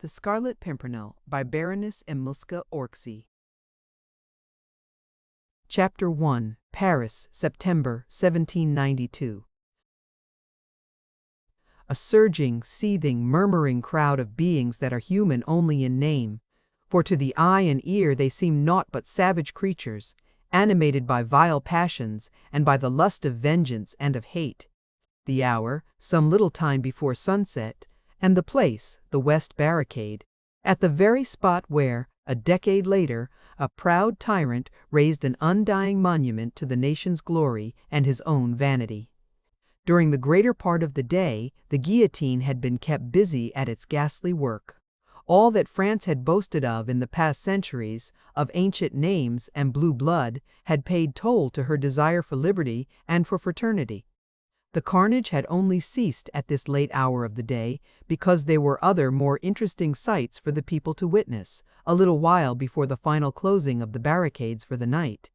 The Scarlet Pimpernel by Baroness Emmuska Orczy. Chapter 1. Paris, September 1792. A surging, seething, murmuring crowd of beings that are human only in name, for to the eye and ear they seem naught but savage creatures, animated by vile passions and by the lust of vengeance and of hate. The hour, some little time before sunset, and the place, the West Barricade, at the very spot where, a decade later, a proud tyrant raised an undying monument to the nation's glory and his own vanity. During the greater part of the day, the guillotine had been kept busy at its ghastly work. All that France had boasted of in the past centuries, of ancient names and blue blood, had paid toll to her desire for liberty and for fraternity. The carnage had only ceased at this late hour of the day because there were other more interesting sights for the people to witness, a little while before the final closing of the barricades for the night.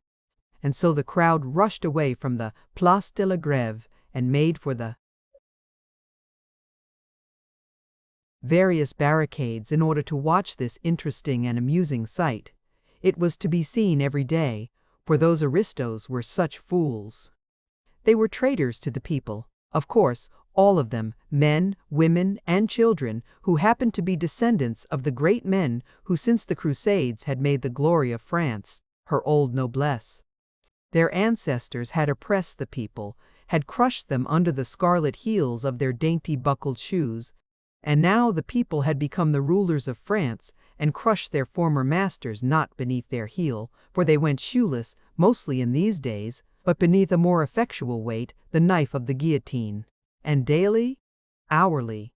And so the crowd rushed away from the Place de la Grève and made for the various barricades in order to watch this interesting and amusing sight. It was to be seen every day, for those aristos were such fools. They were traitors to the people, of course, all of them, men, women, and children, who happened to be descendants of the great men who since the Crusades had made the glory of France, her old noblesse. Their ancestors had oppressed the people, had crushed them under the scarlet heels of their dainty buckled shoes, and now the people had become the rulers of France and crushed their former masters not beneath their heel, for they went shoeless, mostly in these days, but beneath a more effectual weight, the knife of the guillotine. And daily, hourly,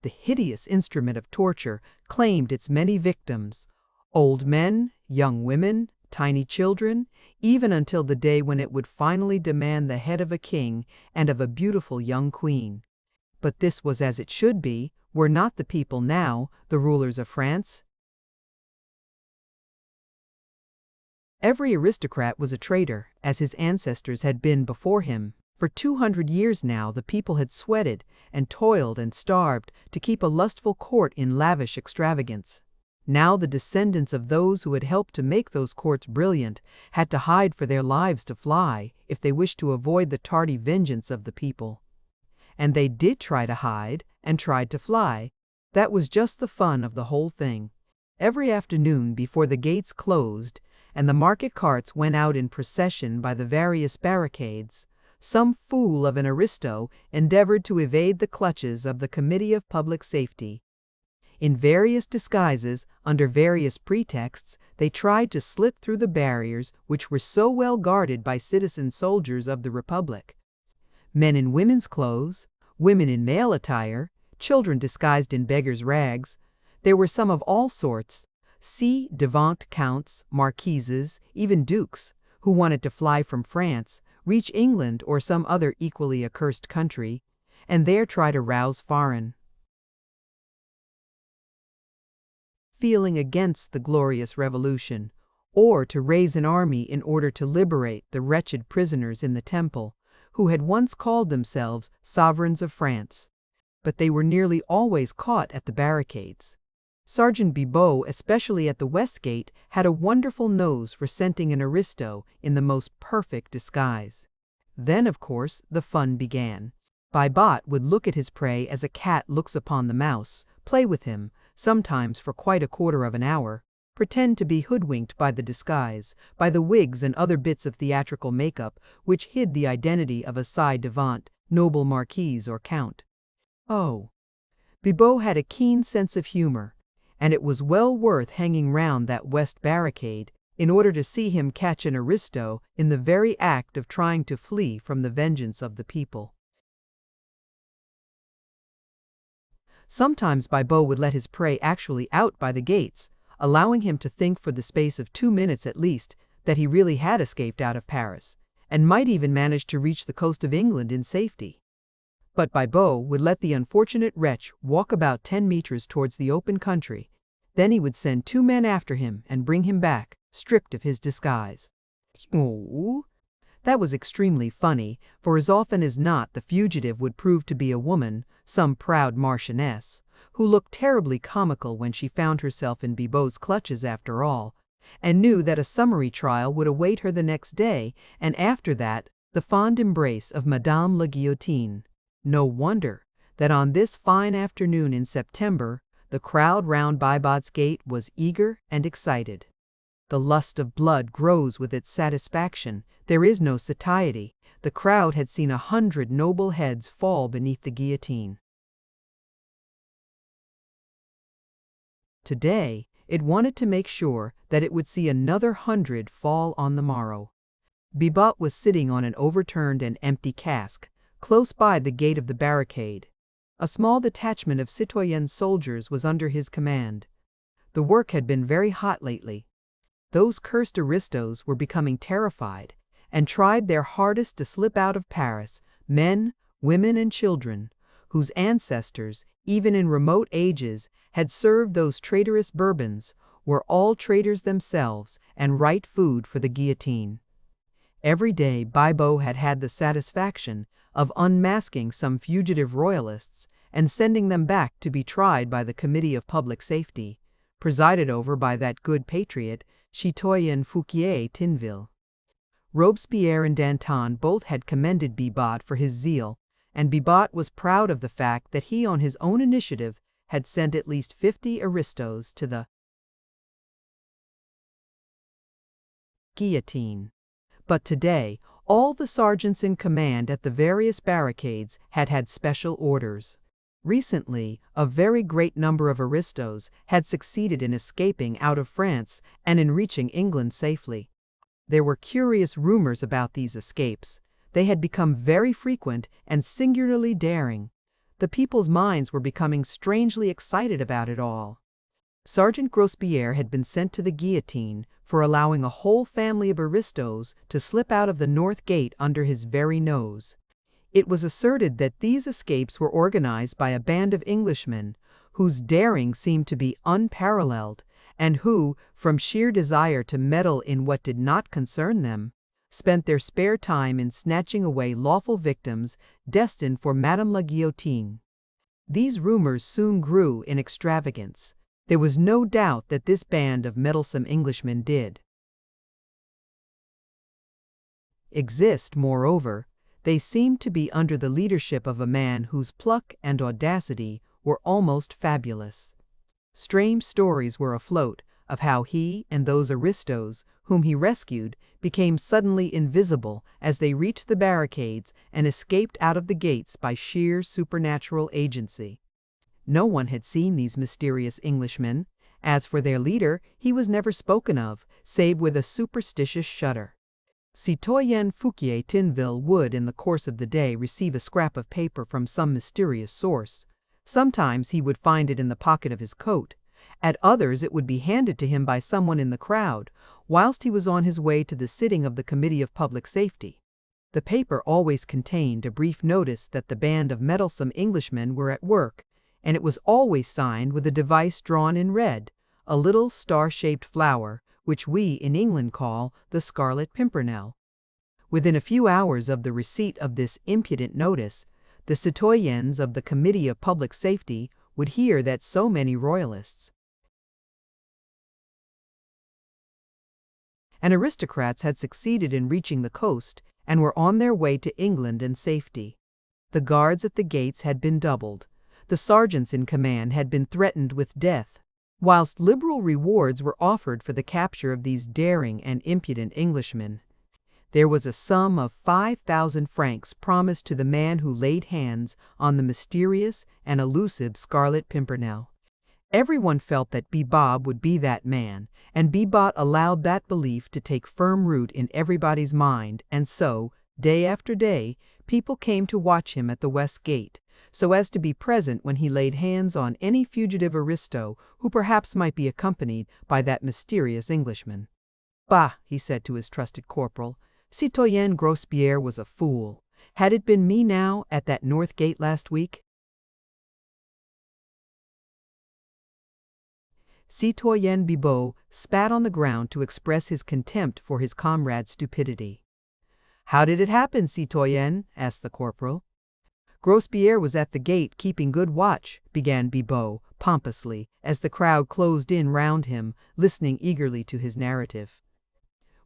the hideous instrument of torture claimed its many victims, old men, young women, tiny children, even until the day when it would finally demand the head of a king and of a beautiful young queen. But this was as it should be, were not the people now the rulers of France? Every aristocrat was a traitor, as his ancestors had been before him. For 200 years now the people had sweated and toiled and starved to keep a lustful court in lavish extravagance. Now the descendants of those who had helped to make those courts brilliant had to hide for their lives to fly if they wished to avoid the tardy vengeance of the people. And they did try to hide and tried to fly. That was just the fun of the whole thing. Every afternoon before the gates closed and the market carts went out in procession by the various barricades, some fool of an aristo endeavored to evade the clutches of the Committee of Public Safety. In various disguises, under various pretexts, they tried to slip through the barriers which were so well guarded by citizen soldiers of the Republic. Men in women's clothes, women in male attire, children disguised in beggars' rags. There were some of all sorts, ci-devant counts, marquises, even dukes, who wanted to fly from France, reach England or some other equally accursed country, and there try to rouse foreign feeling against the glorious revolution, or to raise an army in order to liberate the wretched prisoners in the Temple, who had once called themselves sovereigns of France. But they were nearly always caught at the barricades. Sergeant Bibot, especially at the West Gate, had a wonderful nose for scenting an aristo in the most perfect disguise. Then, of course, the fun began. Bibot would look at his prey as a cat looks upon the mouse, play with him, sometimes for quite a quarter of an hour, pretend to be hoodwinked by the disguise, by the wigs and other bits of theatrical makeup which hid the identity of a ci-devant, noble marquise or count. Oh, Bibot had a keen sense of humor, and it was well worth hanging round that West Barricade in order to see him catch an aristo in the very act of trying to flee from the vengeance of the people. Sometimes Bibot would let his prey actually out by the gates, allowing him to think for the space of 2 minutes at least that he really had escaped out of Paris, and might even manage to reach the coast of England in safety. But Bibot would let the unfortunate wretch walk about 10 meters towards the open country. Then he would send 2 men after him and bring him back, stripped of his disguise. Oh, That was extremely funny, for as often as not the fugitive would prove to be a woman, some proud marchioness, who looked terribly comical when she found herself in Bibot's clutches after all, and knew that a summary trial would await her the next day, and after that, the fond embrace of Madame la Guillotine. No wonder that on this fine afternoon in September, the crowd round Bibot's gate was eager and excited. The lust of blood grows with its satisfaction. There is no satiety. The crowd had seen 100 noble heads fall beneath the guillotine. Today, it wanted to make sure that it would see another 100 fall on the morrow. Bibot was sitting on an overturned and empty cask, close by the gate of the barricade. A small detachment of citoyen soldiers was under his command. The work had been very hot lately. Those cursed aristos were becoming terrified, and tried their hardest to slip out of Paris, men, women, and children, whose ancestors, even in remote ages, had served those traitorous Bourbons, were all traitors themselves, and right food for the guillotine. Every day Bibot had had the satisfaction of unmasking some fugitive royalists and sending them back to be tried by the Committee of Public Safety, presided over by that good patriot, Citoyen Fouquier-Tinville. Robespierre and Danton both had commended Bibot for his zeal, and Bibot was proud of the fact that he on his own initiative had sent at least 50 aristos to the guillotine. But today, all the sergeants in command at the various barricades had had special orders. Recently, a very great number of aristos had succeeded in escaping out of France and in reaching England safely. There were curious rumors about these escapes. They had become very frequent and singularly daring. The people's minds were becoming strangely excited about it all. Sergeant Grospierre had been sent to the guillotine for allowing a whole family of aristos to slip out of the north gate under his very nose. It was asserted that these escapes were organized by a band of Englishmen, whose daring seemed to be unparalleled, and who, from sheer desire to meddle in what did not concern them, spent their spare time in snatching away lawful victims destined for Madame la Guillotine. These rumors soon grew in extravagance. There was no doubt that this band of meddlesome Englishmen did exist. Moreover, they seemed to be under the leadership of a man whose pluck and audacity were almost fabulous. Strange stories were afloat of how he and those aristos whom he rescued became suddenly invisible as they reached the barricades and escaped out of the gates by sheer supernatural agency. No one had seen these mysterious Englishmen. As for their leader, he was never spoken of, save with a superstitious shudder. Citoyen Fouquier-Tinville would in the course of the day receive a scrap of paper from some mysterious source. Sometimes he would find it in the pocket of his coat. At others it would be handed to him by someone in the crowd, whilst he was on his way to the sitting of the Committee of Public Safety. The paper always contained a brief notice that the band of meddlesome Englishmen were at work, and it was always signed with a device drawn in red, a little star-shaped flower, which we in England call the Scarlet Pimpernel. Within a few hours of the receipt of this impudent notice, the citoyens of the Committee of Public Safety would hear that so many royalists and aristocrats had succeeded in reaching the coast and were on their way to England and safety. The guards at the gates had been doubled. The sergeants in command had been threatened with death, whilst liberal rewards were offered for the capture of these daring and impudent Englishmen. There was a sum of 5,000 francs promised to the man who laid hands on the mysterious and elusive Scarlet Pimpernel. Everyone felt that Bibot would be that man, and Bibot allowed that belief to take firm root in everybody's mind, and so, day after day, people came to watch him at the West Gate, so as to be present when he laid hands on any fugitive aristo who perhaps might be accompanied by that mysterious Englishman. "Bah," he said to his trusted corporal, "Citoyen Grospierre was a fool. Had it been me now at that north gate last week?" Citoyen Bibot spat on the ground to express his contempt for his comrade's stupidity. How did it happen, citoyen? Asked the corporal. Grospierre was at the gate keeping good watch, began Bibot, pompously, as the crowd closed in round him, listening eagerly to his narrative.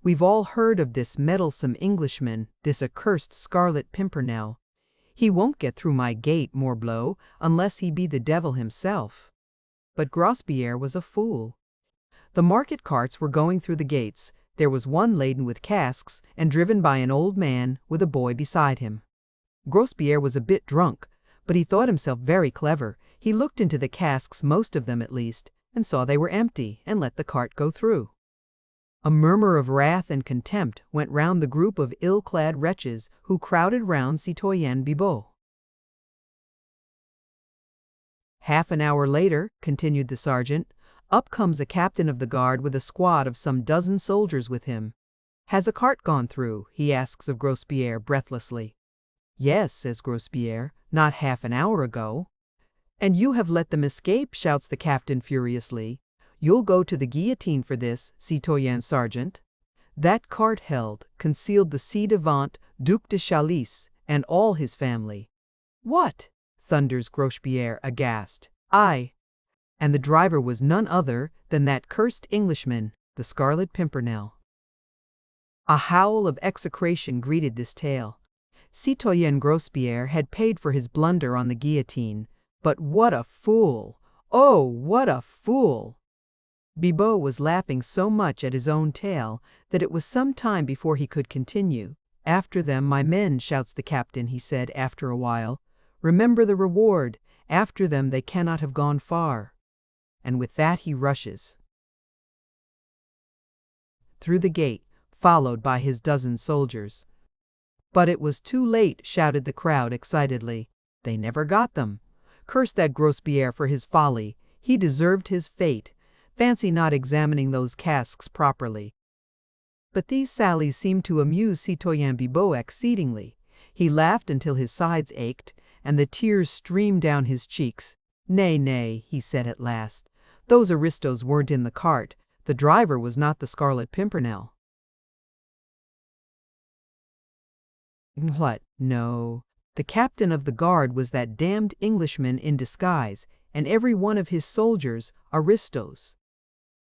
We've all heard of this meddlesome Englishman, this accursed Scarlet Pimpernel. He won't get through my gate, morbleu, unless he be the devil himself. But Grospierre was a fool. The market carts were going through the gates. There was one laden with casks and driven by an old man with a boy beside him. Grospierre was a bit drunk, but he thought himself very clever. He looked into the casks, most of them at least, and saw they were empty, and let the cart go through. A murmur of wrath and contempt went round the group of ill-clad wretches who crowded round citoyen Bibot. Half an hour later, continued the sergeant, up comes a captain of the guard with a squad of some dozen soldiers with him. Has a cart gone through? He asks of Grospierre breathlessly. Yes, says Grospierre, not half an hour ago. And you have let them escape, shouts the captain furiously. You'll go to the guillotine for this, citoyen sergeant. That cart held, concealed the ci-devant Duc de Chalice and all his family. What? Thunders Grospierre, aghast. Aye. And the driver was none other than that cursed Englishman, the Scarlet Pimpernel. A howl of execration greeted this tale. Citoyen Grospierre had paid for his blunder on the guillotine, but what a fool! Oh, what a fool! Bibot was laughing so much at his own tale that it was some time before he could continue. After them, my men, shouts the captain, he said after a while. Remember the reward. After them they cannot have gone far. And with that he rushes through the gate, followed by his dozen soldiers. But it was too late, shouted the crowd excitedly. They never got them. Curse that Grospierre for his folly. He deserved his fate. Fancy not examining those casks properly. But these sallies seemed to amuse citoyen Bibot exceedingly. He laughed until his sides ached, and the tears streamed down his cheeks. Nay, nay, he said at last. Those aristos weren't in the cart. The driver was not the Scarlet Pimpernel. What? No. The captain of the guard was that damned Englishman in disguise, and every one of his soldiers aristos.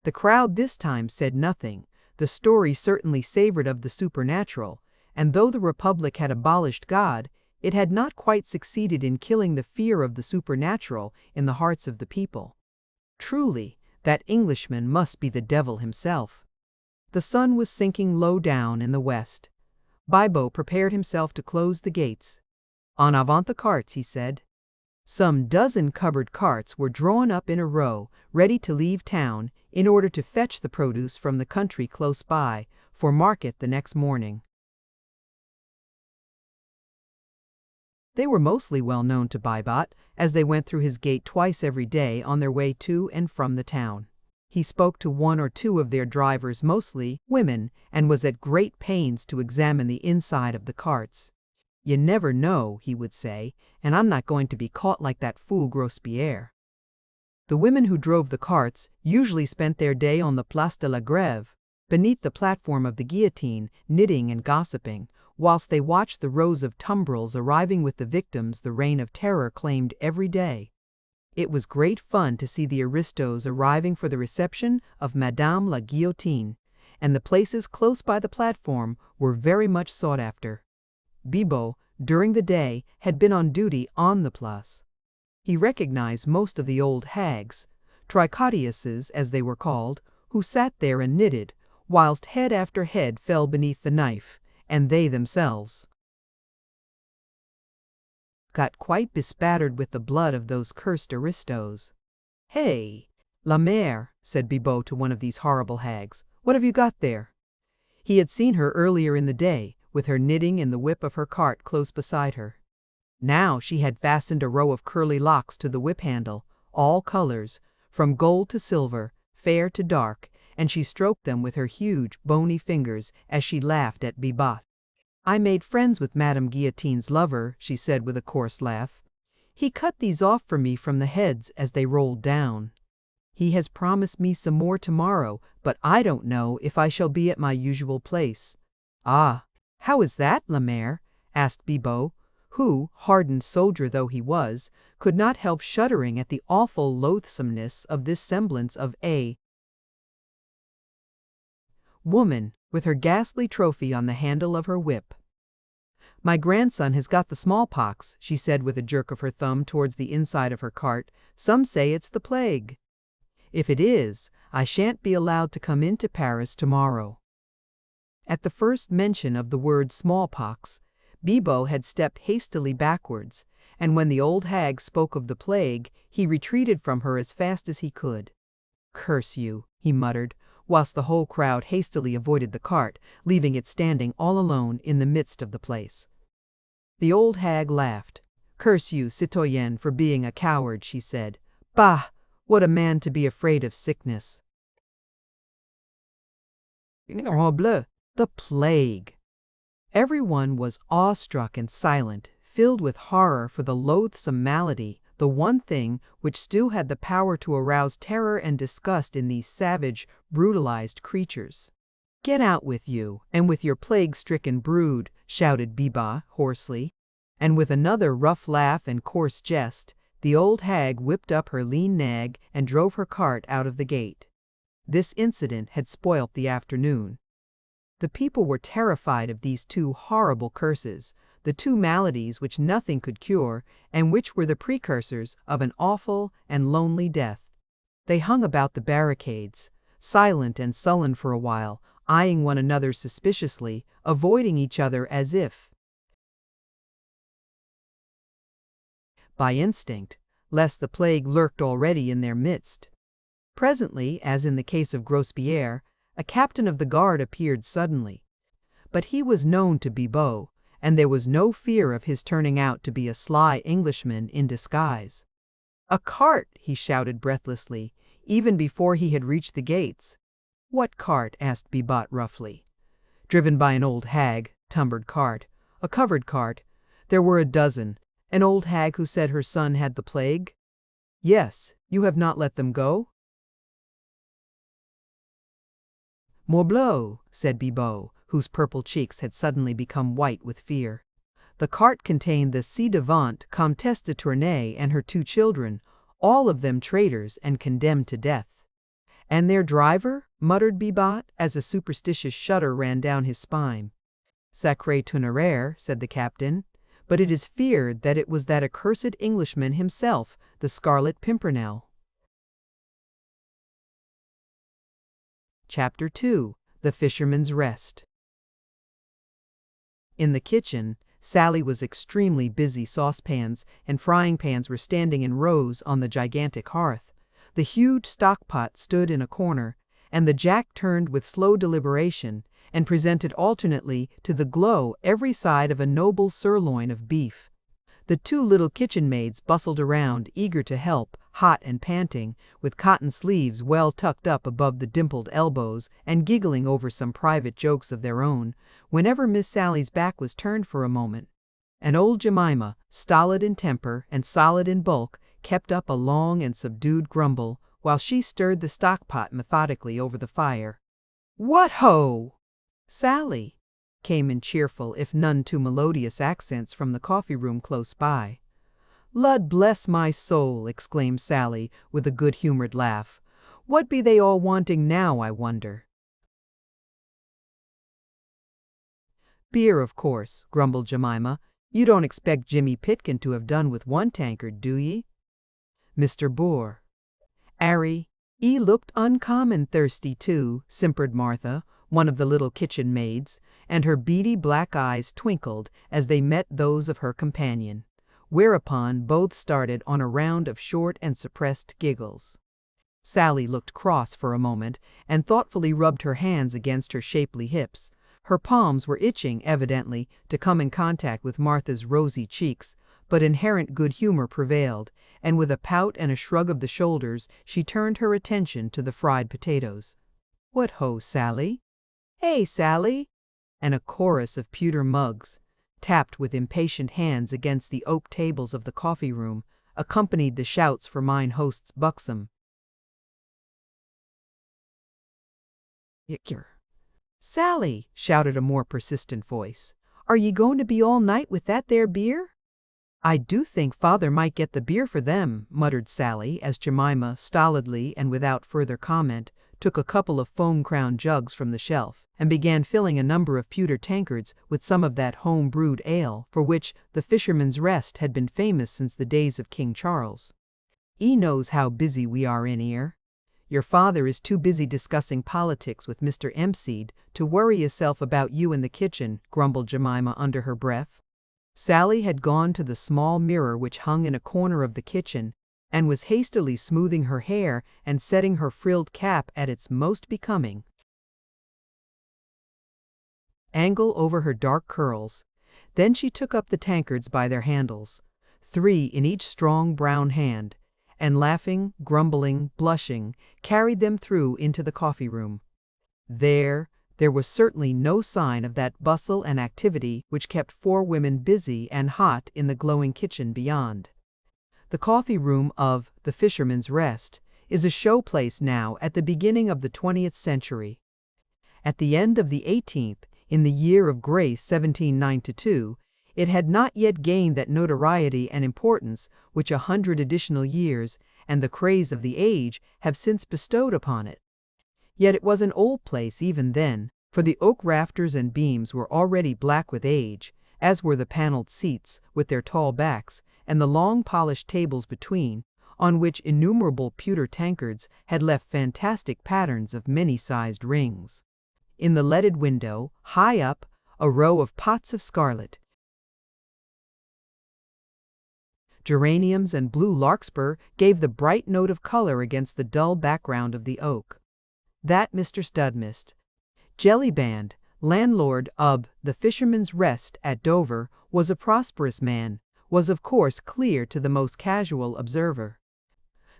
The crowd this time said nothing. The story certainly savored of the supernatural, and though the Republic had abolished God, it had not quite succeeded in killing the fear of the supernatural in the hearts of the people. Truly, that Englishman must be the devil himself. The sun was sinking low down in the west. Bibot prepared himself to close the gates. En avant the carts, he said. Some dozen covered carts were drawn up in a row, ready to leave town, in order to fetch the produce from the country close by, for market the next morning. They were mostly well known to Bibot, as they went through his gate twice every day on their way to and from the town. He spoke to one or two of their drivers, mostly women, and was at great pains to examine the inside of the carts. You never know, he would say, and I'm not going to be caught like that fool Grospierre. The women who drove the carts usually spent their day on the Place de la Grève, beneath the platform of the guillotine, knitting and gossiping, whilst they watched the rows of tumbrils arriving with the victims the reign of terror claimed every day. It was great fun to see the aristos arriving for the reception of Madame la Guillotine, and the places close by the platform were very much sought after. Bibot, during the day, had been on duty on the place. He recognized most of the old hags, tricoteuses as they were called, who sat there and knitted, whilst head after head fell beneath the knife, and they themselves got quite bespattered with the blood of those cursed aristos. Hey, la mère, said Bibot to one of these horrible hags, what have you got there? He had seen her earlier in the day, with her knitting in the whip of her cart close beside her. Now she had fastened a row of curly locks to the whip handle, all colors, from gold to silver, fair to dark, and she stroked them with her huge, bony fingers as she laughed at Bibot. I made friends with Madame Guillotine's lover, she said with a coarse laugh. He cut these off for me from the heads as they rolled down. He has promised me some more tomorrow, but I don't know if I shall be at my usual place. Ah, "How is that, La Mère?" asked Bibot, who, hardened soldier though he was, could not help shuddering at the awful loathsomeness of this semblance of a woman, with her ghastly trophy on the handle of her whip. "My grandson has got the smallpox," she said with a jerk of her thumb towards the inside of her cart. "Some say it's the plague. If it is, I shan't be allowed to come into Paris tomorrow." At the first mention of the word smallpox, Bibot had stepped hastily backwards, and when the old hag spoke of the plague, he retreated from her as fast as he could. "Curse you," he muttered, whilst the whole crowd hastily avoided the cart, leaving it standing all alone in the midst of the place. The old hag laughed. "Curse you, citoyenne, for being a coward," she said. "Bah! What a man to be afraid of sickness!" Morbleu! The plague! Everyone was awestruck and silent, filled with horror for the loathsome malady, the one thing which still had the power to arouse terror and disgust in these savage, brutalized creatures. "Get out with you, and with your plague-stricken brood," shouted Bibot hoarsely. And with another rough laugh and coarse jest, the old hag whipped up her lean nag and drove her cart out of the gate. This incident had spoilt the afternoon. The people were terrified of these two horrible curses, the two maladies which nothing could cure, and which were the precursors of an awful and lonely death. They hung about the barricades, silent and sullen for a while, eyeing one another suspiciously, avoiding each other as if by instinct, lest the plague lurked already in their midst. Presently, as in the case of Grospierre, a captain of the guard appeared suddenly. But he was known to Bibot, and there was no fear of his turning out to be a sly Englishman in disguise. "A cart!" he shouted breathlessly, even before he had reached the gates. "What cart?" asked Bibot roughly. "Driven by an old hag, tumbered cart. A covered cart. There were a dozen. An old hag who said her son had the plague." "Yes, you have not let them go?" "Morbleu," said Bibot, whose purple cheeks had suddenly become white with fear. "The cart contained the ci-devant Comtesse de Tournay and her 2 children, all of them traitors and condemned to death." "And their driver?" muttered Bibot, as a superstitious shudder ran down his spine. "Sacré tonnerre," said the captain, "but it is feared that it was that accursed Englishman himself, the Scarlet Pimpernel." Chapter 2. The Fisherman's Rest. In the kitchen, Sally was extremely busy. Saucepans and frying pans were standing in rows on the gigantic hearth. The huge stock-pot stood in a corner, and the jack turned with slow deliberation, and presented alternately to the glow every side of a noble sirloin of beef. The 2 little kitchen maids bustled around, eager to help, hot and panting, with cotton sleeves well tucked up above the dimpled elbows, and giggling over some private jokes of their own, whenever Miss Sally's back was turned for a moment. And old Jemima, stolid in temper and solid in bulk, kept up a long and subdued grumble, while she stirred the stock-pot methodically over the fire. "What ho!" "Sally!" came in cheerful, if none too melodious accents from the coffee-room close by. "Lud bless my soul!" exclaimed Sally, with a good-humored laugh. "What be they all wanting now, I wonder?" "Beer, of course," grumbled Jemima. "You don't expect Jimmy Pitkin to have done with 1 tankard, do ye?" "Mr. Boer." "Arry, he looked uncommon thirsty too," simpered Martha, one of the little kitchen maids, and her beady black eyes twinkled as they met those of her companion, whereupon both started on a round of short and suppressed giggles. Sally looked cross for a moment, and thoughtfully rubbed her hands against her shapely hips. Her palms were itching, evidently, to come in contact with Martha's rosy cheeks, but inherent good humor prevailed, and with a pout and a shrug of the shoulders, she turned her attention to the fried potatoes. "What ho, Sally?" "Hey, Sally!" and a chorus of pewter mugs, tapped with impatient hands against the oak tables of the coffee-room, accompanied the shouts for mine host's buxom "Yicker." "Sally," shouted a more persistent voice, "are ye going to be all night with that there beer?" "I do think father might get the beer for them," muttered Sally, as Jemima, stolidly and without further comment, took a couple of foam-crowned jugs from the shelf, and began filling a number of pewter tankards with some of that home-brewed ale for which the Fisherman's Rest had been famous since the days of King Charles. "'E knows how busy we are in 'ere. Your father is too busy discussing politics with Mr. Empseed to worry hisself about you in the kitchen," grumbled Jemima under her breath. Sally had gone to the small mirror which hung in a corner of the kitchen, and was hastily smoothing her hair and setting her frilled cap at its most becoming angle over her dark curls. Then she took up the tankards by their handles, 3 in each strong brown hand, and laughing, grumbling, blushing, carried them through into the coffee-room. There was certainly no sign of that bustle and activity which kept 4 women busy and hot in the glowing kitchen beyond. The coffee-room of the Fisherman's Rest is a show place now at the beginning of the 20th century. At the end of the 18th, in the year of grace 1792, it had not yet gained that notoriety and importance which 100 additional years and the craze of the age have since bestowed upon it. Yet it was an old place even then, for the oak rafters and beams were already black with age, as were the paneled seats with their tall backs, and the long polished tables between, on which innumerable pewter tankards had left fantastic patterns of many-sized rings. In the leaded window, high up, a row of pots of scarlet geraniums and blue larkspur gave the bright note of color against the dull background of the oak. That Mr. Studmist, Jellyband, landlord of the Fisherman's Rest at Dover, was a prosperous man, was of course clear to the most casual observer.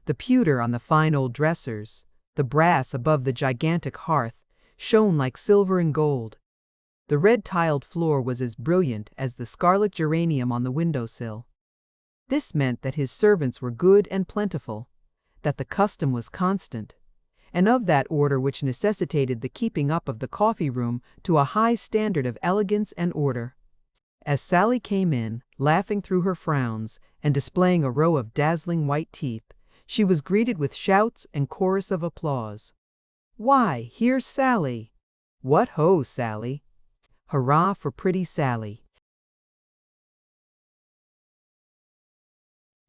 The pewter on the fine old dressers, the brass above the gigantic hearth, shone like silver and gold. The red-tiled floor was as brilliant as the scarlet geranium on the windowsill. This meant that his servants were good and plentiful, that the custom was constant, and of that order which necessitated the keeping up of the coffee-room to a high standard of elegance and order. As Sally came in, laughing through her frowns, and displaying a row of dazzling white teeth, she was greeted with shouts and chorus of applause. "Why, here's Sally!" "What ho, Sally!" "Hurrah for pretty Sally!"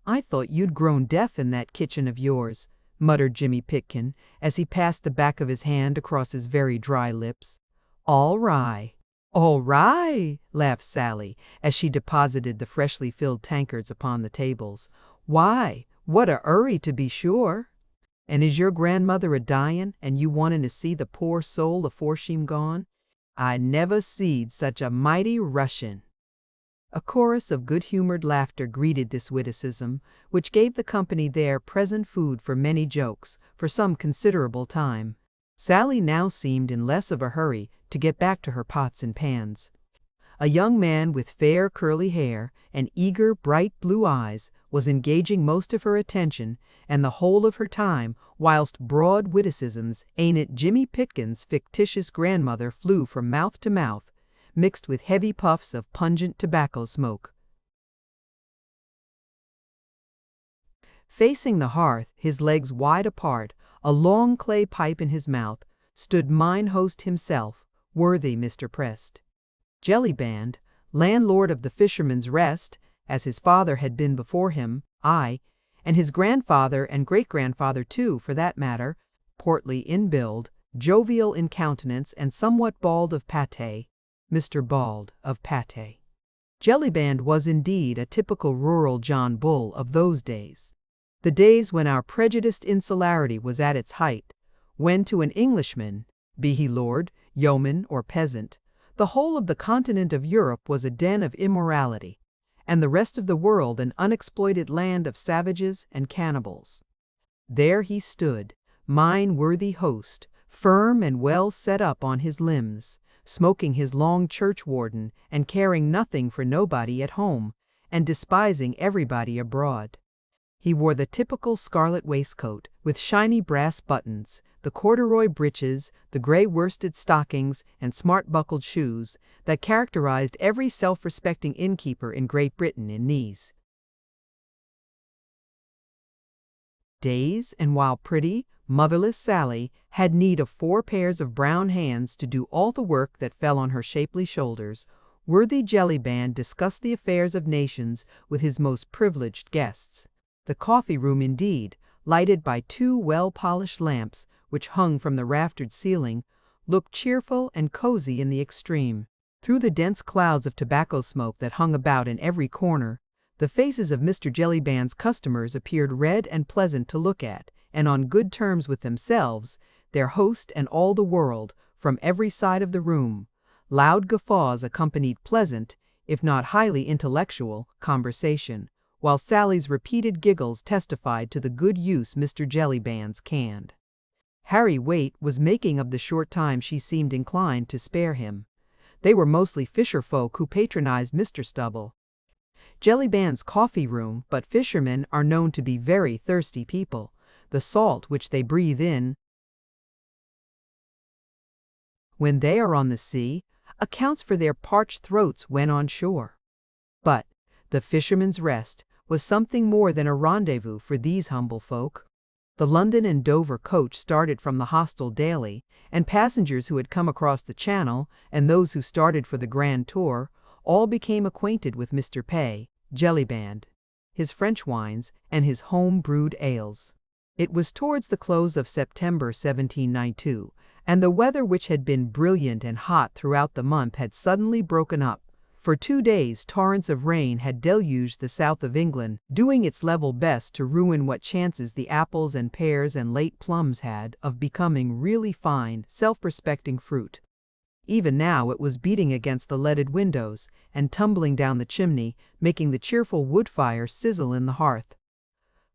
"I thought you'd grown deaf in that kitchen of yours," muttered Jimmy Pitkin, as he passed the back of his hand across his very dry lips. "All right." "All right," laughed Sally, as she deposited the freshly filled tankards upon the tables. "Why, what a 'urry to be sure! And is your grandmother a-dyin', and you wantin' to see the poor soul afore she'm gone? I never seed such a mighty Russian." A chorus of good-humored laughter greeted this witticism, which gave the company there present food for many jokes, for some considerable time. Sally now seemed in less of a hurry to get back to her pots and pans. A young man with fair curly hair and eager, bright blue eyes was engaging most of her attention and the whole of her time, whilst broad witticisms aimed at Jimmy Pitkin's fictitious grandmother flew from mouth to mouth, mixed with heavy puffs of pungent tobacco smoke. Facing the hearth, his legs wide apart, a long clay pipe in his mouth, stood mine host himself, worthy Mr. Prest. Jellyband, landlord of the Fisherman's Rest, as his father had been before him, aye, and his grandfather and great-grandfather too, for that matter, portly in build, jovial in countenance, and somewhat bald of pate, Mr. Bald of Pate. Jellyband was indeed a typical rural John Bull of those days. The days when our prejudiced insularity was at its height, when to an Englishman, be he lord, yeoman, or peasant, the whole of the continent of Europe was a den of immorality, and the rest of the world an unexploited land of savages and cannibals. There he stood, mine worthy host, firm and well set up on his limbs, smoking his long churchwarden and caring nothing for nobody at home, and despising everybody abroad. He wore the typical scarlet waistcoat, with shiny brass buttons, the corduroy breeches, the gray worsted stockings, and smart-buckled shoes that characterized every self-respecting innkeeper in Great Britain in these days, and while pretty, motherless Sally had need of 4 pairs of brown hands to do all the work that fell on her shapely shoulders, worthy Jellyband discussed the affairs of nations with his most privileged guests. The coffee-room, indeed, lighted by 2 well-polished lamps which hung from the raftered ceiling, looked cheerful and cozy in the extreme. Through the dense clouds of tobacco smoke that hung about in every corner, the faces of Mr. Jellyband's customers appeared red and pleasant to look at, and on good terms with themselves, their host, and all the world, from every side of the room. Loud guffaws accompanied pleasant, if not highly intellectual, conversation, while Sally's repeated giggles testified to the good use Mr. Jellyband's canned Harry Waite was making of the short time she seemed inclined to spare him. They were mostly fisher folk who patronized Mr. Stubble. Jellyband's coffee-room, but fishermen are known to be very thirsty people. The salt which they breathe in when they are on the sea accounts for their parched throats when on shore. But the Fisherman's Rest was something more than a rendezvous for these humble folk. The London and Dover coach started from the hostel daily, and passengers who had come across the Channel, and those who started for the grand tour, all became acquainted with Mr. Pay, Jellyband, his French wines, and his home-brewed ales. It was towards the close of September 1792, and the weather, which had been brilliant and hot throughout the month, had suddenly broken up. For 2 days torrents of rain had deluged the south of England, doing its level best to ruin what chances the apples and pears and late plums had of becoming really fine, self-respecting fruit. Even now it was beating against the leaded windows, and tumbling down the chimney, making the cheerful wood fire sizzle in the hearth.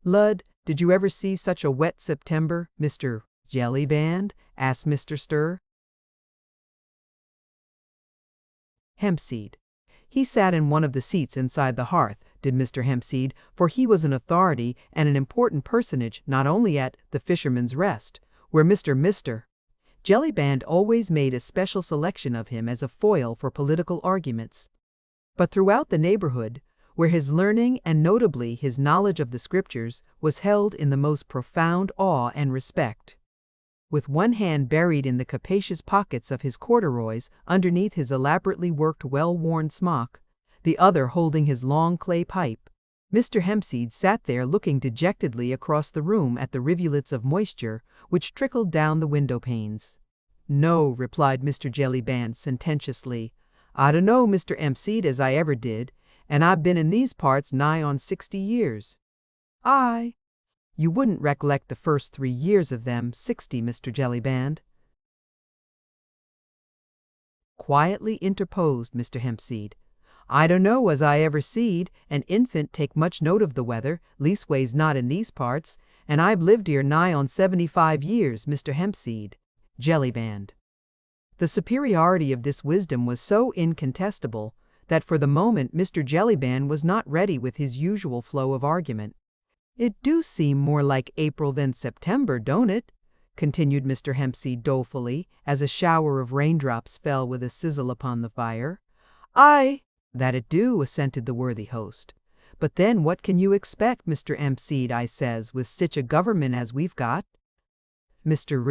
"Lud, did you ever see such a wet September, Mr. Jellyband?" asked Mr. Stir. Hempseed. He sat in one of the seats inside the hearth, did Mr. Hempseed, for he was an authority and an important personage not only at the Fisherman's Rest, where Mr. Jellyband always made a special selection of him as a foil for political arguments, but throughout the neighborhood, where his learning and notably his knowledge of the Scriptures was held in the most profound awe and respect. With one hand buried in the capacious pockets of his corduroys underneath his elaborately worked well-worn smock, the other holding his long clay pipe, Mr. Hempseed sat there looking dejectedly across the room at the rivulets of moisture which trickled down the window panes. "No," replied Mr. Jellyband sententiously, "I dunno, Mr. Hempseed, as I ever did, and I've been in these parts nigh on 60 years. "Aye, you wouldn't recollect the first 3 years of them 60, Mr. Jellyband," quietly interposed Mr. Hempseed. "I dunno as I ever seed an infant take much note of the weather, leastways not in these parts, and I've lived here nigh on 75 years, Mr. Hempseed." Jellyband. The superiority of this wisdom was so incontestable that for the moment Mr. Jellyband was not ready with his usual flow of argument. "It do seem more like April than September, don't it?" continued Mr. Hempseed dolefully, as a shower of raindrops fell with a sizzle upon the fire. "Aye, that it do," assented the worthy host. "But then what can you expect, Mr. Hempseed, I says, with sich a government as we've got?" Mr.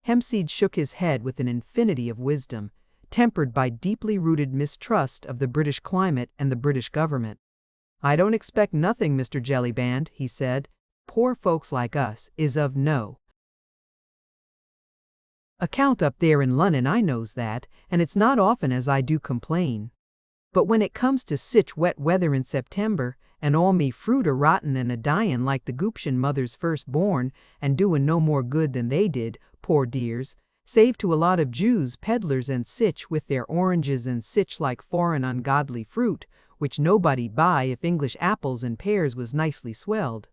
Hempseed shook his head with an infinity of wisdom, tempered by deeply rooted mistrust of the British climate and the British government. "I don't expect nothing, Mr. Jellyband," he said. "Poor folks like us is of no account up there in Lunnon, I knows that, and it's not often as I do complain. But when it comes to sich wet weather in September, and all me fruit a rottin' and a dyin' like the Gooption mother's first born, and doin' no more good than they did, poor dears, save to a lot of Jews, peddlers and sich with their oranges and sich like foreign ungodly fruit, which nobody'd buy if English apples and pears was nicely swelled,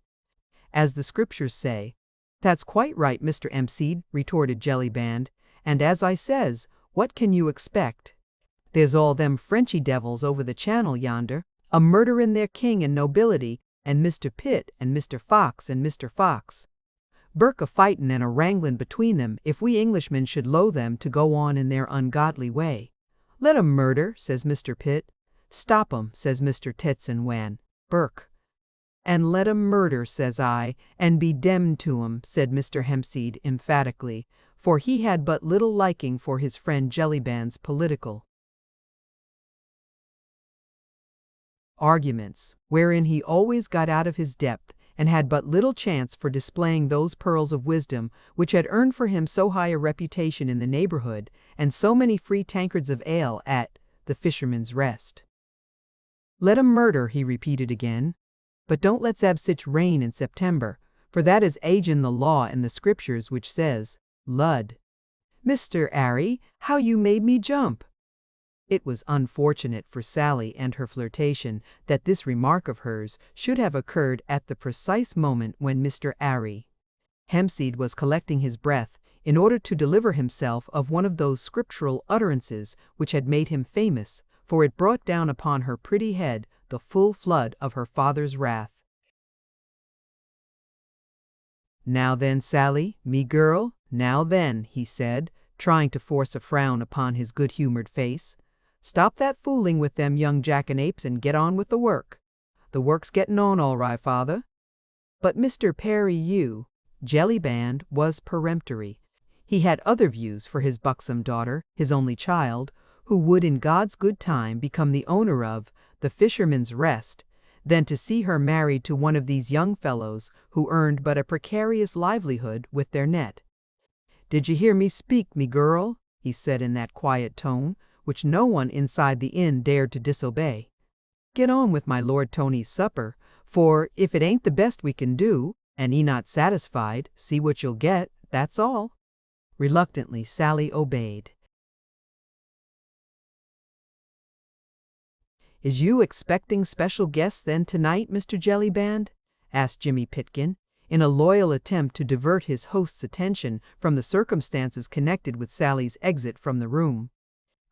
as the Scriptures say." "That's quite right, Mr. Hempseed," retorted Jellyband, "and as I says, what can you expect? There's all them Frenchy devils over the Channel yonder, a murderin' their king and nobility, and Mr. Pitt and Mr. Fox and Mr. Fox Burke a-fightin' and a-wranglin' between them if we Englishmen should low them to go on in their ungodly way. Let 'em murder, says Mr. Pitt. Stop 'em, says Mr. Tetson Wan. Burke. And let 'em murder, says I, and be demned to 'em, said Mr. Hempseed emphatically, for he had but little liking for his friend Jellyband's political arguments, wherein he always got out of his depth, and had but little chance for displaying those pearls of wisdom which had earned for him so high a reputation in the neighborhood, and so many free tankards of ale at the Fisherman's Rest. Let 'em murder, he repeated again. But don't let's have sich rain in September, for that is agin the law in the scriptures which says, Lud. Mr. 'Arry, how you made me jump! It was unfortunate for Sally and her flirtation that this remark of hers should have occurred at the precise moment when Mr. 'Arry Hempseed was collecting his breath in order to deliver himself of one of those scriptural utterances which had made him famous, for it brought down upon her pretty head the full flood of her father's wrath. "Now then, Sally, me girl, now then," he said, trying to force a frown upon his good-humored face. "Stop that fooling with them young jackanapes and get on with the work." "The work's getting on all right, father." But Mr. Jellyband was peremptory. He had other views for his buxom daughter, his only child, who would in God's good time become the owner of the Fisherman's Rest, than to see her married to one of these young fellows who earned but a precarious livelihood with their net. "Did you hear me speak, me girl?" he said in that quiet tone, which no one inside the inn dared to disobey. "Get on with my Lord Tony's supper, for if it ain't the best we can do, and 'e not satisfied, see what you'll get, that's all." Reluctantly Sally obeyed. "Is you expecting special guests then tonight, Mr. Jellyband?" asked Jimmy Pitkin, in a loyal attempt to divert his host's attention from the circumstances connected with Sally's exit from the room.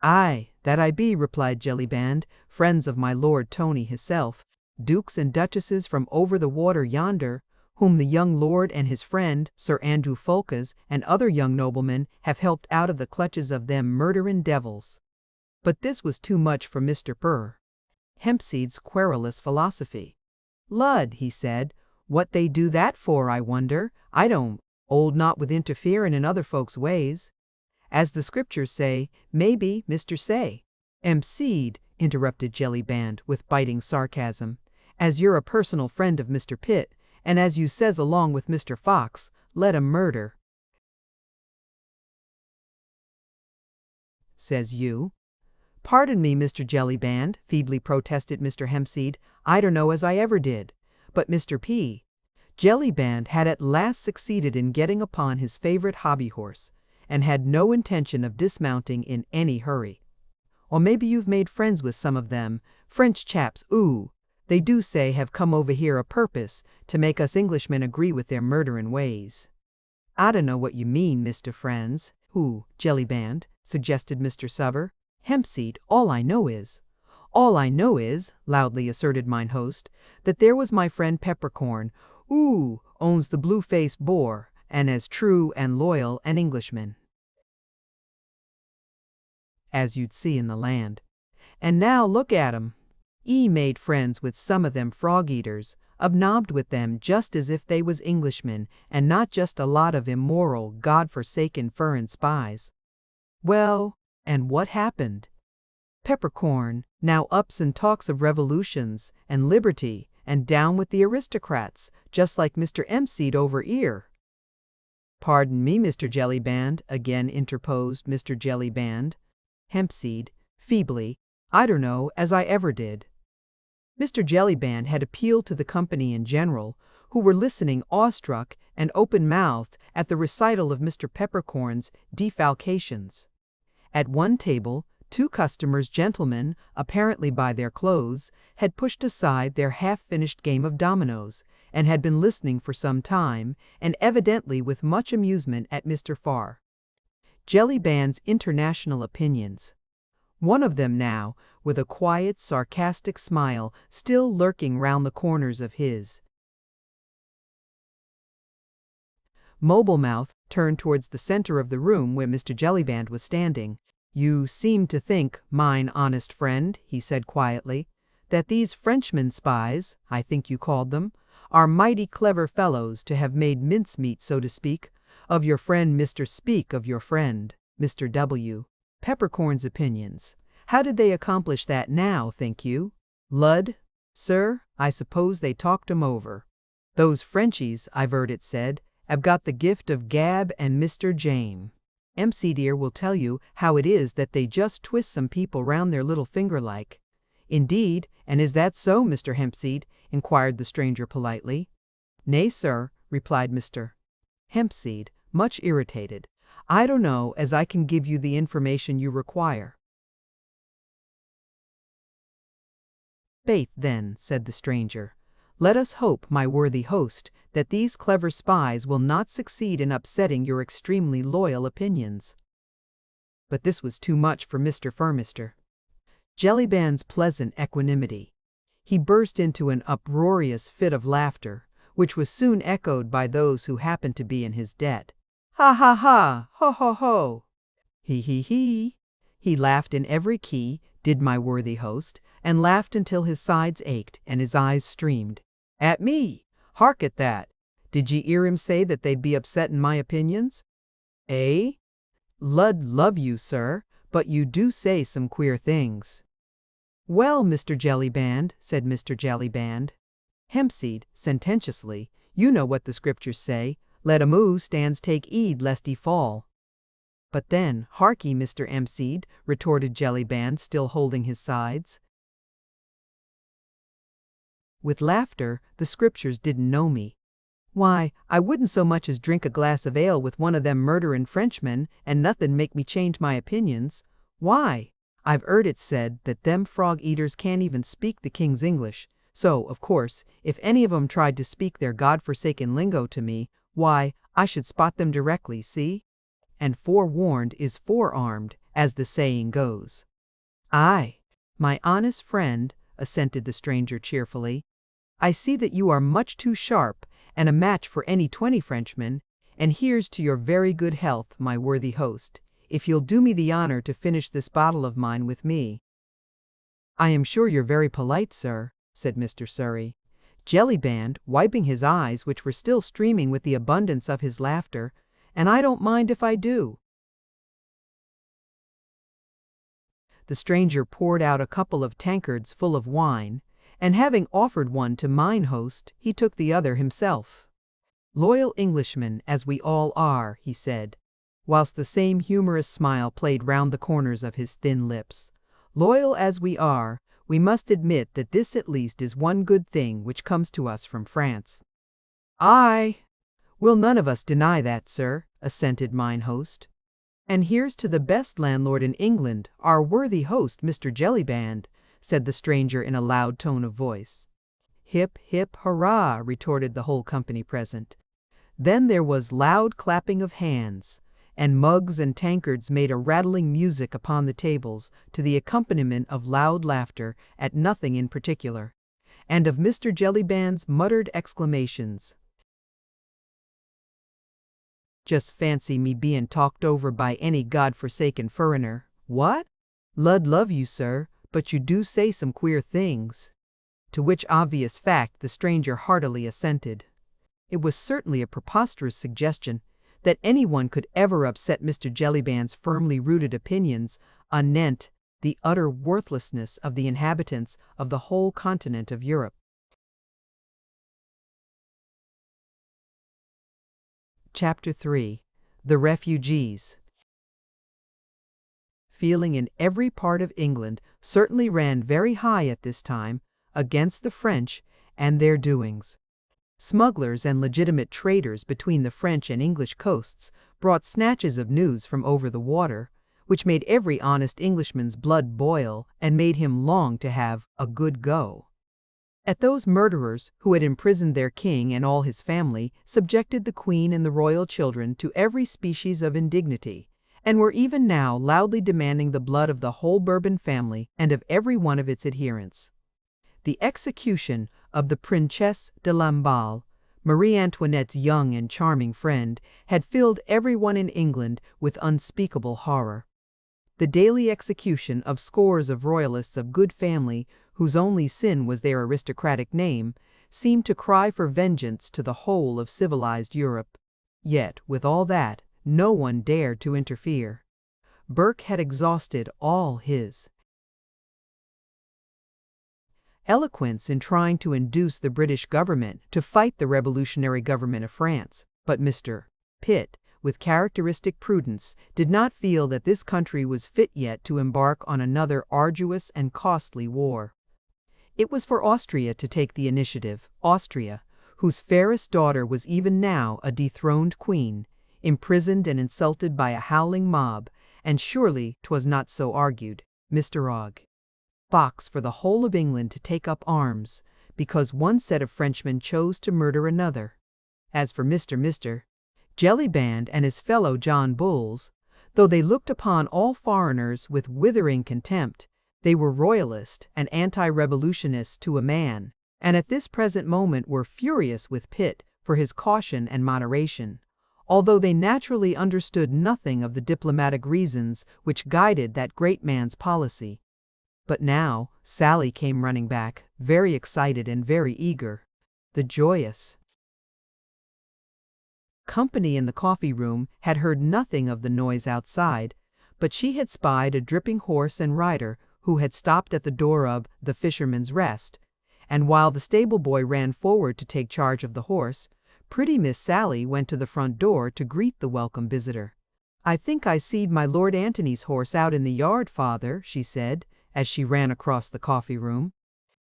"Aye, that I be," replied Jellyband, "friends of my Lord Tony hisself, dukes and duchesses from over the water yonder, whom the young lord and his friend, Sir Andrew Fulkes, and other young noblemen have helped out of the clutches of them murderin' devils." But this was too much for Mr. Hempseed's querulous philosophy. "Lud," he said, "what they do that for, I wonder? I don't 'old not with interferin' in other folks' ways. As the scriptures say, maybe, Mr. Say." "Hempseed," interrupted Jellyband with biting sarcasm, "as you're a personal friend of Mr. Pitt, and as you says along with Mr. Fox, let 'em murder. Says you." "Pardon me, Mr. Jellyband," feebly protested Mr. Hempseed, "I don't know as I ever did." But Mr. Jellyband had at last succeeded in getting upon his favorite hobby horse, and had no intention of dismounting in any hurry. "Or maybe you've made friends with some of them French chaps they do say have come over here a purpose to make us Englishmen agree with their murderin' ways." "I don't know what you mean, Mr. Friends." "Who, Jellyband?" suggested Mr. Suver. "Hempseed, all I know is," loudly asserted mine host, "that there was my friend Peppercorn, owns the blue-faced boar, and as true and loyal an Englishman as you'd see in the land. And now look at 'em. Made friends with some of them frog-eaters, obnobbed with them just as if they was Englishmen, and not just a lot of immoral, God-forsaken furrin spies. Well, and what happened? Peppercorn now ups and talks of revolutions, and liberty, and down with the aristocrats, just like Mr. Hempseed over 'ere." "Pardon me, Mr. Jellyband," again interposed Mr. Jellyband. Hempseed, feebly, "I don't know as I ever did." Mr. Jellyband had appealed to the company in general, who were listening awestruck and open-mouthed at the recital of Mr. Peppercorn's defalcations. At one table, two customers, gentlemen, apparently by their clothes, had pushed aside their half-finished game of dominoes, and had been listening for some time, and evidently with much amusement at Mr. Jellyband's international opinions. One of them now, with a quiet, sarcastic smile still lurking round the corners of his mobile mouth turned towards the center of the room where Mr. Jellyband was standing. "You seem to think, mine honest friend," he said quietly, "that these Frenchmen spies, I think you called them, are mighty clever fellows to have made mincemeat, so to speak, of your friend Mr. Speak of your friend, Mr. W. Peppercorn's opinions. How did they accomplish that now, think you? Lud, sir, I suppose they talked 'em over. Those Frenchies, I've heard it said, have got the gift of gab, and Mr. James MC dear will tell you how it is that they just twist some people round their little finger like." "Indeed, and is that so, Mr. Hempseed?" inquired the stranger politely. "Nay, sir," replied Mr. Hempseed, much irritated. "I don't know as I can give you the information you require." "Faith, then," said the stranger, "let us hope, my worthy host, that these clever spies will not succeed in upsetting your extremely loyal opinions." But this was too much for Mr. Furmister Jellyband's pleasant equanimity. He burst into an uproarious fit of laughter, which was soon echoed by those who happened to be in his debt. "Ha ha ha! Ho ho ho! He he he!" He laughed in every key, did my worthy host, and laughed until his sides ached and his eyes streamed. "At me! Hark at that! Did ye 'ear him say that they'd be upsettin' my opinions? Eh? Lud love you, sir, but you do say some queer things." "Well, Mr. Jellyband," said Mr. Jellyband, Hempseed, sententiously, "you know what the scriptures say, let 'em who stands take heed lest he fall." "But then, harkee, Mr. Hempseed," retorted Jellyband, still holding his sides. With laughter, "the scriptures didn't know me. Why, I wouldn't so much as drink a glass of ale with one of them murderin' Frenchmen, and nothin' make me change my opinions. Why? I've 'eard it said that them frog-eaters can't even speak the king's English, so, of course, if any of 'em tried to speak their God-forsaken lingo to me, why, I should spot them directly, see? And forewarned is forearmed, as the saying goes." "Aye, my honest friend," assented the stranger cheerfully, "I see that you are much too sharp, and a match for any 20 Frenchmen, and here's to your very good health, my worthy host, if you'll do me the honor to finish this bottle of mine with me." "I am sure you're very polite, sir," said Mr. Surrey. Jellyband, wiping his eyes, which were still streaming with the abundance of his laughter, "and I don't mind if I do." The stranger poured out a couple of tankards full of wine, and having offered one to mine host, he took the other himself. "Loyal Englishmen, as we all are," he said, whilst the same humorous smile played round the corners of his thin lips. "Loyal as we are, we must admit that this at least is one good thing which comes to us from France." "Aye, we'll none of us deny that, sir," assented mine host. "And here's to the best landlord in England, our worthy host, Mr. Jellyband," said the stranger in a loud tone of voice. "Hip, hip, hurrah!" retorted the whole company present. Then there was loud clapping of hands, and mugs and tankards made a rattling music upon the tables to the accompaniment of loud laughter at nothing in particular, and of Mr. Jellyband's muttered exclamations. "Just fancy me bein' talked over by any God-forsaken furriner. What? Lud love you, sir, but you do say some queer things." To which obvious fact the stranger heartily assented. It was certainly a preposterous suggestion that anyone could ever upset Mr. Jellyband's firmly rooted opinions anent the utter worthlessness of the inhabitants of the whole continent of Europe. Chapter 3. The Refugees. Feeling in every part of England certainly ran very high at this time against the French and their doings. Smugglers and legitimate traders between the French and English coasts brought snatches of news from over the water, which made every honest Englishman's blood boil and made him long to have a good go at those murderers who had imprisoned their king and all his family, subjected the queen and the royal children to every species of indignity, and were even now loudly demanding the blood of the whole Bourbon family and of every one of its adherents. The execution of the Princesse de Lamballe, Marie Antoinette's young and charming friend, had filled everyone in England with unspeakable horror. The daily execution of scores of royalists of good family, whose only sin was their aristocratic name, seemed to cry for vengeance to the whole of civilized Europe. Yet, with all that, no one dared to interfere. Burke had exhausted all his eloquence in trying to induce the British government to fight the revolutionary government of France, but Mr. Pitt, with characteristic prudence, did not feel that this country was fit yet to embark on another arduous and costly war. It was for Austria to take the initiative, Austria, whose fairest daughter was even now a dethroned queen, imprisoned and insulted by a howling mob, and surely 'twas not so argued, Mr. Og. Fox, for the whole of England to take up arms, because one set of Frenchmen chose to murder another. As for Mr. Jellyband and his fellow John Bulls, though they looked upon all foreigners with withering contempt, they were royalist and anti-revolutionists to a man, and at this present moment were furious with Pitt for his caution and moderation, although they naturally understood nothing of the diplomatic reasons which guided that great man's policy. But now Sally came running back, very excited and very eager. The joyous company in the coffee-room had heard nothing of the noise outside, but she had spied a dripping horse and rider who had stopped at the door of the Fisherman's Rest, and while the stable-boy ran forward to take charge of the horse, pretty Miss Sally went to the front door to greet the welcome visitor. "I think I seed my Lord Antony's horse out in the yard, father," she said, as she ran across the coffee-room.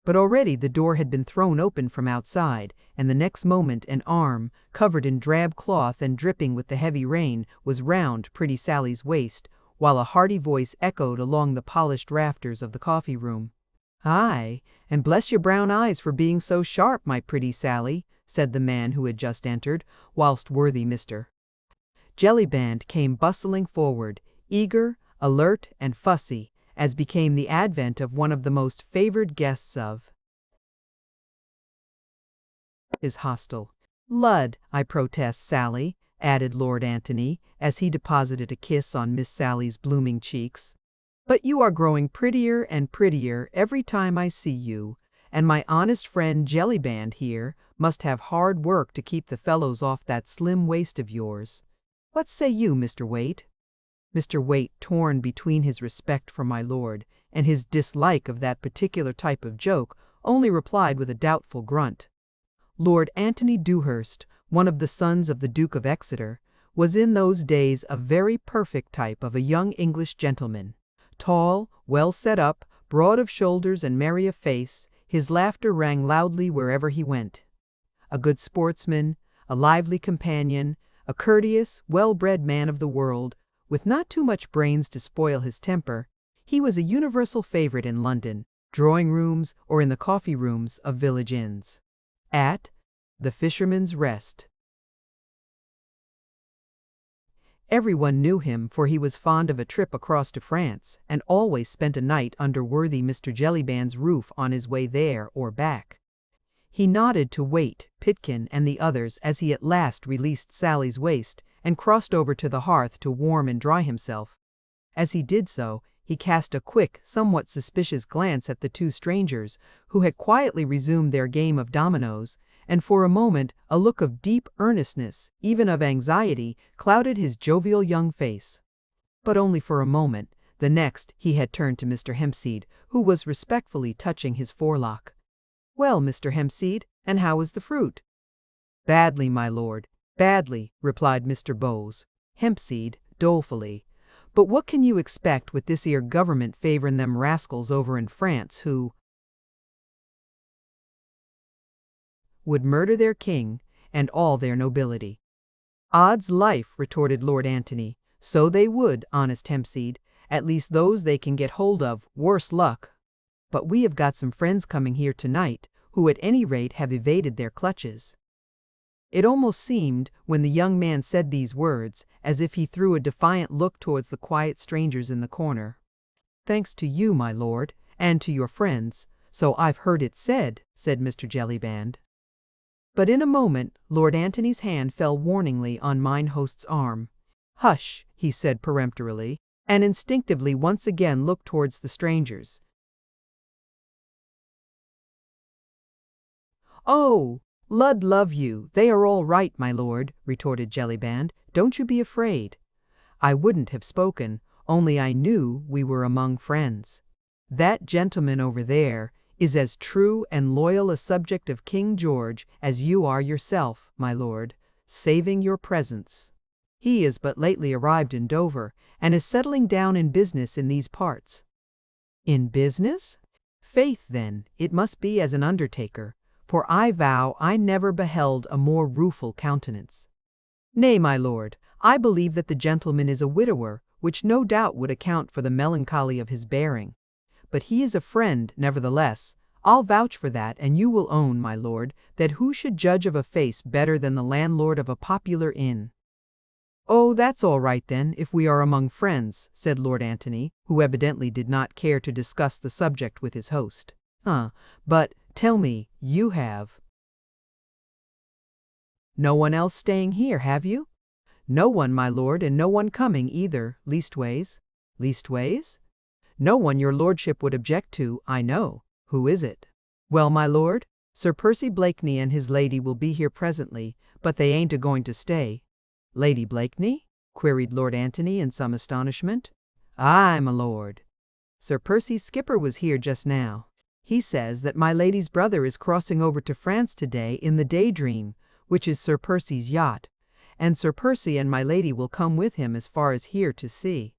But already the door had been thrown open from outside, and the next moment an arm, covered in drab cloth and dripping with the heavy rain, was round pretty Sally's waist, while a hearty voice echoed along the polished rafters of the coffee-room. "Aye, and bless your brown eyes for being so sharp, my pretty Sally," said the man who had just entered, whilst worthy Mr. Jellyband came bustling forward, eager, alert, and fussy, as became the advent of one of the most favored guests of his hostel. "Lud, I protest, Sally," added Lord Antony, as he deposited a kiss on Miss Sally's blooming cheeks, "but you are growing prettier and prettier every time I see you, and my honest friend Jellyband here must have hard work to keep the fellows off that slim waist of yours. What say you, Mr. Waite?" Mr. Waite, torn between his respect for my lord and his dislike of that particular type of joke, only replied with a doubtful grunt. Lord Antony Dewhurst, one of the sons of the Duke of Exeter, was in those days a very perfect type of a young English gentleman. Tall, well set up, broad of shoulders and merry of face, his laughter rang loudly wherever he went. A good sportsman, a lively companion, a courteous, well-bred man of the world, with not too much brains to spoil his temper, he was a universal favorite in London, drawing-rooms or in the coffee-rooms of village inns. At the Fisherman's Rest, everyone knew him, for he was fond of a trip across to France, and always spent a night under worthy Mr. Jellyband's roof on his way there or back. He nodded to Waite, Pitkin, and the others as he at last released Sally's waist and crossed over to the hearth to warm and dry himself. As he did so, he cast a quick, somewhat suspicious glance at the two strangers, who had quietly resumed their game of dominoes, and for a moment a look of deep earnestness, even of anxiety, clouded his jovial young face. But only for a moment. The next he had turned to Mr. Hempseed, who was respectfully touching his forelock. "Well, Mr. Hempseed, and how is the fruit?" "Badly, my lord, badly," replied Mr. Bowes. Hempseed, dolefully. "But what can you expect with this 'ere government favouring them rascals over in France who would murder their king and all their nobility?" "Odds life," retorted Lord Antony, "so they would, honest Hempseed, at least those they can get hold of, worse luck. But we have got some friends coming here tonight, who at any rate have evaded their clutches." It almost seemed, when the young man said these words, as if he threw a defiant look towards the quiet strangers in the corner. "Thanks to you, my lord, and to your friends, so I've heard it said," said Mr. Jellyband. But in a moment, Lord Antony's hand fell warningly on mine host's arm. "Hush," he said peremptorily, and instinctively once again looked towards the strangers. "Oh, Lud love you, they are all right, my lord," retorted Jellyband. "Don't you be afraid. I wouldn't have spoken, only I knew we were among friends. That gentleman over there is as true and loyal a subject of King George as you are yourself, my lord, saving your presence. He is but lately arrived in Dover, and is settling down in business in these parts." "In business? Faith, then, it must be as an undertaker, for I vow I never beheld a more rueful countenance. Nay, my lord, I believe that the gentleman is a widower, which no doubt would account for the melancholy of his bearing. But he is a friend, nevertheless. I'll vouch for that, and you will own, my lord, that who should judge of a face better than the landlord of a popular inn?" "Oh, that's all right then, if we are among friends," said Lord Antony, who evidently did not care to discuss the subject with his host. But, tell me, you have no one else staying here, have you?" "No one, my lord, and no one coming either, leastways." "Leastways?" "No one your lordship would object to, I know. Who is it?" "Well, my lord, Sir Percy Blakeney and his lady will be here presently, but they ain't a-going to stay." "Lady Blakeney?" queried Lord Antony in some astonishment. "Aye, my lord. Sir Percy's skipper was here just now. He says that my lady's brother is crossing over to France today in the Daydream, which is Sir Percy's yacht, and Sir Percy and my lady will come with him as far as here to see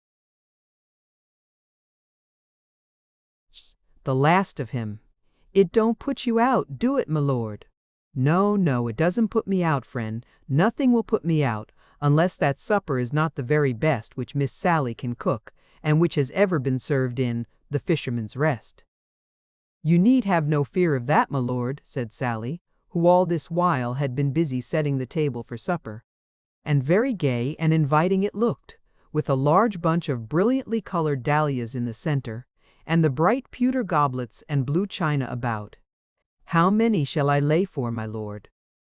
the last of him. It don't put you out, do it, my lord?" "No, no, it doesn't put me out, friend. Nothing will put me out, unless that supper is not the very best which Miss Sally can cook, and which has ever been served in The Fisherman's Rest." "You need have no fear of that, my lord," said Sally, who all this while had been busy setting the table for supper. And very gay and inviting it looked, with a large bunch of brilliantly colored dahlias in the center, and the bright pewter goblets and blue china about. "How many shall I lay for, my lord?"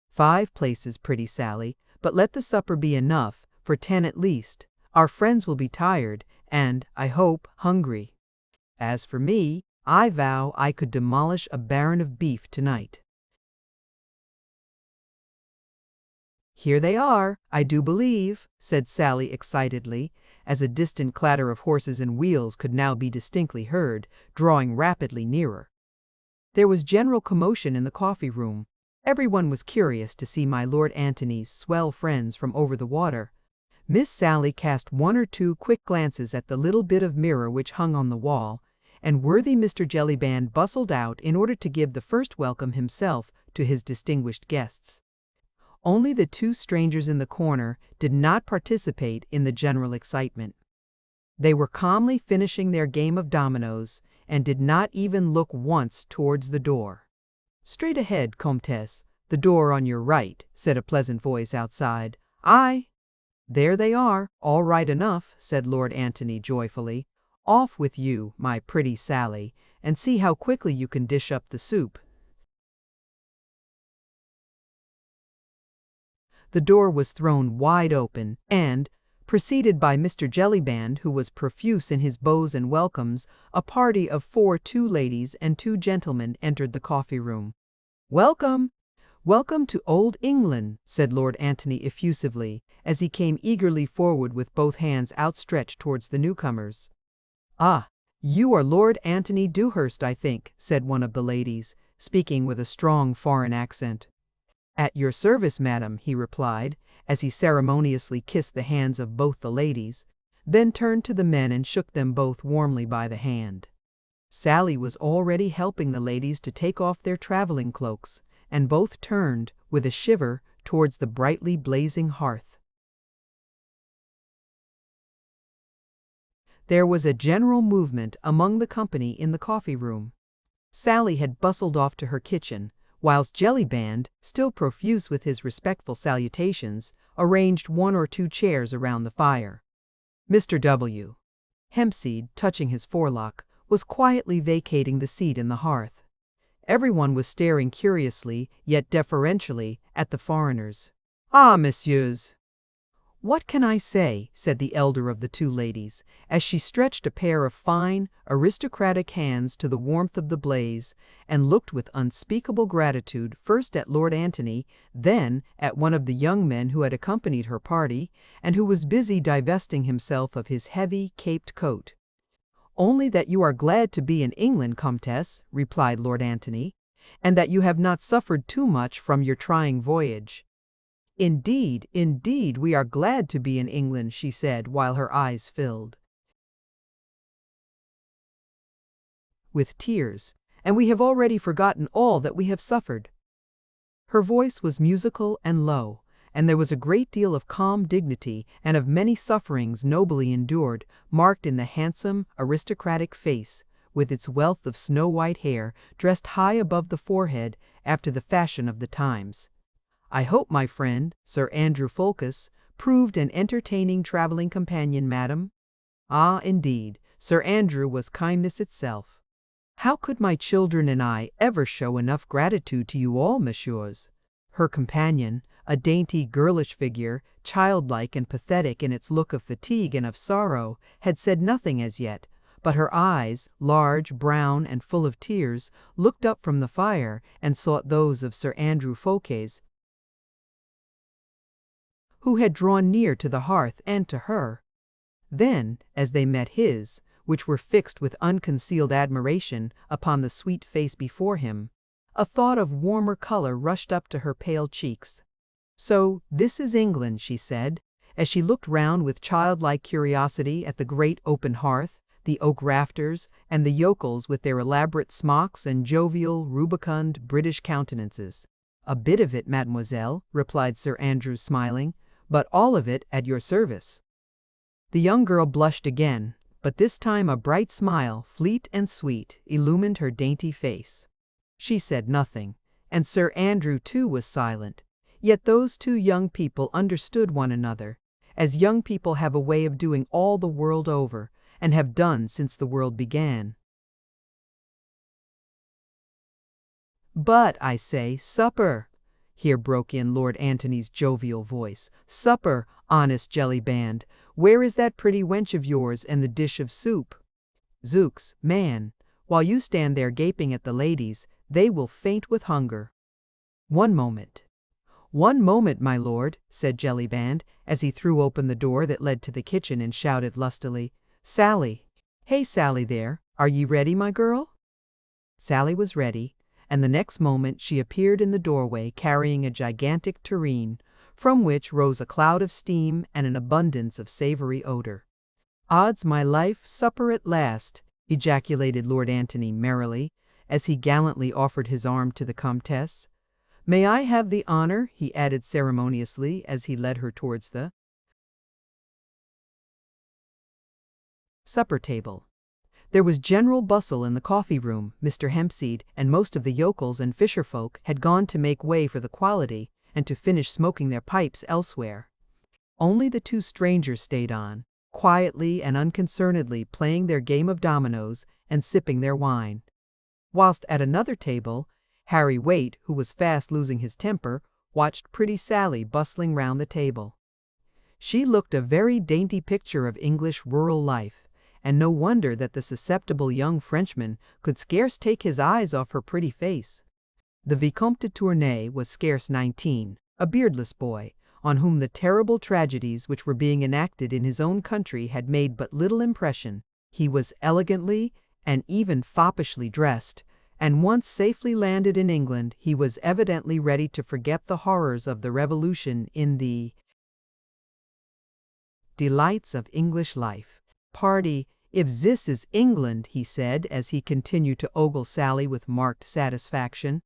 "5 places, pretty Sally, but let the supper be enough, for 10 at least. Our friends will be tired, and, I hope, hungry. As for me, I vow I could demolish a baron of beef tonight." "Here they are, I do believe," said Sally excitedly, as a distant clatter of horses and wheels could now be distinctly heard, drawing rapidly nearer. There was general commotion in the coffee-room. Everyone was curious to see my Lord Antony's swell friends from over the water. Miss Sally cast 1 or 2 quick glances at the little bit of mirror which hung on the wall, and worthy Mr. Jellyband bustled out in order to give the first welcome himself to his distinguished guests. Only the 2 strangers in the corner did not participate in the general excitement. They were calmly finishing their game of dominoes, and did not even look once towards the door. "Straight ahead, Comtesse, the door on your right," said a pleasant voice outside. "Aye." "There they are, all right enough," said Lord Antony joyfully. "Off with you, my pretty Sally, and see how quickly you can dish up the soup." The door was thrown wide open, and, preceded by Mr. Jellyband, who was profuse in his bows and welcomes, a party of 2 ladies and 2 gentlemen entered the coffee-room. "Welcome! Welcome to Old England," said Lord Antony effusively, as he came eagerly forward with both hands outstretched towards the newcomers. "Ah, you are Lord Antony Dewhurst, I think," said one of the ladies, speaking with a strong foreign accent. "At your service, madam," he replied, as he ceremoniously kissed the hands of both the ladies, then turned to the men and shook them both warmly by the hand. Sally was already helping the ladies to take off their traveling cloaks, and both turned, with a shiver, towards the brightly blazing hearth. There was a general movement among the company in the coffee-room. Sally had bustled off to her kitchen, whilst Jellyband, still profuse with his respectful salutations, arranged 1 or 2 chairs around the fire. Mr. W. Hempseed, touching his forelock, was quietly vacating the seat in the hearth. Everyone was staring curiously, yet deferentially, at the foreigners. "Ah, messieurs! What can I say?" said the elder of the two ladies, as she stretched a pair of fine, aristocratic hands to the warmth of the blaze, and looked with unspeakable gratitude first at Lord Antony, then at one of the young men who had accompanied her party, and who was busy divesting himself of his heavy, caped coat. "Only that you are glad to be in England, Comtesse," replied Lord Antony, "and that you have not suffered too much from your trying voyage." "Indeed, indeed, we are glad to be in England," she said, while her eyes filled with tears, "and we have already forgotten all that we have suffered." Her voice was musical and low, and there was a great deal of calm dignity and of many sufferings nobly endured, marked in the handsome, aristocratic face, with its wealth of snow-white hair dressed high above the forehead after the fashion of the times. "I hope my friend, Sir Andrew Fulkus, proved an entertaining traveling companion, madam?" "Ah, indeed, Sir Andrew was kindness itself." "How could my children and I ever show enough gratitude to you all, messieurs?" Her companion, a dainty, girlish figure, childlike and pathetic in its look of fatigue and of sorrow, had said nothing as yet, but her eyes, large, brown, and full of tears, looked up from the fire and sought those of Sir Andrew Fulques, who had drawn near to the hearth and to her. Then, as they met his, which were fixed with unconcealed admiration upon the sweet face before him, a thought of warmer color rushed up to her pale cheeks. "So, this is England," she said, as she looked round with childlike curiosity at the great open hearth, the oak rafters, and the yokels with their elaborate smocks and jovial, rubicund, British countenances. "A bit of it, mademoiselle," replied Sir Andrew, smiling, "but all of it at your service." The young girl blushed again, but this time a bright smile, fleet and sweet, illumined her dainty face. She said nothing, and Sir Andrew too was silent, yet those two young people understood one another, as young people have a way of doing all the world over, and have done since the world began. "But, I say, supper!" here broke in Lord Antony's jovial voice. "Supper, honest Jellyband! Where is that pretty wench of yours and the dish of soup? Zooks, man, while you stand there gaping at the ladies, they will faint with hunger." "One moment, my lord," said Jellyband, as he threw open the door that led to the kitchen and shouted lustily, "Sally! Hey, Sally there, are ye ready, my girl?" Sally was ready, and the next moment she appeared in the doorway carrying a gigantic tureen, from which rose a cloud of steam and an abundance of savory odor. "Odds my life, supper at last!" ejaculated Lord Antony merrily, as he gallantly offered his arm to the Comtesse. "May I have the honor?" he added ceremoniously as he led her towards the supper table. There was general bustle in the coffee room. Mr. Hempseed and most of the yokels and fisherfolk had gone to make way for the quality and to finish smoking their pipes elsewhere. Only the two strangers stayed on, quietly and unconcernedly playing their game of dominoes and sipping their wine. Whilst at another table, Harry Waite, who was fast losing his temper, watched pretty Sally bustling round the table. She looked a very dainty picture of English rural life, and no wonder that the susceptible young Frenchman could scarce take his eyes off her pretty face. The Vicomte de Tournay was scarce 19, a beardless boy, on whom the terrible tragedies which were being enacted in his own country had made but little impression. He was elegantly and even foppishly dressed, and once safely landed in England, he was evidently ready to forget the horrors of the Revolution in the delights of English life. "Pardy, if this is England," he said as he continued to ogle Sally with marked satisfaction,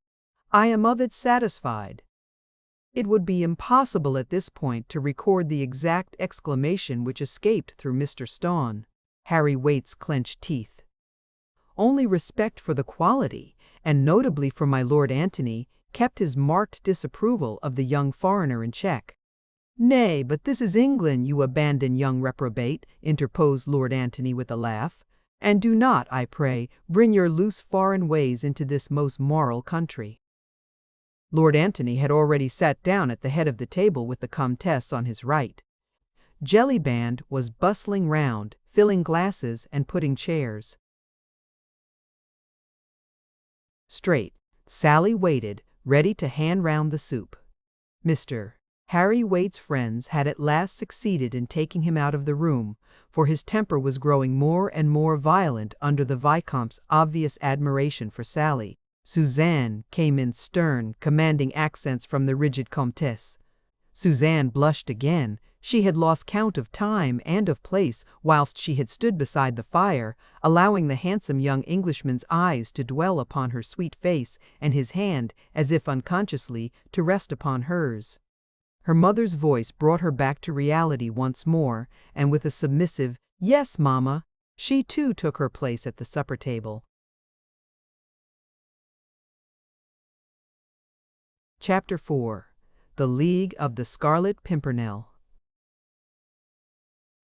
"I am of it satisfied." It would be impossible at this point to record the exact exclamation which escaped through Mr. Stawn, Harry Waite's clenched teeth. Only respect for the quality, and notably for my Lord Antony, kept his marked disapproval of the young foreigner in check. "Nay, but this is England, you abandoned young reprobate," interposed Lord Antony with a laugh. And do not, I pray, bring your loose foreign ways into this most moral country." Lord Antony had already sat down at the head of the table with the Comtesse on his right. Jellyband was bustling round, filling glasses and putting chairs. Straight, Sally waited, ready to hand round the soup. Mr. Harry Waite's friends had at last succeeded in taking him out of the room, for his temper was growing more and more violent under the Vicomte's obvious admiration for Sally. Suzanne came in stern, commanding accents from the rigid Comtesse. Suzanne blushed again. She had lost count of time and of place whilst she had stood beside the fire, allowing the handsome young Englishman's eyes to dwell upon her sweet face and his hand, as if unconsciously, to rest upon hers. Her mother's voice brought her back to reality once more, and with a submissive, "Yes, mamma," she too took her place at the supper table. Chapter 4. The League of the Scarlet Pimpernel.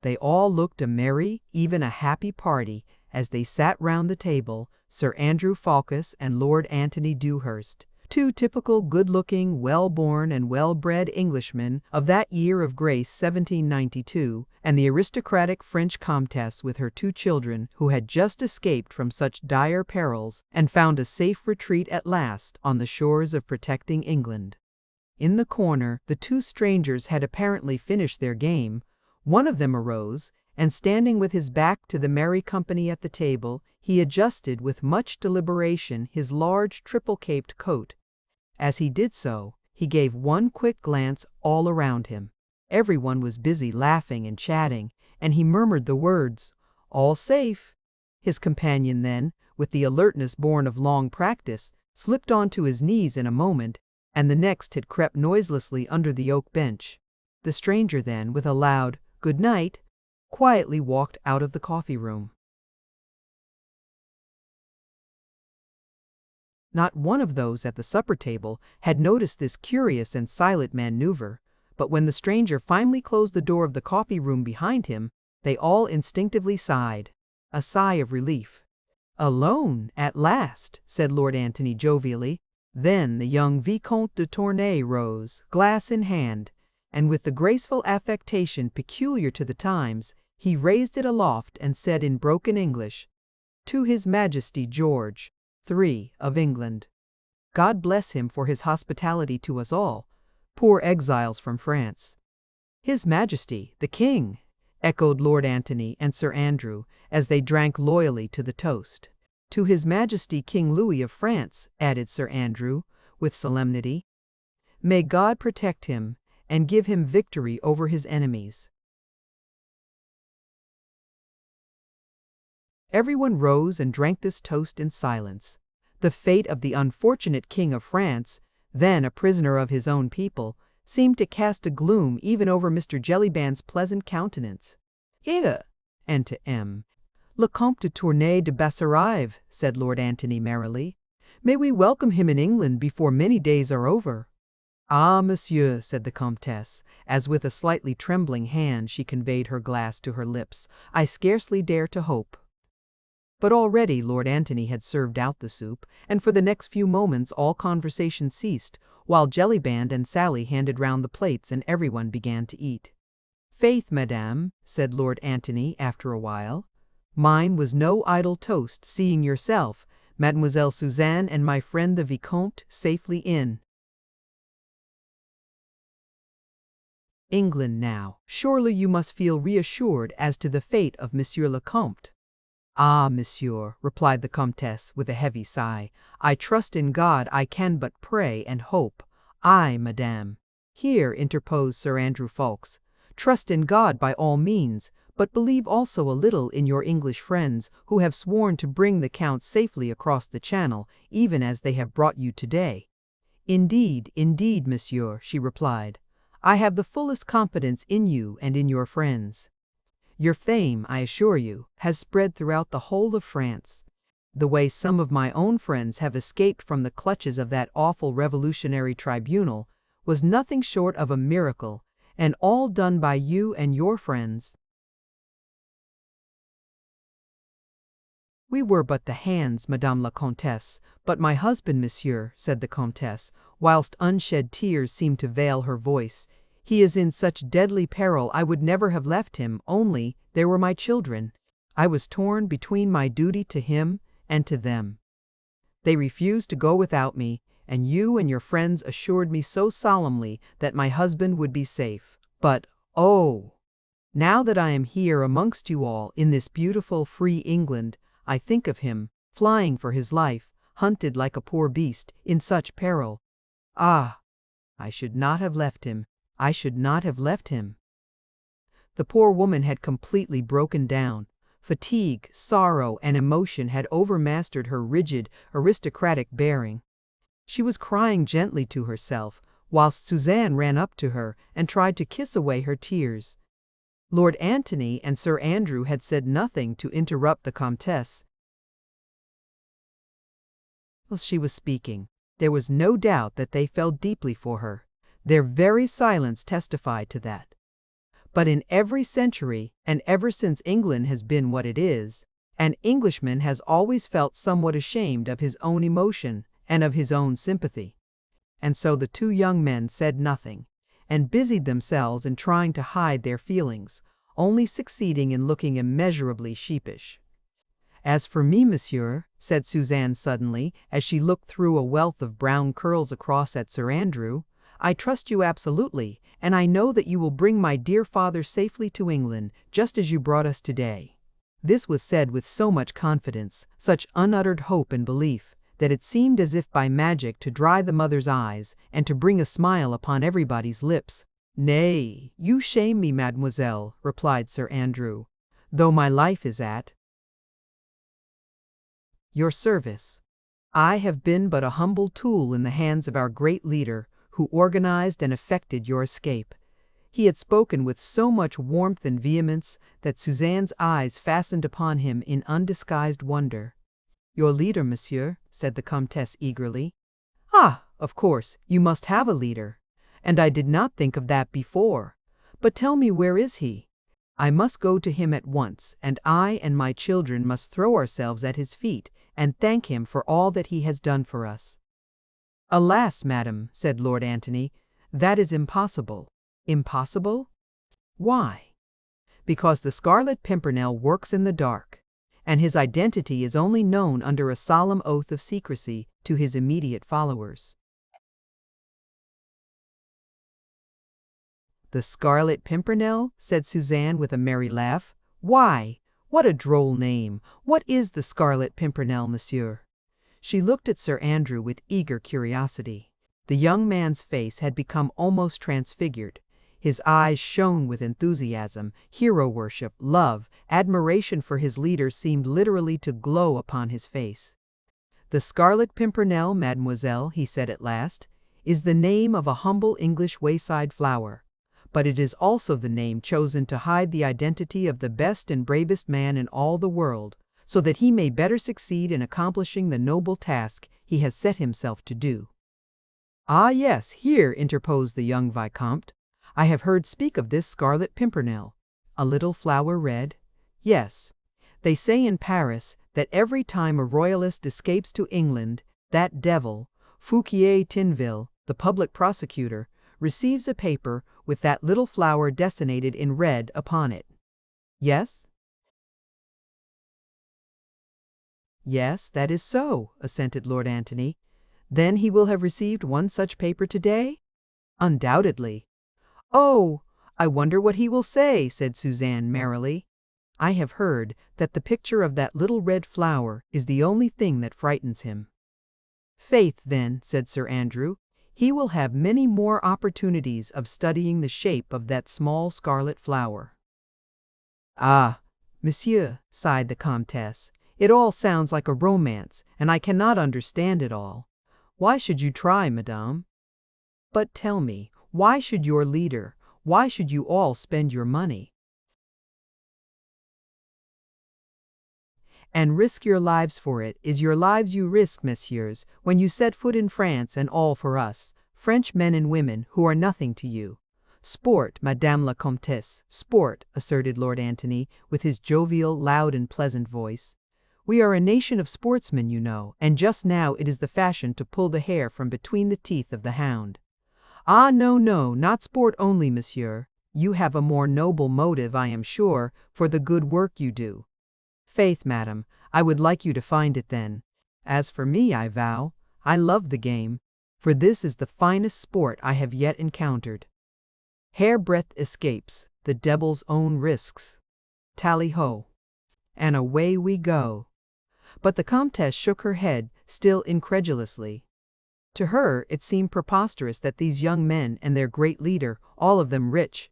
They all looked a merry, even a happy party, as they sat round the table, Sir Andrew Fawkes and Lord Antony Dewhurst, two typical good-looking, well-born and well-bred Englishmen of that year of grace 1792, and the aristocratic French Comtesse with her two children, who had just escaped from such dire perils and found a safe retreat at last on the shores of protecting England. In the corner, the two strangers had apparently finished their game. One of them arose, and standing with his back to the merry company at the table, he adjusted with much deliberation his large triple-caped coat. As he did so, he gave one quick glance all around him. Everyone was busy laughing and chatting, and he murmured the words, "All safe." His companion then, with the alertness born of long practice, slipped on to his knees in a moment, and the next had crept noiselessly under the oak bench. The stranger then, with a loud "Good night," quietly walked out of the coffee-room. Not one of those at the supper table had noticed this curious and silent maneuver, but when the stranger finally closed the door of the coffee-room behind him, they all instinctively sighed, a sigh of relief. "Alone, at last," said Lord Antony jovially. Then the young Vicomte de Tournay rose, glass in hand, and with the graceful affectation peculiar to the times, he raised it aloft and said in broken English, "To His Majesty George III of England. God bless him for his hospitality to us all, poor exiles from France." "His Majesty, the King," echoed Lord Antony and Sir Andrew, as they drank loyally to the toast. "To His Majesty King Louis of France," added Sir Andrew, with solemnity. "May God protect him, and give him victory over his enemies." Everyone rose and drank this toast in silence. The fate of the unfortunate King of France, then a prisoner of his own people, seemed to cast a gloom even over Mr. Jellyband's pleasant countenance. And to M. "Le Comte de Tournay de Basserive," said Lord Antony merrily. "May we welcome him in England before many days are over." "Ah, monsieur," said the Comtesse, as with a slightly trembling hand she conveyed her glass to her lips, "I scarcely dare to hope." But already Lord Antony had served out the soup, and for the next few moments all conversation ceased, while Jellyband and Sally handed round the plates and everyone began to eat. "Faith, madame," said Lord Antony after a while, "mine was no idle toast, seeing yourself, Mademoiselle Suzanne and my friend the Vicomte safely in England now. Surely you must feel reassured as to the fate of Monsieur le Comte." "Ah, monsieur," replied the Comtesse with a heavy sigh, "I trust in God I can but pray and hope." "Aye, madame," here interposed Sir Andrew Fawkes, "trust in God by all means, but believe also a little in your English friends, who have sworn to bring the Count safely across the Channel, even as they have brought you today." "Indeed, indeed, monsieur," she replied, "I have the fullest confidence in you and in your friends. Your fame, I assure you, has spread throughout the whole of France. The way some of my own friends have escaped from the clutches of that awful revolutionary tribunal was nothing short of a miracle, and all done by you and your friends." We were but the hands, Madame la Comtesse, but my husband, monsieur, said the Comtesse, whilst unshed tears seemed to veil her voice. He is in such deadly peril I would never have left him, only there were my children. I was torn between my duty to him and to them. They refused to go without me, and you and your friends assured me so solemnly that my husband would be safe. But, oh! Now that I am here amongst you all in this beautiful free England, I think of him, flying for his life, hunted like a poor beast, in such peril. Ah! I should not have left him. I should not have left him. The poor woman had completely broken down. Fatigue, sorrow, and emotion had overmastered her rigid, aristocratic bearing. She was crying gently to herself, whilst Suzanne ran up to her and tried to kiss away her tears. Lord Antony and Sir Andrew had said nothing to interrupt the Comtesse. While she was speaking, there was no doubt that they felt deeply for her. Their very silence testified to that. But in every century, and ever since England has been what it is, an Englishman has always felt somewhat ashamed of his own emotion and of his own sympathy. And so the two young men said nothing, and busied themselves in trying to hide their feelings, only succeeding in looking immeasurably sheepish. As for me, monsieur, said Suzanne suddenly, as she looked through a wealth of brown curls across at Sir Andrew, I trust you absolutely, and I know that you will bring my dear father safely to England, just as you brought us today. This was said with so much confidence, such unuttered hope and belief, that it seemed as if by magic to dry the mother's eyes, and to bring a smile upon everybody's lips. Nay, you shame me, mademoiselle, replied Sir Andrew, though my life is at your service. I have been but a humble tool in the hands of our great leader, who organized and effected your escape. He had spoken with so much warmth and vehemence that Suzanne's eyes fastened upon him in undisguised wonder. Your leader, monsieur, said the Comtesse eagerly. Ah, of course, you must have a leader. And I did not think of that before. But tell me, where is he? I must go to him at once, and I and my children must throw ourselves at his feet and thank him for all that he has done for us. Alas, madam, said Lord Antony, that is impossible. Impossible? Why? Because the Scarlet Pimpernel works in the dark, and his identity is only known under a solemn oath of secrecy to his immediate followers. The Scarlet Pimpernel? Said Suzanne with a merry laugh. Why, what a droll name! What is the Scarlet Pimpernel, monsieur? She looked at Sir Andrew with eager curiosity. The young man's face had become almost transfigured. His eyes shone with enthusiasm, hero worship, love, admiration for his leader seemed literally to glow upon his face. The Scarlet Pimpernel, mademoiselle, he said at last, is the name of a humble English wayside flower, but it is also the name chosen to hide the identity of the best and bravest man in all the world, so that he may better succeed in accomplishing the noble task he has set himself to do. Ah yes, here, interposed the young Vicomte. I have heard speak of this Scarlet Pimpernel. A little flower red? Yes. They say in Paris that every time a royalist escapes to England, that devil, Fouquier Tinville, the public prosecutor, receives a paper with that little flower designated in red upon it. Yes? Yes, that is so, assented Lord Antony. Then he will have received one such paper today? Undoubtedly. Oh, I wonder what he will say, said Suzanne merrily. I have heard that the picture of that little red flower is the only thing that frightens him. Faith, then, said Sir Andrew, he will have many more opportunities of studying the shape of that small scarlet flower. Ah, monsieur, sighed the Comtesse, it all sounds like a romance, and I cannot understand it all. Why should you try, madame? But tell me, why should your leader, why should you all spend your money and risk your lives for it? Is your lives you risk, messieurs, when you set foot in France, and all for us, French men and women who are nothing to you? Sport, Madame la Comtesse, sport, asserted Lord Antony, with his jovial, loud and pleasant voice. We are a nation of sportsmen, you know, and just now it is the fashion to pull the hair from between the teeth of the hound. Ah, no, no, not sport only, monsieur. You have a more noble motive, I am sure, for the good work you do. Faith, madam, I would like you to find it then. As for me, I vow, I love the game, for this is the finest sport I have yet encountered. Hairbreadth escapes, the devil's own risks. Tally-ho. And away we go. But the Comtesse shook her head, still incredulously. To her it seemed preposterous that these young men and their great leader, all of them rich,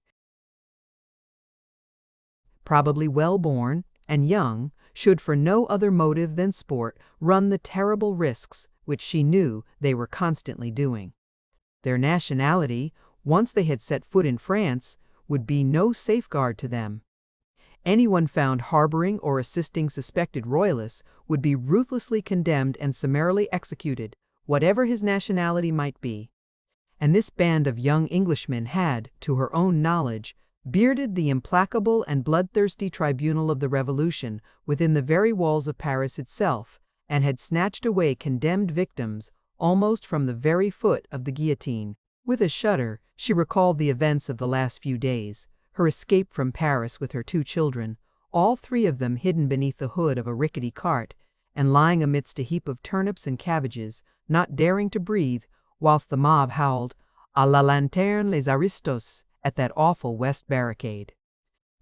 probably well-born and young, should for no other motive than sport run the terrible risks which she knew they were constantly doing. Their nationality, once they had set foot in France, would be no safeguard to them. Anyone found harboring or assisting suspected royalists would be ruthlessly condemned and summarily executed, whatever his nationality might be. And this band of young Englishmen had, to her own knowledge, bearded the implacable and bloodthirsty tribunal of the Revolution within the very walls of Paris itself, and had snatched away condemned victims almost from the very foot of the guillotine. With a shudder, she recalled the events of the last few days, her escape from Paris with her 2 children, all 3 of them hidden beneath the hood of a rickety cart, and lying amidst a heap of turnips and cabbages, not daring to breathe, whilst the mob howled, "À la lanterne les aristos," at that awful west barricade.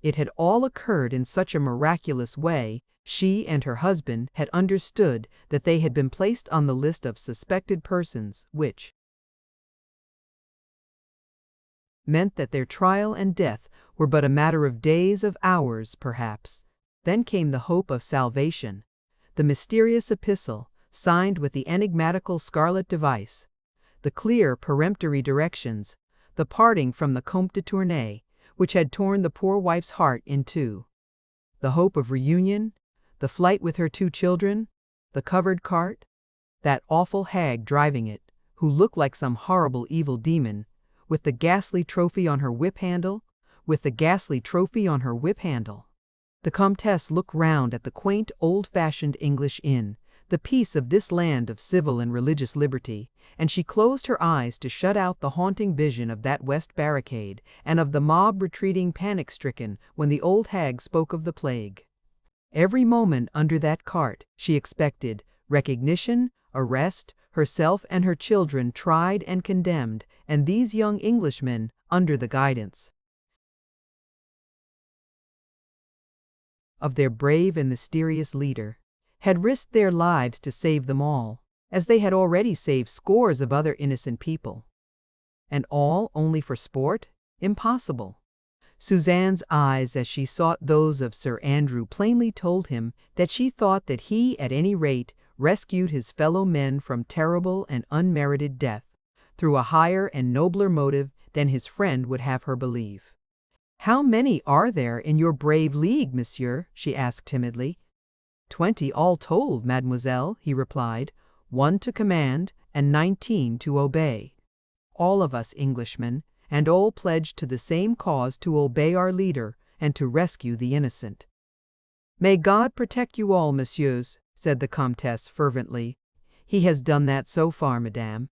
It had all occurred in such a miraculous way. She and her husband had understood that they had been placed on the list of suspected persons, which meant that their trial and death were but a matter of days, of hours, perhaps. Then came the hope of salvation, the mysterious epistle, signed with the enigmatical scarlet device, the clear peremptory directions, the parting from the Comte de Tournay, which had torn the poor wife's heart in 2. The hope of reunion, the flight with her 2 children, the covered cart, that awful hag driving it, who looked like some horrible evil demon, with the ghastly trophy on her whip-handle, The Comtesse looked round at the quaint old-fashioned English inn, the peace of this land of civil and religious liberty, and she closed her eyes to shut out the haunting vision of that west barricade and of the mob retreating panic-stricken when the old hag spoke of the plague. Every moment under that cart, she expected recognition, arrest, herself and her children tried and condemned, and these young Englishmen, under the guidance of their brave and mysterious leader, had risked their lives to save them all, as they had already saved scores of other innocent people. And all only for sport? Impossible. Suzanne's eyes, as she sought those of Sir Andrew, plainly told him that she thought that he, at any rate, rescued his fellow men from terrible and unmerited death, through a higher and nobler motive than his friend would have her believe. "How many are there in your brave league, monsieur?" she asked timidly. 20 all told, mademoiselle, he replied, 1 to command and 19 to obey. All of us Englishmen, and all pledged to the same cause, to obey our leader and to rescue the innocent. "May God protect you all, messieurs," said the Comtesse fervently. "He has done that so far, madame.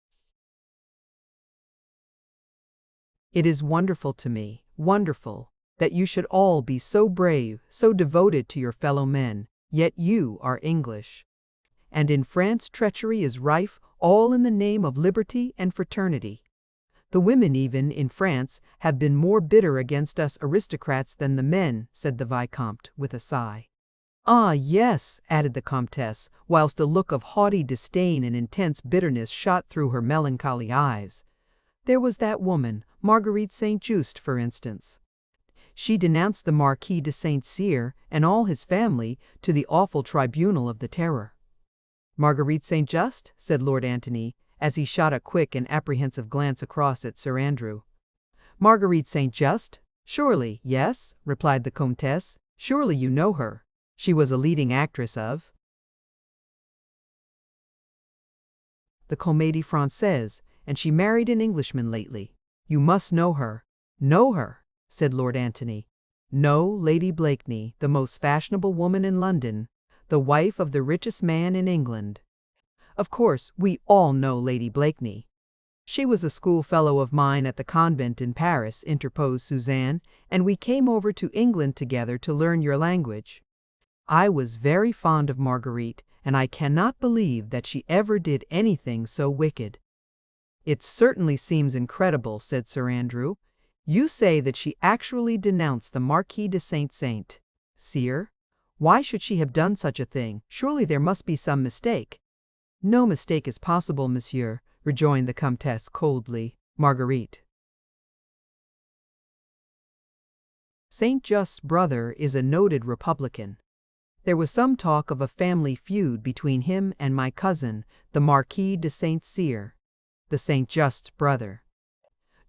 It is wonderful to me, wonderful, that you should all be so brave, so devoted to your fellow men, yet you are English. And in France treachery is rife, all in the name of liberty and fraternity. The women even, in France, have been more bitter against us aristocrats than the men," said the Vicomte, with a sigh. "Ah, yes," added the Comtesse, whilst a look of haughty disdain and intense bitterness shot through her melancholy eyes. "There was that woman, Marguerite St-Just, for instance. She denounced the Marquis de Saint-Cyr and all his family to the awful tribunal of the Terror." "Marguerite St-Just?" said Lord Antony, as he shot a quick and apprehensive glance across at Sir Andrew. "Marguerite St-Just? Surely, yes," replied the Comtesse. "Surely you know her. She was a leading actress of the Comédie Française, and she married an Englishman lately. You must know her." "Know her?" said Lord Antony. "No, Lady Blakeney, the most fashionable woman in London, the wife of the richest man in England. Of course, we all know Lady Blakeney. She was a schoolfellow of mine at the convent in Paris, interposed Suzanne, and we came over to England together to learn your language. I was very fond of Marguerite, and I cannot believe that she ever did anything so wicked. It certainly seems incredible, said Sir Andrew. You say that she actually denounced the Marquis de Saint-Saint. Sire, why should she have done such a thing? Surely there must be some mistake. No mistake is possible, monsieur, rejoined the Comtesse coldly. Marguerite. Saint-Just's brother is a noted Republican. There was some talk of a family feud between him and my cousin, the Marquis de Saint-Cyr, the Saint-Just's brother.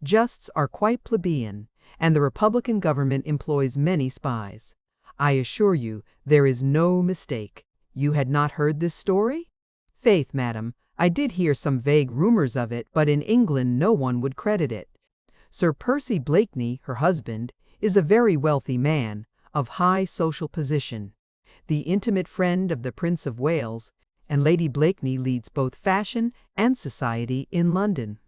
Justs are quite plebeian, and the Republican government employs many spies. I assure you, there is no mistake. You had not heard this story? Faith, madam, I did hear some vague rumors of it, but in England no one would credit it. Sir Percy Blakeney, her husband, is a very wealthy man, of high social position, the intimate friend of the Prince of Wales, and Lady Blakeney leads both fashion and society in London.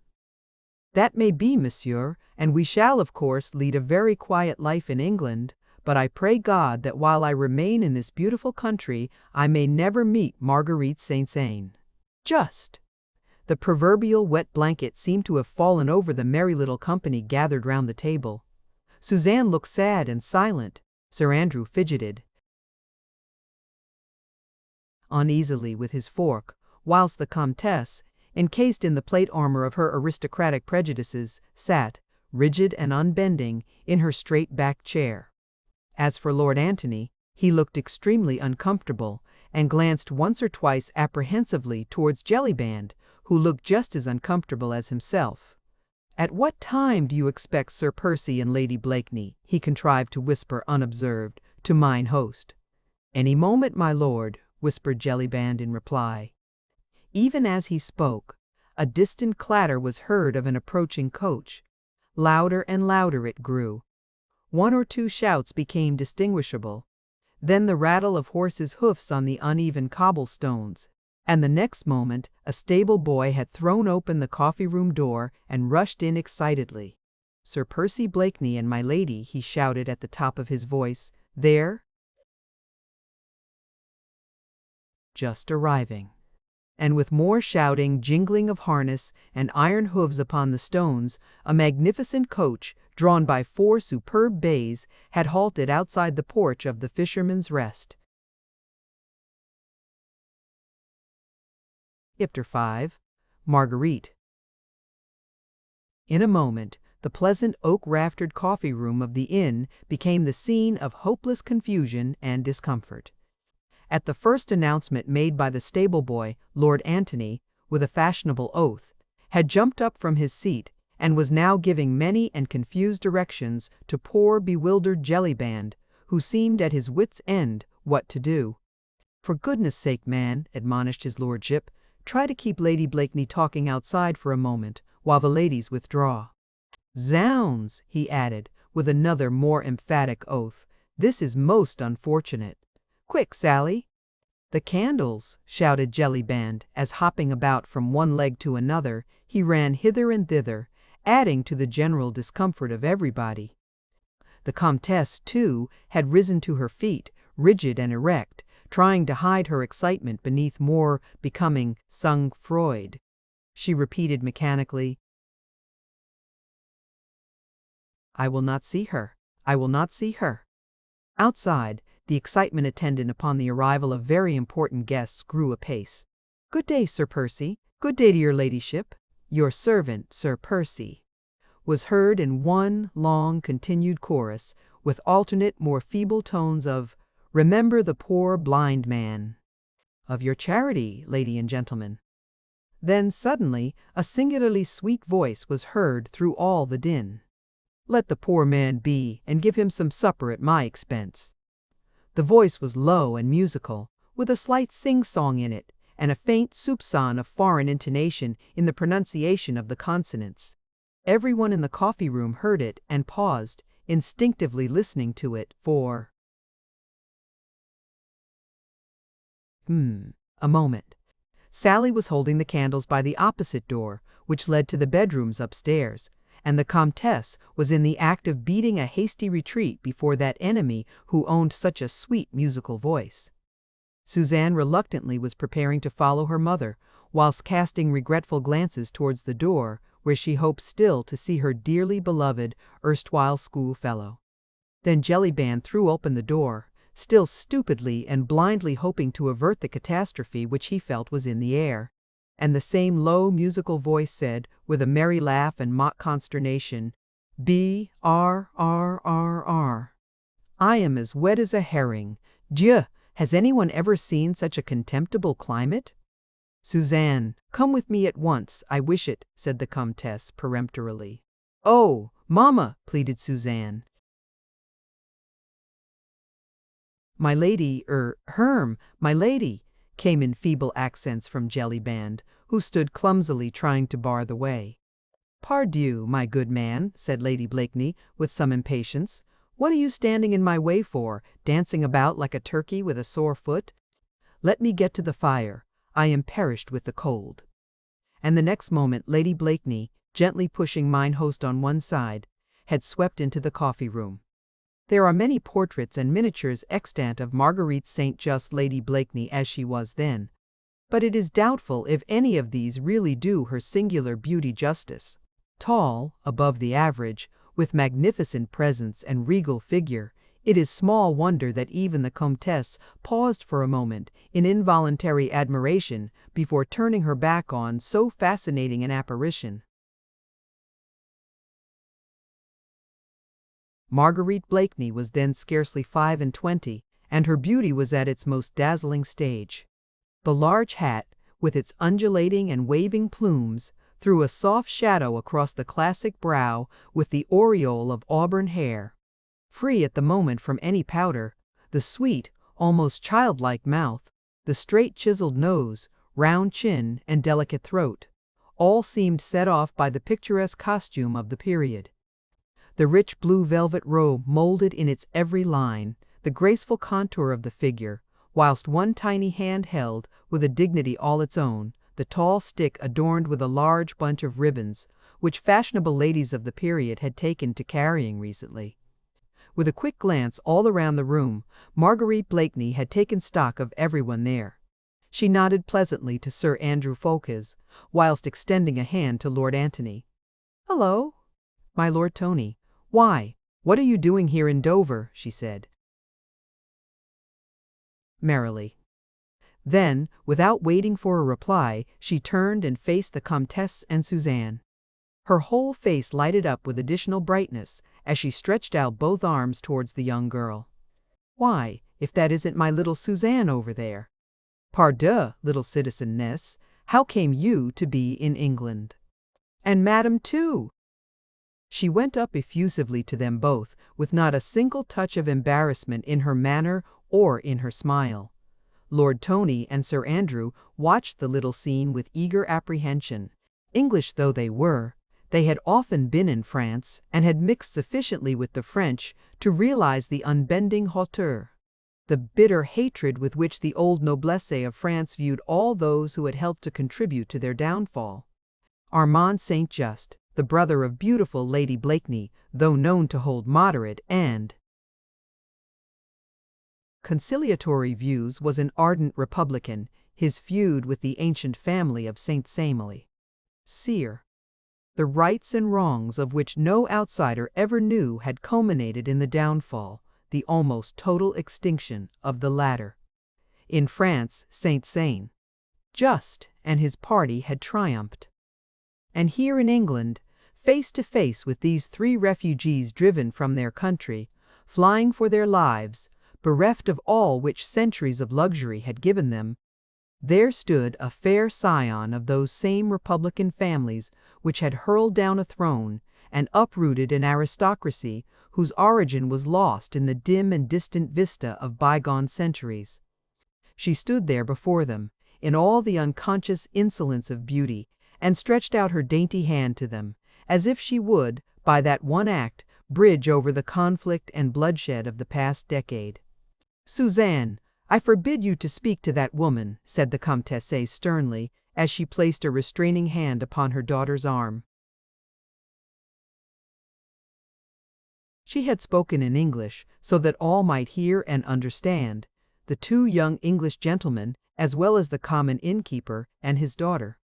That may be, monsieur, and we shall, of course, lead a very quiet life in England, but I pray God that while I remain in this beautiful country, I may never meet Marguerite Saint-Saint. Just. The proverbial wet blanket seemed to have fallen over the merry little company gathered round the table. Suzanne looked sad and silent. Sir Andrew fidgeted uneasily with his fork, whilst the Comtesse, encased in the plate armor of her aristocratic prejudices, sat, rigid and unbending, in her straight-backed chair. As for Lord Antony, he looked extremely uncomfortable, and glanced once or twice apprehensively towards Jellyband, who looked just as uncomfortable as himself. "At what time do you expect Sir Percy and Lady Blakeney?" he contrived to whisper unobserved to mine host. "Any moment, my lord," whispered Jellyband in reply. Even as he spoke, a distant clatter was heard of an approaching coach. Louder and louder it grew. One or two shouts became distinguishable. Then the rattle of horses' hoofs on the uneven cobblestones, and the next moment a stable boy had thrown open the coffee-room door and rushed in excitedly. "Sir Percy Blakeney and my lady," he shouted at the top of his voice. "There? Just arriving." And with more shouting, jingling of harness, and iron hooves upon the stones, a magnificent coach, drawn by 4 superb bays, had halted outside the porch of the Fisherman's Rest. Chapter 5. Marguerite. In a moment, the pleasant oak-raftered coffee-room of the inn became the scene of hopeless confusion and discomfort. At the first announcement made by the stable-boy, Lord Antony, with a fashionable oath, had jumped up from his seat, and was now giving many and confused directions to poor bewildered Jellyband, who seemed at his wits' end what to do. "For goodness' sake, man," admonished his lordship, "try to keep Lady Blakeney talking outside for a moment, while the ladies withdraw. Zounds," he added, with another more emphatic oath, "this is most unfortunate. Quick, Sally!" "The candles!" shouted Jellyband, as hopping about from one leg to another, he ran hither and thither, adding to the general discomfort of everybody. The Comtesse, too, had risen to her feet, rigid and erect, trying to hide her excitement beneath more becoming sang-froid. She repeated mechanically, "I will not see her. I will not see her." Outside, the excitement attendant upon the arrival of very important guests grew apace. "Good day, Sir Percy. Good day to your ladyship. Your servant, Sir Percy," was heard in one long continued chorus, with alternate more feeble tones of "Remember the poor blind man," "Of your charity, lady and gentlemen." Then suddenly a singularly sweet voice was heard through all the din. "Let the poor man be, and give him some supper at my expense." The voice was low and musical, with a slight sing-song in it, and a faint soupçon of foreign intonation in the pronunciation of the consonants. Everyone in the coffee-room heard it and paused, instinctively listening to it, for A moment. Sally was holding the candles by the opposite door, which led to the bedrooms upstairs, and the Comtesse was in the act of beating a hasty retreat before that enemy who owned such a sweet musical voice. Suzanne reluctantly was preparing to follow her mother, whilst casting regretful glances towards the door, where she hoped still to see her dearly beloved erstwhile schoolfellow. Then Jellyband threw open the door, still stupidly and blindly hoping to avert the catastrophe which he felt was in the air. And the same low musical voice said, with a merry laugh and mock consternation, "B-R-R-R-R. I am as wet as a herring. Dieu, has anyone ever seen such a contemptible climate?" "Suzanne, come with me at once, I wish it," said the Comtesse peremptorily. "Oh, mamma," pleaded Suzanne. "My lady, my lady," came in feeble accents from Jellyband, who stood clumsily trying to bar the way. "Pardieu, my good man," said Lady Blakeney with some impatience. "What are you standing in my way for, dancing about like a turkey with a sore foot? Let me get to the fire. I am perished with the cold." And the next moment Lady Blakeney, gently pushing mine host on one side, had swept into the coffee-room. There are many portraits and miniatures extant of Marguerite St. Just Lady Blakeney as she was then, but it is doubtful if any of these really do her singular beauty justice. Tall, above the average, with magnificent presence and regal figure, it is small wonder that even the Comtesse paused for a moment in involuntary admiration before turning her back on so fascinating an apparition. Marguerite Blakeney was then scarcely 25, and her beauty was at its most dazzling stage. The large hat, with its undulating and waving plumes, threw a soft shadow across the classic brow with the aureole of auburn hair. Free at the moment from any powder, the sweet, almost childlike mouth, the straight chiseled nose, round chin, and delicate throat, all seemed set off by the picturesque costume of the period. The rich blue velvet robe molded in its every line, the graceful contour of the figure, whilst one tiny hand held, with a dignity all its own, the tall stick adorned with a large bunch of ribbons, which fashionable ladies of the period had taken to carrying recently. With a quick glance all around the room, Marguerite Blakeney had taken stock of everyone there. She nodded pleasantly to Sir Andrew Ffoulkes, whilst extending a hand to Lord Antony. "Hello, my Lord Tony. Why, what are you doing here in Dover?" she said merrily. Then, without waiting for a reply, she turned and faced the Comtesse and Suzanne. Her whole face lighted up with additional brightness as she stretched out both arms towards the young girl. "Why, if that isn't my little Suzanne over there! Pardieu, little citizeness, how came you to be in England? And Madame too!" She went up effusively to them both, with not a single touch of embarrassment in her manner or in her smile. Lord Tony and Sir Andrew watched the little scene with eager apprehension. English though they were, they had often been in France and had mixed sufficiently with the French to realize the unbending hauteur, the bitter hatred with which the old noblesse of France viewed all those who had helped to contribute to their downfall. Armand St. Just, the brother of beautiful Lady Blakeney, though known to hold moderate and conciliatory views, was an ardent Republican, his feud with the ancient family of St. Semely. Sire, the rights and wrongs of which no outsider ever knew had culminated in the downfall, the almost total extinction of the latter. In France, St. Just and his party had triumphed. And here in England, face to face with these three refugees driven from their country, flying for their lives, bereft of all which centuries of luxury had given them, there stood a fair scion of those same republican families which had hurled down a throne and uprooted an aristocracy whose origin was lost in the dim and distant vista of bygone centuries. She stood there before them, in all the unconscious insolence of beauty, and stretched out her dainty hand to them, as if she would, by that one act, bridge over the conflict and bloodshed of the past decade. "Suzanne, "I forbid you to speak to that woman," said the Comtesse sternly, as she placed a restraining hand upon her daughter's arm. She had spoken in English, so that all might hear and understand, the two young English gentlemen, as well as the common innkeeper and his daughter.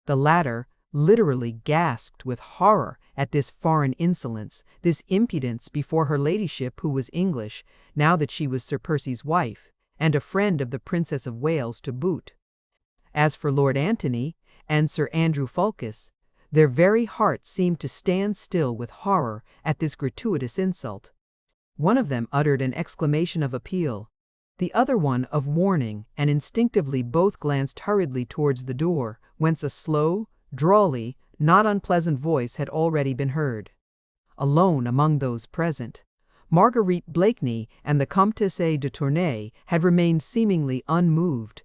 The latter literally gasped with horror at this foreign insolence, this impudence before her ladyship, who was English, now that she was Sir Percy's wife, and a friend of the Princess of Wales to boot. As for Lord Antony and Sir Andrew Fulkes, their very hearts seemed to stand still with horror at this gratuitous insult. One of them uttered an exclamation of appeal, the other one of warning, and instinctively both glanced hurriedly towards the door, whence a slow, drawly, not unpleasant voice had already been heard. Alone among those present, Marguerite Blakeney and the Comtesse de Tournay had remained seemingly unmoved.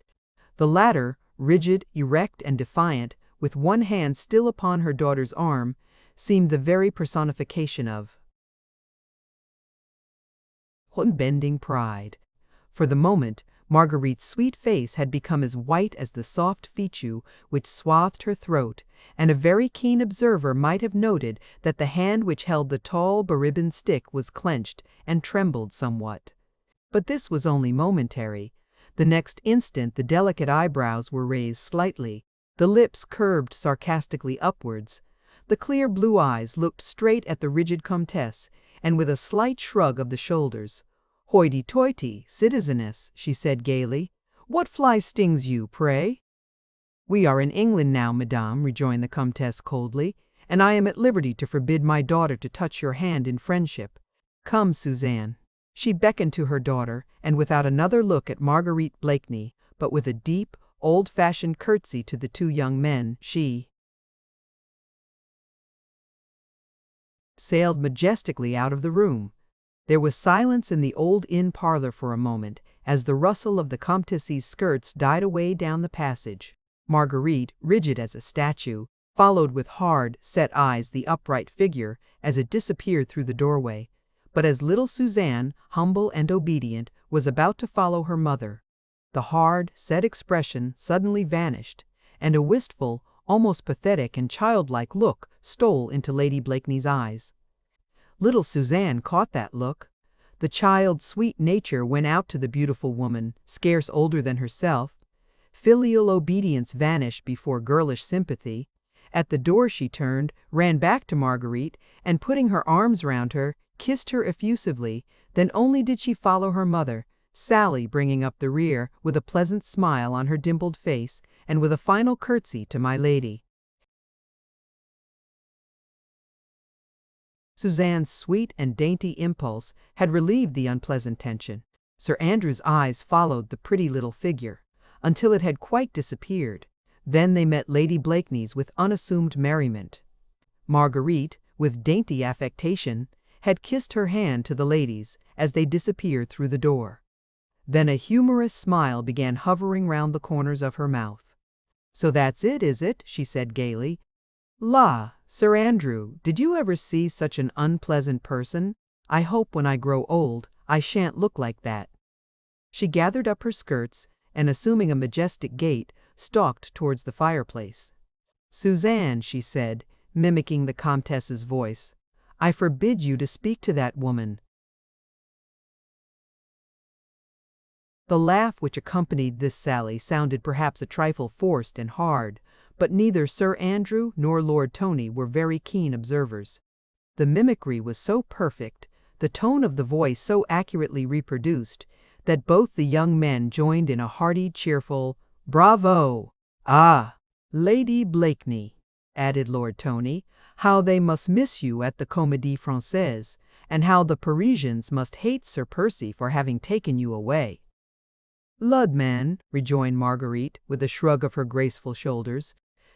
The latter, rigid, erect, and defiant, with one hand still upon her daughter's arm, seemed the very personification of unbending pride. For the moment, Marguerite's sweet face had become as white as the soft fichu which swathed her throat, and a very keen observer might have noted that the hand which held the tall beribboned stick was clenched and trembled somewhat. But this was only momentary. The next instant the delicate eyebrows were raised slightly, the lips curved sarcastically upwards, the clear blue eyes looked straight at the rigid Comtesse, and with a slight shrug of the shoulders, "Hoity-toity, citizeness," she said gaily. "What fly stings you, pray?" "We are in England now, madame," rejoined the Comtesse coldly, "and I am at liberty to forbid my daughter to touch your hand in friendship. Come, Suzanne." She beckoned to her daughter, and without another look at Marguerite Blakeney, but with a deep, old-fashioned curtsy to the two young men, she sailed majestically out of the room. There was silence in the old inn parlor for a moment, as the rustle of the Comtesse's skirts died away down the passage. Marguerite, rigid as a statue, followed with hard, set eyes the upright figure as it disappeared through the doorway. But as little Suzanne, humble and obedient, was about to follow her mother, the hard, set expression suddenly vanished, and a wistful, almost pathetic and childlike look stole into Lady Blakeney's eyes. Little Suzanne caught that look. The child's sweet nature went out to the beautiful woman, scarce older than herself. Filial obedience vanished before girlish sympathy. At the door she turned, ran back to Marguerite, and putting her arms round her, kissed her effusively. Then only did she follow her mother, Sally bringing up the rear, with a pleasant smile on her dimpled face, and with a final curtsy to my lady. Suzanne's sweet and dainty impulse had relieved the unpleasant tension. Sir Andrew's eyes followed the pretty little figure, until it had quite disappeared. Then they met Lady Blakeney's with unassumed merriment. Marguerite, with dainty affectation, had kissed her hand to the ladies as they disappeared through the door. Then a humorous smile began hovering round the corners of her mouth. "So that's it, is it?" she said gaily. "La, Sir Andrew, did you ever see such an unpleasant person? I hope when I grow old I shan't look like that." She gathered up her skirts, and assuming a majestic gait, stalked towards the fireplace. "Suzanne," she said, mimicking the Comtesse's voice, "I forbid you to speak to that woman." The laugh which accompanied this sally sounded perhaps a trifle forced and hard, but neither Sir Andrew nor Lord Tony were very keen observers. The mimicry was so perfect, the tone of the voice so accurately reproduced, that both the young men joined in a hearty, cheerful "Bravo!" "Ah, Lady Blakeney," added Lord Tony, "how they must miss you at the Comédie Française, and how the Parisians must hate Sir Percy for having taken you away." "Lud, man," rejoined Marguerite, with a shrug of her graceful shoulders,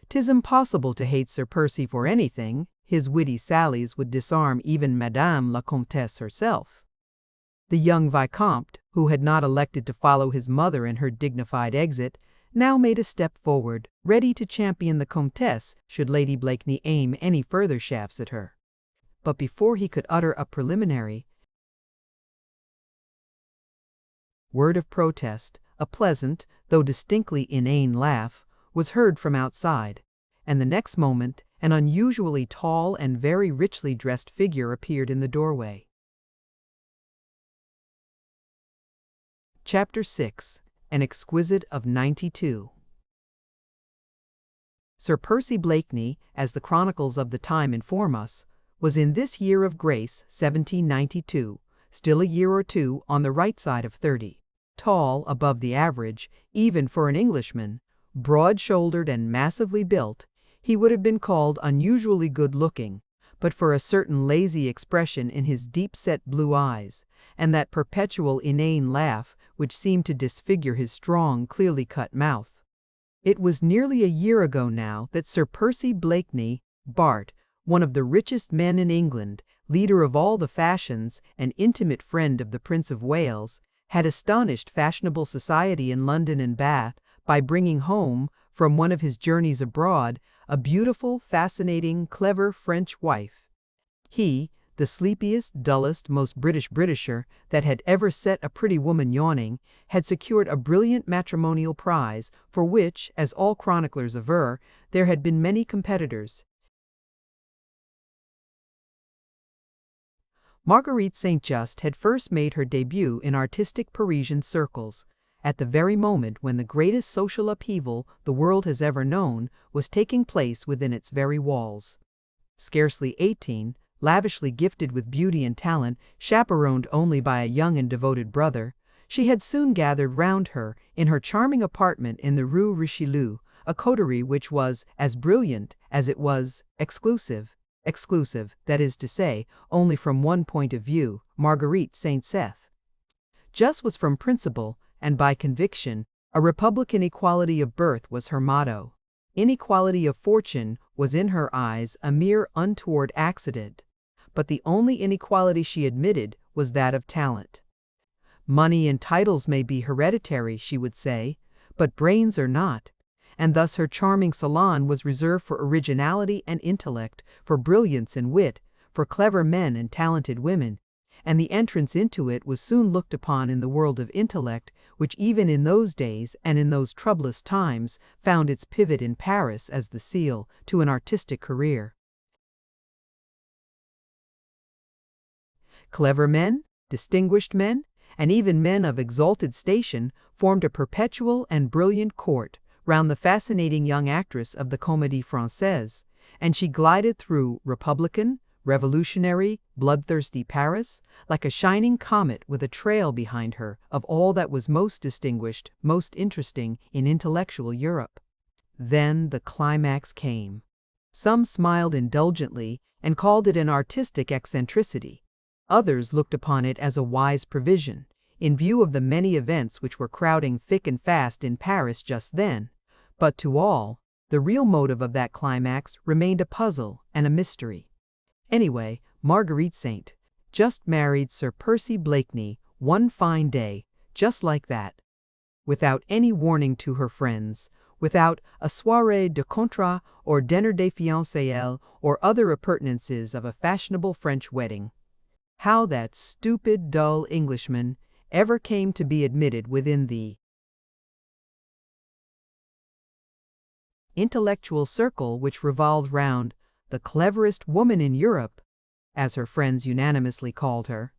"'tis impossible to hate Sir Percy for anything. His witty sallies would disarm even Madame la Comtesse herself." The young Vicomte, who had not elected to follow his mother in her dignified exit, now made a step forward, ready to champion the Comtesse should Lady Blakeney aim any further shafts at her. But before he could utter a preliminary word of protest, a pleasant, though distinctly inane laugh, was heard from outside, and the next moment an unusually tall and very richly dressed figure appeared in the doorway. Chapter 6. An Exquisite of 92. Sir Percy Blakeney, as the chronicles of the time inform us, was in this year of grace 1792, still a year or two on the right side of 30, tall above the average, even for an Englishman, broad-shouldered and massively built. He would have been called unusually good-looking, but for a certain lazy expression in his deep-set blue eyes, and that perpetual inane laugh which seemed to disfigure his strong, clearly-cut mouth. It was nearly a year ago now that Sir Percy Blakeney, Bart., one of the richest men in England, leader of all the fashions, and intimate friend of the Prince of Wales, had astonished fashionable society in London and Bath by bringing home, from one of his journeys abroad, a beautiful, fascinating, clever French wife. He, the sleepiest, dullest, most Britisher that had ever set a pretty woman yawning, had secured a brilliant matrimonial prize, for which, as all chroniclers aver, there had been many competitors. Marguerite St-Just had first made her debut in artistic Parisian circles, at the very moment when the greatest social upheaval the world has ever known was taking place within its very walls. Scarcely 18, lavishly gifted with beauty and talent, chaperoned only by a young and devoted brother, she had soon gathered round her, in her charming apartment in the Rue Richelieu, a coterie which was as brilliant as it was exclusive, that is to say, only from one point of view. Marguerite St-Just was from principle, and by conviction, a republican. Equality of birth was her motto. Inequality of fortune was in her eyes a mere untoward accident, but the only inequality she admitted was that of talent. Money and titles may be hereditary, she would say, but brains are not, and thus her charming salon was reserved for originality and intellect, for brilliance and wit, for clever men and talented women, and the entrance into it was soon looked upon in the world of intellect, which even in those days and in those troublous times found its pivot in Paris as the seal to an artistic career. Clever men, distinguished men, and even men of exalted station formed a perpetual and brilliant court round the fascinating young actress of the Comédie Française, and she glided through republican, revolutionary, bloodthirsty Paris like a shining comet with a trail behind her of all that was most distinguished, most interesting in intellectual Europe. Then the climax came. Some smiled indulgently and called it an artistic eccentricity. Others looked upon it as a wise provision, in view of the many events which were crowding thick and fast in Paris just then. But to all, the real motive of that climax remained a puzzle and a mystery. Anyway, Marguerite St-Just married Sir Percy Blakeney one fine day, just like that, without any warning to her friends, without a soirée de contrat or dinner des fiançailles or other appurtenances of a fashionable French wedding. How that stupid, dull Englishman ever came to be admitted within the intellectual circle which revolved round the cleverest woman in Europe, as her friends unanimously called her,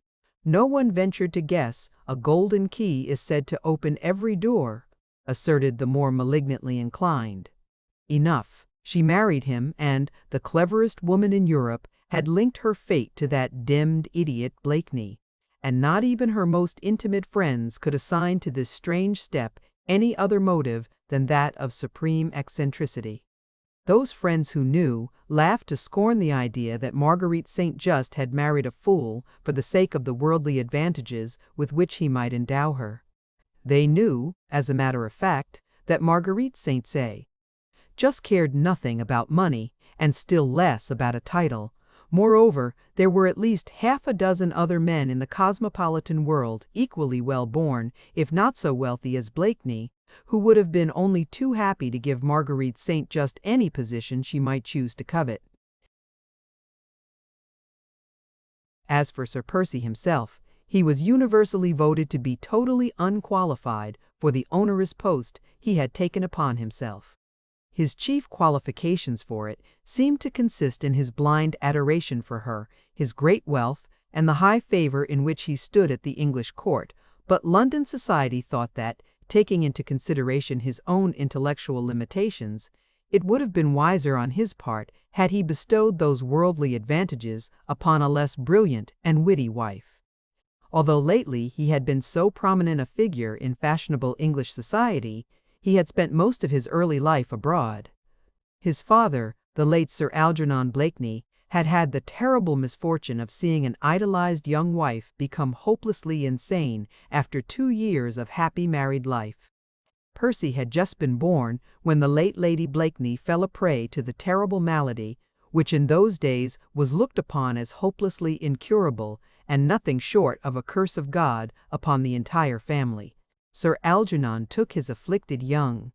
no one ventured to guess. A golden key is said to open every door, asserted the more malignantly inclined. Enough, she married him, and the cleverest woman in Europe had linked her fate to that demmed idiot Blakeney, and not even her most intimate friends could assign to this strange step any other motive than that of supreme eccentricity. Those friends who knew laughed to scorn the idea that Marguerite St-Just had married a fool for the sake of the worldly advantages with which he might endow her. They knew, as a matter of fact, that Marguerite St-Just cared nothing about money, and still less about a title. Moreover, there were at least half a dozen other men in the cosmopolitan world equally well born, if not so wealthy as Blakeney, who would have been only too happy to give Marguerite St-Just any position she might choose to covet. As for Sir Percy himself, He was universally voted to be totally unqualified for the onerous post he had taken upon himself. His chief qualifications for it seemed to consist in his blind adoration for her, his great wealth, and the high favor in which he stood at the English court, but London society thought that, taking into consideration his own intellectual limitations, it would have been wiser on his part had he bestowed those worldly advantages upon a less brilliant and witty wife. Although lately he had been so prominent a figure in fashionable English society, he had spent most of his early life abroad. His father, the late Sir Algernon Blakeney, had had the terrible misfortune of seeing an idolized young wife become hopelessly insane after 2 years of happy married life. Percy had just been born when the late Lady Blakeney fell a prey to the terrible malady, which in those days was looked upon as hopelessly incurable and nothing short of a curse of God upon the entire family. Sir Algernon took his afflicted young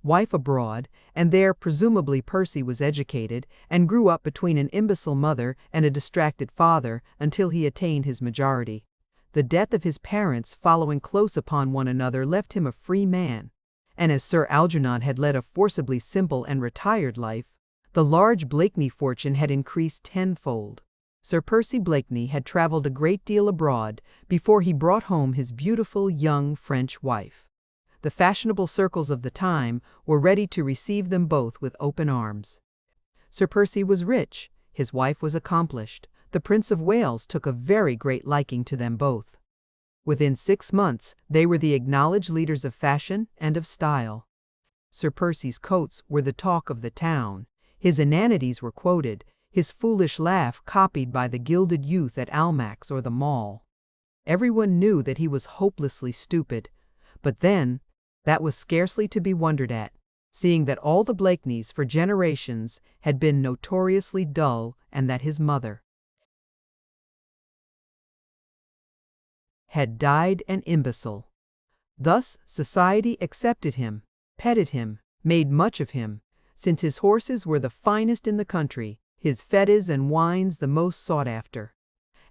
wife abroad, and there presumably Percy was educated and grew up between an imbecile mother and a distracted father until he attained his majority. The death of his parents following close upon one another left him a free man, and as Sir Algernon had led a forcibly simple and retired life, the large Blakeney fortune had increased tenfold. Sir Percy Blakeney had travelled a great deal abroad before he brought home his beautiful young French wife. The fashionable circles of the time were ready to receive them both with open arms. Sir Percy was rich, his wife was accomplished. The Prince of Wales took a very great liking to them both. Within 6 months they were the acknowledged leaders of fashion and of style. Sir Percy's coats were the talk of the town, his inanities were quoted, his foolish laugh copied by the gilded youth at Almack's or the Mall. Everyone knew that he was hopelessly stupid, but then, that was scarcely to be wondered at, seeing that all the Blakeneys for generations had been notoriously dull and that his mother had died an imbecile. Thus society accepted him, petted him, made much of him, since his horses were the finest in the country, his fetes and wines the most sought after.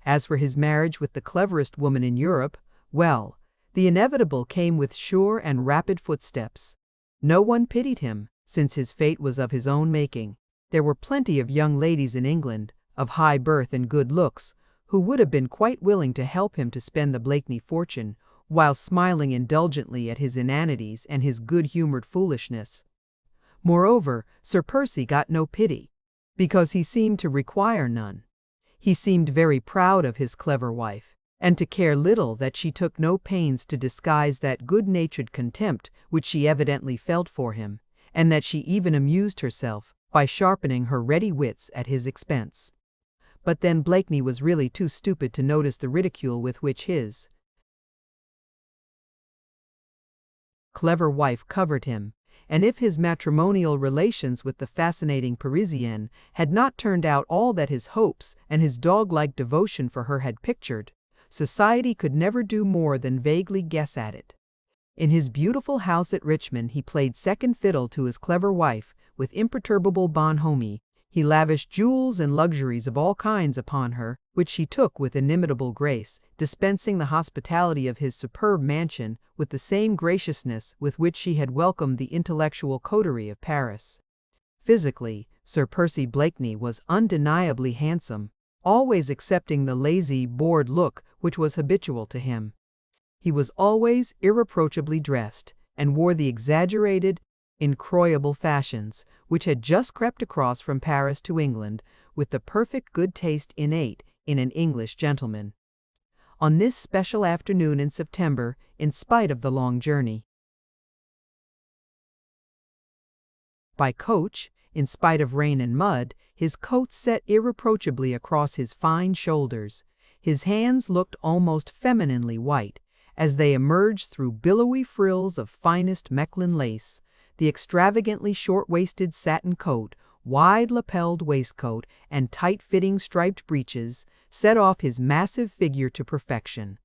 As for his marriage with the cleverest woman in Europe, well, the inevitable came with sure and rapid footsteps. No one pitied him, since his fate was of his own making. There were plenty of young ladies in England, of high birth and good looks, who would have been quite willing to help him to spend the Blakeney fortune, while smiling indulgently at his inanities and his good-humored foolishness. Moreover, Sir Percy got no pity, because he seemed to require none. He seemed very proud of his clever wife, and to care little that she took no pains to disguise that good-natured contempt which she evidently felt for him, and that she even amused herself by sharpening her ready wits at his expense. But then Blakeney was really too stupid to notice the ridicule with which his clever wife covered him, and if his matrimonial relations with the fascinating Parisienne had not turned out all that his hopes and his dog-like devotion for her had pictured, society could never do more than vaguely guess at it. In his beautiful house at Richmond he played second fiddle to his clever wife with imperturbable bonhomie. He lavished jewels and luxuries of all kinds upon her, which she took with inimitable grace, dispensing the hospitality of his superb mansion with the same graciousness with which she had welcomed the intellectual coterie of Paris. Physically, Sir Percy Blakeney was undeniably handsome, always accepting the lazy, bored look which was habitual to him. He was always irreproachably dressed, and wore the exaggerated, incroyable fashions which had just crept across from Paris to England, with the perfect good taste innate in an English gentleman. On this special afternoon in September, in spite of the long journey by coach, in spite of rain and mud, his coat set irreproachably across his fine shoulders. His hands looked almost femininely white, as they emerged through billowy frills of finest Mechlin lace. The extravagantly short-waisted satin coat, wide-lapelled waistcoat, and tight-fitting striped breeches set off his massive figure to perfection.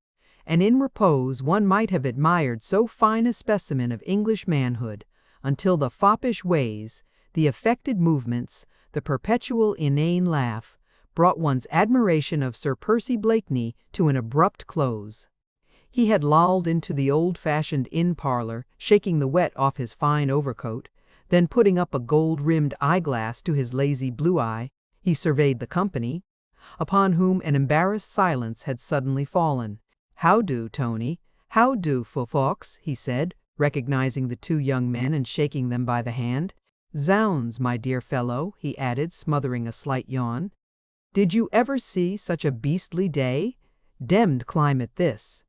And in repose one might have admired so fine a specimen of English manhood, until the foppish ways, the affected movements, the perpetual inane laugh, brought one's admiration of Sir Percy Blakeney to an abrupt close. He had lolled into the old-fashioned inn parlor, shaking the wet off his fine overcoat. Then putting up a gold-rimmed eyeglass to his lazy blue eye, he surveyed the company, upon whom an embarrassed silence had suddenly fallen. "How do, Tony? How do, Fox?" he said, recognizing the two young men and shaking them by the hand. "Zounds, my dear fellow," he added, smothering a slight yawn. "Did you ever see such a beastly day? Demmed climate this."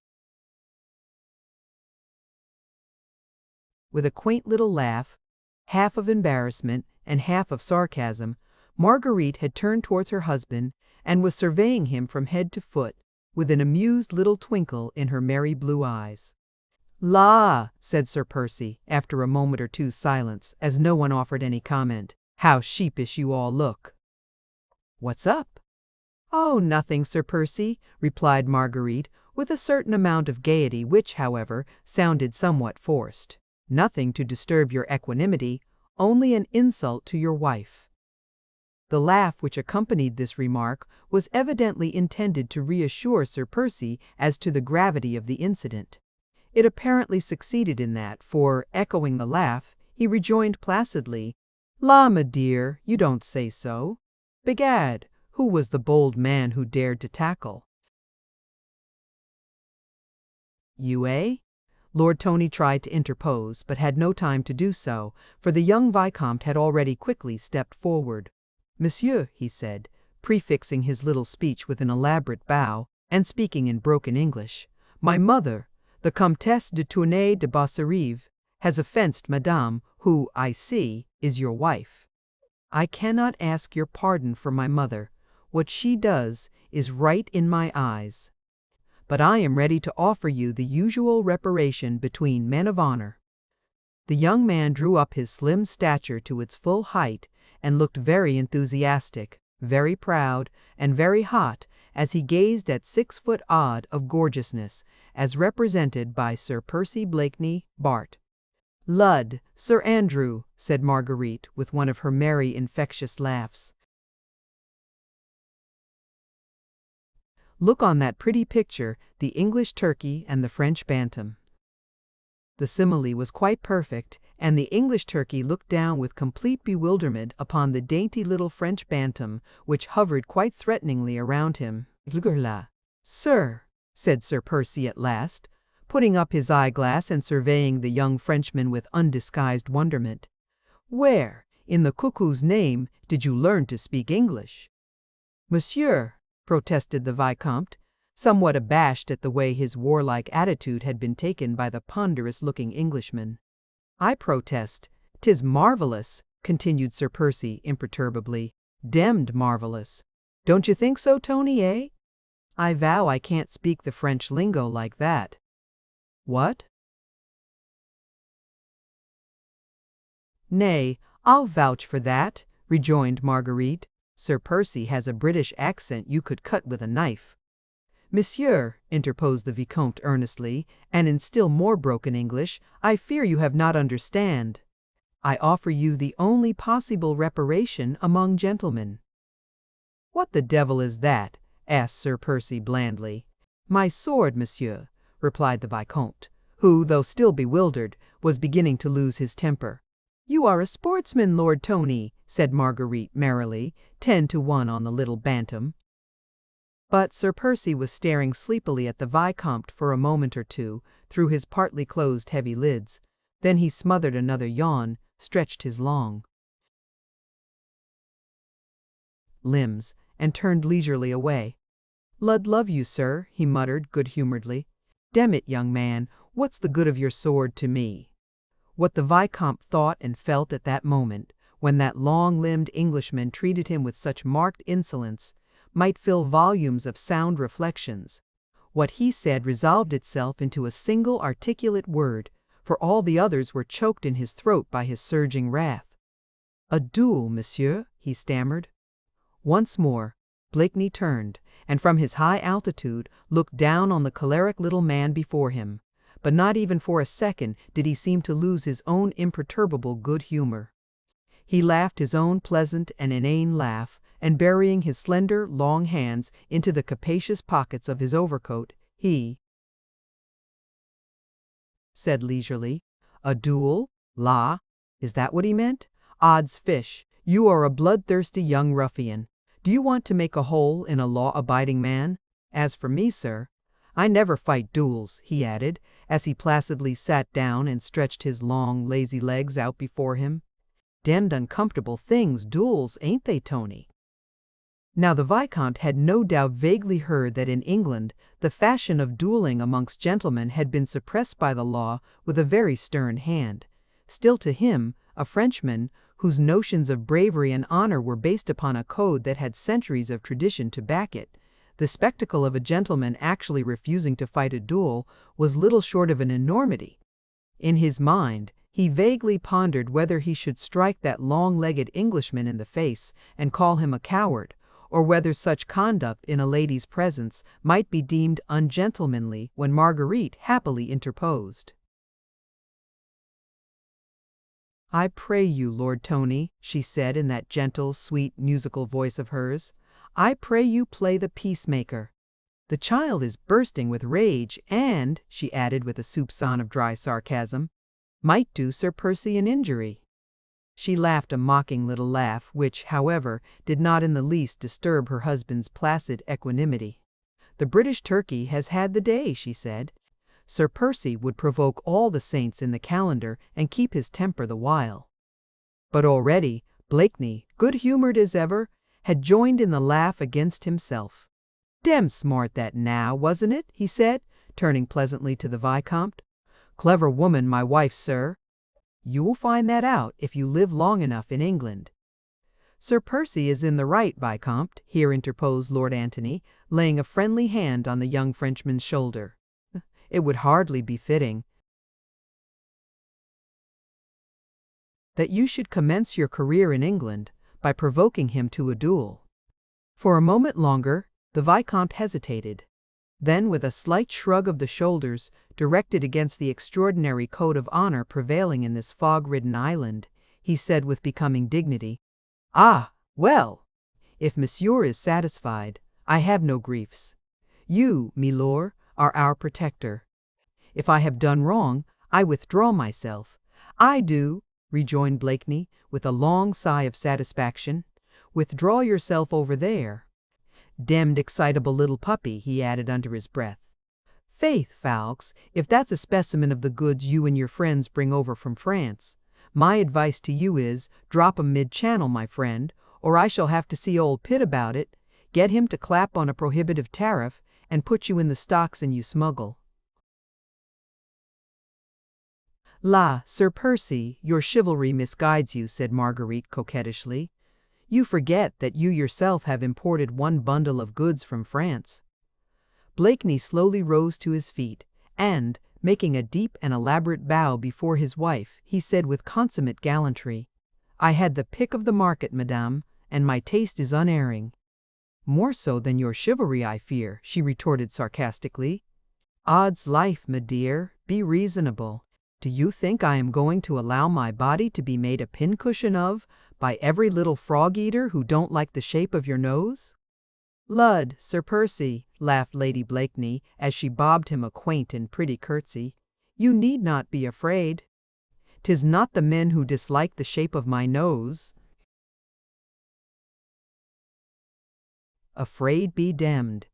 With a quaint little laugh, half of embarrassment and half of sarcasm, Marguerite had turned towards her husband and was surveying him from head to foot, with an amused little twinkle in her merry blue eyes. "La," said Sir Percy, after a moment or two's silence, as no one offered any comment, "how sheepish you all look." "What's up?" "Oh, nothing, Sir Percy," replied Marguerite, with a certain amount of gaiety which, however, sounded somewhat forced. "Nothing to disturb your equanimity, only an insult to your wife." The laugh which accompanied this remark was evidently intended to reassure Sir Percy as to the gravity of the incident. It apparently succeeded in that, for, echoing the laugh, he rejoined placidly, "La, my dear, you don't say so. Begad, who was the bold man who dared to tackle?" "You, eh?" Lord Tony tried to interpose, but had no time to do so, for the young Vicomte had already quickly stepped forward. "Monsieur," he said, prefixing his little speech with an elaborate bow, and speaking in broken English, "my mother, the Comtesse de Tournay de Basserive, has offensed Madame, who, I see, is your wife. I cannot ask your pardon for my mother. What she does is right in my eyes. But I am ready to offer you the usual reparation between men of honor." The young man drew up his slim stature to its full height and looked very enthusiastic, very proud, and very hot as he gazed at 6 foot odd of gorgeousness, as represented by Sir Percy Blakeney, Bart. "Lud, Sir Andrew," said Marguerite, with one of her merry, infectious laughs. "Look on that pretty picture, the English turkey and the French bantam." The simile was quite perfect, and the English turkey looked down with complete bewilderment upon the dainty little French bantam, which hovered quite threateningly around him. "Sir," said Sir Percy at last, putting up his eyeglass and surveying the young Frenchman with undisguised wonderment, "where, in the cuckoo's name, did you learn to speak English?" "Monsieur," protested the Vicomte, somewhat abashed at the way his warlike attitude had been taken by the ponderous-looking Englishman. "I protest, 'tis marvelous," continued Sir Percy imperturbably. "Demmed marvelous. Don't you think so, Tony, eh? I vow I can't speak the French lingo like that." "What?" "Nay, I'll vouch for that," rejoined Marguerite. "Sir Percy has a British accent you could cut with a knife." "Monsieur," interposed the Vicomte earnestly, and in still more broken English, "I fear you have not understand. I offer you the only possible reparation among gentlemen." "What the devil is that?" asked Sir Percy blandly. "My sword, monsieur," replied the Vicomte, who, though still bewildered, was beginning to lose his temper. "You are a sportsman, Lord Tony," said Marguerite merrily, 10 to 1 on the little bantam. But Sir Percy was staring sleepily at the Vicomte for a moment or two through his partly closed heavy lids. Then he smothered another yawn, stretched his long limbs, and turned leisurely away. "Lud love you, sir," he muttered good-humoredly. "Demn it, young man, what's the good of your sword to me?" What the Vicomte thought and felt at that moment, when that long-limbed Englishman treated him with such marked insolence, might fill volumes of sound reflections. What he said resolved itself into a single articulate word, for all the others were choked in his throat by his surging wrath. "A duel, monsieur," he stammered. Once more, Blakeney turned, and from his high altitude looked down on the choleric little man before him, but not even for a second did he seem to lose his own imperturbable good humor. He laughed his own pleasant and inane laugh, and burying his slender, long hands into the capacious pockets of his overcoat, he said leisurely, "A duel? La? Is that what he meant? Odds fish, you are a bloodthirsty young ruffian. Do you want to make a hole in a law-abiding man? As for me, sir, I never fight duels," he added, as he placidly sat down and stretched his long, lazy legs out before him. "Demmed uncomfortable things, duels, ain't they, Tony?" Now the Viscount had no doubt vaguely heard that in England the fashion of dueling amongst gentlemen had been suppressed by the law with a very stern hand. Still, to him, a Frenchman, whose notions of bravery and honor were based upon a code that had centuries of tradition to back it, the spectacle of a gentleman actually refusing to fight a duel was little short of an enormity. In his mind, he vaguely pondered whether he should strike that long-legged Englishman in the face and call him a coward, or whether such conduct in a lady's presence might be deemed ungentlemanly, when Marguerite happily interposed. "I pray you, Lord Tony," she said in that gentle, sweet, musical voice of hers, "I pray you play the peacemaker. The child is bursting with rage and," she added with a soupçon of dry sarcasm, "might do Sir Percy an injury." She laughed a mocking little laugh, which, however, did not in the least disturb her husband's placid equanimity. "The British turkey has had the day," she said. "Sir Percy would provoke all the saints in the calendar and keep his temper the while." But already Blakeney, good-humored as ever, had joined in the laugh against himself. "Demmed smart that now, wasn't it?" he said, turning pleasantly to the Viscount. "Clever woman, my wife, sir. You will find that out if you live long enough in England." "Sir Percy is in the right, Viscount," here interposed Lord Antony, laying a friendly hand on the young Frenchman's shoulder. "It would hardly be fitting that you should commence your career in England by provoking him to a duel." For a moment longer, the Viscount hesitated. Then, with a slight shrug of the shoulders directed against the extraordinary code of honor prevailing in this fog-ridden island, he said with becoming dignity, "Ah, well, if monsieur is satisfied, I have no griefs. You, milord, are our protector. If I have done wrong, I withdraw myself." "I do," rejoined Blakeney, with a long sigh of satisfaction. "Withdraw yourself over there. Demmed excitable little puppy," he added under his breath. "Faith, Fawkes, if that's a specimen of the goods you and your friends bring over from France, my advice to you is, drop 'em mid-channel, my friend, or I shall have to see old Pitt about it, get him to clap on a prohibitive tariff, and put you in the stocks and you smuggle." "La, Sir Percy, your chivalry misguides you," said Marguerite coquettishly. "You forget that you yourself have imported one bundle of goods from France." Blakeney slowly rose to his feet, and, making a deep and elaborate bow before his wife, he said with consummate gallantry, "I had the pick of the market, madame, and my taste is unerring." "More so than your chivalry, I fear," she retorted sarcastically. "Odds life, me dear, be reasonable. Do you think I am going to allow my body to be made a pincushion of by every little frog-eater who don't like the shape of your nose?" "Lud, Sir Percy," laughed Lady Blakeney, as she bobbed him a quaint and pretty curtsy, "you need not be afraid. 'Tis not the men who dislike the shape of my nose." "Afraid be demmed.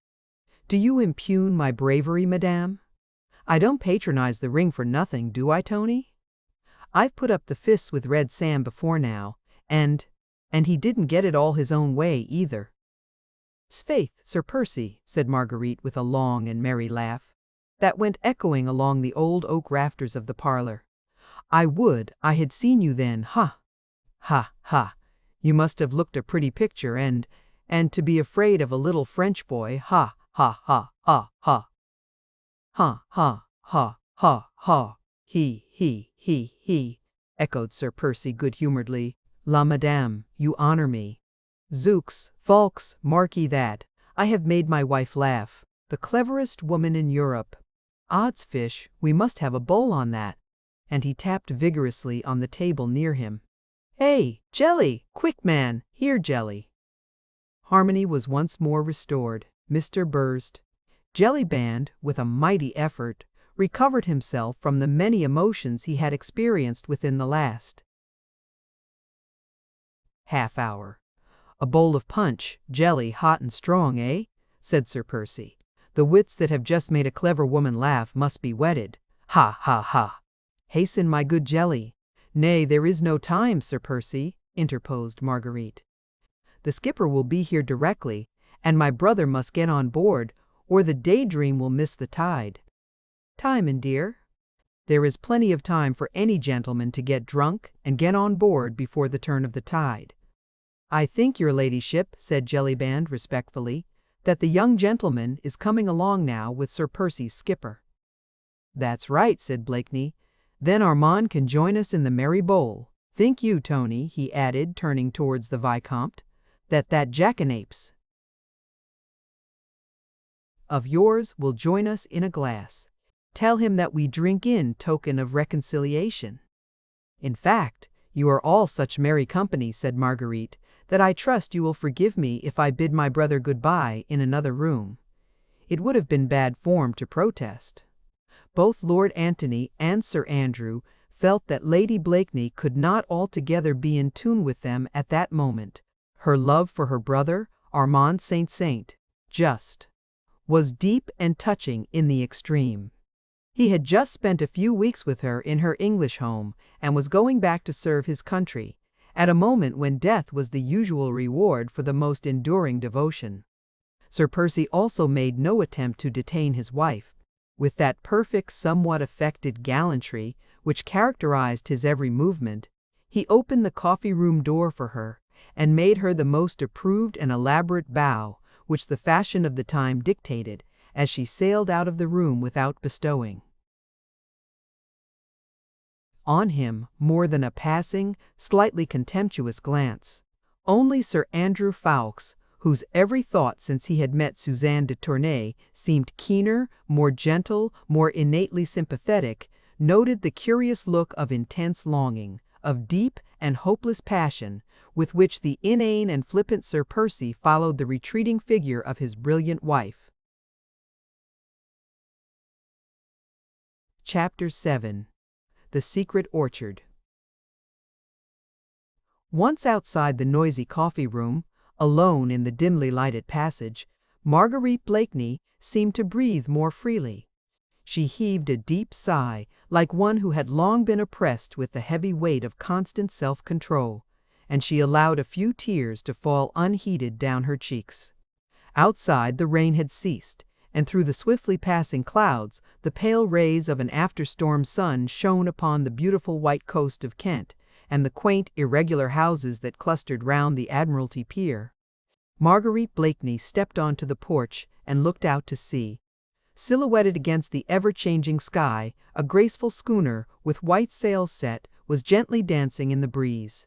Do you impugn my bravery, madame? I don't patronize the ring for nothing, do I, Tony? I've put up the fists with Red Sam before now, and he didn't get it all his own way, either." "'Sfaith, Sir Percy," said Marguerite with a long and merry laugh, that went echoing along the old oak rafters of the parlor. "I would I had seen you then, ha! Ha, ha! You must have looked a pretty picture, and to be afraid of a little French boy, ha, ha, ha, ha, ha! Ha, ha, ha, ha, ha! He, echoed Sir Percy good-humoredly. "La madame, you honor me. Zooks, Fawkes, mark ye that, I have made my wife laugh, the cleverest woman in Europe. Odds fish, we must have a bowl on that." And he tapped vigorously on the table near him. "Hey, jelly! Quick, man, here, jelly!" Harmony was once more restored. Mr. Burzed Jellyband, with a mighty effort, recovered himself from the many emotions he had experienced within the last half-hour. "A bowl of punch, jelly, hot and strong, eh?" said Sir Percy. "The wits that have just made a clever woman laugh must be whetted. Ha, ha, ha! Hasten, my good Jelly." "Nay, there is no time, Sir Percy," interposed Marguerite. "The skipper will be here directly, and my brother must get on board, or the Daydream will miss the tide." "Time, and dear? There is plenty of time for any gentleman to get drunk and get on board before the turn of the tide." "I think, your ladyship," said Jellyband respectfully, "that the young gentleman is coming along now with Sir Percy's skipper." "That's right," said Blakeney. "Then Armand can join us in the merry bowl. Think you, Tony," he added, turning towards the Vicomte, that jackanapes of yours will join us in a glass. Tell him that we drink in token of reconciliation." "In fact, you are all such merry company," said Marguerite, "that I trust you will forgive me if I bid my brother good-bye in another room." It would have been bad form to protest. Both Lord Antony and Sir Andrew felt that Lady Blakeney could not altogether be in tune with them at that moment. Her love for her brother, Armand Saint Just, was deep and touching in the extreme. He had just spent a few weeks with her in her English home, and was going back to serve his country, at a moment when death was the usual reward for the most enduring devotion. Sir Percy also made no attempt to detain his wife. With that perfect, somewhat affected gallantry which characterized his every movement, he opened the coffee-room door for her, and made her the most approved and elaborate bow which the fashion of the time dictated, as she sailed out of the room without bestowing on him more than a passing, slightly contemptuous glance. Only Sir Andrew Ffoulkes, whose every thought since he had met Suzanne de Tournay seemed keener, more gentle, more innately sympathetic, noted the curious look of intense longing, of deep and hopeless passion, with which the inane and flippant Sir Percy followed the retreating figure of his brilliant wife. Chapter 7. The Secret Orchard. Once outside the noisy coffee-room, alone in the dimly lighted passage, Marguerite Blakeney seemed to breathe more freely. She heaved a deep sigh, like one who had long been oppressed with the heavy weight of constant self-control, and she allowed a few tears to fall unheeded down her cheeks. Outside, the rain had ceased, and through the swiftly passing clouds, the pale rays of an after-storm sun shone upon the beautiful white coast of Kent, and the quaint, irregular houses that clustered round the Admiralty Pier. Marguerite Blakeney stepped onto the porch and looked out to sea. Silhouetted against the ever-changing sky, a graceful schooner with white sails set was gently dancing in the breeze.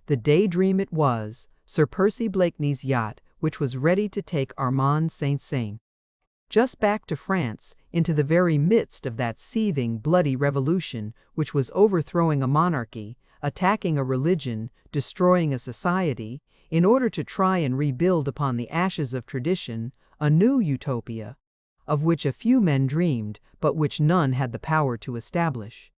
The Daydream it was, Sir Percy Blakeney's yacht, which was ready to take Armand Saint just back to France, into the very midst of that seething, bloody revolution which was overthrowing a monarchy, attacking a religion, destroying a society, in order to try and rebuild upon the ashes of tradition a new utopia, of which a few men dreamed, but which none had the power to establish.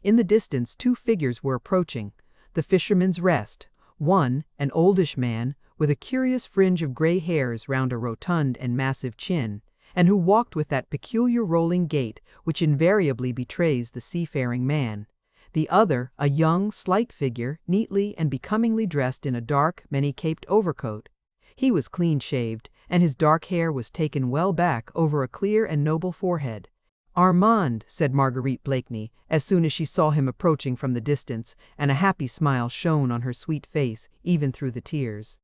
In the distance, two figures were approaching. The Fisherman's Rest, one, an oldish man, with a curious fringe of gray hairs round a rotund and massive chin, and who walked with that peculiar rolling gait which invariably betrays the seafaring man. The other, a young, slight figure, neatly and becomingly dressed in a dark, many-caped overcoat. He was clean-shaved, and his dark hair was taken well back over a clear and noble forehead. "Armand," said Marguerite Blakeney, as soon as she saw him approaching from the distance, and a happy smile shone on her sweet face, even through the tears.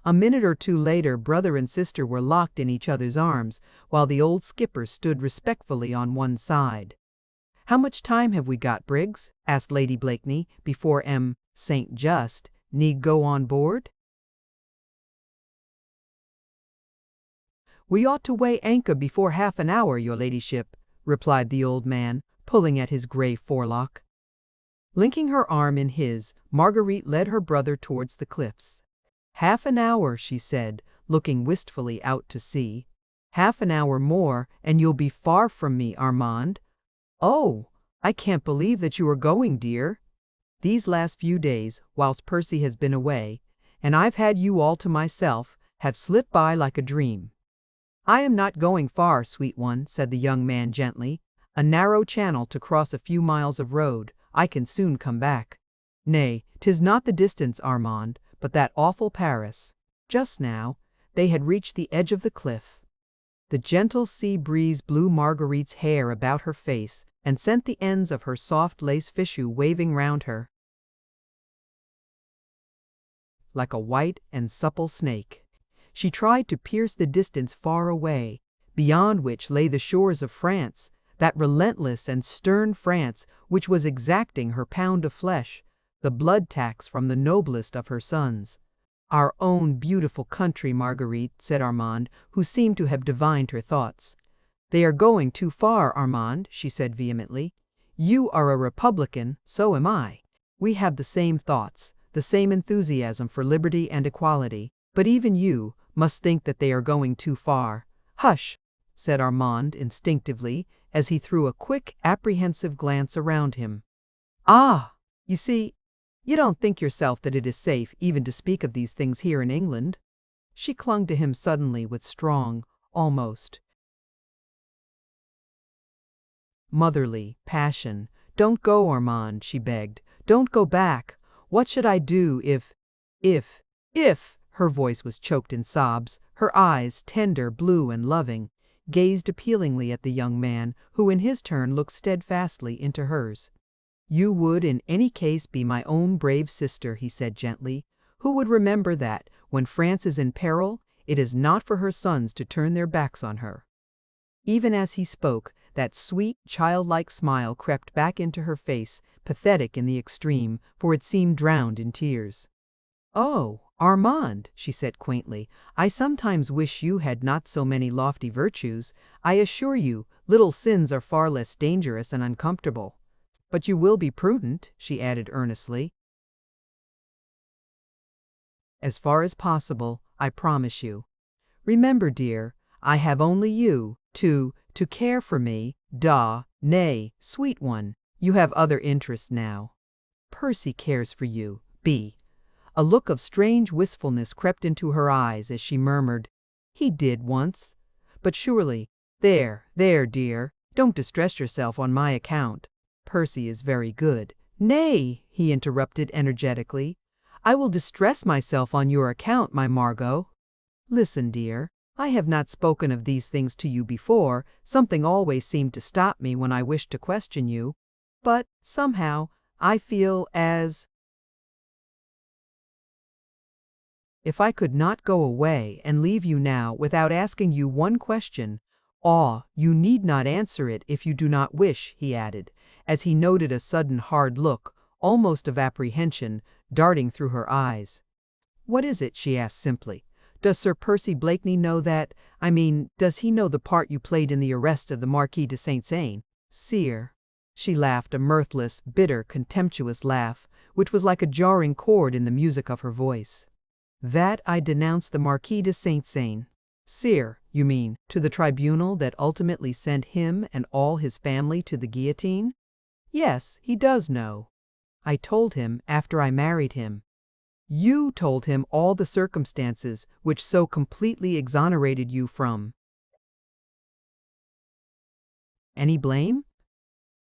A minute or two later, brother and sister were locked in each other's arms, while the old skipper stood respectfully on one side. "How much time have we got, Briggs?" asked Lady Blakeney, before Saint Just need go on board. "We ought to weigh anchor before half an hour, your ladyship," replied the old man, pulling at his grey forelock. Linking her arm in his, Marguerite led her brother towards the cliffs. "Half an hour," she said, looking wistfully out to sea. "Half an hour more, and you'll be far from me, Armand." "Oh, I can't believe that you are going, dear. These last few days, whilst Percy has been away, and I've had you all to myself, have slipped by like a dream." "I am not going far, sweet one," said the young man gently. "A narrow channel to cross a few miles of road. I can soon come back." "Nay, 'tis not the distance, Armand, but that awful Paris." Just now, they had reached the edge of the cliff. The gentle sea breeze blew Marguerite's hair about her face and sent the ends of her soft lace fichu waving round her like a white and supple snake. She tried to pierce the distance far away, beyond which lay the shores of France, that relentless and stern France which was exacting her pound of flesh, the blood tax from the noblest of her sons. "Our own beautiful country, Marguerite," said Armand, who seemed to have divined her thoughts. "They are going too far, Armand," she said vehemently. "You are a Republican, so am I. We have the same thoughts, the same enthusiasm for liberty and equality, but even you must think that they are going too far." "Hush!" said Armand instinctively, as he threw a quick, apprehensive glance around him. "Ah! You see, you don't think yourself that it is safe even to speak of these things here in England?" She clung to him suddenly with strong, almost motherly passion. "Don't go, Armand," she begged. "Don't go back. What should I do if, her voice was choked in sobs, her eyes, tender, blue and loving, gazed appealingly at the young man, who in his turn looked steadfastly into hers. "You would in any case be my own brave sister," he said gently, "who would remember that, when France is in peril, it is not for her sons to turn their backs on her." Even as he spoke, that sweet, childlike smile crept back into her face, pathetic in the extreme, for it seemed drowned in tears. "Oh, Armand," she said quaintly, "I sometimes wish you had not so many lofty virtues. I assure you, little sins are far less dangerous and uncomfortable. But you will be prudent," she added earnestly. "As far as possible, I promise you. Remember, dear, I have only you to care for me. Nay, sweet one, you have other interests now. Percy cares for you. B." A look of strange wistfulness crept into her eyes as she murmured, "He did once. But surely—" There, dear, don't distress yourself on my account. Percy is very good." "Nay," he interrupted energetically. "I will distress myself on your account, my Margot. Listen, dear. I have not spoken of these things to you before. Something always seemed to stop me when I wished to question you. But, somehow, I feel as if I could not go away and leave you now without asking you one question. You need not answer it if you do not wish," he added, as he noted a sudden hard look, almost of apprehension, darting through her eyes. "What is it?" she asked simply. "Does Sir Percy Blakeney know does he know the part you played in the arrest of the Marquis de Saint-Saëns?" "Sire," she laughed, a mirthless, bitter, contemptuous laugh, which was like a jarring chord in the music of her voice. "That I denounced the Marquis de Saint-Saëns." "Sire, you mean, to the tribunal that ultimately sent him and all his family to the guillotine?" "Yes, he does know. I told him after I married him." "You told him all the circumstances which so completely exonerated you from any blame?"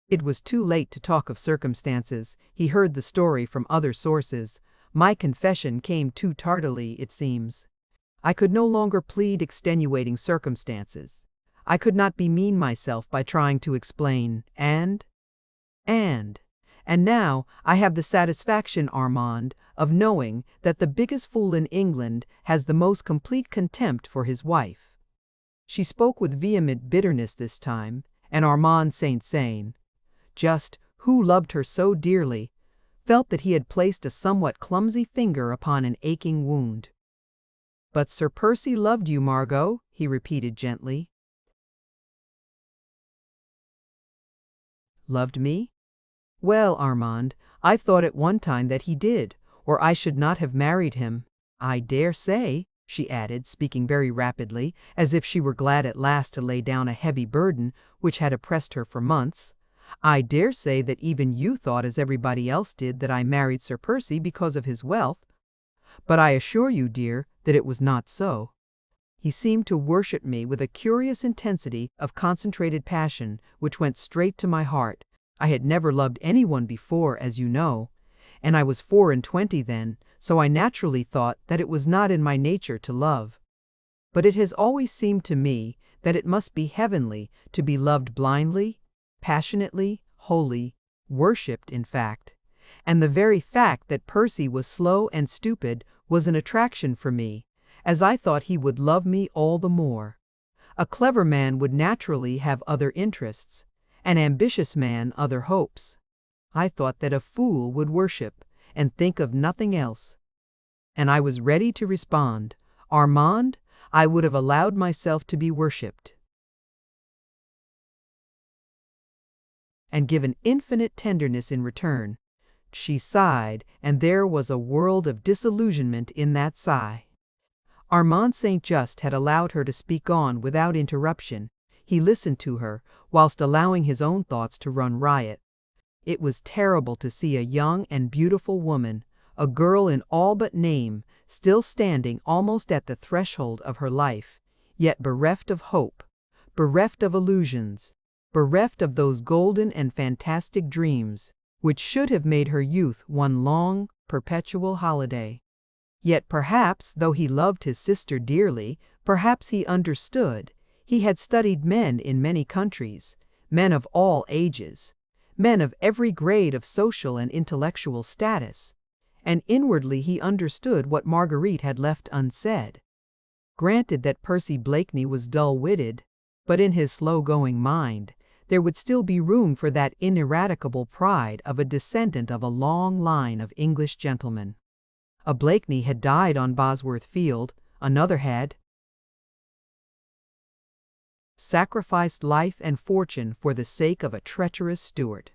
It was too late to talk of circumstances. He heard the story from other sources. My confession came too tardily, it seems. I could no longer plead extenuating circumstances. I could not bemean myself by trying to explain, and now I have the satisfaction, Armand, of knowing that the biggest fool in England has the most complete contempt for his wife." She spoke with vehement bitterness this time, and Armand Saint-Saëns, who loved her so dearly, felt that he had placed a somewhat clumsy finger upon an aching wound. "But Sir Percy loved you, Margot," he repeated gently. "Loved me? Well, Armand, I thought at one time that he did, or I should not have married him. I dare say," she added, speaking very rapidly, as if she were glad at last to lay down a heavy burden which had oppressed her for months, "I dare say that even you thought as everybody else did that I married Sir Percy because of his wealth. But I assure you, dear, that it was not so. He seemed to worship me with a curious intensity of concentrated passion which went straight to my heart. I had never loved anyone before, as you know, and I was 24 then, so I naturally thought that it was not in my nature to love. But it has always seemed to me that it must be heavenly to be loved blindly, passionately, wholly, worshipped, in fact. And the very fact that Percy was slow and stupid was an attraction for me, as I thought he would love me all the more. A clever man would naturally have other interests, an ambitious man other hopes. I thought that a fool would worship and think of nothing else. And I was ready to respond, Armand, I would have allowed myself to be worshipped, and given infinite tenderness in return. She sighed, and there was a world of disillusionment in that sigh. Armand St. Just had allowed her to speak on without interruption. He listened to her, whilst allowing his own thoughts to run riot. It was terrible to see a young and beautiful woman, a girl in all but name, still standing almost at the threshold of her life, yet bereft of hope, bereft of illusions, bereft of those golden and fantastic dreams, which should have made her youth one long, perpetual holiday. Yet perhaps, though he loved his sister dearly, perhaps he understood. He had studied men in many countries, men of all ages, men of every grade of social and intellectual status, and inwardly he understood what Marguerite had left unsaid. Granted that Percy Blakeney was dull-witted, but in his slow-going mind, there would still be room for that ineradicable pride of a descendant of a long line of English gentlemen. A Blakeney had died on Bosworth Field, another had sacrificed life and fortune for the sake of a treacherous Stuart.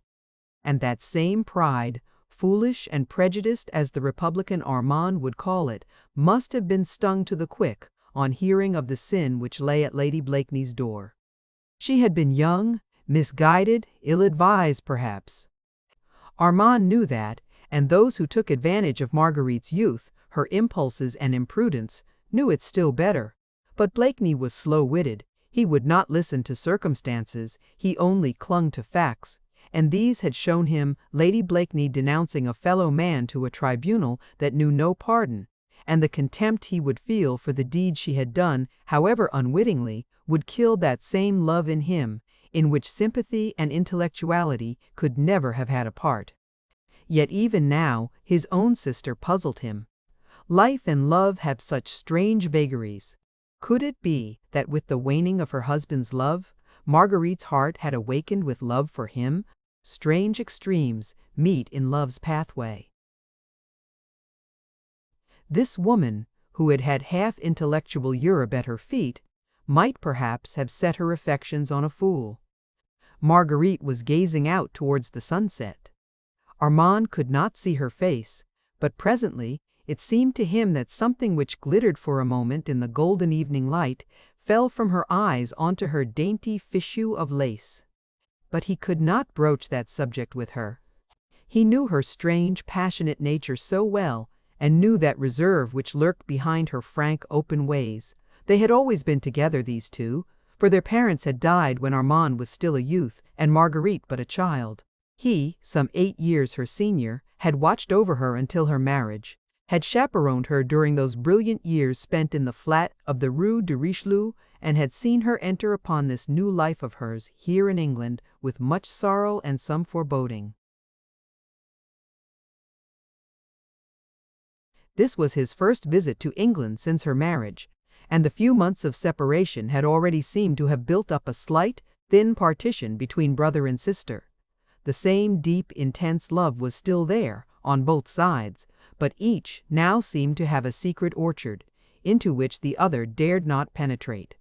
And that same pride, foolish and prejudiced as the Republican Armand would call it, must have been stung to the quick on hearing of the sin which lay at Lady Blakeney's door. She had been young, misguided, ill-advised perhaps. Armand knew that, and those who took advantage of Marguerite's youth, her impulses and imprudence, knew it still better. But Blakeney was slow-witted. He would not listen to circumstances, he only clung to facts, and these had shown him Lady Blakeney denouncing a fellow man to a tribunal that knew no pardon, and the contempt he would feel for the deed she had done, however unwittingly, would kill that same love in him, in which sympathy and intellectuality could never have had a part. Yet even now, his own sister puzzled him. Life and love have such strange vagaries. Could it be that with the waning of her husband's love, Marguerite's heart had awakened with love for him? Strange extremes meet in love's pathway. This woman, who had had half intellectual Europe at her feet, might perhaps have set her affections on a fool. Marguerite was gazing out towards the sunset. Armand could not see her face, but presently it seemed to him that something which glittered for a moment in the golden evening light fell from her eyes onto her dainty fichu of lace. But he could not broach that subject with her. He knew her strange, passionate nature so well, and knew that reserve which lurked behind her frank, open ways. They had always been together, these two, for their parents had died when Armand was still a youth and Marguerite but a child. He, some 8 years her senior, had watched over her until her marriage, had chaperoned her during those brilliant years spent in the flat of the Rue de Richelieu, and had seen her enter upon this new life of hers here in England with much sorrow and some foreboding. This was his first visit to England since her marriage, and the few months of separation had already seemed to have built up a slight, thin partition between brother and sister. The same deep, intense love was still there, on both sides, but each now seemed to have a secret orchard, into which the other dared not penetrate.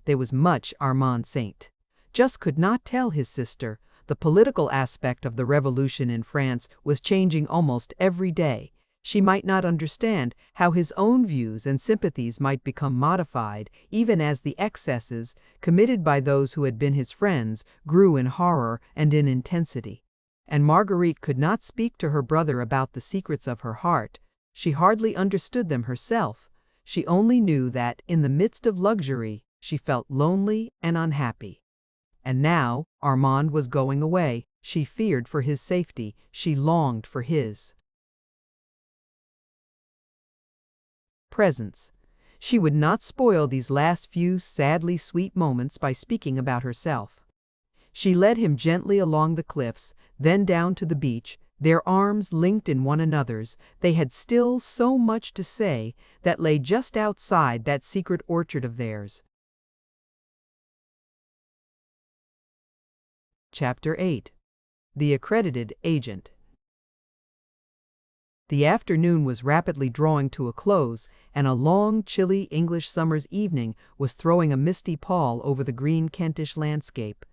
There was much Armand St. Just could not tell his sister, The political aspect of the revolution in France was changing almost every day. She might not understand how his own views and sympathies might become modified, even as the excesses, committed by those who had been his friends, grew in horror and in intensity. And Marguerite could not speak to her brother about the secrets of her heart. She hardly understood them herself. She only knew that, in the midst of luxury, she felt lonely and unhappy. And now, Armand was going away. She feared for his safety. She longed for his presence. She would not spoil these last few sadly sweet moments by speaking about herself. She led him gently along the cliffs, then down to the beach, their arms linked in one another's. They had still so much to say that lay just outside that secret orchard of theirs. Chapter 8. The Accredited Agent. The afternoon was rapidly drawing to a close, and a long, chilly English summer's evening was throwing a misty pall over the green Kentish landscape.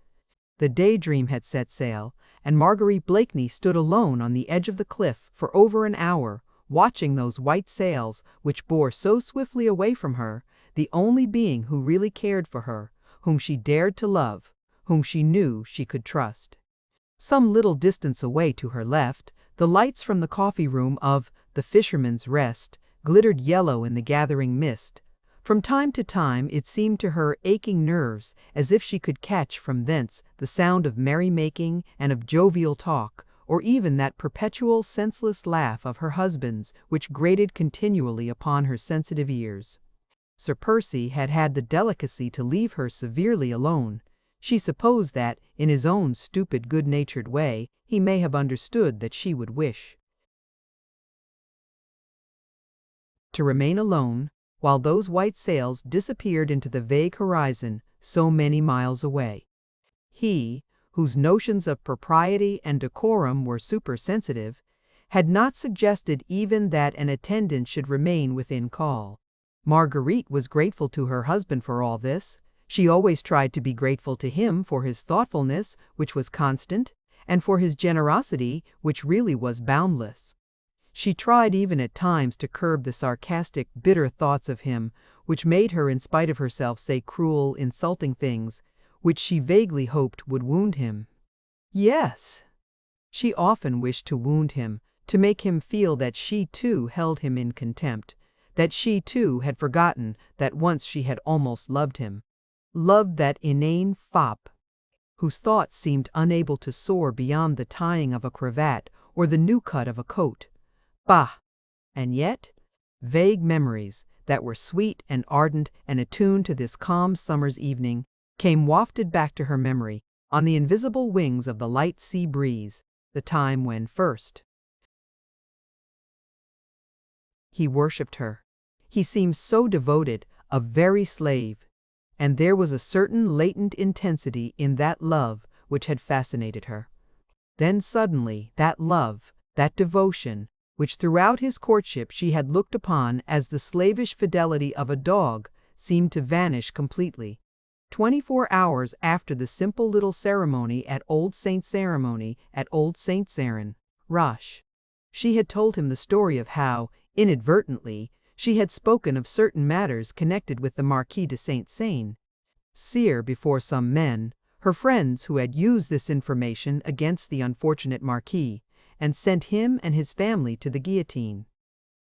The Daydream had set sail, and Marguerite Blakeney stood alone on the edge of the cliff for over an hour, watching those white sails which bore so swiftly away from her, the only being who really cared for her, whom she dared to love, whom she knew she could trust. Some little distance away to her left, the lights from the coffee room of the Fisherman's Rest glittered yellow in the gathering mist. From time to time it seemed to her aching nerves as if she could catch from thence the sound of merrymaking and of jovial talk, or even that perpetual senseless laugh of her husband's which grated continually upon her sensitive ears. Sir Percy had had the delicacy to leave her severely alone. She supposed that, in his own stupid good-natured way, he may have understood that she would wish to remain alone, while those white sails disappeared into the vague horizon so many miles away. He, whose notions of propriety and decorum were supersensitive, had not suggested even that an attendant should remain within call. Marguerite was grateful to her husband for all this. She always tried to be grateful to him for his thoughtfulness, which was constant, and for his generosity, which really was boundless. She tried even at times to curb the sarcastic, bitter thoughts of him, which made her in spite of herself say cruel, insulting things, which she vaguely hoped would wound him. Yes, she often wished to wound him, to make him feel that she too held him in contempt, that she too had forgotten that once she had almost loved him. Loved that inane fop, whose thoughts seemed unable to soar beyond the tying of a cravat or the new cut of a coat. Bah! And yet, vague memories, that were sweet and ardent and attuned to this calm summer's evening, came wafted back to her memory, on the invisible wings of the light sea breeze, the time when first he worshipped her. He seemed so devoted, a very slave. And there was a certain latent intensity in that love which had fascinated her. Then suddenly that love, that devotion, which throughout his courtship she had looked upon as the slavish fidelity of a dog, seemed to vanish completely. 24 hours after the simple little ceremony at Old Saint Sarin, Roche, she had told him the story of how, inadvertently, she had spoken of certain matters connected with the Marquis de Saint Cyr before some men, her friends who had used this information against the unfortunate Marquis, and sent him and his family to the guillotine.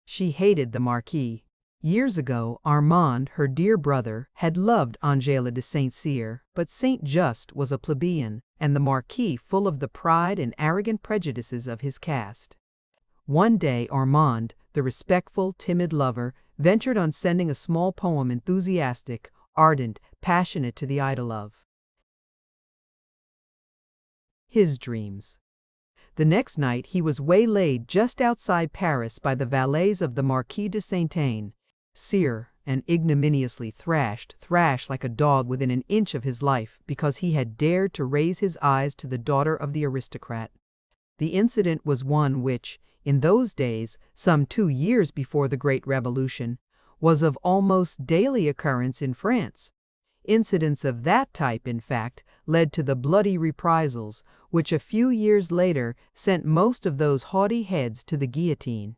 She hated the Marquis. Years ago, Armand, her dear brother, had loved Angela de Saint Cyr, but Saint Just was a plebeian, and the Marquis full of the pride and arrogant prejudices of his caste. One day Armand, the respectful, timid lover, ventured on sending a small poem enthusiastic, ardent, passionate to the idol of his dreams. The next night he was waylaid just outside Paris by the valets of the Marquis de Saint Cyr, and ignominiously thrashed like a dog within an inch of his life because he had dared to raise his eyes to the daughter of the aristocrat. The incident was one which, in those days, some 2 years before the Great Revolution, was of almost daily occurrence in France. Incidents of that type, in fact, led to the bloody reprisals which a few years later sent most of those haughty heads to the guillotine.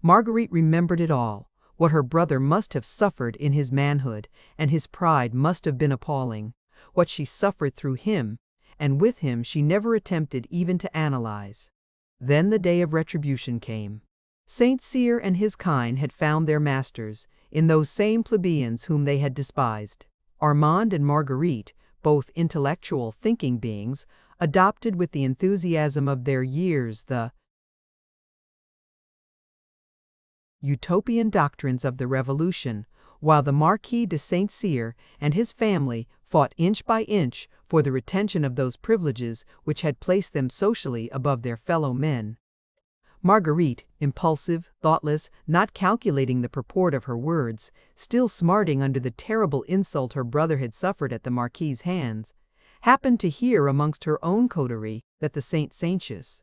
Marguerite remembered it all, what her brother must have suffered in his manhood, and his pride must have been appalling, what she suffered through him, and with him she never attempted even to analyze. Then the day of retribution came. Saint Cyr and his kind had found their masters, in those same plebeians whom they had despised. Armand and Marguerite, both intellectual thinking beings, adopted with the enthusiasm of their years the utopian doctrines of the Revolution, while the Marquis de Saint Cyr and his family fought inch by inch for the retention of those privileges which had placed them socially above their fellow men. Marguerite, impulsive, thoughtless, not calculating the purport of her words, still smarting under the terrible insult her brother had suffered at the Marquis's hands, happened to hear amongst her own coterie that the Saint-Saintius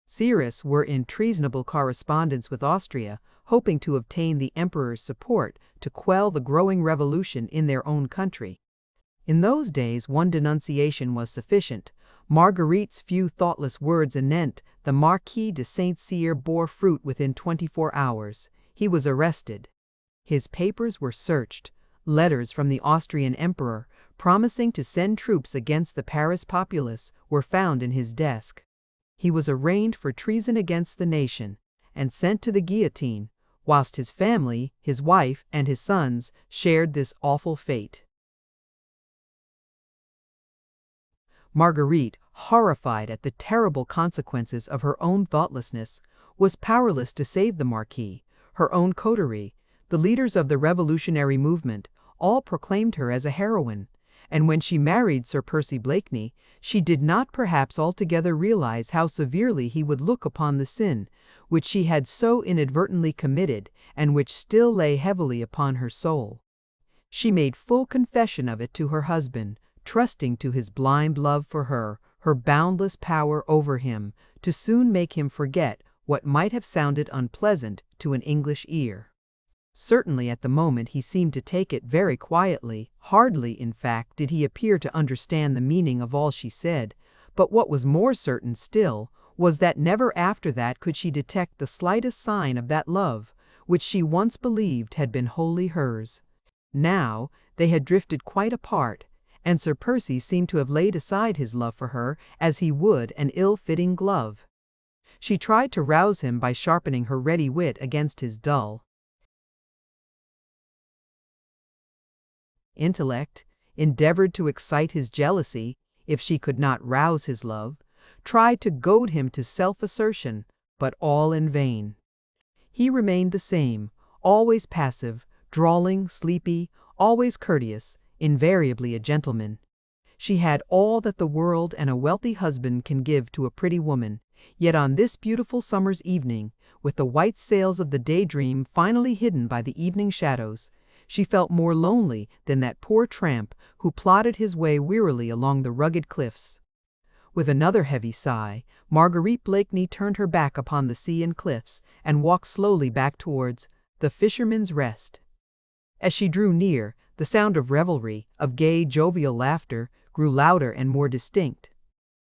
Cyrus were in treasonable correspondence with Austria, hoping to obtain the emperor's support to quell the growing revolution in their own country. In those days one denunciation was sufficient. Marguerite's few thoughtless words anent the Marquis de Saint Cyr bore fruit within 24 hours. He was arrested. His papers were searched. Letters from the Austrian emperor, promising to send troops against the Paris populace, were found in his desk. He was arraigned for treason against the nation, and sent to the guillotine, whilst his family, his wife, and his sons shared this awful fate. Marguerite, horrified at the terrible consequences of her own thoughtlessness, was powerless to save the Marquis. Her own coterie, the leaders of the revolutionary movement, all proclaimed her as a heroine, and when she married Sir Percy Blakeney, she did not perhaps altogether realize how severely he would look upon the sin which she had so inadvertently committed and which still lay heavily upon her soul. She made full confession of it to her husband, trusting to his blind love for her, her boundless power over him, to soon make him forget what might have sounded unpleasant to an English ear. Certainly at the moment he seemed to take it very quietly, hardly, in fact, did he appear to understand the meaning of all she said, but what was more certain still was that never after that could she detect the slightest sign of that love, which she once believed had been wholly hers. Now they had drifted quite apart, and Sir Percy seemed to have laid aside his love for her as he would an ill-fitting glove. She tried to rouse him by sharpening her ready wit against his dull intellect, endeavored to excite his jealousy, if she could not rouse his love, tried to goad him to self-assertion, but all in vain. He remained the same, always passive, drawling, sleepy, always courteous, invariably a gentleman. She had all that the world and a wealthy husband can give to a pretty woman, yet on this beautiful summer's evening, with the white sails of the daydream finally hidden by the evening shadows, she felt more lonely than that poor tramp who plodded his way wearily along the rugged cliffs. With another heavy sigh, Marguerite Blakeney turned her back upon the sea and cliffs, and walked slowly back towards the Fisherman's Rest. As she drew near, the sound of revelry, of gay, jovial laughter, grew louder and more distinct.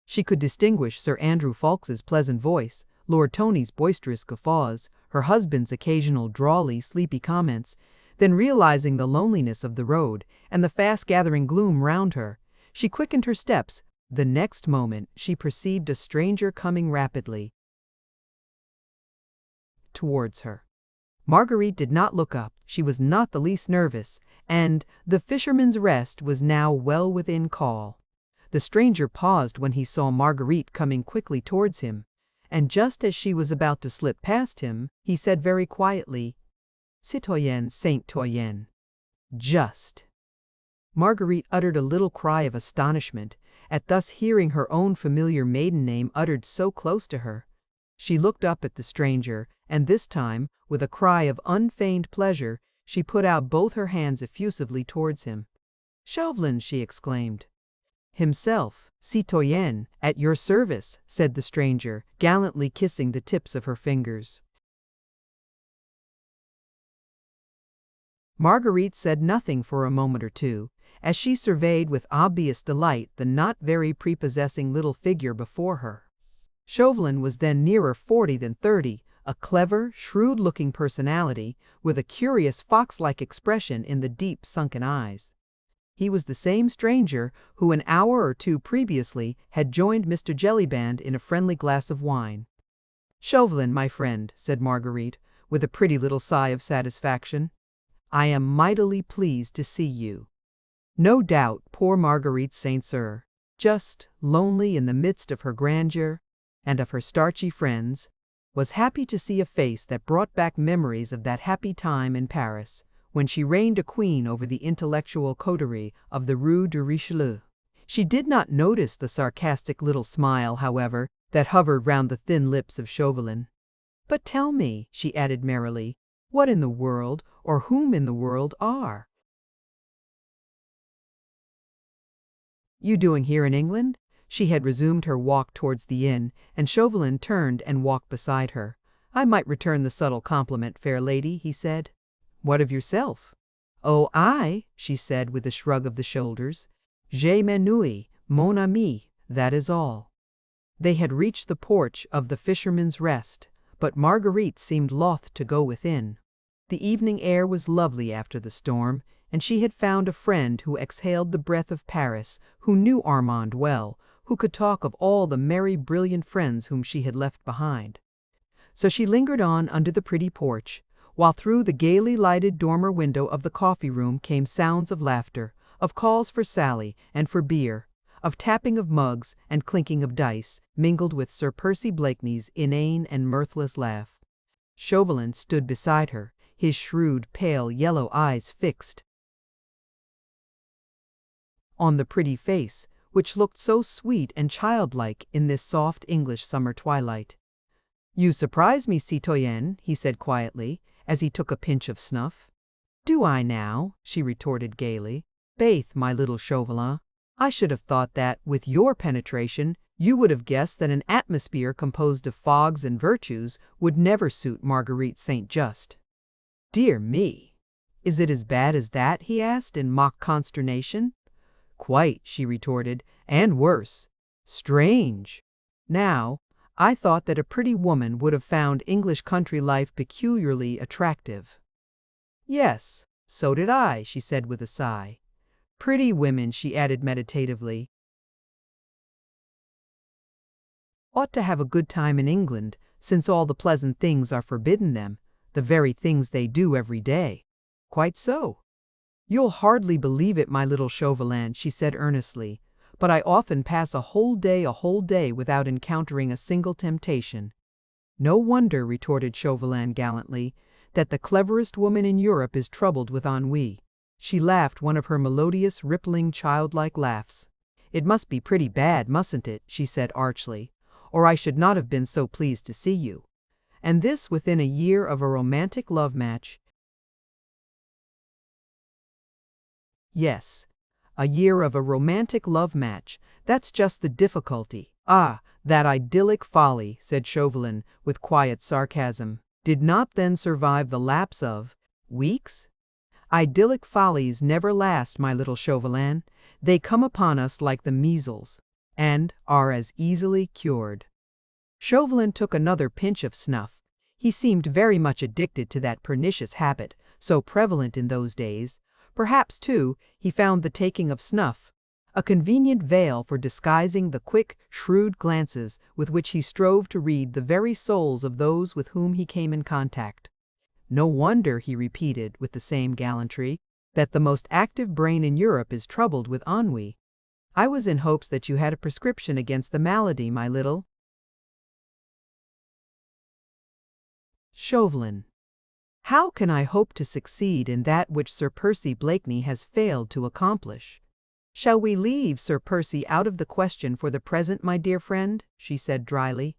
She could distinguish Sir Andrew Ffoulkes's pleasant voice, Lord Tony's boisterous guffaws, her husband's occasional drawly, sleepy comments. Then realizing the loneliness of the road and the fast-gathering gloom round her, she quickened her steps. The next moment she perceived a stranger coming rapidly towards her. Marguerite did not look up. She was not the least nervous, and the Fisherman's Rest was now well within call. The stranger paused when he saw Marguerite coming quickly towards him, and just as she was about to slip past him, he said very quietly, "Citoyenne Saint-Toyenne." Just. Marguerite uttered a little cry of astonishment at thus hearing her own familiar maiden name uttered so close to her. She looked up at the stranger, and this time, with a cry of unfeigned pleasure, she put out both her hands effusively towards him. "Chauvelin!" she exclaimed. "Himself, citoyenne, at your service," said the stranger, gallantly kissing the tips of her fingers. Marguerite said nothing for a moment or two, as she surveyed with obvious delight the not very prepossessing little figure before her. Chauvelin was then nearer 40 than 30, a clever, shrewd-looking personality, with a curious fox-like expression in the deep, sunken eyes. He was the same stranger who an hour or two previously had joined Mr. Jellyband in a friendly glass of wine. "Chauvelin, my friend," said Marguerite, with a pretty little sigh of satisfaction, "I am mightily pleased to see you." No doubt poor Marguerite St. Cyr, just lonely in the midst of her grandeur and of her starchy friends, was happy to see a face that brought back memories of that happy time in Paris, when she reigned a queen over the intellectual coterie of the Rue de Richelieu. She did not notice the sarcastic little smile, however, that hovered round the thin lips of Chauvelin. "But tell me," she added merrily, "what in the world, or whom in the world are you doing here in England?" She had resumed her walk towards the inn, and Chauvelin turned and walked beside her. "I might return the subtle compliment, fair lady," he said. "What of yourself?" "Oh, I," she said with a shrug of the shoulders, "je m'ennuie, mon ami, that is all." They had reached the porch of the Fisherman's Rest, but Marguerite seemed loth to go within. The evening air was lovely after the storm, and she had found a friend who exhaled the breath of Paris, who knew Armand well, who could talk of all the merry, brilliant friends whom she had left behind. So she lingered on under the pretty porch, while through the gaily lighted dormer window of the coffee-room came sounds of laughter, of calls for Sally and for beer, of tapping of mugs and clinking of dice, mingled with Sir Percy Blakeney's inane and mirthless laugh. Chauvelin stood beside her, his shrewd, pale, yellow eyes fixed on the pretty face, which looked so sweet and childlike in this soft English summer twilight. "You surprise me, citoyenne," he said quietly, as he took a pinch of snuff. "Do I now?" she retorted gaily. "Faith, my little Chauvelin, I should have thought that, with your penetration, you would have guessed that an atmosphere composed of fogs and virtues would never suit Marguerite St. Just." "Dear me! Is it as bad as that?" he asked in mock consternation. "Quite," she retorted, "and worse. Strange! Now, I thought that a pretty woman would have found English country life peculiarly attractive." "Yes, so did I," she said with a sigh. "Pretty women," she added meditatively, "ought to have a good time in England, since all the pleasant things are forbidden them, the very things they do every day." "Quite so. You'll hardly believe it, my little Chauvelin," she said earnestly, "but I often pass a whole day without encountering a single temptation." "No wonder," retorted Chauvelin gallantly, "that the cleverest woman in Europe is troubled with ennui." She laughed one of her melodious, rippling, childlike laughs. "It must be pretty bad, mustn't it?" she said archly, "or I should not have been so pleased to see you. And this within a year of a romantic love match." "Yes, a year of a romantic love match, that's just the difficulty." "Ah, that idyllic folly," said Chauvelin with quiet sarcasm, "did not then survive the lapse of weeks?" "Idyllic follies never last, my little Chauvelin. They come upon us like the measles, and are as easily cured." Chauvelin took another pinch of snuff. He seemed very much addicted to that pernicious habit, so prevalent in those days. Perhaps, too, he found the taking of snuff a convenient veil for disguising the quick, shrewd glances with which he strove to read the very souls of those with whom he came in contact. "No wonder," he repeated with the same gallantry, "that the most active brain in Europe is troubled with ennui. I was in hopes that you had a prescription against the malady, my little Chauvelin. How can I hope to succeed in that which Sir Percy Blakeney has failed to accomplish?" "Shall we leave Sir Percy out of the question for the present, my dear friend?" she said dryly.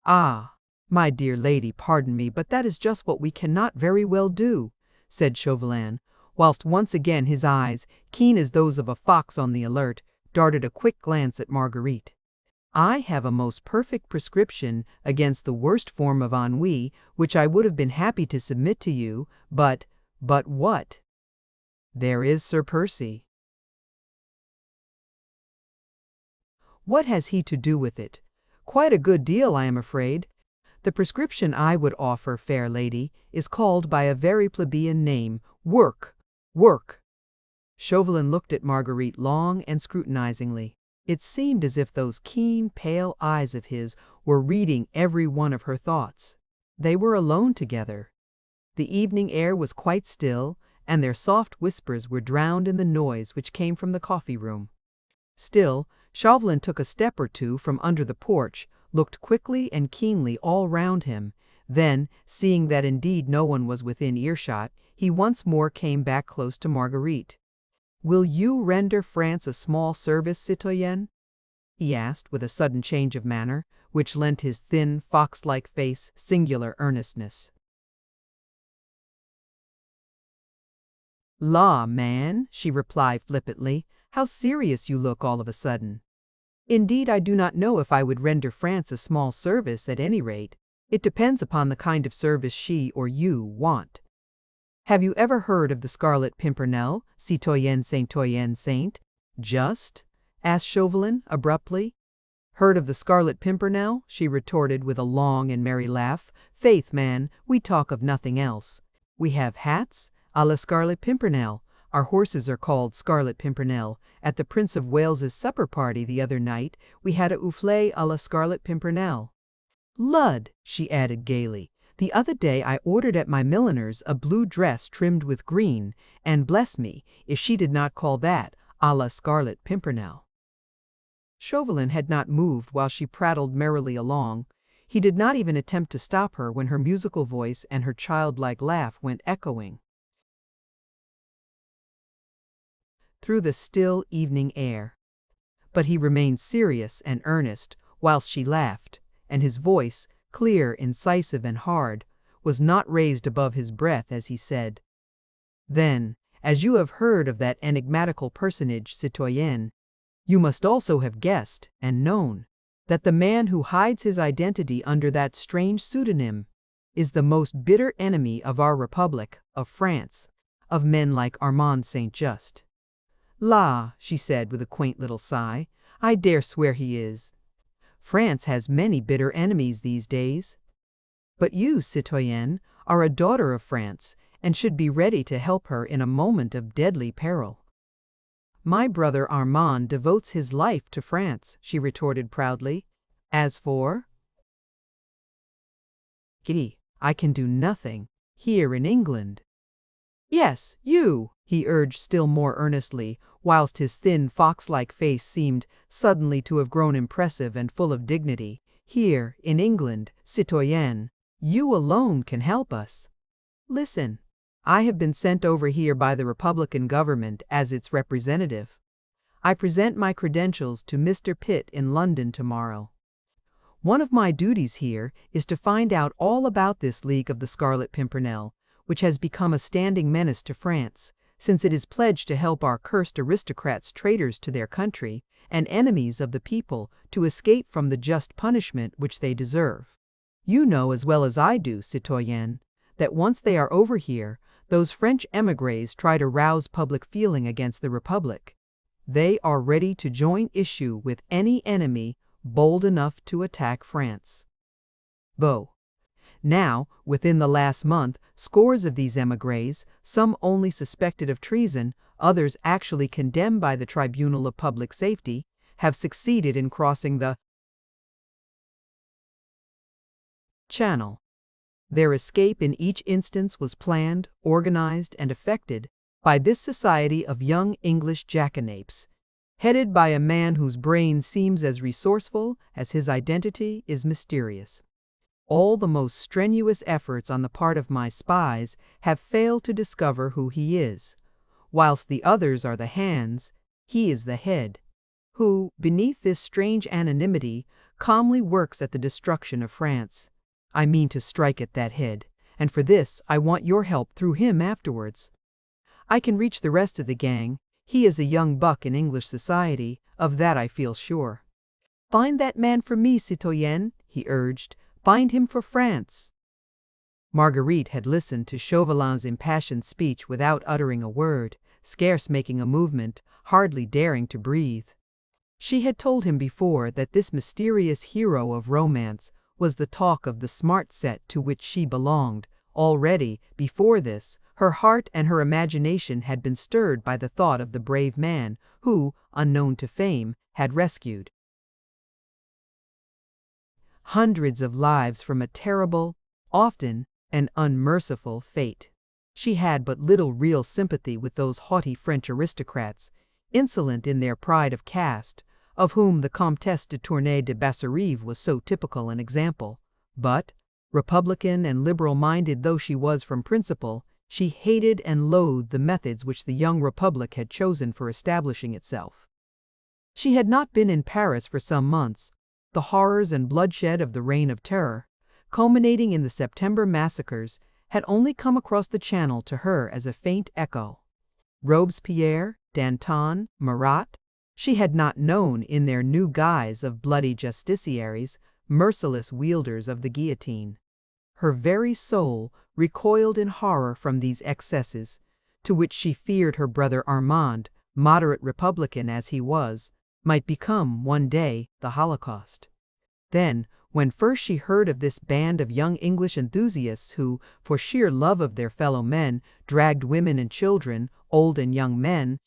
"Ah, my dear lady, pardon me, but that is just what we cannot very well do," said Chauvelin, whilst once again his eyes, keen as those of a fox on the alert, darted a quick glance at Marguerite. "I have a most perfect prescription against the worst form of ennui, which I would have been happy to submit to you, but what?" "There is Sir Percy." What has he to do with it? Quite a good deal, I am afraid. The prescription I would offer, fair lady, is called by a very plebeian name, work. Work. Chauvelin looked at Marguerite long and scrutinizingly. It seemed as if those keen, pale eyes of his were reading every one of her thoughts. They were alone together. The evening air was quite still, and their soft whispers were drowned in the noise which came from the coffee-room. Still, Chauvelin took a step or two from under the porch, looked quickly and keenly all round him, then, seeing that indeed no one was within earshot, he once more came back close to Marguerite. "Will you render France a small service, citoyenne?" he asked with a sudden change of manner, which lent his thin, fox-like face singular earnestness. "La, man," she replied flippantly, "how serious you look all of a sudden. Indeed, I do not know if I would render France a small service at any rate. It depends upon the kind of service she or you want. Have you ever heard of the Scarlet Pimpernel, citoyenne Saint? Just?" asked Chauvelin abruptly. "Heard of the Scarlet Pimpernel?" she retorted with a long and merry laugh. "Faith, man, we talk of nothing else. We have hats à la Scarlet Pimpernel. Our horses are called Scarlet Pimpernel. At the Prince of Wales's supper party the other night, we had a oufflé à la Scarlet Pimpernel. Lud," she added gaily, "the other day I ordered at my milliner's a blue dress trimmed with green, and bless me, if she did not call that à la Scarlet Pimpernel." Chauvelin had not moved while she prattled merrily along. He did not even attempt to stop her when her musical voice and her childlike laugh went echoing through the still evening air. But he remained serious and earnest whilst she laughed, and his voice, clear, incisive, and hard, was not raised above his breath as he said, "Then, as you have heard of that enigmatical personage, citoyenne, you must also have guessed and known that the man who hides his identity under that strange pseudonym is the most bitter enemy of our Republic, of France, of men like Armand Saint-Just." "La," she said with a quaint little sigh, "I dare swear he is. France has many bitter enemies these days. But you, citoyenne, are a daughter of France, and should be ready to help her in a moment of deadly peril." "My brother Armand devotes his life to France," she retorted proudly. "As for me, I can do nothing here in England." "Yes, you," he urged still more earnestly, whilst his thin, fox-like face seemed suddenly to have grown impressive and full of dignity. "Here, in England, citoyenne, you alone can help us. Listen, I have been sent over here by the Republican government as its representative. I present my credentials to Mr. Pitt in London tomorrow. One of my duties here is to find out all about this League of the Scarlet Pimpernel, which has become a standing menace to France, since it is pledged to help our cursed aristocrats, traitors to their country, and enemies of the people, to escape from the just punishment which they deserve. You know as well as I do, citoyenne, that once they are over here, those French émigrés try to rouse public feeling against the Republic. They are ready to join issue with any enemy bold enough to attack France. Bo. Now, within the last month, scores of these émigrés, some only suspected of treason, others actually condemned by the Tribunal of Public Safety, have succeeded in crossing the Channel. Their escape in each instance was planned, organized, and effected by this society of young English jackanapes, headed by a man whose brain seems as resourceful as his identity is mysterious. All the most strenuous efforts on the part of my spies have failed to discover who he is. Whilst the others are the hands, he is the head, who, beneath this strange anonymity, calmly works at the destruction of France. I mean to strike at that head, and for this I want your help through him afterwards. I can reach the rest of the gang. He is a young buck in English society, of that I feel sure. Find that man for me, citoyenne, he urged. Find him for France." Marguerite had listened to Chauvelin's impassioned speech without uttering a word, scarce making a movement, hardly daring to breathe. She had told him before that this mysterious hero of romance was the talk of the smart set to which she belonged. Already, before this, her heart and her imagination had been stirred by the thought of the brave man who, unknown to fame, had rescued hundreds of lives from a terrible, often an unmerciful fate. She had but little real sympathy with those haughty French aristocrats, insolent in their pride of caste, of whom the Comtesse de Tournay de Basserive was so typical an example. But, republican and liberal-minded though she was from principle, she hated and loathed the methods which the young republic had chosen for establishing itself. She had not been in Paris for some months. The horrors and bloodshed of the Reign of Terror, culminating in the September massacres, had only come across the Channel to her as a faint echo. Robespierre, Danton, Marat, she had not known in their new guise of bloody justiciaries, merciless wielders of the guillotine. Her very soul recoiled in horror from these excesses, to which she feared her brother Armand, moderate republican as he was, might become one day the Holocaust. Then, when first she heard of this band of young English enthusiasts who, for sheer love of their fellow men, dragged women and children, old and young men,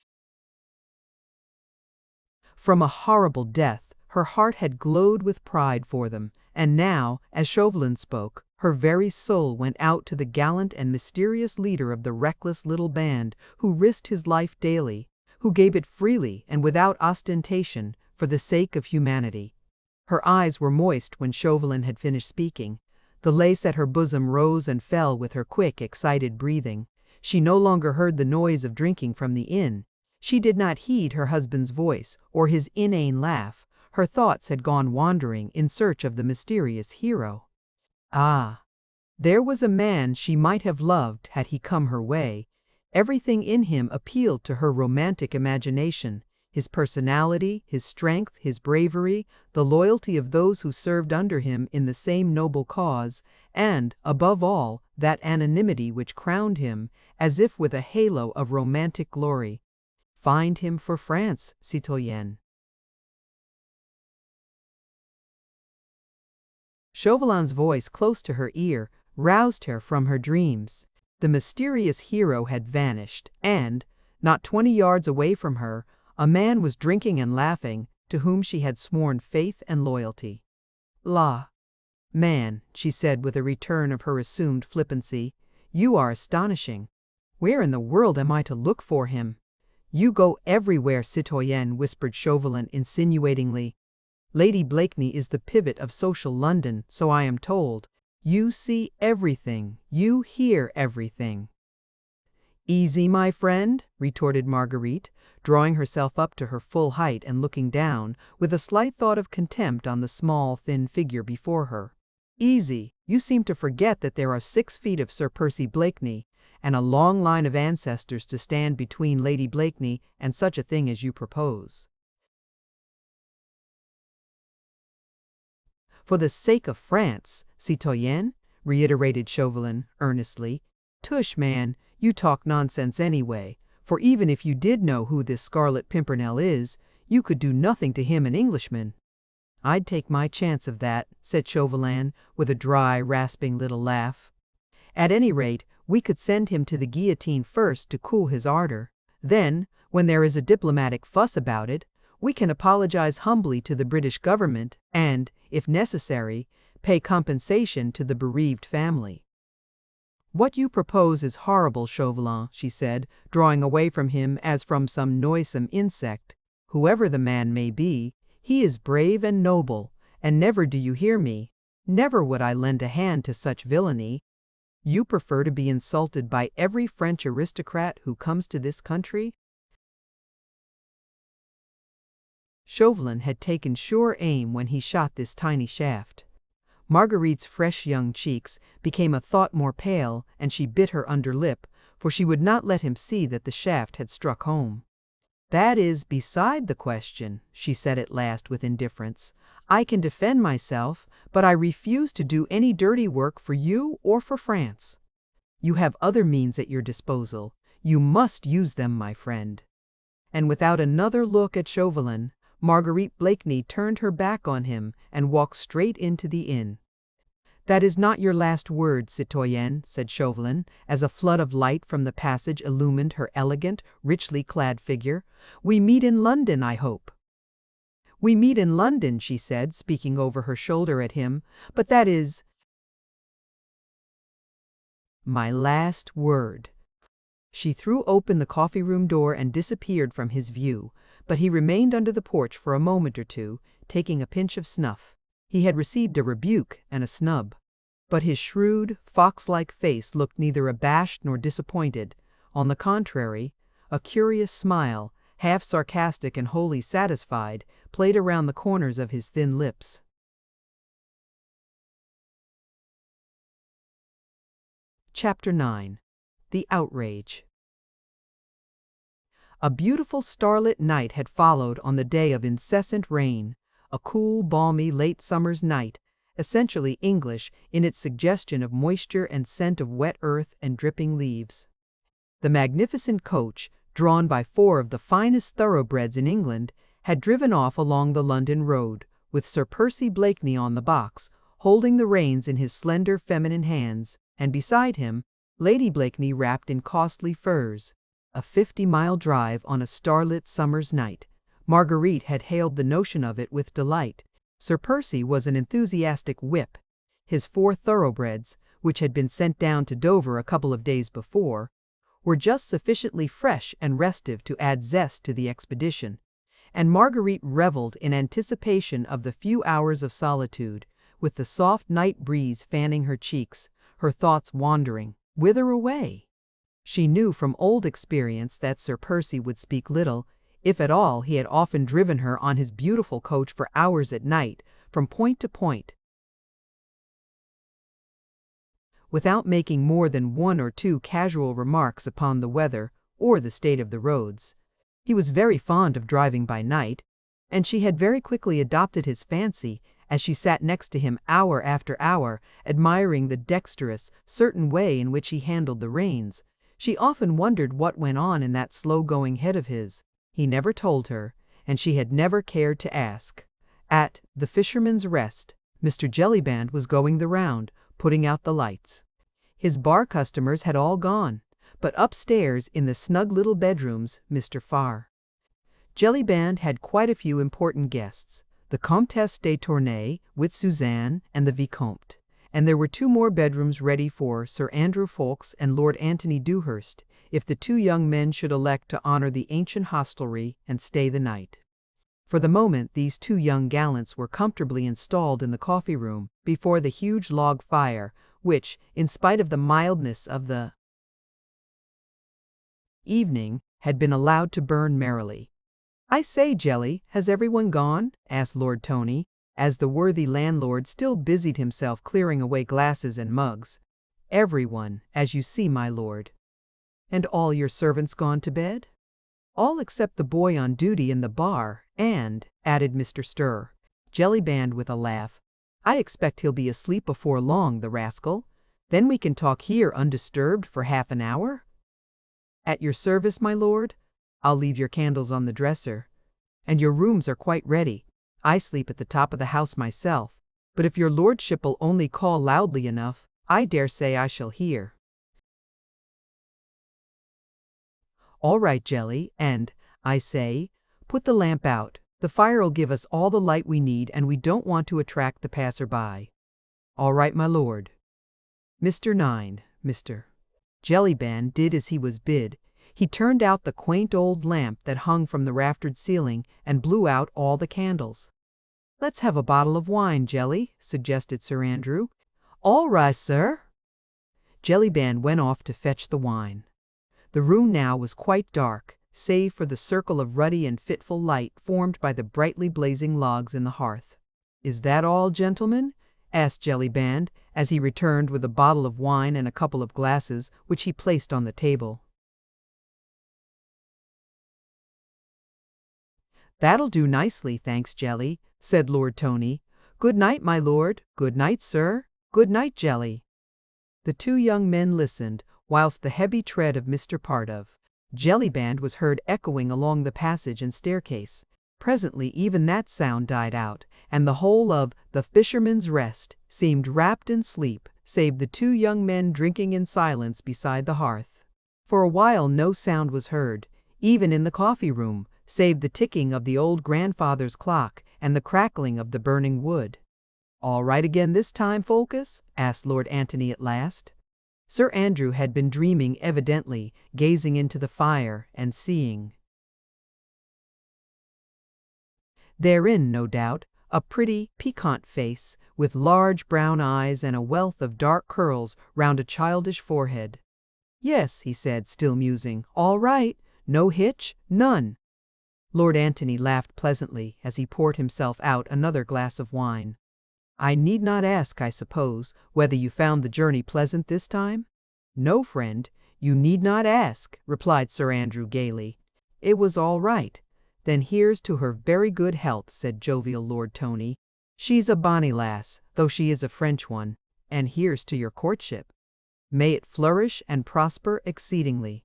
from a horrible death, her heart had glowed with pride for them, and now, as Chauvelin spoke, her very soul went out to the gallant and mysterious leader of the reckless little band who risked his life daily, who gave it freely and without ostentation for the sake of humanity. Her eyes were moist when Chauvelin had finished speaking. The lace at her bosom rose and fell with her quick, excited breathing. She no longer heard the noise of drinking from the inn. She did not heed her husband's voice or his inane laugh. Her thoughts had gone wandering in search of the mysterious hero. Ah! There was a man she might have loved had he come her way. Everything in him appealed to her romantic imagination. His personality, his strength, his bravery, the loyalty of those who served under him in the same noble cause, and, above all, that anonymity which crowned him, as if with a halo of romantic glory. Find him for France, citoyenne. Chauvelin's voice close to her ear roused her from her dreams. The mysterious hero had vanished, and, not 20 yards away from her, a man was drinking and laughing, to whom she had sworn faith and loyalty. "La, man," she said with a return of her assumed flippancy, "you are astonishing. Where in the world am I to look for him?" "You go everywhere, citoyenne," whispered Chauvelin insinuatingly. "Lady Blakeney is the pivot of social London, so I am told. You see everything, you hear everything." "Easy, my friend," retorted Marguerite, drawing herself up to her full height and looking down, with a slight thought of contempt on the small, thin figure before her. "Easy, you seem to forget that there are 6 feet of Sir Percy Blakeney, and a long line of ancestors to stand between Lady Blakeney and such a thing as you propose." "For the sake of France, citoyenne," reiterated Chauvelin earnestly. "Tush, man, you talk nonsense anyway, for even if you did know who this Scarlet Pimpernel is, you could do nothing to him, an Englishman." "I'd take my chance of that," said Chauvelin, with a dry, rasping little laugh. "At any rate, we could send him to the guillotine first to cool his ardor. Then, when there is a diplomatic fuss about it, we can apologize humbly to the British government and, if necessary, pay compensation to the bereaved family." "What you propose is horrible, Chauvelin," she said, drawing away from him as from some noisome insect. "Whoever the man may be, he is brave and noble, and never, do you hear me? Never would I lend a hand to such villainy. You prefer to be insulted by every French aristocrat who comes to this country?" Chauvelin had taken sure aim when he shot this tiny shaft. Marguerite's fresh young cheeks became a thought more pale, and she bit her under lip, for she would not let him see that the shaft had struck home. "That is beside the question," she said at last with indifference. "I can defend myself, but I refuse to do any dirty work for you or for France. You have other means at your disposal. You must use them, my friend." And without another look at Chauvelin, Marguerite Blakeney turned her back on him and walked straight into the inn. "That is not your last word, citoyenne," said Chauvelin, as a flood of light from the passage illumined her elegant, richly clad figure. "We meet in London, I hope." "We meet in London," she said, speaking over her shoulder at him, "but that is my last word." She threw open the coffee-room door and disappeared from his view, but he remained under the porch for a moment or two, taking a pinch of snuff. He had received a rebuke and a snub, but his shrewd, fox-like face looked neither abashed nor disappointed. On the contrary, a curious smile, half sarcastic and wholly satisfied, played around the corners of his thin lips. Chapter 9. The Outrage. A beautiful starlit night had followed on the day of incessant rain, a cool, balmy late summer's night, essentially English in its suggestion of moisture and scent of wet earth and dripping leaves. The magnificent coach, drawn by 4 of the finest thoroughbreds in England, had driven off along the London road, with Sir Percy Blakeney on the box, holding the reins in his slender feminine hands, and beside him, Lady Blakeney wrapped in costly furs. A 50-mile drive on a starlit summer's night. Marguerite had hailed the notion of it with delight. Sir Percy was an enthusiastic whip. His 4 thoroughbreds, which had been sent down to Dover a couple of days before, were just sufficiently fresh and restive to add zest to the expedition, and Marguerite reveled in anticipation of the few hours of solitude, with the soft night breeze fanning her cheeks, her thoughts wandering. Whither away? She knew from old experience that Sir Percy would speak little. If at all, he had often driven her on his beautiful coach for hours at night, from point to point, without making more than 1 or 2 casual remarks upon the weather or the state of the roads. He was very fond of driving by night, and she had very quickly adopted his fancy as she sat next to him hour after hour, admiring the dexterous, certain way in which he handled the reins. She often wondered what went on in that slow-going head of his. He never told her, and she had never cared to ask. At the Fisherman's Rest, Mr. Jellyband was going the round, putting out the lights. His bar customers had all gone, but upstairs in the snug little bedrooms, Mr. Farr. Jellyband had quite a few important guests, the Comtesse de Tournay with Suzanne and the Vicomte, and there were 2 more bedrooms ready for Sir Andrew Ffoulkes and Lord Antony Dewhurst, if the 2 young men should elect to honor the ancient hostelry and stay the night. For the moment these 2 young gallants were comfortably installed in the coffee-room before the huge log fire, which, in spite of the mildness of the evening, had been allowed to burn merrily. "I say, Jelly, has everyone gone?" asked Lord Tony, as the worthy landlord still busied himself clearing away glasses and mugs. "Everyone, as you see, my lord." "And all your servants gone to bed?" "All except the boy on duty in the bar, and," added Mr. Stir, Jellyband with a laugh, "I expect he'll be asleep before long, the rascal. Then we can talk here undisturbed for half an hour." "At your service, my lord. I'll leave your candles on the dresser. And your rooms are quite ready. I sleep at the top of the house myself, but if your lordship'll only call loudly enough, I dare say I shall hear." "All right, Jelly, and, I say, put the lamp out. The fire'll give us all the light we need, and we don't want to attract the passer-by." "All right, my lord." Mr. 9, Mr. Jellyband did as he was bid. He turned out the quaint old lamp that hung from the raftered ceiling and blew out all the candles. "Let's have a bottle of wine, Jelly," suggested Sir Andrew. "All right, sir." Jellyband went off to fetch the wine. The room now was quite dark, save for the circle of ruddy and fitful light formed by the brightly blazing logs in the hearth. "Is that all, gentlemen?" asked Jellyband, as he returned with a bottle of wine and a couple of glasses, which he placed on the table. "That'll do nicely, thanks, Jelly," said Lord Tony. "Good night, my lord. Good night, sir. Good night, Jelly." The 2 young men listened, whilst the heavy tread of Mr. Jellyband was heard echoing along the passage and staircase. Presently even that sound died out, and the whole of the Fisherman's Rest seemed wrapped in sleep, save the two young men drinking in silence beside the hearth. For a while no sound was heard, even in the coffee-room, save the ticking of the old grandfather's clock and the crackling of the burning wood. "All right again this time, Folkus?" asked Lord Antony at last. Sir Andrew had been dreaming evidently, gazing into the fire and seeing therein, no doubt, a pretty, piquant face, with large brown eyes and a wealth of dark curls round a childish forehead. "Yes," he said, still musing, "all right. No hitch, none." Lord Antony laughed pleasantly as he poured himself out another glass of wine. "I need not ask, I suppose, whether you found the journey pleasant this time?" "No, friend, you need not ask," replied Sir Andrew gaily. "It was all right." "Then here's to her very good health," said jovial Lord Tony. "She's a bonny lass, though she is a French one. And here's to your courtship. May it flourish and prosper exceedingly."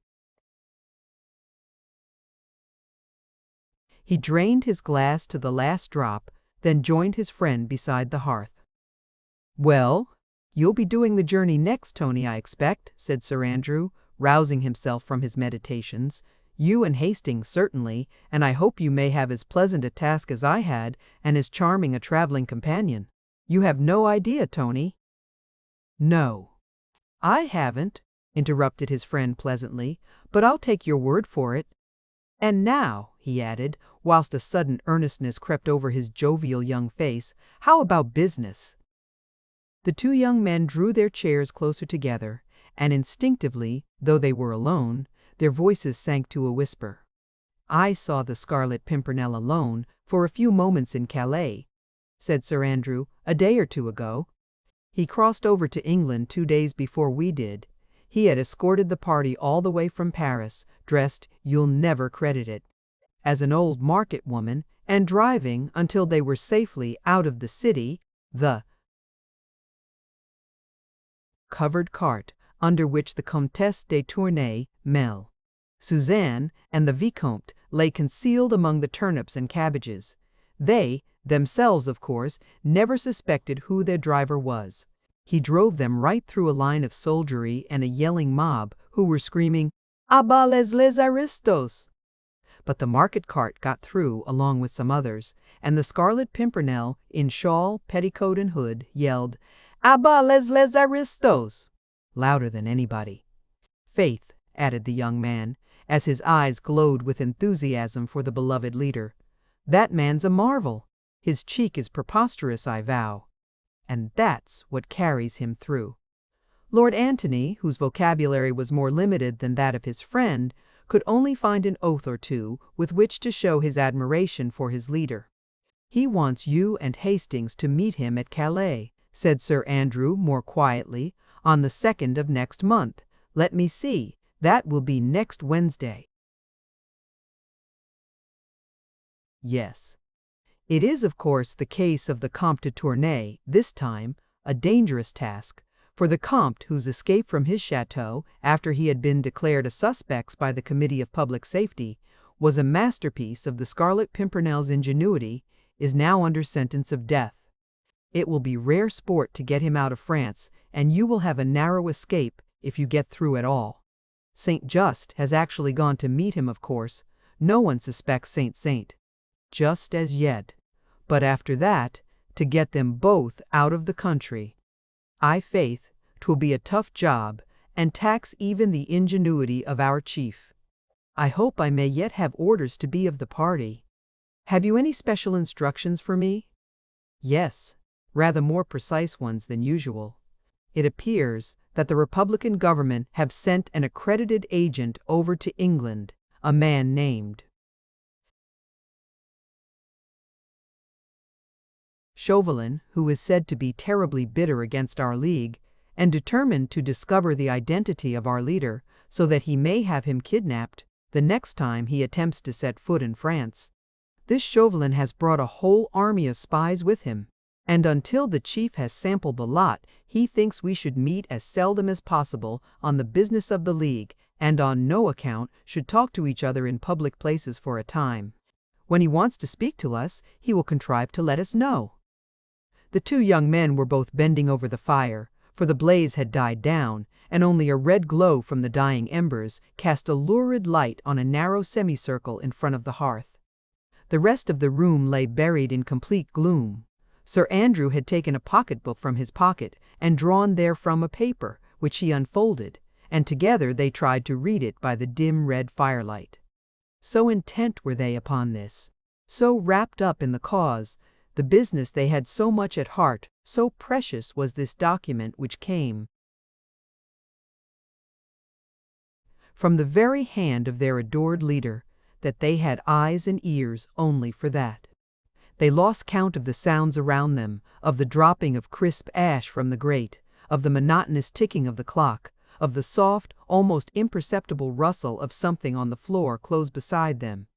He drained his glass to the last drop, then joined his friend beside the hearth. "Well, you'll be doing the journey next, Tony, I expect," said Sir Andrew, rousing himself from his meditations. "You and Hastings, certainly, and I hope you may have as pleasant a task as I had, and as charming a traveling companion. You have no idea, Tony." "No, I haven't," interrupted his friend pleasantly, "but I'll take your word for it. And now," he added, whilst a sudden earnestness crept over his jovial young face, "how about business?" The two young men drew their chairs closer together, and instinctively, though they were alone, their voices sank to a whisper. "I saw the Scarlet Pimpernel alone for a few moments in Calais," said Sir Andrew, "a day or two ago. He crossed over to England 2 days before we did. He had escorted the party all the way from Paris, dressed, you'll never credit it, as an old market woman, and driving until they were safely out of the city, the covered cart under which the Comtesse de Tournay, Mel, Suzanne, and the Vicomte lay concealed among the turnips and cabbages. They, themselves, of course, never suspected who their driver was. He drove them right through a line of soldiery and a yelling mob who were screaming, 'A bas les aristos!' But the market cart got through along with some others, and the Scarlet Pimpernel, in shawl, petticoat, and hood, yelled, 'A bas les aristos!' louder than anybody. Faith," added the young man, as his eyes glowed with enthusiasm for the beloved leader, "that man's a marvel. His cheek is preposterous, I vow. And that's what carries him through." Lord Antony, whose vocabulary was more limited than that of his friend, could only find an oath or two with which to show his admiration for his leader. "He wants you and Hastings to meet him at Calais," said Sir Andrew more quietly, "on the 2nd of next month. Let me see, that will be next Wednesday." Yes. It is, of course, the case of the Comte de Tournay, this time, a dangerous task, for the Comte, whose escape from his chateau, after he had been declared a suspect by the Committee of Public Safety, was a masterpiece of the Scarlet Pimpernel's ingenuity, is now under sentence of death. It will be rare sport to get him out of France, and you will have a narrow escape if you get through at all. Saint Just has actually gone to meet him, of course. No one suspects Saint just as yet. But after that, to get them both out of the country, I faith, 'twill be a tough job, and tax even the ingenuity of our chief. I hope I may yet have orders to be of the party. Have you any special instructions for me?" "Yes, rather more precise ones than usual. It appears that the Republican government have sent an accredited agent over to England, a man named Chauvelin, who is said to be terribly bitter against our league, and determined to discover the identity of our leader so that he may have him kidnapped the next time he attempts to set foot in France. This Chauvelin has brought a whole army of spies with him, and until the chief has sampled the lot, he thinks we should meet as seldom as possible on the business of the league, and on no account should talk to each other in public places for a time. When he wants to speak to us, he will contrive to let us know." The two young men were both bending over the fire, for the blaze had died down, and only a red glow from the dying embers cast a lurid light on a narrow semicircle in front of the hearth. The rest of the room lay buried in complete gloom. Sir Andrew had taken a pocketbook from his pocket and drawn therefrom a paper, which he unfolded, and together they tried to read it by the dim red firelight. So intent were they upon this, so wrapped up in the cause, the business they had so much at heart, so precious was this document which came from the very hand of their adored leader, that they had eyes and ears only for that. They lost count of the sounds around them, of the dropping of crisp ash from the grate, of the monotonous ticking of the clock, of the soft, almost imperceptible rustle of something on the floor close beside them.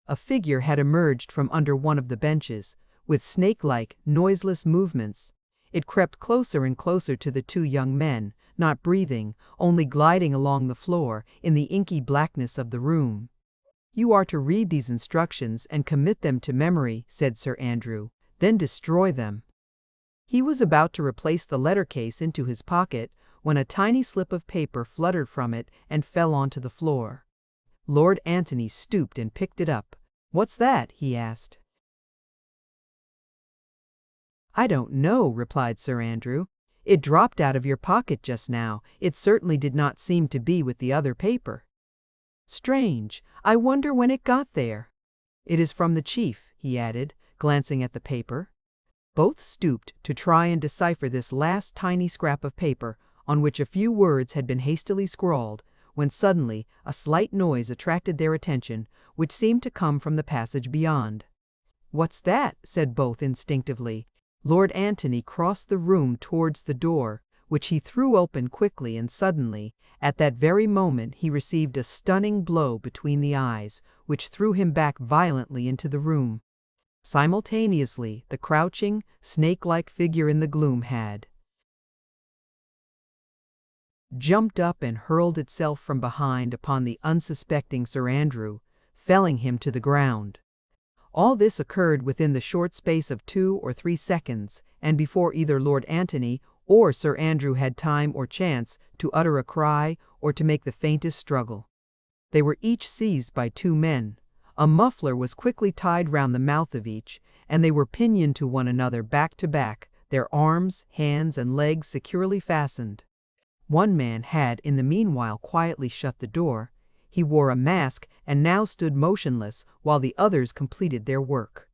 A figure had emerged from under one of the benches, with snake-like, noiseless movements. It crept closer and closer to the two young men, not breathing, only gliding along the floor in the inky blackness of the room. "You are to read these instructions and commit them to memory," said Sir Andrew, "then destroy them." He was about to replace the letter case into his pocket when a tiny slip of paper fluttered from it and fell onto the floor. Lord Antony stooped and picked it up. "What's that?" he asked. "I don't know," replied Sir Andrew. "It dropped out of your pocket just now. It certainly did not seem to be with the other paper." "Strange. I wonder when it got there." "It is from the chief," he added, glancing at the paper. Both stooped to try and decipher this last tiny scrap of paper, on which a few words had been hastily scrawled, when suddenly a slight noise attracted their attention, which seemed to come from the passage beyond. "What's that?" said both instinctively. Lord Antony crossed the room towards the door, which he threw open quickly, and suddenly, at that very moment, he received a stunning blow between the eyes, which threw him back violently into the room. Simultaneously, the crouching, snake-like figure in the gloom had jumped up and hurled itself from behind upon the unsuspecting Sir Andrew, felling him to the ground. All this occurred within the short space of 2 or 3 seconds, and before either Lord Antony or Sir Andrew had time or chance to utter a cry or to make the faintest struggle. They were each seized by 2 men. A muffler was quickly tied round the mouth of each, and they were pinioned to one another back to back, their arms, hands, and legs securely fastened. One man had in the meanwhile quietly shut the door. He wore a mask and now stood motionless while the others completed their work.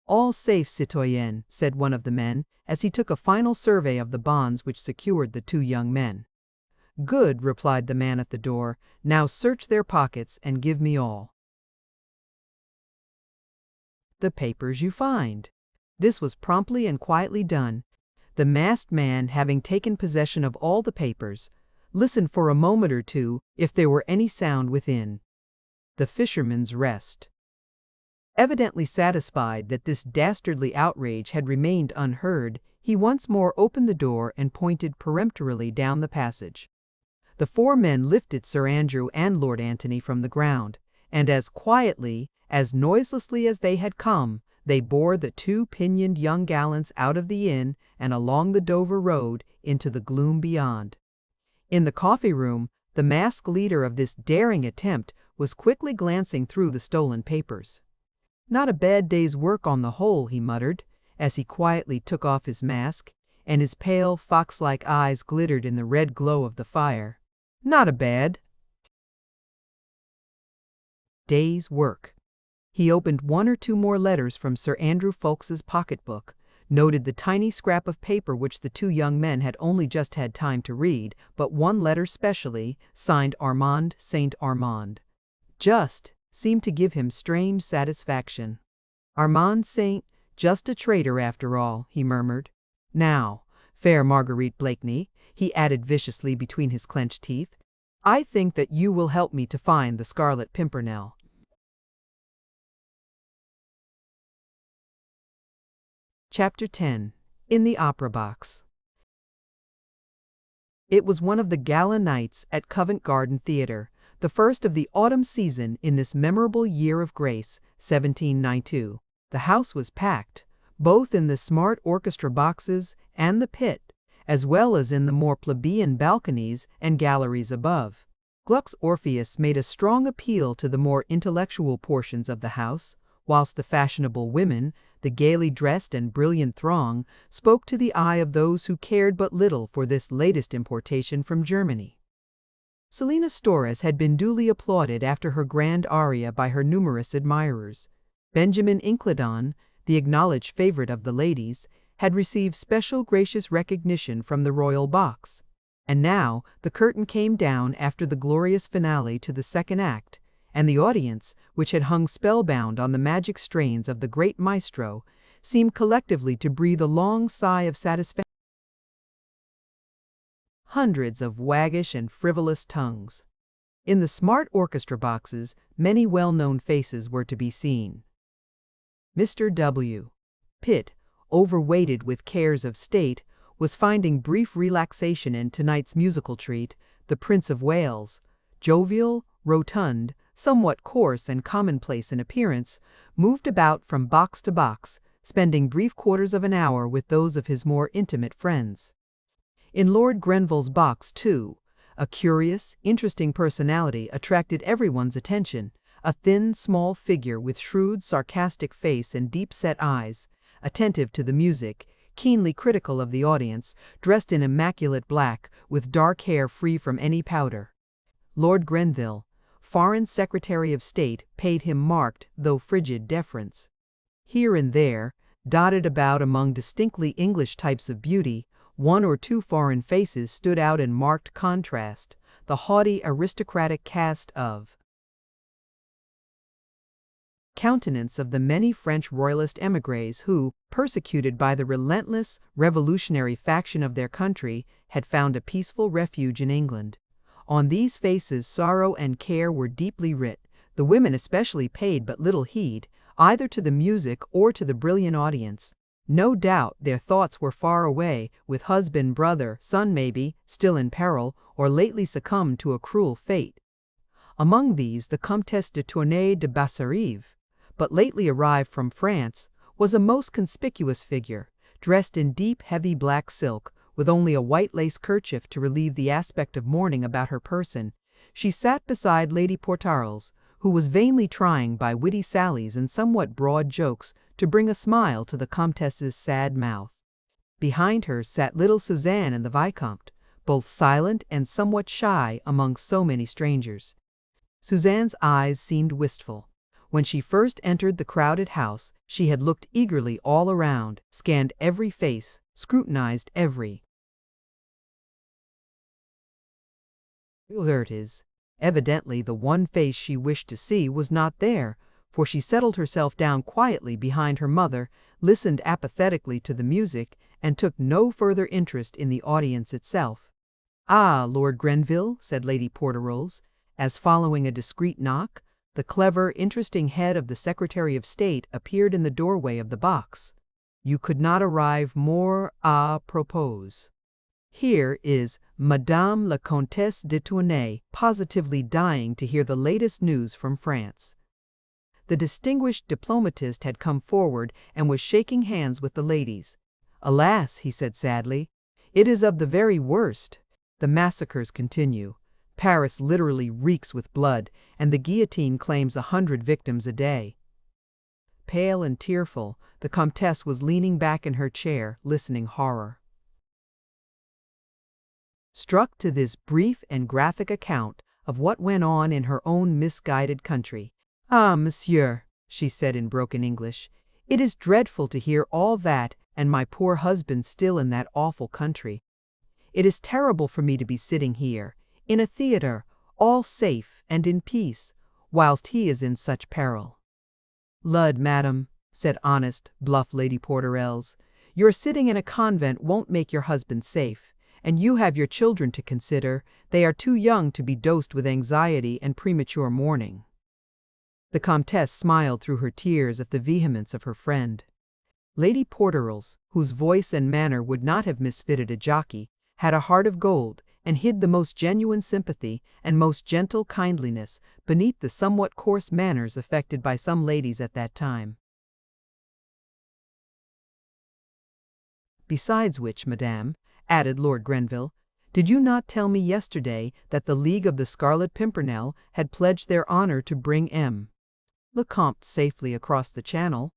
"All safe, citoyen," said one of the men, as he took a final survey of the bonds which secured the 2 young men. "Good," replied the man at the door. "Now search their pockets and give me all the papers you find." This was promptly and quietly done. The masked man, having taken possession of all the papers, listened for a moment or two if there were any sound within. The fisherman's rest. Evidently satisfied that this dastardly outrage had remained unheard, he once more opened the door and pointed peremptorily down the passage. The 4 men lifted Sir Andrew and Lord Antony from the ground, and as quietly, as noiselessly as they had come, they bore the 2 pinioned young gallants out of the inn and along the Dover road into the gloom beyond. In the coffee-room, the masked leader of this daring attempt was quickly glancing through the stolen papers. "Not a bad day's work on the whole," he muttered, as he quietly took off his mask, and his pale, fox-like eyes glittered in the red glow of the fire. "Not a bad day's work." He opened 1 or 2 more letters from Sir Andrew Ffoulkes's pocketbook, noted the tiny scrap of paper which the 2 young men had only just had time to read, but one letter specially, signed Armand St. Armand, just seemed to give him strange satisfaction. "Armand St. just a traitor after all," he murmured. "Now, fair Marguerite Blakeney," he added viciously between his clenched teeth, "I think that you will help me to find the Scarlet Pimpernel." Chapter 10. In the Opera Box. It was one of the gala nights at Covent Garden Theatre, the first of the autumn season in this memorable year of grace, 1792. The house was packed, both in the smart orchestra boxes and the pit, as well as in the more plebeian balconies and galleries above. Gluck's Orpheus made a strong appeal to the more intellectual portions of the house, whilst the fashionable women, the gaily dressed and brilliant throng, spoke to the eye of those who cared but little for this latest importation from Germany. Selina Storrs had been duly applauded after her grand aria by her numerous admirers. Benjamin Incledon, the acknowledged favorite of the ladies, had received special gracious recognition from the royal box. And now the curtain came down after the glorious finale to the second act, and the audience, which had hung spellbound on the magic strains of the great maestro, seemed collectively to breathe a long sigh of satisfaction. Hundreds of waggish and frivolous tongues. In the smart orchestra boxes, many well-known faces were to be seen. Mr. W. Pitt, overweighted with cares of state, was finding brief relaxation in tonight's musical treat, The Prince of Wales. Jovial, rotund, somewhat coarse and commonplace in appearance, moved about from box to box, spending brief quarters of an hour with those of his more intimate friends. In Lord Grenville's box, too, a curious, interesting personality attracted everyone's attention, a thin, small figure with shrewd, sarcastic face and deep-set eyes, attentive to the music, keenly critical of the audience, dressed in immaculate black, with dark hair free from any powder. Lord Grenville, Foreign Secretary of State, paid him marked, though frigid, deference. Here and there, dotted about among distinctly English types of beauty, one or two foreign faces stood out in marked contrast, the haughty aristocratic cast of countenance of the many French royalist émigrés who, persecuted by the relentless, revolutionary faction of their country, had found a peaceful refuge in England. On these faces sorrow and care were deeply writ. The women especially paid but little heed, either to the music or to the brilliant audience. No doubt their thoughts were far away, with husband, brother, son maybe, still in peril, or lately succumbed to a cruel fate. Among these the Comtesse de Tournay de Basserive, but lately arrived from France, was a most conspicuous figure, dressed in deep, heavy black silk, with only a white lace kerchief to relieve the aspect of mourning about her person. She sat beside Lady Portarles, who was vainly trying by witty sallies and somewhat broad jokes to bring a smile to the Comtesse's sad mouth. Behind her sat little Suzanne and the Vicomte, both silent and somewhat shy among so many strangers. Suzanne's eyes seemed wistful. When she first entered the crowded house, she had looked eagerly all around, scanned every face, scrutinized every is. Evidently the one face she wished to see was not there, for she settled herself down quietly behind her mother, listened apathetically to the music, and took no further interest in the audience itself. "Ah, Lord Grenville," said Lady Portarles, as following a discreet knock, the clever, interesting head of the Secretary of State appeared in the doorway of the box. "You could not arrive more à propos. Here is Madame la Comtesse de Tournay, positively dying to hear the latest news from France." The distinguished diplomatist had come forward and was shaking hands with the ladies. "Alas," he said sadly, "it is of the very worst. The massacres continue. Paris literally reeks with blood, and the guillotine claims 100 victims a day." Pale and tearful, the Comtesse was leaning back in her chair, listening horror struck to this brief and graphic account of what went on in her own misguided country. "Ah, monsieur," she said in broken English, "it is dreadful to hear all that, and my poor husband still in that awful country. It is terrible for me to be sitting here, in a theatre, all safe and in peace, whilst he is in such peril." "Lud, madam," said honest, bluff Lady Portarles, "your sitting in a convent won't make your husband safe, and you have your children to consider. They are too young to be dosed with anxiety and premature mourning." The Comtesse smiled through her tears at the vehemence of her friend. Lady Portarles, whose voice and manner would not have misfitted a jockey, had a heart of gold, and hid the most genuine sympathy and most gentle kindliness beneath the somewhat coarse manners affected by some ladies at that time. Besides which, madame, added Lord Grenville, did you not tell me yesterday that the League of the Scarlet Pimpernel had pledged their honor to bring M. le Comte safely across the Channel?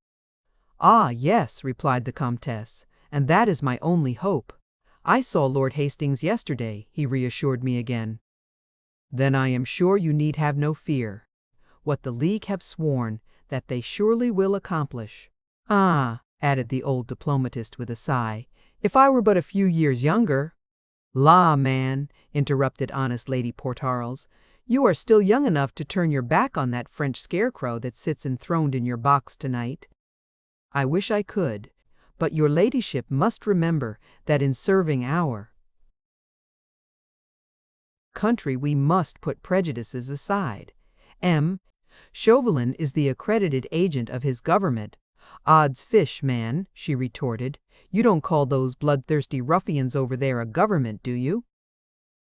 Ah, yes, replied the Comtesse, and that is my only hope. I saw Lord Hastings yesterday, he reassured me again. Then I am sure you need have no fear. What the League have sworn, that they surely will accomplish. Ah, added the old diplomatist with a sigh, if I were but a few years younger. La, man, interrupted honest Lady Portarles, you are still young enough to turn your back on that French scarecrow that sits enthroned in your box tonight. I wish I could, but your ladyship must remember that in serving our country we must put prejudices aside. M. Chauvelin is the accredited agent of his government. Odds fish, man, she retorted, you don't call those bloodthirsty ruffians over there a government, do you?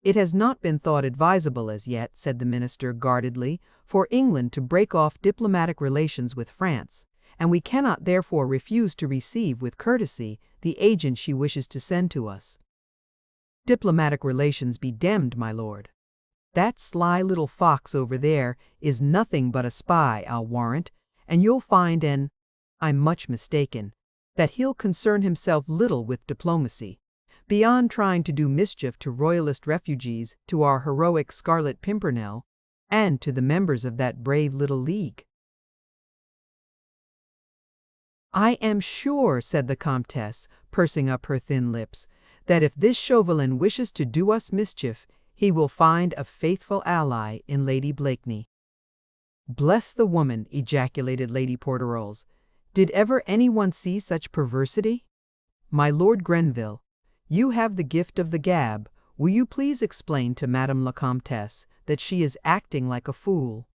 It has not been thought advisable as yet, said the minister guardedly, for England to break off diplomatic relations with France, and we cannot therefore refuse to receive with courtesy the agent she wishes to send to us. Diplomatic relations be damned, my lord. That sly little fox over there is nothing but a spy, I'll warrant, and you'll find I'm much mistaken, that he'll concern himself little with diplomacy, beyond trying to do mischief to royalist refugees, to our heroic Scarlet Pimpernel, and to the members of that brave little league. I am sure, said the Comtesse, pursing up her thin lips, that if this Chauvelin wishes to do us mischief, he will find a faithful ally in Lady Blakeney. Bless the woman, ejaculated Lady Portarles. Did ever anyone see such perversity? My Lord Grenville, you have the gift of the gab. Will you please explain to Madame la Comtesse that she is acting like a fool?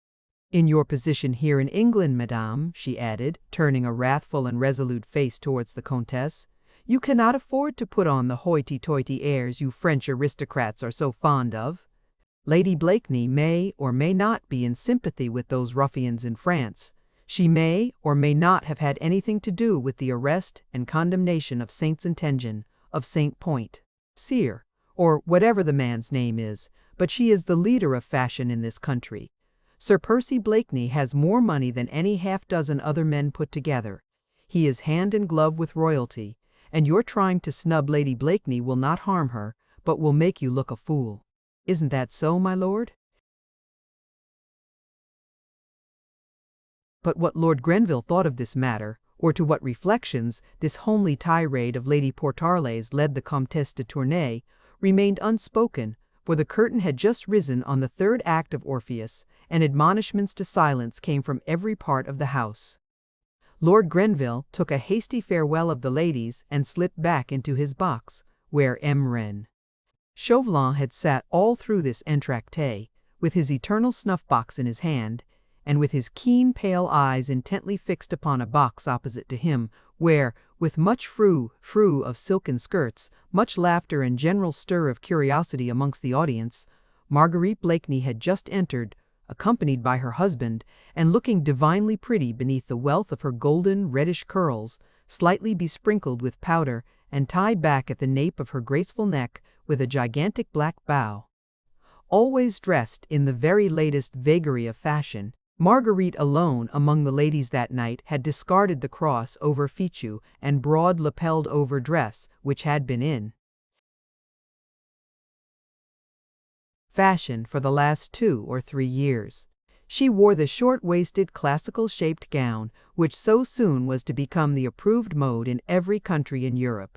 In your position here in England, madame, she added, turning a wrathful and resolute face towards the Comtesse, you cannot afford to put on the hoity-toity airs you French aristocrats are so fond of. Lady Blakeney may or may not be in sympathy with those ruffians in France. She may or may not have had anything to do with the arrest and condemnation of Saint Saintention, of Saint Point, Cyr, or whatever the man's name is, but she is the leader of fashion in this country. Sir Percy Blakeney has more money than any half-dozen other men put together. He is hand in glove with royalty, and your trying to snub Lady Blakeney will not harm her, but will make you look a fool. Isn't that so, my lord? But what Lord Grenville thought of this matter, or to what reflections this homely tirade of Lady Portarles led the Comtesse de Tournay, remained unspoken, for the curtain had just risen on the third act of Orpheus, and admonishments to silence came from every part of the house. Lord Grenville took a hasty farewell of the ladies and slipped back into his box, where M. Chauvelin had sat all through this entr'acte, with his eternal snuff-box in his hand, and with his keen pale eyes intently fixed upon a box opposite to him, where, with much frou of silken skirts, much laughter and general stir of curiosity amongst the audience, Marguerite Blakeney had just entered, accompanied by her husband, and looking divinely pretty beneath the wealth of her golden, reddish curls, slightly besprinkled with powder, and tied back at the nape of her graceful neck with a gigantic black bow. Always dressed in the very latest vagary of fashion, Marguerite alone among the ladies that night had discarded the cross over fichu and broad lapelled over dress which had been in fashion for the last 2 or 3 years. She wore the short-waisted classical-shaped gown which so soon was to become the approved mode in every country in Europe.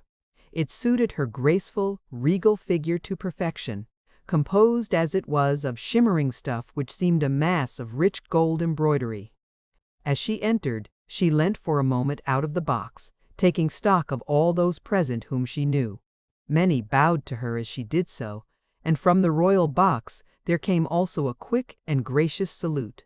It suited her graceful, regal figure to perfection, composed as it was of shimmering stuff which seemed a mass of rich gold embroidery. As she entered, she leant for a moment out of the box, taking stock of all those present whom she knew. Many bowed to her as she did so, and from the royal box there came also a quick and gracious salute.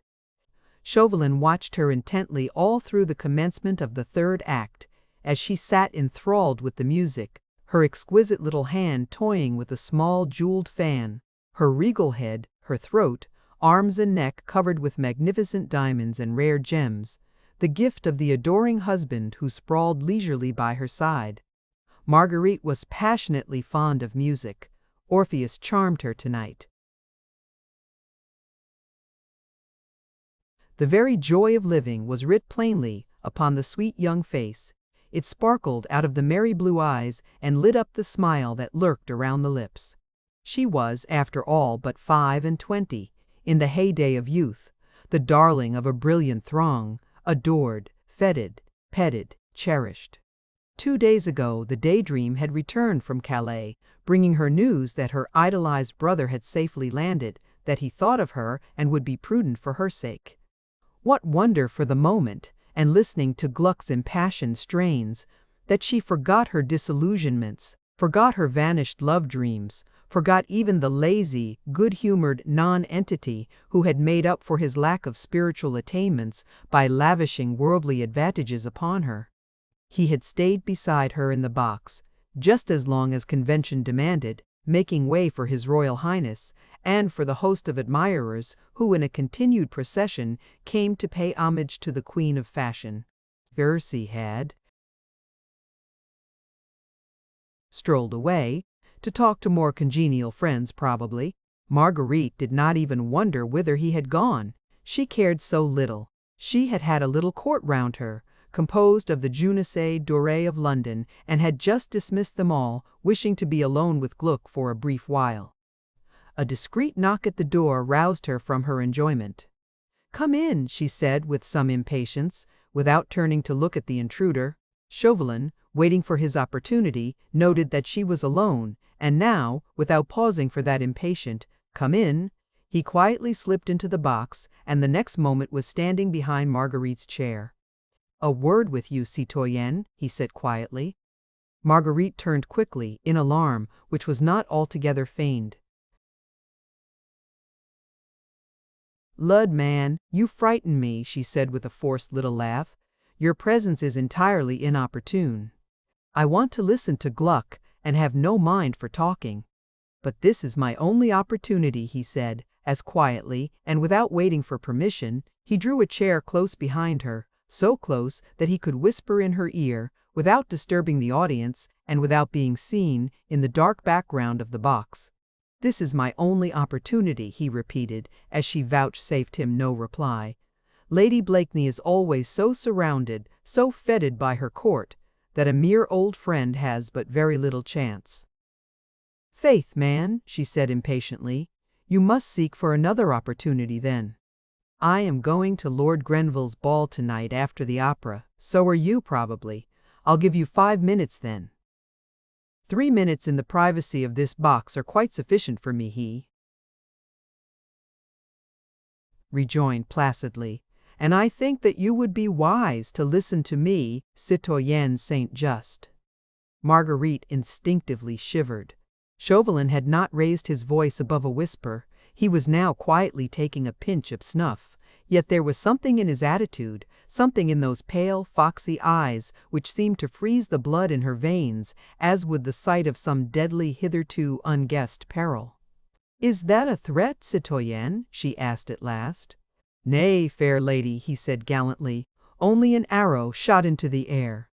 Chauvelin watched her intently all through the commencement of the third act, as she sat enthralled with the music, her exquisite little hand toying with a small jeweled fan, her regal head, her throat, arms and neck covered with magnificent diamonds and rare gems, the gift of the adoring husband who sprawled leisurely by her side. Marguerite was passionately fond of music. Orpheus charmed her tonight. The very joy of living was writ plainly upon the sweet young face. It sparkled out of the merry blue eyes and lit up the smile that lurked around the lips. She was, after all, but 25, in the heyday of youth, the darling of a brilliant throng, adored, feted, petted, cherished. 2 days ago the Daydream had returned from Calais, bringing her news that her idolized brother had safely landed, that he thought of her and would be prudent for her sake. What wonder for the moment, and listening to Gluck's impassioned strains, that she forgot her disillusionments, forgot her vanished love dreams, forgot even the lazy, good-humored non-entity who had made up for his lack of spiritual attainments by lavishing worldly advantages upon her. He had stayed beside her in the box, just as long as convention demanded, making way for His Royal Highness, and for the host of admirers who in a continued procession came to pay homage to the Queen of Fashion. Versi had strolled away, to talk to more congenial friends probably. Marguerite did not even wonder whither he had gone. She cared so little. She had had a little court round her, composed of the jeunesse dorée of London, and had just dismissed them all, wishing to be alone with Gluck for a brief while. A discreet knock at the door roused her from her enjoyment. "Come in," she said with some impatience, without turning to look at the intruder. Chauvelin, waiting for his opportunity, noted that she was alone, and now, without pausing for that impatient "come in," he quietly slipped into the box, and the next moment was standing behind Marguerite's chair. "A word with you, citoyenne," he said quietly. Marguerite turned quickly, in alarm, which was not altogether feigned. "Lud, man, you frighten me," she said with a forced little laugh. "Your presence is entirely inopportune. I want to listen to Gluck, and have no mind for talking. But this is my only opportunity," he said, as quietly, and without waiting for permission, he drew a chair close behind her, so close that he could whisper in her ear, without disturbing the audience, and without being seen, in the dark background of the box. "This is my only opportunity," he repeated, as she vouchsafed him no reply. "Lady Blakeney is always so surrounded, so feted by her court, that a mere old friend has but very little chance." "Faith, man," she said impatiently, "you must seek for another opportunity then. I am going to Lord Grenville's ball tonight after the opera, so are you probably. I'll give you 5 minutes then." 3 minutes in the privacy of this box are quite sufficient for me, he rejoined placidly, "and I think that you would be wise to listen to me, citoyenne Saint-Just." Marguerite instinctively shivered. Chauvelin had not raised his voice above a whisper. He was now quietly taking a pinch of snuff, yet there was something in his attitude, something in those pale, foxy eyes, which seemed to freeze the blood in her veins, as would the sight of some deadly, hitherto unguessed peril. "Is that a threat, citoyenne?" she asked at last. "Nay, fair lady," he said gallantly, "only an arrow shot into the air."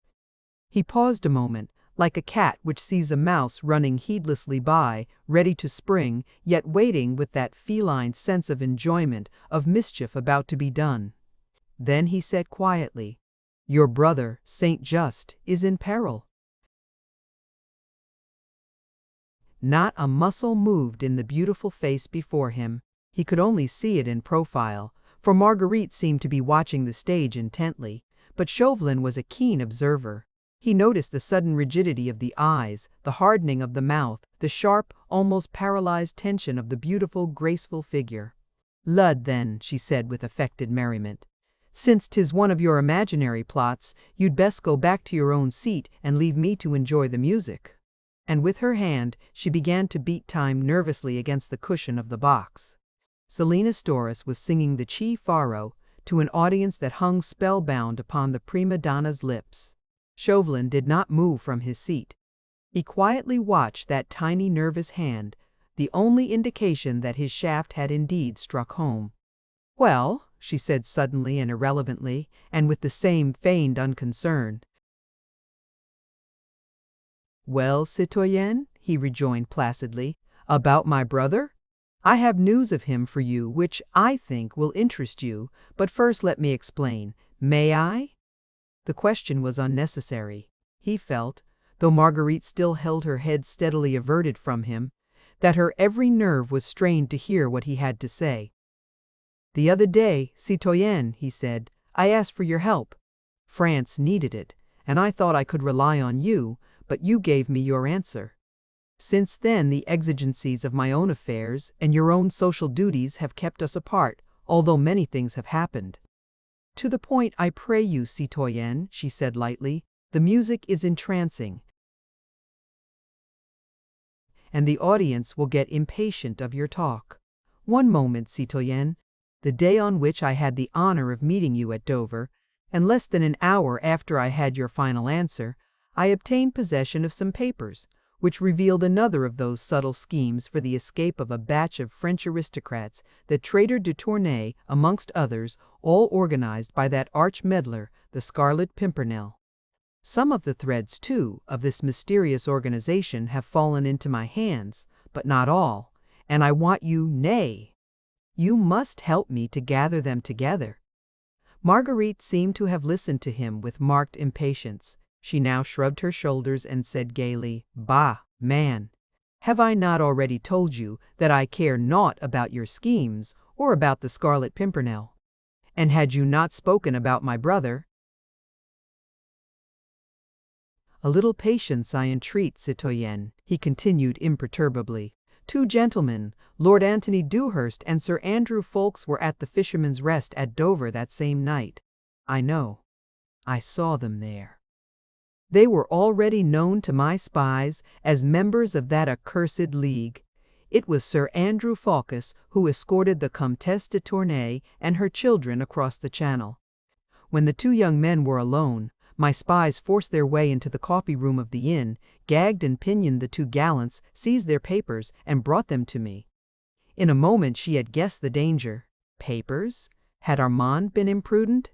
He paused a moment, like a cat which sees a mouse running heedlessly by, ready to spring, yet waiting with that feline sense of enjoyment, of mischief about to be done. Then he said quietly, "Your brother, Saint-Just, is in peril." Not a muscle moved in the beautiful face before him. He could only see it in profile, for Marguerite seemed to be watching the stage intently, but Chauvelin was a keen observer. He noticed the sudden rigidity of the eyes, the hardening of the mouth, the sharp, almost paralyzed tension of the beautiful, graceful figure. "Lud, then," she said with affected merriment, "since 'tis one of your imaginary plots, you'd best go back to your own seat and leave me to enjoy the music." And with her hand, she began to beat time nervously against the cushion of the box. Selina Storace was singing the Ci Faro to an audience that hung spellbound upon the prima donna's lips. Chauvelin did not move from his seat. He quietly watched that tiny nervous hand, the only indication that his shaft had indeed struck home. "Well," she said suddenly and irrelevantly, and with the same feigned unconcern. "Well, citoyenne," he rejoined placidly, "about my brother? I have news of him for you which I think will interest you, but first let me explain. May I?" The question was unnecessary. He felt, though Marguerite still held her head steadily averted from him, that her every nerve was strained to hear what he had to say. "The other day, citoyenne," he said, "I asked for your help. France needed it, and I thought I could rely on you, but you gave me your answer. Since then the exigencies of my own affairs and your own social duties have kept us apart, although many things have happened. To the point, I pray you, citoyenne," she said lightly. "The music is entrancing, and the audience will get impatient of your talk. One moment, citoyenne. The day on which I had the honor of meeting you at Dover, and less than an hour after I had your final answer, I obtained possession of some papers, which revealed another of those subtle schemes for the escape of a batch of French aristocrats, the traitor de Tournay amongst others, all organized by that arch-meddler, the Scarlet Pimpernel. Some of the threads, too, of this mysterious organization have fallen into my hands, but not all, and I want you, nay, you must help me to gather them together." Marguerite seemed to have listened to him with marked impatience. She now shrugged her shoulders and said gaily, "Bah, man! Have I not already told you that I care naught about your schemes or about the Scarlet Pimpernel? And had you not spoken about my brother—" "A little patience, I entreat, citoyenne," he continued imperturbably. "Two gentlemen, Lord Antony Dewhurst and Sir Andrew Ffoulkes, were at the Fisherman's Rest at Dover that same night. I know. I saw them there. They were already known to my spies as members of that accursed league. It was Sir Andrew Ffoulkes who escorted the Comtesse de Tournay and her children across the Channel. When the two young men were alone, my spies forced their way into the coffee-room of the inn, gagged and pinioned the two gallants, seized their papers, and brought them to me. In a moment she had guessed the danger. Papers? Had Armand been imprudent?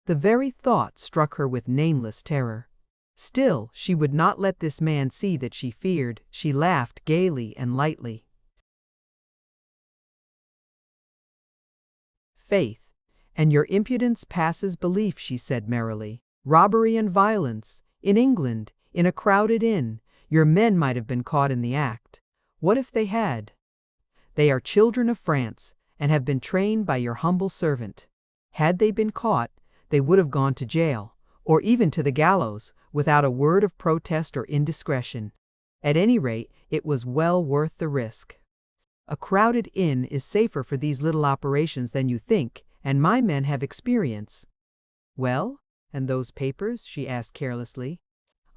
The very thought struck her with nameless terror. Still, she would not let this man see that she feared. She laughed gaily and lightly. "Faith, and your impudence passes belief," she said merrily. "Robbery and violence, in England, in a crowded inn. Your men might have been caught in the act. What if they had? They are children of France, and have been trained by your humble servant. Had they been caught, they would have gone to jail, or even to the gallows, without a word of protest or indiscretion. At any rate, it was well worth the risk. A crowded inn is safer for these little operations than you think, and my men have experience." "Well, and those papers?" she asked carelessly.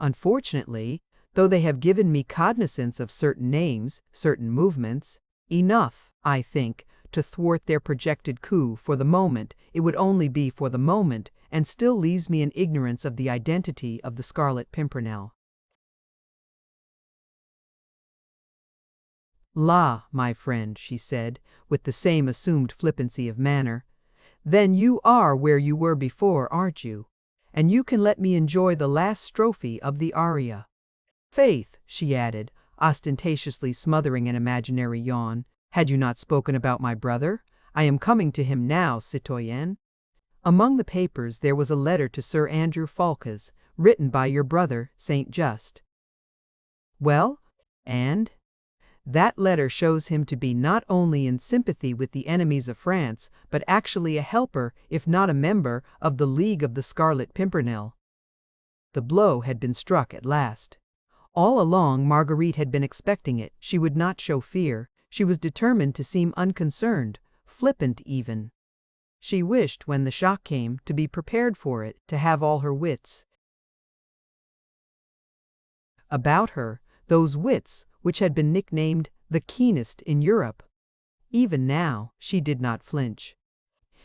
"Unfortunately, though they have given me cognizance of certain names, certain movements, enough, I think, to thwart their projected coup for the moment. It would only be for the moment, and still leaves me in ignorance of the identity of the Scarlet Pimpernel." "La, my friend," she said, with the same assumed flippancy of manner, "then you are where you were before, aren't you? And you can let me enjoy the last strophe of the aria. Faith," she added, ostentatiously smothering an imaginary yawn, "had you not spoken about my brother? I am coming to him now, citoyenne. Among the papers there was a letter to Sir Andrew Ffoulkes, written by your brother, Saint Just." "Well, and?" "That letter shows him to be not only in sympathy with the enemies of France, but actually a helper, if not a member, of the League of the Scarlet Pimpernel." The blow had been struck at last. All along Marguerite had been expecting it. She would not show fear. She was determined to seem unconcerned, flippant even. She wished, when the shock came, to be prepared for it, to have all her wits about her, those wits which had been nicknamed the keenest in Europe. Even now, she did not flinch.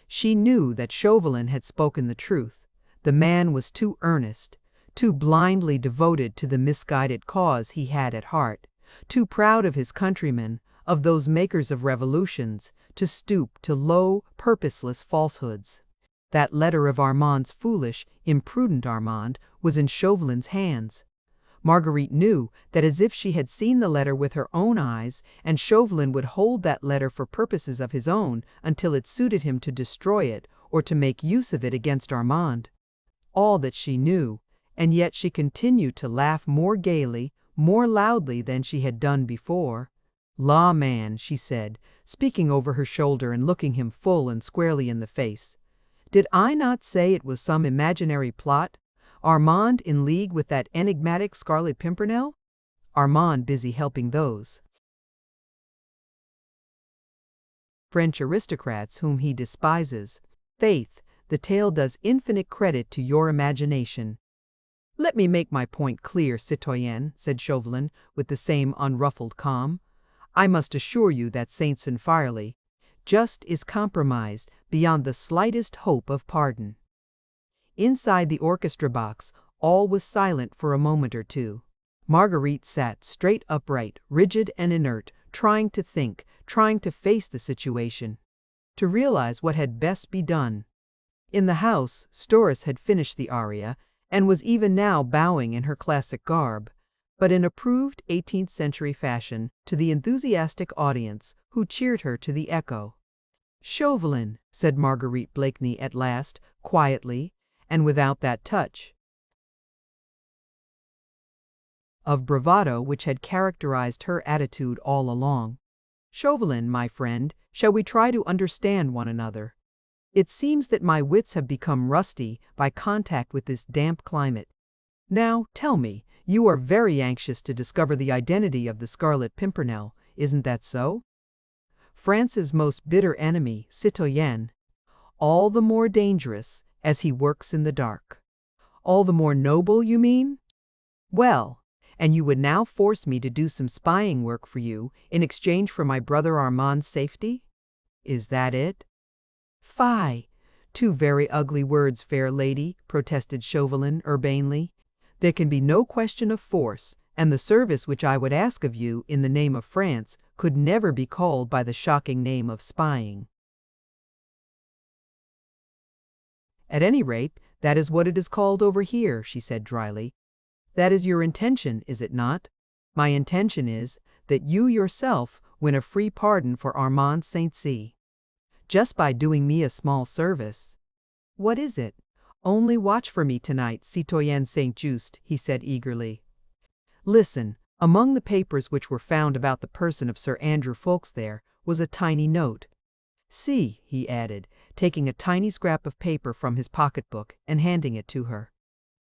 She knew that Chauvelin had spoken the truth. The man was too earnest, too blindly devoted to the misguided cause he had at heart, too proud of his countrymen, of those makers of revolutions, to stoop to low, purposeless falsehoods. That letter of Armand's, foolish, imprudent Armand, was in Chauvelin's hands. Marguerite knew that as if she had seen the letter with her own eyes, and Chauvelin would hold that letter for purposes of his own until it suited him to destroy it or to make use of it against Armand. All that she knew, and yet she continued to laugh more gaily, more loudly than she had done before. "La, man," she said, speaking over her shoulder and looking him full and squarely in the face. "Did I not say it was some imaginary plot? Armand in league with that enigmatic Scarlet Pimpernel? Armand busy helping those French aristocrats whom he despises. Faith, the tale does infinite credit to your imagination." "Let me make my point clear, citoyenne," said Chauvelin, with the same unruffled calm. "I must assure you that Saint Sinfirely just is compromised beyond the slightest hope of pardon." Inside the orchestra box, all was silent for a moment or two. Marguerite sat straight upright, rigid and inert, trying to think, trying to face the situation, to realize what had best be done. In the house, Storace had finished the aria, and was even now bowing in her classic garb, but in approved 18th century fashion, to the enthusiastic audience, who cheered her to the echo. "Chauvelin," said Marguerite Blakeney at last, quietly, and without that touch of bravado which had characterized her attitude all along. "Chauvelin, my friend, shall we try to understand one another? It seems that my wits have become rusty by contact with this damp climate. Now, tell me, you are very anxious to discover the identity of the Scarlet Pimpernel, isn't that so? France's most bitter enemy, citoyenne. All the more dangerous, as he works in the dark. All the more noble, you mean? Well, and you would now force me to do some spying work for you in exchange for my brother Armand's safety? Is that it?" "Fie! Two very ugly words, fair lady," protested Chauvelin urbanely. "There can be no question of force, and the service which I would ask of you in the name of France could never be called by the shocking name of spying." "At any rate, that is what it is called over here," she said dryly. "That is your intention, is it not? My intention is that you yourself win a free pardon for Armand Saint-Cyr. Just by doing me a small service." "What is it?" "Only watch for me tonight, citoyenne Saint-Just," he said eagerly. "Listen, among the papers which were found about the person of Sir Andrew Ffoulkes there was a tiny note. See," he added, taking a tiny scrap of paper from his pocketbook and handing it to her.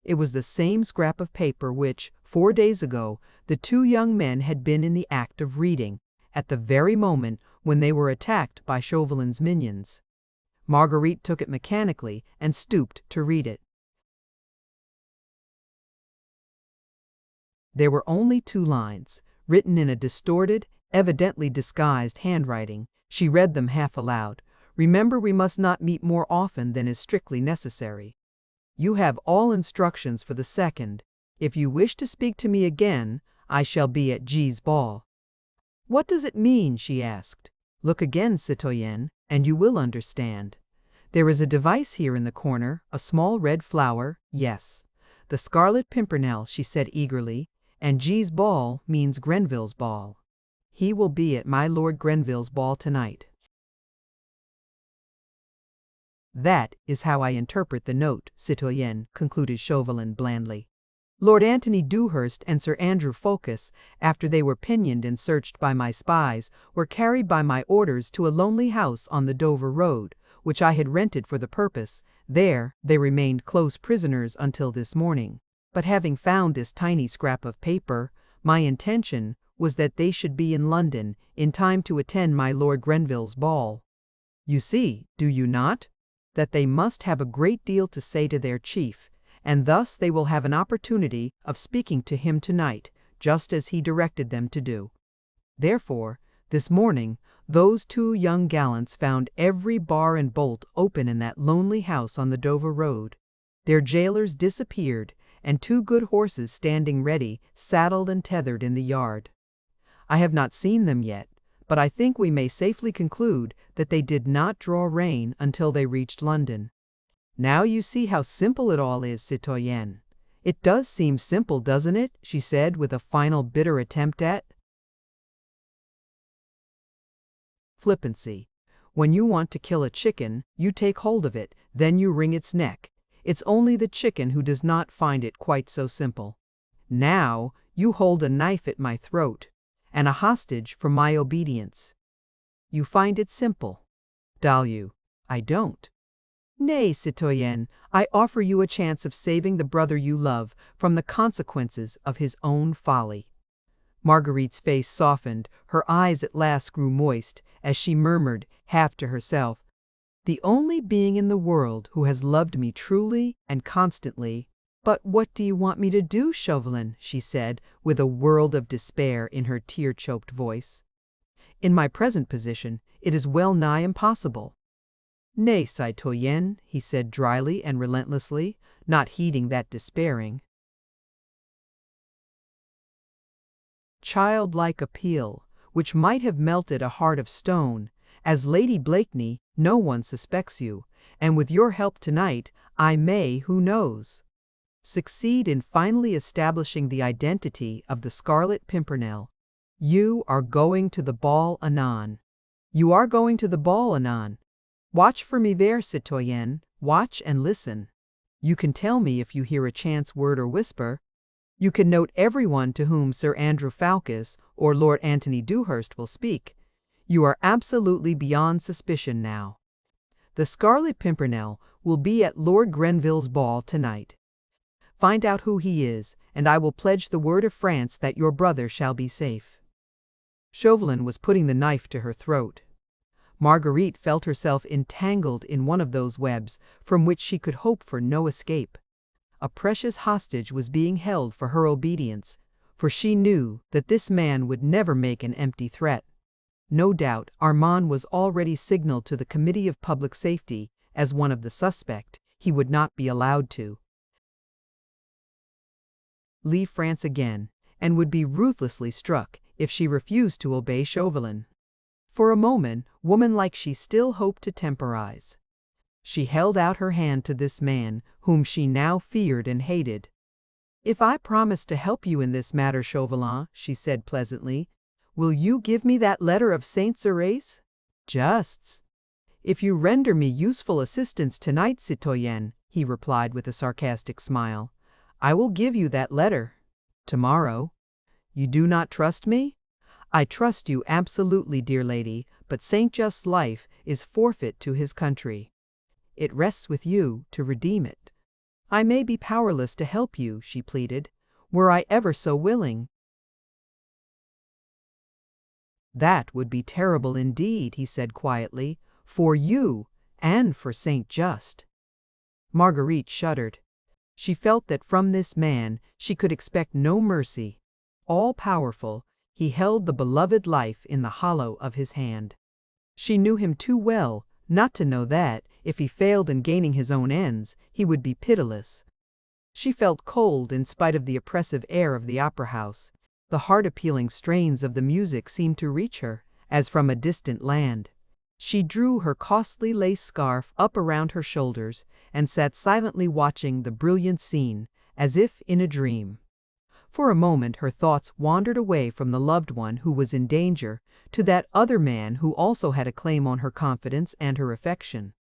It was the same scrap of paper which, 4 days ago, the two young men had been in the act of reading, at the very moment when they were attacked by Chauvelin's minions. Marguerite took it mechanically and stooped to read it. There were only 2 lines, written in a distorted, evidently disguised handwriting. She read them half aloud. "Remember, we must not meet more often than is strictly necessary. You have all instructions for the 2nd. If you wish to speak to me again, I shall be at G's ball." "What does it mean?" she asked. "Look again, citoyenne, and you will understand. There is a device here in the corner, a small red flower, yes. The Scarlet Pimpernel," she said eagerly, "and G's ball means Grenville's ball. He will be at my Lord Grenville's ball tonight." "That is how I interpret the note, citoyenne," concluded Chauvelin blandly. "Lord Antony Dewhurst and Sir Andrew Ffoulkes, after they were pinioned and searched by my spies, were carried by my orders to a lonely house on the Dover Road, which I had rented for the purpose. There they remained close prisoners until this morning. But having found this tiny scrap of paper, my intention was that they should be in London in time to attend my Lord Grenville's ball. You see, do you not, that they must have a great deal to say to their chief, and thus they will have an opportunity of speaking to him tonight, just as he directed them to do. Therefore, this morning, those 2 young gallants found every bar and bolt open in that lonely house on the Dover Road. Their jailers disappeared, and 2 good horses standing ready, saddled and tethered in the yard. I have not seen them yet, but I think we may safely conclude that they did not draw rein until they reached London. Now you see how simple it all is, citoyenne. It does seem simple, doesn't it? She said with a final bitter attempt at flippancy. When you want to kill a chicken, you take hold of it, then you wring its neck. It's only the chicken who does not find it quite so simple. Now, you hold a knife at my throat, and a hostage for my obedience. You find it simple. Dalyu, I don't. Nay, citoyenne, I offer you a chance of saving the brother you love from the consequences of his own folly. Marguerite's face softened, her eyes at last grew moist, as she murmured, half to herself, "The only being in the world who has loved me truly and constantly." "But what do you want me to do, Chauvelin?" she said, with a world of despair in her tear-choked voice. "In my present position, it is well nigh impossible." "Nay, citoyenne," he said dryly and relentlessly, not heeding that despairing, childlike appeal, which might have melted a heart of stone. "As Lady Blakeney, no one suspects you, and with your help tonight, I may, who knows, succeed in finally establishing the identity of the Scarlet Pimpernel. You are going to the ball anon. You are going to the ball anon. Watch for me there, citoyenne, watch and listen. You can tell me if you hear a chance word or whisper. You can note everyone to whom Sir Andrew Falkis or Lord Antony Dewhurst will speak. You are absolutely beyond suspicion now. The Scarlet Pimpernel will be at Lord Grenville's ball tonight. Find out who he is, and I will pledge the word of France that your brother shall be safe." Chauvelin was putting the knife to her throat. Marguerite felt herself entangled in one of those webs from which she could hope for no escape. A precious hostage was being held for her obedience, for she knew that this man would never make an empty threat. No doubt Armand was already signaled to the Committee of Public Safety as one of the suspect. He would not be allowed to leave France again, and would be ruthlessly struck if she refused to obey Chauvelin. For a moment, woman-like, she still hoped to temporize. She held out her hand to this man, whom she now feared and hated. "If I promise to help you in this matter, Chauvelin," she said pleasantly, "will you give me that letter of Saint Cérès?" "Justs." "If you render me useful assistance tonight, citoyenne," he replied with a sarcastic smile, "I will give you that letter tomorrow. You do not trust me?" "I trust you absolutely, dear lady, but Saint Just's life is forfeit to his country. It rests with you to redeem it." "I may be powerless to help you," she pleaded, "were I ever so willing." "That would be terrible indeed," he said quietly, "for you and for Saint Just." Marguerite shuddered. She felt that from this man she could expect no mercy. All-powerful, he held the beloved life in the hollow of his hand. She knew him too well not to know that, if he failed in gaining his own ends, he would be pitiless. She felt cold in spite of the oppressive air of the opera house. The heart-appealing strains of the music seemed to reach her, as from a distant land. She drew her costly lace scarf up around her shoulders and sat silently watching the brilliant scene, as if in a dream. For a moment her thoughts wandered away from the loved one who was in danger to that other man who also had a claim on her confidence and her affection.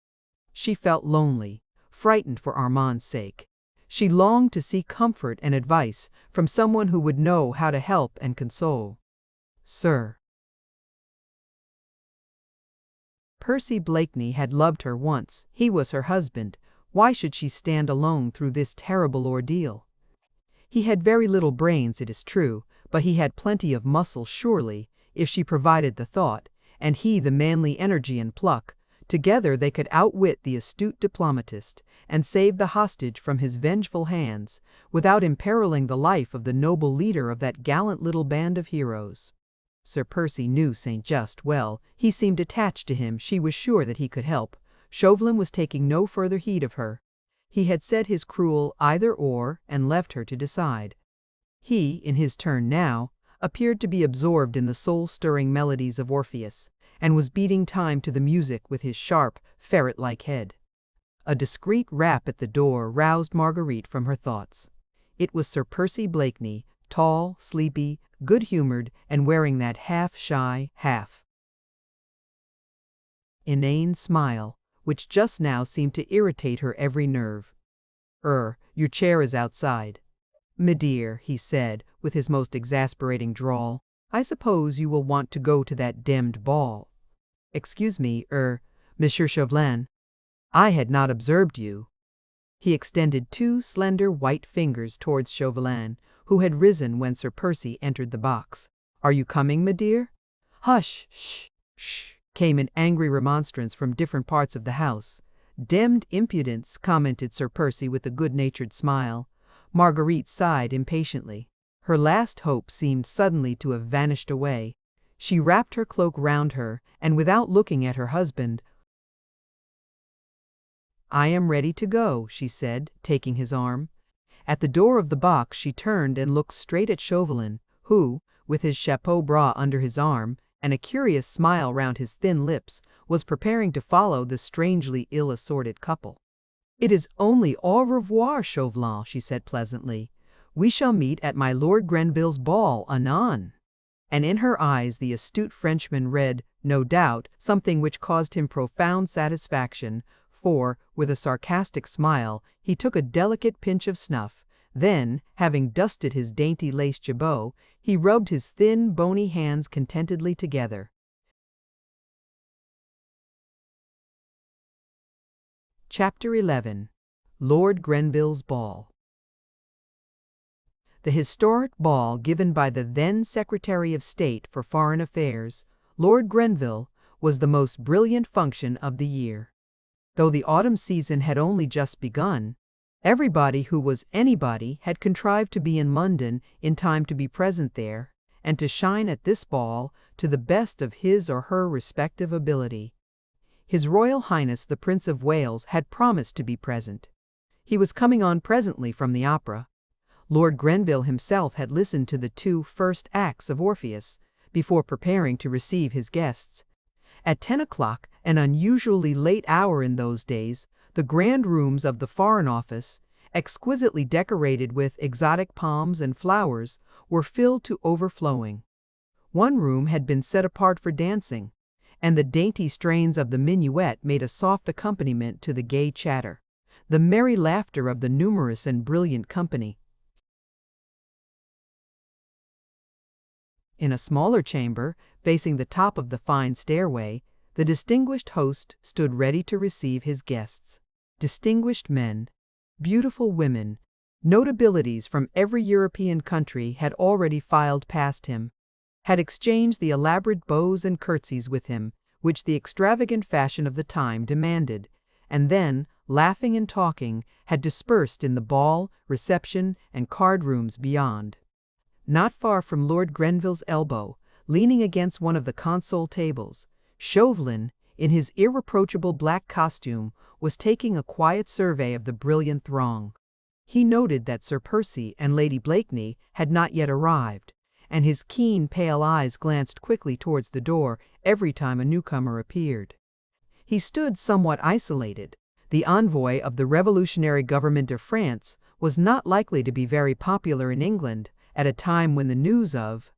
She felt lonely, frightened for Armand's sake. She longed to seek comfort and advice from someone who would know how to help and console. Sir Percy Blakeney had loved her once. He was her husband. Why should she stand alone through this terrible ordeal? He had very little brains, it is true, but he had plenty of muscle surely, if she provided the thought, and he the manly energy and pluck. Together they could outwit the astute diplomatist, and save the hostage from his vengeful hands, without imperiling the life of the noble leader of that gallant little band of heroes. Sir Percy knew Saint Just well. He seemed attached to him. She was sure that he could help. Chauvelin was taking no further heed of her. He had said his cruel either-or and left her to decide. He, in his turn now, appeared to be absorbed in the soul-stirring melodies of Orpheus, and was beating time to the music with his sharp, ferret-like head. A discreet rap at the door roused Marguerite from her thoughts. It was Sir Percy Blakeney, tall, sleepy, good-humored, and wearing that half-shy, half-inane smile, which just now seemed to irritate her every nerve. Your chair is outside." "Me dear," he said, with his most exasperating drawl, "I suppose you will want to go to that demmed ball." "Excuse me, Monsieur Chauvelin. I had not observed you." He extended two slender white fingers towards Chauvelin, who had risen when Sir Percy entered the box. "Are you coming, me dear?" "Hush, shh," came in angry remonstrance from different parts of the house. "Demmed impudence," commented Sir Percy with a good-natured smile. Marguerite sighed impatiently. Her last hope seemed suddenly to have vanished away. She wrapped her cloak round her, and without looking at her husband, "I am ready to go," she said, taking his arm. At the door of the box she turned and looked straight at Chauvelin, who, with his chapeau bras under his arm, and a curious smile round his thin lips, was preparing to follow the strangely ill-assorted couple. "It is only au revoir, Chauvelin," she said pleasantly. "We shall meet at my Lord Grenville's ball anon." And in her eyes the astute Frenchman read, no doubt, something which caused him profound satisfaction, for, with a sarcastic smile, he took a delicate pinch of snuff. Then, having dusted his dainty lace jabot, he rubbed his thin, bony hands contentedly together. Chapter 11. Lord Grenville's Ball. The historic ball given by the then Secretary of State for Foreign Affairs, Lord Grenville, was the most brilliant function of the year. Though the autumn season had only just begun, everybody who was anybody had contrived to be in London in time to be present there, and to shine at this ball to the best of his or her respective ability. His Royal Highness the Prince of Wales had promised to be present. He was coming on presently from the opera. Lord Grenville himself had listened to the two first acts of Orpheus, before preparing to receive his guests. At 10 o'clock, an unusually late hour in those days, the grand rooms of the Foreign Office, exquisitely decorated with exotic palms and flowers, were filled to overflowing. One room had been set apart for dancing, and the dainty strains of the minuet made a soft accompaniment to the gay chatter, the merry laughter of the numerous and brilliant company. In a smaller chamber, facing the top of the fine stairway, the distinguished host stood ready to receive his guests. Distinguished men, beautiful women, notabilities from every European country had already filed past him, had exchanged the elaborate bows and curtsies with him, which the extravagant fashion of the time demanded, and then, laughing and talking, had dispersed in the ball, reception, and card rooms beyond. Not far from Lord Grenville's elbow, leaning against one of the console tables, Chauvelin, in his irreproachable black costume, was taking a quiet survey of the brilliant throng. He noted that Sir Percy and Lady Blakeney had not yet arrived, and his keen, pale eyes glanced quickly towards the door every time a newcomer appeared. He stood somewhat isolated. The envoy of the revolutionary government of France was not likely to be very popular in England at a time when the news of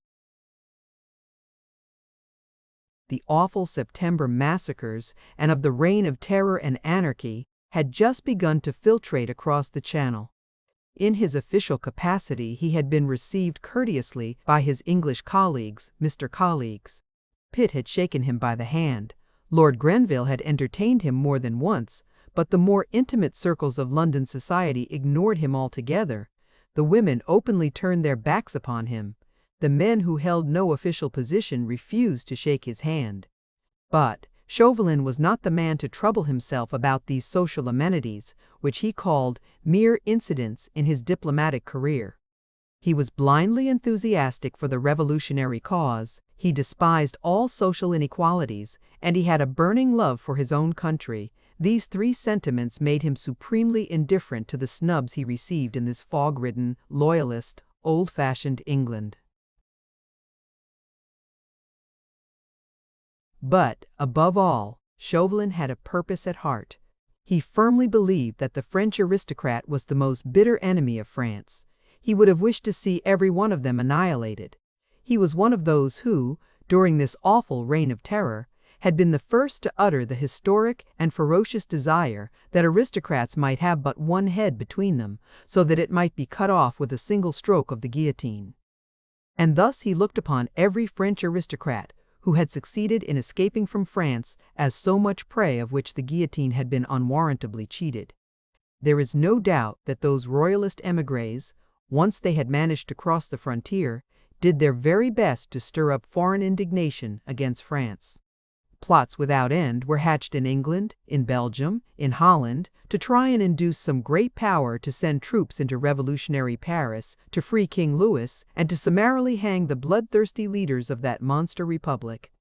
the awful September massacres and of the reign of terror and anarchy had just begun to filtrate across the Channel. In his official capacity he had been received courteously by his English colleagues, Mr. Colleagues. Pitt had shaken him by the hand. Lord Grenville had entertained him more than once, but the more intimate circles of London society ignored him altogether. The women openly turned their backs upon him. The men who held no official position refused to shake his hand. But Chauvelin was not the man to trouble himself about these social amenities, which he called mere incidents in his diplomatic career. He was blindly enthusiastic for the revolutionary cause, he despised all social inequalities, and he had a burning love for his own country. These three sentiments made him supremely indifferent to the snubs he received in this fog-ridden, loyalist, old-fashioned England. But, above all, Chauvelin had a purpose at heart. He firmly believed that the French aristocrat was the most bitter enemy of France. He would have wished to see every one of them annihilated. He was one of those who, during this awful reign of terror, had been the first to utter the historic and ferocious desire that aristocrats might have but one head between them, so that it might be cut off with a single stroke of the guillotine. And thus he looked upon every French aristocrat who had succeeded in escaping from France as so much prey of which the guillotine had been unwarrantably cheated. There is no doubt that those royalist émigrés, once they had managed to cross the frontier, did their very best to stir up foreign indignation against France. Plots without end were hatched in England, in Belgium, in Holland, to try and induce some great power to send troops into revolutionary Paris to free King Louis and to summarily hang the bloodthirsty leaders of that monster republic.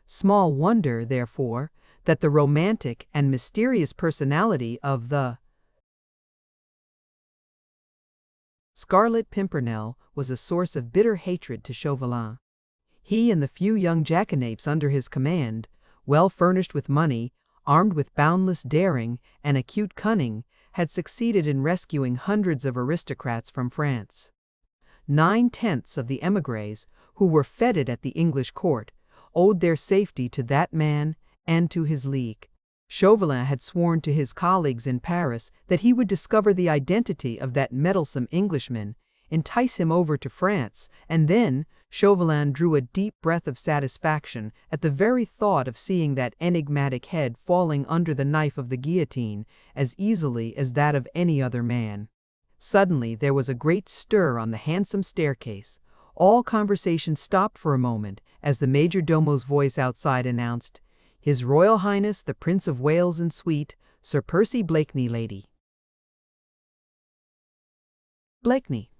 Small wonder, therefore, that the romantic and mysterious personality of the Scarlet Pimpernel was a source of bitter hatred to Chauvelin. He and the few young jackanapes under his command, well furnished with money, armed with boundless daring and acute cunning, had succeeded in rescuing hundreds of aristocrats from France. 9/10 of the émigrés, who were feted at the English court, owed their safety to that man and to his league. Chauvelin had sworn to his colleagues in Paris that he would discover the identity of that meddlesome Englishman, entice him over to France, and then Chauvelin drew a deep breath of satisfaction at the very thought of seeing that enigmatic head falling under the knife of the guillotine as easily as that of any other man. Suddenly there was a great stir on the handsome staircase. All conversation stopped for a moment as the major domo's voice outside announced, "His Royal Highness the Prince of Wales and suite, Sir Percy Blakeney, lady." Blakeney.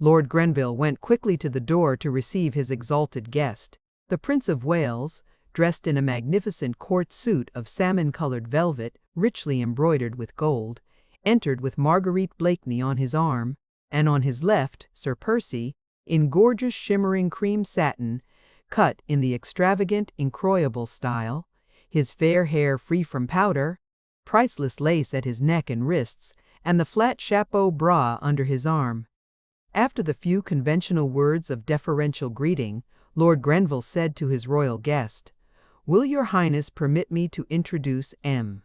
Lord Grenville went quickly to the door to receive his exalted guest. The Prince of Wales, dressed in a magnificent court suit of salmon-colored velvet, richly embroidered with gold, entered with Marguerite Blakeney on his arm, and on his left, Sir Percy, in gorgeous shimmering cream satin, cut in the extravagant, incroyable style, his fair hair free from powder, priceless lace at his neck and wrists, and the flat chapeau bras under his arm. After the few conventional words of deferential greeting, Lord Grenville said to his royal guest, "Will your Highness permit me to introduce M.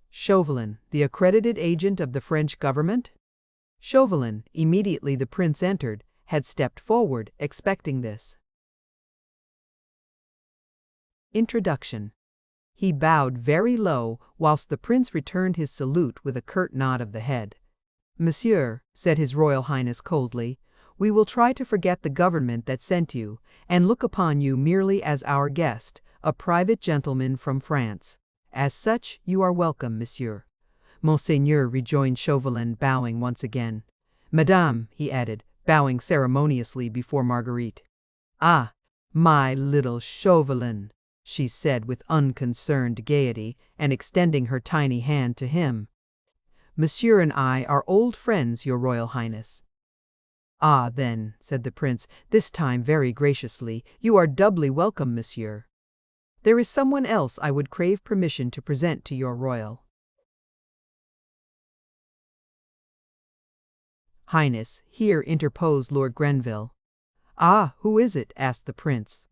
Chauvelin, the accredited agent of the French government?" Chauvelin, immediately the prince entered, had stepped forward, expecting this. Introduction. He bowed very low, whilst the prince returned his salute with a curt nod of the head. "Monsieur," said His Royal Highness coldly, "we will try to forget the government that sent you, and look upon you merely as our guest, a private gentleman from France. As such, you are welcome, monsieur." "Monseigneur," rejoined Chauvelin, bowing once again. "Madame," he added, bowing ceremoniously before Marguerite. "Ah, my little Chauvelin," she said with unconcerned gaiety, and extending her tiny hand to him. "Monsieur and I are old friends, your Royal Highness." "Ah, then," said the prince, this time very graciously, "you are doubly welcome, monsieur. There is someone else I would crave permission to present to your Royal Highness," here interposed Lord Grenville. "Ah, who is it?" asked the prince.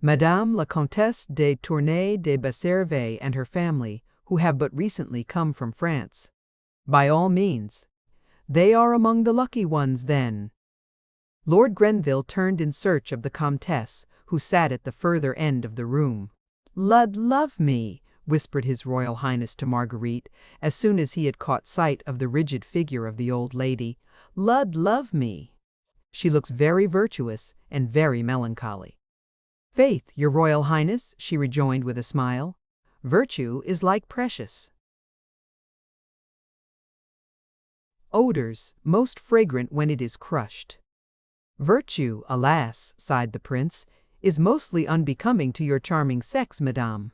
"Madame la Comtesse de Tournay de Basserive and her family, who have but recently come from France." "By all means." "They are among the lucky ones, then." Lord Grenville turned in search of the Comtesse, who sat at the further end of the room. "Lud love me," whispered His Royal Highness to Marguerite, as soon as he had caught sight of the rigid figure of the old lady. "Lud love me. She looks very virtuous and very melancholy." "Faith, your Royal Highness," she rejoined with a smile, "virtue is like precious odors, most fragrant when it is crushed." "Virtue, alas," sighed the prince, "is mostly unbecoming to your charming sex, madame."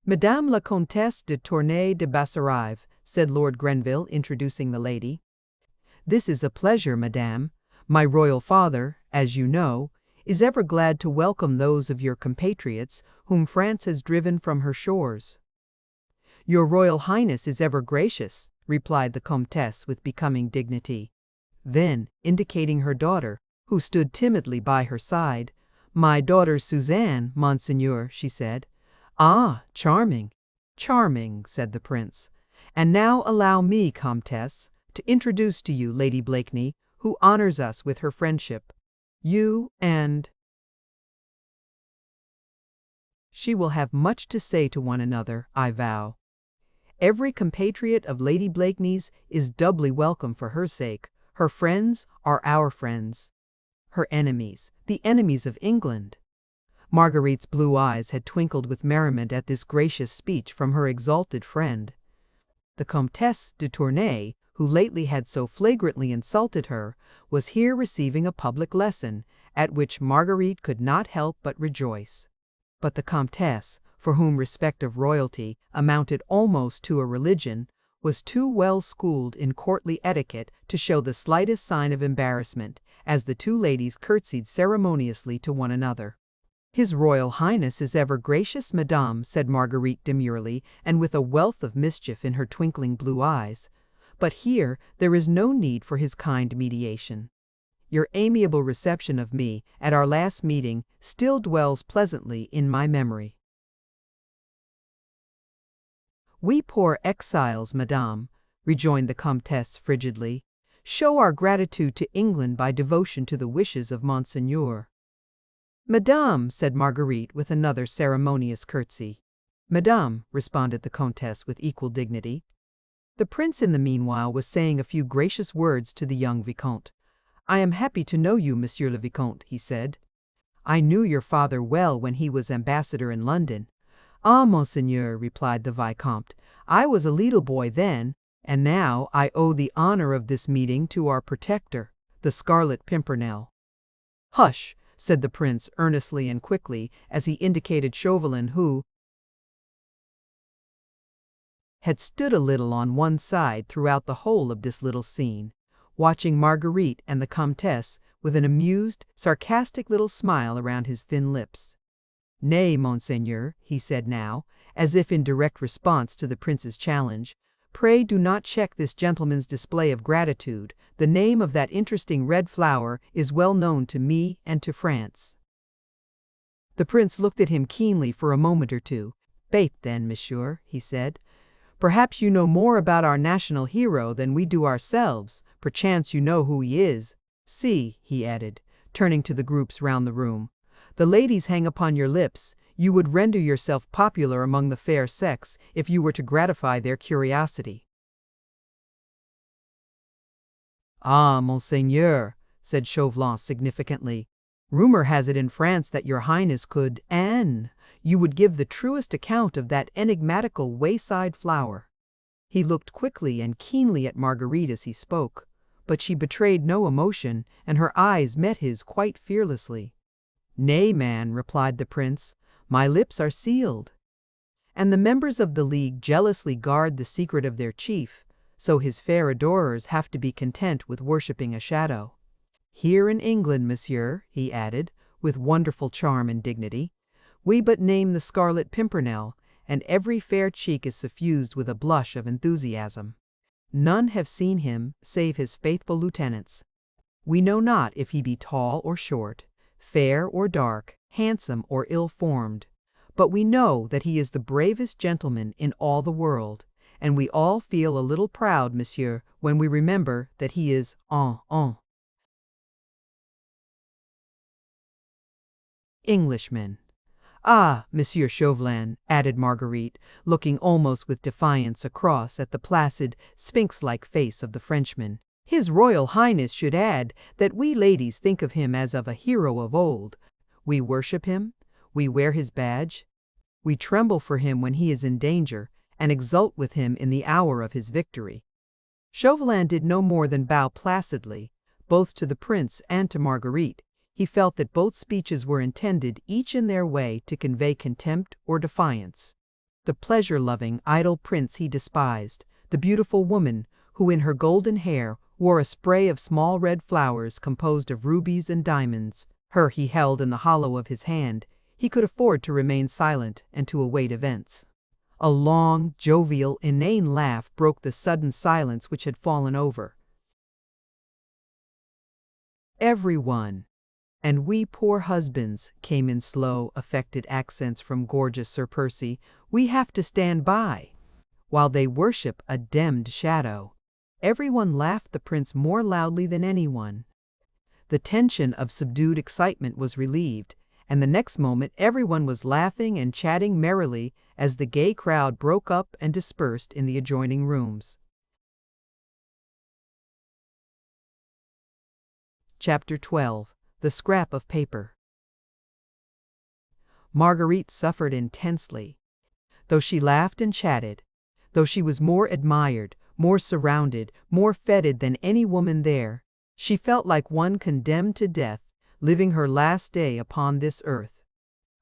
Madame la Comtesse de Tournay de Basserive, said Lord Grenville, introducing the lady. This is a pleasure, madame. My royal father, as you know, is ever glad to welcome those of your compatriots whom France has driven from her shores. Your Royal Highness is ever gracious, replied the Comtesse with becoming dignity. Then, indicating her daughter, who stood timidly by her side, "My daughter Suzanne, monseigneur," she said. "Ah, charming, charming," said the prince. "And now allow me, Comtesse, to introduce to you Lady Blakeney, who honors us with her friendship. You and she will have much to say to one another, I vow. Every compatriot of Lady Blakeney's is doubly welcome for her sake. Her friends are our friends. Her enemies, the enemies of England." Marguerite's blue eyes had twinkled with merriment at this gracious speech from her exalted friend. The Comtesse de Tournay, who lately had so flagrantly insulted her, was here receiving a public lesson, at which Marguerite could not help but rejoice. But the Comtesse, for whom respect of royalty amounted almost to a religion, was too well schooled in courtly etiquette to show the slightest sign of embarrassment, as the two ladies curtsied ceremoniously to one another. "His Royal Highness is ever gracious, madame," said Marguerite demurely, and with a wealth of mischief in her twinkling blue eyes. "But here there is no need for his kind mediation. Your amiable reception of me at our last meeting still dwells pleasantly in my memory." "We poor exiles, madame," rejoined the Comtesse frigidly, "show our gratitude to England by devotion to the wishes of Monseigneur." "Madame," said Marguerite with another ceremonious curtsy. "Madame," responded the Comtesse with equal dignity. The prince in the meanwhile was saying a few gracious words to the young Vicomte. "I am happy to know you, Monsieur le Vicomte," he said. "I knew your father well when he was ambassador in London." "Ah, Monseigneur," replied the Vicomte, "I was a little boy then, and now I owe the honor of this meeting to our protector, the Scarlet Pimpernel." "Hush!" said the prince earnestly and quickly, as he indicated Chauvelin, who had stood a little on one side throughout the whole of this little scene, watching Marguerite and the Comtesse with an amused, sarcastic little smile around his thin lips. "Nay, monseigneur," he said now, as if in direct response to the prince's challenge, "pray do not check this gentleman's display of gratitude. The name of that interesting red flower is well known to me and to France." The prince looked at him keenly for a moment or two. "Faith then, monsieur," he said, "perhaps you know more about our national hero than we do ourselves. Perchance you know who he is. See," he added, turning to the groups round the room, "the ladies hang upon your lips. You would render yourself popular among the fair sex if you were to gratify their curiosity." "Ah, monseigneur," said Chauvelin significantly, "rumor has it in France that your highness could, and you would give the truest account of that enigmatical wayside flower." He looked quickly and keenly at Marguerite as he spoke, but she betrayed no emotion, and her eyes met his quite fearlessly. "Nay, man," replied the prince, "my lips are sealed." And the members of the League jealously guard the secret of their chief, so his fair adorers have to be content with worshipping a shadow. "Here in England, monsieur," he added, with wonderful charm and dignity, "we but name the Scarlet Pimpernel, and every fair cheek is suffused with a blush of enthusiasm. None have seen him save his faithful lieutenants. We know not if he be tall or short, fair or dark, handsome or ill-formed, but we know that he is the bravest gentleman in all the world, and we all feel a little proud, monsieur, when we remember that he is un Englishman. Ah, Monsieur Chauvelin," added Marguerite, looking almost with defiance across at the placid, sphinx-like face of the Frenchman, "His Royal Highness should add that we ladies think of him as of a hero of old. We worship him, we wear his badge, we tremble for him when he is in danger, and exult with him in the hour of his victory." Chauvelin did no more than bow placidly, both to the prince and to Marguerite. He felt that both speeches were intended, each in their way, to convey contempt or defiance. The pleasure-loving, idle prince he despised, the beautiful woman who in her golden hair wore a spray of small red flowers composed of rubies and diamonds. Her he held in the hollow of his hand. He could afford to remain silent and to await events. A long, jovial, inane laugh broke the sudden silence which had fallen over everyone. "And we poor husbands," came in slow, affected accents from gorgeous Sir Percy, "we have to stand by while they worship a demmed shadow." Everyone laughed, the prince more loudly than anyone. The tension of subdued excitement was relieved, and the next moment everyone was laughing and chatting merrily as the gay crowd broke up and dispersed in the adjoining rooms. Chapter 12. The Scrap of Paper. Marguerite suffered intensely. Though she laughed and chatted, though she was more admired, more surrounded, more feted than any woman there, she felt like one condemned to death, living her last day upon this earth.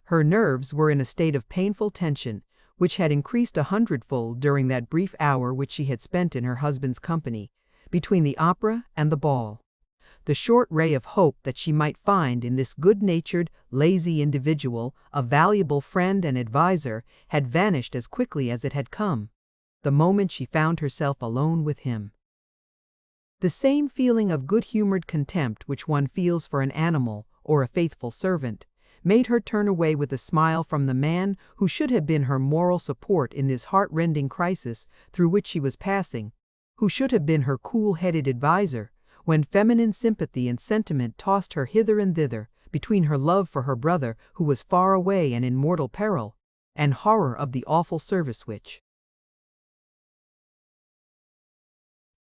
Her nerves were in a state of painful tension, which had increased 100-fold during that brief hour which she had spent in her husband's company, between the opera and the ball. The short ray of hope that she might find in this good-natured, lazy individual a valuable friend and adviser had vanished as quickly as it had come, the moment she found herself alone with him. The same feeling of good-humored contempt which one feels for an animal or a faithful servant made her turn away with a smile from the man who should have been her moral support in this heart-rending crisis through which she was passing, who should have been her cool-headed adviser, when feminine sympathy and sentiment tossed her hither and thither between her love for her brother who was far away and in mortal peril, and horror of the awful service which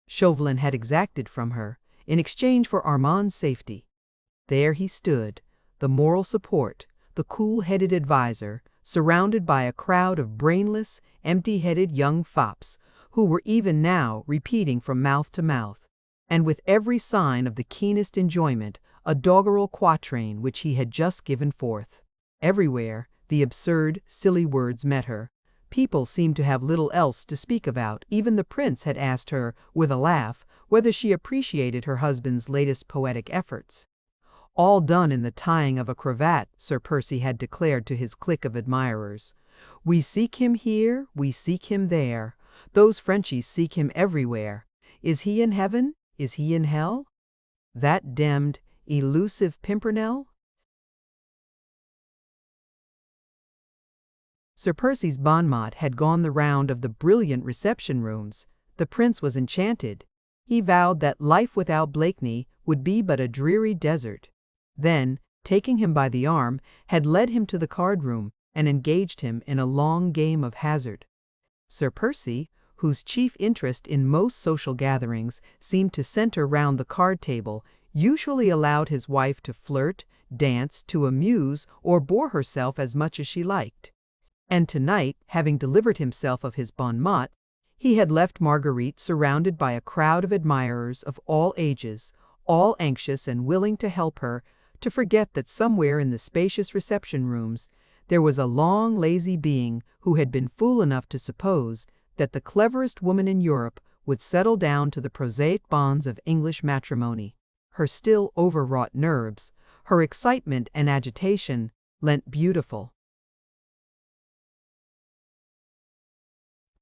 Chauvelin had exacted from her in exchange for Armand's safety. There he stood, the moral support, the cool-headed adviser, surrounded by a crowd of brainless, empty-headed young fops who were even now repeating from mouth to mouth, and with every sign of the keenest enjoyment, a doggerel quatrain which he had just given forth. Everywhere the absurd, silly words met her. People seemed to have little else to speak about. Even the prince had asked her, with a laugh, whether she appreciated her husband's latest poetic efforts. "All done in the tying of a cravat," Sir Percy had declared to his clique of admirers. "We seek him here, we seek him there. Those Frenchies seek him everywhere. Is he in heaven? Is he in hell? That demmed, elusive Pimpernel?" Sir Percy's bon mot had gone the round of the brilliant reception rooms. The prince was enchanted. He vowed that life without Blakeney would be but a dreary desert. Then, taking him by the arm, had led him to the card-room and engaged him in a long game of hazard. Sir Percy, whose chief interest in most social gatherings seemed to center round the card table, usually allowed his wife to flirt, dance, to amuse, or bore herself as much as she liked. And tonight, having delivered himself of his bon mot, he had left Marguerite surrounded by a crowd of admirers of all ages, all anxious and willing to help her, to forget that somewhere in the spacious reception rooms there was a long, lazy being who had been fool enough to suppose that the cleverest woman in Europe would settle down to the prosaic bonds of English matrimony. Her still overwrought nerves, her excitement and agitation, lent beautiful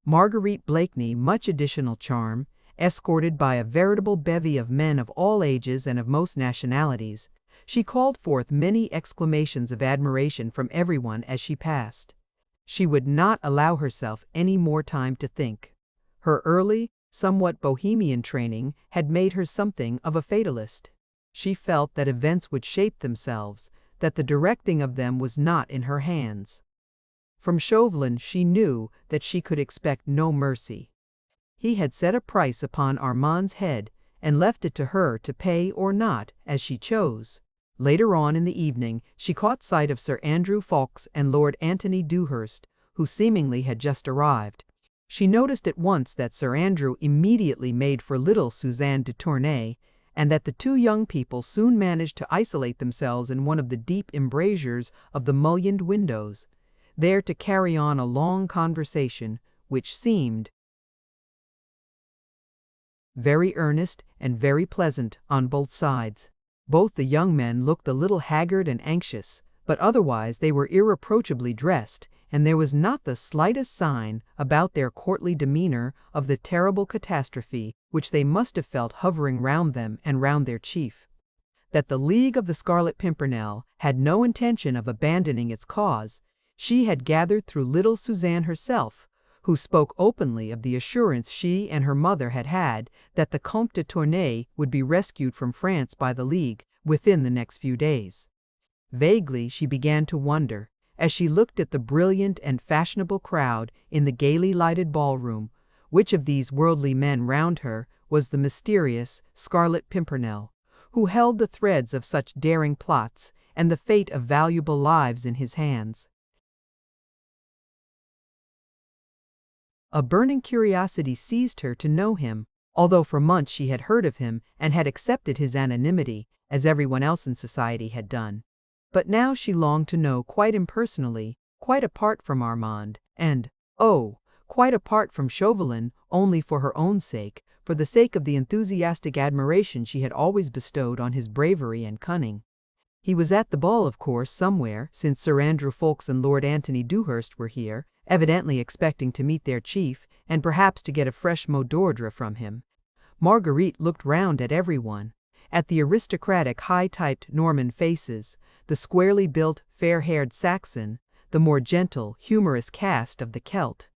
Marguerite Blakeney much additional charm, escorted by a veritable bevy of men of all ages and of most nationalities. She called forth many exclamations of admiration from everyone as she passed. She would not allow herself any more time to think. Her early, somewhat bohemian training had made her something of a fatalist. She felt that events would shape themselves, that the directing of them was not in her hands. From Chauvelin she knew that she could expect no mercy. He had set a price upon Armand's head and left it to her to pay or not, as she chose. Later on in the evening she caught sight of Sir Andrew Ffoulkes and Lord Antony Dewhurst, who seemingly had just arrived. She noticed at once that Sir Andrew immediately made for little Suzanne de Tournay, and that the two young people soon managed to isolate themselves in one of the deep embrasures of the mullioned windows. there to carry on a long conversation, which seemed very earnest and very pleasant on both sides. Both the young men looked a little haggard and anxious, but otherwise they were irreproachably dressed, and there was not the slightest sign about their courtly demeanor of the terrible catastrophe which they must have felt hovering round them and round their chief. That the League of the Scarlet Pimpernel had no intention of abandoning its cause, she had gathered through little Suzanne herself, who spoke openly of the assurance she and her mother had had that the Comte de Tournay would be rescued from France by the League within the next few days. Vaguely she began to wonder, as she looked at the brilliant and fashionable crowd in the gaily lighted ballroom, which of these worldly men round her was the mysterious Scarlet Pimpernel, who held the threads of such daring plots and the fate of valuable lives in his hands. A burning curiosity seized her to know him, although for months she had heard of him and had accepted his anonymity, as everyone else in society had done. But now she longed to know quite impersonally, quite apart from Armand, and, oh, quite apart from Chauvelin, only for her own sake, for the sake of the enthusiastic admiration she had always bestowed on his bravery and cunning. He was at the ball, of course, somewhere, since Sir Andrew Ffoulkes and Lord Antony Dewhurst were here, evidently expecting to meet their chief, and perhaps to get a fresh mot d'ordre from him. Marguerite looked round at everyone, at the aristocratic high-typed Norman faces, the squarely built, fair-haired Saxon, the more gentle, humorous cast of the Celt,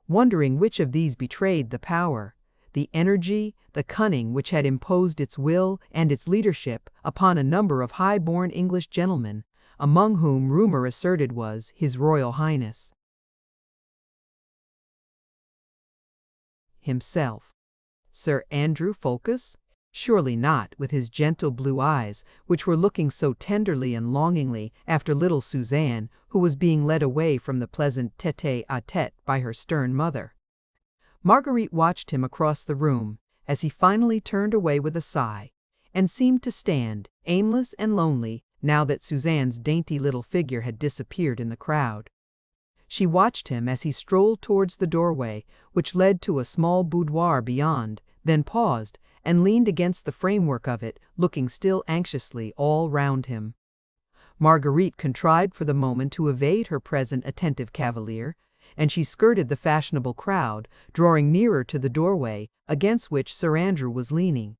wondering which of these betrayed the power, the energy, the cunning which had imposed its will and its leadership upon a number of high-born English gentlemen, among whom rumor asserted was His Royal Highness himself. Sir Andrew Ffoulkes? Surely not, with his gentle blue eyes, which were looking so tenderly and longingly after little Suzanne, who was being led away from the pleasant tete-a-tete by her stern mother. Marguerite watched him across the room, as he finally turned away with a sigh, and seemed to stand, aimless and lonely, now that Suzanne's dainty little figure had disappeared in the crowd. She watched him as he strolled towards the doorway, which led to a small boudoir beyond, then paused, and leaned against the framework of it, looking still anxiously all round him. Marguerite contrived for the moment to evade her present attentive cavalier, and she skirted the fashionable crowd, drawing nearer to the doorway, against which Sir Andrew was leaning.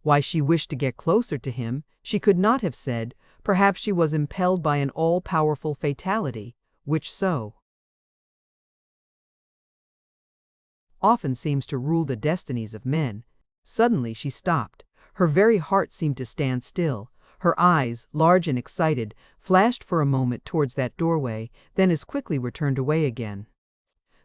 Why she wished to get closer to him, she could not have said. Perhaps she was impelled by an all-powerful fatality, which so often seems to rule the destinies of men. Suddenly she stopped. Her very heart seemed to stand still. Her eyes, large and excited, flashed for a moment towards that doorway, then as quickly were turned away again.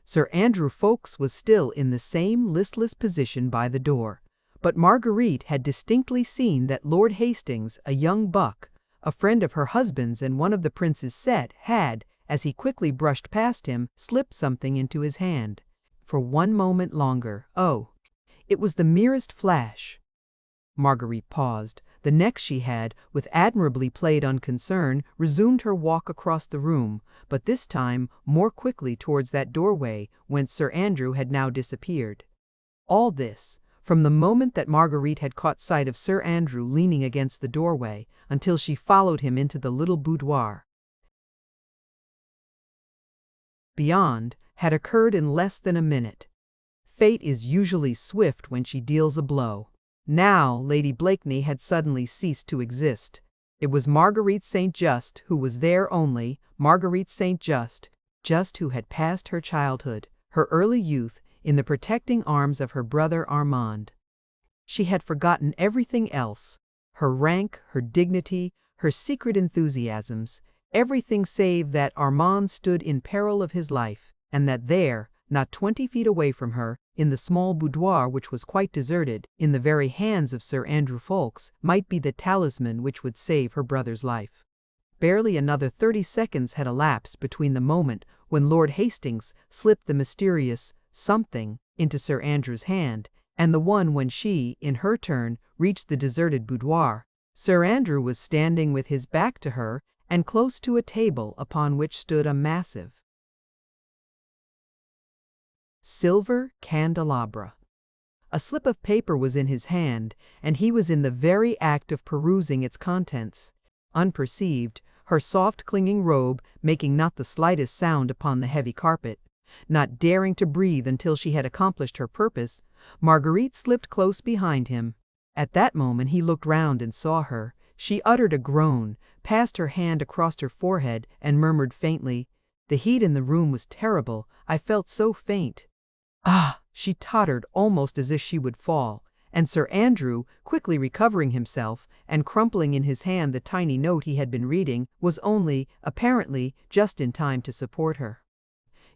Sir Andrew Ffoulkes was still in the same listless position by the door, but Marguerite had distinctly seen that Lord Hastings, a young buck, a friend of her husband's and one of the prince's set, had, as he quickly brushed past him, slipped something into his hand. For one moment longer, it was the merest flash. Marguerite paused. The next she had, with admirably played unconcern, resumed her walk across the room, but this time more quickly towards that doorway whence Sir Andrew had now disappeared. All this, from the moment that Marguerite had caught sight of Sir Andrew leaning against the doorway, until she followed him into the little boudoir beyond, had occurred in less than a minute. Fate is usually swift when she deals a blow. Now Lady Blakeney had suddenly ceased to exist. It was Marguerite St. Just who was there only, Marguerite St. Just who had passed her childhood, her early youth, in the protecting arms of her brother Armand. She had forgotten everything else, her rank, her dignity, her secret enthusiasms, everything save that Armand stood in peril of his life, and that there, not 20 feet away from her, in the small boudoir which was quite deserted, in the very hands of Sir Andrew Ffoulkes, might be the talisman which would save her brother's life. Barely another 30 seconds had elapsed between the moment when Lord Hastings slipped the mysterious something into Sir Andrew's hand, and the one when she, in her turn, reached the deserted boudoir. Sir Andrew was standing with his back to her, and close to a table upon which stood a massive Silver candelabra. A slip of paper was in his hand, and he was in the very act of perusing its contents. Unperceived, her soft clinging robe making not the slightest sound upon the heavy carpet, not daring to breathe until she had accomplished her purpose, Marguerite slipped close behind him. At that moment he looked round and saw her. She uttered a groan, passed her hand across her forehead, and murmured faintly, "The heat in the room was terrible. I felt so faint." Ah! She tottered almost as if she would fall, and Sir Andrew, quickly recovering himself, and crumpling in his hand the tiny note he had been reading, was only, apparently, just in time to support her.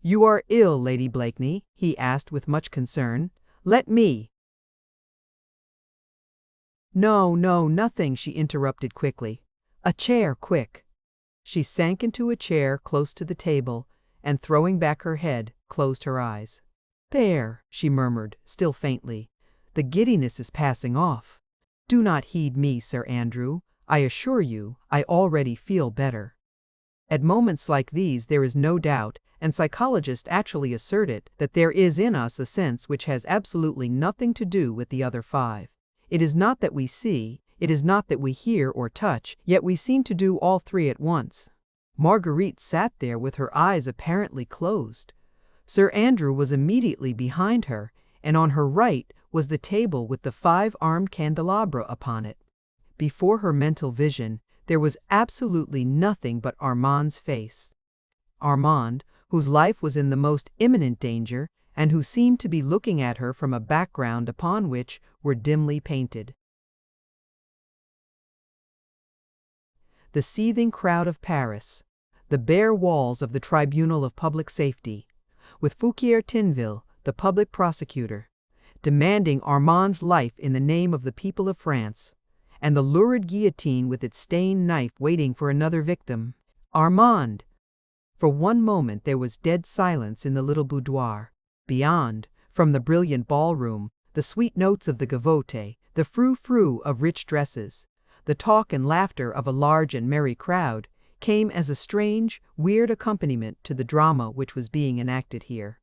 "You are ill, Lady Blakeney?" he asked with much concern. "Let me—" "No, no, nothing," she interrupted quickly. "A chair, quick." She sank into a chair close to the table, and throwing back her head, closed her eyes. "There," she murmured, still faintly. "The giddiness is passing off. Do not heed me, Sir Andrew. I assure you, I already feel better." At moments like these there is no doubt, and psychologists actually assert it, that there is in us a sense which has absolutely nothing to do with the other five. It is not that we see, it is not that we hear or touch, yet we seem to do all three at once. Marguerite sat there with her eyes apparently closed. Sir Andrew was immediately behind her, and on her right was the table with the 5-armed candelabra upon it. Before her mental vision, there was absolutely nothing but Armand's face. Armand, whose life was in the most imminent danger, and who seemed to be looking at her from a background upon which were dimly painted the seething crowd of Paris, the bare walls of the Tribunal of Public Safety, with Fouquier Tinville, the public prosecutor, demanding Armand's life in the name of the people of France, and the lurid guillotine with its stained knife waiting for another victim. Armand! For one moment there was dead silence in the little boudoir. Beyond, from the brilliant ballroom, the sweet notes of the gavotte, the frou-frou of rich dresses, the talk and laughter of a large and merry crowd, came as a strange, weird accompaniment to the drama which was being enacted here.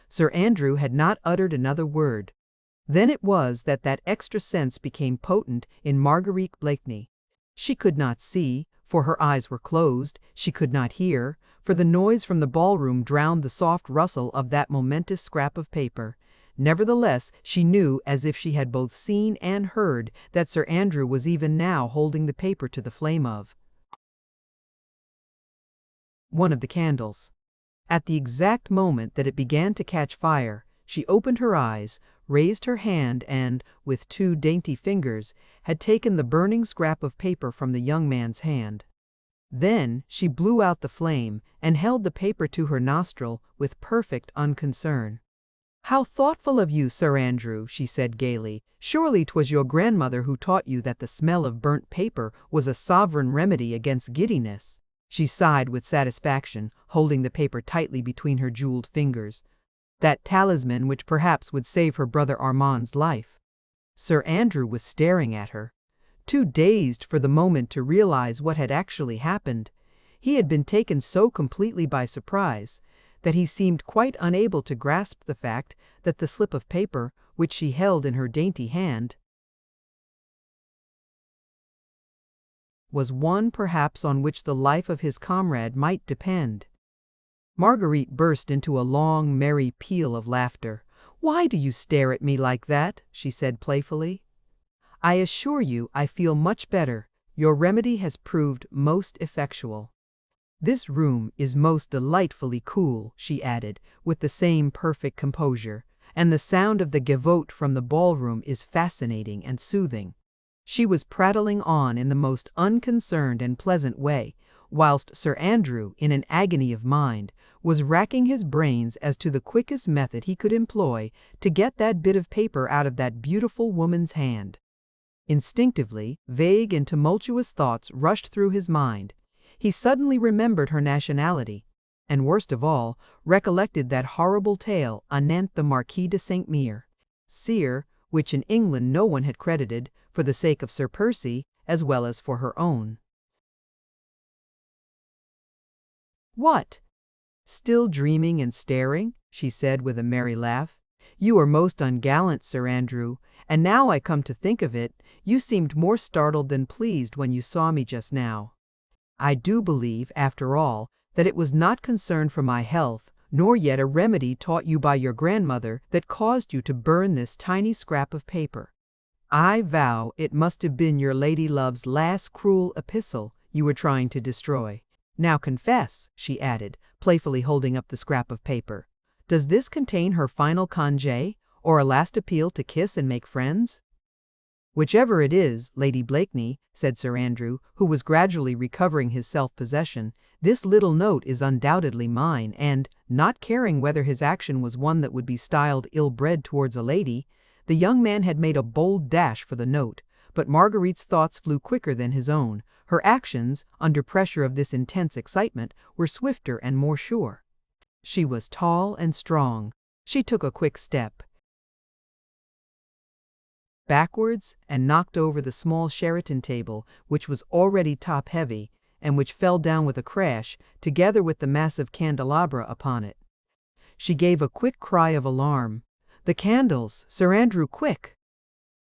Sir Andrew had not uttered another word. Then it was that that extra sense became potent in Marguerite Blakeney. She could not see, for her eyes were closed; she could not hear, for the noise from the ballroom drowned the soft rustle of that momentous scrap of paper. Nevertheless, she knew, as if she had both seen and heard, that Sir Andrew was even now holding the paper to the flame of one of the candles. At the exact moment that it began to catch fire, she opened her eyes, raised her hand, and, with 2 dainty fingers, had taken the burning scrap of paper from the young man's hand. Then she blew out the flame, and held the paper to her nostril with perfect unconcern. "How thoughtful of you, Sir Andrew," she said gaily. "Surely 'twas your grandmother who taught you that the smell of burnt paper was a sovereign remedy against giddiness." She sighed with satisfaction, holding the paper tightly between her jeweled fingers. That talisman which perhaps would save her brother Armand's life. Sir Andrew was staring at her, too dazed for the moment to realize what had actually happened. He had been taken so completely by surprise that he seemed quite unable to grasp the fact that the slip of paper, which she held in her dainty hand, was one perhaps on which the life of his comrade might depend. Marguerite burst into a long, merry peal of laughter. "Why do you stare at me like that?" she said playfully. "I assure you I feel much better. Your remedy has proved most effectual. This room is most delightfully cool," she added, with the same perfect composure, "and the sound of the gavotte from the ballroom is fascinating and soothing." She was prattling on in the most unconcerned and pleasant way, whilst Sir Andrew, in an agony of mind, was racking his brains as to the quickest method he could employ to get that bit of paper out of that beautiful woman's hand. Instinctively, vague and tumultuous thoughts rushed through his mind. He suddenly remembered her nationality, and worst of all, recollected that horrible tale anent the Marquis de St. Cyr, which in England no one had credited, for the sake of Sir Percy, as well as for her own. What? Still dreaming and staring? she said with a merry laugh. "You are most ungallant, Sir Andrew, and now I come to think of it, you seemed more startled than pleased when you saw me just now. I do believe, after all, that it was not concern for my health, nor yet a remedy taught you by your grandmother, that caused you to burn this tiny scrap of paper. I vow it must have been your lady love's last cruel epistle you were trying to destroy. Now confess," she added, playfully holding up the scrap of paper. "Does this contain her final congé, or a last appeal to kiss and make friends?" "Whichever it is, Lady Blakeney," said Sir Andrew, who was gradually recovering his self-possession, "this little note is undoubtedly mine, and, not caring whether his action was one that would be styled ill-bred towards a lady, the young man had made a bold dash for the note, but Marguerite's thoughts flew quicker than his own. Her actions, under pressure of this intense excitement, were swifter and more sure. She was tall and strong. She took a quick step backwards and knocked over the small Sheraton table, which was already top-heavy, and which fell down with a crash, together with the massive candelabra upon it. She gave a quick cry of alarm. "The candles! Sir Andrew, quick!"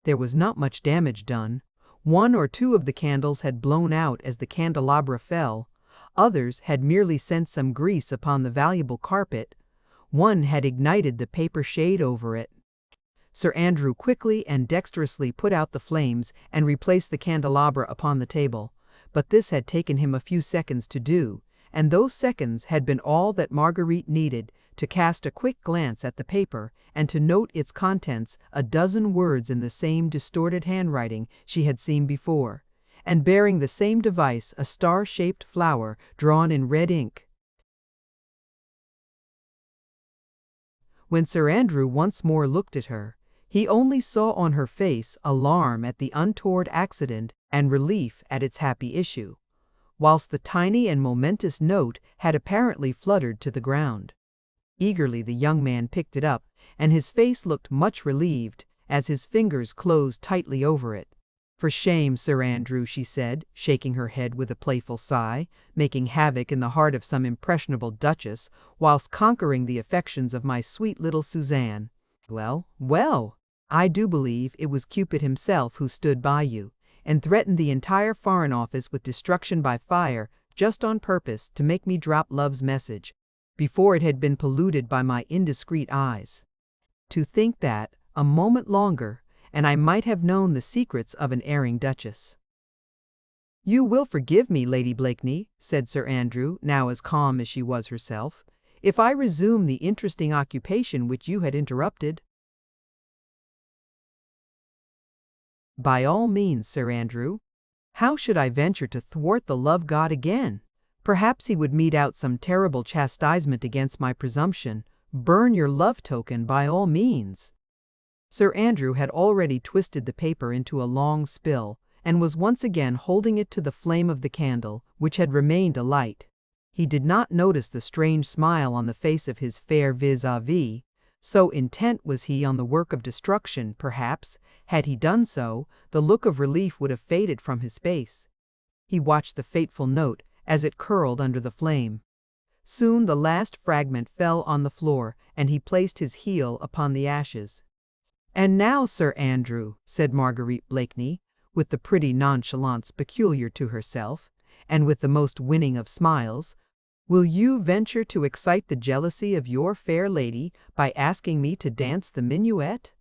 There was not much damage done. One or two of the candles had blown out as the candelabra fell. Others had merely sent some grease upon the valuable carpet. One had ignited the paper shade over it. Sir Andrew quickly and dexterously put out the flames and replaced the candelabra upon the table. But this had taken him a few seconds to do, and those seconds had been all that Marguerite needed to cast a quick glance at the paper and to note its contents, a dozen words in the same distorted handwriting she had seen before, and bearing the same device, a star-shaped flower drawn in red ink. When Sir Andrew once more looked at her, he only saw on her face alarm at the untoward accident and relief at its happy issue, whilst the tiny and momentous note had apparently fluttered to the ground. Eagerly the young man picked it up, and his face looked much relieved, as his fingers closed tightly over it. "For shame, Sir Andrew," she said, shaking her head with a playful sigh, making havoc in the heart of some impressionable duchess, whilst conquering the affections of my sweet little Suzanne. "Well, well! I do believe it was Cupid himself who stood by you, and threatened the entire Foreign Office with destruction by fire, just on purpose to make me drop love's message, before it had been polluted by my indiscreet eyes. To think that, a moment longer, and I might have known the secrets of an erring duchess." "You will forgive me, Lady Blakeney," said Sir Andrew, now as calm as she was herself, "if I resume the interesting occupation which you had interrupted." "By all means, Sir Andrew. How should I venture to thwart the love god again? Perhaps he would mete out some terrible chastisement against my presumption. Burn your love token by all means." Sir Andrew had already twisted the paper into a long spill, and was once again holding it to the flame of the candle, which had remained alight. He did not notice the strange smile on the face of his fair vis-à-vis. So intent was he on the work of destruction, perhaps, had he done so, the look of relief would have faded from his face. He watched the fateful note as it curled under the flame. Soon the last fragment fell on the floor, and he placed his heel upon the ashes. "And now, Sir Andrew," said Marguerite Blakeney, with the pretty nonchalance peculiar to herself, and with the most winning of smiles, "will you venture to excite the jealousy of your fair lady by asking me to dance the minuet?"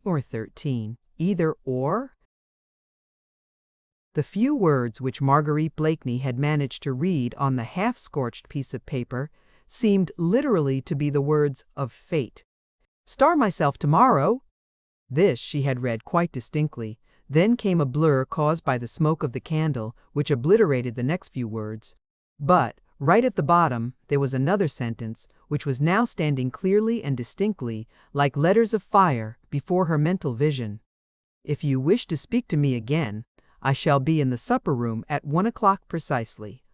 Or 13. Either or? The few words which Marguerite Blakeney had managed to read on the half-scorched piece of paper seemed literally to be the words of fate. "Star myself tomorrow." This she had read quite distinctly. Then came a blur caused by the smoke of the candle, which obliterated the next few words. But, right at the bottom, there was another sentence, which was now standing clearly and distinctly, like letters of fire, before her mental vision. "If you wish to speak to me again, I shall be in the supper-room at 1 o'clock precisely."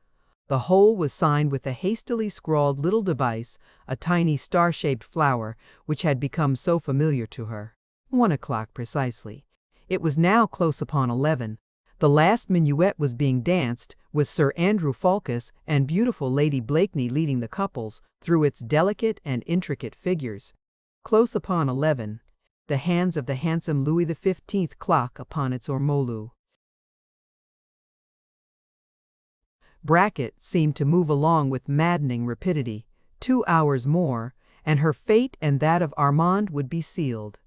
The whole was signed with a hastily scrawled little device, a tiny star-shaped flower, which had become so familiar to her. 1 o'clock precisely. It was now close upon 11. The last minuet was being danced, with Sir Andrew Falkis and beautiful Lady Blakeney leading the couples through its delicate and intricate figures. Close upon 11, the hands of the handsome Louis XV clock upon its ormolu. Bracket seemed to move along with maddening rapidity. 2 hours more, and her fate and that of Armand would be sealed.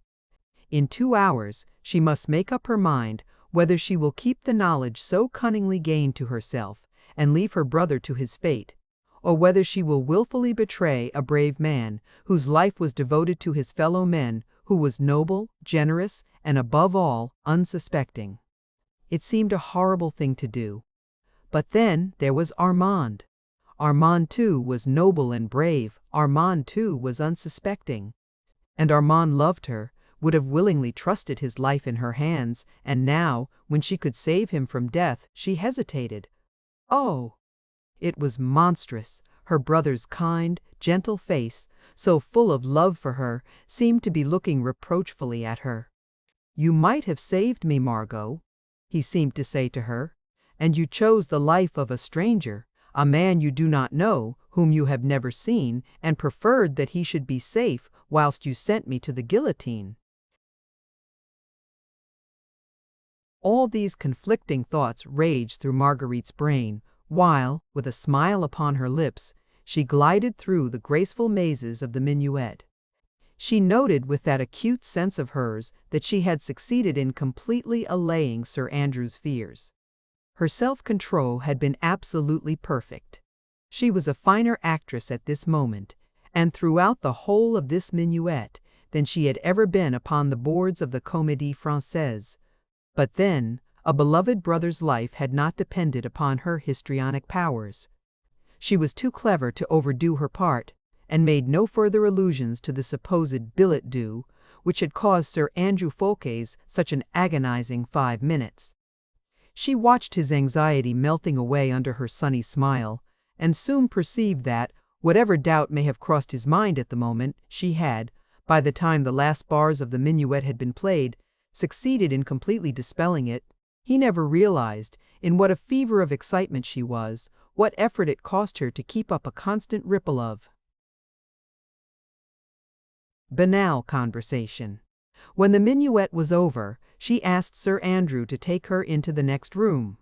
In 2 hours, she must make up her mind whether she will keep the knowledge so cunningly gained to herself and leave her brother to his fate, or whether she will willfully betray a brave man whose life was devoted to his fellow men, who was noble, generous, and above all, unsuspecting. It seemed a horrible thing to do. But then there was Armand. Armand too was noble and brave. Armand too was unsuspecting. And Armand loved her, would have willingly trusted his life in her hands, and now, when she could save him from death, she hesitated. Oh! It was monstrous. Her brother's kind, gentle face, so full of love for her, seemed to be looking reproachfully at her. "You might have saved me, Margot," he seemed to say to her, "and you chose the life of a stranger, a man you do not know, whom you have never seen, and preferred that he should be safe whilst you sent me to the guillotine." All these conflicting thoughts raged through Marguerite's brain, while, with a smile upon her lips, she glided through the graceful mazes of the minuet. She noted with that acute sense of hers that she had succeeded in completely allaying Sir Andrew's fears. Her self-control had been absolutely perfect. She was a finer actress at this moment, and throughout the whole of this minuet, than she had ever been upon the boards of the Comédie Française. But then, a beloved brother's life had not depended upon her histrionic powers. She was too clever to overdo her part, and made no further allusions to the supposed billet doux, which had caused Sir Andrew Falkis such an agonizing 5 minutes. She watched his anxiety melting away under her sunny smile, and soon perceived that, whatever doubt may have crossed his mind at the moment, she had, by the time the last bars of the minuet had been played, succeeded in completely dispelling it. He never realized in what a fever of excitement she was, what effort it cost her to keep up a constant ripple of banal conversation. When the minuet was over, she asked Sir Andrew to take her into the next room.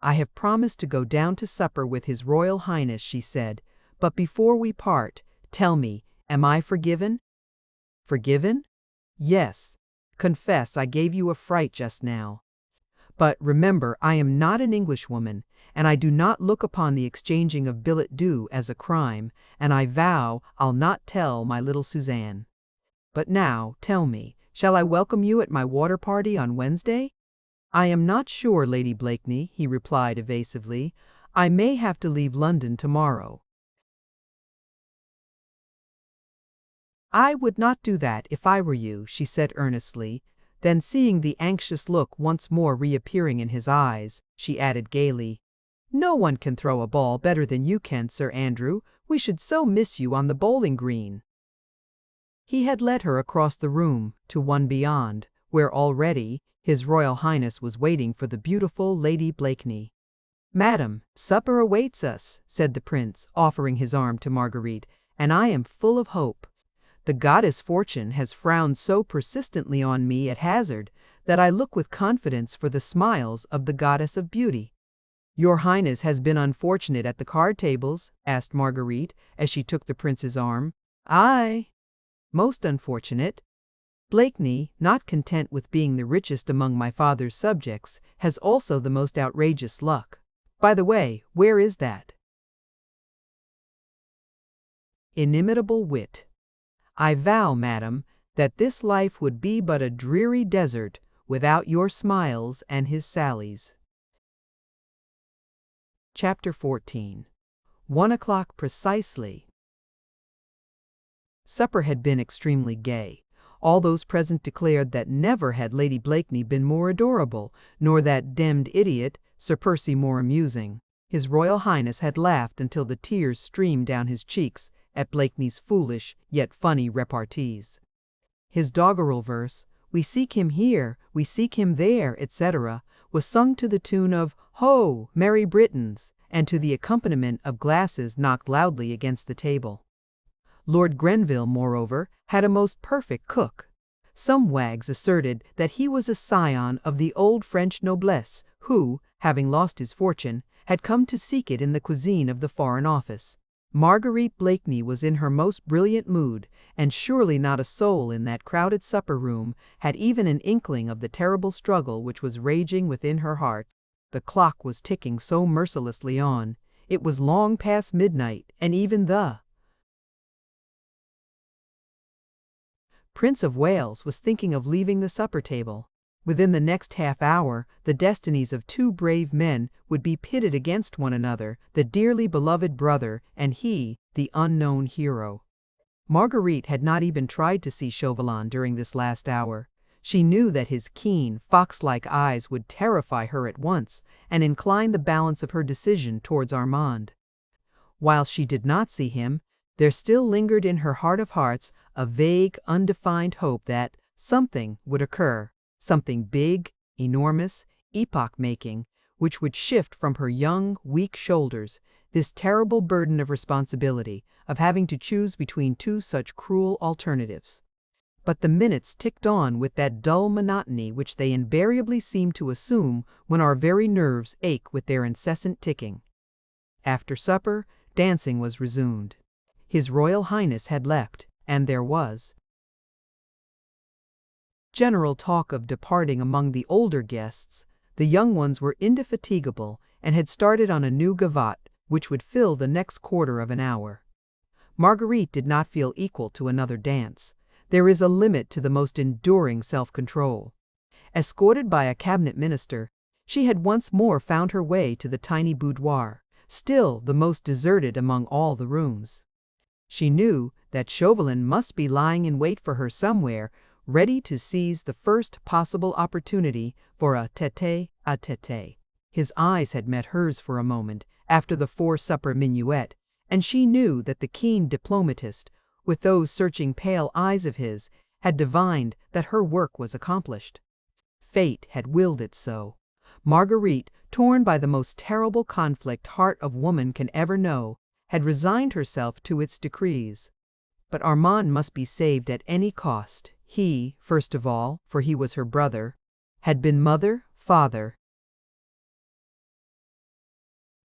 "I have promised to go down to supper with His Royal Highness," she said, "but before we part, tell me, am I forgiven?" "Forgiven?" "Yes. Confess I gave you a fright just now. But remember, I am not an Englishwoman, and I do not look upon the exchanging of billet doux as a crime, and I vow I'll not tell my little Suzanne. But now, tell me, shall I welcome you at my water party on Wednesday?" "I am not sure, Lady Blakeney," he replied evasively. "I may have to leave London tomorrow." "I would not do that if I were you," she said earnestly. Then, seeing the anxious look once more reappearing in his eyes, she added gaily, "No one can throw a ball better than you can, Sir Andrew. We should so miss you on the bowling green." He had led her across the room to one beyond, where already His Royal Highness was waiting for the beautiful Lady Blakeney. "Madam, supper awaits us," said the prince, offering his arm to Marguerite, "and I am full of hope. The goddess Fortune has frowned so persistently on me at hazard that I look with confidence for the smiles of the goddess of beauty." "Your Highness has been unfortunate at the card tables?" asked Marguerite, as she took the prince's arm. "Aye, most unfortunate. Blakeney, not content with being the richest among my father's subjects, has also the most outrageous luck. By the way, where is that inimitable wit? I vow, madam, that this life would be but a dreary desert without your smiles and his sallies." Chapter 14. 1 o'clock precisely. Supper had been extremely gay. All those present declared that never had Lady Blakeney been more adorable, nor that demmed idiot, Sir Percy, more amusing. His Royal Highness had laughed until the tears streamed down his cheeks at Blakeney's foolish yet funny repartees. His doggerel verse, "We seek him here, we seek him there," etc., was sung to the tune of "Ho, merry Britons!" and to the accompaniment of glasses knocked loudly against the table. Lord Grenville, moreover, had a most perfect cook. Some wags asserted that he was a scion of the old French noblesse, who, having lost his fortune, had come to seek it in the cuisine of the Foreign Office. Marguerite Blakeney was in her most brilliant mood, and surely not a soul in that crowded supper-room had even an inkling of the terrible struggle which was raging within her heart. The clock was ticking so mercilessly on. It was long past midnight, and even the Prince of Wales was thinking of leaving the supper table. Within the next half-hour, the destinies of two brave men would be pitted against one another, the dearly beloved brother and he, the unknown hero. Marguerite had not even tried to see Chauvelin during this last hour. She knew that his keen, fox-like eyes would terrify her at once and incline the balance of her decision towards Armand. While she did not see him, there still lingered in her heart of hearts a vague, undefined hope that something would occur. Something big, enormous, epoch-making, which would shift from her young, weak shoulders this terrible burden of responsibility, of having to choose between two such cruel alternatives. But the minutes ticked on with that dull monotony which they invariably seem to assume when our very nerves ache with their incessant ticking. After supper, dancing was resumed. His Royal Highness had left, and there was general talk of departing among the older guests. The young ones were indefatigable and had started on a new gavotte, which would fill the next quarter of an hour. Marguerite did not feel equal to another dance. There is a limit to the most enduring self-control. Escorted by a cabinet minister, she had once more found her way to the tiny boudoir, still the most deserted among all the rooms. She knew that Chauvelin must be lying in wait for her somewhere, ready to seize the first possible opportunity for a tete-a-tete. His eyes had met hers for a moment after the four-supper minuet, and she knew that the keen diplomatist, with those searching pale eyes of his, had divined that her work was accomplished. Fate had willed it so. Marguerite, torn by the most terrible conflict heart of woman can ever know, had resigned herself to its decrees. But Armand must be saved at any cost. He, first of all, for he was her brother, had been mother, father,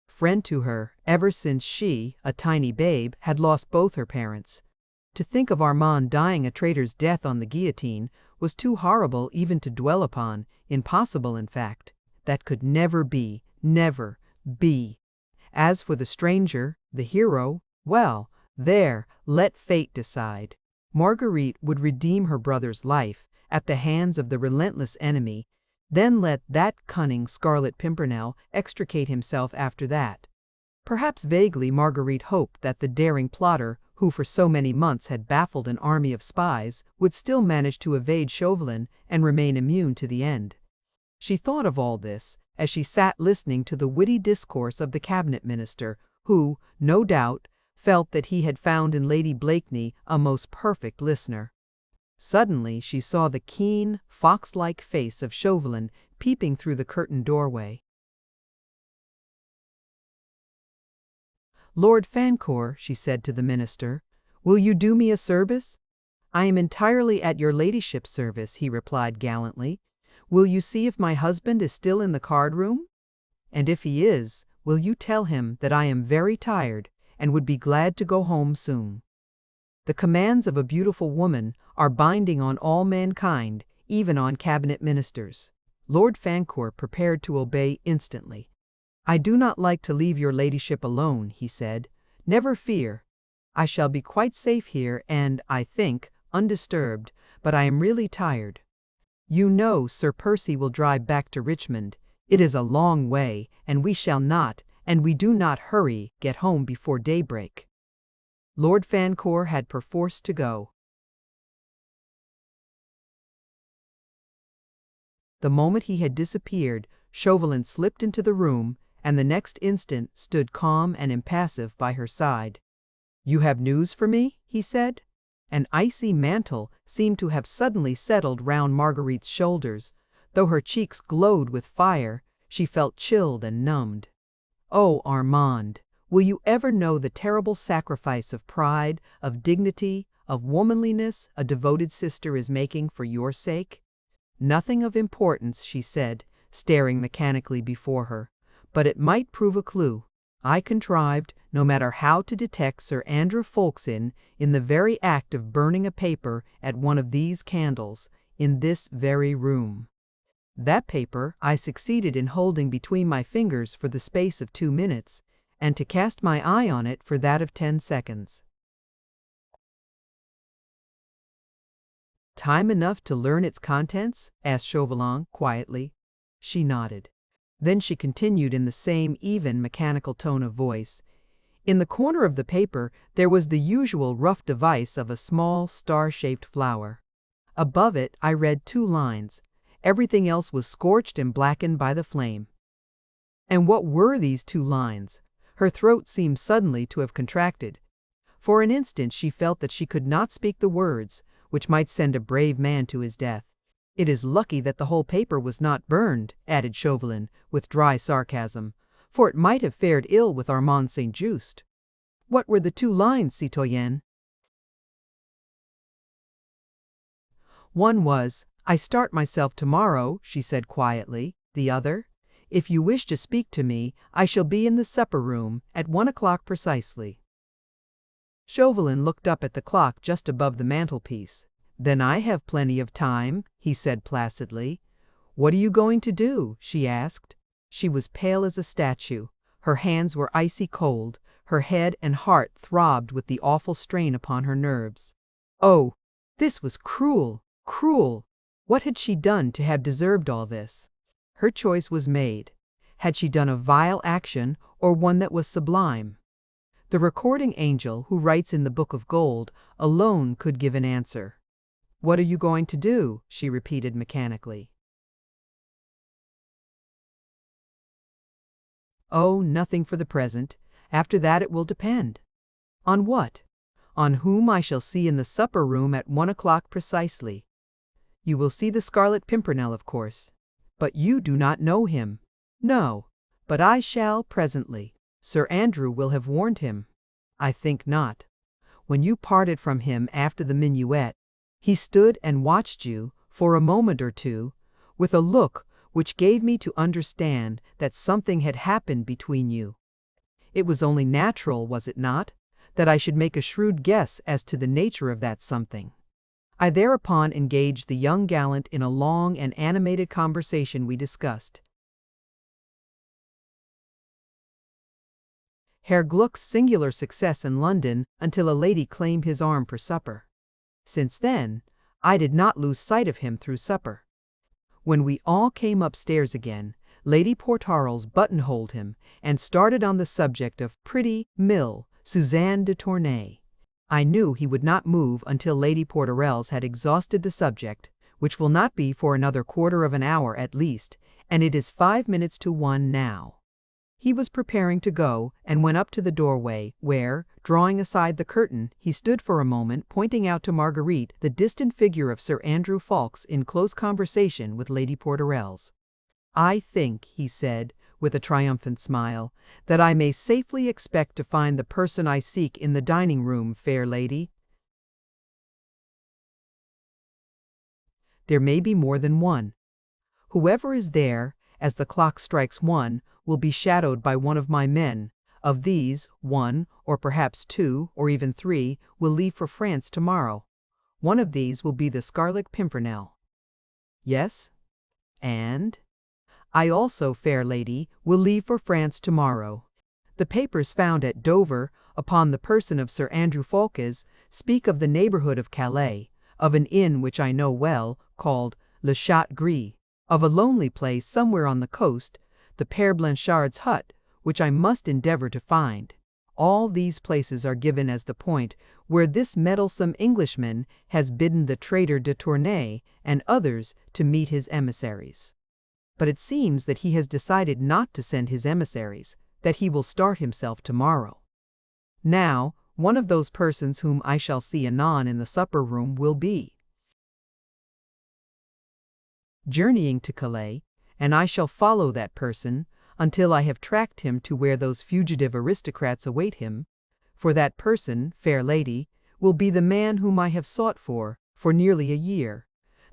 friend to her, ever since she, a tiny babe, had lost both her parents. To think of Armand dying a traitor's death on the guillotine was too horrible even to dwell upon, impossible in fact. That could never be, never be. As for the stranger, the hero, well, there, let fate decide. Marguerite would redeem her brother's life at the hands of the relentless enemy, then let that cunning Scarlet Pimpernel extricate himself after that. Perhaps vaguely Marguerite hoped that the daring plotter, who for so many months had baffled an army of spies, would still manage to evade Chauvelin and remain immune to the end. She thought of all this as she sat listening to the witty discourse of the cabinet minister, who, no doubt, felt that he had found in Lady Blakeney a most perfect listener. Suddenly she saw the keen, fox-like face of Chauvelin peeping through the curtained doorway. "Lord Fancourt," she said to the minister, "will you do me a service?" "I am entirely at your ladyship's service," he replied gallantly. "Will you see if my husband is still in the card-room? And if he is, will you tell him that I am very tired and would be glad to go home soon?" The commands of a beautiful woman are binding on all mankind, even on cabinet ministers. Lord Fancourt prepared to obey instantly. "I do not like to leave your ladyship alone," he said. "Never fear. I shall be quite safe here and, I think, undisturbed, but I am really tired. You know Sir Percy will drive back to Richmond. It is a long way, and we shall not, and we do not hurry, get home before daybreak." Lord Fancourt had perforce to go. The moment he had disappeared, Chauvelin slipped into the room, and the next instant stood calm and impassive by her side. "You have news for me?" he said. An icy mantle seemed to have suddenly settled round Marguerite's shoulders. Though her cheeks glowed with fire, She felt chilled and numbed. Oh, Armand, will you ever know the terrible sacrifice of pride, of dignity, of womanliness a devoted sister is making for your sake? Nothing of importance, she said, staring mechanically before her, but it might prove a clue. I contrived, no matter how, to detect Sir Andrew Ffoulkes in the very act of burning a paper at one of these candles, in this very room. That paper I succeeded in holding between my fingers for the space of 2 minutes, and to cast my eye on it for that of 10 seconds. Time enough to learn its contents? Asked Chauvelin quietly. She nodded. Then she continued in the same even, mechanical tone of voice. In the corner of the paper there was the usual rough device of a small star-shaped flower. Above it I read 2 lines. Everything else was scorched and blackened by the flame. And what were these 2 lines? Her throat seemed suddenly to have contracted. For an instant she felt that she could not speak the words, which might send a brave man to his death. It is lucky that the whole paper was not burned, added Chauvelin, with dry sarcasm, for it might have fared ill with Armand St. Just. What were the 2 lines, citoyenne? One was, I start myself tomorrow, she said quietly. The other, if you wish to speak to me, I shall be in the supper room at 1 o'clock precisely. Chauvelin looked up at the clock just above the mantelpiece. Then I have plenty of time, he said placidly. What are you going to do? She asked. She was pale as a statue. Her hands were icy cold. Her head and heart throbbed with the awful strain upon her nerves. Oh, this was cruel, cruel! What had she done to have deserved all this? Her choice was made. Had she done a vile action or one that was sublime? The recording angel who writes in the Book of Gold alone could give an answer. What are you going to do? She repeated mechanically. Oh, nothing for the present. After that it will depend. On what? On whom I shall see in the supper room at 1 o'clock precisely. You will see the Scarlet Pimpernel, of course. But you do not know him. No, but I shall presently. Sir Andrew will have warned him. I think not. When you parted from him after the minuet, he stood and watched you, for a moment or 2, with a look which gave me to understand that something had happened between you. It was only natural, was it not, that I should make a shrewd guess as to the nature of that something. I thereupon engaged the young gallant in a long and animated conversation. We discussed Herr Gluck's singular success in London until a lady claimed his arm for supper. Since then, I did not lose sight of him through supper. When we all came upstairs again, Lady Portarles buttonholed him and started on the subject of pretty Mill Suzanne de Tournay. I knew he would not move until Lady Portarles had exhausted the subject, which will not be for another quarter of an hour at least, and it is 5 minutes to 1 now. He was preparing to go, and went up to the doorway, where, drawing aside the curtain, he stood for a moment pointing out to Marguerite the distant figure of Sir Andrew Ffoulkes in close conversation with Lady Portarles. I think, he said, with a triumphant smile, that I may safely expect to find the person I seek in the dining-room, fair lady. There may be more than one. Whoever is there, as the clock strikes 1, will be shadowed by one of my men. Of these, 1, or perhaps 2, or even 3, will leave for France tomorrow. One of these will be the Scarlet Pimpernel. Yes? And? I also, fair lady, will leave for France tomorrow. The papers found at Dover, upon the person of Sir Andrew Ffoulkes, speak of the neighborhood of Calais, of an inn which I know well, called Le Chat Gris, of a lonely place somewhere on the coast, the Père Blanchard's hut, which I must endeavor to find. All these places are given as the point where this meddlesome Englishman has bidden the traitor de Tournay and others to meet his emissaries. But it seems that he has decided not to send his emissaries, that he will start himself tomorrow. Now, one of those persons whom I shall see anon in the supper-room will be journeying to Calais, and I shall follow that person until I have tracked him to where those fugitive aristocrats await him. For that person, fair lady, will be the man whom I have sought for nearly a year,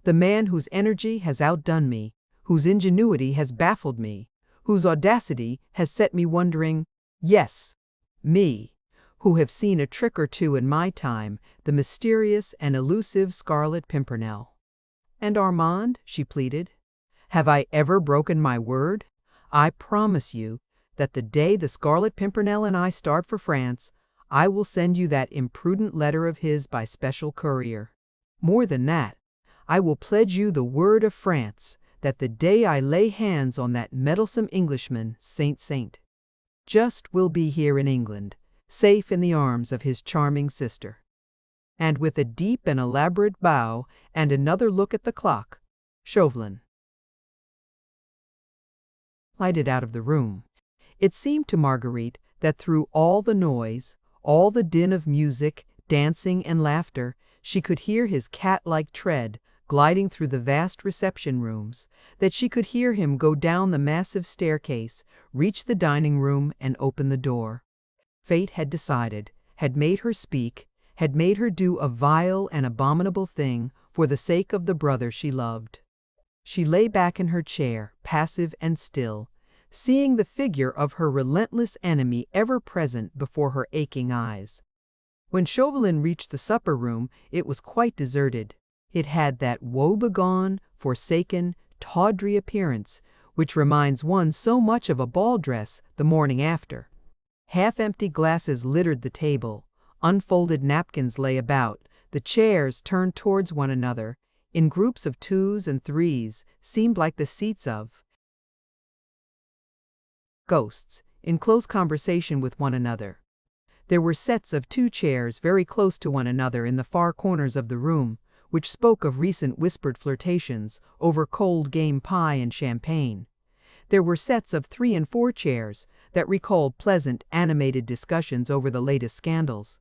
the man whose energy has outdone me, whose ingenuity has baffled me, whose audacity has set me wondering, yes, me, who have seen a trick or two in my time, the mysterious and elusive Scarlet Pimpernel. And Armand, she pleaded, have I ever broken my word? I promise you that the day the Scarlet Pimpernel and I start for France, I will send you that imprudent letter of his by special courier. More than that, I will pledge you the word of France that the day I lay hands on that meddlesome Englishman, Saint, just will be here in England, safe in the arms of his charming sister. And with a deep and elaborate bow and another look at the clock, Chauvelin glided out of the room. It seemed to Marguerite that through all the noise, all the din of music, dancing, and laughter, she could hear his cat-like tread gliding through the vast reception rooms, that she could hear him go down the massive staircase, reach the dining room, and open the door. Fate had decided, had made her speak, had made her do a vile and abominable thing for the sake of the brother she loved. She lay back in her chair, passive and still, seeing the figure of her relentless enemy ever present before her aching eyes. When Chauvelin reached the supper room, it was quite deserted. It had that woebegone, forsaken, tawdry appearance which reminds one so much of a ball dress the morning after. Half-empty glasses littered the table, unfolded napkins lay about, the chairs turned towards one another, in groups of twos and threes, seemed like the seats of ghosts, in close conversation with one another. There were sets of 2 chairs very close to one another in the far corners of the room, which spoke of recent whispered flirtations over cold game pie and champagne. There were sets of 3 and 4 chairs that recalled pleasant, animated discussions over the latest scandals.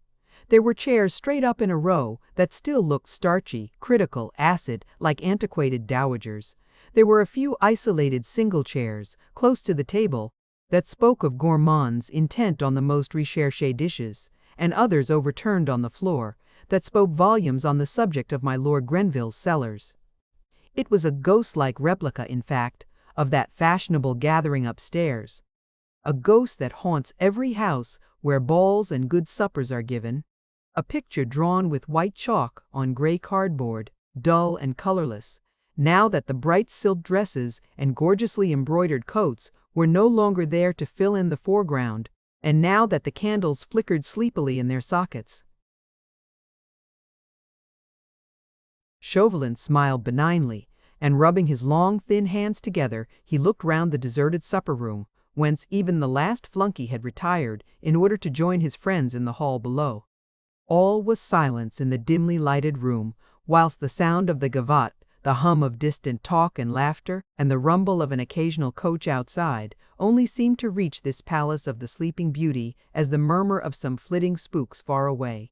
There were chairs straight up in a row that still looked starchy, critical, acid, like antiquated dowagers. There were a few isolated single chairs, close to the table, that spoke of gourmands intent on the most recherché dishes, and others overturned on the floor, that spoke volumes on the subject of my Lord Grenville's cellars. It was a ghost-like replica, in fact, of that fashionable gathering upstairs. A ghost that haunts every house where balls and good suppers are given. A picture drawn with white chalk on gray cardboard, dull and colorless, now that the bright silk dresses and gorgeously embroidered coats were no longer there to fill in the foreground, and now that the candles flickered sleepily in their sockets. Chauvelin smiled benignly, and rubbing his long, thin hands together, he looked round the deserted supper room, whence even the last flunky had retired in order to join his friends in the hall below. All was silence in the dimly lighted room, whilst the sound of the gavotte, the hum of distant talk and laughter, and the rumble of an occasional coach outside, only seemed to reach this palace of the sleeping beauty as the murmur of some flitting spooks far away.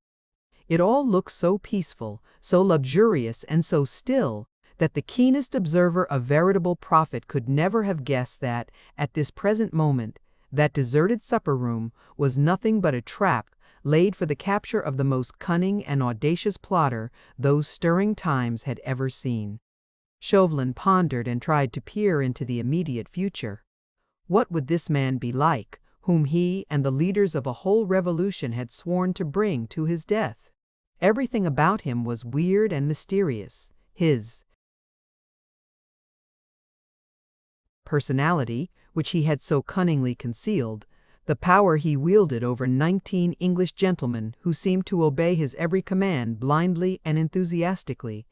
It all looked so peaceful, so luxurious, and so still, that the keenest observer a veritable prophet could never have guessed that, at this present moment, that deserted supper room was nothing but a trap laid for the capture of the most cunning and audacious plotter those stirring times had ever seen. Chauvelin pondered and tried to peer into the immediate future. What would this man be like, whom he and the leaders of a whole revolution had sworn to bring to his death? Everything about him was weird and mysterious. His personality, which he had so cunningly concealed, the power he wielded over 19 English gentlemen who seemed to obey his every command blindly and enthusiastically,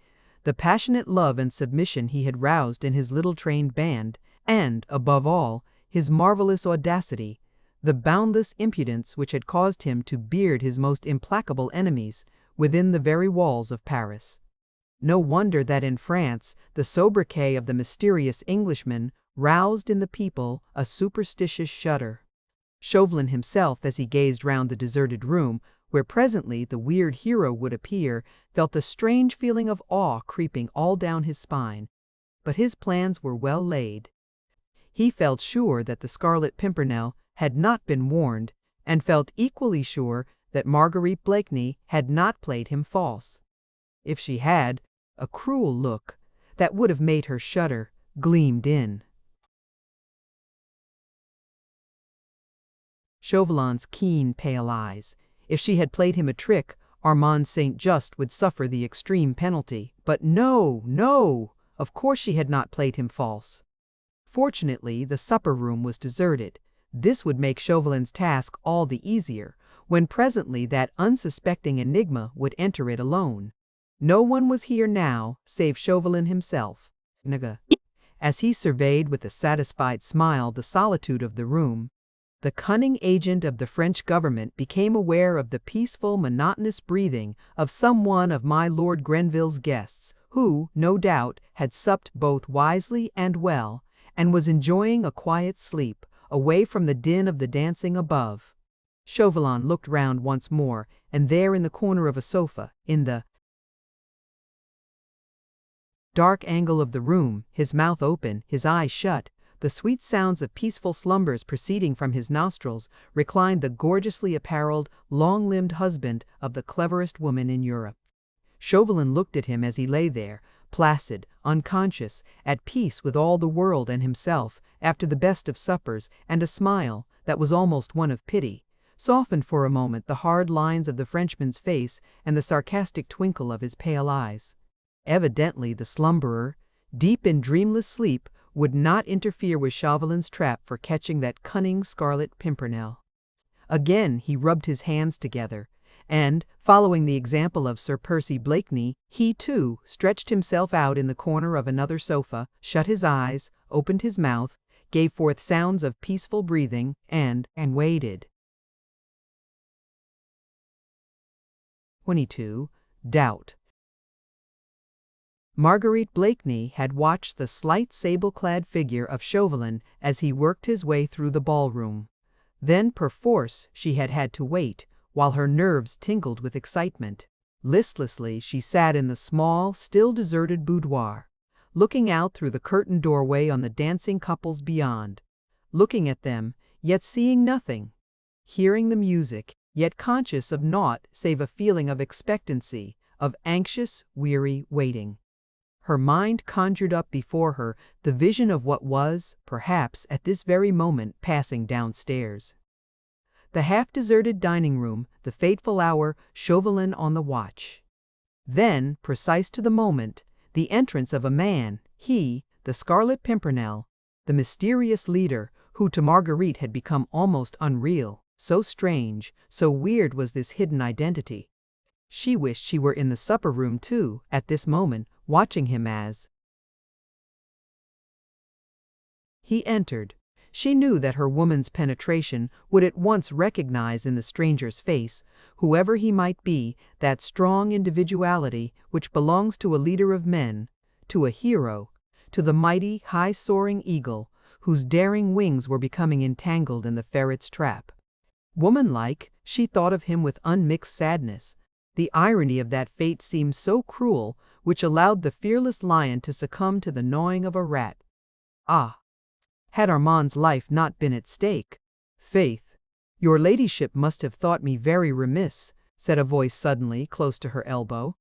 the passionate love and submission he had roused in his little trained band, and, above all, his marvelous audacity, the boundless impudence which had caused him to beard his most implacable enemies within the very walls of Paris. No wonder that in France the sobriquet of the mysterious Englishman roused in the people a superstitious shudder. Chauvelin himself, as he gazed round the deserted room, where presently the weird hero would appear, felt a strange feeling of awe creeping all down his spine. But his plans were well laid. He felt sure that the Scarlet Pimpernel had not been warned, and felt equally sure that Marguerite Blakeney had not played him false. If she had, a cruel look, that would have made her shudder, gleamed in Chauvelin's keen pale eyes. If she had played him a trick, Armand St. Just would suffer the extreme penalty. But no, no! Of course she had not played him false. Fortunately, the supper room was deserted. This would make Chauvelin's task all the easier, when presently that unsuspecting enigma would enter it alone. No one was here now, save Chauvelin himself. As he surveyed with a satisfied smile the solitude of the room, the cunning agent of the French government became aware of the peaceful, monotonous breathing of some one of my Lord Grenville's guests, who, no doubt, had supped both wisely and well, and was enjoying a quiet sleep, away from the din of the dancing above. Chauvelin looked round once more, and there in the corner of a sofa, in the dark angle of the room, his mouth open, his eyes shut, the sweet sounds of peaceful slumbers proceeding from his nostrils, reclined the gorgeously apparelled, long-limbed husband of the cleverest woman in Europe. Chauvelin looked at him as he lay there, placid, unconscious, at peace with all the world and himself, after the best of suppers, and a smile, that was almost one of pity, softened for a moment the hard lines of the Frenchman's face and the sarcastic twinkle of his pale eyes. Evidently the slumberer, deep in dreamless sleep, would not interfere with Chauvelin's trap for catching that cunning Scarlet Pimpernel. Again he rubbed his hands together, and, following the example of Sir Percy Blakeney, he too stretched himself out in the corner of another sofa, shut his eyes, opened his mouth, gave forth sounds of peaceful breathing, and waited. 22. Doubt. Marguerite Blakeney had watched the slight sable-clad figure of Chauvelin as he worked his way through the ballroom. Then, perforce, she had had to wait, while her nerves tingled with excitement. Listlessly she sat in the small, still deserted boudoir, looking out through the curtained doorway on the dancing couples beyond, looking at them, yet seeing nothing, hearing the music, yet conscious of naught save a feeling of expectancy, of anxious, weary waiting. Her mind conjured up before her the vision of what was, perhaps, at this very moment passing downstairs. The half-deserted dining room, the fateful hour, Chauvelin on the watch. Then, precise to the moment, the entrance of a man, he, the Scarlet Pimpernel, the mysterious leader, who to Marguerite had become almost unreal, so strange, so weird was this hidden identity. She wished she were in the supper-room too, at this moment, watching him as he entered. She knew that her woman's penetration would at once recognize in the stranger's face, whoever he might be, that strong individuality which belongs to a leader of men, to a hero, to the mighty, high-soaring eagle, whose daring wings were becoming entangled in the ferret's trap. Womanlike, she thought of him with unmixed sadness. The irony of that fate seemed so cruel, which allowed the fearless lion to succumb to the gnawing of a rat. Ah! Had Armand's life not been at stake? Faith, your ladyship must have thought me very remiss, said a voice suddenly close to her elbow.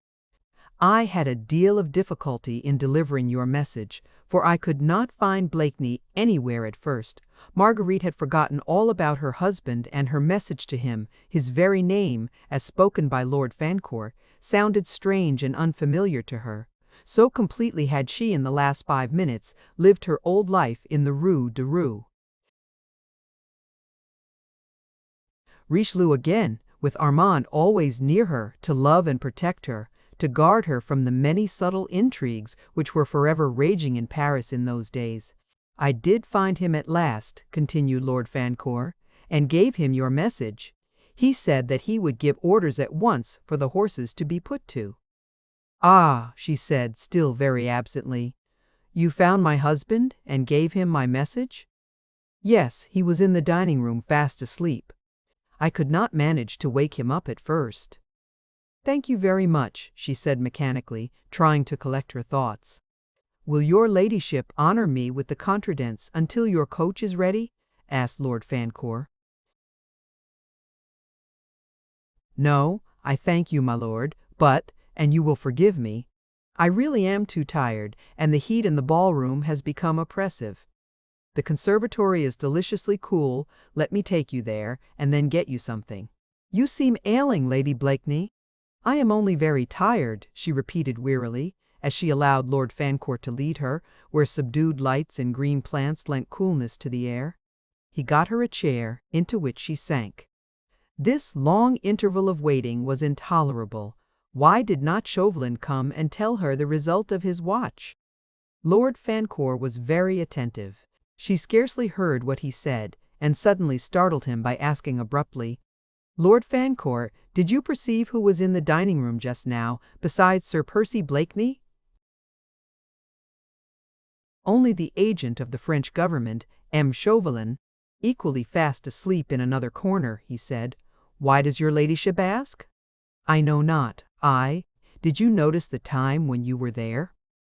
I had a deal of difficulty in delivering your message, for I could not find Blakeney anywhere at first. Marguerite had forgotten all about her husband, and her message to him, his very name, as spoken by Lord Fancourt, sounded strange and unfamiliar to her. So completely had she in the last 5 minutes lived her old life in the Rue de Rue. Richelieu again, with Armand always near her to love and protect her, to guard her from the many subtle intrigues which were forever raging in Paris in those days. I did find him at last, continued Lord Fancourt, and gave him your message. He said that he would give orders at once for the horses to be put to. Ah, she said, still very absently. You found my husband and gave him my message? Yes, he was in the dining room fast asleep. I could not manage to wake him up at first. Thank you very much, she said mechanically, trying to collect her thoughts. "Will your ladyship honor me with the contradance until your coach is ready?" asked Lord Fancourt. "No, I thank you, my lord, but, and you will forgive me, I really am too tired, and the heat in the ballroom has become oppressive. The conservatory is deliciously cool, let me take you there, and then get you something." "You seem ailing, Lady Blakeney." "I am only very tired," she repeated wearily, as she allowed Lord Fancourt to lead her, where subdued lights and green plants lent coolness to the air. He got her a chair, into which she sank. This long interval of waiting was intolerable. Why did not Chauvelin come and tell her the result of his watch? Lord Fancourt was very attentive. She scarcely heard what he said, and suddenly startled him by asking abruptly, "Lord Fancourt, did you perceive who was in the dining-room just now, besides Sir Percy Blakeney?" "Only the agent of the French government, M. Chauvelin, equally fast asleep in another corner," he said. "Why does your ladyship ask?" "I know not. Did you notice the time when you were there?"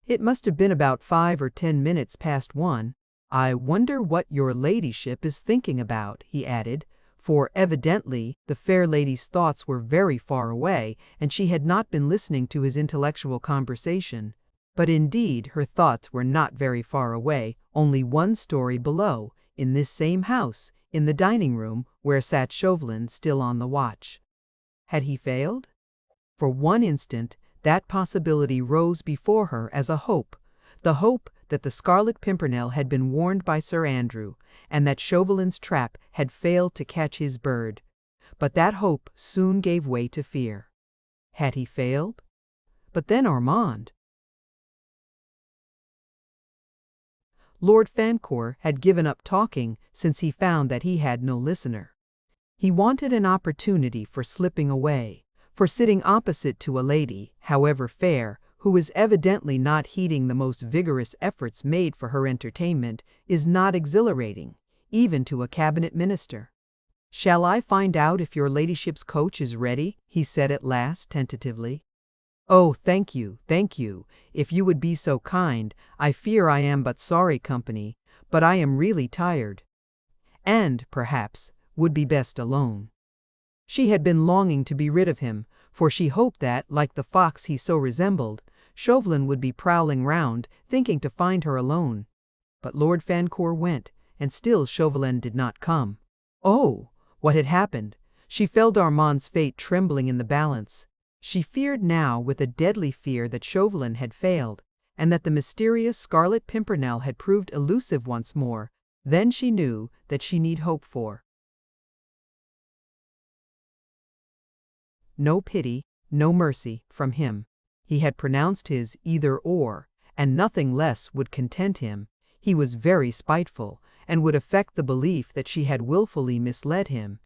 "It must have been about 5 or 10 minutes past 1. I wonder what your ladyship is thinking about," he added, for evidently the fair lady's thoughts were very far away, and she had not been listening to his intellectual conversation. But indeed her thoughts were not very far away, only one story below, in this same house, in the dining-room, where sat Chauvelin still on the watch. Had he failed? For one instant that possibility rose before her as a hope, the hope that the Scarlet Pimpernel had been warned by Sir Andrew, and that Chauvelin's trap had failed to catch his bird. But that hope soon gave way to fear. Had he failed? But then Armand. Lord Fancourt had given up talking since he found that he had no listener. He wanted an opportunity for slipping away, for sitting opposite to a lady, however fair, who is evidently not heeding the most vigorous efforts made for her entertainment, is not exhilarating, even to a cabinet minister. "Shall I find out if your ladyship's coach is ready?" he said at last, tentatively. "Oh, thank you, if you would be so kind. I fear I am but sorry company, but I am really tired, and, perhaps, would be best alone." She had been longing to be rid of him, for she hoped that, like the fox he so resembled, Chauvelin would be prowling round, thinking to find her alone. But Lord Fancourt went, and still Chauvelin did not come. Oh, what had happened? She felt Armand's fate trembling in the balance. She feared now with a deadly fear that Chauvelin had failed, and that the mysterious Scarlet Pimpernel had proved elusive once more. Then she knew that she need hope for no pity, no mercy from him. He had pronounced his either-or, and nothing less would content him. He was very spiteful, and would affect the belief that she had willfully misled him.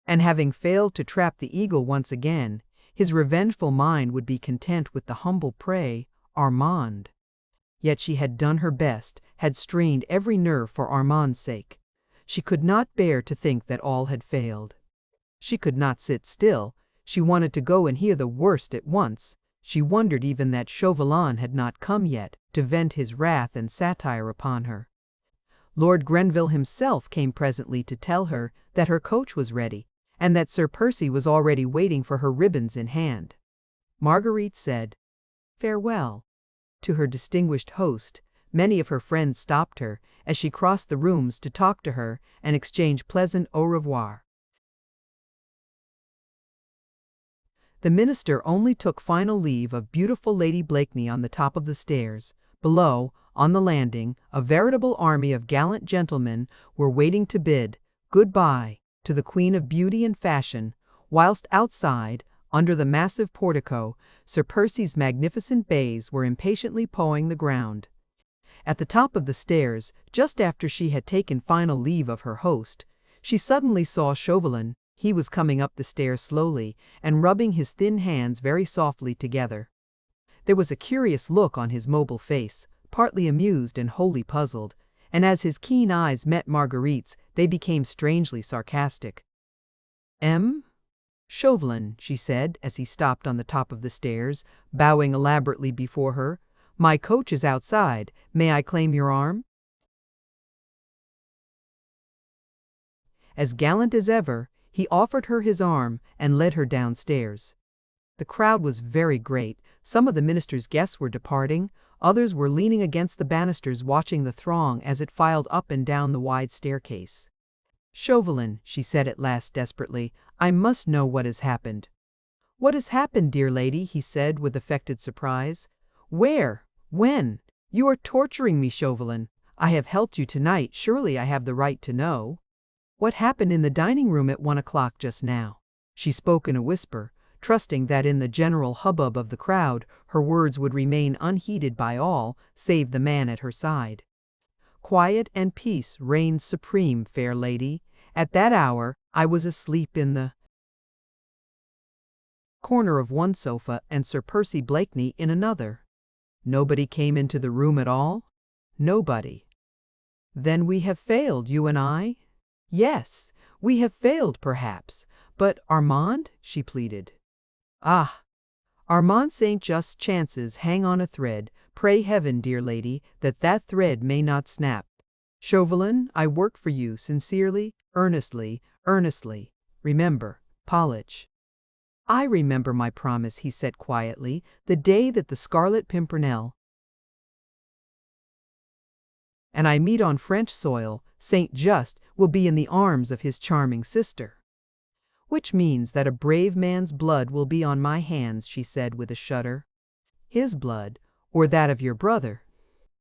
And having failed to trap the eagle once again, his revengeful mind would be content with the humble prey, Armand. Yet she had done her best, had strained every nerve for Armand's sake. She could not bear to think that all had failed. She could not sit still. She wanted to go and hear the worst at once. She wondered even that Chauvelin had not come yet, to vent his wrath and satire upon her. Lord Grenville himself came presently to tell her that her coach was ready, and that Sir Percy was already waiting for her ribbons in hand. Marguerite said, "Farewell," to her distinguished host. Many of her friends stopped her, as she crossed the rooms to talk to her and exchange pleasant au revoir. The minister only took final leave of beautiful Lady Blakeney on the top of the stairs. Below, on the landing, a veritable army of gallant gentlemen were waiting to bid good-bye to the Queen of Beauty and Fashion, whilst outside, under the massive portico, Sir Percy's magnificent bays were impatiently pawing the ground. At the top of the stairs, just after she had taken final leave of her host, she suddenly saw Chauvelin. He was coming up the stairs slowly, and rubbing his thin hands very softly together. There was a curious look on his mobile face, partly amused and wholly puzzled, and as his keen eyes met Marguerite's, they became strangely sarcastic. Chauvelin," she said, as he stopped on the top of the stairs, bowing elaborately before her. My coach is outside. May I claim your arm?" As gallant as ever, he offered her his arm and led her downstairs. The crowd was very great. Some of the minister's guests were departing, others were leaning against the banisters watching the throng as it filed up and down the wide staircase. "Chauvelin," she said at last desperately, "I must know what has happened." "What has happened, dear lady?" he said with affected surprise. "Where? When? You are torturing me, Chauvelin. I have helped you tonight, surely I have the right to know. What happened in the dining room at 1 o'clock just now?" She spoke in a whisper, trusting that in the general hubbub of the crowd her words would remain unheeded by all save the man at her side. "Quiet and peace reigned supreme, fair lady. At that hour I was asleep in the corner of one sofa and Sir Percy Blakeney in another. Nobody came into the room at all? Nobody. Then we have failed, you and I? Yes, we have failed perhaps, but Armand?" she pleaded. "Ah, Armand St. Just's chances hang on a thread. Pray heaven, dear lady, that that thread may not snap. Chauvelin, I work for you sincerely, earnestly, earnestly. Remember, Polish." "I remember my promise," he said quietly, "the day that the Scarlet Pimpernel and I meet on French soil, St. Just will be in the arms of his charming sister." "Which means that a brave man's blood will be on my hands," she said with a shudder. "His blood, or that of your brother?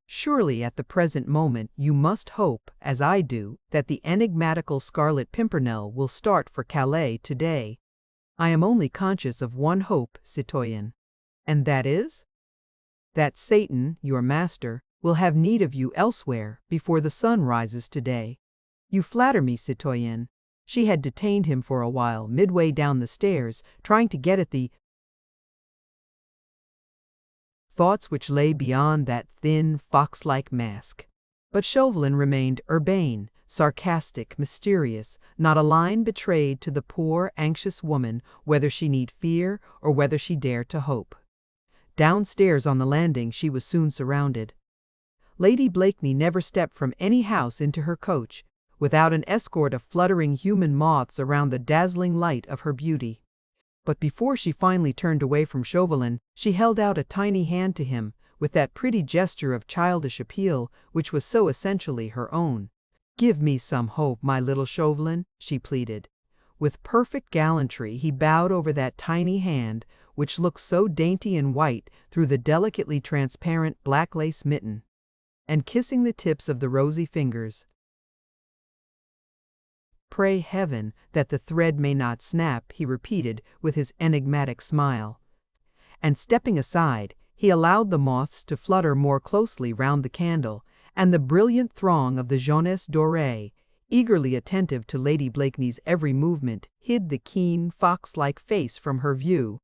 Surely at the present moment you must hope, as I do, that the enigmatical Scarlet Pimpernel will start for Calais today." "I am only conscious of one hope, citoyen." "And that is?" "That Satan, your master, will have need of you elsewhere before the sun rises today." "You flatter me, citoyen." She had detained him for a while, midway down the stairs, trying to get at the thoughts which lay beyond that thin, fox-like mask. But Chauvelin remained urbane, sarcastic, mysterious, not a line betrayed to the poor, anxious woman whether she need fear or whether she dare to hope. Downstairs on the landing she was soon surrounded. Lady Blakeney never stepped from any house into her coach without an escort of fluttering human moths around the dazzling light of her beauty. But before she finally turned away from Chauvelin, she held out a tiny hand to him, with that pretty gesture of childish appeal which was so essentially her own. "Give me some hope, my little Chauvelin," she pleaded. With perfect gallantry he bowed over that tiny hand, which looked so dainty and white through the delicately transparent black lace mitten, and kissing the tips of the rosy fingers. "Pray heaven that the thread may not snap," he repeated with his enigmatic smile. And stepping aside, he allowed the moths to flutter more closely round the candle, and the brilliant throng of the jeunesse dorée, eagerly attentive to Lady Blakeney's every movement, hid the keen, fox-like face from her view.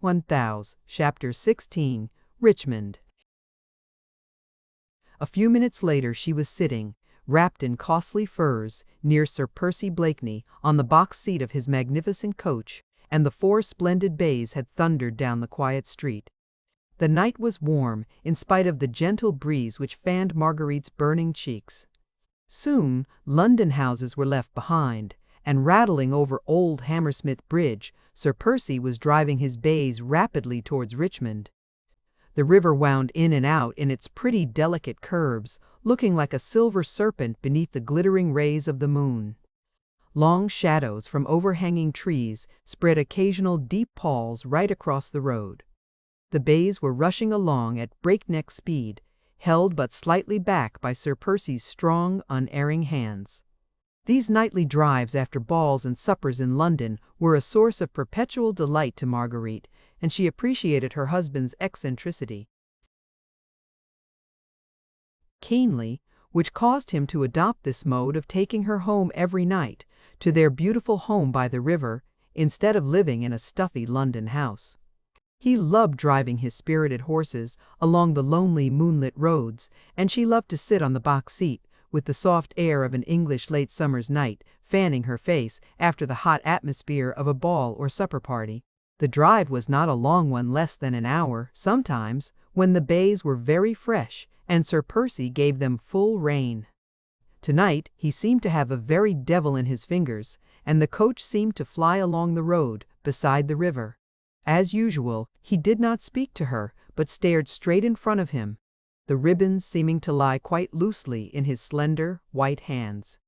1000, Chapter 16, Richmond. A few minutes later she was sitting, wrapped in costly furs, near Sir Percy Blakeney, on the box seat of his magnificent coach, and the 4 splendid bays had thundered down the quiet street. The night was warm, in spite of the gentle breeze which fanned Marguerite's burning cheeks. Soon London houses were left behind, and rattling over old Hammersmith Bridge, Sir Percy was driving his bays rapidly towards Richmond. The river wound in and out in its pretty delicate curves, looking like a silver serpent beneath the glittering rays of the moon. Long shadows from overhanging trees spread occasional deep palls right across the road. The bays were rushing along at breakneck speed, held but slightly back by Sir Percy's strong, unerring hands. These nightly drives after balls and suppers in London were a source of perpetual delight to Marguerite, and she appreciated her husband's eccentricity keenly, which caused him to adopt this mode of taking her home every night, to their beautiful home by the river, instead of living in a stuffy London house. He loved driving his spirited horses along the lonely moonlit roads, and she loved to sit on the box seat, with the soft air of an English late summer's night fanning her face after the hot atmosphere of a ball or supper party. The drive was not a long one, less than an hour, sometimes, when the bays were very fresh, and Sir Percy gave them full rein. Tonight he seemed to have a very devil in his fingers, and the coach seemed to fly along the road, beside the river. As usual, he did not speak to her, but stared straight in front of him, the ribbons seeming to lie quite loosely in his slender, white hands.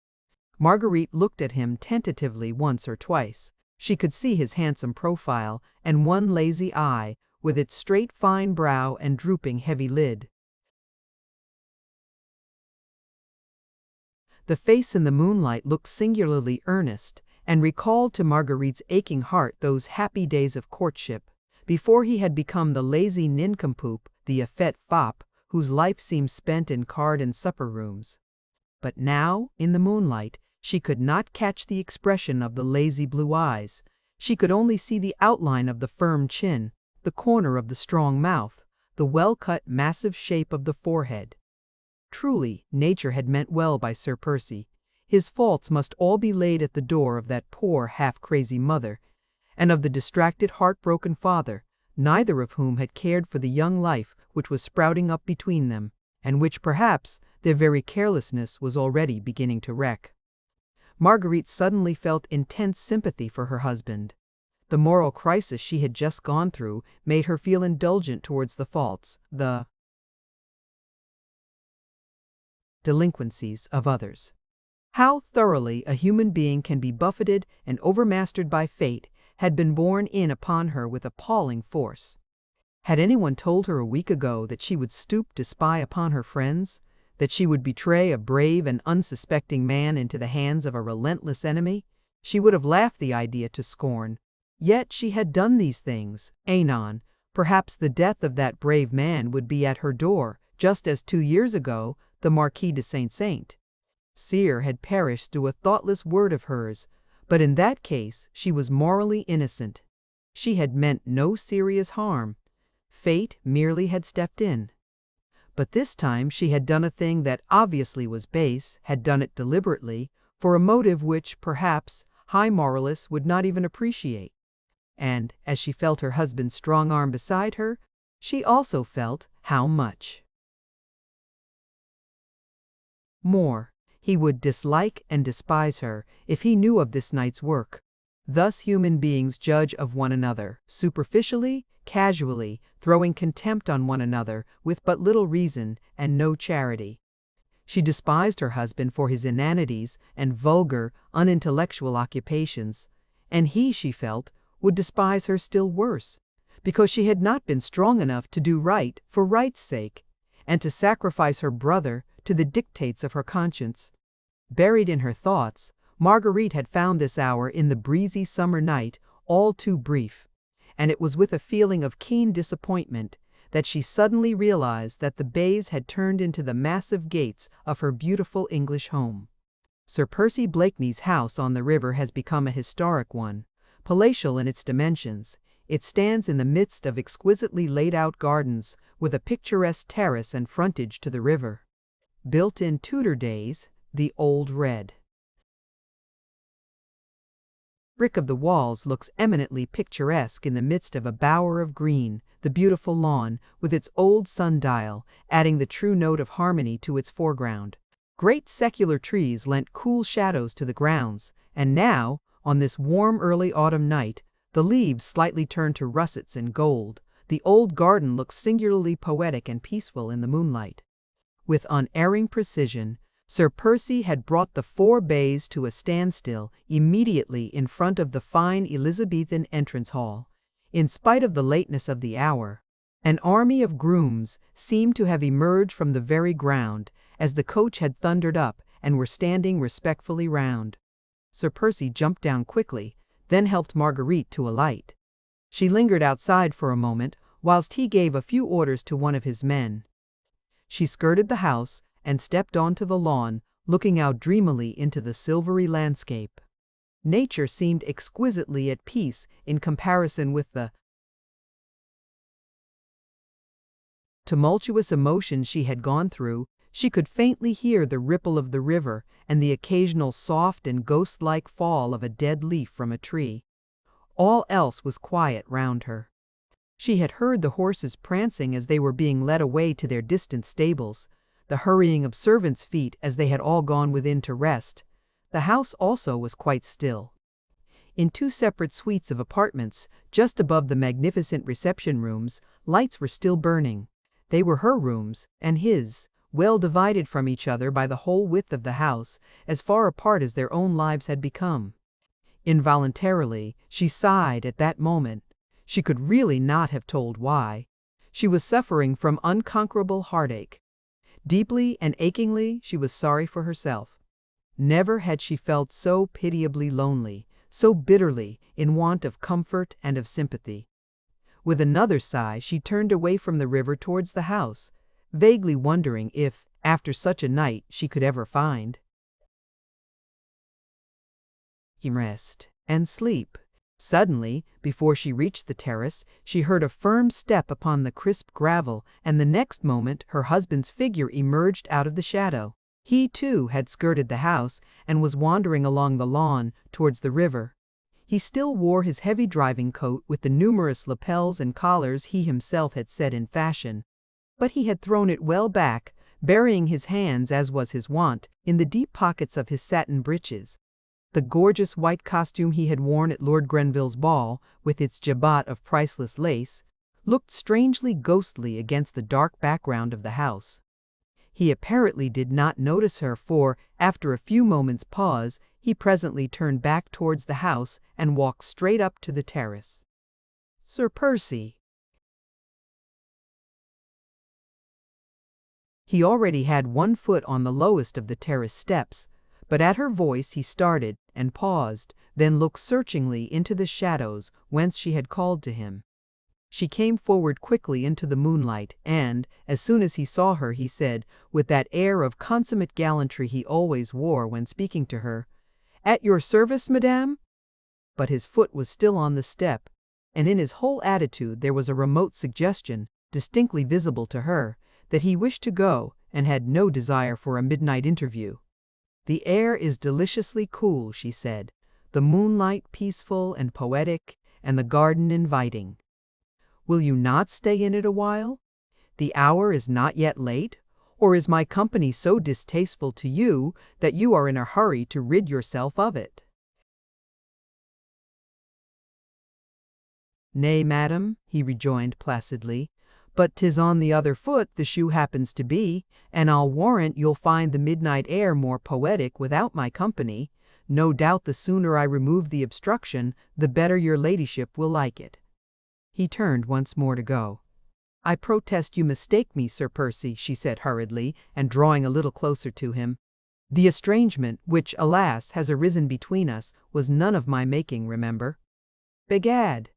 Marguerite looked at him tentatively once or twice. She could see his handsome profile, and one lazy eye, with its straight fine brow and drooping heavy lid. The face in the moonlight looked singularly earnest, and recalled to Marguerite's aching heart those happy days of courtship, before he had become the lazy nincompoop, the effete fop, whose life seemed spent in card and supper rooms. But now, in the moonlight, she could not catch the expression of the lazy blue eyes. She could only see the outline of the firm chin, the corner of the strong mouth, the well-cut massive shape of the forehead. Truly, nature had meant well by Sir Percy. His faults must all be laid at the door of that poor half-crazy mother, and of the distracted, heartbroken father, neither of whom had cared for the young life which was sprouting up between them, and which perhaps their very carelessness was already beginning to wreck. Marguerite suddenly felt intense sympathy for her husband. The moral crisis she had just gone through made her feel indulgent towards the faults, the delinquencies of others. How thoroughly a human being can be buffeted and overmastered by fate had been borne in upon her with appalling force. Had anyone told her a week ago that she would stoop to spy upon her friends, that she would betray a brave and unsuspecting man into the hands of a relentless enemy, she would have laughed the idea to scorn. Yet she had done these things. Anon, perhaps the death of that brave man would be at her door, just as 2 years ago the Marquis de Saint-Saint Cyr had perished through a thoughtless word of hers, but in that case she was morally innocent. She had meant no serious harm. Fate merely had stepped in. But this time she had done a thing that obviously was base, had done it deliberately, for a motive which, perhaps, high moralists would not even appreciate. And, as she felt her husband's strong arm beside her, she also felt how much more he would dislike and despise her if he knew of this night's work. Thus human beings judge of one another, superficially, casually, throwing contempt on one another with but little reason and no charity. She despised her husband for his inanities and vulgar, unintellectual occupations, and he, she felt, would despise her still worse, because she had not been strong enough to do right for right's sake, and to sacrifice her brother to the dictates of her conscience. Buried in her thoughts, Marguerite had found this hour in the breezy summer night all too brief, and it was with a feeling of keen disappointment that she suddenly realized that the bays had turned into the massive gates of her beautiful English home. Sir Percy Blakeney's house on the river has become a historic one, palatial in its dimensions. It stands in the midst of exquisitely laid-out gardens, with a picturesque terrace and frontage to the river. Built in Tudor days, the old red brick of the walls looks eminently picturesque in the midst of a bower of green, the beautiful lawn, with its old sundial, adding the true note of harmony to its foreground. Great secular trees lent cool shadows to the grounds, and now, on this warm early autumn night, the leaves slightly turned to russets and gold. The old garden looks singularly poetic and peaceful in the moonlight. With unerring precision, Sir Percy had brought the 4 bays to a standstill immediately in front of the fine Elizabethan entrance hall. In spite of the lateness of the hour, an army of grooms seemed to have emerged from the very ground as the coach had thundered up and were standing respectfully round. Sir Percy jumped down quickly, then helped Marguerite to alight. She lingered outside for a moment whilst he gave a few orders to one of his men. She skirted the house and stepped onto the lawn, looking out dreamily into the silvery landscape. Nature seemed exquisitely at peace in comparison with the tumultuous emotions she had gone through. She could faintly hear the ripple of the river and the occasional soft and ghost-like fall of a dead leaf from a tree. All else was quiet round her. She had heard the horses prancing as they were being led away to their distant stables, the hurrying of servants' feet as they had all gone within to rest. The house also was quite still. In two separate suites of apartments, just above the magnificent reception rooms, lights were still burning. They were her rooms, and his, well divided from each other by the whole width of the house, as far apart as their own lives had become. Involuntarily, she sighed at that moment. She could really not have told why. She was suffering from unconquerable heartache. Deeply and achingly, she was sorry for herself. Never had she felt so pitiably lonely, so bitterly in want of comfort and of sympathy. With another sigh, she turned away from the river towards the house, vaguely wondering if, after such a night, she could ever find rest and sleep. Suddenly, before she reached the terrace, she heard a firm step upon the crisp gravel, and the next moment her husband's figure emerged out of the shadow. He, too, had skirted the house and was wandering along the lawn towards the river. He still wore his heavy driving coat with the numerous lapels and collars he himself had set in fashion, but he had thrown it well back, burying his hands, as was his wont, in the deep pockets of his satin breeches. The gorgeous white costume he had worn at Lord Grenville's ball, with its jabot of priceless lace, looked strangely ghostly against the dark background of the house. He apparently did not notice her, for, after a few moments' pause, he presently turned back towards the house and walked straight up to the terrace. "Sir Percy." He already had one foot on the lowest of the terrace steps, but at her voice he started and paused, then looked searchingly into the shadows whence she had called to him. She came forward quickly into the moonlight, and, as soon as he saw her, he said, with that air of consummate gallantry he always wore when speaking to her, "At your service, madame?" But his foot was still on the step, and in his whole attitude there was a remote suggestion, distinctly visible to her, that he wished to go and had no desire for a midnight interview. "The air is deliciously cool," she said, "the moonlight peaceful and poetic, and the garden inviting. Will you not stay in it a while? The hour is not yet late, or is my company so distasteful to you that you are in a hurry to rid yourself of it?" "Nay, madam," he rejoined placidly, "but 'tis on the other foot the shoe happens to be, and I'll warrant you'll find the midnight air more poetic without my company. No doubt the sooner I remove the obstruction, the better your ladyship will like it." He turned once more to go. "I protest you mistake me, Sir Percy," she said hurriedly, and drawing a little closer to him. "The estrangement, which, alas, has arisen between us, was none of my making, remember." "Begad!"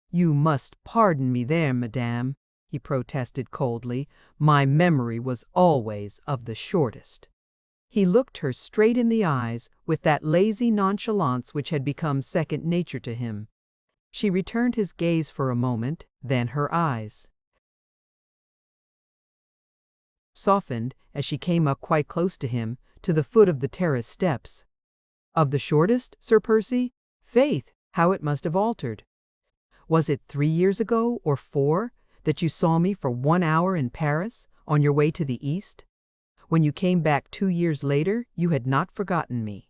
"You must pardon me there, madame," he protested coldly. "My memory was always of the shortest." He looked her straight in the eyes with that lazy nonchalance which had become second nature to him. She returned his gaze for a moment, then her eyes softened as she came up quite close to him, to the foot of the terrace steps. "Of the shortest, Sir Percy? Faith, how it must have altered! Was it 3 years ago, or 4, that you saw me for 1 hour in Paris, on your way to the East? When you came back 2 years later, you had not forgotten me."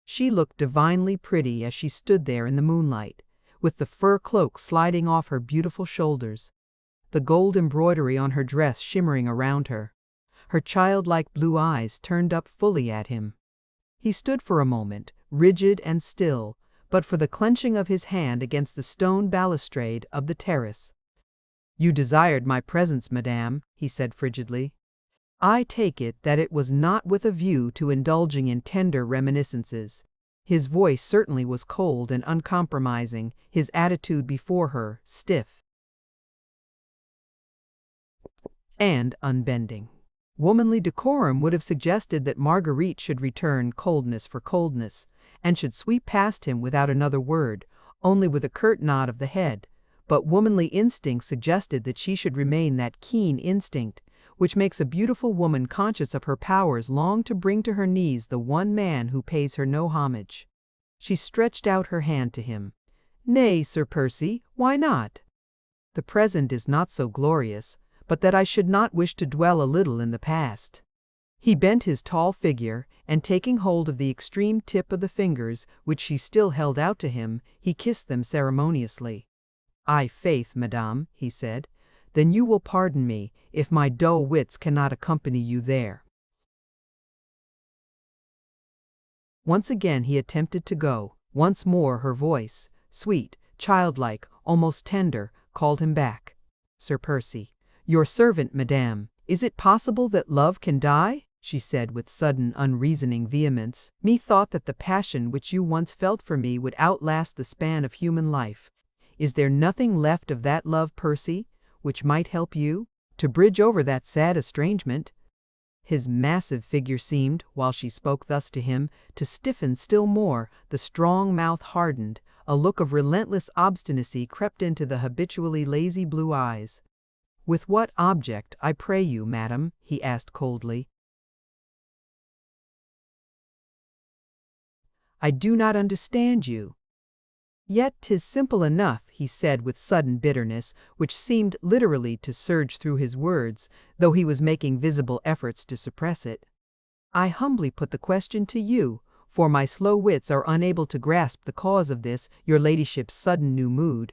She looked divinely pretty as she stood there in the moonlight, with the fur cloak sliding off her beautiful shoulders, the gold embroidery on her dress shimmering around her, her childlike blue eyes turned up fully at him. He stood for a moment, rigid and still, but for the clenching of his hand against the stone balustrade of the terrace. "You desired my presence, madame," he said frigidly. "I take it that it was not with a view to indulging in tender reminiscences." His voice certainly was cold and uncompromising, his attitude before her stiff and unbending. Womanly decorum would have suggested that Marguerite should return coldness for coldness, and should sweep past him without another word, only with a curt nod of the head, but womanly instinct suggested that she should remain that keen instinct which makes a beautiful woman conscious of her powers long to bring to her knees the one man who pays her no homage. She stretched out her hand to him. Nay, Sir Percy, why not? The present is not so glorious, but that I should not wish to dwell a little in the past. He bent his tall figure, and taking hold of the extreme tip of the fingers which she still held out to him, he kissed them ceremoniously. "Ay, faith, madame," he said, "then you will pardon me, if my dull wits cannot accompany you there." Once again he attempted to go. Once more her voice, sweet, childlike, almost tender, called him back. "Sir Percy." "Your servant, madame." "Is it possible that love can die?" she said with sudden, unreasoning vehemence. "Methought that the passion which you once felt for me would outlast the span of human life. Is there nothing left of that love, Percy, which might help you to bridge over that sad estrangement?" His massive figure seemed, while she spoke thus to him, to stiffen still more, the strong mouth hardened, a look of relentless obstinacy crept into the habitually lazy blue eyes. "With what object, I pray you, madam?" he asked coldly. "I do not understand you." "Yet 'tis simple enough," he said with sudden bitterness, which seemed literally to surge through his words, though he was making visible efforts to suppress it. "I humbly put the question to you, for my slow wits are unable to grasp the cause of this, your ladyship's sudden new mood.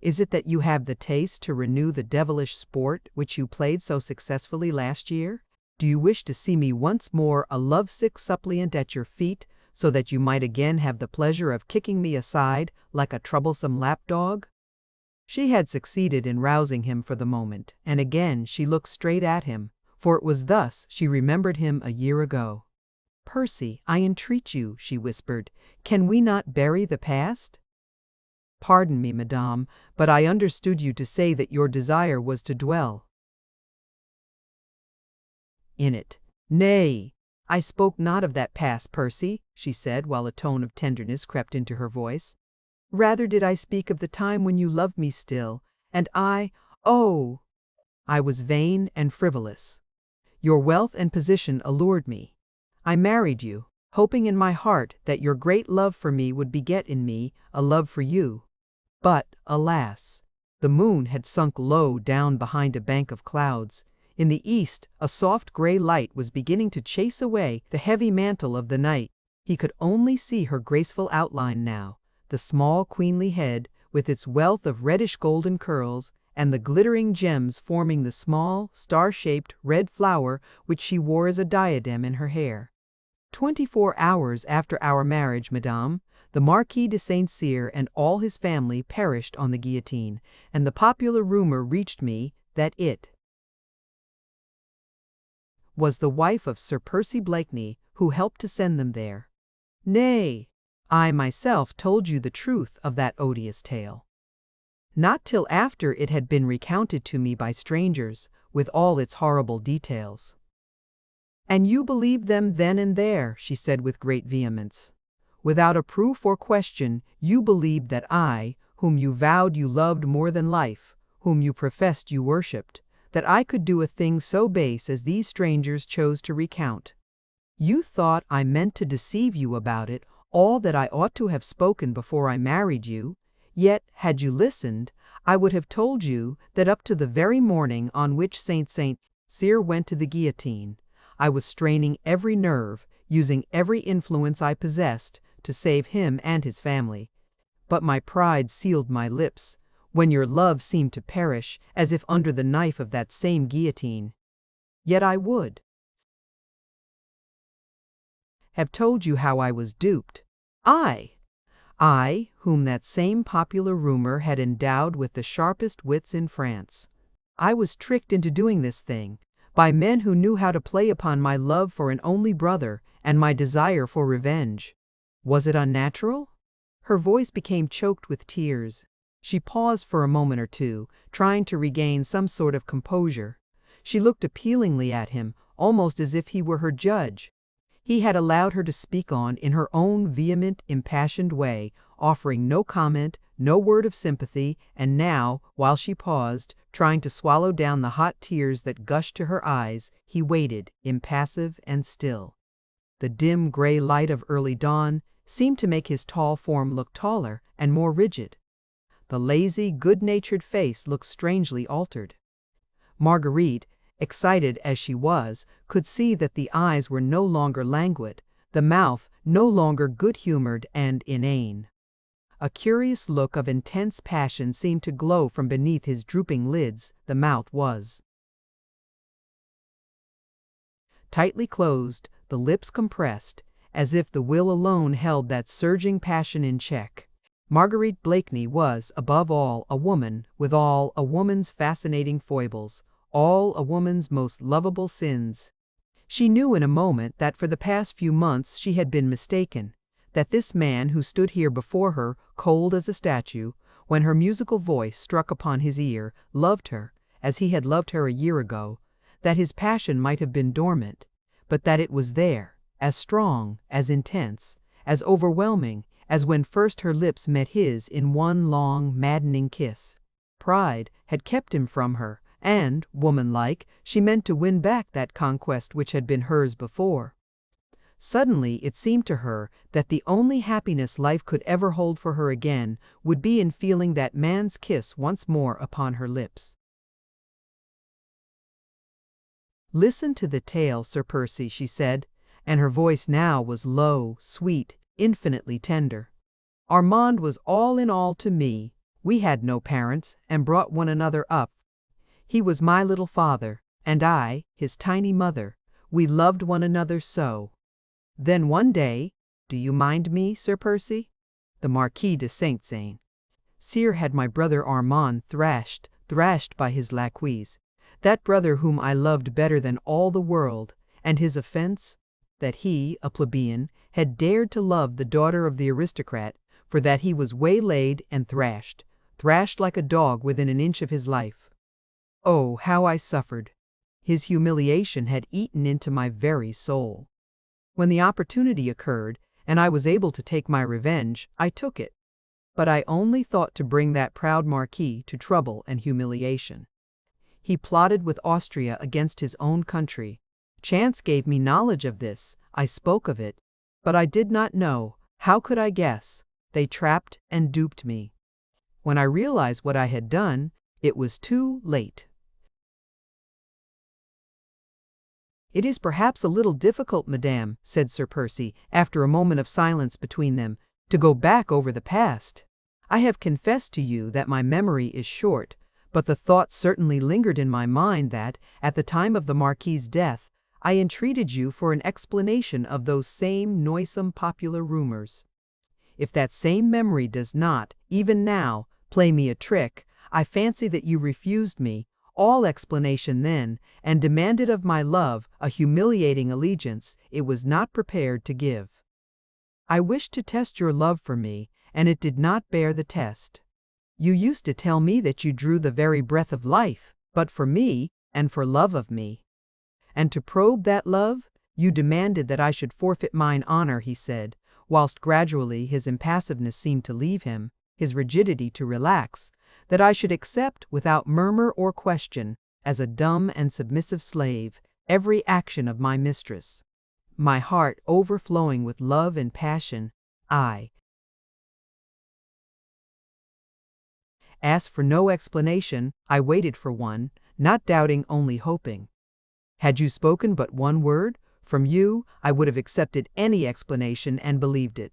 Is it that you have the taste to renew the devilish sport which you played so successfully last year? Do you wish to see me once more a lovesick suppliant at your feet, so that you might again have the pleasure of kicking me aside like a troublesome lapdog?" She had succeeded in rousing him for the moment, and again she looked straight at him, for it was thus she remembered him a year ago. "Percy, I entreat you," she whispered, "can we not bury the past?" "Pardon me, madame, but I understood you to say that your desire was to dwell in it." "Nay, I spoke not of that past, Percy," she said, while a tone of tenderness crept into her voice. "Rather did I speak of the time when you loved me still, and I was vain and frivolous. Your wealth and position allured me. I married you, hoping in my heart that your great love for me would beget in me a love for you. But, alas! The moon had sunk low down behind a bank of clouds. In the east a soft gray light was beginning to chase away the heavy mantle of the night. He could only see her graceful outline now, the small queenly head, with its wealth of reddish golden curls, and the glittering gems forming the small, star-shaped red flower which she wore as a diadem in her hair. 24 hours after our marriage, madame, the Marquis de St. Cyr and all his family perished on the guillotine, and the popular rumor reached me that it was the wife of Sir Percy Blakeney who helped to send them there. Nay, I myself told you the truth of that odious tale. Not till after it had been recounted to me by strangers, with all its horrible details." "And you believed them then and there," she said with great vehemence. "Without a proof or question, you believed that I, whom you vowed you loved more than life, whom you professed you worshipped, that I could do a thing so base as these strangers chose to recount. You thought I meant to deceive you about it, all that I ought to have spoken before I married you. Yet, had you listened, I would have told you that up to the very morning on which St. Cyr went to the guillotine, I was straining every nerve, using every influence I possessed to save him and his family. But my pride sealed my lips, when your love seemed to perish as if under the knife of that same guillotine. Yet I would have told you how I was duped. I, whom that same popular rumor had endowed with the sharpest wits in France. I was tricked into doing this thing, by men who knew how to play upon my love for an only brother and my desire for revenge. Was it unnatural?" Her voice became choked with tears. She paused for a moment or two, trying to regain some sort of composure. She looked appealingly at him, almost as if he were her judge. He had allowed her to speak on in her own vehement, impassioned way, offering no comment, no word of sympathy, and now, while she paused, trying to swallow down the hot tears that gushed to her eyes, he waited, impassive and still. The dim gray light of early dawn seemed to make his tall form look taller and more rigid. The lazy, good-natured face looked strangely altered. Marguerite, excited as she was, could see that the eyes were no longer languid, the mouth no longer good-humored and inane. A curious look of intense passion seemed to glow from beneath his drooping lids. The mouth was tightly closed, the lips compressed, as if the will alone held that surging passion in check. Marguerite Blakeney was, above all, a woman, with all a woman's fascinating foibles, all a woman's most lovable sins. She knew in a moment that for the past few months she had been mistaken, that this man who stood here before her, cold as a statue, when her musical voice struck upon his ear, loved her, as he had loved her a year ago, that his passion might have been dormant, but that it was there, as strong, as intense, as overwhelming, as when first her lips met his in one long, maddening kiss. Pride had kept him from her, and, woman-like, she meant to win back that conquest which had been hers before. Suddenly it seemed to her that the only happiness life could ever hold for her again would be in feeling that man's kiss once more upon her lips. "Listen to the tale, Sir Percy," she said, and her voice now was low, sweet, infinitely tender. "Armand was all in all to me. We had no parents, and brought one another up. He was my little father, and I, his tiny mother. We loved one another so. Then one day, do you mind me, Sir Percy? The Marquis de Saint-Saëns. Sire had my brother Armand thrashed by his lacqueys, that brother whom I loved better than all the world, and his offense? That he, a plebeian, had dared to love the daughter of the aristocrat, for that he was waylaid and thrashed like a dog within an inch of his life. Oh, how I suffered! His humiliation had eaten into my very soul. When the opportunity occurred, and I was able to take my revenge, I took it. But I only thought to bring that proud Marquis to trouble and humiliation. He plotted with Austria against his own country. Chance gave me knowledge of this, I spoke of it, but I did not know, how could I guess? They trapped and duped me. When I realized what I had done, it was too late." "It is perhaps a little difficult, madame," said Sir Percy, after a moment of silence between them, "to go back over the past. I have confessed to you that my memory is short, but the thought certainly lingered in my mind that, at the time of the Marquis's death, I entreated you for an explanation of those same noisome popular rumors. If that same memory does not, even now, play me a trick, I fancy that you refused me all explanation then, and demanded of my love a humiliating allegiance it was not prepared to give. I wished to test your love for me, and it did not bear the test. You used to tell me that you drew the very breath of life, but for me, and for love of me. And to probe that love, you demanded that I should forfeit mine honor," he said, whilst gradually his impassiveness seemed to leave him, his rigidity to relax, "that I should accept without murmur or question, as a dumb and submissive slave, every action of my mistress. My heart overflowing with love and passion, I asked for no explanation, I waited for one, not doubting, only hoping. Had you spoken but one word, from you I would have accepted any explanation and believed it.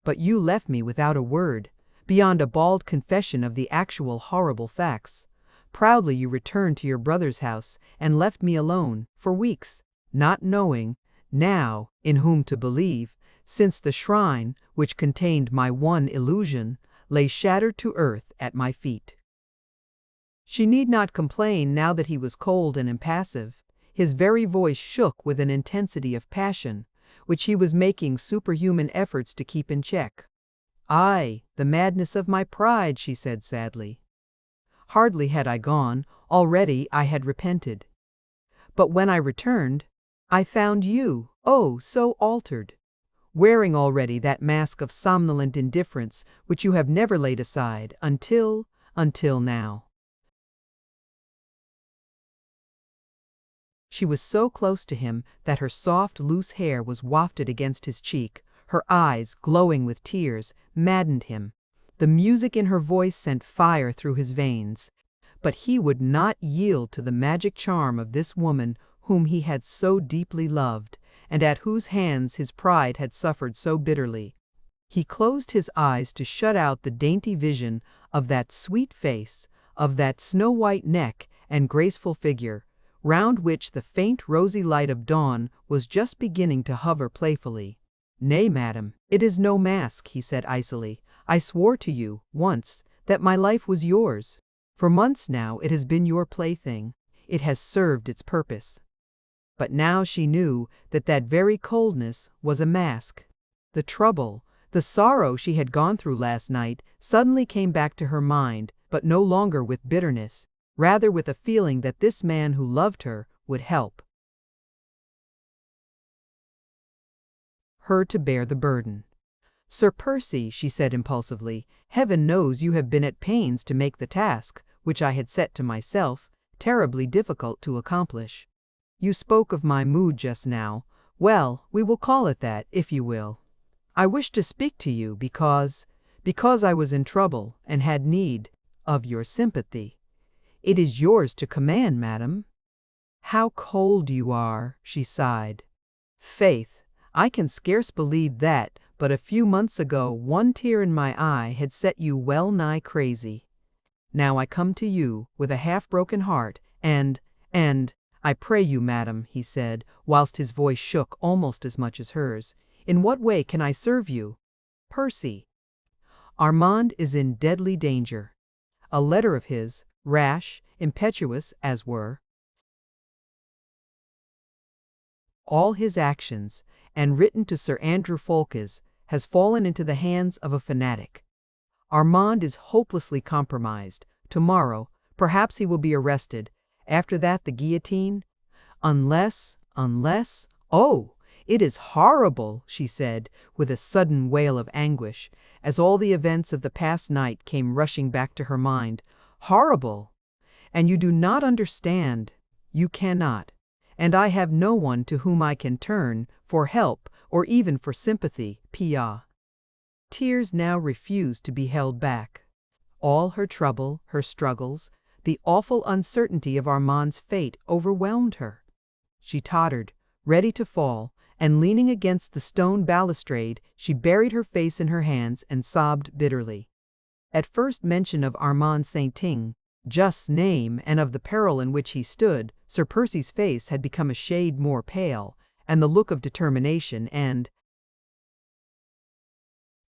But you left me without a word, beyond a bald confession of the actual horrible facts. Proudly you returned to your brother's house and left me alone, for weeks, not knowing, now, in whom to believe, since the shrine, which contained my one illusion, lay shattered to earth at my feet." She need not complain now that he was cold and impassive. His very voice shook with an intensity of passion, which he was making superhuman efforts to keep in check. "Aye, the madness of my pride," she said sadly. "Hardly had I gone, already I had repented. But when I returned, I found you, oh, so altered, wearing already that mask of somnolent indifference which you have never laid aside until now." She was so close to him that her soft, loose hair was wafted against his cheek. Her eyes, glowing with tears, maddened him. The music in her voice sent fire through his veins. But he would not yield to the magic charm of this woman whom he had so deeply loved, and at whose hands his pride had suffered so bitterly. He closed his eyes to shut out the dainty vision of that sweet face, of that snow-white neck and graceful figure, round which the faint rosy light of dawn was just beginning to hover playfully. "Nay, madam, it is no mask," he said icily. "I swore to you, once, that my life was yours. For months now it has been your plaything. It has served its purpose." But now she knew that that very coldness was a mask. The trouble, the sorrow she had gone through last night suddenly came back to her mind, but no longer with bitterness, rather with a feeling that this man who loved her would help her to bear the burden. "Sir Percy," she said impulsively, "heaven knows you have been at pains to make the task, which I had set to myself, terribly difficult to accomplish. You spoke of my mood just now. Well, we will call it that, if you will. I wished to speak to you because I was in trouble and had need of your sympathy." "It is yours to command, madam." "How cold you are," she sighed. "Faith, I can scarce believe that, but a few months ago one tear in my eye had set you well nigh crazy. Now I come to you with a half-broken heart, and I pray you, madam," he said, whilst his voice shook almost as much as hers, "in what way can I serve you?" "Percy, Armand is in deadly danger. A letter of his, rash, impetuous as were all his actions, and written to Sir Andrew Ffoulkes, has fallen into the hands of a fanatic. Armand is hopelessly compromised. Tomorrow, perhaps he will be arrested. After that, the guillotine. Unless, oh, it is horrible," she said, with a sudden wail of anguish, as all the events of the past night came rushing back to her mind. "Horrible! And you do not understand. You cannot. And I have no one to whom I can turn for help or even for sympathy." Pia. Tears now refused to be held back. All her trouble, her struggles, the awful uncertainty of Armand's fate overwhelmed her. She tottered, ready to fall, and leaning against the stone balustrade, she buried her face in her hands and sobbed bitterly. At first mention of Armand Sainting, Just's name, and of the peril in which he stood, Sir Percy's face had become a shade more pale, and the look of determination and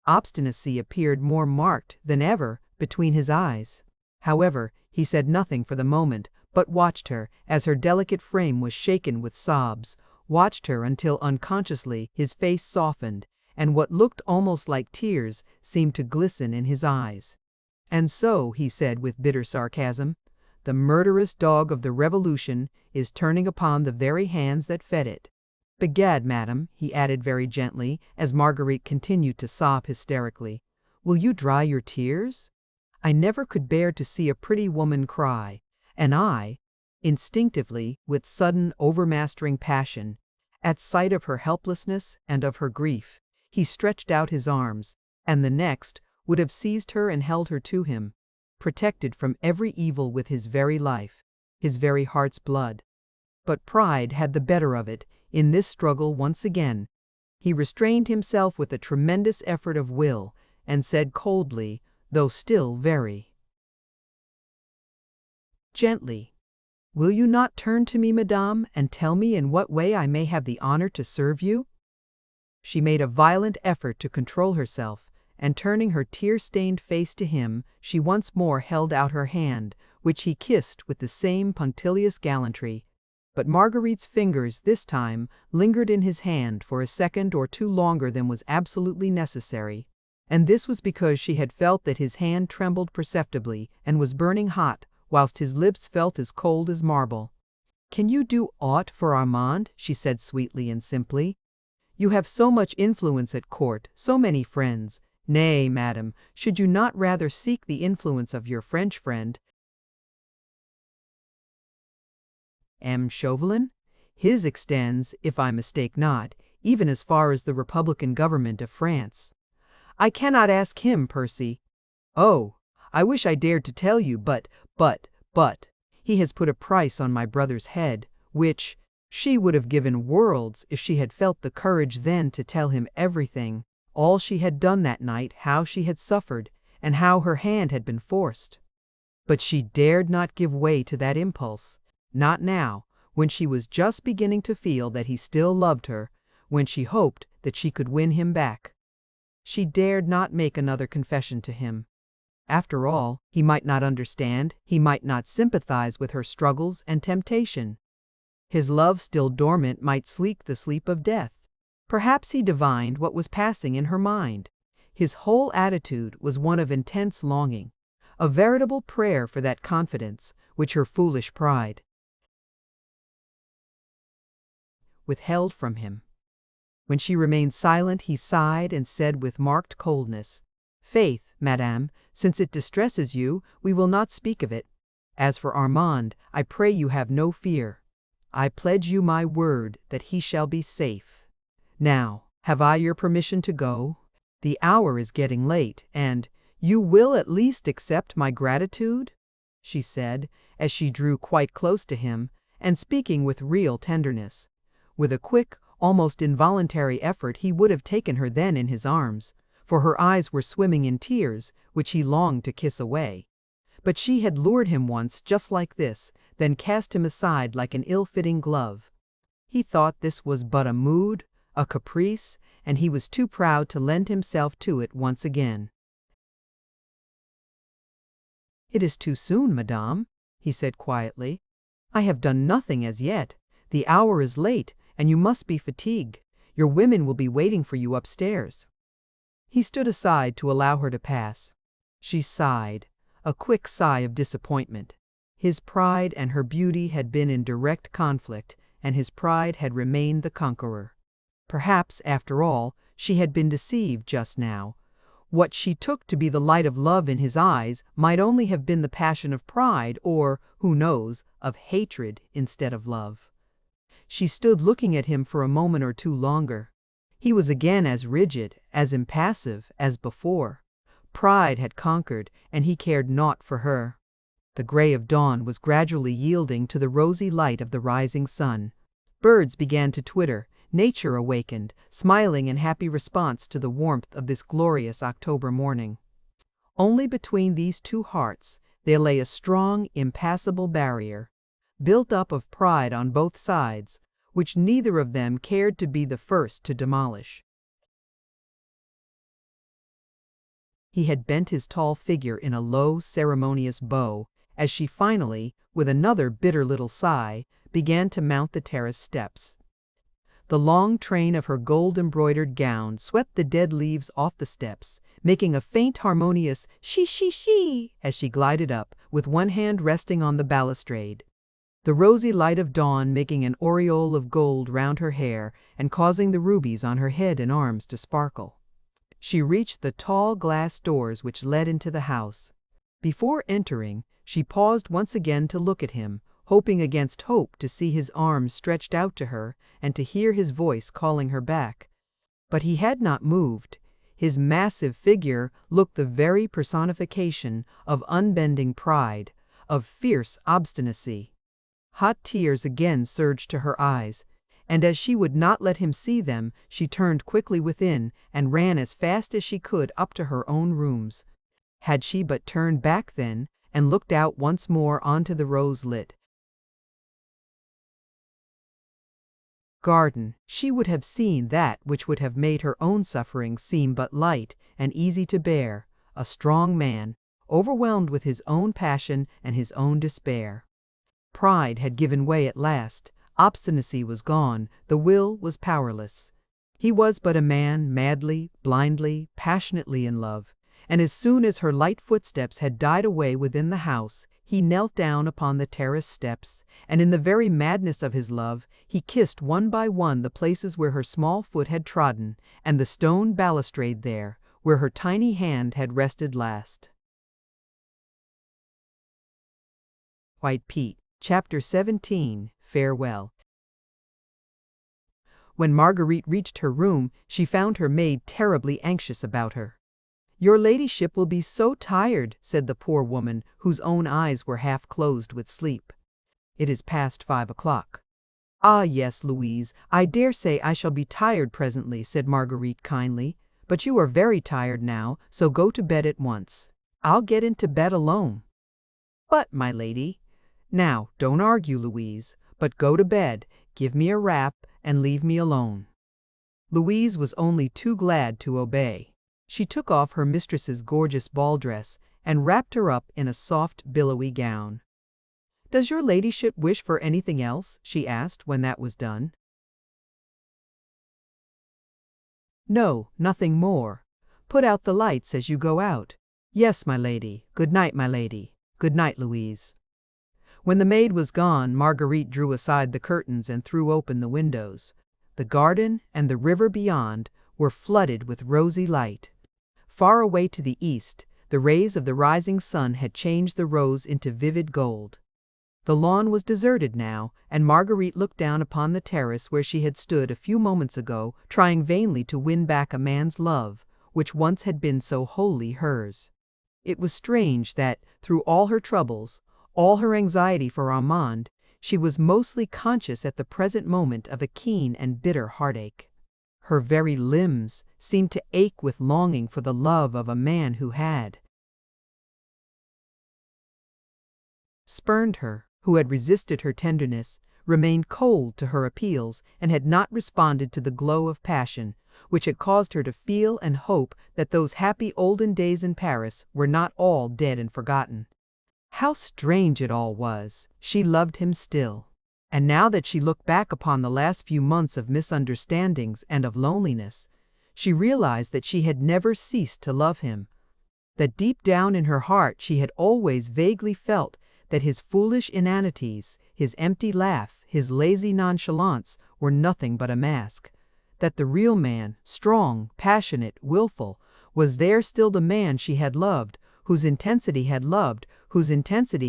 obstinacy appeared more marked than ever between his eyes. However, he said nothing for the moment, but watched her, as her delicate frame was shaken with sobs, watched her until unconsciously his face softened, and what looked almost like tears seemed to glisten in his eyes. "And so," he said with bitter sarcasm, "the murderous dog of the Revolution is turning upon the very hands that fed it. Begad, madam," he added very gently, as Marguerite continued to sob hysterically, "will you dry your tears? I never could bear to see a pretty woman cry, and I," instinctively, with sudden overmastering passion, at sight of her helplessness and of her grief, he stretched out his arms, and the next would have seized her and held her to him, protected from every evil with his very life, his very heart's blood. But pride had the better of it in this struggle once again. He restrained himself with a tremendous effort of will, and said coldly, though still very gently, "Will you not turn to me, madame, and tell me in what way I may have the honor to serve you?" She made a violent effort to control herself, and turning her tear-stained face to him, she once more held out her hand, which he kissed with the same punctilious gallantry. But Marguerite's fingers this time lingered in his hand for a second or two longer than was absolutely necessary, and this was because she had felt that his hand trembled perceptibly and was burning hot, whilst his lips felt as cold as marble. "Can you do aught for Armand?" she said sweetly and simply. "You have so much influence at court, so many friends. Nay, madam, should you not rather seek the influence of your French friend, M. Chauvelin? His extends, if I mistake not, even as far as the Republican government of France." "I cannot ask him, Percy." "Oh, I wish I dared to tell you, but, he has put a price on my brother's head, which she would have given worlds if she had felt the courage then to tell him everything, all she had done that night, how she had suffered, and how her hand had been forced. But she dared not give way to that impulse, not now, when she was just beginning to feel that he still loved her, when she hoped that she could win him back. She dared not make another confession to him. After all, he might not understand, he might not sympathize with her struggles and temptation. His love still dormant might sleep the sleep of death. Perhaps he divined what was passing in her mind. His whole attitude was one of intense longing, a veritable prayer for that confidence which her foolish pride withheld from him. When she remained silent, he sighed and said with marked coldness, "Faith, madame, since it distresses you, we will not speak of it. As for Armand, I pray you have no fear. I pledge you my word that he shall be safe. Now, have I your permission to go? The hour is getting late, and you will at least accept my gratitude?" she said, as she drew quite close to him, and speaking with real tenderness. With a quick, almost involuntary effort he would have taken her then in his arms, for her eyes were swimming in tears, which he longed to kiss away. But she had lured him once just like this, then cast him aside like an ill-fitting glove. He thought this was but a mood, a caprice, and he was too proud to lend himself to it once again. "It is too soon, madame," he said quietly. "I have done nothing as yet. The hour is late, and you must be fatigued. Your women will be waiting for you upstairs." He stood aside to allow her to pass. She sighed, a quick sigh of disappointment. His pride and her beauty had been in direct conflict, and his pride had remained the conqueror. Perhaps, after all, she had been deceived just now. What she took to be the light of love in his eyes might only have been the passion of pride or, who knows, of hatred instead of love. She stood looking at him for a moment or two longer. He was again as rigid, as impassive, as before. Pride had conquered, and he cared naught for her. The gray of dawn was gradually yielding to the rosy light of the rising sun. Birds began to twitter, nature awakened, smiling in happy response to the warmth of this glorious October morning. Only between these two hearts there lay a strong, impassable barrier, built up of pride on both sides, which neither of them cared to be the first to demolish. He had bent his tall figure in a low, ceremonious bow, as she finally, with another bitter little sigh, began to mount the terrace steps. The long train of her gold-embroidered gown swept the dead leaves off the steps, making a faint harmonious she as she glided up, with one hand resting on the balustrade. The rosy light of dawn making an aureole of gold round her hair and causing the rubies on her head and arms to sparkle. She reached the tall glass doors which led into the house. Before entering, she paused once again to look at him, hoping against hope to see his arms stretched out to her and to hear his voice calling her back. But he had not moved. His massive figure looked the very personification of unbending pride, of fierce obstinacy. Hot tears again surged to her eyes, and as she would not let him see them, she turned quickly within and ran as fast as she could up to her own rooms. Had she but turned back then and looked out once more onto the rose-lit garden, she would have seen that which would have made her own suffering seem but light and easy to bear, a strong man, overwhelmed with his own passion and his own despair. Pride had given way at last, obstinacy was gone, the will was powerless. He was but a man madly, blindly, passionately in love, and as soon as her light footsteps had died away within the house, he knelt down upon the terrace steps, and in the very madness of his love, he kissed one by one the places where her small foot had trodden, and the stone balustrade there, where her tiny hand had rested last. White Pete, Chapter 17, Farewell. When Marguerite reached her room, she found her maid terribly anxious about her. "Your ladyship will be so tired," said the poor woman, whose own eyes were half closed with sleep. "It is past 5 o'clock." "Ah, yes, Louise, I dare say I shall be tired presently," said Marguerite kindly. "But you are very tired now, so go to bed at once. I'll get into bed alone." "But, my lady—" "Now, don't argue, Louise, but go to bed, give me a wrap, and leave me alone." Louise was only too glad to obey. She took off her mistress's gorgeous ball dress and wrapped her up in a soft, billowy gown. "Does your ladyship wish for anything else?" she asked when that was done. "No, nothing more. Put out the lights as you go out." "Yes, my lady. Good night, my lady. Good night, Louise." When the maid was gone, Marguerite drew aside the curtains and threw open the windows. The garden and the river beyond were flooded with rosy light. Far away to the east, the rays of the rising sun had changed the rose into vivid gold. The lawn was deserted now, and Marguerite looked down upon the terrace where she had stood a few moments ago, trying vainly to win back a man's love, which once had been so wholly hers. It was strange that, through all her troubles, all her anxiety for Armand, she was mostly conscious at the present moment of a keen and bitter heartache. Her very limbs seemed to ache with longing for the love of a man who had spurned her, who had resisted her tenderness, remained cold to her appeals, and had not responded to the glow of passion, which had caused her to feel and hope that those happy olden days in Paris were not all dead and forgotten. How strange it all was! She loved him still. And now that she looked back upon the last few months of misunderstandings and of loneliness, she realized that she had never ceased to love him, that deep down in her heart she had always vaguely felt that his foolish inanities, his empty laugh, his lazy nonchalance were nothing but a mask, that the real man, strong, passionate, willful, was there still, the man she had loved, whose intensity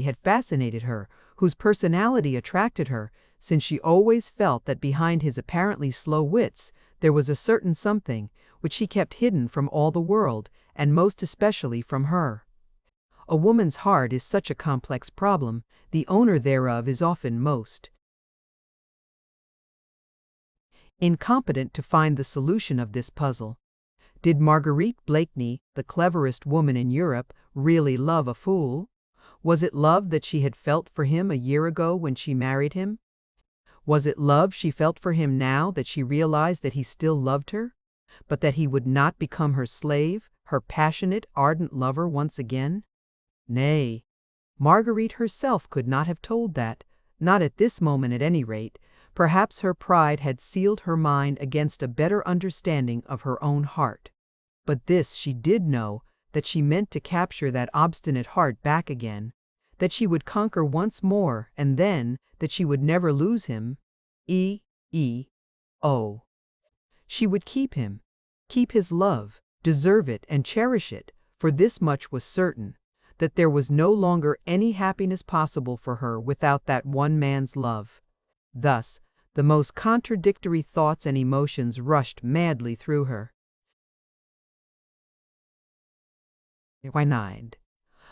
had fascinated her, whose personality attracted her, since she always felt that behind his apparently slow wits there was a certain something which he kept hidden from all the world, and most especially from her. A woman's heart is such a complex problem, the owner thereof is often most incompetent to find the solution of this puzzle. Did Marguerite Blakeney, the cleverest woman in Europe, really love a fool? Was it love that she had felt for him a year ago when she married him? Was it love she felt for him now that she realized that he still loved her, but that he would not become her slave, her passionate, ardent lover once again? Nay, Marguerite herself could not have told that, not at this moment at any rate. Perhaps her pride had sealed her mind against a better understanding of her own heart. But this she did know, that she meant to capture that obstinate heart back again, that she would conquer once more, and then that she would never lose him. Oh, she would keep him, keep his love, deserve it and cherish it, for this much was certain, that there was no longer any happiness possible for her without that one man's love. Thus, the most contradictory thoughts and emotions rushed madly through her.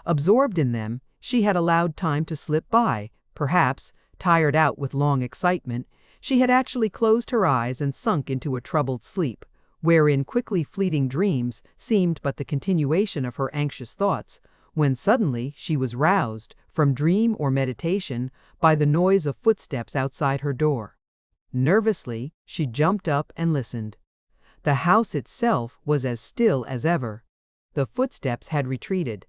Absorbed in them, she had allowed time to slip by. Perhaps, tired out with long excitement, she had actually closed her eyes and sunk into a troubled sleep, wherein quickly fleeting dreams seemed but the continuation of her anxious thoughts, when suddenly she was roused, from dream or meditation, by the noise of footsteps outside her door. Nervously, she jumped up and listened. The house itself was as still as ever. The footsteps had retreated.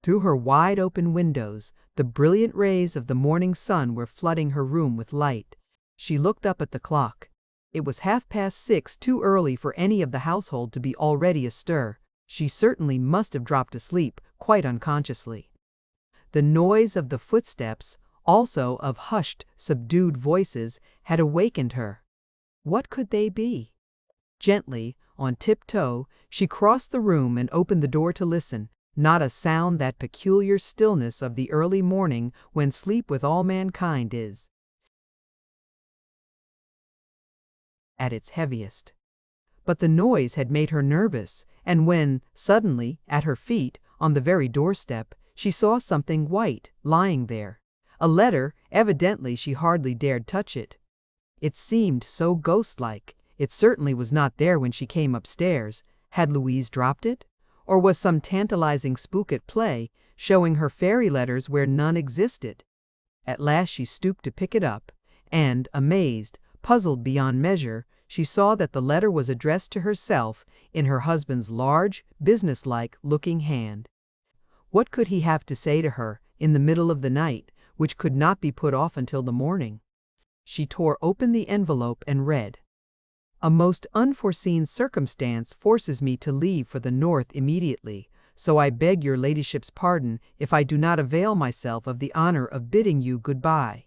Through her wide-open windows, the brilliant rays of the morning sun were flooding her room with light. She looked up at the clock. It was 6:30, too early for any of the household to be already astir. She certainly must have dropped asleep, quite unconsciously. The noise of the footsteps, also of hushed, subdued voices, had awakened her. What could they be? Gently, on tiptoe, she crossed the room and opened the door to listen. Not a sound, that peculiar stillness of the early morning when sleep with all mankind is at its heaviest. but the noise had made her nervous, and when, suddenly, at her feet, on the very doorstep, she saw something white lying there. A letter, evidently she hardly dared touch it. It seemed so ghost-like. It certainly was not there when she came upstairs. Had Louise dropped it? Or was some tantalizing spook at play, showing her fairy letters where none existed? At last she stooped to pick it up, and, amazed, puzzled beyond measure, she saw that the letter was addressed to herself in her husband's large, businesslike-looking hand. What could he have to say to her, in the middle of the night, which could not be put off until the morning? She tore open the envelope and read, "A most unforeseen circumstance forces me to leave for the north immediately, so I beg your ladyship's pardon if I do not avail myself of the honor of bidding you good-bye.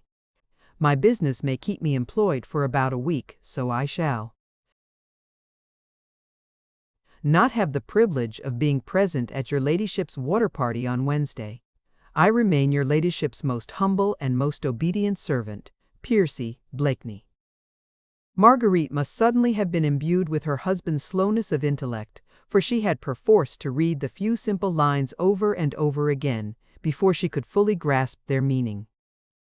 My business may keep me employed for about a week, so I shall not have the privilege of being present at your ladyship's water party on Wednesday. I remain your ladyship's most humble and most obedient servant, Piercy Blakeney." Marguerite must suddenly have been imbued with her husband's slowness of intellect, for she had perforce to read the few simple lines over and over again before she could fully grasp their meaning.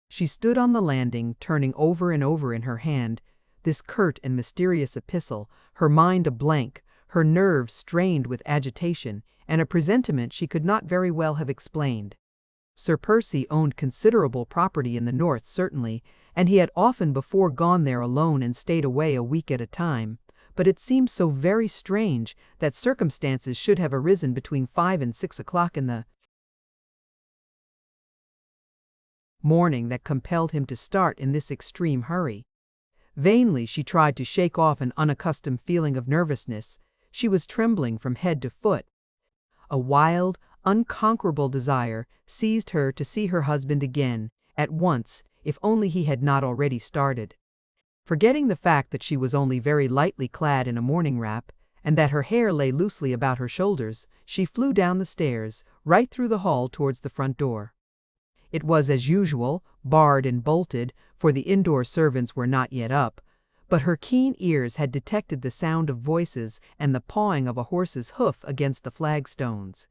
She stood on the landing, turning over and over in her hand this curt and mysterious epistle, her mind a blank, her nerves strained with agitation, and a presentiment she could not very well have explained. Sir Percy owned considerable property in the north, certainly, and he had often before gone there alone and stayed away a week at a time, but it seemed so very strange that circumstances should have arisen between 5 and 6 o'clock in the morning that compelled him to start in this extreme hurry. Vainly she tried to shake off an unaccustomed feeling of nervousness. She was trembling from head to foot. A wild, unconquerable desire seized her to see her husband again, at once, if only he had not already started. Forgetting the fact that she was only very lightly clad in a morning wrap, and that her hair lay loosely about her shoulders, she flew down the stairs, right through the hall towards the front door. It was, as usual, barred and bolted, for the indoor servants were not yet up, but her keen ears had detected the sound of voices and the pawing of a horse's hoof against the flagstones.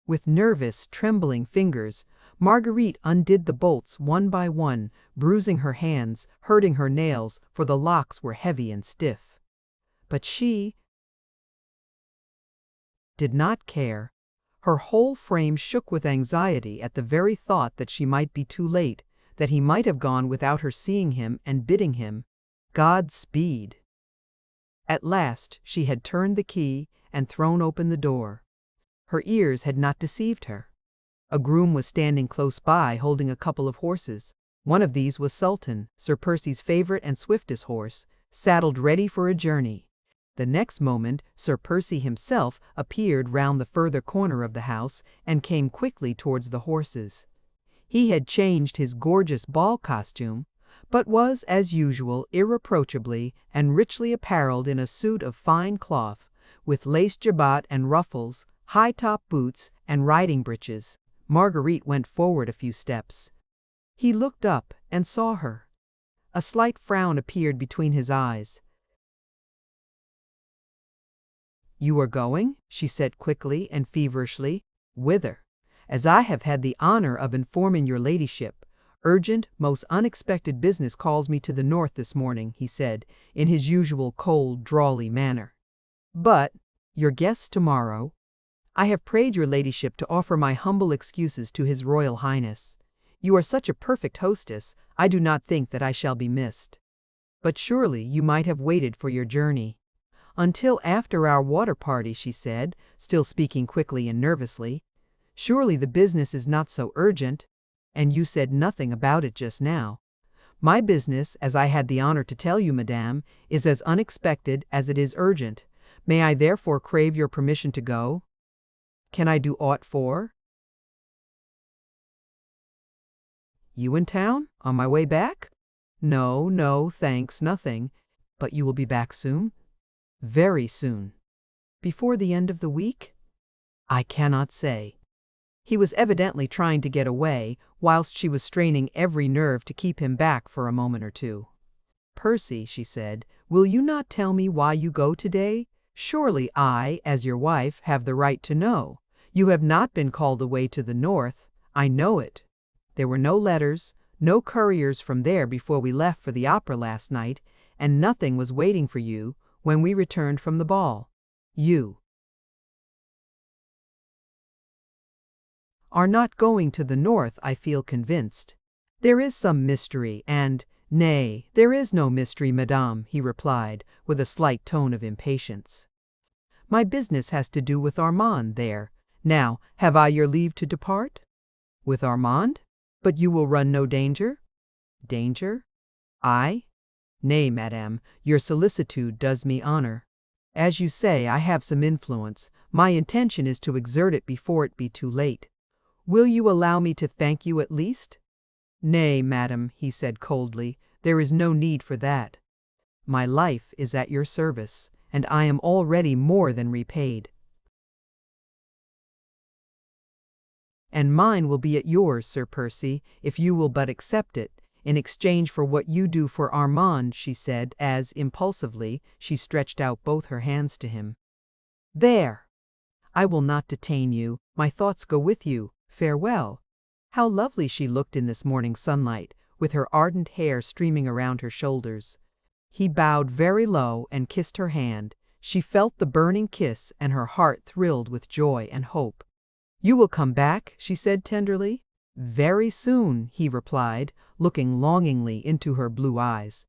With nervous, trembling fingers, Marguerite undid the bolts one by one, bruising her hands, hurting her nails, for the locks were heavy and stiff. But she did not care. Her whole frame shook with anxiety at the very thought that she might be too late, that he might have gone without her seeing him and bidding him Godspeed. At last she had turned the key and thrown open the door. Her ears had not deceived her. A groom was standing close by, holding a couple of horses. One of these was Sultan, Sir Percy's favorite and swiftest horse, saddled ready for a journey. The next moment Sir Percy himself appeared round the further corner of the house and came quickly towards the horses. He had changed his gorgeous ball costume, but was, as usual, irreproachably and richly apparelled in a suit of fine cloth, with lace jabot and ruffles, high-top boots, and riding breeches. Marguerite went forward a few steps. He looked up and saw her. A slight frown appeared between his eyes. "You are going?" she said quickly and feverishly. "Whither?" "As I have had the honor of informing your ladyship, urgent, most unexpected business calls me to the north this morning," he said, in his usual cold, drawly manner. "But your guests tomorrow?" "I have prayed your ladyship to offer my humble excuses to His Royal Highness. You are such a perfect hostess, I do not think that I shall be missed." "But surely you might have waited for your journey." "Until after our water party," she said, still speaking quickly and nervously. "Surely the business is not so urgent, and you said nothing about it just now." "My business, as I had the honor to tell you, madame, is as unexpected as it is urgent. May I therefore crave your permission to go?" "Can I do aught for you in town, on my way back?" "No, no, thanks, nothing. But you will be back soon?" "Very soon." "Before the end of the week?" "I cannot say." He was evidently trying to get away, whilst she was straining every nerve to keep him back for a moment or two. "Percy," she said, "will you not tell me why you go today? Surely I, as your wife, have the right to know. You have not been called away to the north. I know it. There were no letters, no couriers from there before we left for the opera last night, and nothing was waiting for you when we returned from the ball. You are not going to the north, I feel convinced. There is some mystery, and, nay, there is no mystery, madame, he replied, with a slight tone of impatience. My business has to do with Armand there. Now, have I your leave to depart? With Armand? But you will run no danger? Danger? I? Nay, madame, your solicitude does me honor. As you say, I have some influence. My intention is to exert it before it be too late. Will you allow me to thank you at least? Nay, madam, he said coldly, there is no need for that. My life is at your service, and I am already more than repaid. And mine will be at yours, Sir Percy, if you will but accept it, in exchange for what you do for Armand, she said, as, impulsively, she stretched out both her hands to him. There! I will not detain you, my thoughts go with you. Farewell. How lovely she looked in this morning sunlight, with her ardent hair streaming around her shoulders. He bowed very low and kissed her hand. She felt the burning kiss, and her heart thrilled with joy and hope. You will come back, she said tenderly. Very soon, he replied, looking longingly into her blue eyes.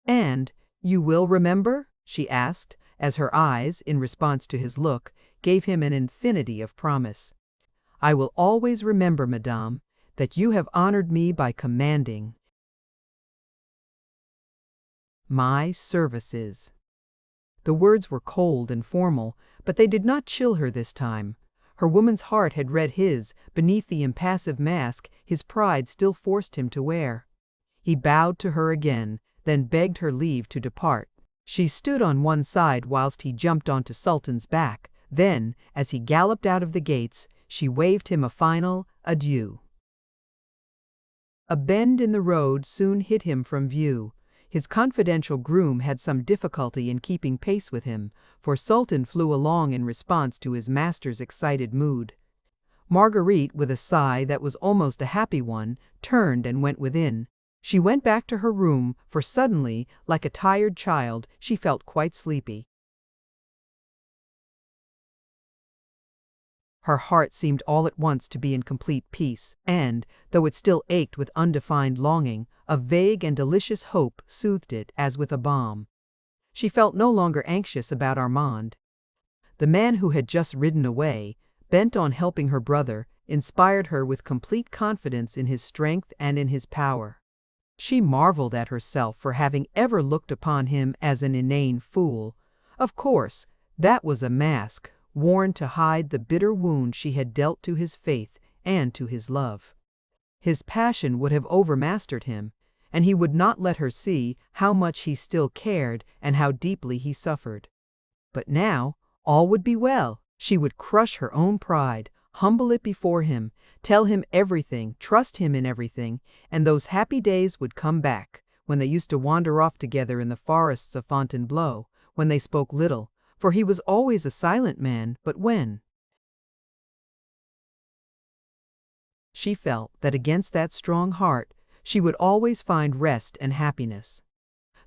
And, you will remember? She asked, as her eyes, in response to his look, gave him an infinity of promise. I will always remember, madame, that you have honored me by commanding my services. The words were cold and formal, but they did not chill her this time. Her woman's heart had read his, beneath the impassive mask his pride still forced him to wear. He bowed to her again, then begged her leave to depart. She stood on one side whilst he jumped onto Sultan's back. Then, as he galloped out of the gates, she waved him a final adieu. A bend in the road soon hid him from view. His confidential groom had some difficulty in keeping pace with him, for Sultan flew along in response to his master's excited mood. Marguerite, with a sigh that was almost a happy one, turned and went within. She went back to her room, for suddenly, like a tired child, she felt quite sleepy. Her heart seemed all at once to be in complete peace, and, though it still ached with undefined longing, a vague and delicious hope soothed it as with a balm. She felt no longer anxious about Armand. The man who had just ridden away, bent on helping her brother, inspired her with complete confidence in his strength and in his power. She marveled at herself for having ever looked upon him as an inane fool. Of course, that was a mask, worn to hide the bitter wound she had dealt to his faith and to his love. His passion would have overmastered him, and he would not let her see how much he still cared and how deeply he suffered. But now, all would be well. She would crush her own pride, humble it before him, tell him everything, trust him in everything, and those happy days would come back, when they used to wander off together in the forests of Fontainebleau, when they spoke little, for he was always a silent man, but when she felt that against that strong heart, she would always find rest and happiness.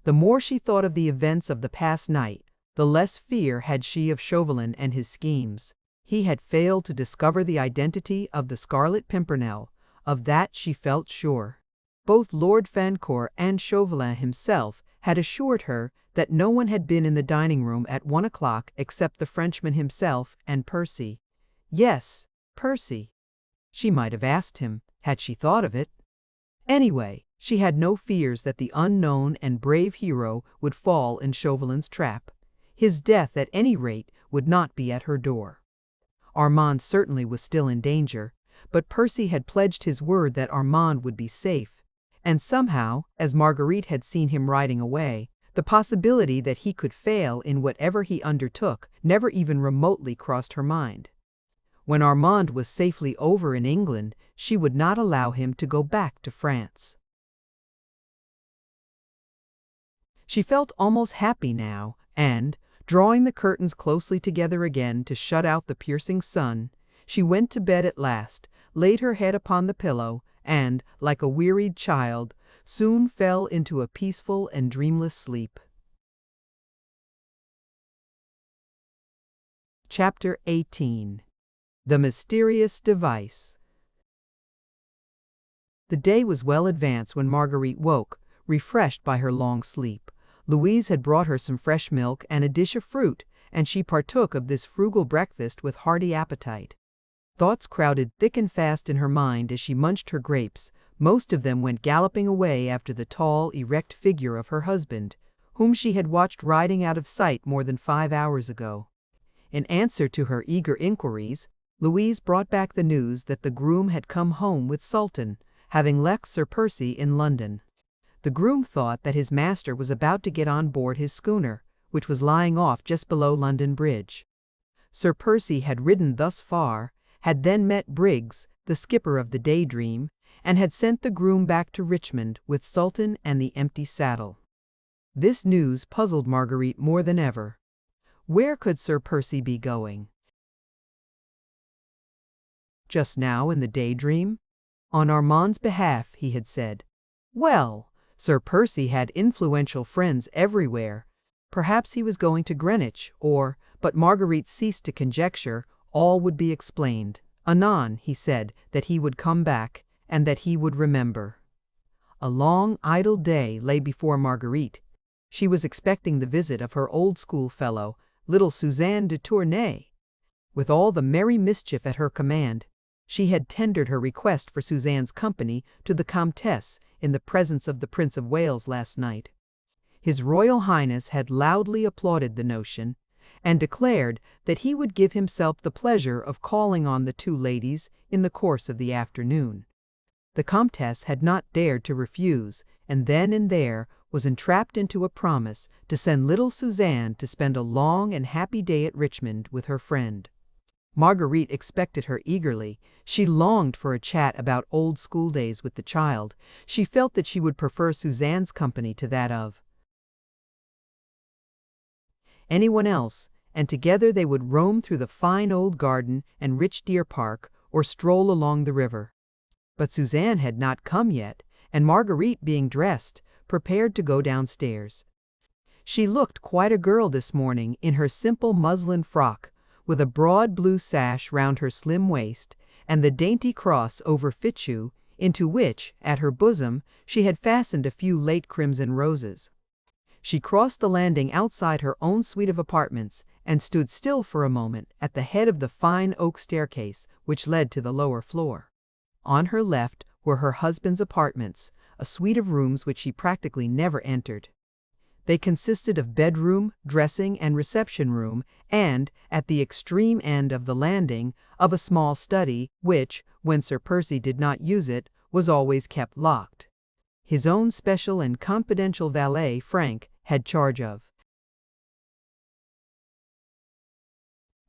The more she thought of the events of the past night, the less fear had she of Chauvelin and his schemes. He had failed to discover the identity of the Scarlet Pimpernel, of that she felt sure. Both Lord Fancourt and Chauvelin himself had assured her that no one had been in the dining room at 1 o'clock except the Frenchman himself and Percy. Yes, Percy. She might have asked him, had she thought of it. Anyway, she had no fears that the unknown and brave hero would fall in Chauvelin's trap. His death, at any rate, would not be at her door. Armand certainly was still in danger, but Percy had pledged his word that Armand would be safe. And somehow, as Marguerite had seen him riding away, the possibility that he could fail in whatever he undertook never even remotely crossed her mind. When Armand was safely over in England, she would not allow him to go back to France. She felt almost happy now, and, Drawing the curtains closely together again to shut out the piercing sun, she went to bed at last, laid her head upon the pillow, and, like a wearied child, soon fell into a peaceful and dreamless sleep. Chapter 18. The Mysterious Device. The day was well advanced when Marguerite woke, refreshed by her long sleep. Louise had brought her some fresh milk and a dish of fruit, and she partook of this frugal breakfast with hearty appetite. Thoughts crowded thick and fast in her mind as she munched her grapes. Most of them went galloping away after the tall, erect figure of her husband, whom she had watched riding out of sight more than 5 hours ago. In answer to her eager inquiries, Louise brought back the news that the groom had come home with Sultan, having left Sir Percy in London. The groom thought that his master was about to get on board his schooner, which was lying off just below London Bridge. Sir Percy had ridden thus far, had then met Briggs, the skipper of the Daydream, and had sent the groom back to Richmond with Sultan and the empty saddle. This news puzzled Marguerite more than ever. Where could Sir Percy be going? Just now in the Daydream? On Armand's behalf, he had said. Well, Sir Percy had influential friends everywhere. Perhaps he was going to Greenwich, but Marguerite ceased to conjecture. All would be explained. Anon, he said that he would come back, and that he would remember. A long, idle day lay before Marguerite. She was expecting the visit of her old schoolfellow, little Suzanne de Tournay. With all the merry mischief at her command, she had tendered her request for Suzanne's company to the Comtesse in the presence of the Prince of Wales last night. His Royal Highness had loudly applauded the notion, and declared that he would give himself the pleasure of calling on the two ladies in the course of the afternoon. The Comtesse had not dared to refuse, and then and there was entrapped into a promise to send little Suzanne to spend a long and happy day at Richmond with her friend. Marguerite expected her eagerly. She longed for a chat about old school days with the child. She felt that she would prefer Suzanne's company to that of anyone else, and together they would roam through the fine old garden and rich deer park, or stroll along the river. But Suzanne had not come yet, and Marguerite, being dressed, prepared to go downstairs. She looked quite a girl this morning in her simple muslin frock, with a broad blue sash round her slim waist, and the dainty cross over fichu, into which, at her bosom, she had fastened a few late crimson roses. She crossed the landing outside her own suite of apartments, and stood still for a moment at the head of the fine oak staircase which led to the lower floor. On her left were her husband's apartments, a suite of rooms which she practically never entered. They consisted of bedroom, dressing and reception room, and, at the extreme end of the landing, of a small study, which, when Sir Percy did not use it, was always kept locked. His own special and confidential valet, Frank, had charge of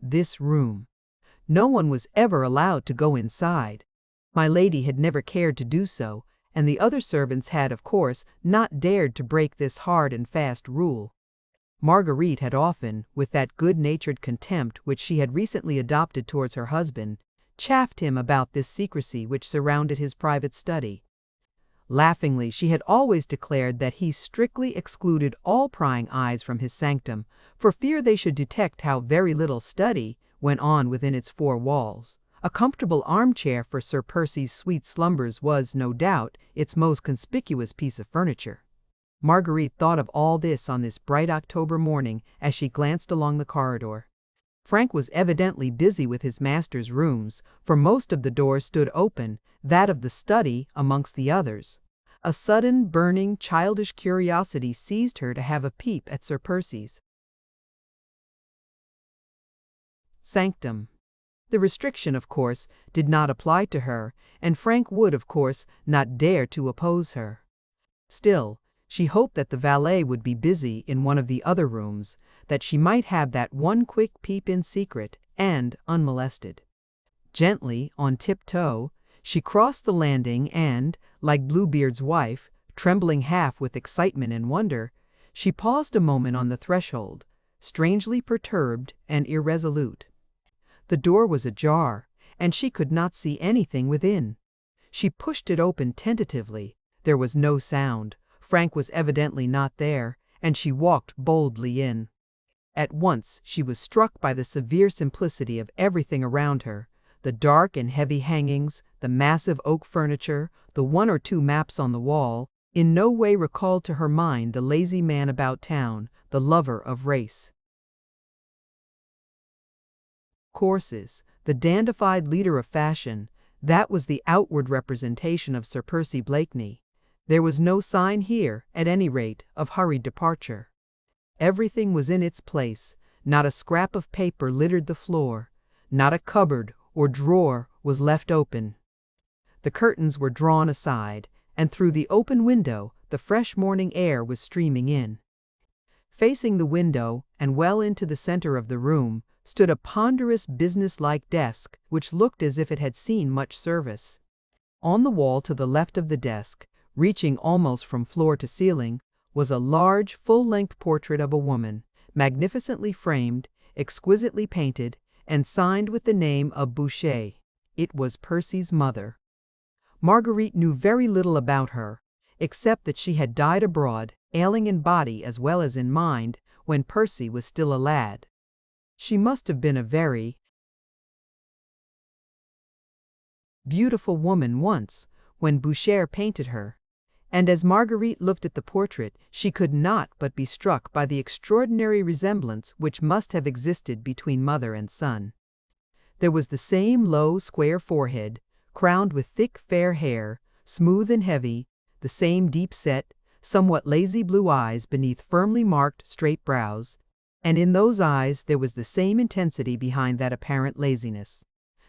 this room. No one was ever allowed to go inside. My lady had never cared to do so, and the other servants had, of course, not dared to break this hard and fast rule. Marguerite had often, with that good-natured contempt which she had recently adopted towards her husband, chaffed him about this secrecy which surrounded his private study. Laughingly, she had always declared that he strictly excluded all prying eyes from his sanctum, for fear they should detect how very little study went on within its four walls. A comfortable armchair for Sir Percy's sweet slumbers was, no doubt, its most conspicuous piece of furniture. Marguerite thought of all this on this bright October morning as she glanced along the corridor. Frank was evidently busy with his master's rooms, for most of the doors stood open, that of the study amongst the others. A sudden, burning, childish curiosity seized her to have a peep at Sir Percy's sanctum. The restriction, of course, did not apply to her, and Frank would, of course, not dare to oppose her. Still, she hoped that the valet would be busy in one of the other rooms, that she might have that one quick peep in secret and unmolested. Gently, on tiptoe, she crossed the landing and, like Bluebeard's wife, trembling half with excitement and wonder, she paused a moment on the threshold, strangely perturbed and irresolute. The door was ajar, and she could not see anything within. She pushed it open tentatively. There was no sound. Frank was evidently not there, and she walked boldly in. At once she was struck by the severe simplicity of everything around her. The dark and heavy hangings, the massive oak furniture, the one or two maps on the wall, in no way recalled to her mind the lazy man about town, the lover of race courses, the dandified leader of fashion. That was the outward representation of Sir Percy Blakeney. There was no sign here, at any rate, of hurried departure. Everything was in its place. Not a scrap of paper littered the floor. Not a cupboard or drawer was left open. The curtains were drawn aside, and through the open window the fresh morning air was streaming in. Facing the window, and well into the center of the room, stood a ponderous business-like desk which looked as if it had seen much service. On the wall to the left of the desk, reaching almost from floor to ceiling, was a large, full-length portrait of a woman, magnificently framed, exquisitely painted, and signed with the name of Boucher. It was Percy's mother. Marguerite knew very little about her, except that she had died abroad, ailing in body as well as in mind, when Percy was still a lad. She must have been a very beautiful woman once, when Boucher painted her, and as Marguerite looked at the portrait, she could not but be struck by the extraordinary resemblance which must have existed between mother and son. There was the same low, square forehead, crowned with thick, fair hair, smooth and heavy, the same deep-set, somewhat lazy blue eyes beneath firmly marked, straight brows, and in those eyes there was the same intensity behind that apparent laziness.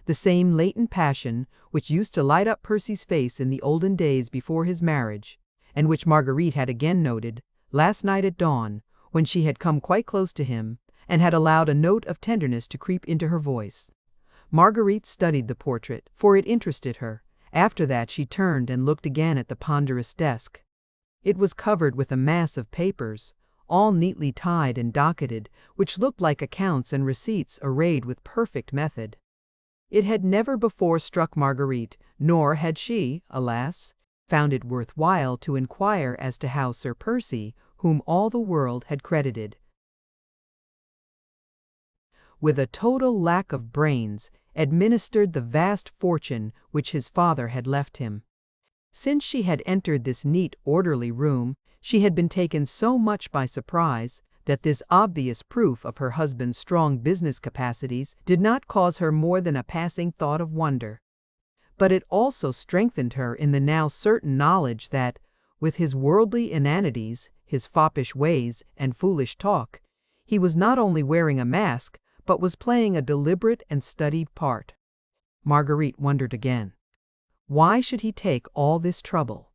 The same latent passion which used to light up Percy's face in the olden days before his marriage, and which Marguerite had again noted, last night at dawn, when she had come quite close to him, and had allowed a note of tenderness to creep into her voice. Marguerite studied the portrait, for it interested her. After that she turned and looked again at the ponderous desk. It was covered with a mass of papers, all neatly tied and docketed, which looked like accounts and receipts arrayed with perfect method. It had never before struck Marguerite, nor had she, alas, found it worth while to inquire as to how Sir Percy, whom all the world had credited with a total lack of brains, administered the vast fortune which his father had left him. Since she had entered this neat, orderly room, she had been taken so much by surprise that this obvious proof of her husband's strong business capacities did not cause her more than a passing thought of wonder. But it also strengthened her in the now certain knowledge that, with his worldly inanities, his foppish ways, and foolish talk, he was not only wearing a mask, but was playing a deliberate and studied part. Marguerite wondered again. Why should he take all this trouble?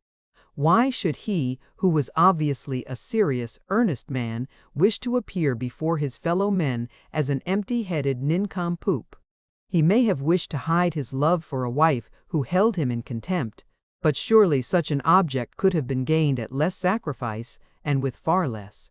Why should he, who was obviously a serious, earnest man, wish to appear before his fellow men as an empty-headed nincompoop? He may have wished to hide his love for a wife who held him in contempt, but surely such an object could have been gained at less sacrifice and with far less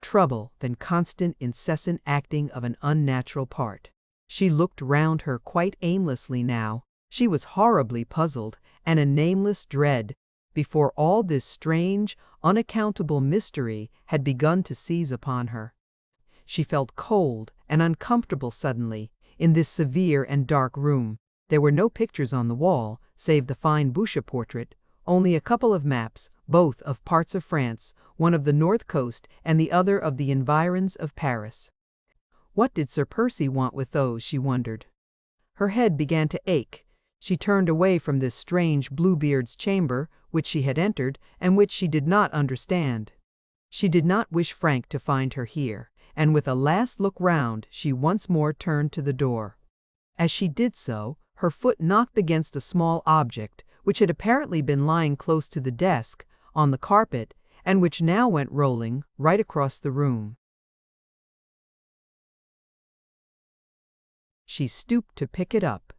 trouble than constant, incessant acting of an unnatural part. She looked round her quite aimlessly now. She was horribly puzzled, and a nameless dread, before all this strange, unaccountable mystery had begun to seize upon her. She felt cold and uncomfortable suddenly, in this severe and dark room. There were no pictures on the wall, save the fine Boucher portrait, only a couple of maps, both of parts of France, one of the north coast and the other of the environs of Paris. What did Sir Percy want with those, she wondered. Her head began to ache. She turned away from this strange Bluebeard's chamber, which she had entered, and which she did not understand. She did not wish Frank to find her here, and with a last look round, she once more turned to the door. As she did so, her foot knocked against a small object, which had apparently been lying close to the desk, on the carpet, and which now went rolling right across the room. She stooped to pick it up.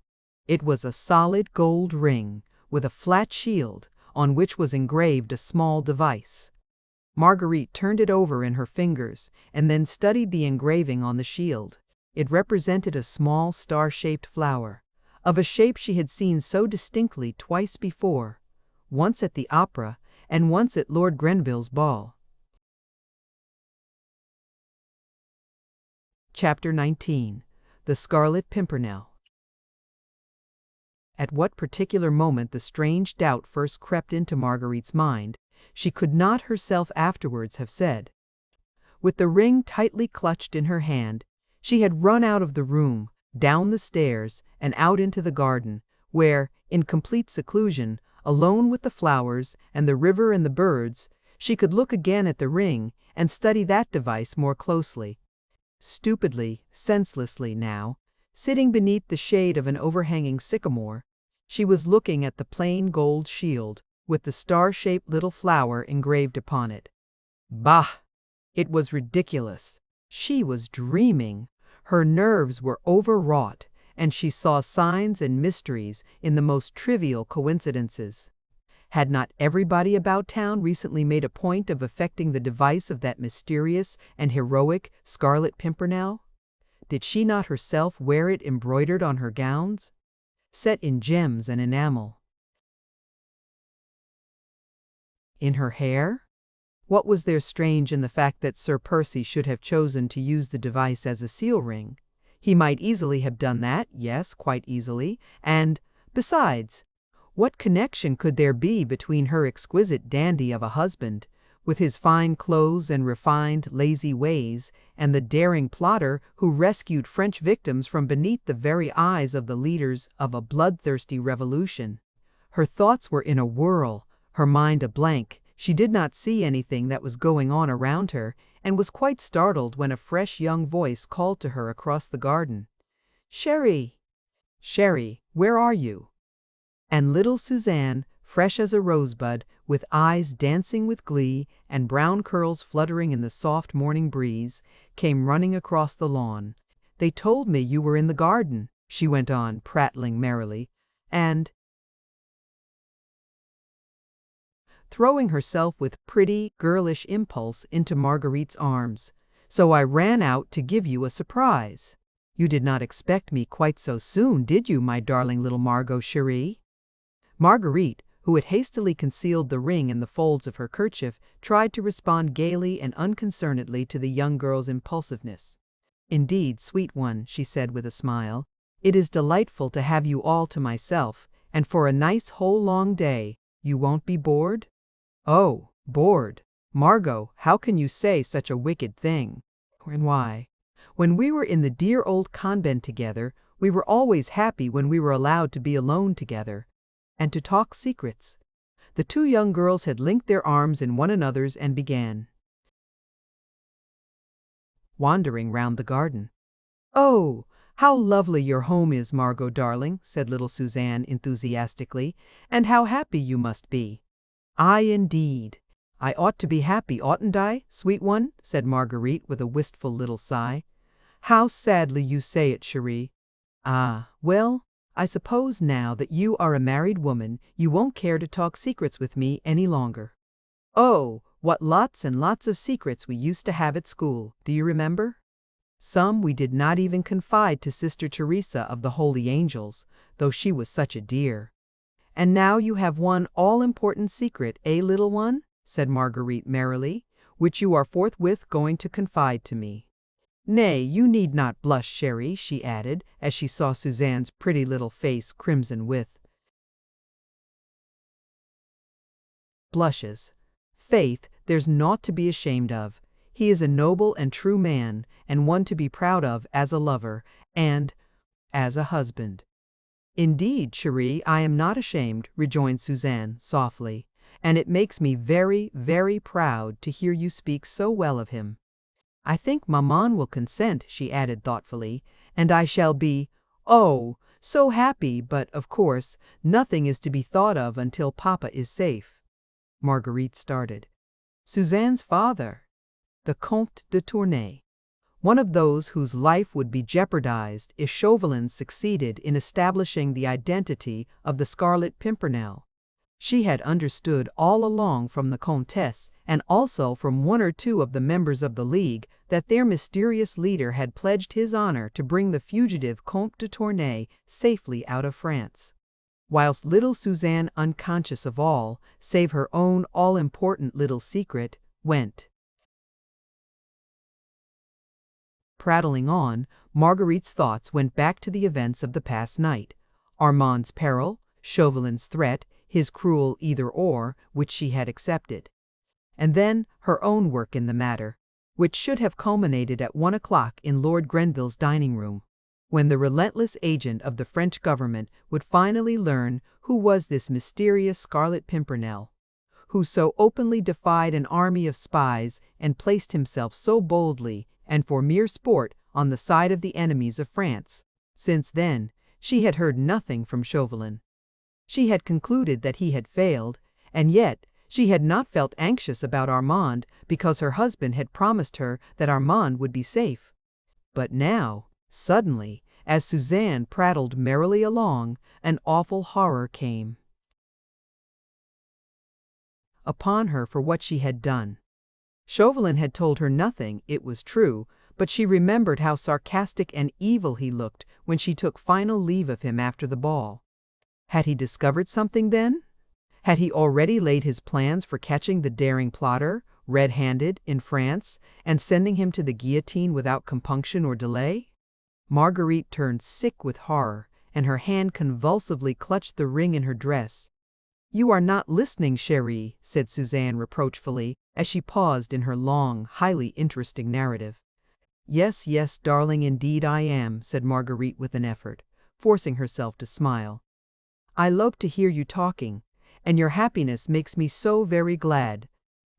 It was a solid gold ring, with a flat shield, on which was engraved a small device. Marguerite turned it over in her fingers and then studied the engraving on the shield. It represented a small star-shaped flower, of a shape she had seen so distinctly twice before, once at the opera and once at Lord Grenville's ball. Chapter 19. The Scarlet Pimpernel. At what particular moment the strange doubt first crept into Marguerite's mind, she could not herself afterwards have said. With the ring tightly clutched in her hand, she had run out of the room, down the stairs, and out into the garden, where, in complete seclusion, alone with the flowers and the river and the birds, she could look again at the ring and study that device more closely. Stupidly, senselessly now, sitting beneath the shade of an overhanging sycamore, she was looking at the plain gold shield, with the star-shaped little flower engraved upon it. Bah! It was ridiculous. She was dreaming. Her nerves were overwrought, and she saw signs and mysteries in the most trivial coincidences. Had not everybody about town recently made a point of affecting the device of that mysterious and heroic Scarlet Pimpernel? Did she not herself wear it embroidered on her gowns, set in gems and enamel? In her hair? What was there strange in the fact that Sir Percy should have chosen to use the device as a seal ring? He might easily have done that, yes, quite easily, and, besides, what connection could there be between her exquisite dandy of a husband, with his fine clothes and refined, lazy ways, and the daring plotter who rescued French victims from beneath the very eyes of the leaders of a bloodthirsty revolution? Her thoughts were in a whirl, her mind a blank. She did not see anything that was going on around her, and was quite startled when a fresh young voice called to her across the garden. "Chérie! Chérie, where are you?" And little Suzanne, fresh as a rosebud, with eyes dancing with glee and brown curls fluttering in the soft morning breeze, came running across the lawn. "They told me you were in the garden," she went on, prattling merrily, and throwing herself with pretty, girlish impulse into Marguerite's arms. "So I ran out to give you a surprise. You did not expect me quite so soon, did you, my darling little Margot chérie?" Marguerite, who had hastily concealed the ring in the folds of her kerchief, tried to respond gaily and unconcernedly to the young girl's impulsiveness. "Indeed, sweet one," she said with a smile, "it is delightful to have you all to myself, and for a nice whole long day. You won't be bored?" "Oh, bored! Margot, how can you say such a wicked thing? And why? When we were in the dear old convent together, we were always happy when we were allowed to be alone together, and to talk secrets." The two young girls had linked their arms in one another's and began wandering round the garden. "Oh, how lovely your home is, Margot darling," said little Suzanne enthusiastically, "and how happy you must be." "Aye, indeed. I ought to be happy, oughtn't I, sweet one?" said Marguerite with a wistful little sigh. "How sadly you say it, chérie. Ah, well, I suppose now that you are a married woman, you won't care to talk secrets with me any longer." "Oh, what lots and lots of secrets we used to have at school, do you remember? Some we did not even confide to Sister Teresa of the Holy Angels, though she was such a dear. And now you have one all-important secret, eh, little one?" said Marguerite merrily, "which you are forthwith going to confide to me. Nay, you need not blush, chérie," she added, as she saw Suzanne's pretty little face crimson with blushes. "Faith, there's naught to be ashamed of. He is a noble and true man, and one to be proud of as a lover, and as a husband." "Indeed, chérie, I am not ashamed," rejoined Suzanne softly, "and it makes me very, very proud to hear you speak so well of him. I think maman will consent," she added thoughtfully, "and I shall be, oh, so happy, but, of course, nothing is to be thought of until papa is safe." Marguerite started. Suzanne's father? The Comte de Tournay? One of those whose life would be jeopardized if Chauvelin succeeded in establishing the identity of the Scarlet Pimpernel. She had understood all along from the Comtesse and also from one or two of the members of the League that their mysterious leader had pledged his honor to bring the fugitive Comte de Tournay safely out of France. Whilst little Suzanne, unconscious of all, save her own all-important little secret, went prattling on, Marguerite's thoughts went back to the events of the past night. Armand's peril, Chauvelin's threat, his cruel either-or, which she had accepted. And then her own work in the matter, which should have culminated at 1 o'clock in Lord Grenville's dining-room, when the relentless agent of the French government would finally learn who was this mysterious Scarlet Pimpernel, who so openly defied an army of spies and placed himself so boldly and for mere sport on the side of the enemies of France. Since then, she had heard nothing from Chauvelin. She had concluded that he had failed, and yet she had not felt anxious about Armand because her husband had promised her that Armand would be safe. But now, suddenly, as Suzanne prattled merrily along, an awful horror came upon her for what she had done. Chauvelin had told her nothing, it was true, but she remembered how sarcastic and evil he looked when she took final leave of him after the ball. Had he discovered something then? Had he already laid his plans for catching the daring plotter, red-handed, in France, and sending him to the guillotine without compunction or delay? Marguerite turned sick with horror, and her hand convulsively clutched the ring in her dress. "You are not listening, chérie," said Suzanne reproachfully, as she paused in her long, highly interesting narrative. "Yes, yes, darling, indeed I am," said Marguerite with an effort, forcing herself to smile. "I love to hear you talking, and your happiness makes me so very glad.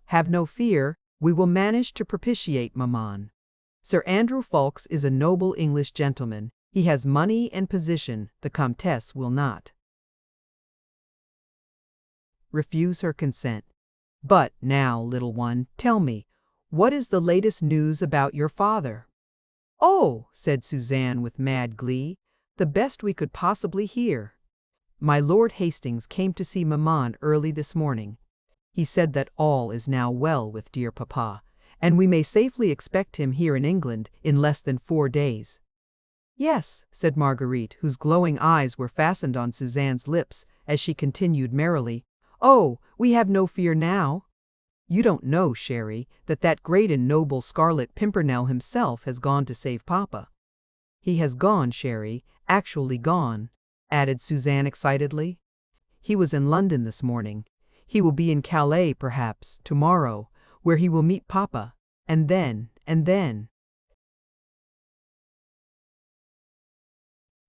Have no fear, we will manage to propitiate maman. Sir Andrew Ffoulkes is a noble English gentleman. He has money and position. The Comtesse will not refuse her consent. But now, little one, tell me, what is the latest news about your father?" "Oh," said Suzanne with mad glee, "the best we could possibly hear. My Lord Hastings came to see maman early this morning. He said that all is now well with dear papa, and we may safely expect him here in England in less than 4 days." "Yes," said Marguerite, whose glowing eyes were fastened on Suzanne's lips as she continued merrily. "Oh, we have no fear now. You don't know, chérie, that great and noble Scarlet Pimpernel himself has gone to save papa. He has gone, chérie, actually gone," added Suzanne excitedly. "He was in London this morning. He will be in Calais, perhaps, tomorrow, where he will meet papa, and then.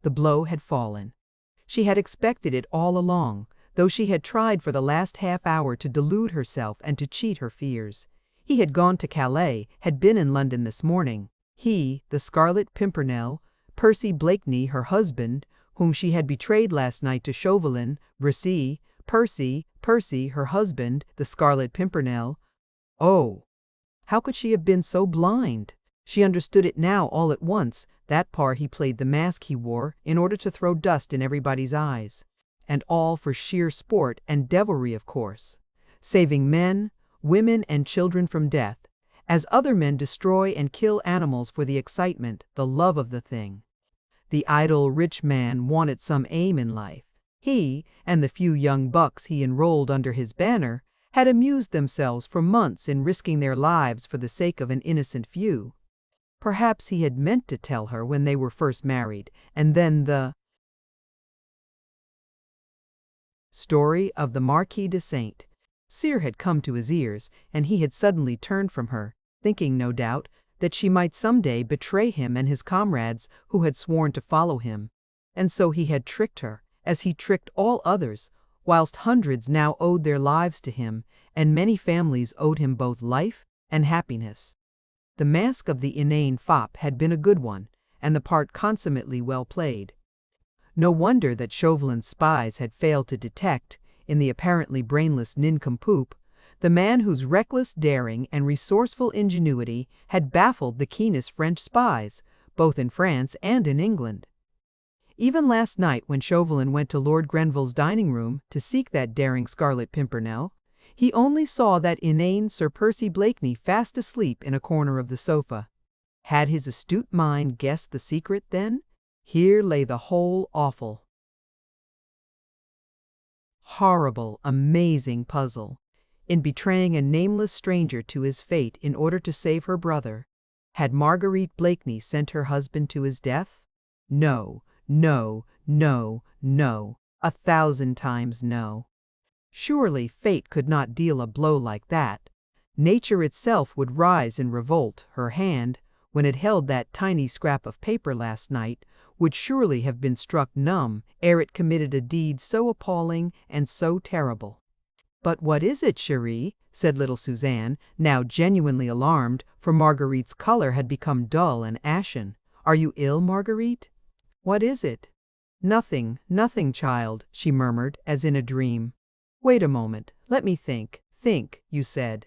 The blow had fallen. She had expected it all along, though she had tried for the last half-hour to delude herself and to cheat her fears. He had gone to Calais, had been in London this morning. He, the Scarlet Pimpernel, Percy Blakeney, her husband, whom she had betrayed last night to Chauvelin, Percy, her husband, the Scarlet Pimpernel. Oh! How could she have been so blind? She understood it now all at once, that part he played the mask he wore in order to throw dust in everybody's eyes. And all for sheer sport and devilry, of course. Saving men, women, and children from death, as other men destroy and kill animals for the excitement, the love of the thing. The idle rich man wanted some aim in life. He, and the few young bucks he enrolled under his banner, had amused themselves for months in risking their lives for the sake of an innocent few. Perhaps he had meant to tell her when they were first married, and then the story of the Marquis de Saint Cyr had come to his ears, and he had suddenly turned from her, thinking, no doubt, that she might some day betray him and his comrades who had sworn to follow him. And so he had tricked her, as he tricked all others, whilst hundreds now owed their lives to him, and many families owed him both life and happiness. The mask of the inane fop had been a good one, and the part consummately well played. No wonder that Chauvelin's spies had failed to detect, in the apparently brainless nincompoop, the man whose reckless daring and resourceful ingenuity had baffled the keenest French spies, both in France and in England. Even last night when Chauvelin went to Lord Grenville's dining room to seek that daring Scarlet Pimpernel, he only saw that inane Sir Percy Blakeney fast asleep in a corner of the sofa. Had his astute mind guessed the secret, then? Here lay the whole awful, horrible, amazing puzzle. In betraying a nameless stranger to his fate in order to save her brother, had Marguerite Blakeney sent her husband to his death? No, no, no, no, 1,000 times no. Surely fate could not deal a blow like that. Nature itself would rise in revolt. Her hand, when it held that tiny scrap of paper last night, would surely have been struck numb ere it committed a deed so appalling and so terrible. "But what is it, chérie?" said little Suzanne, now genuinely alarmed, for Marguerite's color had become dull and ashen. "Are you ill, Marguerite?" "What is it?" "Nothing, nothing, child," she murmured, as in a dream. "Wait a moment, let me think. Think, you said.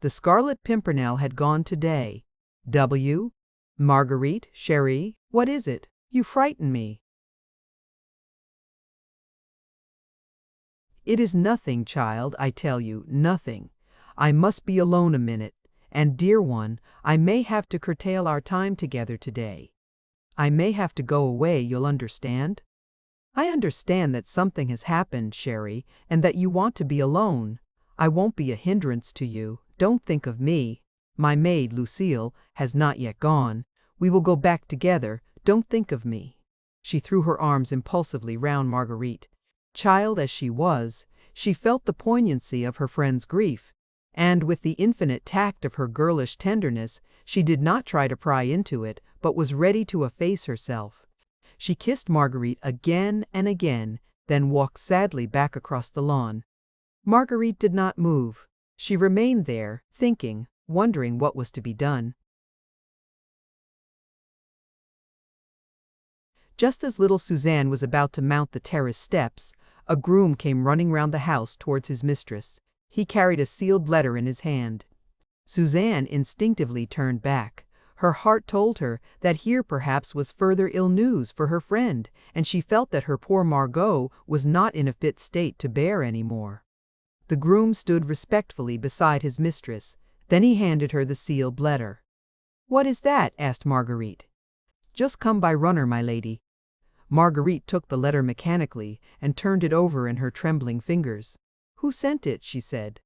The Scarlet Pimpernel had gone today. W? Marguerite, chérie, what is it? You frighten me." "It is nothing, child, I tell you, nothing. I must be alone a minute, and, dear one, I may have to curtail our time together today. I may have to go away, you'll understand? I understand that something has happened, chérie, and that you want to be alone. I won't be a hindrance to you. Don't think of me. My maid, Lucille, has not yet gone. We will go back together. Don't think of me." She threw her arms impulsively round Marguerite. Child as she was, she felt the poignancy of her friend's grief, and with the infinite tact of her girlish tenderness, she did not try to pry into it, but was ready to efface herself. She kissed Marguerite again and again, then walked sadly back across the lawn. Marguerite did not move. She remained there, thinking, wondering what was to be done. Just as little Suzanne was about to mount the terrace steps, a groom came running round the house towards his mistress. He carried a sealed letter in his hand. Suzanne instinctively turned back. Her heart told her that here perhaps was further ill news for her friend, and she felt that her poor Margot was not in a fit state to bear any more. The groom stood respectfully beside his mistress. Then he handed her the sealed letter. "What is that?" asked Marguerite. "Just come by runner, my lady." Marguerite took the letter mechanically and turned it over in her trembling fingers. "Who sent it?" she said.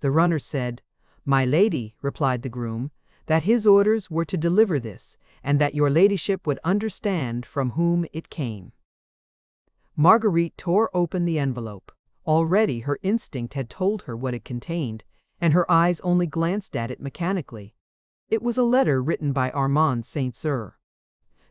The runner said, "My lady," replied the groom, "that his orders were to deliver this, and that your ladyship would understand from whom it came." Marguerite tore open the envelope. Already her instinct had told her what it contained, and her eyes only glanced at it mechanically. It was a letter written by Armand St. Cyr.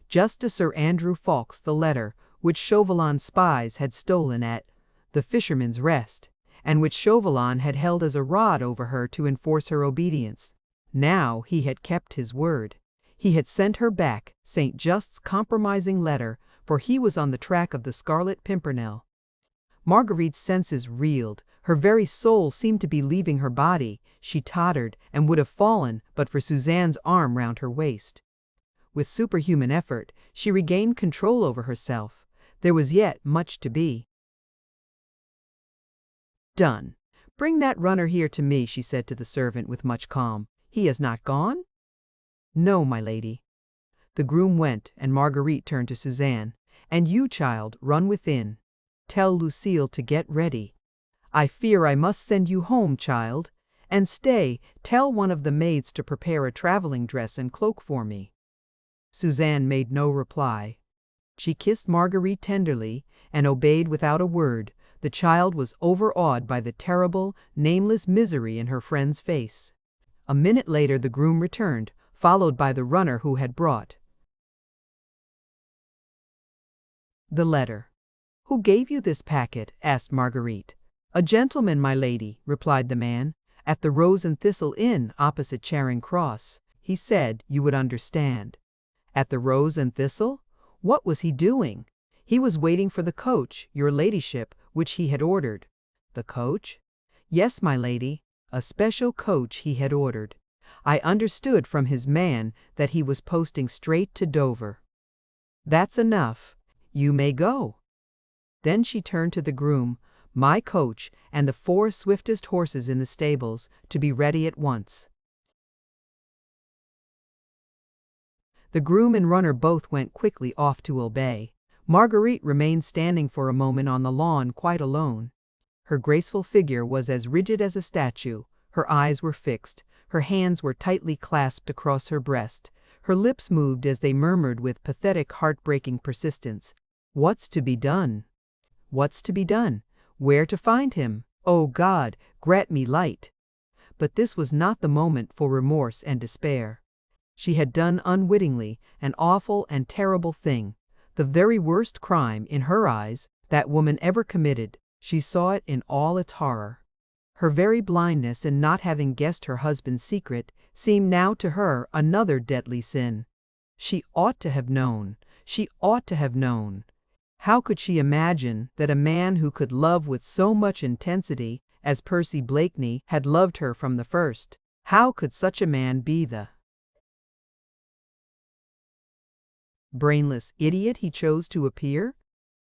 Just to Sir Andrew Ffoulkes, the letter which Chauvelin's spies had stolen at the Fisherman's Rest, and which Chauvelin had held as a rod over her to enforce her obedience. Now he had kept his word. He had sent her back St. Just's compromising letter, for he was on the track of the Scarlet Pimpernel. Marguerite's senses reeled. Her very soul seemed to be leaving her body. She tottered and would have fallen but for Suzanne's arm round her waist. With superhuman effort, she regained control over herself. There was yet much to be done. "Bring that runner here to me," she said to the servant with much calm. "He has not gone?" "No, my lady." The groom went, and Marguerite turned to Suzanne. "And you, child, run within. Tell Lucille to get ready. I fear I must send you home, child. And stay, tell one of the maids to prepare a traveling dress and cloak for me." Suzanne made no reply. She kissed Marguerite tenderly, and obeyed without a word. The child was overawed by the terrible, nameless misery in her friend's face. A minute later the groom returned, followed by the runner who had brought the letter. "Who gave you this packet?" asked Marguerite. "A gentleman, my lady," replied the man, "at the Rose and Thistle Inn opposite Charing Cross. He said you would understand." "At the Rose and Thistle? What was he doing?" "He was waiting for the coach, your ladyship, which he had ordered." "The coach?" "Yes, my lady, a special coach he had ordered." I understood from his man that he was posting straight to Dover. That's enough. You may go." Then she turned to the groom, "My coach, and the 4 swiftest horses in the stables, to be ready at once." The groom and runner both went quickly off to obey. Marguerite remained standing for a moment on the lawn quite alone. Her graceful figure was as rigid as a statue, her eyes were fixed, her hands were tightly clasped across her breast, her lips moved as they murmured with pathetic heartbreaking persistence, "What's to be done? What's to be done? Where to find him? Oh God, grant me light." But this was not the moment for remorse and despair. She had done unwittingly an awful and terrible thing, the very worst crime, in her eyes, that woman ever committed. She saw it in all its horror. Her very blindness in not having guessed her husband's secret seemed now to her another deadly sin. She ought to have known. She ought to have known. How could she imagine that a man who could love with so much intensity as Percy Blakeney had loved her from the first, how could such a man be the brainless idiot he chose to appear?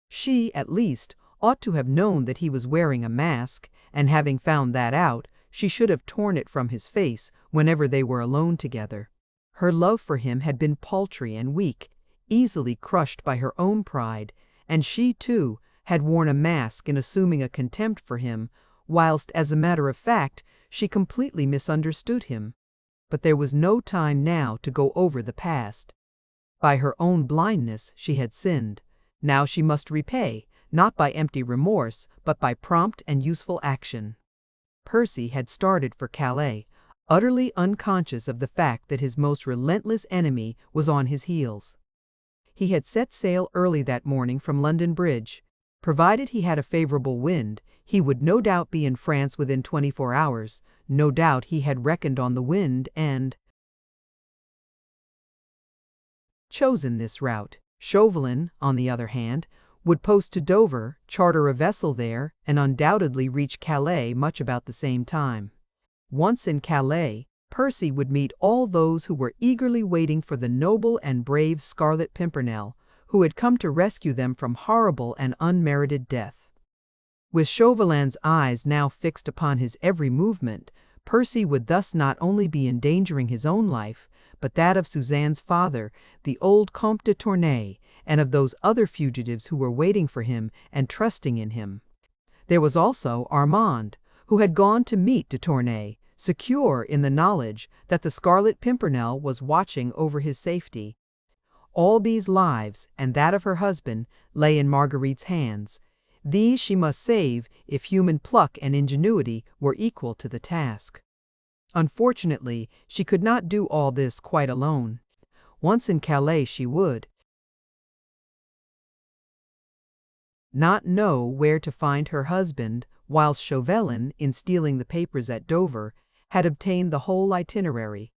She, at least, ought to have known that he was wearing a mask, and having found that out, she should have torn it from his face whenever they were alone together. Her love for him had been paltry and weak, easily crushed by her own pride, and she, too, had worn a mask in assuming a contempt for him, whilst, as a matter of fact, she completely misunderstood him. But there was no time now to go over the past. By her own blindness she had sinned. Now she must repay, not by empty remorse, but by prompt and useful action. Percy had started for Calais, utterly unconscious of the fact that his most relentless enemy was on his heels. He had set sail early that morning from London Bridge. Provided he had a favorable wind, he would no doubt be in France within 24 hours. No doubt he had reckoned on the wind and chosen this route. Chauvelin, on the other hand, would post to Dover, charter a vessel there, and undoubtedly reach Calais much about the same time. Once in Calais, Percy would meet all those who were eagerly waiting for the noble and brave Scarlet Pimpernel, who had come to rescue them from horrible and unmerited death. With Chauvelin's eyes now fixed upon his every movement, Percy would thus not only be endangering his own life, but that of Suzanne's father, the old Comte de Tournay, and of those other fugitives who were waiting for him and trusting in him. There was also Armand, who had gone to meet de Tournay, secure in the knowledge that the Scarlet Pimpernel was watching over his safety. All these lives, and that of her husband, lay in Marguerite's hands. These she must save if human pluck and ingenuity were equal to the task. Unfortunately, she could not do all this quite alone. Once in Calais she would not know where to find her husband, whilst Chauvelin, in stealing the papers at Dover, had obtained the whole itinerary.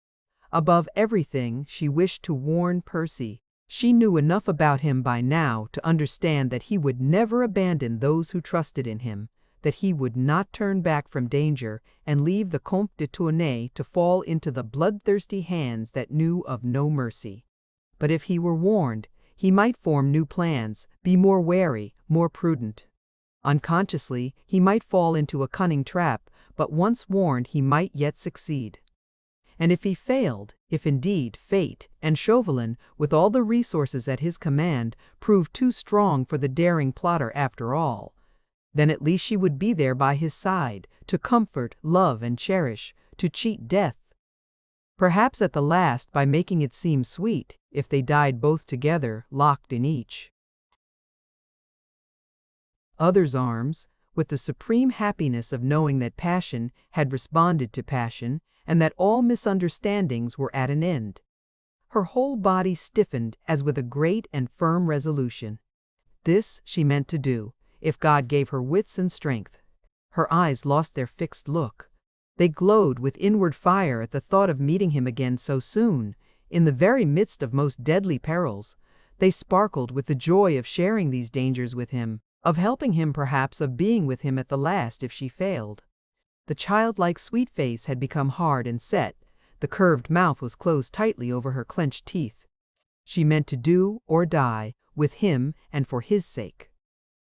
Above everything, she wished to warn Percy. She knew enough about him by now to understand that he would never abandon those who trusted in him, that he would not turn back from danger and leave the Comte de Tournay to fall into the bloodthirsty hands that knew of no mercy. But if he were warned, he might form new plans, be more wary, more prudent. Unconsciously, he might fall into a cunning trap, but once warned he might yet succeed. And if he failed, if indeed fate and Chauvelin, with all the resources at his command, proved too strong for the daring plotter after all, then at least she would be there by his side, to comfort, love, and cherish, to cheat death. Perhaps at the last by making it seem sweet, if they died both together, locked in each other's arms, with the supreme happiness of knowing that passion had responded to passion, and that all misunderstandings were at an end. Her whole body stiffened as with a great and firm resolution. This she meant to do, if God gave her wits and strength. Her eyes lost their fixed look. They glowed with inward fire at the thought of meeting him again so soon, in the very midst of most deadly perils. They sparkled with the joy of sharing these dangers with him, of helping him perhaps, of being with him at the last if she failed. The childlike sweet face had become hard and set. The curved mouth was closed tightly over her clenched teeth. She meant to do or die with him and for his sake.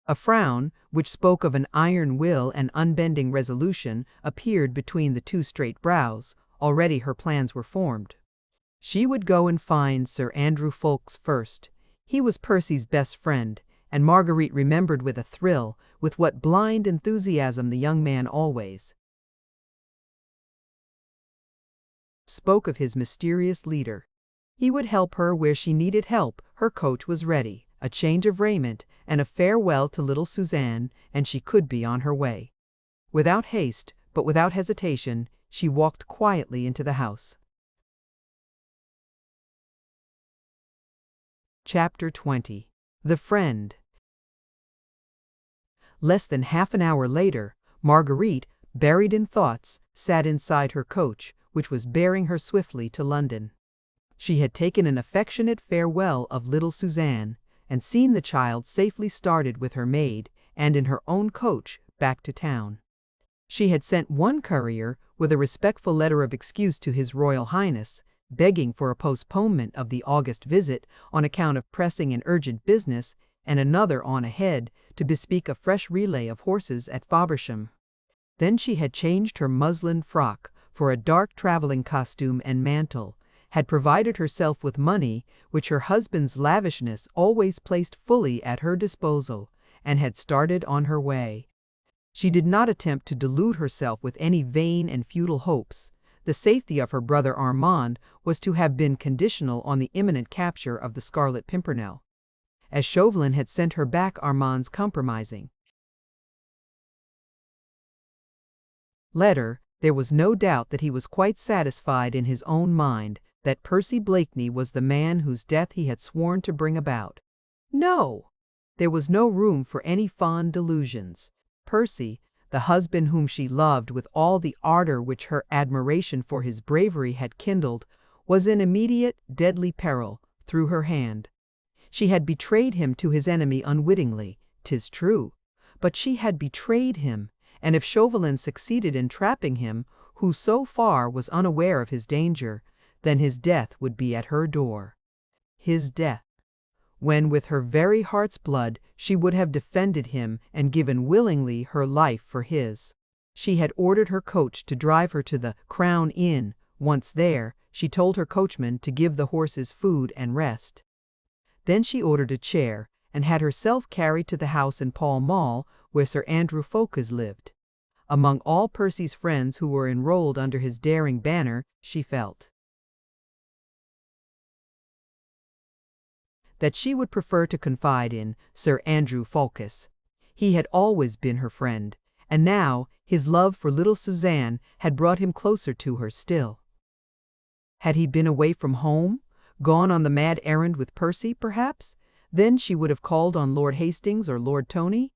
A frown, which spoke of an iron will and unbending resolution, appeared between the two straight brows. Already her plans were formed. She would go and find Sir Andrew Ffoulkes first. He was Percy's best friend, and Marguerite remembered with a thrill with what blind enthusiasm the young man always spoke of his mysterious leader. He would help her where she needed help. Her coach was ready, a change of raiment, and a farewell to little Suzanne, and she could be on her way. Without haste, but without hesitation, she walked quietly into the house. Chapter 20. The Friend. Less than half an hour later, Marguerite, buried in thoughts, sat inside her coach, which was bearing her swiftly to London. She had taken an affectionate farewell of little Suzanne, and seen the child safely started with her maid, and in her own coach, back to town. She had sent one courier with a respectful letter of excuse to His Royal Highness, begging for a postponement of the August visit on account of pressing and urgent business, and another on ahead to bespeak a fresh relay of horses at Faversham. Then she had changed her muslin frock for a dark travelling costume and mantle, had provided herself with money which her husband's lavishness always placed fully at her disposal, and had started on her way. She did not attempt to delude herself with any vain and futile hopes. The safety of her brother Armand was to have been conditional on the imminent capture of the Scarlet Pimpernel. As Chauvelin had sent her back Armand's compromising letter, there was no doubt that he was quite satisfied in his own mind that Percy Blakeney was the man whose death he had sworn to bring about. No! There was no room for any fond delusions. Percy, the husband whom she loved with all the ardor which her admiration for his bravery had kindled, was in immediate, deadly peril, through her hand. She had betrayed him to his enemy unwittingly, 'tis true, but she had betrayed him, and if Chauvelin succeeded in trapping him, who so far was unaware of his danger, then his death would be at her door. His death, when with her very heart's blood she would have defended him and given willingly her life for his. She had ordered her coach to drive her to the Crown Inn. Once there, she told her coachman to give the horses food and rest. Then she ordered a chair, and had herself carried to the house in Pall Mall where Sir Andrew Ffoulkes lived. Among all Percy's friends who were enrolled under his daring banner, she felt that she would prefer to confide in Sir Andrew Ffoulkes. He had always been her friend, and now his love for little Suzanne had brought him closer to her still. Had he been away from home, gone on the mad errand with Percy, perhaps? Then she would have called on Lord Hastings or Lord Tony,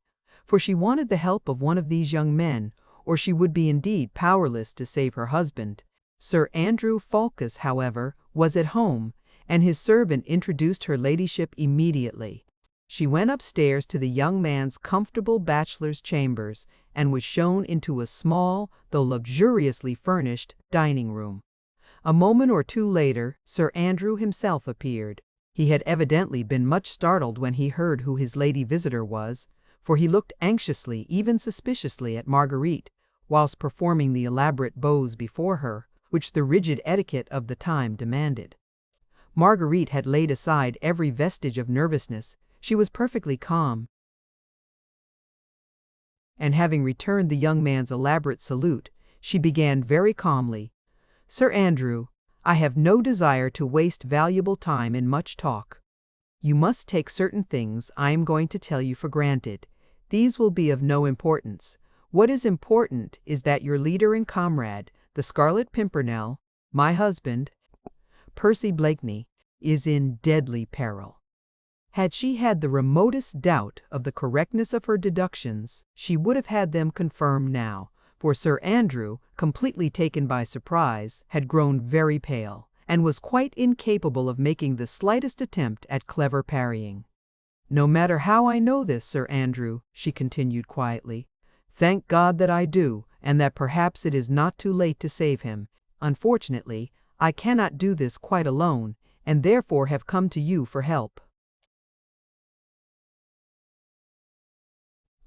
for she wanted the help of one of these young men, or she would be indeed powerless to save her husband. Sir Andrew Ffoulkes, however, was at home, and his servant introduced her ladyship immediately. She went upstairs to the young man's comfortable bachelor's chambers, and was shown into a small, though luxuriously furnished, dining room. A moment or two later, Sir Andrew himself appeared. He had evidently been much startled when he heard who his lady visitor was, for he looked anxiously, even suspiciously, at Marguerite, whilst performing the elaborate bows before her, which the rigid etiquette of the time demanded. Marguerite had laid aside every vestige of nervousness. She was perfectly calm, and having returned the young man's elaborate salute, she began very calmly, "Sir Andrew, I have no desire to waste valuable time in much talk. You must take certain things I am going to tell you for granted. These will be of no importance. What is important is that your leader and comrade, the Scarlet Pimpernel, my husband, Percy Blakeney, is in deadly peril." Had she had the remotest doubt of the correctness of her deductions, she would have had them confirmed now, for Sir Andrew, completely taken by surprise, had grown very pale, and was quite incapable of making the slightest attempt at clever parrying. "No matter how I know this, Sir Andrew," she continued quietly, "thank God that I do, and that perhaps it is not too late to save him. Unfortunately, I cannot do this quite alone, and therefore have come to you for help.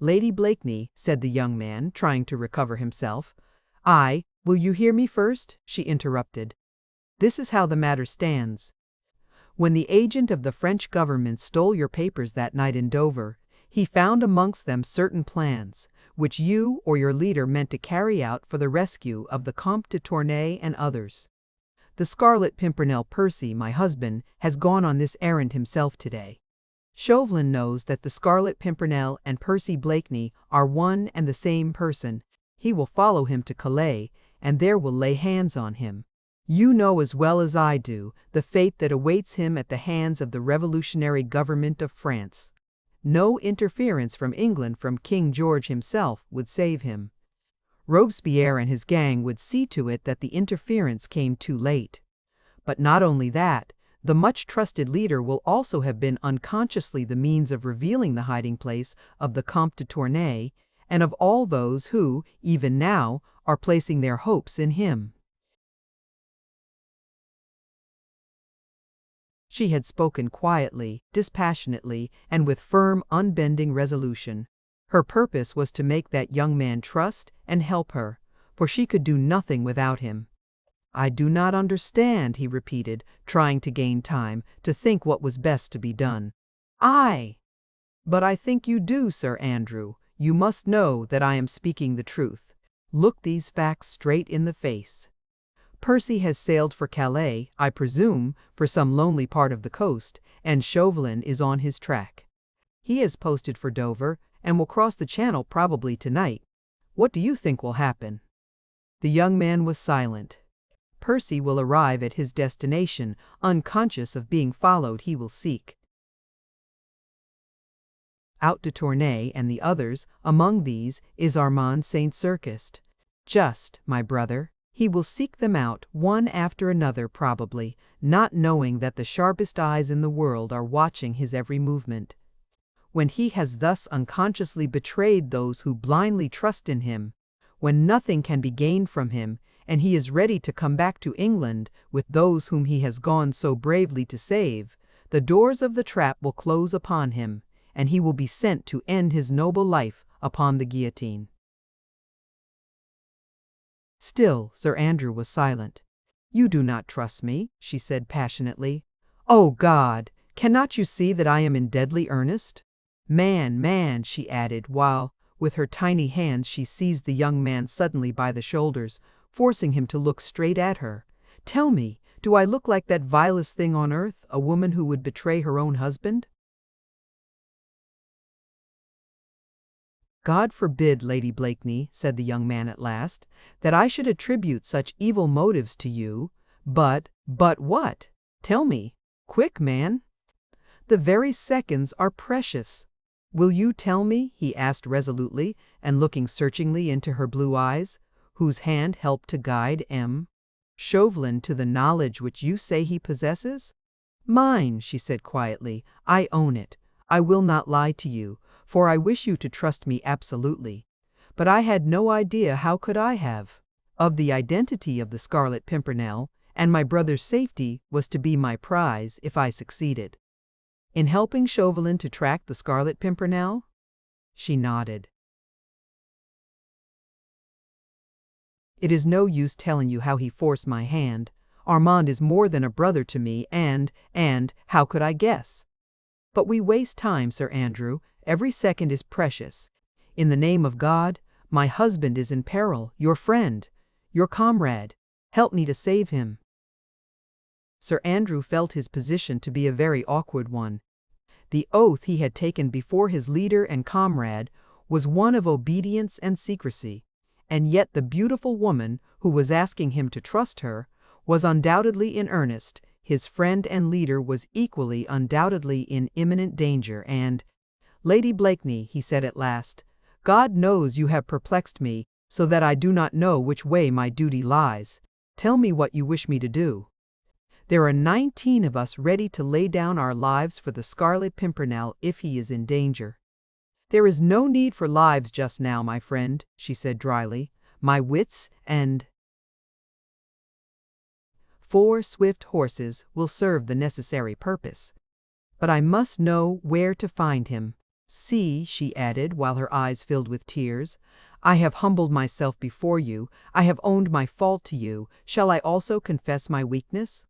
Lady Blakeney, said the young man, trying to recover himself. Will you hear me first? She interrupted. This is how the matter stands. When the agent of the French government stole your papers that night in Dover, he found amongst them certain plans, which you or your leader meant to carry out for the rescue of the Comte de Tournay and others. The Scarlet Pimpernel Percy, my husband, has gone on this errand himself today. Chauvelin knows that the Scarlet Pimpernel and Percy Blakeney are one and the same person. He will follow him to Calais, and there will lay hands on him. You know as well as I do the fate that awaits him at the hands of the revolutionary government of France. No interference from England, from King George himself, would save him. Robespierre and his gang would see to it that the interference came too late. But not only that, the much-trusted leader will also have been unconsciously the means of revealing the hiding place of the Comte de Tournay and of all those who, even now, are placing their hopes in him. She had spoken quietly, dispassionately, and with firm, unbending resolution. Her purpose was to make that young man trust and help her, for she could do nothing without him. I do not understand, he repeated, trying to gain time, to think what was best to be done. But I think you do, Sir Andrew. You must know that I am speaking the truth. Look these facts straight in the face. Percy has sailed for Calais, I presume, for some lonely part of the coast, and Chauvelin is on his track. He has posted for Dover, and will cross the Channel probably tonight. What do you think will happen? The young man was silent. Percy will arrive at his destination, unconscious of being followed. He will seek out de Tournay and the others. Among these is Armand Saint-Circus. Just, my brother. He will seek them out, one after another probably, not knowing that the sharpest eyes in the world are watching his every movement. When he has thus unconsciously betrayed those who blindly trust in him, when nothing can be gained from him, and he is ready to come back to England with those whom he has gone so bravely to save, the doors of the trap will close upon him, and he will be sent to end his noble life upon the guillotine. Still, Sir Andrew was silent. You do not trust me, she said passionately. Oh God, cannot you see that I am in deadly earnest? Man, she added, while, with her tiny hands she seized the young man suddenly by the shoulders, forcing him to look straight at her. Tell me, do I look like that vilest thing on earth, a woman who would betray her own husband? God forbid, Lady Blakeney, said the young man at last, that I should attribute such evil motives to you, but what? Tell me. Quick, man. The very seconds are precious. Will you tell me? He asked resolutely, and looking searchingly into her blue eyes, whose hand helped to guide Chauvelin to the knowledge which you say he possesses? Mine, she said quietly. I own it. I will not lie to you, for I wish you to trust me absolutely. But I had no idea, how could I have, of the identity of the Scarlet Pimpernel, and my brother's safety was to be my prize if I succeeded. In helping Chauvelin to track the Scarlet Pimpernel? She nodded. It is no use telling you how he forced my hand. Armand is more than a brother to me, and how could I guess? But we waste time, Sir Andrew. Every second is precious. In the name of God, my husband is in peril, your friend, your comrade. Help me to save him. Sir Andrew felt his position to be a very awkward one. The oath he had taken before his leader and comrade was one of obedience and secrecy, and yet the beautiful woman who was asking him to trust her was undoubtedly in earnest. His friend and leader was equally undoubtedly in imminent danger, and Lady Blakeney, he said at last, God knows you have perplexed me, so that I do not know which way my duty lies. Tell me what you wish me to do. There are 19 of us ready to lay down our lives for the Scarlet Pimpernel if he is in danger. There is no need for lives just now, my friend, she said dryly. My wits and 4 swift horses will serve the necessary purpose. But I must know where to find him. See," she added while her eyes filled with tears, "I have humbled myself before you, I have owned my fault to you, shall I also confess my weakness?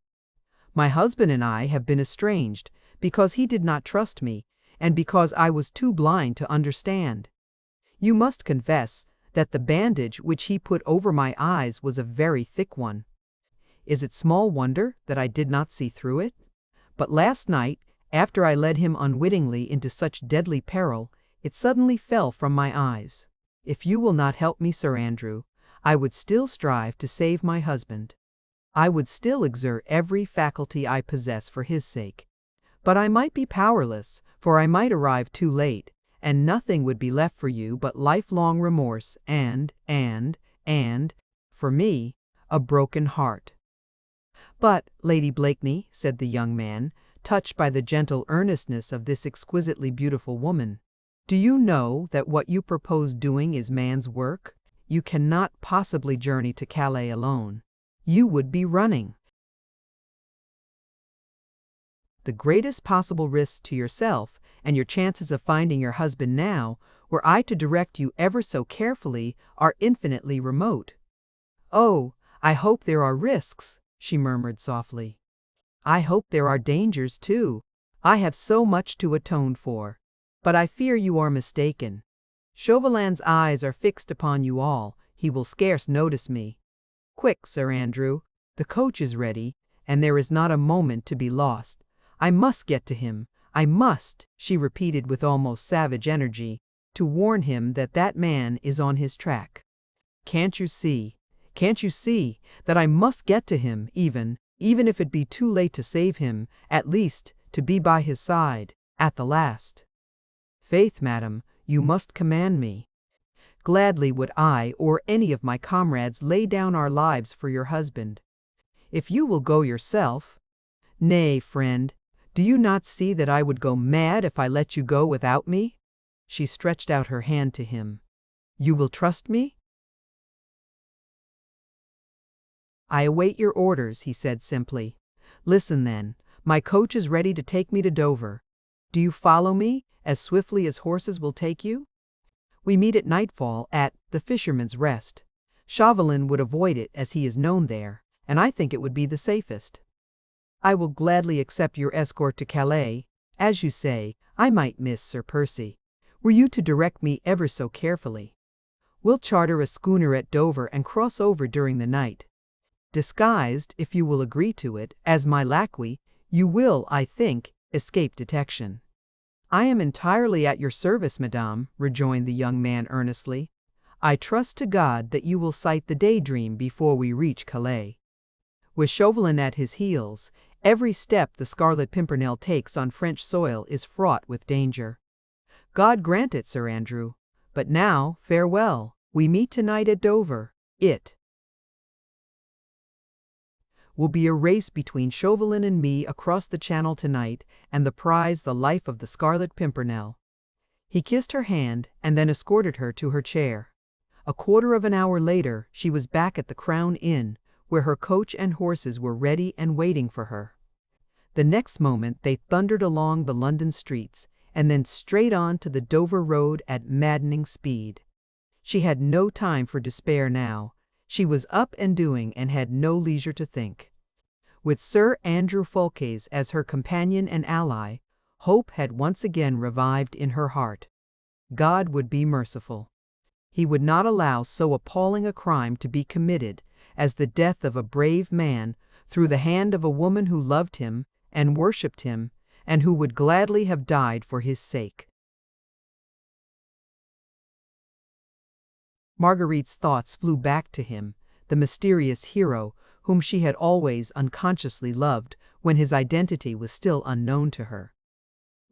My husband and I have been estranged, because he did not trust me, and because I was too blind to understand. You must confess that the bandage which he put over my eyes was a very thick one. Is it small wonder that I did not see through it? But last night, after I led him unwittingly into such deadly peril, it suddenly fell from my eyes. If you will not help me, Sir Andrew, I would still strive to save my husband. I would still exert every faculty I possess for his sake. But I might be powerless, for I might arrive too late, and nothing would be left for you but lifelong remorse and, for me, a broken heart." "But, Lady Blakeney," said the young man, touched by the gentle earnestness of this exquisitely beautiful woman, "do you know that what you propose doing is man's work? You cannot possibly journey to Calais alone. You would be running the greatest possible risk to yourself, and your chances of finding your husband now, were I to direct you ever so carefully, are infinitely remote." "Oh, I hope there are risks," she murmured softly. "I hope there are dangers too. I have so much to atone for. But I fear you are mistaken. Chauvelin's eyes are fixed upon you all. He will scarce notice me. Quick, Sir Andrew, the coach is ready, and there is not a moment to be lost. I must get to him. I must," she repeated with almost savage energy, "to warn him that that man is on his track. Can't you see that I must get to him, even if it be too late to save him, at least to be by his side, at the last? Faith, madam, you must command me. Gladly would I or any of my comrades lay down our lives for your husband. If you will go yourself— Nay, friend, do you not see that I would go mad if I let you go without me?" She stretched out her hand to him. "You will trust me?" "I await your orders," he said simply. "Listen then, my coach is ready to take me to Dover. Do you follow me, as swiftly as horses will take you? We meet at nightfall at the Fisherman's Rest. Chauvelin would avoid it as he is known there, and I think it would be the safest. I will gladly accept your escort to Calais. As you say, I might miss Sir Percy, were you to direct me ever so carefully. We'll charter a schooner at Dover and cross over during the night. Disguised, if you will agree to it, as my lackey, you will, I think, escape detection." "I am entirely at your service, madame," rejoined the young man earnestly. "I trust to God that you will sight the Daydream before we reach Calais." With Chauvelin at his heels, every step the Scarlet Pimpernel takes on French soil is fraught with danger. "God grant it, Sir Andrew. But now, farewell. We meet tonight at Dover. It will be a race between Chauvelin and me across the Channel tonight, and the prize the life of the Scarlet Pimpernel." He kissed her hand and then escorted her to her chair. A quarter of an hour later, she was back at the Crown Inn, where her coach and horses were ready and waiting for her. The next moment they thundered along the London streets, and then straight on to the Dover road at maddening speed. She had no time for despair now. She was up and doing and had no leisure to think. With Sir Andrew Ffoulkes as her companion and ally, hope had once again revived in her heart. God would be merciful. He would not allow so appalling a crime to be committed as the death of a brave man through the hand of a woman who loved him and worshipped him, and who would gladly have died for his sake. Marguerite's thoughts flew back to him, the mysterious hero whom she had always unconsciously loved when his identity was still unknown to her.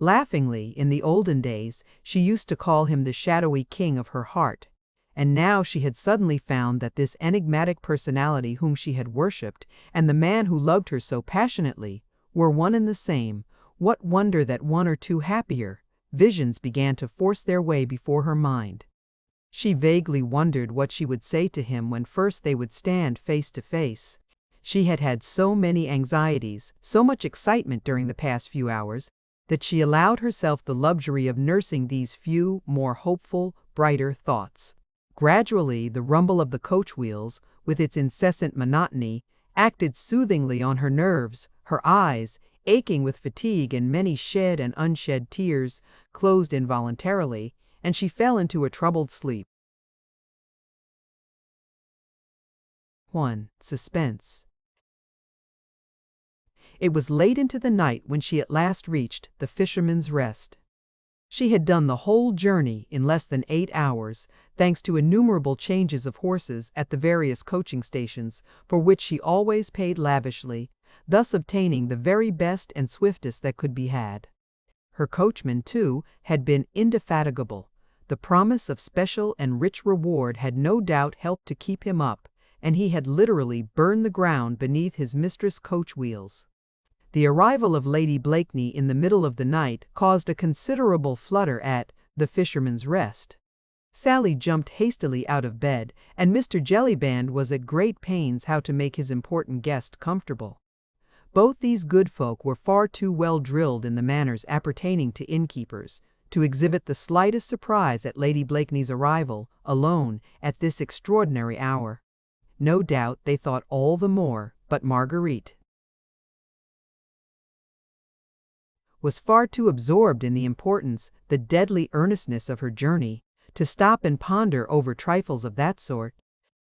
Laughingly, in the olden days, she used to call him the shadowy king of her heart, and now she had suddenly found that this enigmatic personality whom she had worshipped and the man who loved her so passionately were one and the same. What wonder that one or two happier visions began to force their way before her mind. She vaguely wondered what she would say to him when first they would stand face to face. She had had so many anxieties, so much excitement during the past few hours, that she allowed herself the luxury of nursing these few, more hopeful, brighter thoughts. Gradually, the rumble of the coach wheels, with its incessant monotony, acted soothingly on her nerves. Her eyes, aching with fatigue and many shed and unshed tears, closed involuntarily, and she fell into a troubled sleep. 1. Suspense. It was late into the night when she at last reached the Fisherman's Rest. She had done the whole journey in less than 8 hours, thanks to innumerable changes of horses at the various coaching stations, for which she always paid lavishly, thus obtaining the very best and swiftest that could be had. Her coachman, too, had been indefatigable. The promise of special and rich reward had no doubt helped to keep him up, and he had literally burned the ground beneath his mistress' coach wheels. The arrival of Lady Blakeney in the middle of the night caused a considerable flutter at the Fisherman's Rest. Sally jumped hastily out of bed, and Mr. Jellyband was at great pains how to make his important guest comfortable. Both these good folk were far too well drilled in the manners appertaining to innkeepers to exhibit the slightest surprise at Lady Blakeney's arrival, alone, at this extraordinary hour. No doubt they thought all the more, but Marguerite was far too absorbed in the importance, the deadly earnestness of her journey, to stop and ponder over trifles of that sort.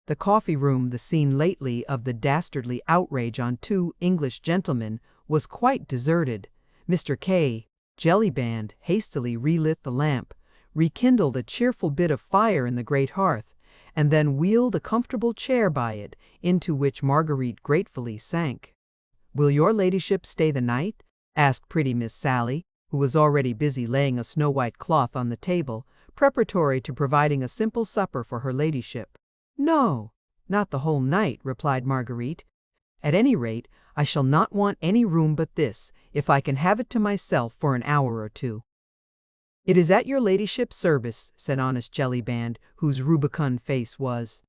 The coffee room, the scene lately of the dastardly outrage on 2 English gentlemen, was quite deserted. Mr. K. Jellyband hastily relit the lamp, rekindled a cheerful bit of fire in the great hearth, and then wheeled a comfortable chair by it, into which Marguerite gratefully sank. "Will your ladyship stay the night?" asked pretty Miss Sally, who was already busy laying a snow-white cloth on the table, preparatory to providing a simple supper for her ladyship. "No, not the whole night," replied Marguerite. "At any rate, I shall not want any room but this, if I can have it to myself for an hour or two." "It is at your ladyship's service," said honest Jellyband, whose rubicund face was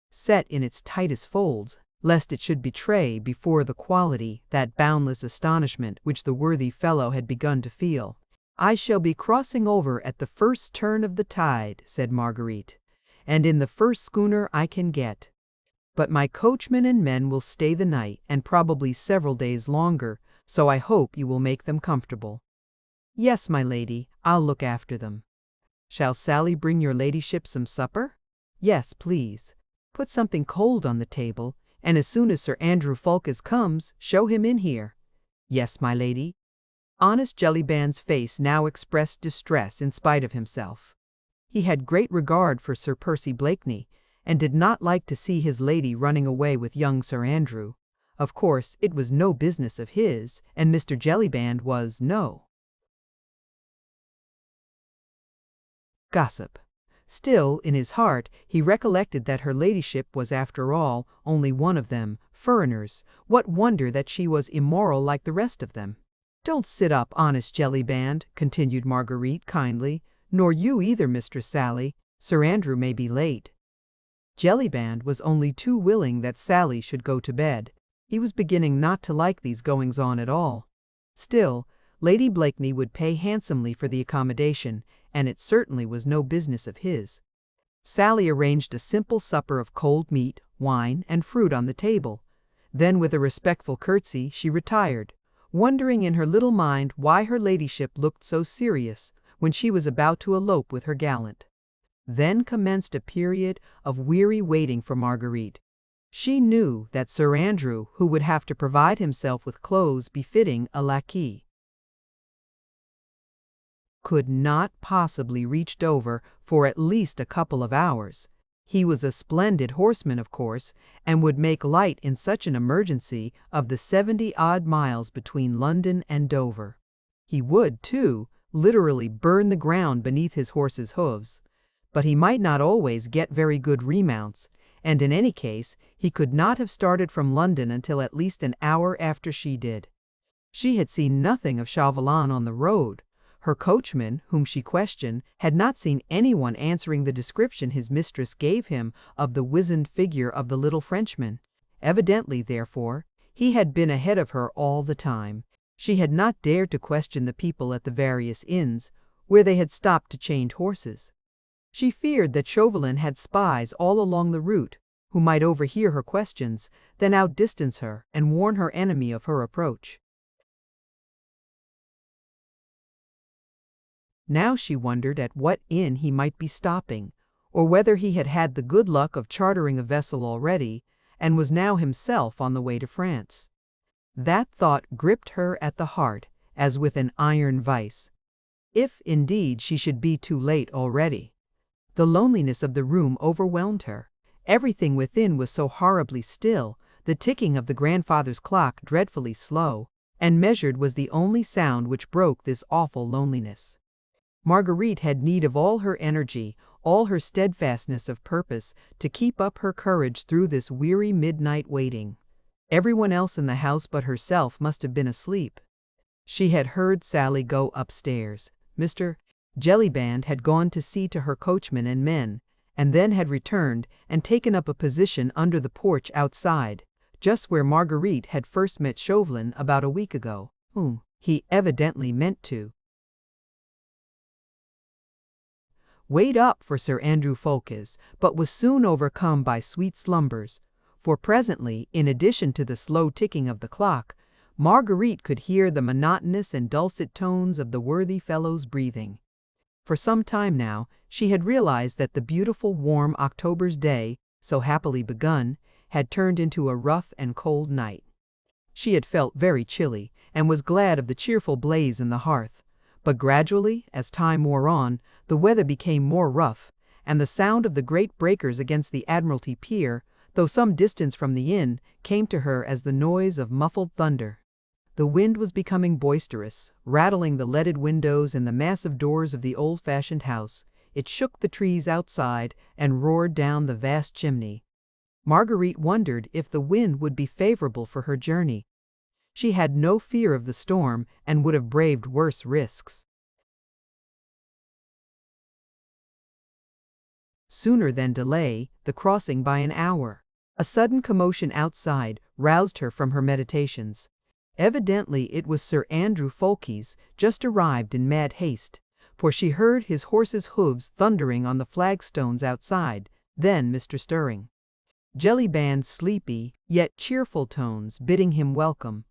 set in its tightest folds, lest it should betray before the quality that boundless astonishment which the worthy fellow had begun to feel. "I shall be crossing over at the first turn of the tide," said Marguerite, "and in the first schooner I can get. But my coachman and men will stay the night, and probably several days longer, so I hope you will make them comfortable." "Yes, my lady, I'll look after them." "Shall Sally bring your ladyship some supper?" "Yes, please. Put something cold on the table, and as soon as Sir Andrew Fulkes comes, show him in here." "Yes, my lady." Honest Jellyband's face now expressed distress in spite of himself. He had great regard for Sir Percy Blakeney, and did not like to see his lady running away with young Sir Andrew. Of course, it was no business of his, and Mr. Jellyband was no gossip. Still, in his heart, he recollected that her ladyship was after all only one of them, foreigners. What wonder that she was immoral like the rest of them? "Don't sit up, honest Jellyband," continued Marguerite kindly, "nor you either, Mistress Sally. Sir Andrew may be late." Jellyband was only too willing that Sally should go to bed. He was beginning not to like these goings-on at all. Still, Lady Blakeney would pay handsomely for the accommodation, and it certainly was no business of his. Sally arranged a simple supper of cold meat, wine, and fruit on the table. Then, with a respectful curtsy, she retired, wondering in her little mind why her ladyship looked so serious when she was about to elope with her gallant. Then commenced a period of weary waiting for Marguerite. She knew that Sir Andrew, who would have to provide himself with clothes befitting a lackey, could not possibly reach Dover for at least a couple of hours. He was a splendid horseman, of course, and would make light in such an emergency of the 70-odd miles between London and Dover. He would, too, literally burn the ground beneath his horse's hoofs. But he might not always get very good remounts, and in any case he could not have started from London until at least an hour after she did. She had seen nothing of Chauvelin on the road. Her coachman, whom she questioned, had not seen anyone answering the description his mistress gave him of the wizened figure of the little Frenchman. Evidently, therefore, he had been ahead of her all the time. She had not dared to question the people at the various inns, where they had stopped to change horses. She feared that Chauvelin had spies all along the route, who might overhear her questions, then outdistance her and warn her enemy of her approach. Now she wondered at what inn he might be stopping, or whether he had had the good luck of chartering a vessel already, and was now himself on the way to France. That thought gripped her at the heart, as with an iron vice. If, indeed, she should be too late already. The loneliness of the room overwhelmed her. Everything within was so horribly still, the ticking of the grandfather's clock dreadfully slow, and measured was the only sound which broke this awful loneliness. Marguerite had need of all her energy, all her steadfastness of purpose, to keep up her courage through this weary midnight waiting. Everyone else in the house but herself must have been asleep. She had heard Sally go upstairs. Mr. Jellyband had gone to see to her coachman and men, and then had returned and taken up a position under the porch outside, just where Marguerite had first met Chauvelin about a week ago, whom he evidently meant to wait up for Sir Andrew Ffoulkes, but was soon overcome by sweet slumbers, for presently, in addition to the slow ticking of the clock, Marguerite could hear the monotonous and dulcet tones of the worthy fellow's breathing. For some time now, she had realized that the beautiful warm October's day, so happily begun, had turned into a rough and cold night. She had felt very chilly, and was glad of the cheerful blaze in the hearth. But gradually, as time wore on, the weather became more rough, and the sound of the great breakers against the Admiralty Pier, though some distance from the inn, came to her as the noise of muffled thunder. The wind was becoming boisterous, rattling the leaded windows and the massive doors of the old-fashioned house. It shook the trees outside and roared down the vast chimney. Marguerite wondered if the wind would be favorable for her journey. She had no fear of the storm and would have braved worse risks sooner than delay the crossing by an hour. A sudden commotion outside roused her from her meditations. Evidently it was Sir Andrew Ffoulkes, just arrived in mad haste, for she heard his horse's hooves thundering on the flagstones outside, then Mr. Stirring. Jellyband's sleepy, yet cheerful tones bidding him welcome.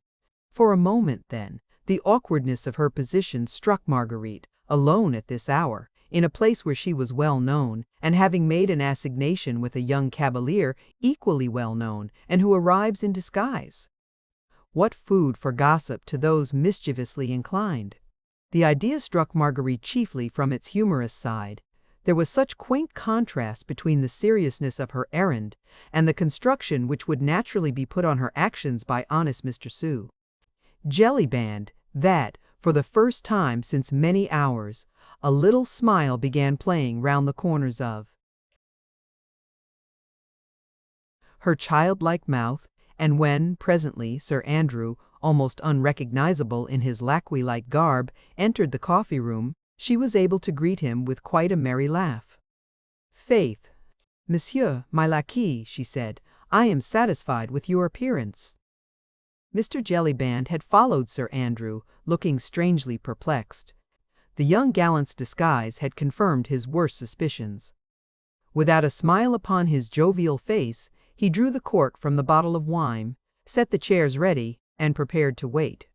For a moment, then, the awkwardness of her position struck Marguerite, alone at this hour, in a place where she was well known, and having made an assignation with a young cavalier equally well known, and who arrives in disguise. What food for gossip to those mischievously inclined! The idea struck Marguerite chiefly from its humorous side. There was such quaint contrast between the seriousness of her errand and the construction which would naturally be put on her actions by honest Mr. Sue. Jellyband, that, for the first time since many hours, a little smile began playing round the corners of her childlike mouth, and when, presently, Sir Andrew, almost unrecognizable in his lacquey-like garb, entered the coffee-room, she was able to greet him with quite a merry laugh. "Faith, monsieur, my lackey," she said, "I am satisfied with your appearance." Mr. Jellyband had followed Sir Andrew, looking strangely perplexed. The young gallant's disguise had confirmed his worst suspicions. Without a smile upon his jovial face, he drew the cork from the bottle of wine, set the chairs ready, and prepared to wait.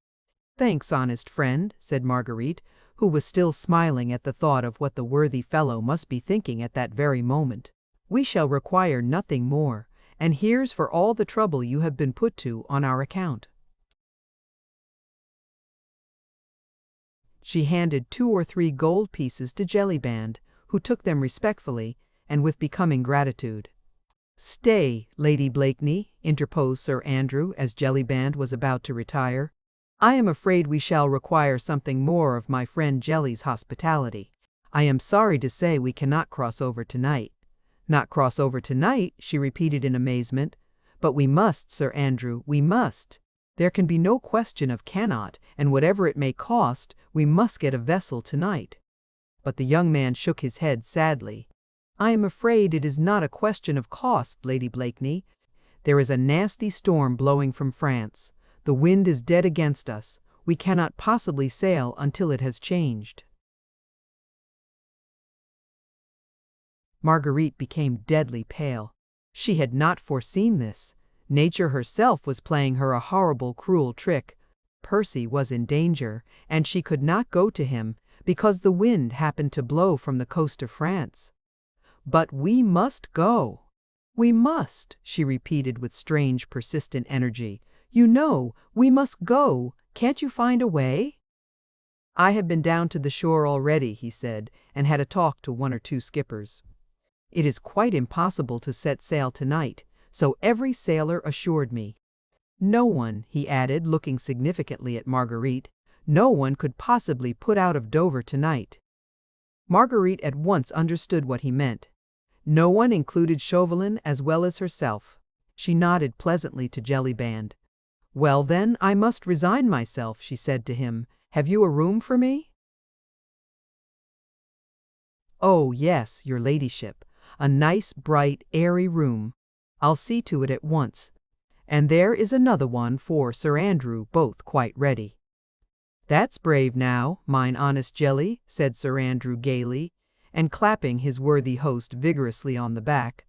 "Thanks, honest friend," said Marguerite, who was still smiling at the thought of what the worthy fellow must be thinking at that very moment. "We shall require nothing more, and here's for all the trouble you have been put to on our account." She handed 2 or 3 gold pieces to Jellyband, who took them respectfully, and with becoming gratitude. "Stay, Lady Blakeney," interposed Sir Andrew as Jellyband was about to retire. "I am afraid we shall require something more of my friend Jelly's hospitality. I am sorry to say we cannot cross over tonight." "Not cross over tonight?" she repeated in amazement. "But we must, Sir Andrew, we must." There can be no question of cannot, and whatever it may cost, we must get a vessel tonight." But the young man shook his head sadly. "I am afraid it is not a question of cost, Lady Blakeney. There is a nasty storm blowing from France. The wind is dead against us. We cannot possibly sail until it has changed." Marguerite became deadly pale. She had not foreseen this. Nature herself was playing her a horrible, cruel trick. Percy was in danger, and she could not go to him, because the wind happened to blow from the coast of France. "But we must go. We must," she repeated with strange, persistent energy. "You know, we must go. Can't you find a way?" "I have been down to the shore already," he said, "and had a talk to one or two skippers. It is quite impossible to set sail tonight, so every sailor assured me. No one," he added, looking significantly at Marguerite, "no one could possibly put out of Dover tonight." Marguerite at once understood what he meant. No one included Chauvelin as well as herself. She nodded pleasantly to Jellyband. "Well then, I must resign myself," she said to him. "Have you a room for me?" "Oh yes, your ladyship. A nice, bright, airy room. I'll see to it at once. And there is another one for Sir Andrew, both quite ready." "That's brave now, mine honest Jelly," said Sir Andrew gaily, and clapping his worthy host vigorously on the back.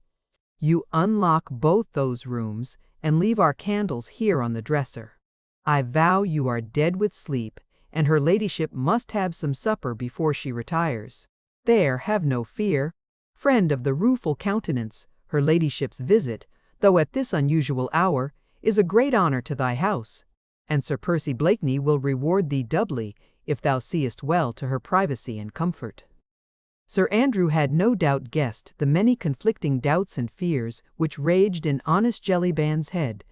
"You unlock both those rooms, and leave our candles here on the dresser. I vow you are dead with sleep, and her ladyship must have some supper before she retires. There, have no fear. Friend of the rueful countenance, her ladyship's visit, though at this unusual hour, is a great honour to thy house, and Sir Percy Blakeney will reward thee doubly, if thou seest well to her privacy and comfort." Sir Andrew had no doubt guessed the many conflicting doubts and fears which raged in honest Jellyband's head,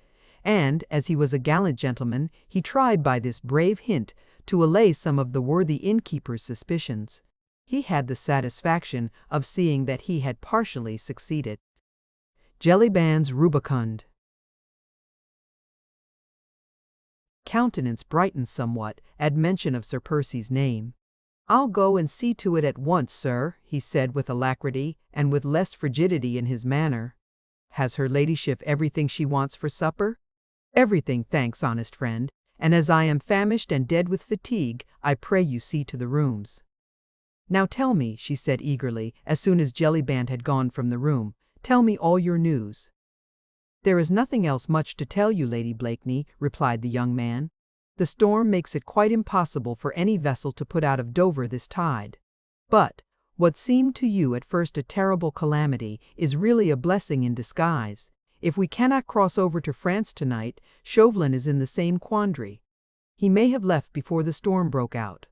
and, as he was a gallant gentleman, he tried by this brave hint to allay some of the worthy innkeeper's suspicions. He had the satisfaction of seeing that he had partially succeeded. Jellyband's rubicund countenance brightened somewhat at mention of Sir Percy's name. "I'll go and see to it at once, sir," he said with alacrity, and with less frigidity in his manner. "Has her ladyship everything she wants for supper?" "Everything, thanks, honest friend, and as I am famished and dead with fatigue, I pray you see to the rooms." "Now tell me," she said eagerly, as soon as Jellyband had gone from the room, "tell me all your news." "There is nothing else much to tell you, Lady Blakeney," replied the young man. "The storm makes it quite impossible for any vessel to put out of Dover this tide. But what seemed to you at first a terrible calamity is really a blessing in disguise. If we cannot cross over to France tonight, Chauvelin is in the same quandary. He may have left before the storm broke out."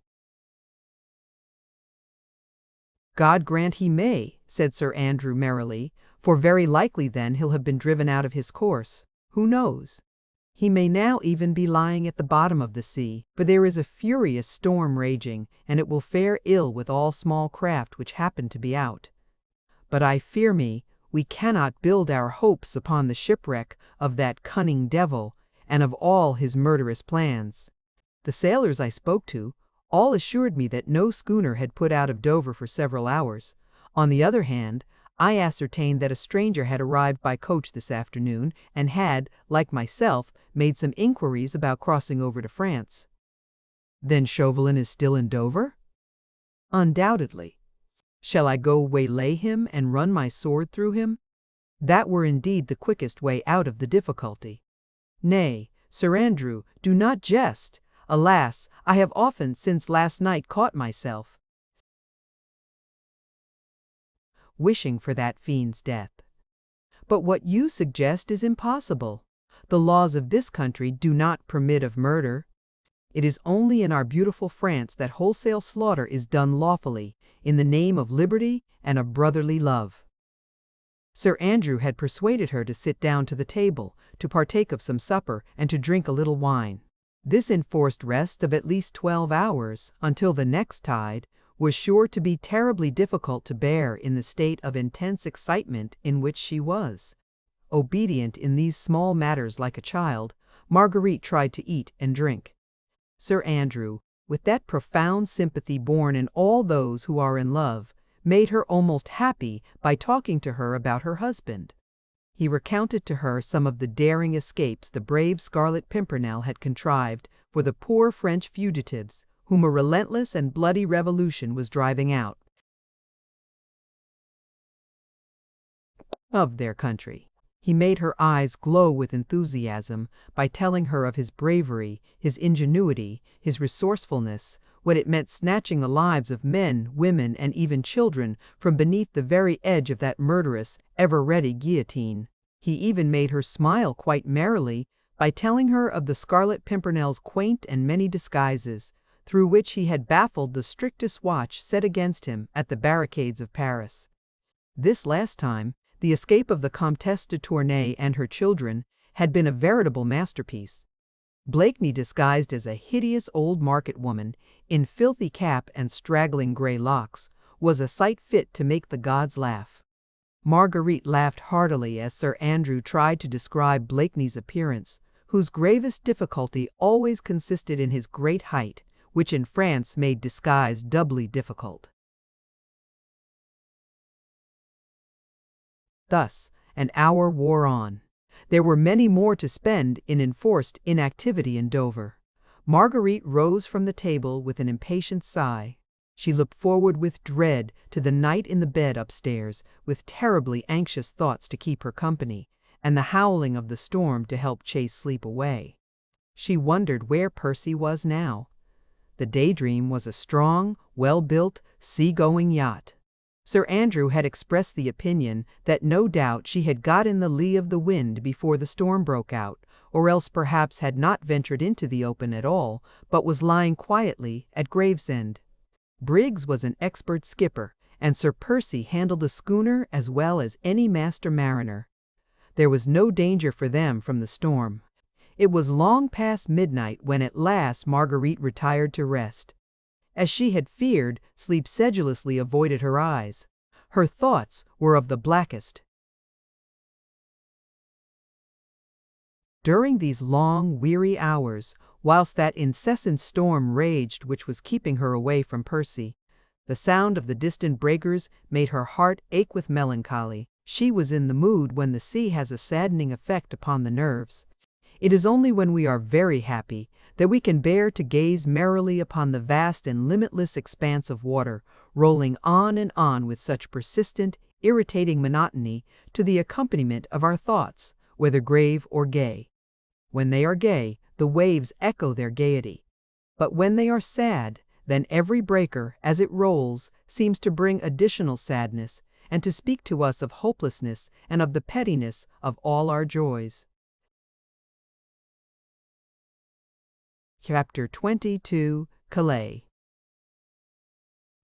"God grant he may," said Sir Andrew merrily, "for very likely then he'll have been driven out of his course. Who knows? He may now even be lying at the bottom of the sea, for there is a furious storm raging, and it will fare ill with all small craft which happen to be out. But I fear me, we cannot build our hopes upon the shipwreck of that cunning devil, and of all his murderous plans. The sailors I spoke to all assured me that no schooner had put out of Dover for several hours. On the other hand, I ascertained that a stranger had arrived by coach this afternoon, and had, like myself, made some inquiries about crossing over to France." "Then Chauvelin is still in Dover?" "Undoubtedly. Shall I go waylay him and run my sword through him? That were indeed the quickest way out of the difficulty. Nay, Sir Andrew, do not jest. Alas, I have often since last night caught myself wishing for that fiend's death. But what you suggest is impossible. The laws of this country do not permit of murder. It is only in our beautiful France that wholesale slaughter is done lawfully, in the name of liberty and of brotherly love." Sir Andrew had persuaded her to sit down to the table, to partake of some supper, and to drink a little wine. This enforced rest of at least 12 hours, until the next tide, was sure to be terribly difficult to bear in the state of intense excitement in which she was. Obedient in these small matters like a child, Marguerite tried to eat and drink. Sir Andrew, with that profound sympathy born in all those who are in love, made her almost happy by talking to her about her husband. He recounted to her some of the daring escapes the brave Scarlet Pimpernel had contrived for the poor French fugitives whom a relentless and bloody revolution was driving out of their country. He made her eyes glow with enthusiasm by telling her of his bravery, his ingenuity, his resourcefulness, what it meant snatching the lives of men, women, and even children from beneath the very edge of that murderous, ever-ready guillotine. He even made her smile quite merrily by telling her of the Scarlet Pimpernel's quaint and many disguises, through which he had baffled the strictest watch set against him at the barricades of Paris. This last time, the escape of the Comtesse de Tournay and her children had been a veritable masterpiece. Blakeney, disguised as a hideous old market woman, in filthy cap and straggling grey locks, was a sight fit to make the gods laugh. Marguerite laughed heartily as Sir Andrew tried to describe Blakeney's appearance, whose gravest difficulty always consisted in his great height, which in France made disguise doubly difficult. Thus, an hour wore on. There were many more to spend in enforced inactivity in Dover. Marguerite rose from the table with an impatient sigh. She looked forward with dread to the night in the bed upstairs, with terribly anxious thoughts to keep her company, and the howling of the storm to help chase sleep away. She wondered where Percy was now. The Daydream was a strong, well-built, sea-going yacht. Sir Andrew had expressed the opinion that no doubt she had got in the lee of the wind before the storm broke out, or else perhaps had not ventured into the open at all, but was lying quietly at Gravesend. Briggs was an expert skipper, and Sir Percy handled a schooner as well as any master mariner. There was no danger for them from the storm. It was long past midnight when at last Marguerite retired to rest. As she had feared, sleep sedulously avoided her eyes. Her thoughts were of the blackest. During these long, weary hours, whilst that incessant storm raged which was keeping her away from Percy, the sound of the distant breakers made her heart ache with melancholy. She was in the mood when the sea has a saddening effect upon the nerves. It is only when we are very happy that we can bear to gaze merrily upon the vast and limitless expanse of water, rolling on and on with such persistent, irritating monotony to the accompaniment of our thoughts, whether grave or gay. When they are gay, the waves echo their gaiety. But when they are sad, then every breaker, as it rolls, seems to bring additional sadness, and to speak to us of hopelessness and of the pettiness of all our joys. Chapter 22, Calais.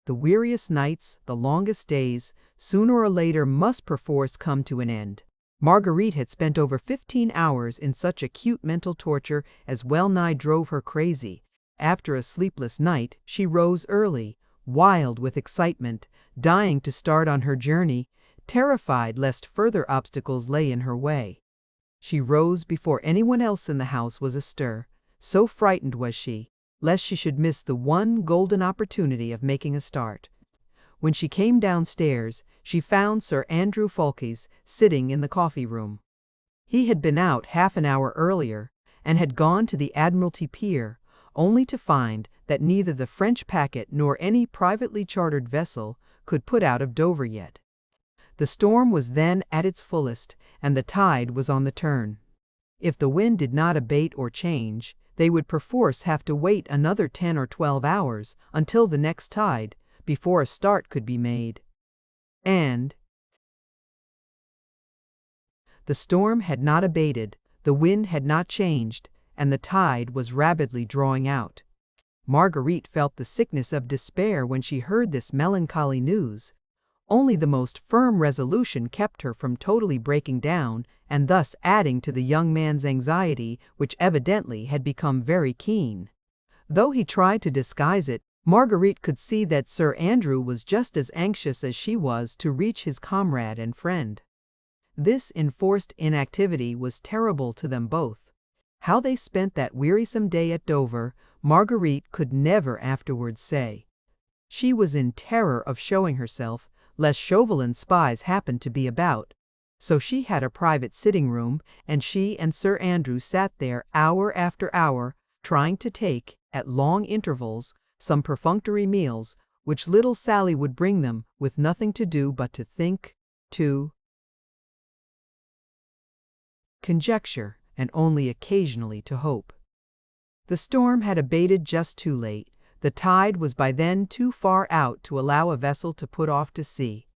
The weariest nights, the longest days, sooner or later must perforce come to an end. Marguerite had spent over 15 hours in such acute mental torture as well-nigh drove her crazy. After a sleepless night, she rose early, wild with excitement, dying to start on her journey, terrified lest further obstacles lay in her way. She rose before anyone else in the house was astir. So frightened was she, lest she should miss the one golden opportunity of making a start. When she came downstairs, she found Sir Andrew Ffoulkes sitting in the coffee-room. He had been out half an hour earlier, and had gone to the Admiralty Pier, only to find that neither the French packet nor any privately chartered vessel could put out of Dover yet. The storm was then at its fullest, and the tide was on the turn. If the wind did not abate or change, they would perforce have to wait another 10 or 12 hours until the next tide, before a start could be made. And the storm had not abated, the wind had not changed, and the tide was rapidly drawing out. Marguerite felt the sickness of despair when she heard this melancholy news. Only the most firm resolution kept her from totally breaking down, and thus adding to the young man's anxiety, which evidently had become very keen. Though he tried to disguise it, Marguerite could see that Sir Andrew was just as anxious as she was to reach his comrade and friend. This enforced inactivity was terrible to them both. How they spent that wearisome day at Dover, Marguerite could never afterwards say. She was in terror of showing herself, lest Chauvelin's spies happened to be about. So she had a private sitting room, and she and Sir Andrew sat there hour after hour, trying to take, at long intervals, some perfunctory meals, which little Sally would bring them, with nothing to do but to think, to conjecture, and only occasionally to hope. The storm had abated just too late. The tide was by then too far out to allow a vessel to put off to sea.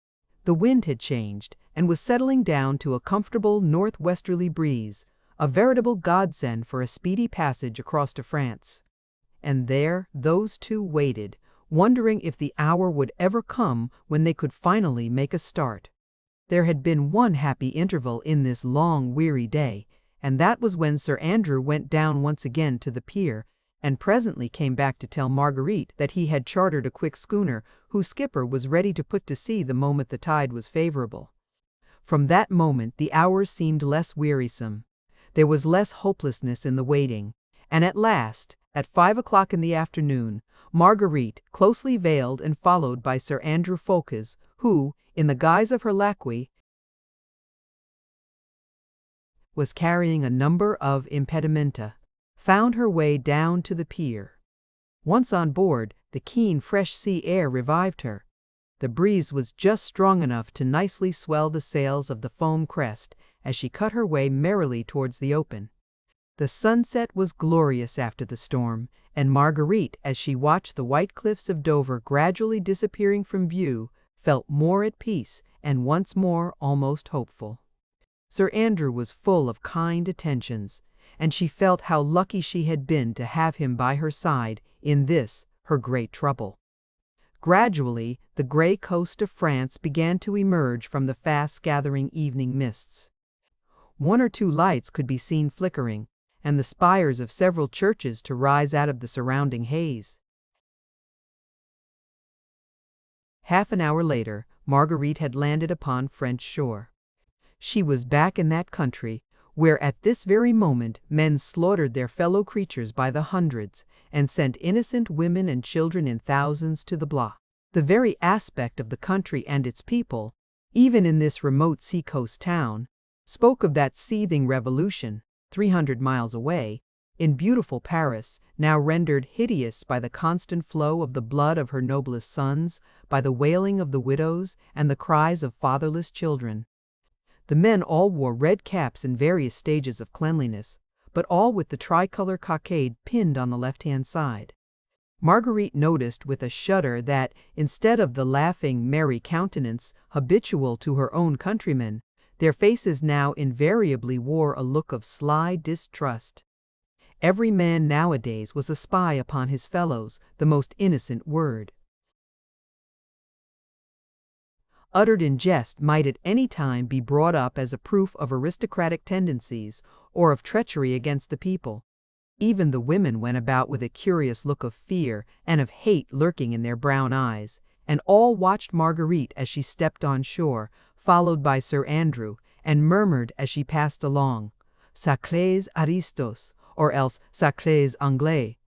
The wind had changed, and was settling down to a comfortable northwesterly breeze, a veritable godsend for a speedy passage across to France. And there those two waited, wondering if the hour would ever come when they could finally make a start. There had been one happy interval in this long, weary day, and that was when Sir Andrew went down once again to the pier, and presently came back to tell Marguerite that he had chartered a quick schooner whose skipper was ready to put to sea the moment the tide was favorable. From that moment the hours seemed less wearisome. There was less hopelessness in the waiting, and at last, at 5 o'clock in the afternoon, Marguerite, closely veiled and followed by Sir Andrew Ffoulkes, who, in the guise of her laquais, was carrying a number of impedimenta, found her way down to the pier. Once on board, the keen, fresh sea air revived her. The breeze was just strong enough to nicely swell the sails of the foam crest as she cut her way merrily towards the open. The sunset was glorious after the storm, and Marguerite, as she watched the white cliffs of Dover gradually disappearing from view, felt more at peace and once more almost hopeful. Sir Andrew was full of kind attentions, and she felt how lucky she had been to have him by her side in this, her great trouble. Gradually, the grey coast of France began to emerge from the fast-gathering evening mists. One or two lights could be seen flickering, and the spires of several churches to rise out of the surrounding haze. Half an hour later, Marguerite had landed upon French shore. She was back in that country, where at this very moment men slaughtered their fellow creatures by the hundreds, and sent innocent women and children in thousands to the Blois. The very aspect of the country and its people, even in this remote seacoast town, spoke of that seething revolution, 300 miles away, in beautiful Paris, now rendered hideous by the constant flow of the blood of her noblest sons, by the wailing of the widows, and the cries of fatherless children. The men all wore red caps in various stages of cleanliness, but all with the tricolor cockade pinned on the left-hand side. Marguerite noticed with a shudder that, instead of the laughing, merry countenance habitual to her own countrymen, their faces now invariably wore a look of sly distrust. Every man nowadays was a spy upon his fellows, the most innocent word uttered in jest might at any time be brought up as a proof of aristocratic tendencies or of treachery against the people. Even the women went about with a curious look of fear and of hate lurking in their brown eyes, and all watched Marguerite as she stepped on shore, followed by Sir Andrew, and murmured as she passed along, "Sacrés aristos," or else "Sacrés Anglais."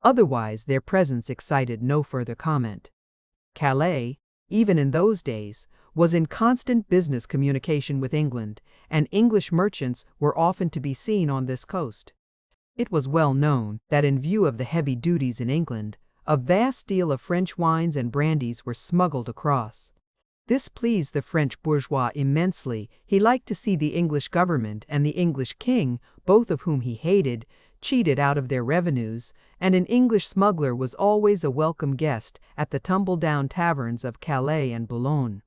Otherwise their presence excited no further comment. Calais, even in those days, was in constant business communication with England, and English merchants were often to be seen on this coast. It was well known that in view of the heavy duties in England, a vast deal of French wines and brandies were smuggled across. This pleased the French bourgeois immensely. He liked to see the English government and the English king, both of whom he hated, cheated out of their revenues, and an English smuggler was always a welcome guest at the tumble-down taverns of Calais and Boulogne.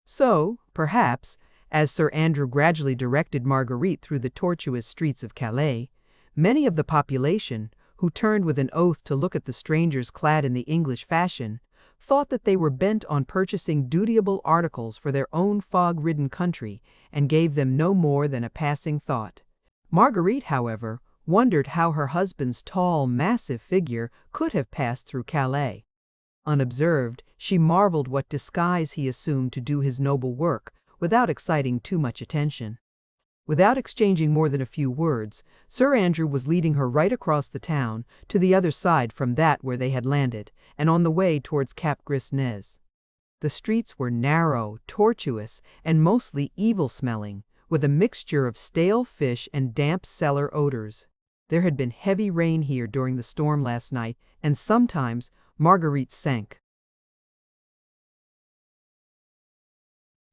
So, perhaps, as Sir Andrew gradually directed Marguerite through the tortuous streets of Calais, many of the population, who turned with an oath to look at the strangers clad in the English fashion, thought that they were bent on purchasing dutiable articles for their own fog-ridden country, and gave them no more than a passing thought. Marguerite, however, wondered how her husband's tall, massive figure could have passed through Calais. Unobserved, she marveled what disguise he assumed to do his noble work, without exciting too much attention. Without exchanging more than a few words, Sir Andrew was leading her right across the town, to the other side from that where they had landed, and on the way towards Cap Gris Nez. The streets were narrow, tortuous, and mostly evil-smelling, with a mixture of stale fish and damp cellar odors. There had been heavy rain here during the storm last night, and sometimes Marguerite sank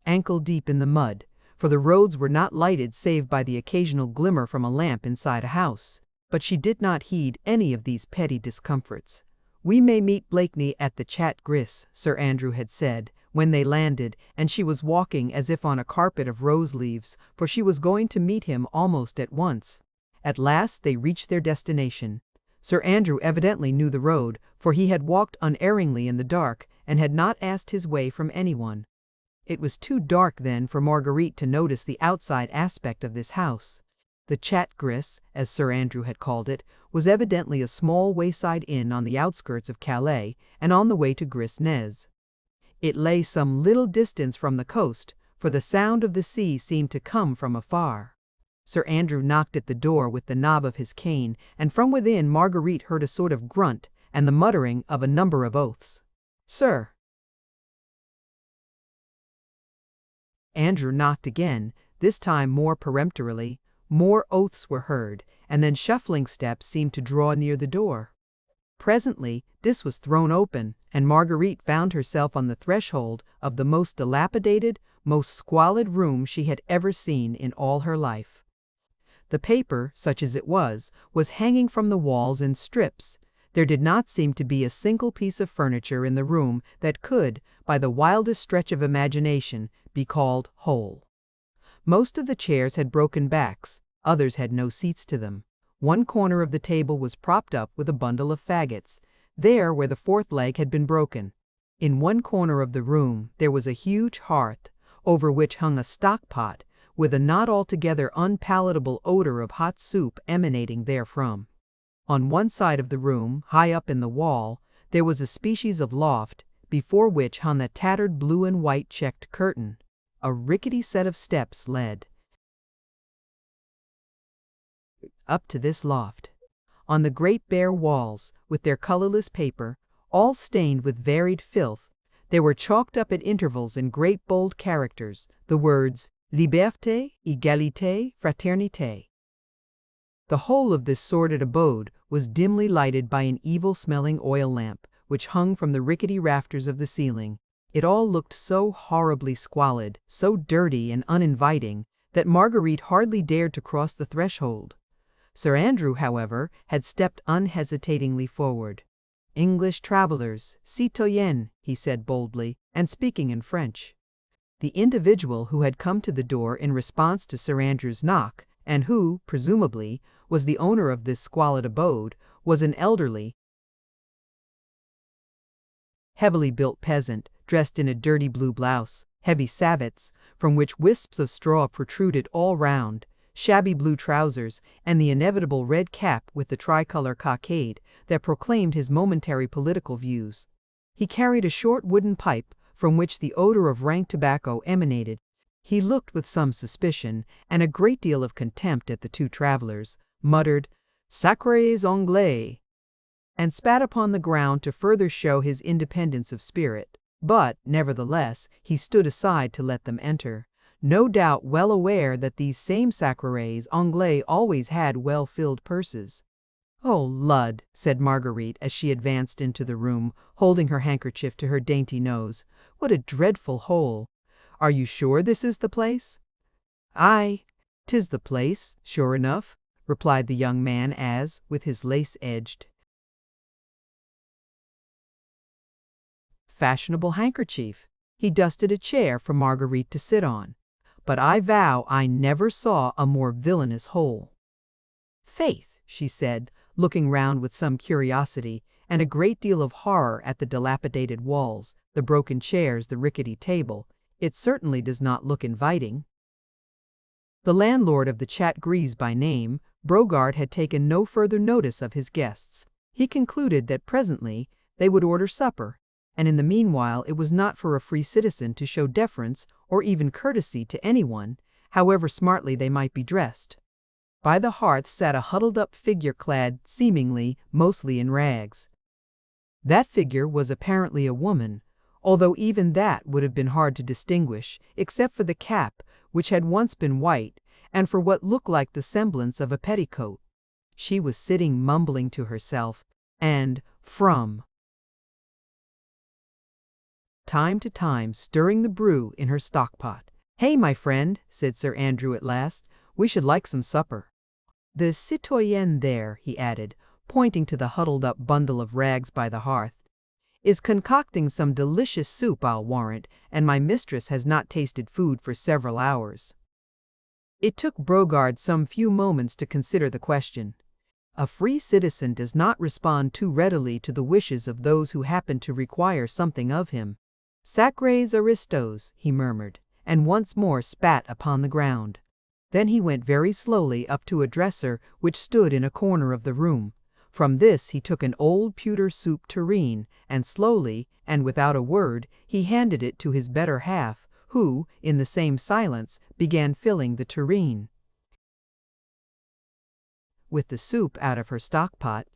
ankle-deep in the mud, for the roads were not lighted save by the occasional glimmer from a lamp inside a house. But she did not heed any of these petty discomforts. "We may meet Blakeney at the Chat Gris," Sir Andrew had said, when they landed, and she was walking as if on a carpet of rose leaves, for she was going to meet him almost at once. At last they reached their destination. Sir Andrew evidently knew the road, for he had walked unerringly in the dark, and had not asked his way from anyone. It was too dark then for Marguerite to notice the outside aspect of this house. The Chat Gris, as Sir Andrew had called it, was evidently a small wayside inn on the outskirts of Calais and on the way to Gris Nez. It lay some little distance from the coast, for the sound of the sea seemed to come from afar. Sir Andrew knocked at the door with the knob of his cane, and from within Marguerite heard a sort of grunt and the muttering of a number of oaths. "Sir." Andrew knocked again, this time more peremptorily. More oaths were heard, and then shuffling steps seemed to draw near the door. Presently this was thrown open, and Marguerite found herself on the threshold of the most dilapidated, most squalid room she had ever seen in all her life. The paper, such as it was hanging from the walls in strips. There did not seem to be a single piece of furniture in the room that could, by the wildest stretch of imagination, be called whole. Most of the chairs had broken backs, others had no seats to them. One corner of the table was propped up with a bundle of faggots, there where the fourth leg had been broken. In one corner of the room there was a huge hearth, over which hung a stock-pot, with a not altogether unpalatable odor of hot soup emanating therefrom. On one side of the room, high up in the wall, there was a species of loft, before which hung a tattered blue and white checked curtain. A rickety set of steps led up to this loft. On the great bare walls, with their colorless paper, all stained with varied filth, there were chalked up at intervals in great bold characters the words Liberté, Égalité, Fraternité. The whole of this sordid abode was dimly lighted by an evil-smelling oil lamp, which hung from the rickety rafters of the ceiling. It all looked so horribly squalid, so dirty and uninviting, that Marguerite hardly dared to cross the threshold. Sir Andrew, however, had stepped unhesitatingly forward. "English travelers, citoyens," he said boldly, and speaking in French. The individual who had come to the door in response to Sir Andrew's knock, and who, presumably, was the owner of this squalid abode, was an elderly, heavily built peasant, dressed in a dirty blue blouse, heavy sabots, from which wisps of straw protruded all round, shabby blue trousers, and the inevitable red cap with the tricolour cockade that proclaimed his momentary political views. He carried a short wooden pipe, from which the odor of rank tobacco emanated. He looked with some suspicion and a great deal of contempt at the two travelers, muttered, "Sacrés Anglais," and spat upon the ground to further show his independence of spirit. But, nevertheless, he stood aside to let them enter, no doubt well aware that these same Sacrés Anglais always had well-filled purses. "Oh, Lud," said Marguerite as she advanced into the room, holding her handkerchief to her dainty nose, "what a dreadful hole! Are you sure this is the place?" "Aye, 'tis the place, sure enough," replied the young man as, with his lace-edged, fashionable handkerchief, he dusted a chair for Marguerite to sit on. "But I vow I never saw a more villainous hole." "Faith," she said, looking round with some curiosity and a great deal of horror at the dilapidated walls, the broken chairs, the rickety table, "it certainly does not look inviting." The landlord of the Chat Gris by name, Brogard, had taken no further notice of his guests. He concluded that presently they would order supper, and in the meanwhile it was not for a free citizen to show deference or even courtesy to anyone, however smartly they might be dressed. By the hearth sat a huddled-up figure clad, seemingly, mostly in rags. That figure was apparently a woman, although even that would have been hard to distinguish, except for the cap, which had once been white, and for what looked like the semblance of a petticoat. She was sitting mumbling to herself, and, from time to time, stirring the brew in her stockpot. "Hey, my friend," said Sir Andrew at last, "we should like some supper. The citoyenne there," he added, pointing to the huddled-up bundle of rags by the hearth, "is concocting some delicious soup, I'll warrant, and my mistress has not tasted food for several hours." It took Brogard some few moments to consider the question. A free citizen does not respond too readily to the wishes of those who happen to require something of him. "Sacres aristos," he murmured, and once more spat upon the ground. Then he went very slowly up to a dresser which stood in a corner of the room. From this he took an old pewter soup tureen, and slowly, and without a word, he handed it to his better half, who, in the same silence, began filling the tureen with the soup out of her stockpot.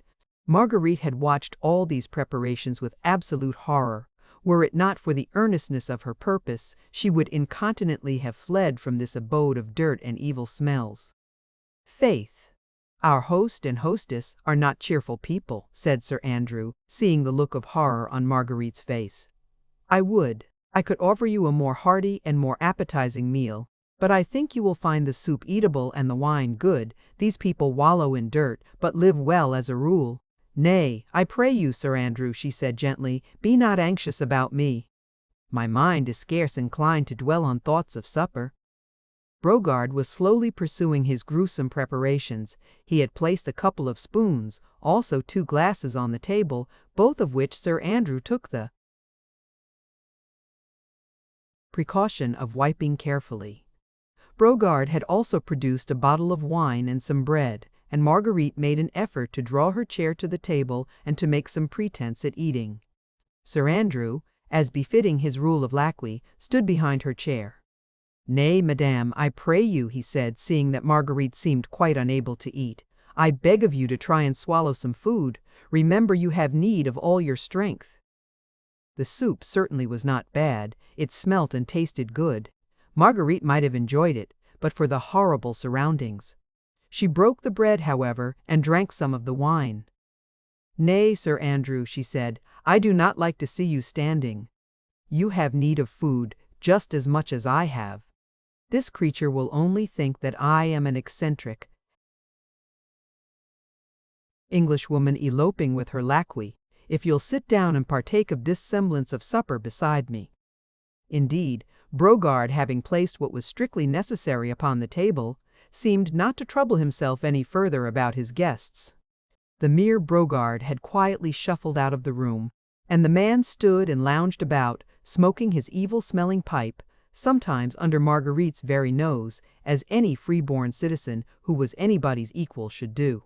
Marguerite had watched all these preparations with absolute horror. Were it not for the earnestness of her purpose, she would incontinently have fled from this abode of dirt and evil smells. "Faith, our host and hostess are not cheerful people," said Sir Andrew, seeing the look of horror on Marguerite's face. I could offer you a more hearty and more appetizing meal, but I think you will find the soup eatable and the wine good. These people wallow in dirt, but live well as a rule." "Nay, I pray you, Sir Andrew," she said gently, "be not anxious about me. My mind is scarce inclined to dwell on thoughts of supper." Brogard was slowly pursuing his gruesome preparations. He had placed a couple of spoons, also 2 glasses on the table, both of which Sir Andrew took the precaution of wiping carefully. Brogard had also produced a bottle of wine and some bread, and Marguerite made an effort to draw her chair to the table and to make some pretense at eating. Sir Andrew, as befitting his rule of laquey, stood behind her chair. "Nay, madame, I pray you," he said, seeing that Marguerite seemed quite unable to eat. "I beg of you to try and swallow some food. Remember you have need of all your strength." The soup certainly was not bad. It smelt and tasted good. Marguerite might have enjoyed it, but for the horrible surroundings. She broke the bread, however, and drank some of the wine. "Nay, Sir Andrew," she said, "I do not like to see you standing. You have need of food, just as much as I have. This creature will only think that I am an eccentric Englishwoman eloping with her laquey, if you'll sit down and partake of this semblance of supper beside me." Indeed, Brogard, having placed what was strictly necessary upon the table, seemed not to trouble himself any further about his guests. The mere Brogard had quietly shuffled out of the room, and the man stood and lounged about, smoking his evil-smelling pipe, sometimes under Marguerite's very nose, as any free-born citizen who was anybody's equal should do.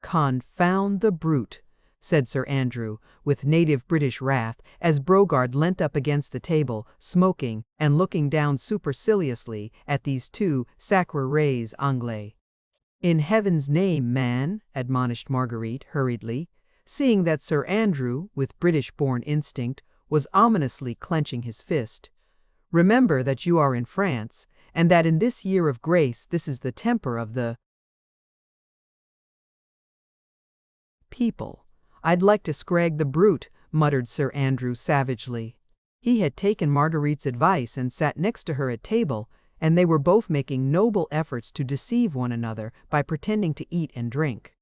"Confound the brute," said Sir Andrew, with native British wrath, as Brogard leant up against the table, smoking, and looking down superciliously at these 2 sacres anglais. "In heaven's name, man," admonished Marguerite hurriedly, seeing that Sir Andrew, with British-born instinct, was ominously clenching his fist, "remember that you are in France, and that in this year of grace this is the temper of the people." "I'd like to scrag the brute," muttered Sir Andrew savagely. He had taken Marguerite's advice and sat next to her at table, and they were both making noble efforts to deceive one another by pretending to eat and drink.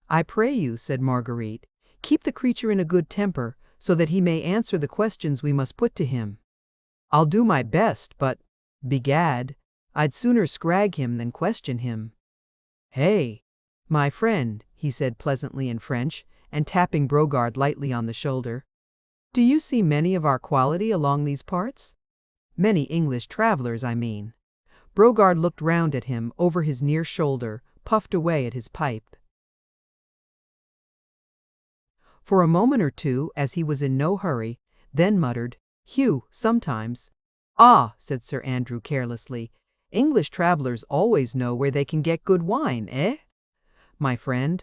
"I pray you," said Marguerite, "keep the creature in a good temper, so that he may answer the questions we must put to him." "I'll do my best, but, begad, I'd sooner scrag him than question him." "Hey, my friend," he said pleasantly in French, and tapping Brogard lightly on the shoulder, "do you see many of our quality along these parts? Many English travelers, I mean." Brogard looked round at him over his near shoulder, puffed away at his pipe for a moment or two, as he was in no hurry, then muttered, "Hugh, sometimes." "Ah," said Sir Andrew carelessly, English travelers always know where they can get good wine, eh? My friend.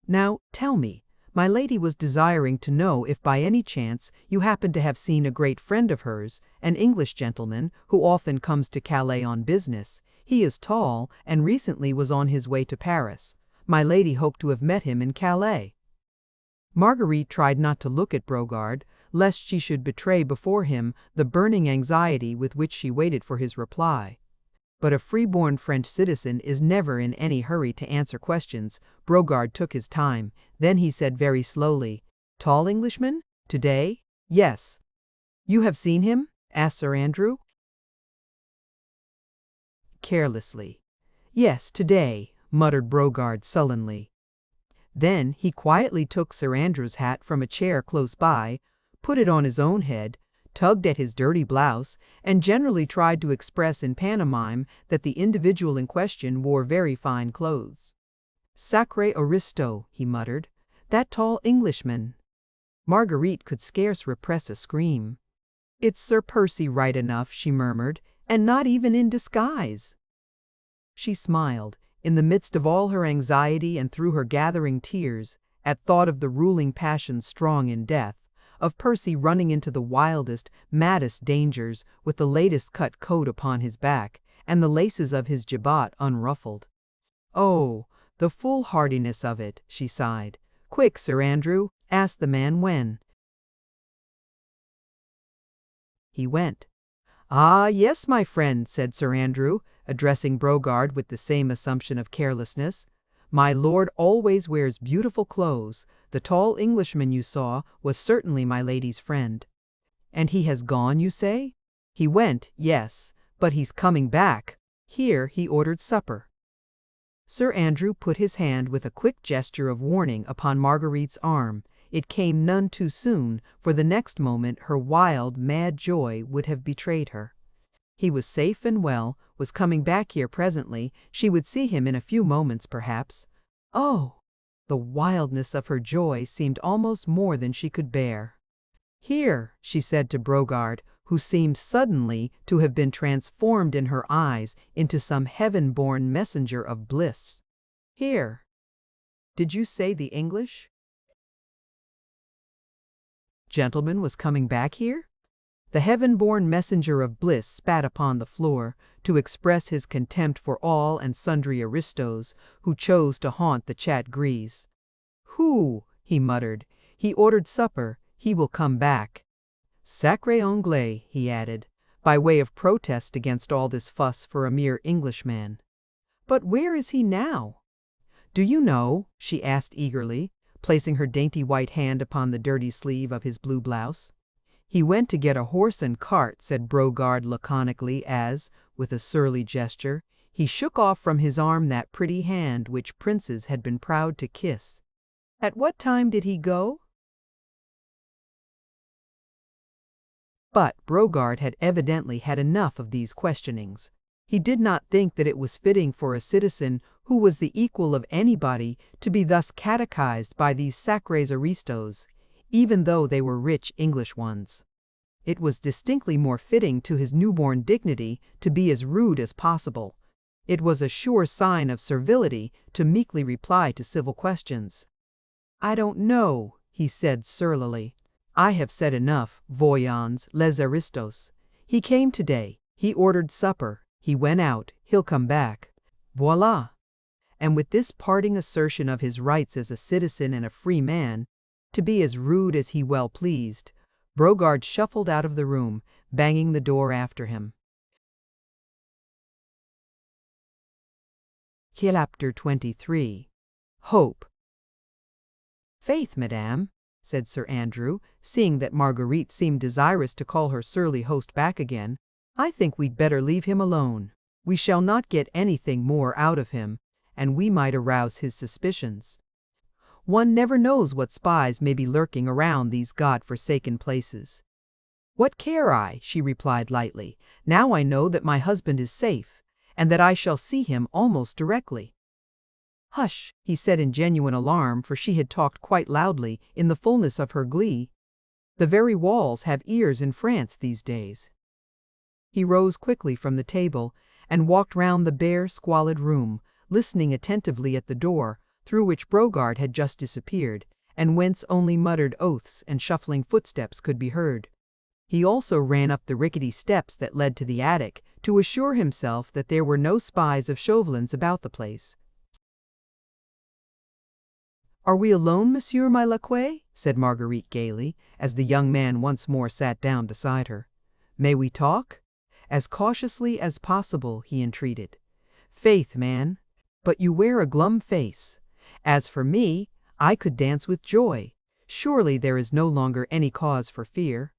Now, tell me, my lady was desiring to know if by any chance you happen to have seen a great friend of hers, an English gentleman who often comes to Calais on business. He is tall and recently was on his way to Paris. My lady hoped to have met him in Calais. Marguerite tried not to look at Brogard, lest she should betray before him the burning anxiety with which she waited for his reply. But a free-born French citizen is never in any hurry to answer questions. Brogard took his time. Then he said very slowly, "Tall Englishman? Today?" "Yes." "You have seen him?" asked Sir Andrew. Carelessly. "Yes, today," muttered Brogard sullenly. Then he quietly took Sir Andrew's hat from a chair close by, put it on his own head, tugged at his dirty blouse, and generally tried to express in pantomime that the individual in question wore very fine clothes. "Sacré aristo," he muttered. "That tall Englishman." Marguerite could scarce repress a scream. "It's Sir Percy right enough," she murmured, "and not even in disguise." She smiled, in the midst of all her anxiety and through her gathering tears, at thought of the ruling passion strong in death, of Percy running into the wildest, maddest dangers with the latest cut coat upon his back, and the laces of his jabot unruffled. "Oh, the foolhardiness of it," she sighed. "Quick, Sir Andrew, ask the man when." He went. "Ah, yes, my friend," said Sir Andrew, addressing Brogard with the same assumption of carelessness. "My lord always wears beautiful clothes. The tall Englishman you saw was certainly my lady's friend." "And he has gone, you say?" "He went, yes, but he's coming back." Here he ordered supper. Sir Andrew put his hand with a quick gesture of warning upon Marguerite's arm. It came none too soon, for the next moment her wild, mad joy would have betrayed her. He was safe and well, was coming back here presently, she would see him in a few moments perhaps. Oh! The wildness of her joy seemed almost more than she could bear. "Here," she said to Brogard, who seemed suddenly to have been transformed in her eyes into some heaven-born messenger of bliss. "Here." "Did you say the English gentleman was coming back here?" The heaven-born messenger of bliss spat upon the floor to express his contempt for all and sundry aristos who chose to haunt the chat grise. "Who?" he muttered. "He ordered supper. He will come back. Sacré Anglais," he added, by way of protest against all this fuss for a mere Englishman. "But where is he now?" "Do you know?" she asked eagerly, placing her dainty white hand upon the dirty sleeve of his blue blouse. "He went to get a horse and cart," said Brogard laconically as, with a surly gesture, he shook off from his arm that pretty hand which princes had been proud to kiss. "At what time did he go?" But Brogard had evidently had enough of these questionings. He did not think that it was fitting for a citizen who was the equal of anybody to be thus catechized by these sacrés aristos, even though they were rich English ones. It was distinctly more fitting to his newborn dignity to be as rude as possible. It was a sure sign of servility to meekly reply to civil questions. "I don't know," he said surlily. "I have said enough, voyons, les aristos. He came today, he ordered supper, he went out, he'll come back. Voila." And with this parting assertion of his rights as a citizen and a free man, to be as rude as he well pleased, Brogard shuffled out of the room, banging the door after him. Chapter 23. Hope. "Faith, madame," said Sir Andrew, seeing that Marguerite seemed desirous to call her surly host back again, "I think we'd better leave him alone. We shall not get anything more out of him, and we might arouse his suspicions. One never knows what spies may be lurking around these God-forsaken places." "What care I?" she replied lightly. "Now I know that my husband is safe, and that I shall see him almost directly." "Hush," he said in genuine alarm, for she had talked quite loudly in the fullness of her glee. "The very walls have ears in France these days." He rose quickly from the table, and walked round the bare, squalid room, listening attentively at the door, through which Brogard had just disappeared, and whence only muttered oaths and shuffling footsteps could be heard. He also ran up the rickety steps that led to the attic, to assure himself that there were no spies of Chauvelin's about the place. "Are we alone, monsieur my laquais?" said Marguerite gaily, as the young man once more sat down beside her. "May we talk?" As cautiously as possible, he entreated. "Faith, man, but you wear a glum face. As for me, I could dance with joy. Surely there is no longer any cause for fear.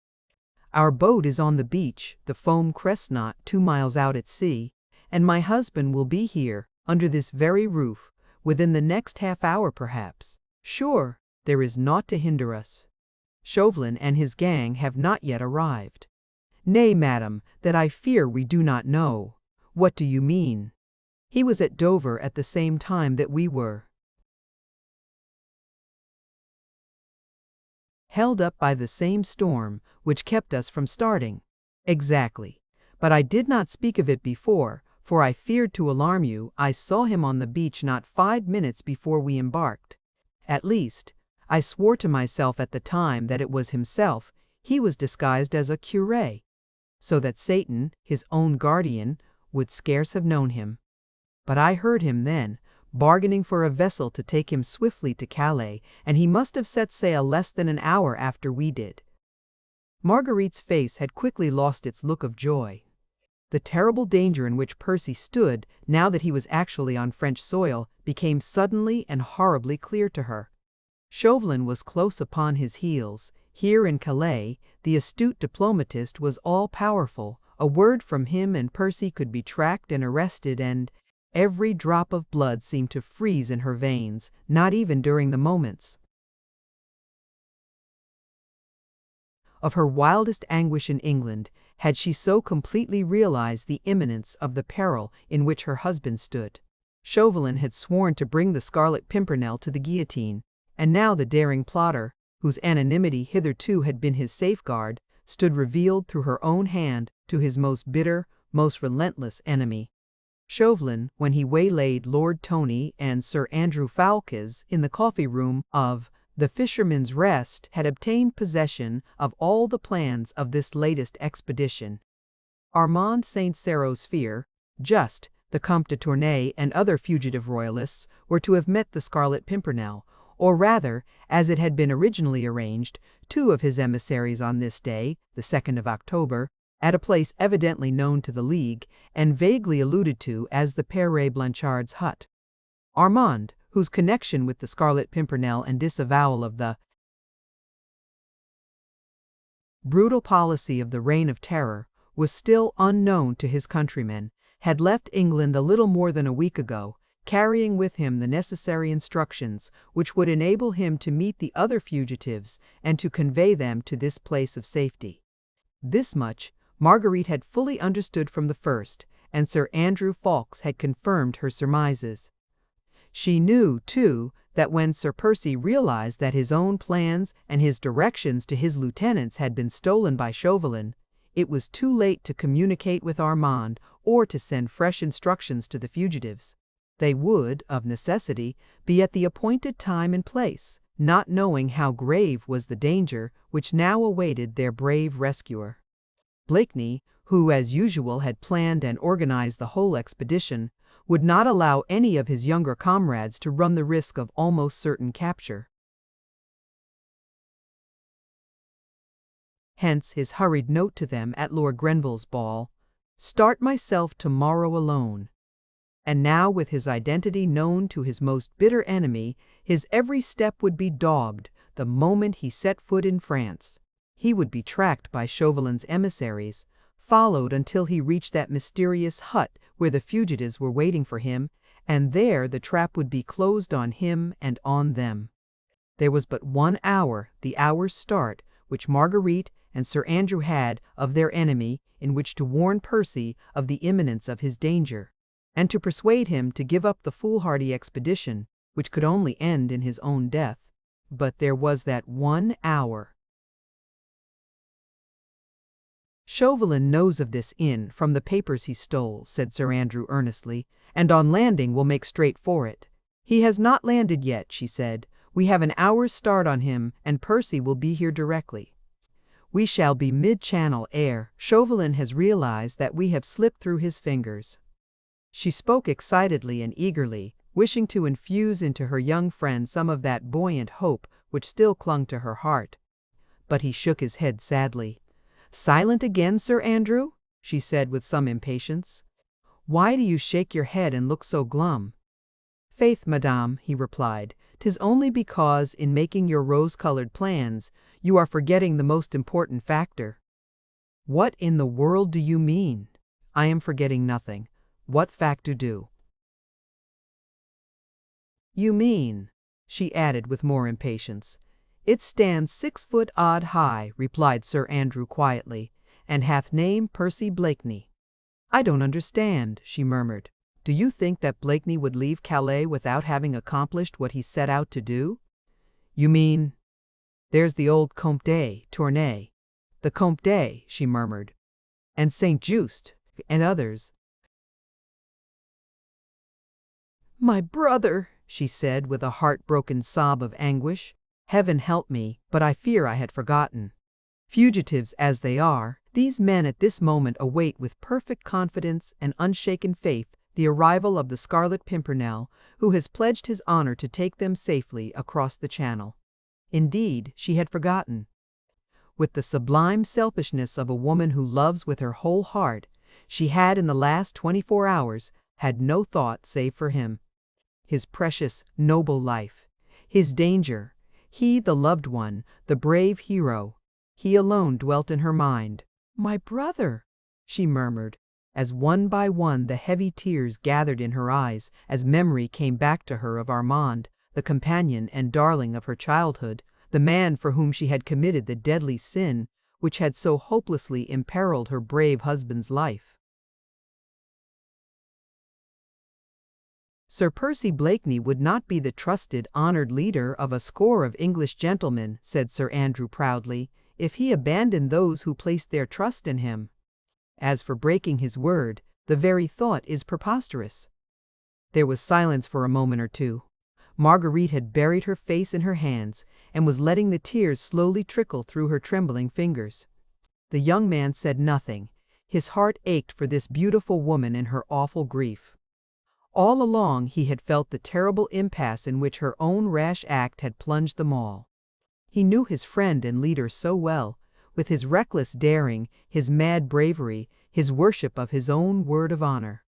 Our boat is on the beach, the foam crests not, 2 miles out at sea, and my husband will be here, under this very roof, within the next half-hour perhaps. Sure, there is naught to hinder us. Chauvelin and his gang have not yet arrived." "Nay, madam, that I fear we do not know." "What do you mean?" "He was at Dover at the same time that we were." "Held up by the same storm, which kept us from starting." "Exactly. But I did not speak of it before, for I feared to alarm you. I saw him on the beach not 5 minutes before we embarked. At least, I swore to myself at the time that it was himself. He was disguised as a curé, so that Satan, his own guardian, would scarce have known him. But I heard him then, bargaining for a vessel to take him swiftly to Calais, and he must have set sail less than an hour after we did." Marguerite's face had quickly lost its look of joy. The terrible danger in which Percy stood, now that he was actually on French soil, became suddenly and horribly clear to her. Chauvelin was close upon his heels. Here in Calais, the astute diplomatist was all-powerful. A word from him and Percy could be tracked and arrested, and every drop of blood seemed to freeze in her veins, not even during the moments of her wildest anguish in England had she so completely realized the imminence of the peril in which her husband stood. Chauvelin had sworn to bring the Scarlet Pimpernel to the guillotine, and now the daring plotter, whose anonymity hitherto had been his safeguard, stood revealed through her own hand to his most bitter, most relentless enemy. Chauvelin, when he waylaid Lord Tony and Sir Andrew Falkes in the coffee-room of the Fisherman's Rest, had obtained possession of all the plans of this latest expedition. Armand St. Cyro's fear, Just, the Comte de Tournay, and other fugitive royalists were to have met the Scarlet Pimpernel, or rather, as it had been originally arranged, 2 of his emissaries on this day, the 2nd of October, at a place evidently known to the League, and vaguely alluded to as the Père Blanchard's hut. Armand, whose connection with the Scarlet Pimpernel and disavowal of the brutal policy of the Reign of Terror was still unknown to his countrymen, had left England a little more than a week ago, carrying with him the necessary instructions which would enable him to meet the other fugitives and to convey them to this place of safety. This much Marguerite had fully understood from the first, and Sir Andrew Ffoulkes had confirmed her surmises. She knew, too, that when Sir Percy realized that his own plans and his directions to his lieutenants had been stolen by Chauvelin, it was too late to communicate with Armand or to send fresh instructions to the fugitives. They would, of necessity, be at the appointed time and place, not knowing how grave was the danger which now awaited their brave rescuer. Blakeney, who as usual had planned and organized the whole expedition, would not allow any of his younger comrades to run the risk of almost certain capture. Hence his hurried note to them at Lord Grenville's ball, "Start myself tomorrow alone." And now, with his identity known to his most bitter enemy, his every step would be dogged the moment he set foot in France. He would be tracked by Chauvelin's emissaries, followed until he reached that mysterious hut where the fugitives were waiting for him, and there the trap would be closed on him and on them. There was but 1 hour, the hour's start, which Marguerite and Sir Andrew had of their enemy, in which to warn Percy of the imminence of his danger, and to persuade him to give up the foolhardy expedition, which could only end in his own death. But there was that 1 hour. Chauvelin knows of this inn from the papers he stole, said Sir Andrew earnestly, and on landing will make straight for it. He has not landed yet, she said. We have an hour's start on him, and Percy will be here directly. We shall be mid-channel ere Chauvelin has realized that we have slipped through his fingers. She spoke excitedly and eagerly, wishing to infuse into her young friend some of that buoyant hope which still clung to her heart. But he shook his head sadly. "Silent again, Sir Andrew?" she said with some impatience. "Why do you shake your head and look so glum?" "Faith, madame," he replied, "'tis only because, in making your rose-colored plans, you are forgetting the most important factor." "What in the world do you mean?" "I am forgetting nothing. What factor do you mean?" she added with more impatience. "It stands 6 foot odd high," replied Sir Andrew quietly, "and hath name Percy Blakeney." "I don't understand," she murmured. "Do you think that Blakeney would leave Calais without having accomplished what he set out to do?" "You mean—" "There's the old Comte de Tournay." "The Comte de," she murmured. "And Saint Just, and others." "My brother!" she said with a heart-broken sob of anguish. "Heaven help me, but I fear I had forgotten." Fugitives as they are, these men at this moment await with perfect confidence and unshaken faith the arrival of the Scarlet Pimpernel, who has pledged his honor to take them safely across the Channel. Indeed, she had forgotten. With the sublime selfishness of a woman who loves with her whole heart, she had in the last 24 hours had no thought save for him. His precious, noble life. His danger. He, the loved one, the brave hero. He alone dwelt in her mind. "My brother!" she murmured, as one by one the heavy tears gathered in her eyes as memory came back to her of Armand, the companion and darling of her childhood, the man for whom she had committed the deadly sin which had so hopelessly imperiled her brave husband's life. Sir Percy Blakeney would not be the trusted, honored leader of a score of English gentlemen, said Sir Andrew proudly, if he abandoned those who placed their trust in him. As for breaking his word, the very thought is preposterous. There was silence for a moment or two. Marguerite had buried her face in her hands and was letting the tears slowly trickle through her trembling fingers. The young man said nothing. His heart ached for this beautiful woman in her awful grief. All along he had felt the terrible impasse in which her own rash act had plunged them all. He knew his friend and leader so well, with his reckless daring, his mad bravery, his worship of his own word of honor.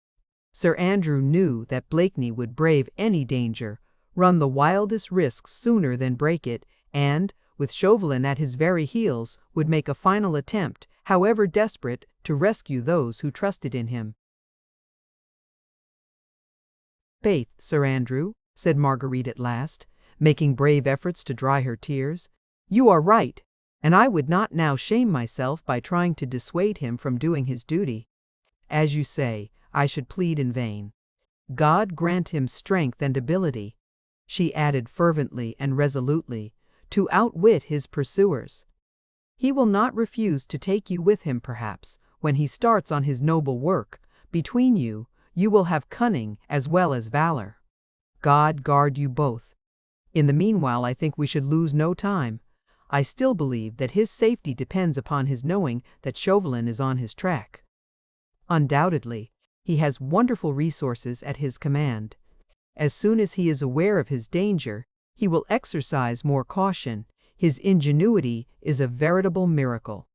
Sir Andrew knew that Blakeney would brave any danger, run the wildest risks sooner than break it, and, with Chauvelin at his very heels, would make a final attempt, however desperate, to rescue those who trusted in him. "Faith, Sir Andrew," said Marguerite at last, making brave efforts to dry her tears, "you are right, and I would not now shame myself by trying to dissuade him from doing his duty. As you say, I should plead in vain. God grant him strength and ability," she added fervently and resolutely, "to outwit his pursuers. He will not refuse to take you with him perhaps, when he starts on his noble work. Between you, you will have cunning as well as valor. God guard you both. In the meanwhile I think we should lose no time. I still believe that his safety depends upon his knowing that Chauvelin is on his track. Undoubtedly, he has wonderful resources at his command. As soon as he is aware of his danger, he will exercise more caution. His ingenuity is a veritable miracle.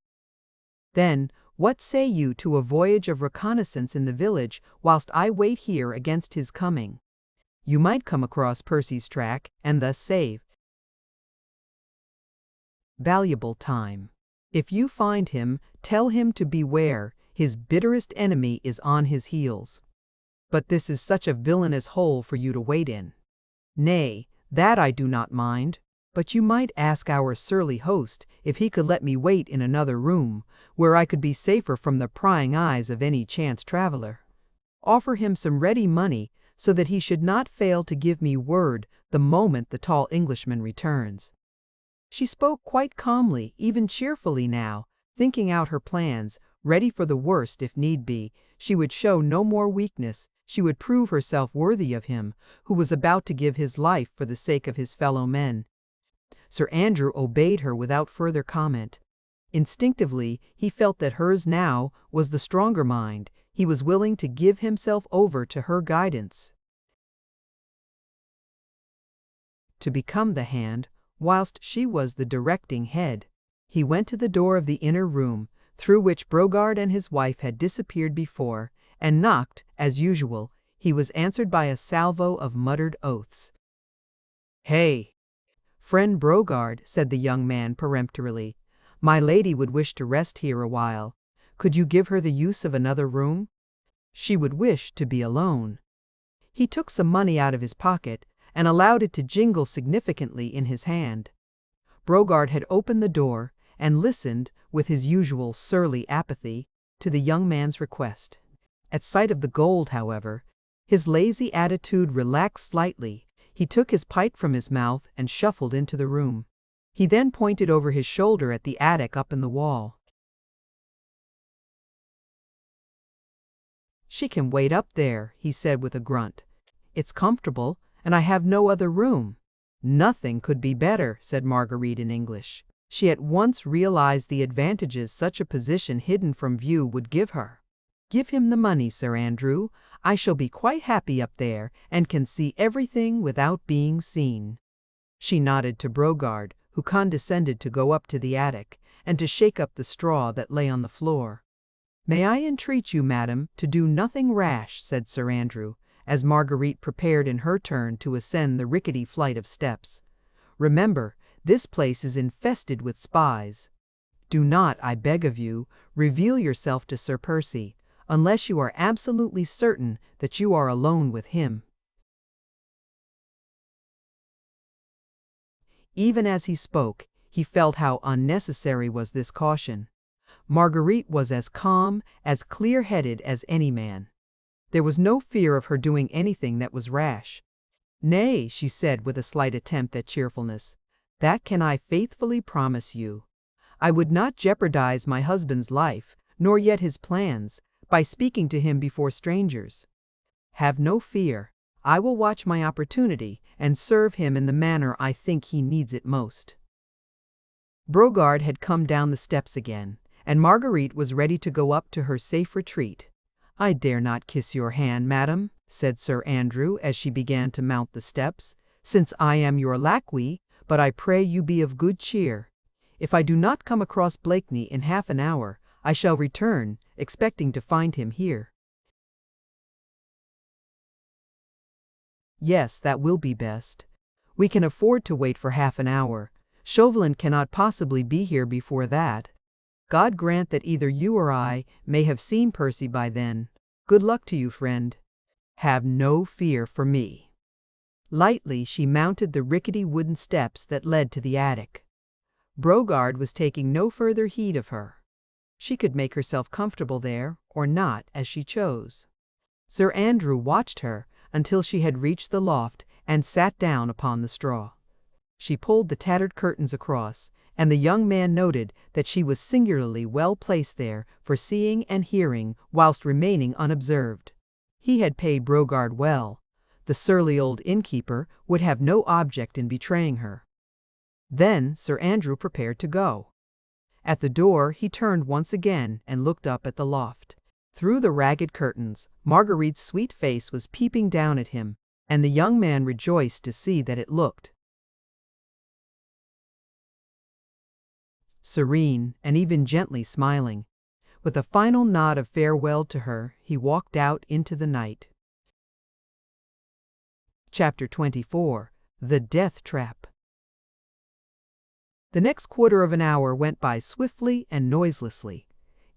Then, what say you to a voyage of reconnaissance in the village whilst I wait here against his coming? You might come across Percy's track and thus save valuable time. If you find him, tell him to beware, his bitterest enemy is on his heels. But this is such a villainous hole for you to wait in." "Nay, that I do not mind. But you might ask our surly host if he could let me wait in another room, where I could be safer from the prying eyes of any chance traveler. Offer him some ready money, so that he should not fail to give me word the moment the tall Englishman returns." She spoke quite calmly, even cheerfully now, thinking out her plans, Ready for the worst if need be, she would show no more weakness. She would prove herself worthy of him, who was about to give his life for the sake of his fellow men. Sir Andrew obeyed her without further comment. Instinctively, he felt that hers now was the stronger mind. He was willing to give himself over to her guidance, to become the hand, whilst she was the directing head. He went to the door of the inner room, through which Brogard and his wife had disappeared before, and knocked, as usual. He was answered by a salvo of muttered oaths. "Hey, friend Brogard," said the young man peremptorily. "My lady would wish to rest here a while. Could you give her the use of another room? She would wish to be alone." He took some money out of his pocket, and allowed it to jingle significantly in his hand. Brogard had opened the door, and listened, with his usual surly apathy, to the young man's request. At sight of the gold, however, his lazy attitude relaxed slightly. He took his pipe from his mouth and shuffled into the room. He then pointed over his shoulder at the attic up in the wall. "She can wait up there," he said with a grunt. "It's comfortable, and I have no other room." "Nothing could be better," said Marguerite in English. She at once realized the advantages such a position hidden from view would give her. "Give him the money, Sir Andrew. I shall be quite happy up there, and can see everything without being seen." She nodded to Brogard, who condescended to go up to the attic, and to shake up the straw that lay on the floor. "May I entreat you, madam, to do nothing rash," said Sir Andrew, as Marguerite prepared in her turn to ascend the rickety flight of steps. "Remember, this place is infested with spies. Do not, I beg of you, reveal yourself to Sir Percy, unless you are absolutely certain that you are alone with him." Even as he spoke, he felt how unnecessary was this caution. Marguerite was as calm, as clear-headed as any man. There was no fear of her doing anything that was rash. "Nay," she said with a slight attempt at cheerfulness, "that can I faithfully promise you. I would not jeopardize my husband's life, nor yet his plans, by speaking to him before strangers. Have no fear. I will watch my opportunity, and serve him in the manner I think he needs it most." Brogard had come down the steps again, and Marguerite was ready to go up to her safe retreat. "I dare not kiss your hand, madam," said Sir Andrew as she began to mount the steps, "since I am your laquais, but I pray you be of good cheer. If I do not come across Blakeney in half an hour, I shall return, expecting to find him here." "Yes, that will be best. We can afford to wait for half an hour. Chauvelin cannot possibly be here before that. God grant that either you or I may have seen Percy by then. Good luck to you, friend. Have no fear for me." Lightly she mounted the rickety wooden steps that led to the attic. Brogard was taking no further heed of her. She could make herself comfortable there, or not, as she chose. Sir Andrew watched her until she had reached the loft and sat down upon the straw. She pulled the tattered curtains across, and the young man noted that she was singularly well placed there for seeing and hearing whilst remaining unobserved. He had paid Brogard well. The surly old innkeeper would have no object in betraying her. Then Sir Andrew prepared to go. At the door he turned once again and looked up at the loft. Through the ragged curtains, Marguerite's sweet face was peeping down at him, and the young man rejoiced to see that it looked serene, and even gently smiling. With a final nod of farewell to her, he walked out into the night. Chapter 24. The Death Trap. The next quarter of an hour went by swiftly and noiselessly.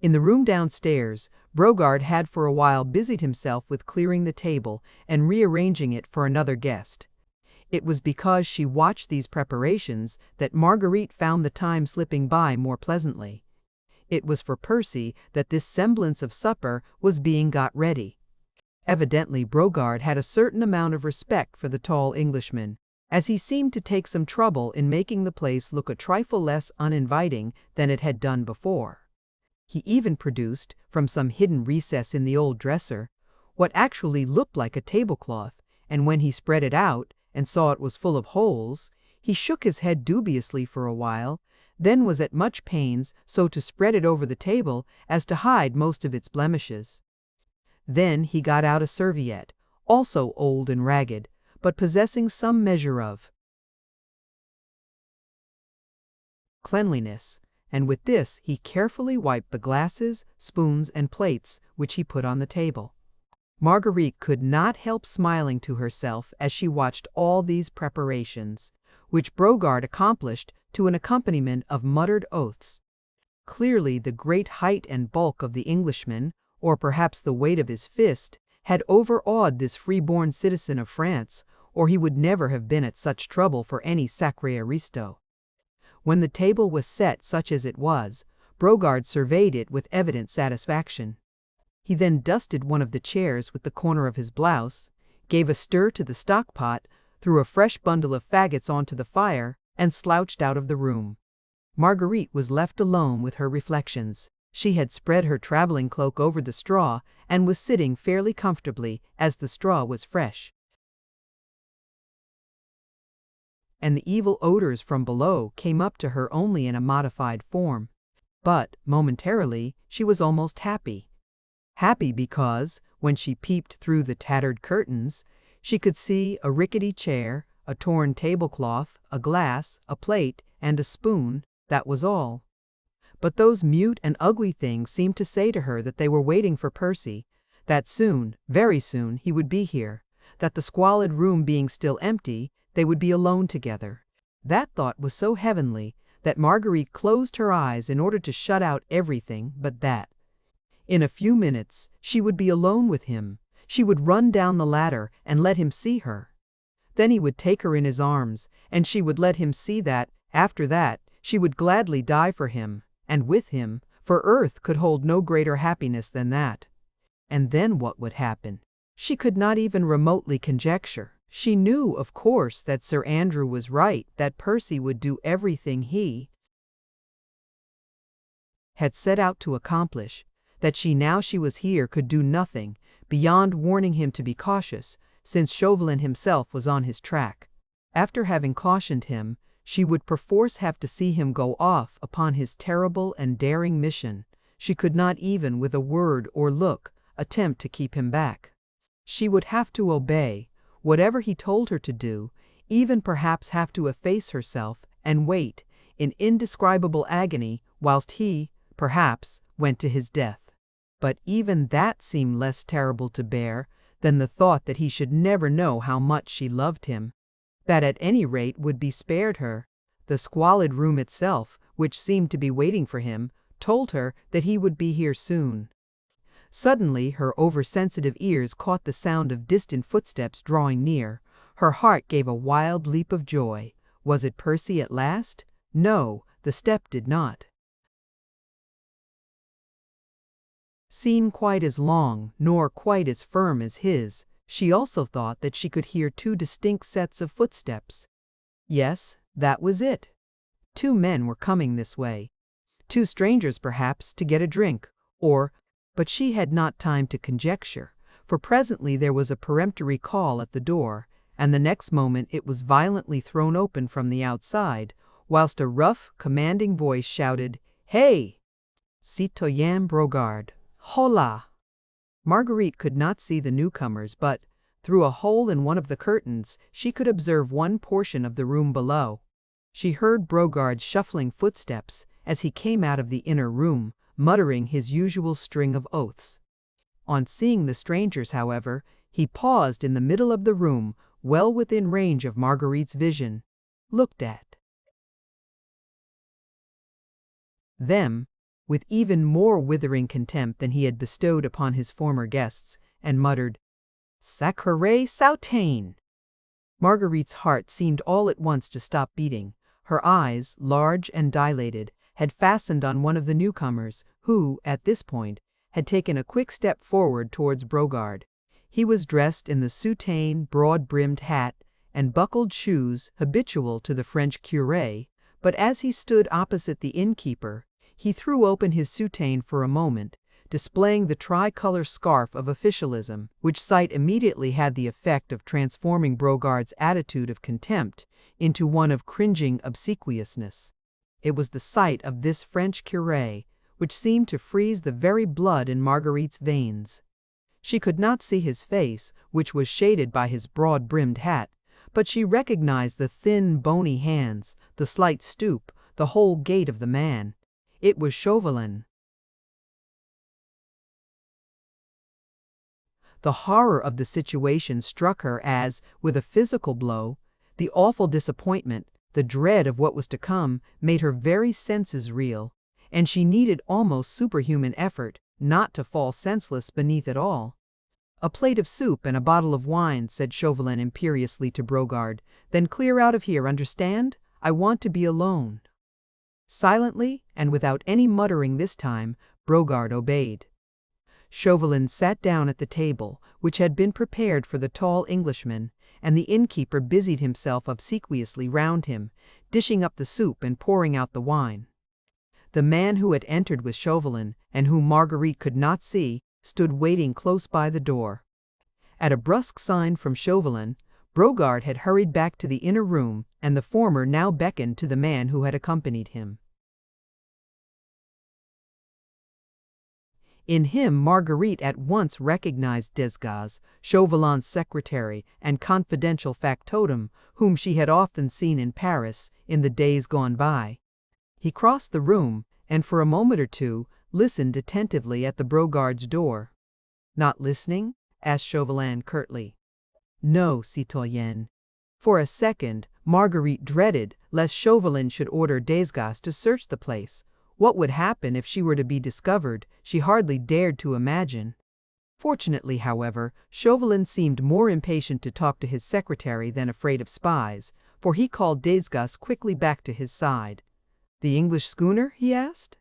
In the room downstairs, Brogard had for a while busied himself with clearing the table and rearranging it for another guest. It was because she watched these preparations that Marguerite found the time slipping by more pleasantly. It was for Percy that this semblance of supper was being got ready. Evidently Brogard had a certain amount of respect for the tall Englishman, as he seemed to take some trouble in making the place look a trifle less uninviting than it had done before. He even produced, from some hidden recess in the old dresser, what actually looked like a tablecloth, and when he spread it out and saw it was full of holes, he shook his head dubiously for a while, then was at much pains so to spread it over the table as to hide most of its blemishes. Then he got out a serviette, also old and ragged, but possessing some measure of cleanliness, and with this he carefully wiped the glasses, spoons, and plates which he put on the table. Marguerite could not help smiling to herself as she watched all these preparations, which Brogard accomplished to an accompaniment of muttered oaths. Clearly the great height and bulk of the Englishman, or perhaps the weight of his fist, had overawed this free-born citizen of France, or he would never have been at such trouble for any sacré aristo. When the table was set such as it was, Brogard surveyed it with evident satisfaction. He then dusted one of the chairs with the corner of his blouse, gave a stir to the stock-pot, threw a fresh bundle of faggots onto the fire, and slouched out of the room. Marguerite was left alone with her reflections. She had spread her traveling cloak over the straw, and was sitting fairly comfortably, as the straw was fresh, and the evil odors from below came up to her only in a modified form. But, momentarily, she was almost happy. Happy because, when she peeped through the tattered curtains, she could see a rickety chair, a torn tablecloth, a glass, a plate, and a spoon. That was all. But those mute and ugly things seemed to say to her that they were waiting for Percy, that soon, very soon, he would be here, that the squalid room being still empty, they would be alone together. That thought was so heavenly that Marguerite closed her eyes in order to shut out everything but that. In a few minutes she would be alone with him. She would run down the ladder and let him see her. Then he would take her in his arms, and she would let him see that, after that, she would gladly die for him, and with him, for earth could hold no greater happiness than that. And then what would happen? She could not even remotely conjecture. She knew, of course, that Sir Andrew was right, that Percy would do everything he had set out to accomplish, that now she was here could do nothing, beyond warning him to be cautious, since Chauvelin himself was on his track. After having cautioned him, she would perforce have to see him go off upon his terrible and daring mission. She could not even with a word or look attempt to keep him back. She would have to obey whatever he told her to do, even perhaps have to efface herself and wait in indescribable agony whilst he, perhaps, went to his death. But even that seemed less terrible to bear than the thought that he should never know how much she loved him. That at any rate would be spared her. The squalid room itself, which seemed to be waiting for him, told her that he would be here soon. Suddenly her oversensitive ears caught the sound of distant footsteps drawing near. Her heart gave a wild leap of joy. Was it Percy at last? No, the step did not seem quite as long, nor quite as firm as his. She also thought that she could hear two distinct sets of footsteps. Yes, that was it. Two men were coming this way. Two strangers, perhaps, to get a drink, but she had not time to conjecture, for presently there was a peremptory call at the door, and the next moment it was violently thrown open from the outside, whilst a rough, commanding voice shouted, "Hey! Citoyen Brogard! Hola!" Marguerite could not see the newcomers, but, through a hole in one of the curtains, she could observe one portion of the room below. She heard Brogard's shuffling footsteps as he came out of the inner room, muttering his usual string of oaths. On seeing the strangers, however, he paused in the middle of the room, well within range of Marguerite's vision, looked at them with even more withering contempt than he had bestowed upon his former guests, and muttered, "Sacré Sautain!" Marguerite's heart seemed all at once to stop beating. Her eyes, large and dilated, had fastened on one of the newcomers, who, at this point, had taken a quick step forward towards Brogard. He was dressed in the soutane, broad-brimmed hat and buckled shoes habitual to the French curé, but as he stood opposite the innkeeper, He threw open his soutane for a moment, displaying the tricolor scarf of officialism, which sight immediately had the effect of transforming Brogard's attitude of contempt into one of cringing obsequiousness. It was the sight of this French curé which seemed to freeze the very blood in Marguerite's veins. She could not see his face, which was shaded by his broad-brimmed hat, but she recognized the thin, bony hands, the slight stoop, the whole gait of the man. It was Chauvelin. The horror of the situation struck her as, with a physical blow, the awful disappointment, the dread of what was to come, made her very senses reel, and she needed almost superhuman effort not to fall senseless beneath it all. "A plate of soup and a bottle of wine," said Chauvelin imperiously to Brogard. "Then clear out of here, understand? I want to be alone." Silently, and without any muttering this time, Brogard obeyed. Chauvelin sat down at the table, which had been prepared for the tall Englishman, and the innkeeper busied himself obsequiously round him, dishing up the soup and pouring out the wine. The man who had entered with Chauvelin, and whom Marguerite could not see, stood waiting close by the door. At a brusque sign from Chauvelin, Brogard had hurried back to the inner room, and the former now beckoned to the man who had accompanied him. In him Marguerite at once recognized Desgas, Chauvelin's secretary and confidential factotum, whom she had often seen in Paris in the days gone by. He crossed the room, and for a moment or two listened attentively at the Brogard's door. "Not listening?" asked Chauvelin curtly. "No, citoyenne." For a second, Marguerite dreaded lest Chauvelin should order Desgas to search the place. What would happen if she were to be discovered, she hardly dared to imagine. Fortunately, however, Chauvelin seemed more impatient to talk to his secretary than afraid of spies, for he called Desgas quickly back to his side. "The English schooner?" he asked.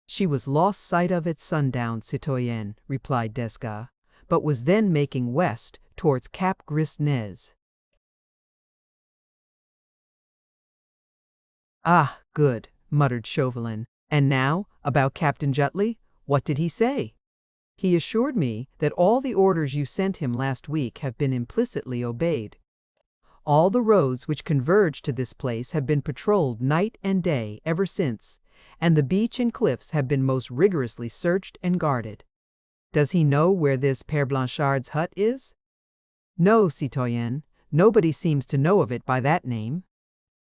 "She was lost sight of at sundown, citoyenne," replied Desgas, "but was then making west towards Cap Gris-Nez." "Ah, good," muttered Chauvelin. "And now, about Captain Jutley, what did he say?" "He assured me that all the orders you sent him last week have been implicitly obeyed. All the roads which converge to this place have been patrolled night and day ever since, and the beach and cliffs have been most rigorously searched and guarded." "Does he know where this Père Blanchard's hut is?" "No, citoyenne, nobody seems to know of it by that name.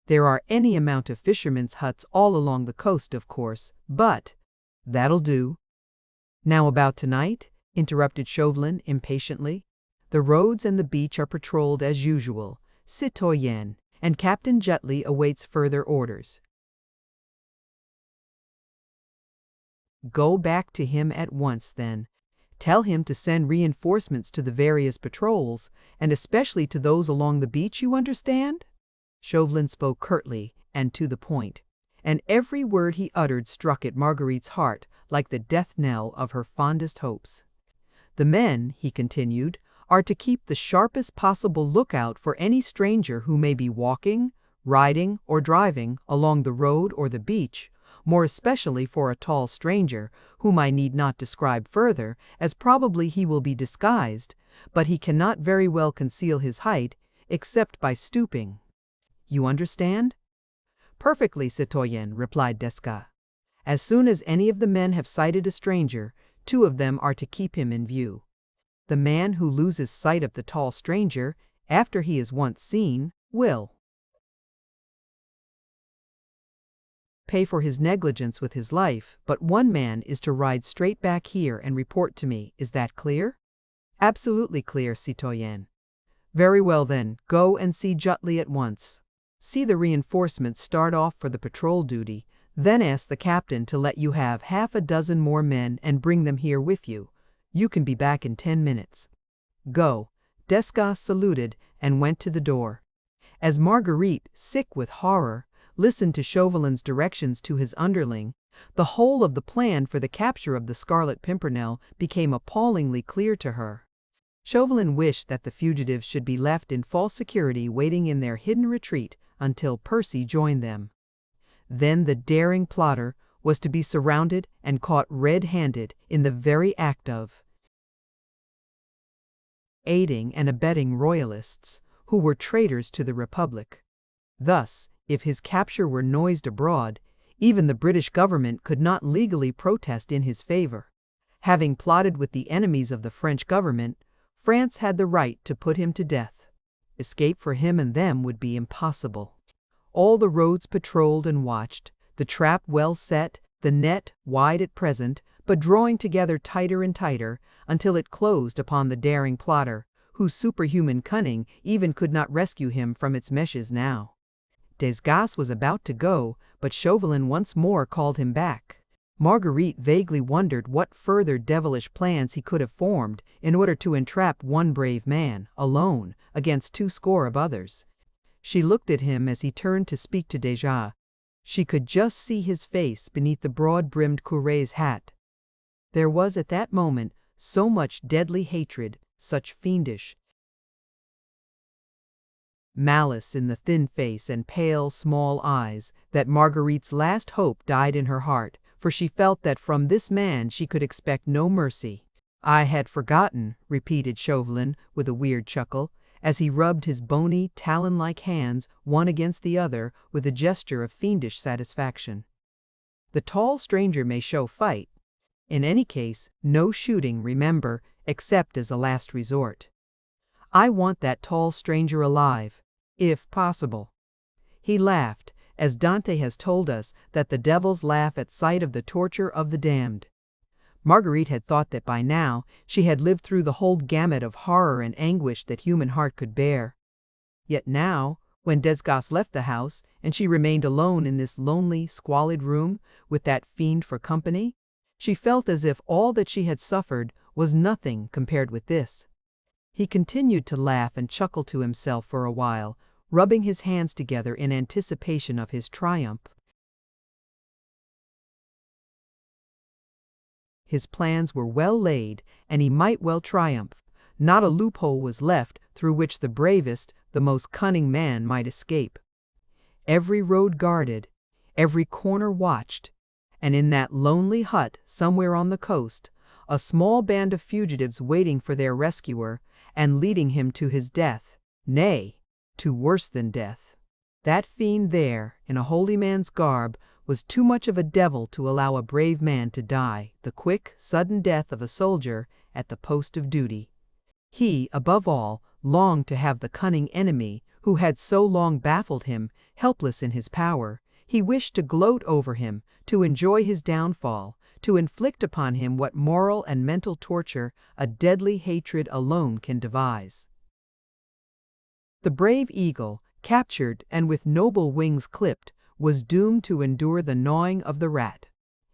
There are any amount of fishermen's huts all along the coast, of course, but—" "That'll do." "Now about tonight?" interrupted Chauvelin impatiently. "The roads and the beach are patrolled as usual, citoyenne, and Captain Jutley awaits further orders." "Go back to him at once, then. Tell him to send reinforcements to the various patrols, and especially to those along the beach, you understand?" Chauvelin spoke curtly and to the point, and every word he uttered struck at Marguerite's heart like the death knell of her fondest hopes. "The men," he continued, "are to keep the sharpest possible lookout for any stranger who may be walking, riding, or driving along the road or the beach, more especially for a tall stranger, whom I need not describe further, as probably he will be disguised, but he cannot very well conceal his height, except by stooping. You understand?" "Perfectly, citoyenne," replied Desgas. "As soon as any of the men have sighted a stranger, 2 of them are to keep him in view. The man who loses sight of the tall stranger, after he is once seen, will pay for his negligence with his life, but 1 man is to ride straight back here and report to me. Is that clear?" "Absolutely clear, citoyenne." "Very well then, go and see Jutley at once. See the reinforcements start off for the patrol duty, then ask the captain to let you have half a dozen more men and bring them here with you. You can be back in 10 minutes. Go." Desgas saluted and went to the door. As Marguerite, sick with horror, listened to Chauvelin's directions to his underling, the whole of the plan for the capture of the Scarlet Pimpernel became appallingly clear to her. Chauvelin wished that the fugitives should be left in false security waiting in their hidden retreat until Percy joined them. Then the daring plotter was to be surrounded and caught red-handed in the very act of aiding and abetting royalists, who were traitors to the Republic. Thus, if his capture were noised abroad, even the British government could not legally protest in his favor. Having plotted with the enemies of the French government, France had the right to put him to death. Escape for him and them would be impossible. All the roads patrolled and watched, the trap well set, the net wide at present, but drawing together tighter and tighter, until it closed upon the daring plotter, whose superhuman cunning even could not rescue him from its meshes now. Desgas was about to go, but Chauvelin once more called him back. Marguerite vaguely wondered what further devilish plans he could have formed in order to entrap one brave man, alone, against 20 of others. She looked at him as he turned to speak to Desgas. She could just see his face beneath the broad-brimmed curé's hat. There was at that moment so much deadly hatred, such fiendish malice in the thin face and pale, small eyes, that Marguerite's last hope died in her heart, for she felt that from this man she could expect no mercy. "I had forgotten," repeated Chauvelin with a weird chuckle, as he rubbed his bony, talon-like hands one against the other with a gesture of fiendish satisfaction. "The tall stranger may show fight. In any case, no shooting, remember, except as a last resort. I want that tall stranger alive, if possible." He laughed, as Dante has told us that the devils laugh at sight of the torture of the damned. Marguerite had thought that by now she had lived through the whole gamut of horror and anguish that human heart could bear. Yet now, when Desgas left the house, and she remained alone in this lonely, squalid room, with that fiend for company, she felt as if all that she had suffered was nothing compared with this. He continued to laugh and chuckle to himself for a while, rubbing his hands together in anticipation of his triumph. His plans were well laid, and he might well triumph. Not a loophole was left through which the bravest, the most cunning man might escape. Every road guarded, every corner watched, and in that lonely hut somewhere on the coast, a small band of fugitives waiting for their rescuer and leading him to his death, nay, to worse than death. That fiend there, in a holy man's garb, was too much of a devil to allow a brave man to die the quick, sudden death of a soldier at the post of duty. He, above all, longed to have the cunning enemy, who had so long baffled him, helpless in his power. He wished to gloat over him, to enjoy his downfall, to inflict upon him what moral and mental torture a deadly hatred alone can devise. The brave eagle, captured and with noble wings clipped, was doomed to endure the gnawing of the rat.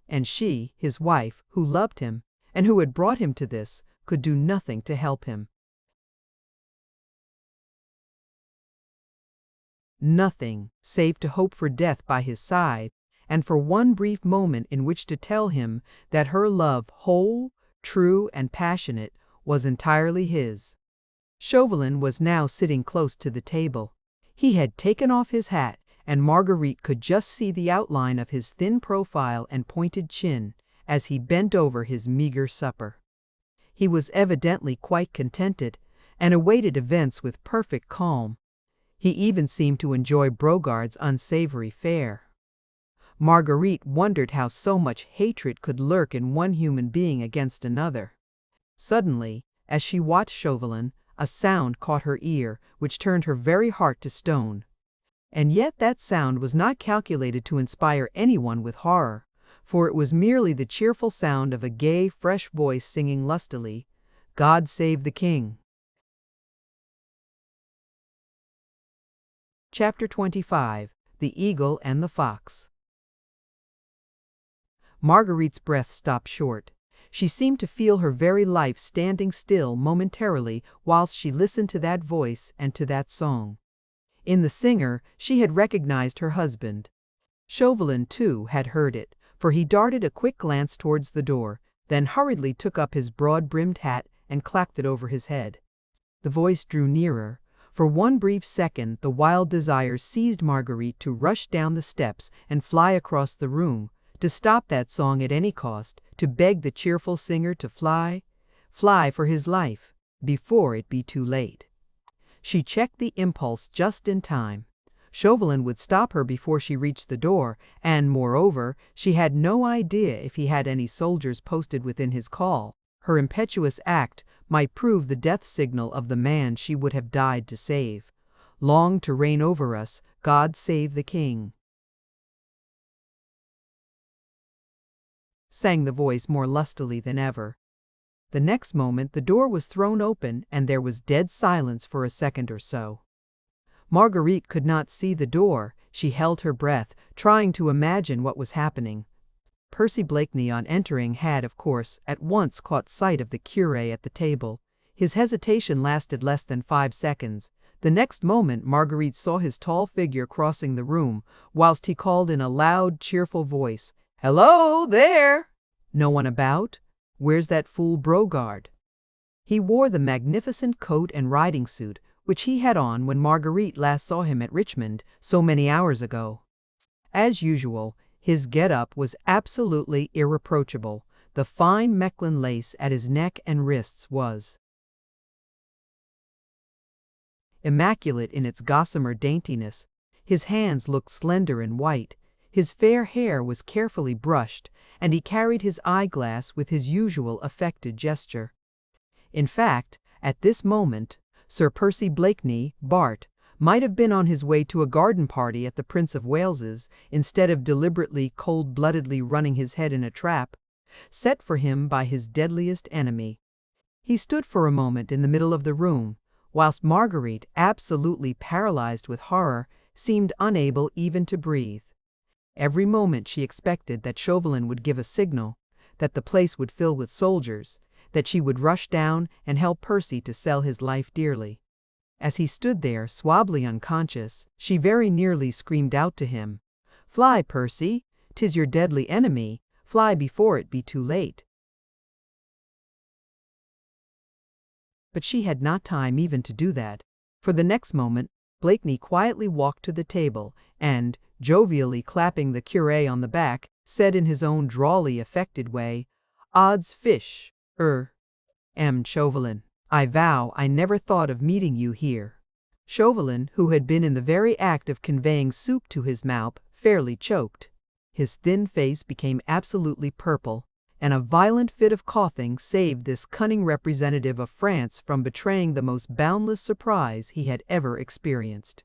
And she, his wife, who loved him, and who had brought him to this, could do nothing to help him. Nothing, save to hope for death by his side, and for one brief moment in which to tell him that her love, whole, true, and passionate, was entirely his. Chauvelin was now sitting close to the table. He had taken off his hat, and Marguerite could just see the outline of his thin profile and pointed chin as he bent over his meager supper. He was evidently quite contented, and awaited events with perfect calm. He even seemed to enjoy Brogard's unsavory fare. Marguerite wondered how so much hatred could lurk in one human being against another. Suddenly, as she watched Chauvelin, a sound caught her ear which turned her very heart to stone. And yet that sound was not calculated to inspire anyone with horror, for it was merely the cheerful sound of a gay, fresh voice singing lustily, "God Save the King." Chapter 25. The Eagle and the Fox. Marguerite's breath stopped short. She seemed to feel her very life standing still momentarily whilst she listened to that voice and to that song. In the singer she had recognized her husband. Chauvelin, too, had heard it, for he darted a quick glance towards the door, then hurriedly took up his broad-brimmed hat and clapped it over his head. The voice drew nearer. For one brief second the wild desire seized Marguerite to rush down the steps and fly across the room, to stop that song at any cost, to beg the cheerful singer to fly for his life, before it be too late. She checked the impulse just in time. Chauvelin would stop her before she reached the door, and, moreover, she had no idea if he had any soldiers posted within his call. Her impetuous act might prove the death signal of the man she would have died to save. Long to reign over us, God save the king, sang the voice more lustily than ever. The next moment the door was thrown open and there was dead silence for a second or so. Marguerite could not see the door. She held her breath, trying to imagine what was happening. Percy Blakeney, on entering, had, of course, at once caught sight of the curé at the table. His hesitation lasted less than 5 seconds. The next moment Marguerite saw his tall figure crossing the room, whilst he called in a loud, cheerful voice, "Hello, there! No one about? Where's that fool Brogard?" He wore the magnificent coat and riding suit which he had on when Marguerite last saw him at Richmond so many hours ago. As usual, his get-up was absolutely irreproachable. The fine Mechlin lace at his neck and wrists was immaculate in its gossamer daintiness. His hands looked slender and white. His fair hair was carefully brushed, and he carried his eyeglass with his usual affected gesture. In fact, at this moment, Sir Percy Blakeney, Bart., might have been on his way to a garden party at the Prince of Wales's, instead of deliberately, cold-bloodedly running his head in a trap set for him by his deadliest enemy. He stood for a moment in the middle of the room, whilst Marguerite, absolutely paralyzed with horror, seemed unable even to breathe. Every moment she expected that Chauvelin would give a signal, that the place would fill with soldiers, that she would rush down and help Percy to sell his life dearly. As he stood there, suavely unconscious, she very nearly screamed out to him, "Fly, Percy! 'Tis your deadly enemy! Fly before it be too late!" But she had not time even to do that, for the next moment Blakeney quietly walked to the table and, jovially clapping the curé on the back, said in his own drawly affected way, "Odds fish, Chauvelin, I vow I never thought of meeting you here." Chauvelin, who had been in the very act of conveying soup to his mouth, fairly choked. His thin face became absolutely purple, and a violent fit of coughing saved this cunning representative of France from betraying the most boundless surprise he had ever experienced.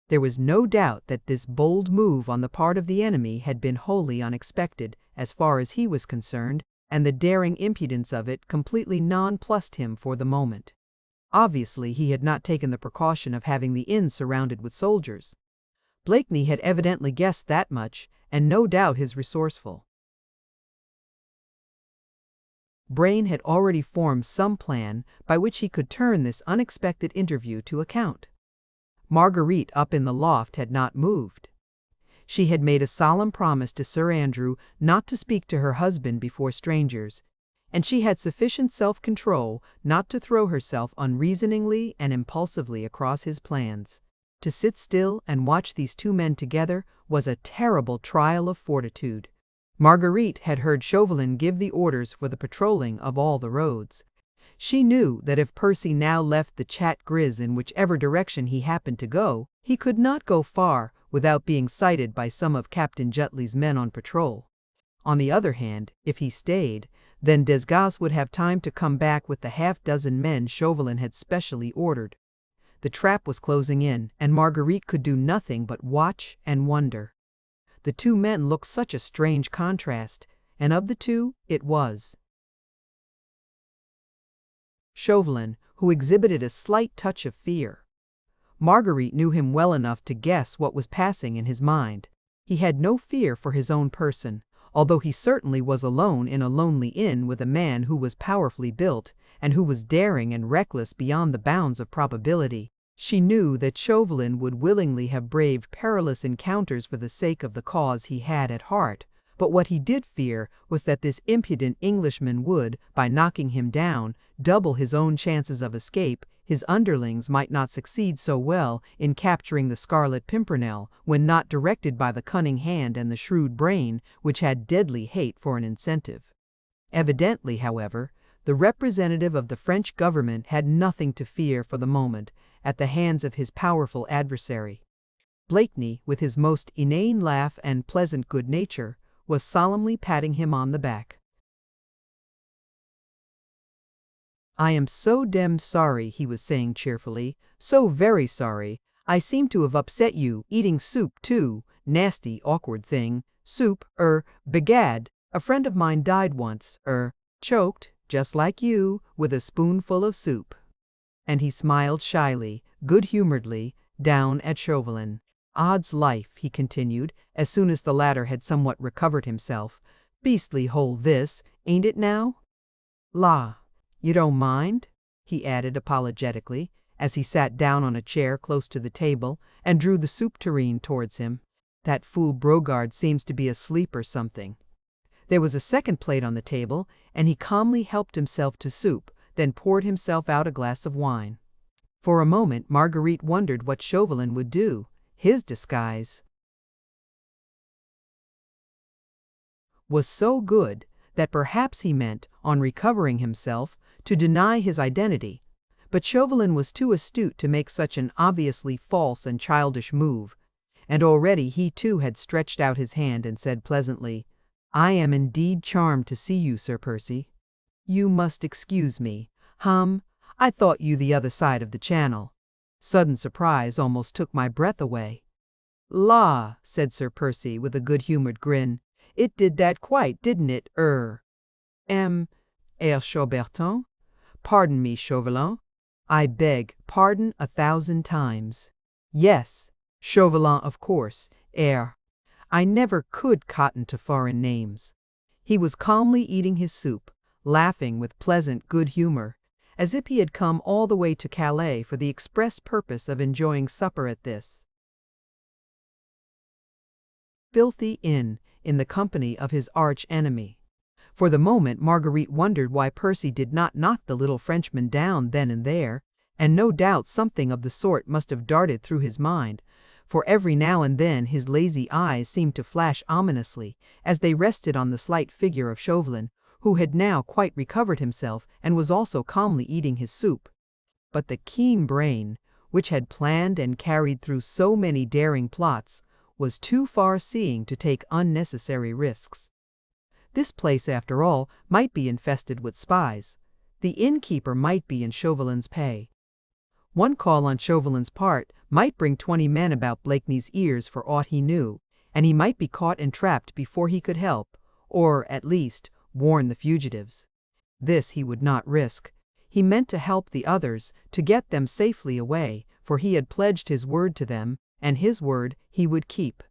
There was no doubt that this bold move on the part of the enemy had been wholly unexpected, as far as he was concerned, and the daring impudence of it completely nonplussed him for the moment. Obviously, he had not taken the precaution of having the inn surrounded with soldiers. Blakeney had evidently guessed that much, and no doubt his resourceful brain had already formed some plan by which he could turn this unexpected interview to account. Marguerite up in the loft had not moved. She had made a solemn promise to Sir Andrew not to speak to her husband before strangers, and she had sufficient self-control not to throw herself unreasoningly and impulsively across his plans. To sit still and watch these two men together was a terrible trial of fortitude. Marguerite had heard Chauvelin give the orders for the patrolling of all the roads. She knew that if Percy now left the Chat Gris in whichever direction he happened to go, he could not go far without being sighted by some of Captain Jutley's men on patrol. On the other hand, if he stayed, then Desgas would have time to come back with the half-dozen men Chauvelin had specially ordered. The trap was closing in, and Marguerite could do nothing but watch and wonder. The two men looked such a strange contrast, and of the two, it was Chauvelin who exhibited a slight touch of fear. Marguerite knew him well enough to guess what was passing in his mind. He had no fear for his own person, although he certainly was alone in a lonely inn with a man who was powerfully built, and who was daring and reckless beyond the bounds of probability. She knew that Chauvelin would willingly have braved perilous encounters for the sake of the cause he had at heart, but what he did fear was that this impudent Englishman would, by knocking him down, double his own chances of escape his underlings might not succeed so well in capturing the Scarlet Pimpernel when not directed by the cunning hand and the shrewd brain which had deadly hate for an incentive. Evidently, however, the representative of the French government had nothing to fear for the moment at the hands of his powerful adversary. Blakeney, with his most inane laugh and pleasant good nature, was solemnly patting him on the back. "I am so demmed sorry," he was saying cheerfully, "so very sorry. I seem to have upset you, eating soup too. Nasty, awkward thing. Soup, begad, a friend of mine died once, choked, just like you, with a spoonful of soup." And he smiled shyly, good-humoredly, down at Chauvelin. "Odds life," he continued, as soon as the latter had somewhat recovered himself. "Beastly hole this, ain't it now? La, you don't mind?" he added apologetically, as he sat down on a chair close to the table and drew the soup tureen towards him. "That fool Brogard seems to be asleep or something." There was a second plate on the table, and he calmly helped himself to soup, then poured himself out a glass of wine. For a moment Marguerite wondered what Chauvelin would do. His disguise was so good that perhaps he meant, on recovering himself, to deny his identity, but Chauvelin was too astute to make such an obviously false and childish move, and already he too had stretched out his hand and said pleasantly, "I am indeed charmed to see you, Sir Percy. You must excuse me. I thought you the other side of the channel." Sudden surprise almost took my breath away. "La," said Sir Percy with a good-humored grin, "it did that quite, didn't it, Chaubertin? Pardon me, Chauvelin. I beg pardon 1,000 times. Yes, Chauvelin, of course, I never could cotton to foreign names." He was calmly eating his soup, laughing with pleasant good humor, as if he had come all the way to Calais for the express purpose of enjoying supper at this filthy inn in the company of his arch-enemy. For the moment Marguerite wondered why Percy did not knock the little Frenchman down then and there, and no doubt something of the sort must have darted through his mind, for every now and then his lazy eyes seemed to flash ominously as they rested on the slight figure of Chauvelin, who had now quite recovered himself and was also calmly eating his soup. But the keen brain, which had planned and carried through so many daring plots, was too far-seeing to take unnecessary risks. This place, after all, might be infested with spies. The innkeeper might be in Chauvelin's pay. One call on Chauvelin's part might bring 20 men about Blakeney's ears for aught he knew, and he might be caught and trapped before he could help, or, at least, warn the fugitives. This he would not risk. He meant to help the others, to get them safely away, for he had pledged his word to them, and his word he would keep.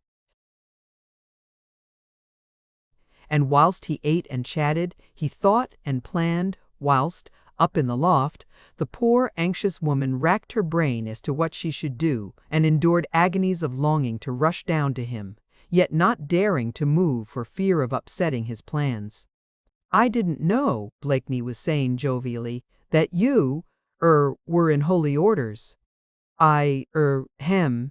And whilst he ate and chatted, he thought and planned, whilst, up in the loft, the poor anxious woman racked her brain as to what she should do, and endured agonies of longing to rush down to him, yet not daring to move for fear of upsetting his plans. "I didn't know," Blakeney was saying jovially, "that you, were in holy orders."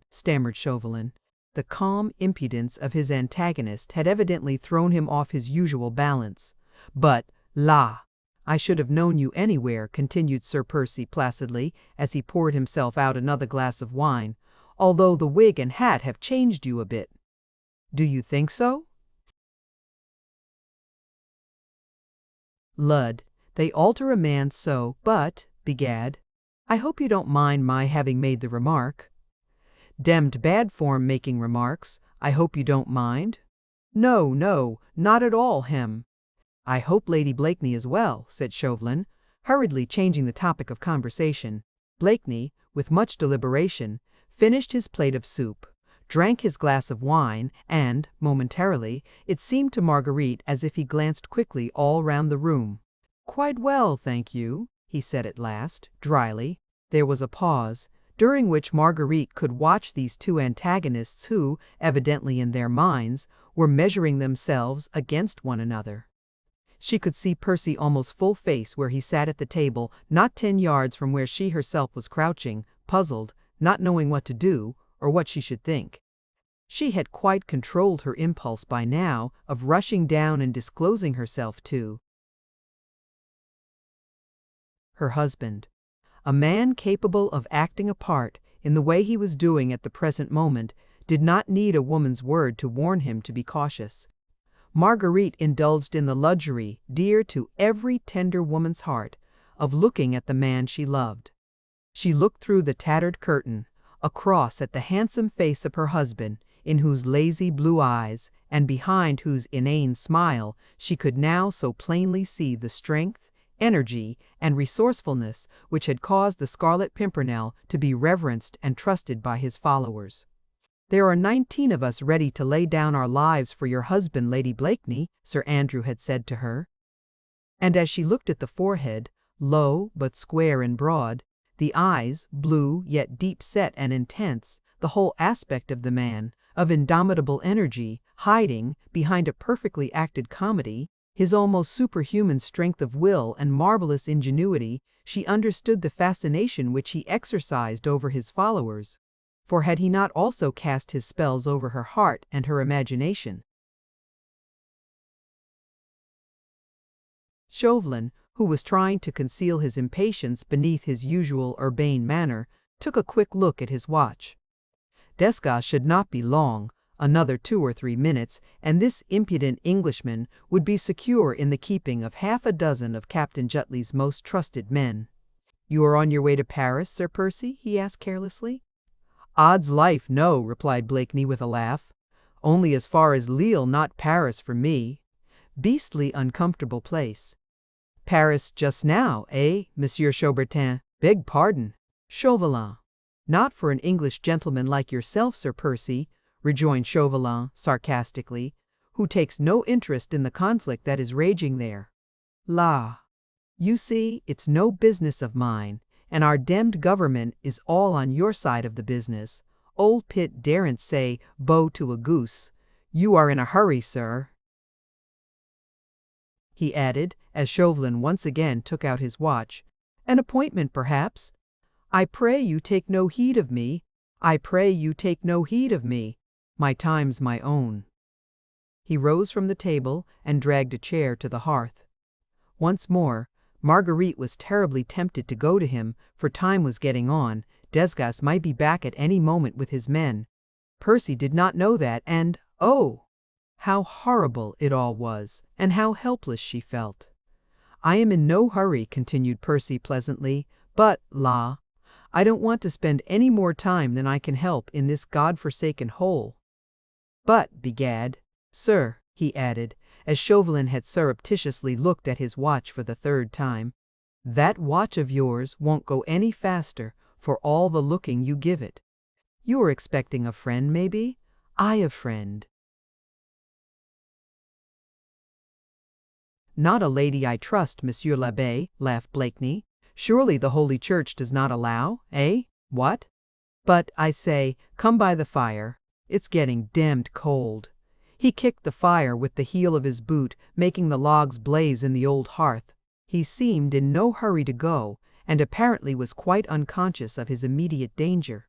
Stammered Chauvelin. The calm impudence of his antagonist had evidently thrown him off his usual balance. "But, I should have known you anywhere," continued Sir Percy placidly, as he poured himself out another glass of wine, "although the wig and hat have changed you a bit." "Do you think so?" "Lud, they alter a man so, but, begad, I hope you don't mind my having made the remark." "Demmed bad form making remarks. I hope you don't mind." "No, not at all, "I hope Lady Blakeney is well," said Chauvelin, hurriedly changing the topic of conversation. Blakeney, with much deliberation, finished his plate of soup, drank his glass of wine, and, momentarily, it seemed to Marguerite as if he glanced quickly all round the room. "Quite well, thank you," he said at last, dryly. There was a pause, during which Marguerite could watch these two antagonists who, evidently in their minds, were measuring themselves against one another. She could see Percy almost full face where he sat at the table, not 10 yards from where she herself was crouching, puzzled, not knowing what to do, or what she should think. She had quite controlled her impulse by now of rushing down and disclosing herself to her husband. A man capable of acting a part in the way he was doing at the present moment did not need a woman's word to warn him to be cautious. Marguerite indulged in the luxury, dear to every tender woman's heart, of looking at the man she loved. She looked through the tattered curtain, across at the handsome face of her husband, in whose lazy blue eyes, and behind whose inane smile, she could now so plainly see the strength, energy, and resourcefulness which had caused the Scarlet Pimpernel to be reverenced and trusted by his followers. "There are 19 of us ready to lay down our lives for your husband, Lady Blakeney," Sir Andrew had said to her. And as she looked at the forehead, low but square and broad, the eyes, blue yet deep-set and intense, the whole aspect of the man, of indomitable energy, hiding, behind a perfectly acted comedy, his almost superhuman strength of will and marvelous ingenuity, she understood the fascination which he exercised over his followers. For had he not also cast his spells over her heart and her imagination? Chauvelin, who was trying to conceal his impatience beneath his usual urbane manner, took a quick look at his watch. Desgas should not be long, another 2 or 3 minutes, and this impudent Englishman would be secure in the keeping of half a dozen of Captain Jutley's most trusted men. "You are on your way to Paris, Sir Percy?" he asked carelessly. "Odds life, no," replied Blakeney with a laugh. "Only as far as Lille, not Paris for me. Beastly uncomfortable place." "Paris just now, eh, Monsieur Chaubertin? Beg pardon." "Chauvelin." "Not for an English gentleman like yourself, Sir Percy," rejoined Chauvelin sarcastically, "who takes no interest in the conflict that is raging there. La! You see, it's no business of mine, and our demmed government is all on your side of the business. Old Pitt daren't say bo to a goose. You are in a hurry, sir," he added, as Chauvelin once again took out his watch. "An appointment, perhaps? I pray you take no heed of me. I pray you take no heed of me. My time's my own." He rose from the table and dragged a chair to the hearth. Once more, Marguerite was terribly tempted to go to him, for time was getting on. Desgas might be back at any moment with his men. Percy did not know that, and, oh! how horrible it all was, and how helpless she felt. "I am in no hurry," continued Percy pleasantly, "but, la! I don't want to spend any more time than I can help in this God-forsaken hole. But, begad, sir," he added, as Chauvelin had surreptitiously looked at his watch for the 3rd time, "that watch of yours won't go any faster for all the looking you give it. You are expecting a friend, maybe? I a friend." "Not a lady I trust, Monsieur l'Abbé," laughed Blakeney. "Surely the Holy Church does not allow, eh? What? But, I say, come by the fire. It's getting damned cold." He kicked the fire with the heel of his boot, making the logs blaze in the old hearth. He seemed in no hurry to go, and apparently was quite unconscious of his immediate danger.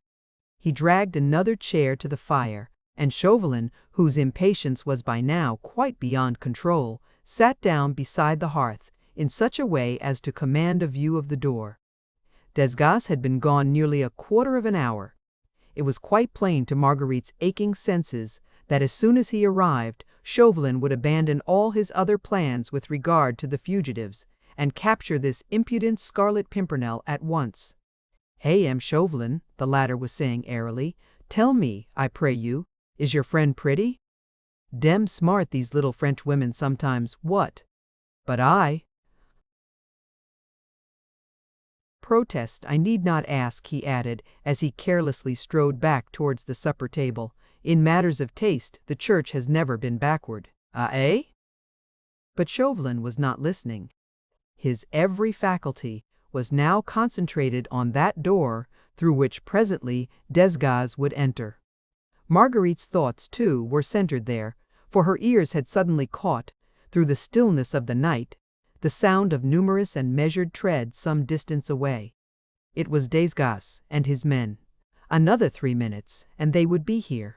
He dragged another chair to the fire, and Chauvelin, whose impatience was by now quite beyond control, sat down beside the hearth, in such a way as to command a view of the door. Desgas had been gone nearly a quarter of an hour. It was quite plain to Marguerite's aching senses that as soon as he arrived, Chauvelin would abandon all his other plans with regard to the fugitives, and capture this impudent Scarlet Pimpernel at once. "Hey, M. Chauvelin," the latter was saying airily, "tell me, I pray you, is your friend pretty? Dem smart these little French women sometimes, what? But I protest I need not ask," he added, as he carelessly strode back towards the supper table. "In matters of taste, the Church has never been backward. Ah, eh?" But Chauvelin was not listening. His every faculty was now concentrated on that door through which presently Desgas would enter. Marguerite's thoughts, too, were centered there, for her ears had suddenly caught through the stillness of the night, the sound of numerous and measured treads some distance away. It was Desgas and his men. Another 3 minutes, and they would be here.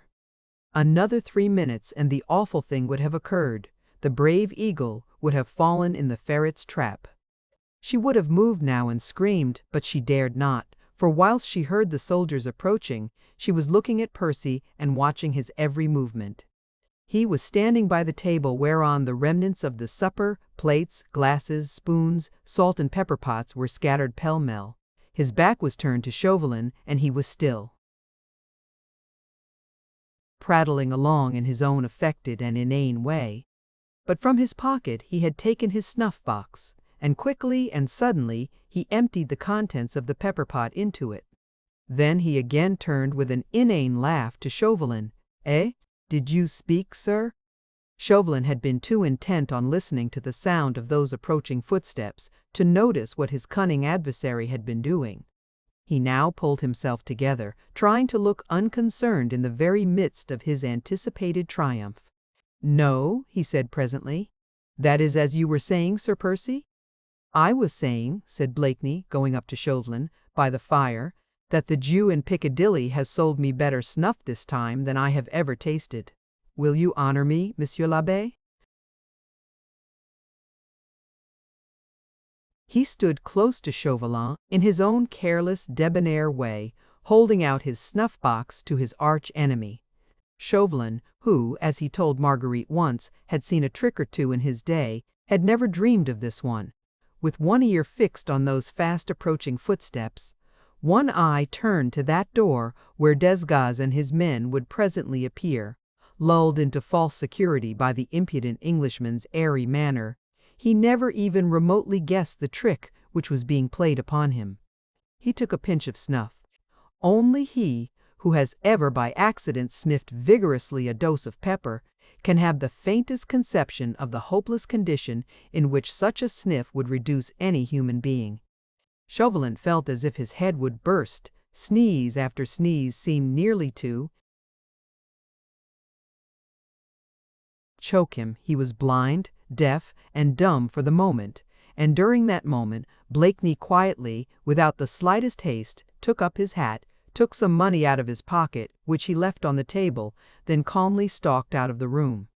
Another 3 minutes, and the awful thing would have occurred. The brave eagle would have fallen in the ferret's trap. She would have moved now and screamed, but she dared not, for whilst she heard the soldiers approaching, she was looking at Percy and watching his every movement. He was standing by the table whereon the remnants of the supper, plates, glasses, spoons, salt and pepper pots were scattered pell-mell. His back was turned to Chauvelin, and he was still, prattling along in his own affected and inane way. But from his pocket he had taken his snuff-box, and quickly and suddenly he emptied the contents of the pepper-pot into it. Then he again turned with an inane laugh to Chauvelin. "Eh? Did you speak, sir?" Chauvelin had been too intent on listening to the sound of those approaching footsteps to notice what his cunning adversary had been doing. He now pulled himself together, trying to look unconcerned in the very midst of his anticipated triumph. "No," he said presently. "That is as you were saying, Sir Percy?" "I was saying," said Blakeney, going up to Chauvelin, by the fire, "that the Jew in Piccadilly has sold me better snuff this time than I have ever tasted. Will you honor me, Monsieur l'Abbé?" He stood close to Chauvelin in his own careless, debonair way, holding out his snuff-box to his arch-enemy. Chauvelin, who, as he told Marguerite once, had seen a trick or two in his day, had never dreamed of this one. With one ear fixed on those fast-approaching footsteps, one eye turned to that door where Desgas and his men would presently appear, lulled into false security by the impudent Englishman's airy manner, he never even remotely guessed the trick which was being played upon him. He took a pinch of snuff. Only he, who has ever by accident sniffed vigorously a dose of pepper, can have the faintest conception of the hopeless condition in which such a sniff would reduce any human being. Chauvelin felt as if his head would burst. Sneeze after sneeze seemed nearly to choke him. He was blind, deaf, and dumb for the moment, and during that moment Blakeney quietly, without the slightest haste, took up his hat, took some money out of his pocket, which he left on the table, then calmly stalked out of the room.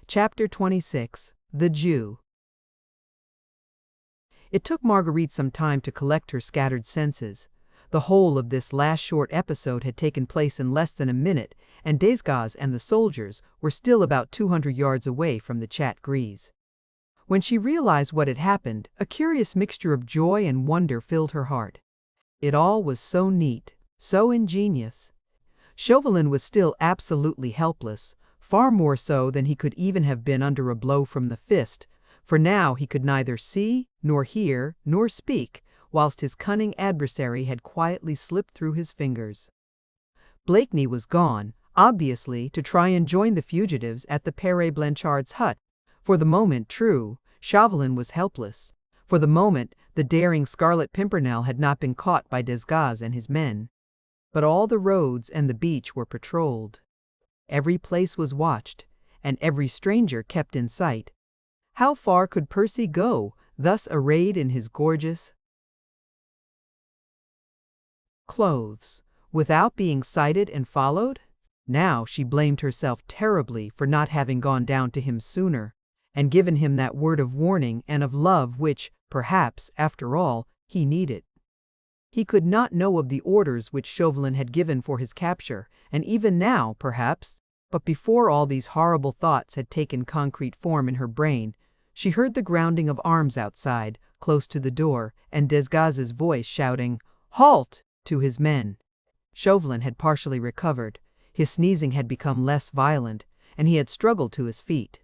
Chapter 26. The Jew. It took Marguerite some time to collect her scattered senses. The whole of this last short episode had taken place in less than a minute, and Desgas and the soldiers were still about 200 yards away from the Chat Grise. When she realized what had happened, a curious mixture of joy and wonder filled her heart. It all was so neat, so ingenious. Chauvelin was still absolutely helpless, far more so than he could even have been under a blow from the fist, for now he could neither see, nor hear, nor speak, whilst his cunning adversary had quietly slipped through his fingers. Blakeney was gone, obviously to try and join the fugitives at the Père Blanchard's hut. For the moment, true, Chauvelin was helpless. For the moment, the daring Scarlet Pimpernel had not been caught by Desgas and his men. But all the roads and the beach were patrolled. Every place was watched, and every stranger kept in sight. How far could Percy go, thus arrayed in his gorgeous clothes, without being sighted and followed? Now she blamed herself terribly for not having gone down to him sooner, and given him that word of warning and of love which, perhaps, after all, he needed. He could not know of the orders which Chauvelin had given for his capture, and even now, perhaps, but before all these horrible thoughts had taken concrete form in her brain, she heard the grounding of arms outside, close to the door, and Desgas's voice shouting, "Halt!" to his men. Chauvelin had partially recovered. His sneezing had become less violent, and he had struggled to his feet.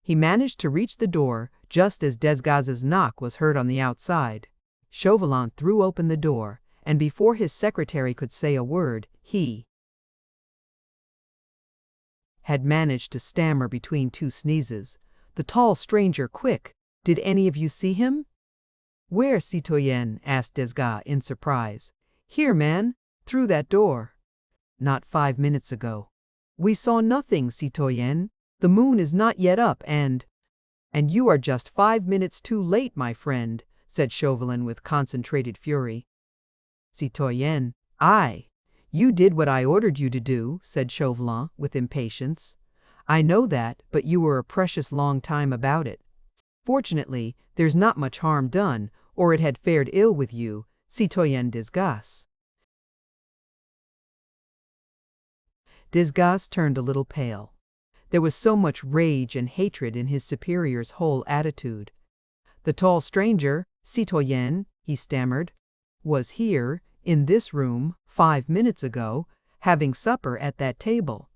He managed to reach the door just as Desgas's knock was heard on the outside. Chauvelin threw open the door, and before his secretary could say a word, he had managed to stammer between two sneezes. "The tall stranger, quick! Did any of you see him?" "Where, citoyenne?" asked Desgas in surprise. "Here, man, through that door." "Not 5 minutes ago." We saw nothing, citoyenne. The moon is not yet up and you are just 5 minutes too late, my friend, said Chauvelin with concentrated fury. Citoyenne, you did what I ordered you to do, said Chauvelin with impatience. I know that, but you were a precious long time about it. Fortunately, there's not much harm done, or it had fared ill with you, citoyenne Desgas. Desgas turned a little pale. There was so much rage and hatred in his superior's whole attitude. The tall stranger, citoyenne, he stammered, was here, in this room, 5 minutes ago, having supper at that table.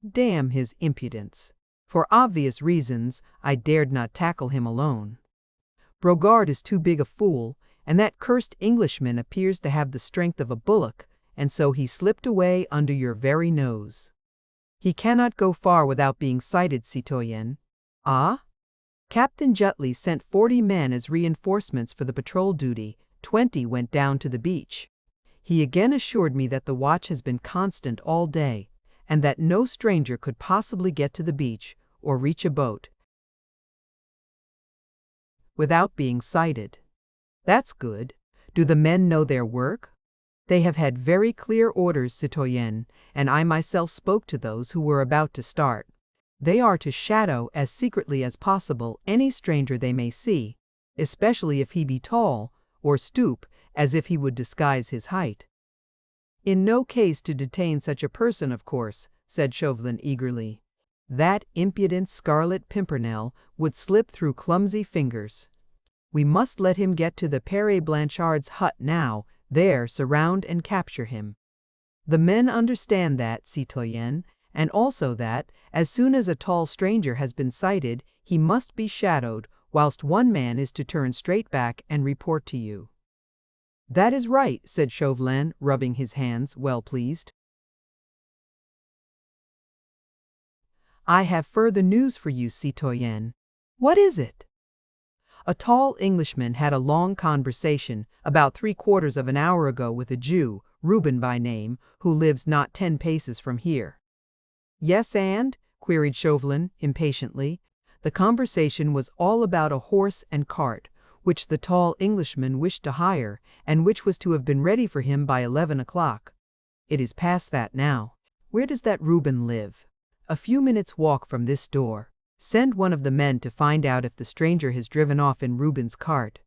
Damn his impudence. For obvious reasons, I dared not tackle him alone. Brogard is too big a fool, and that cursed Englishman appears to have the strength of a bullock, and so he slipped away under your very nose. He cannot go far without being sighted, citoyenne. Ah? Captain Jutley sent 40 men as reinforcements for the patrol duty, 20 went down to the beach. He again assured me that the watch has been constant all day, and that no stranger could possibly get to the beach or reach a boat without being sighted. That's good. Do the men know their work? They have had very clear orders, citoyenne, and I myself spoke to those who were about to start. They are to shadow as secretly as possible any stranger they may see, especially if he be tall, or stoop, as if he would disguise his height. In no case to detain such a person, of course, said Chauvelin eagerly. That impudent Scarlet Pimpernel would slip through clumsy fingers. We must let him get to the Père Blanchard's hut now, there surround and capture him. The men understand that, citoyenne, and also that, as soon as a tall stranger has been sighted, he must be shadowed, whilst one man is to turn straight back and report to you. That is right, said Chauvelin, rubbing his hands, well pleased. I have further news for you, citoyenne. What is it? A tall Englishman had a long conversation about 3/4 of an hour ago with a Jew, Reuben by name, who lives not 10 paces from here. Yes, and? Queried Chauvelin impatiently. The conversation was all about a horse and cart, which the tall Englishman wished to hire, and which was to have been ready for him by 11 o'clock. It is past that now. Where does that Reuben live? A few minutes' walk from this door. Send one of the men to find out if the stranger has driven off in Reuben's cart.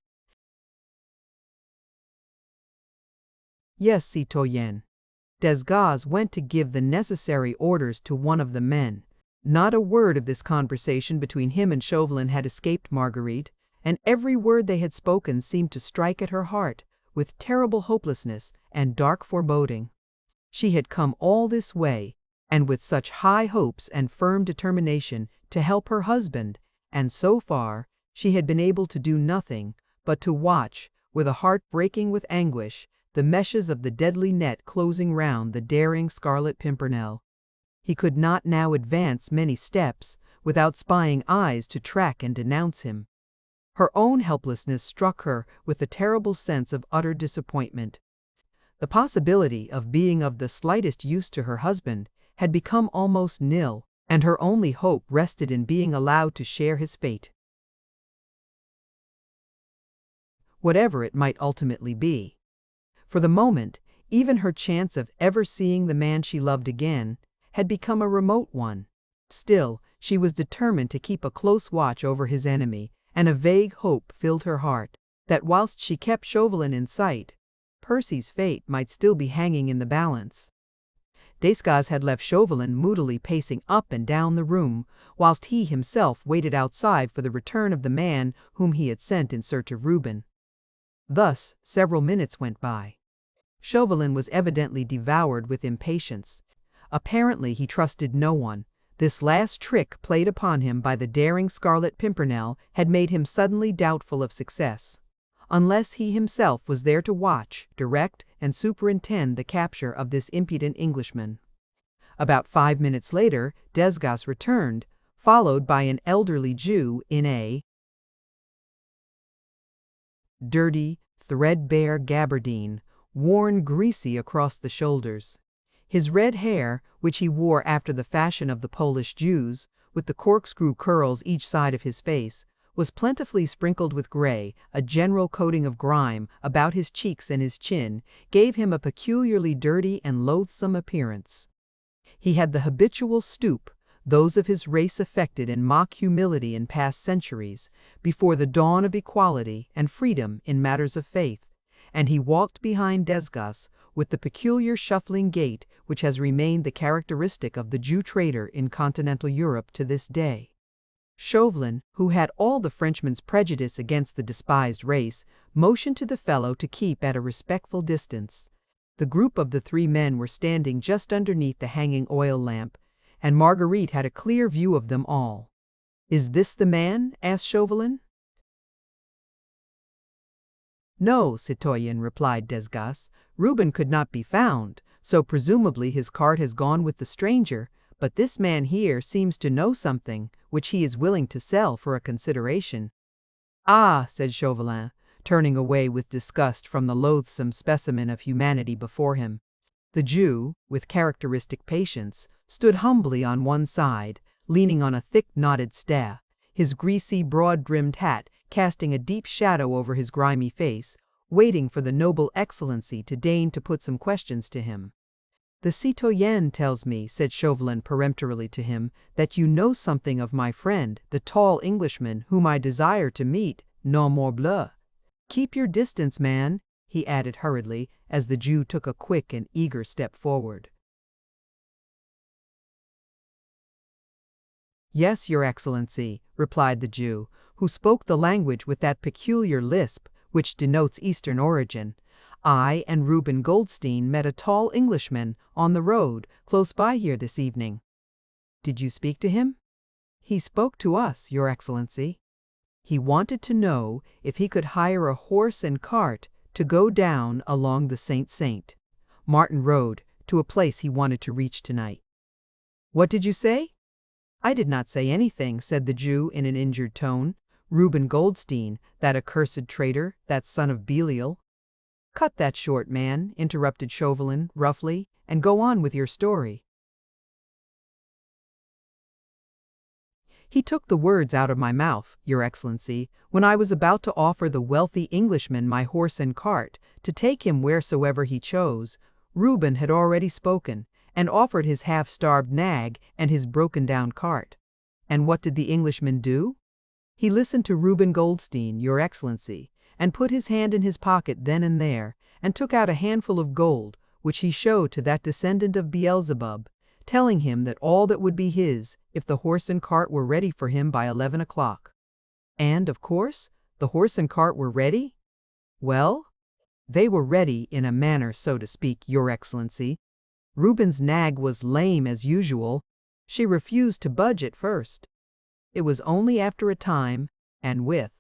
Yes, citoyenne. Desgas went to give the necessary orders to one of the men. Not a word of this conversation between him and Chauvelin had escaped Marguerite, and every word they had spoken seemed to strike at her heart with terrible hopelessness and dark foreboding. She had come all this way, and with such high hopes and firm determination to help her husband, and so far she had been able to do nothing but to watch, with a heart breaking with anguish, the meshes of the deadly net closing round the daring Scarlet Pimpernel. He could not now advance many steps without spying eyes to track and denounce him. Her own helplessness struck her with a terrible sense of utter disappointment. The possibility of being of the slightest use to her husband had become almost nil, and her only hope rested in being allowed to share his fate, whatever it might ultimately be. For the moment, even her chance of ever seeing the man she loved again had become a remote one. Still, she was determined to keep a close watch over his enemy, and a vague hope filled her heart that whilst she kept Chauvelin in sight, Percy's fate might still be hanging in the balance. Desgas had left Chauvelin moodily pacing up and down the room, whilst he himself waited outside for the return of the man whom he had sent in search of Reuben. Thus, several minutes went by. Chauvelin was evidently devoured with impatience. Apparently he trusted no one. This last trick played upon him by the daring Scarlet Pimpernel had made him suddenly doubtful of success. Unless he himself was there to watch, direct, and superintend the capture of this impudent Englishman. About 5 minutes later, Desgas returned, followed by an elderly Jew in a dirty, threadbare gabardine, worn greasy across the shoulders. His red hair, which he wore after the fashion of the Polish Jews, with the corkscrew curls each side of his face, was plentifully sprinkled with gray. A general coating of grime about his cheeks and his chin gave him a peculiarly dirty and loathsome appearance. He had the habitual stoop, those of his race affected in mock humility in past centuries, before the dawn of equality and freedom in matters of faith, and he walked behind Desgas with the peculiar shuffling gait which has remained the characteristic of the Jew trader in continental Europe to this day. Chauvelin, who had all the Frenchman's prejudice against the despised race, motioned to the fellow to keep at a respectful distance. The group of the three men were standing just underneath the hanging oil lamp, and Marguerite had a clear view of them all. "Is this the man?" asked Chauvelin. "No, citoyen," replied Desgas. "Reuben could not be found, so presumably his cart has gone with the stranger, but this man here seems to know something, which he is willing to sell for a consideration." "Ah," said Chauvelin, turning away with disgust from the loathsome specimen of humanity before him. The Jew, with characteristic patience, stood humbly on one side, leaning on a thick knotted staff, his greasy, broad-brimmed hat casting a deep shadow over his grimy face, waiting for the noble excellency to deign to put some questions to him. "The citoyen tells me," said Chauvelin peremptorily to him, "that you know something of my friend, the tall Englishman, whom I desire to meet, non morbleu. Keep your distance, man," he added hurriedly, as the Jew took a quick and eager step forward. "Yes, your excellency," replied the Jew, who spoke the language with that peculiar lisp which denotes Eastern origin. "I and Reuben Goldstein met a tall Englishman on the road close by here this evening." "Did you speak to him?" "He spoke to us, your excellency. He wanted to know if he could hire a horse and cart to go down along the Saint Martin Road to a place he wanted to reach tonight." "What did you say?" "I did not say anything," said the Jew in an injured tone. "Reuben Goldstein, that accursed traitor, that son of Belial—" "Cut that short, man," interrupted Chauvelin roughly, "and go on with your story." "He took the words out of my mouth, your excellency, when I was about to offer the wealthy Englishman my horse and cart, to take him wheresoever he chose. Reuben had already spoken, and offered his half-starved nag and his broken-down cart. And what did the Englishman do? He listened to Reuben Goldstein, your excellency, and put his hand in his pocket then and there, and took out a handful of gold, which he showed to that descendant of Beelzebub, telling him that all that would be his, if the horse and cart were ready for him by 11 o'clock. And, of course, the horse and cart were ready? Well, they were ready in a manner, so to speak, your excellency. Reuben's nag was lame as usual. She refused to budge at first. It was only after a time, and with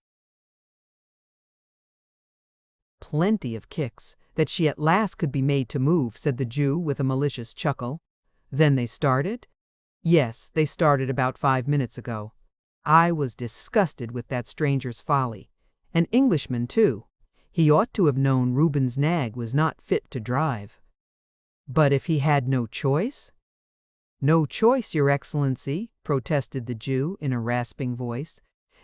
plenty of kicks, that she at last could be made to move," said the Jew with a malicious chuckle. "Then they started?" "Yes, they started about 5 minutes ago. I was disgusted with that stranger's folly. An Englishman, too. He ought to have known Reuben's nag was not fit to drive." "But if he had no choice?" "No choice, your excellency," protested the Jew in a rasping voice.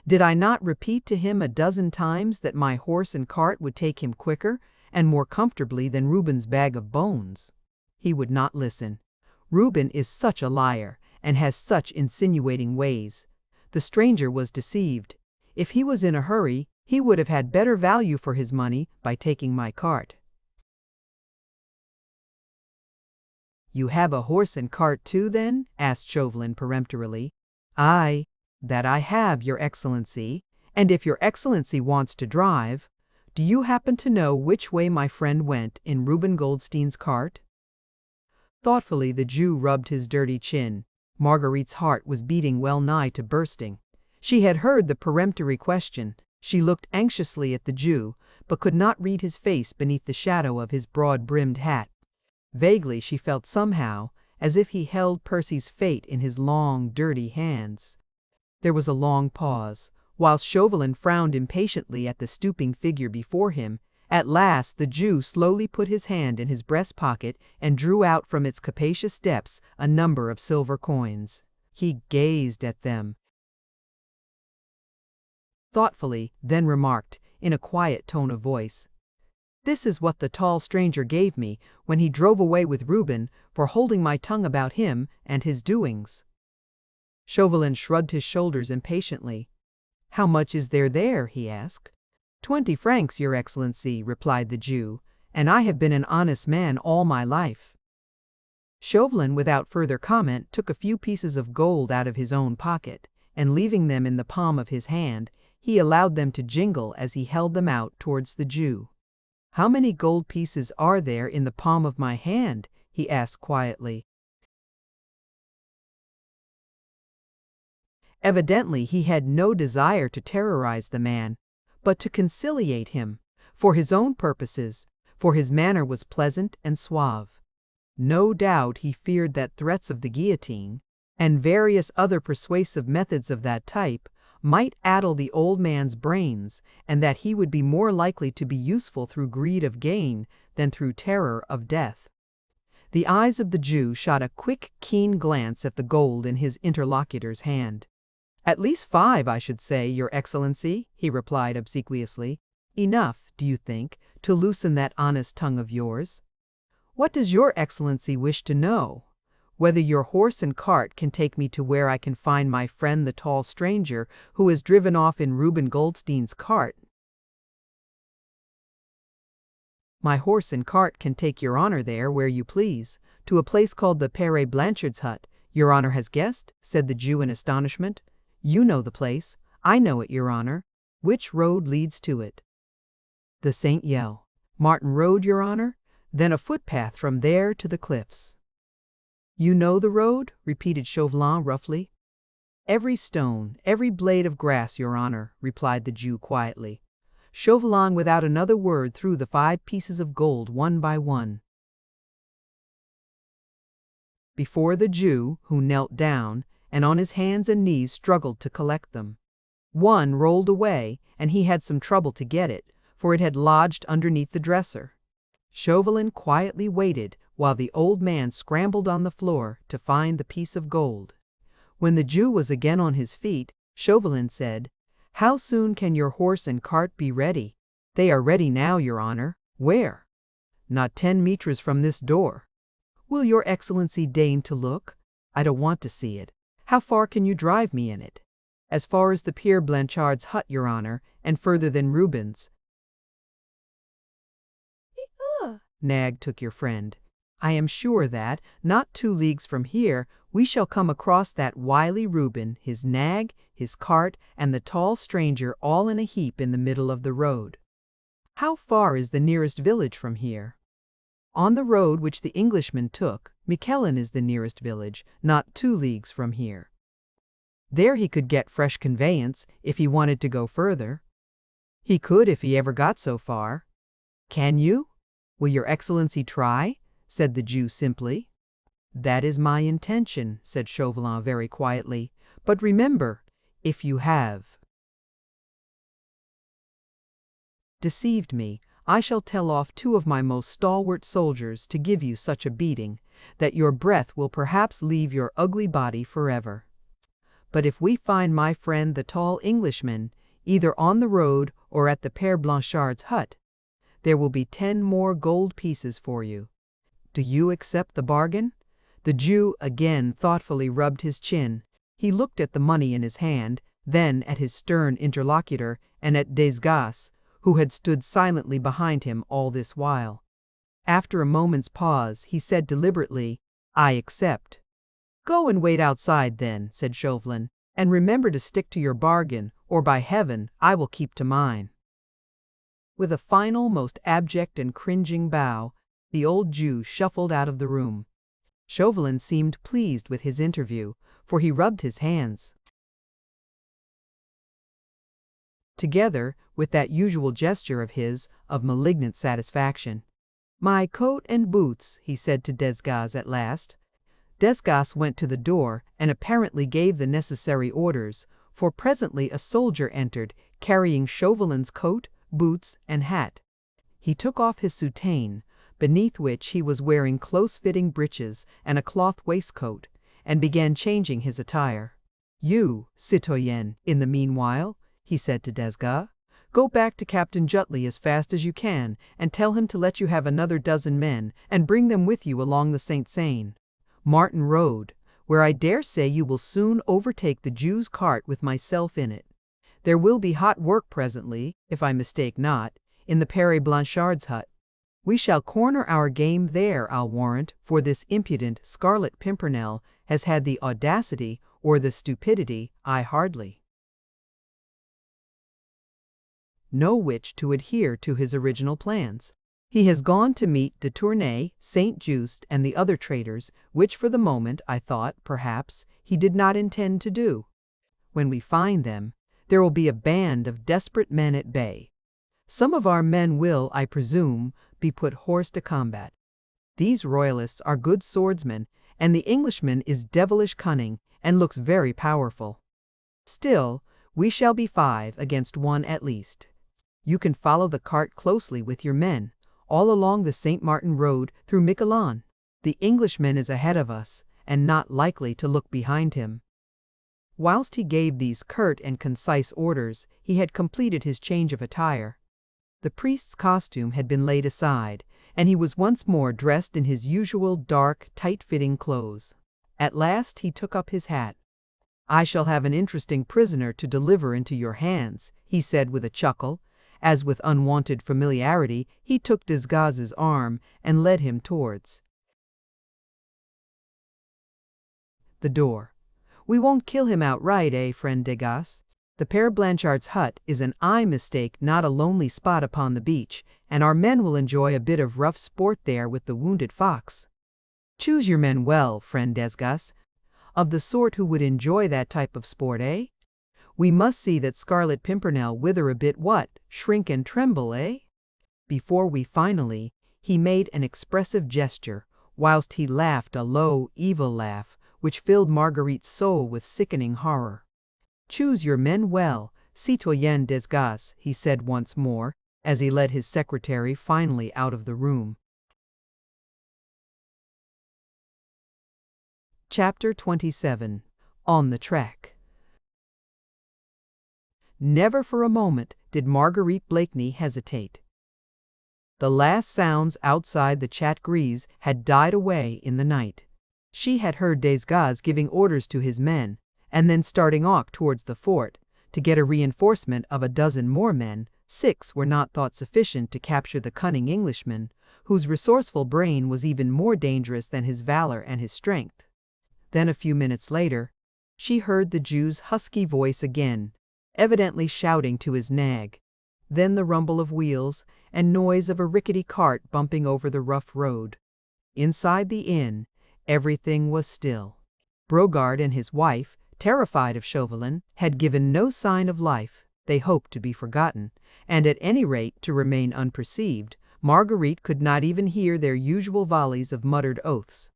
"Did I not repeat to him a dozen times that my horse and cart would take him quicker and more comfortably than Reuben's bag of bones? He would not listen. Reuben is such a liar, and has such insinuating ways. The stranger was deceived. If he was in a hurry, he would have had better value for his money by taking my cart." "You have a horse and cart too, then?" asked Chauvelin peremptorily. "Aye, that I have, your excellency, and if your excellency wants to drive, do you happen to know which way my friend went in Reuben Goldstein's cart?" Thoughtfully the Jew rubbed his dirty chin. Marguerite's heart was beating well nigh to bursting. She had heard the peremptory question. She looked anxiously at the Jew, but could not read his face beneath the shadow of his broad-brimmed hat. Vaguely she felt somehow as if he held Percy's fate in his long, dirty hands. There was a long pause, whilst Chauvelin frowned impatiently at the stooping figure before him, At last the Jew slowly put his hand in his breast pocket and drew out from its capacious depths a number of silver coins. He gazed at them thoughtfully, then remarked, in a quiet tone of voice, "This is what the tall stranger gave me when he drove away with Reuben for holding my tongue about him and his doings." Chauvelin shrugged his shoulders impatiently. "How much is there?" he asked. 20 francs, Your Excellency," replied the Jew, "and I have been an honest man all my life." Chauvelin, without further comment, took a few pieces of gold out of his own pocket, and leaving them in the palm of his hand, he allowed them to jingle as he held them out towards the Jew. "How many gold pieces are there in the palm of my hand?" he asked quietly. Evidently he had no desire to terrorize the man, but to conciliate him, for his own purposes, for his manner was pleasant and suave. No doubt he feared that threats of the guillotine, and various other persuasive methods of that type, might addle the old man's brains, and that he would be more likely to be useful through greed of gain than through terror of death. The eyes of the Jew shot a quick, keen glance at the gold in his interlocutor's hand. "At least 5, I should say, Your Excellency," he replied obsequiously. "Enough, do you think, to loosen that honest tongue of yours? What does Your Excellency wish to know? Whether your horse and cart can take me to where I can find my friend the tall stranger who has driven off in Reuben Goldstein's cart?" "My horse and cart can take your honor there where you please, to a place called the Père Blanchard's hut, your honor has guessed," said the Jew in astonishment. "You know the place. I know it, your honor. Which road leads to it?" "The St. Yell Martin Road, your honor. Then a footpath from there to the cliffs." "You know the road?" repeated Chauvelin roughly. "Every stone, every blade of grass, your honor," replied the Jew quietly. Chauvelin without another word threw the 5 pieces of gold one by one before the Jew, who knelt down, and on his hands and knees struggled to collect them. One rolled away, and he had some trouble to get it, for it had lodged underneath the dresser. Chauvelin quietly waited while the old man scrambled on the floor to find the piece of gold. When the Jew was again on his feet, Chauvelin said, "How soon can your horse and cart be ready?" "They are ready now, your honor." "Where?" "Not 10 meters from this door." "Will your Excellency deign to look?" "I don't want to see it." "How far can you drive me in it?" "As far as the Père Blanchard's hut, your honor, and further than Reuben's." "Nag took your friend. I am sure that, not 2 leagues from here, we shall come across that wily Reuben, his nag, his cart, and the tall stranger all in a heap in the middle of the road." "How far is the nearest village from here?" "On the road which the Englishman took, Miquelon is the nearest village, not 2 leagues from here. There he could get fresh conveyance if he wanted to go further." "He could if he ever got so far." "Can you? Will your Excellency try?" said the Jew simply. "That is my intention," said Chauvelin very quietly. "But remember, if you have deceived me, I shall tell off 2 of my most stalwart soldiers to give you such a beating that your breath will perhaps leave your ugly body forever. But if we find my friend the tall Englishman, either on the road or at the Père Blanchard's hut, there will be 10 more gold pieces for you. Do you accept the bargain?" The Jew again thoughtfully rubbed his chin. He looked at the money in his hand, then at his stern interlocutor and at Desgas, who had stood silently behind him all this while. After a moment's pause, he said deliberately, "I accept." "Go and wait outside then," said Chauvelin, "and remember to stick to your bargain, or by heaven, I will keep to mine." With a final, most abject and cringing bow, the old Jew shuffled out of the room. Chauvelin seemed pleased with his interview, for he rubbed his hands together with that usual gesture of his of malignant satisfaction. "My coat and boots," he said to Desgas at last. Desgas went to the door and apparently gave the necessary orders, for presently a soldier entered, carrying Chauvelin's coat, boots, and hat. He took off his soutane, beneath which he was wearing close-fitting breeches and a cloth waistcoat, and began changing his attire. "You, citoyen, in the meanwhile," he said to Desgas, "go back to Captain Jutley as fast as you can, and tell him to let you have another dozen men, and bring them with you along the St. Seine, Martin Road, where I dare say you will soon overtake the Jew's cart with myself in it. There will be hot work presently, if I mistake not, in the Père Blanchard's hut. We shall corner our game there, I'll warrant, for this impudent Scarlet Pimpernel has had the audacity, or the stupidity, I hardly know which, to adhere to his original plans. He has gone to meet de Tournay, Saint Just, and the other traitors, which for the moment, I thought, perhaps, he did not intend to do. When we find them, there will be a band of desperate men at bay. Some of our men will, I presume, be put hors de combat. These royalists are good swordsmen, and the Englishman is devilish cunning, and looks very powerful. Still, we shall be 5 against 1 at least. You can follow the cart closely with your men, all along the St. Martin Road through Miquelon. The Englishman is ahead of us, and not likely to look behind him." Whilst he gave these curt and concise orders, he had completed his change of attire. The priest's costume had been laid aside, and he was once more dressed in his usual dark, tight-fitting clothes. At last he took up his hat. "I shall have an interesting prisoner to deliver into your hands," he said with a chuckle, as with unwonted familiarity he took Desgas's arm and led him towards the door. "We won't kill him outright, friend Desgas? The Père Blanchard's hut is an eye mistake, not a lonely spot upon the beach, and our men will enjoy a bit of rough sport there with the wounded fox. Choose your men well, friend Desgas. Of the sort who would enjoy that type of sport, eh? We must see that Scarlet Pimpernel wither a bit shrink and tremble, eh?" Before we finally, he made an expressive gesture, whilst he laughed a low, evil laugh, which filled Marguerite's soul with sickening horror. "Choose your men well, citoyen Desgas," he said once more, as he led his secretary finally out of the room. Chapter 27. On the Track. Never for a moment did Marguerite Blakeney hesitate. The last sounds outside the Chat Grise had died away in the night. She had heard Desgas giving orders to his men, and then starting off towards the fort, to get a reinforcement of a dozen more men. 6 were not thought sufficient to capture the cunning Englishman, whose resourceful brain was even more dangerous than his valor and his strength. Then a few minutes later, she heard the Jew's husky voice again, evidently shouting to his nag. Then the rumble of wheels and noise of a rickety cart bumping over the rough road. Inside the inn, everything was still. Brogard and his wife, terrified of Chauvelin, had given no sign of life. They hoped to be forgotten, and at any rate to remain unperceived. Marguerite could not even hear their usual volleys of muttered oaths.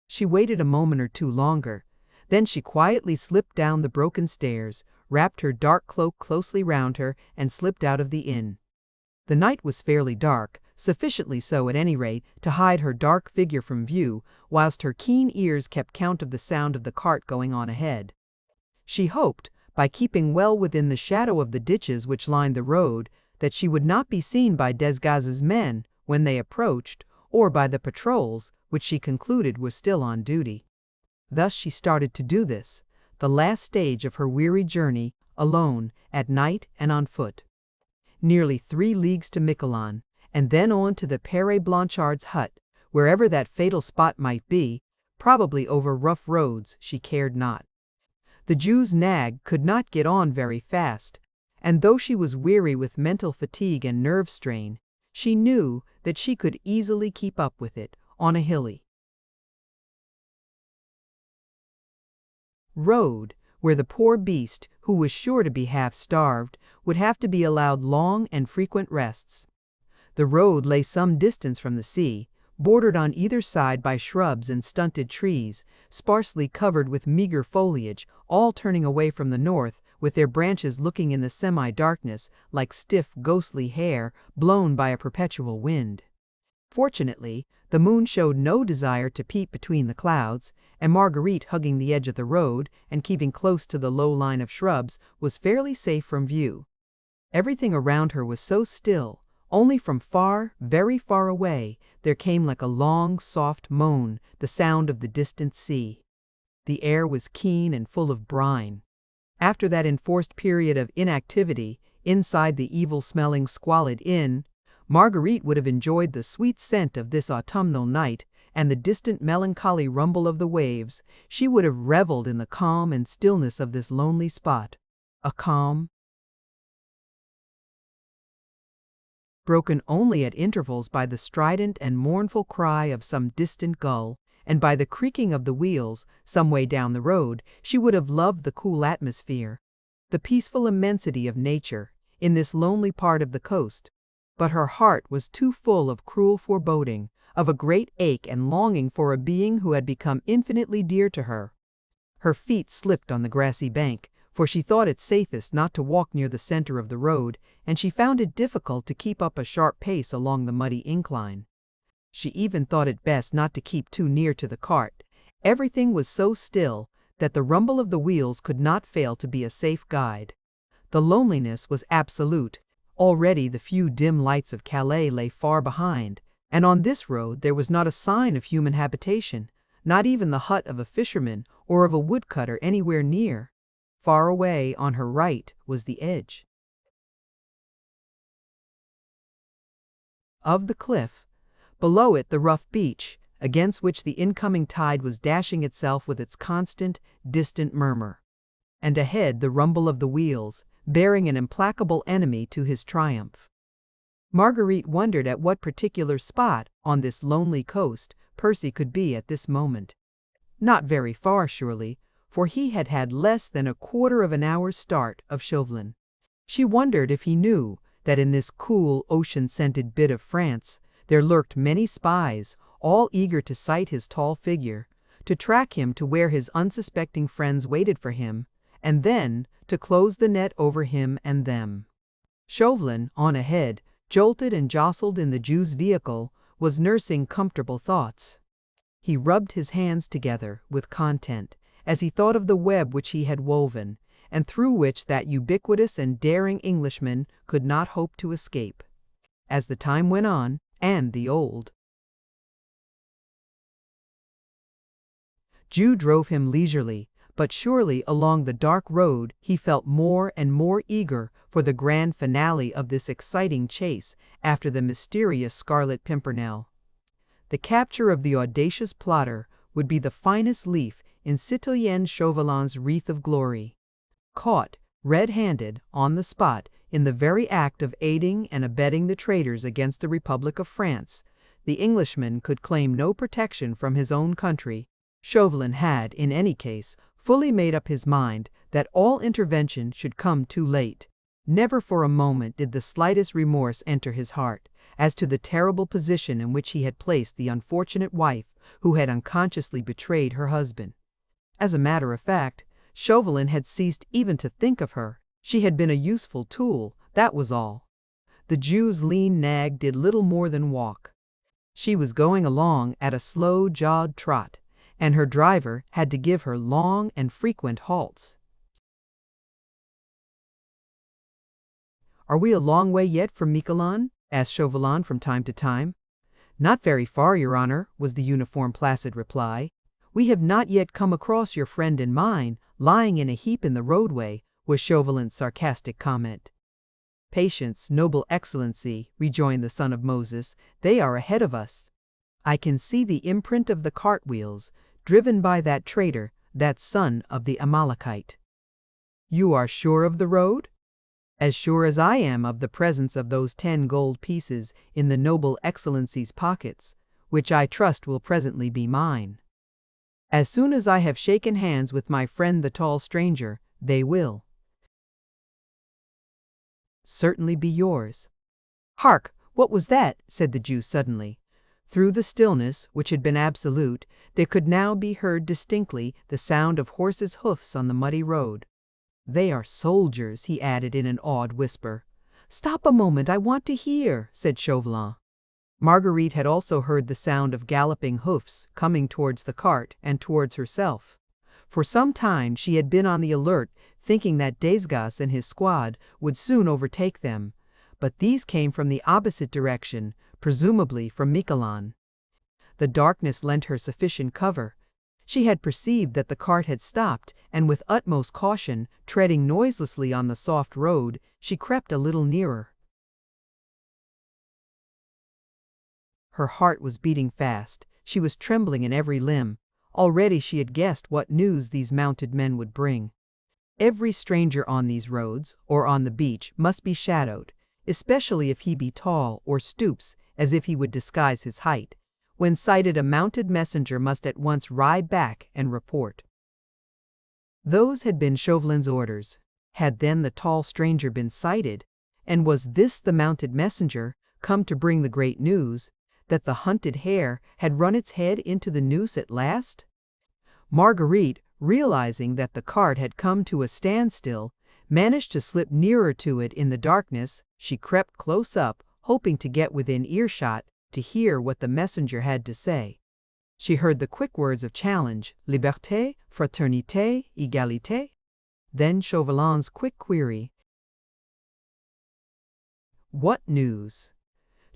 She waited a moment or two longer. Then she quietly slipped down the broken stairs, wrapped her dark cloak closely round her, and slipped out of the inn. The night was fairly dark, sufficiently so at any rate to hide her dark figure from view, whilst her keen ears kept count of the sound of the cart going on ahead. She hoped, by keeping well within the shadow of the ditches which lined the road, that she would not be seen by Desgas's men when they approached, or by the patrols, which she concluded were still on duty. Thus she started to do this, the last stage of her weary journey, alone, at night and on foot. Nearly 3 leagues to Miquelon, and then on to the Père Blanchard's hut, wherever that fatal spot might be, probably over rough roads, she cared not. The Jew's nag could not get on very fast, and though she was weary with mental fatigue and nerve strain, she knew that she could easily keep up with it on a hilly road, where the poor beast, who was sure to be half-starved, would have to be allowed long and frequent rests. The road lay some distance from the sea, bordered on either side by shrubs and stunted trees, sparsely covered with meager foliage, all turning away from the north, with their branches looking in the semi-darkness like stiff, ghostly hair blown by a perpetual wind. Fortunately, the moon showed no desire to peep between the clouds, and Marguerite, hugging the edge of the road and keeping close to the low line of shrubs, was fairly safe from view. Everything around her was so still, only from far, very far away, there came like a long, soft moan, the sound of the distant sea. The air was keen and full of brine. After that enforced period of inactivity, inside the evil-smelling, squalid inn, Marguerite would have enjoyed the sweet scent of this autumnal night and the distant melancholy rumble of the waves. She would have reveled in the calm and stillness of this lonely spot. A calm, broken only at intervals by the strident and mournful cry of some distant gull, and by the creaking of the wheels some way down the road. She would have loved the cool atmosphere, the peaceful immensity of nature, in this lonely part of the coast. But her heart was too full of cruel foreboding, of a great ache and longing for a being who had become infinitely dear to her. Her feet slipped on the grassy bank, for she thought it safest not to walk near the center of the road, and she found it difficult to keep up a sharp pace along the muddy incline. She even thought it best not to keep too near to the cart. Everything was so still that the rumble of the wheels could not fail to be a safe guide. The loneliness was absolute. Already the few dim lights of Calais lay far behind, and on this road there was not a sign of human habitation, not even the hut of a fisherman or of a woodcutter anywhere near. Far away, on her right, was the edge of the cliff. Below it the rough beach, against which the incoming tide was dashing itself with its constant, distant murmur. And ahead the rumble of the wheels, bearing an implacable enemy to his triumph. Marguerite wondered at what particular spot, on this lonely coast, Percy could be at this moment. Not very far, surely, for he had had less than a quarter of an hour's start of Chauvelin. She wondered if he knew that in this cool, ocean-scented bit of France there lurked many spies, all eager to sight his tall figure, to track him to where his unsuspecting friends waited for him, and then to close the net over him and them. Chauvelin, on ahead, jolted and jostled in the Jew's vehicle, was nursing comfortable thoughts. He rubbed his hands together with content as he thought of the web which he had woven, and through which that ubiquitous and daring Englishman could not hope to escape. As the time went on, and the old Jew drove him leisurely, but surely along the dark road he felt more and more eager for the grand finale of this exciting chase after the mysterious Scarlet Pimpernel. The capture of the audacious plotter would be the finest leaf in Citoyen Chauvelin's wreath of glory. Caught, red-handed, on the spot, in the very act of aiding and abetting the traitors against the Republic of France, the Englishman could claim no protection from his own country. Chauvelin had, in any case, fully made up his mind that all intervention should come too late. Never for a moment did the slightest remorse enter his heart as to the terrible position in which he had placed the unfortunate wife who had unconsciously betrayed her husband. As a matter of fact, Chauvelin had ceased even to think of her. She had been a useful tool, that was all. The Jew's lean nag did little more than walk. She was going along at a slow-jawed trot, and her driver had to give her long and frequent halts. "Are we a long way yet from Miquelon?" asked Chauvelin from time to time. "Not very far, Your Honor," was the uniform placid reply. "We have not yet come across your friend and mine, lying in a heap in the roadway," was Chauvelin's sarcastic comment. "Patience, noble excellency," rejoined the son of Moses, "they are ahead of us. I can see the imprint of the cartwheels, driven by that traitor, that son of the Amalekite." "You are sure of the road?" "As sure as I am of the presence of those 10 gold pieces in the noble excellency's pockets, which I trust will presently be mine. As soon as I have shaken hands with my friend the tall stranger, they will certainly be yours." "Hark! What was that?" said the Jew suddenly. Through the stillness, which had been absolute, there could now be heard distinctly the sound of horses' hoofs on the muddy road. "They are soldiers," he added in an awed whisper. "Stop a moment, I want to hear," said Chauvelin. Marguerite had also heard the sound of galloping hoofs coming towards the cart and towards herself. For some time she had been on the alert, thinking that Desgas and his squad would soon overtake them, but these came from the opposite direction, presumably from Miquelon. The darkness lent her sufficient cover. She had perceived that the cart had stopped, and with utmost caution, treading noiselessly on the soft road, she crept a little nearer. Her heart was beating fast, she was trembling in every limb. Already she had guessed what news these mounted men would bring. Every stranger on these roads, or on the beach, must be shadowed, especially if he be tall or stoops, as if he would disguise his height. When sighted, a mounted messenger must at once ride back and report. Those had been Chauvelin's orders. Had then the tall stranger been sighted? And was this the mounted messenger, come to bring the great news, that the hunted hare had run its head into the noose at last? Marguerite, realizing that the cart had come to a standstill, managed to slip nearer to it in the darkness. She crept close up, hoping to get within earshot, to hear what the messenger had to say. She heard the quick words of challenge, liberté, fraternité, égalité. Then Chauvelin's quick query. What news?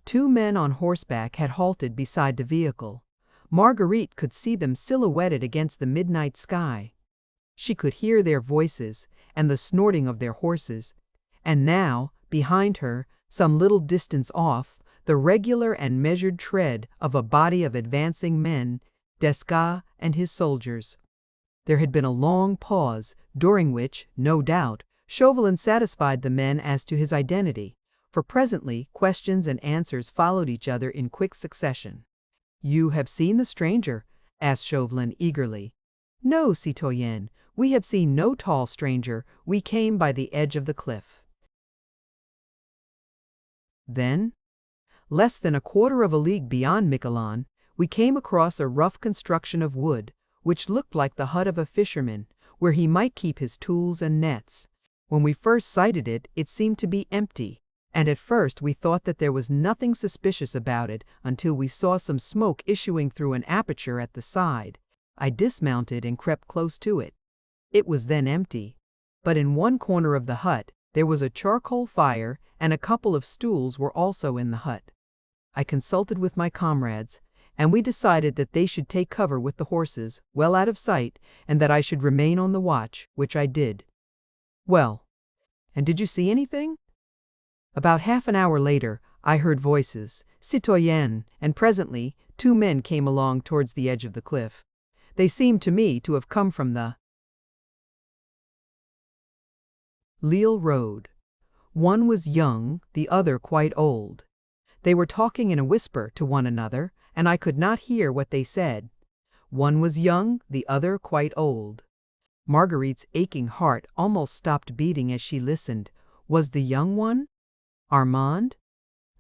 Two men on horseback had halted beside the vehicle. Marguerite could see them silhouetted against the midnight sky. She could hear their voices and the snorting of their horses. And now, behind her, some little distance off, the regular and measured tread of a body of advancing men, Desgas and his soldiers. There had been a long pause, during which, no doubt, Chauvelin satisfied the men as to his identity, for presently questions and answers followed each other in quick succession. "You have seen the stranger?" asked Chauvelin eagerly. "No, citoyenne, we have seen no tall stranger, we came by the edge of the cliff." Then, less than a quarter of a league beyond Miquelon, we came across a rough construction of wood, which looked like the hut of a fisherman, where he might keep his tools and nets. When we first sighted it, it seemed to be empty, and at first we thought that there was nothing suspicious about it until we saw some smoke issuing through an aperture at the side. I dismounted and crept close to it. It was then empty, but in one corner of the hut there was a charcoal fire, and a couple of stools were also in the hut. I consulted with my comrades, and we decided that they should take cover with the horses, well out of sight, and that I should remain on the watch, which I did. Well, and did you see anything? About half an hour later, I heard voices, citoyenne, and presently 2 men came along towards the edge of the cliff. They seemed to me to have come from the Lille road. One was young, the other quite old. They were talking in a whisper to one another, and I could not hear what they said. One was young, the other quite old. Marguerite's aching heart almost stopped beating as she listened. Was the young one Armand?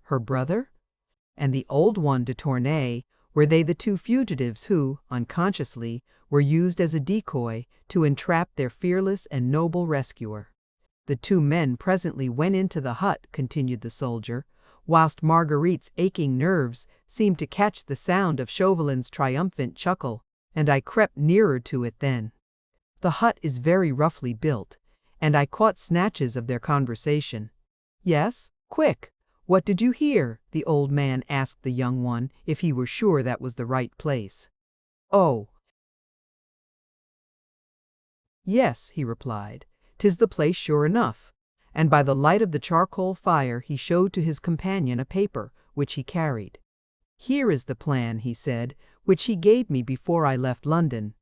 Her brother? And the old one de Tournay? Were they the 2 fugitives who, unconsciously, were used as a decoy to entrap their fearless and noble rescuer? The 2 men presently went into the hut, continued the soldier, whilst Marguerite's aching nerves seemed to catch the sound of Chauvelin's triumphant chuckle, and I crept nearer to it then. The hut is very roughly built, and I caught snatches of their conversation. "Yes? Quick! What did you hear?" the old man asked the young one, if he were sure that was the right place. "Oh, yes," he replied, "'tis the place sure enough." And by the light of the charcoal fire he showed to his companion a paper, which he carried. "Here is the plan," he said, "which he gave me before I left London.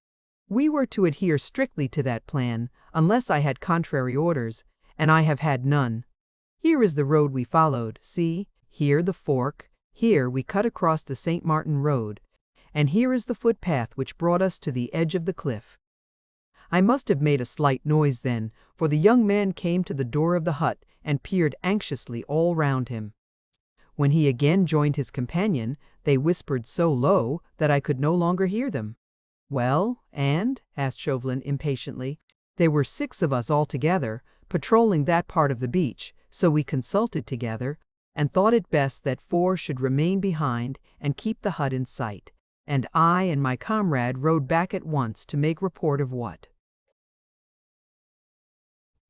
We were to adhere strictly to that plan, unless I had contrary orders, and I have had none. Here is the road we followed, see, here the fork, here we cut across the St. Martin road, and here is the footpath which brought us to the edge of the cliff." I must have made a slight noise then, for the young man came to the door of the hut and peered anxiously all round him. When he again joined his companion, they whispered so low that I could no longer hear them. "Well, and?" asked Chauvelin impatiently. There were 6 of us altogether, patrolling that part of the beach, so we consulted together, and thought it best that 4 should remain behind and keep the hut in sight, and I and my comrade rode back at once to make report of what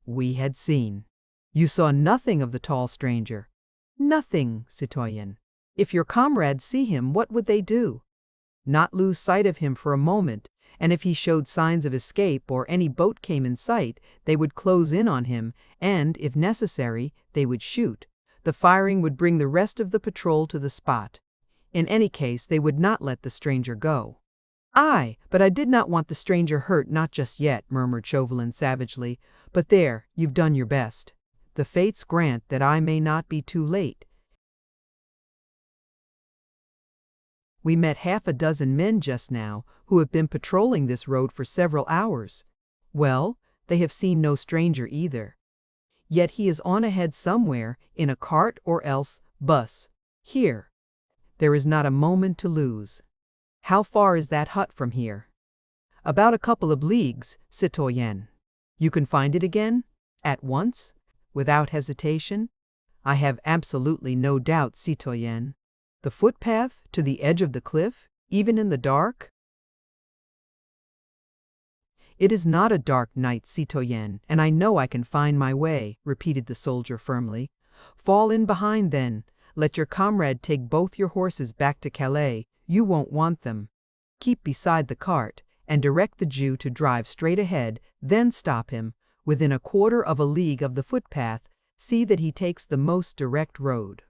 we had seen. You saw nothing of the tall stranger. Nothing, citoyen. If your comrades see him, what would they do? Not lose sight of him for a moment, and if he showed signs of escape or any boat came in sight, they would close in on him, and, if necessary, they would shoot. The firing would bring the rest of the patrol to the spot. In any case, they would not let the stranger go. Aye, but I did not want the stranger hurt, not just yet, murmured Chauvelin savagely. But there, you've done your best. The fates grant that I may not be too late. We met 6 men just now, who have been patrolling this road for several hours. Well, they have seen no stranger either. Yet he is on ahead somewhere, in a cart or else bus. Here. There is not a moment to lose. How far is that hut from here? About a couple of leagues, citoyen. You can find it again? At once? Without hesitation? I have absolutely no doubt, citoyen. The footpath to the edge of the cliff, even in the dark? It is not a dark night, citoyen, and I know I can find my way, repeated the soldier firmly. Fall in behind then. Let your comrade take both your horses back to Calais. You won't want them. Keep beside the cart, and direct the Jew to drive straight ahead, then stop him. Within a quarter of a league of the footpath, see that he takes the most direct road.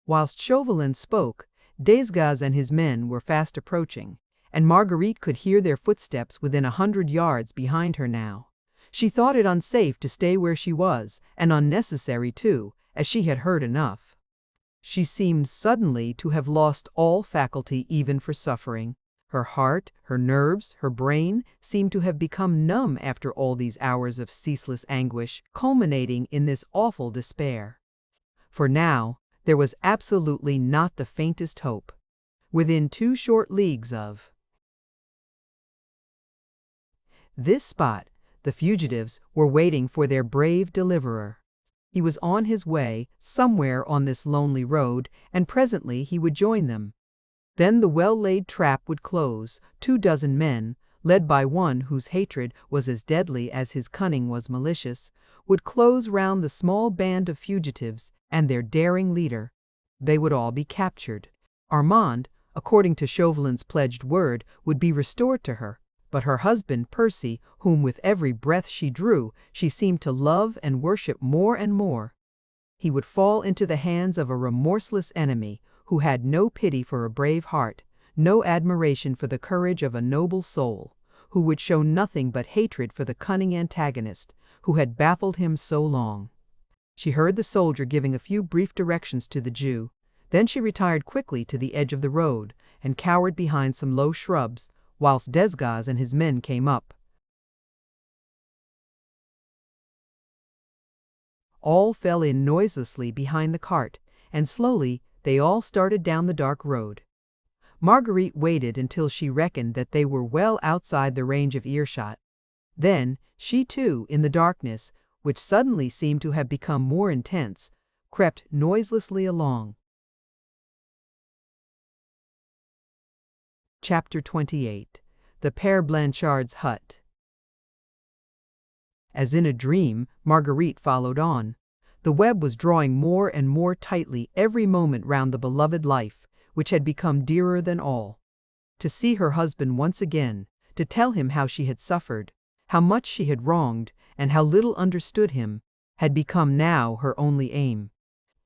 Whilst Chauvelin spoke, Desgas and his men were fast approaching, and Marguerite could hear their footsteps within 100 yards behind her now. She thought it unsafe to stay where she was, and unnecessary too, as she had heard enough. She seemed suddenly to have lost all faculty even for suffering. Her heart, her nerves, her brain seemed to have become numb after all these hours of ceaseless anguish, culminating in this awful despair. For now, there was absolutely not the faintest hope. Within 2 short leagues of this spot, the fugitives were waiting for their brave deliverer. He was on his way somewhere on this lonely road, and presently he would join them. Then the well-laid trap would close. 24 men, led by one whose hatred was as deadly as his cunning was malicious, would close round the small band of fugitives and their daring leader. They would all be captured. Armand, according to Chauvelin's pledged word, would be restored to her, but her husband Percy, whom with every breath she drew, she seemed to love and worship more and more, he would fall into the hands of a remorseless enemy who had no pity for a brave heart, no admiration for the courage of a noble soul, who would show nothing but hatred for the cunning antagonist who had baffled him so long. She heard the soldier giving a few brief directions to the Jew. Then she retired quickly to the edge of the road and cowered behind some low shrubs, whilst Desgas and his men came up. All fell in noiselessly behind the cart, and slowly they all started down the dark road. Marguerite waited until she reckoned that they were well outside the range of earshot. Then, she too, in the darkness, which suddenly seemed to have become more intense, crept noiselessly along. Chapter 28. The Père Blanchard's Hut. As in a dream, Marguerite followed on. The web was drawing more and more tightly every moment round the beloved life, which had become dearer than all. To see her husband once again, to tell him how she had suffered, how much she had wronged, and how little understood him, had become now her only aim.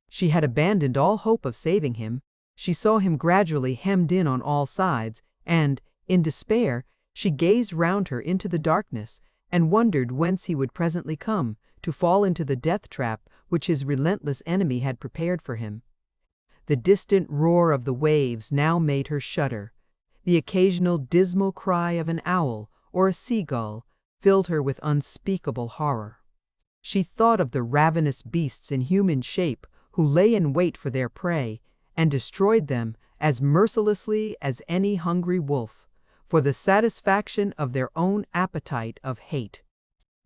She had abandoned all hope of saving him. She saw him gradually hemmed in on all sides, and, in despair, she gazed round her into the darkness, and wondered whence he would presently come, to fall into the death trap which his relentless enemy had prepared for him. The distant roar of the waves now made her shudder. The occasional dismal cry of an owl or a seagull filled her with unspeakable horror. She thought of the ravenous beasts in human shape who lay in wait for their prey, and destroyed them as mercilessly as any hungry wolf, for the satisfaction of their own appetite of hate.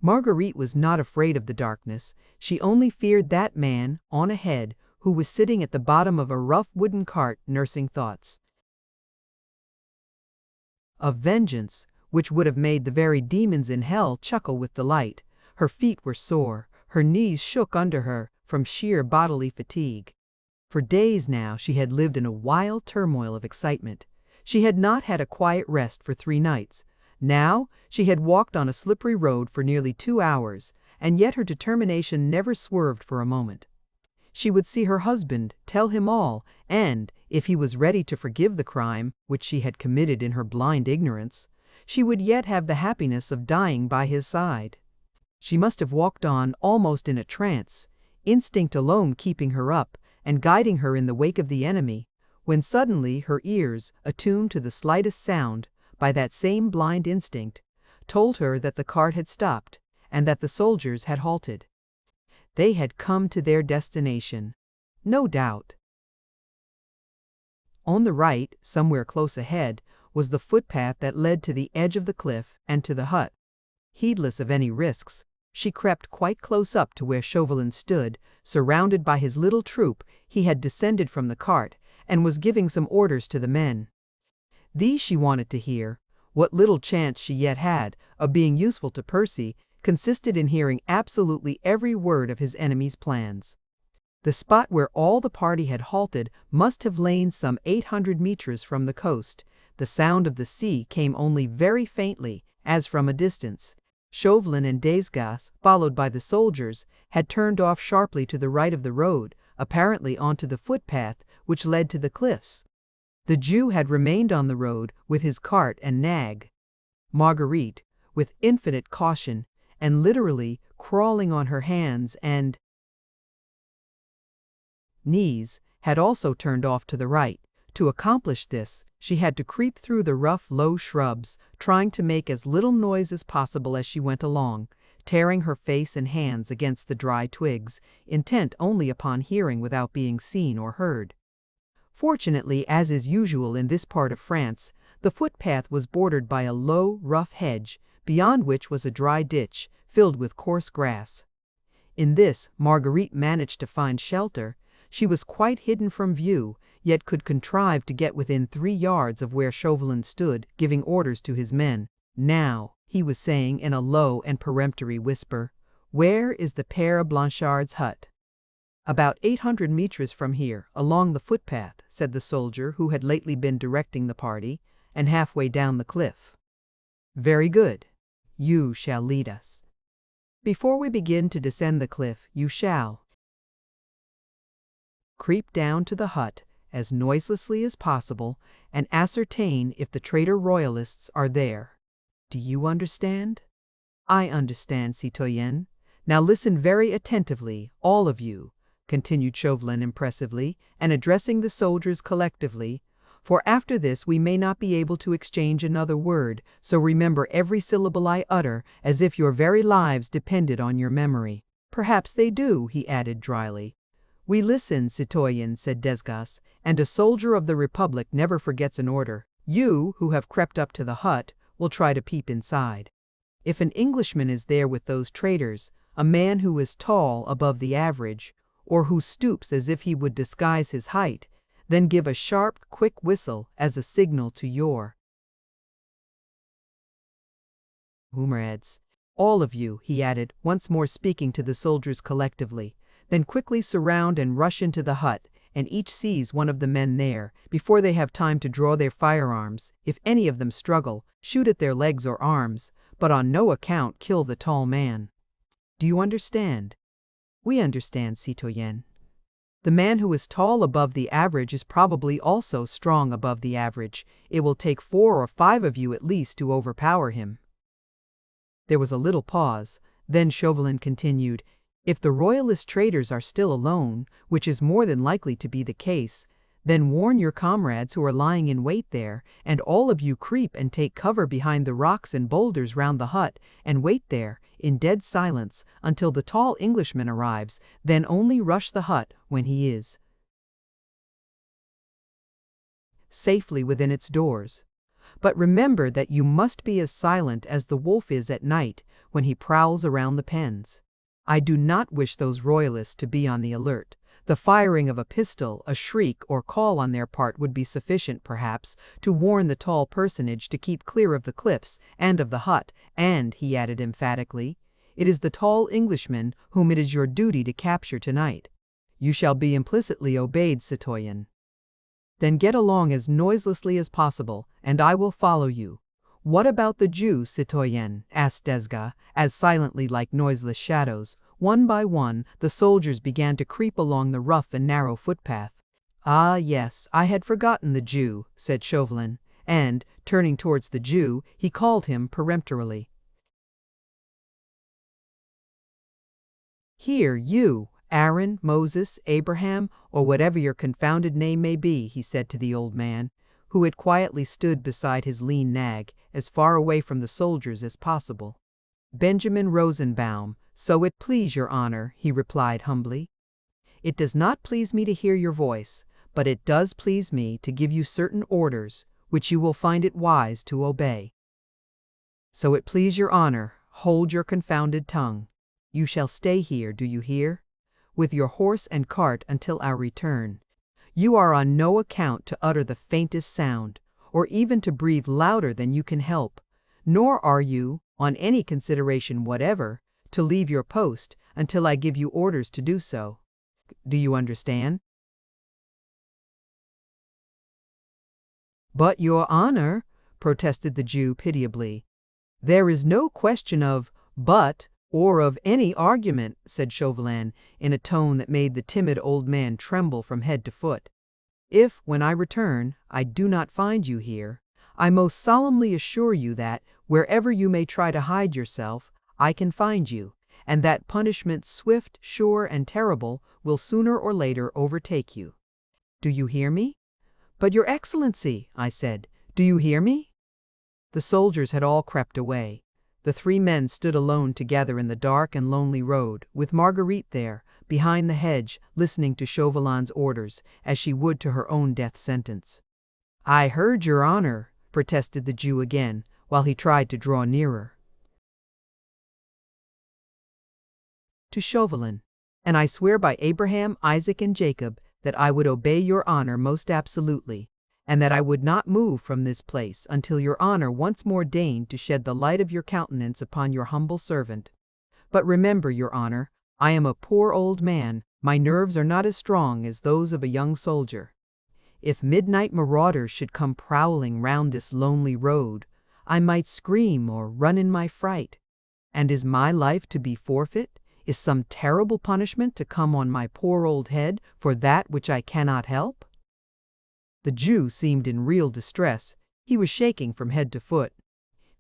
Marguerite was not afraid of the darkness, she only feared that man, on ahead, who was sitting at the bottom of a rough wooden cart nursing thoughts of vengeance, which would have made the very demons in hell chuckle with delight. Her feet were sore, her knees shook under her from sheer bodily fatigue. For days now she had lived in a wild turmoil of excitement. She had not had a quiet rest for 3 nights. Now she had walked on a slippery road for nearly 2 hours, and yet her determination never swerved for a moment. She would see her husband, tell him all, and, if he was ready to forgive the crime which she had committed in her blind ignorance, she would yet have the happiness of dying by his side. She must have walked on almost in a trance, instinct alone keeping her up and guiding her in the wake of the enemy, when suddenly her ears, attuned to the slightest sound by that same blind instinct, told her that the cart had stopped and that the soldiers had halted. They had come to their destination, no doubt. On the right, somewhere close ahead, was the footpath that led to the edge of the cliff and to the hut. Heedless of any risks, she crept quite close up to where Chauvelin stood, surrounded by his little troop. He had descended from the cart and was giving some orders to the men. These she wanted to hear. What little chance she yet had of being useful to Percy consisted in hearing absolutely every word of his enemy's plans. The spot where all the party had halted must have lain some 800 meters from the coast. The sound of the sea came only very faintly, as from a distance. Chauvelin and Desgas, followed by the soldiers, had turned off sharply to the right of the road, apparently onto the footpath which led to the cliffs. The Jew had remained on the road with his cart and nag. Marguerite, with infinite caution, and literally crawling on her hands and knees, had also turned off to the right. To accomplish this, she had to creep through the rough, low shrubs, trying to make as little noise as possible as she went along, tearing her face and hands against the dry twigs, intent only upon hearing without being seen or heard. Fortunately, as is usual in this part of France, the footpath was bordered by a low, rough hedge, beyond which was a dry ditch, filled with coarse grass. In this, Marguerite managed to find shelter. She was quite hidden from view, yet could contrive to get within 3 yards of where Chauvelin stood, giving orders to his men. "Now," he was saying in a low and peremptory whisper, "where is the Père Blanchard's hut?" "About 800 meters from here, along the footpath," said the soldier who had lately been directing the party, "and halfway down the cliff." "Very good. You shall lead us. Before we begin to descend the cliff, you shall creep down to the hut as noiselessly as possible and ascertain if the traitor royalists are there. Do you understand?" "I understand, citoyenne. Now listen very attentively, all of you," continued Chauvelin impressively, and addressing the soldiers collectively, "for after this we may not be able to exchange another word, so remember every syllable I utter as if your very lives depended on your memory." "Perhaps they do," he added dryly. "We listen, citoyen," said Desgas, "and a soldier of the Republic never forgets an order. You, who have crept up to the hut, will try to peep inside. If an Englishman is there with those traitors, a man who is tall above the average, or who stoops as if he would disguise his height, then give a sharp, quick whistle as a signal to your comrades. All of you," he added, once more speaking to the soldiers collectively, "then quickly surround and rush into the hut, and each seize one of the men there, before they have time to draw their firearms. If any of them struggle, shoot at their legs or arms, but on no account kill the tall man. Do you understand?" "We understand, citoyen." "The man who is tall above the average is probably also strong above the average. It will take 4 or 5 of you at least to overpower him." There was a little pause. Then Chauvelin continued, "If the royalist traitors are still alone, which is more than likely to be the case, then warn your comrades who are lying in wait there, and all of you creep and take cover behind the rocks and boulders round the hut, and wait there, in dead silence, until the tall Englishman arrives, then only rush the hut when he is safely within its doors. But remember that you must be as silent as the wolf is at night when he prowls around the pens. I do not wish those royalists to be on the alert. The firing of a pistol, a shriek, or call on their part would be sufficient, perhaps, to warn the tall personage to keep clear of the cliffs and of the hut, and, he added emphatically, it is the tall Englishman whom it is your duty to capture tonight. You shall be implicitly obeyed, citoyen. Then get along as noiselessly as possible, and I will follow you. What about the Jew, citoyen? Asked Desgas, as silently like noiseless shadows. One by one, the soldiers began to creep along the rough and narrow footpath. Ah, yes, I had forgotten the Jew, said Chauvelin, and, turning towards the Jew, he called him peremptorily. Here, you, Aaron, Moses, Abraham, or whatever your confounded name may be, he said to the old man, who had quietly stood beside his lean nag, as far away from the soldiers as possible. Benjamin Rosenbaum, so it please your honor, he replied humbly. It does not please me to hear your voice, but it does please me to give you certain orders, which you will find it wise to obey. So it please your honor, hold your confounded tongue. You shall stay here, do you hear? With your horse and cart until our return. You are on no account to utter the faintest sound, or even to breathe louder than you can help, nor are you, on any consideration whatever, to leave your post until I give you orders to do so. Do you understand? But, your honor, protested the Jew pitiably. There is no question of but or of any argument, said Chauvelin in a tone that made the timid old man tremble from head to foot. If, when I return, I do not find you here, I most solemnly assure you that, wherever you may try to hide yourself, I can find you, and that punishment swift, sure, and terrible will sooner or later overtake you. Do you hear me? But, your excellency, I said, do you hear me? The soldiers had all crept away. The three men stood alone together in the dark and lonely road, with Marguerite there, behind the hedge, listening to Chauvelin's orders, as she would to her own death sentence. I heard your honor, protested the Jew again, while he tried to draw nearer to Chauvelin. And I swear by Abraham, Isaac, and Jacob that I would obey your honor most absolutely, and that I would not move from this place until your honor once more deigned to shed the light of your countenance upon your humble servant. But remember, your honor, I am a poor old man, my nerves are not as strong as those of a young soldier. If midnight marauders should come prowling round this lonely road, I might scream or run in my fright. And is my life to be forfeit? Is some terrible punishment to come on my poor old head for that which I cannot help? The Jew seemed in real distress. He was shaking from head to foot.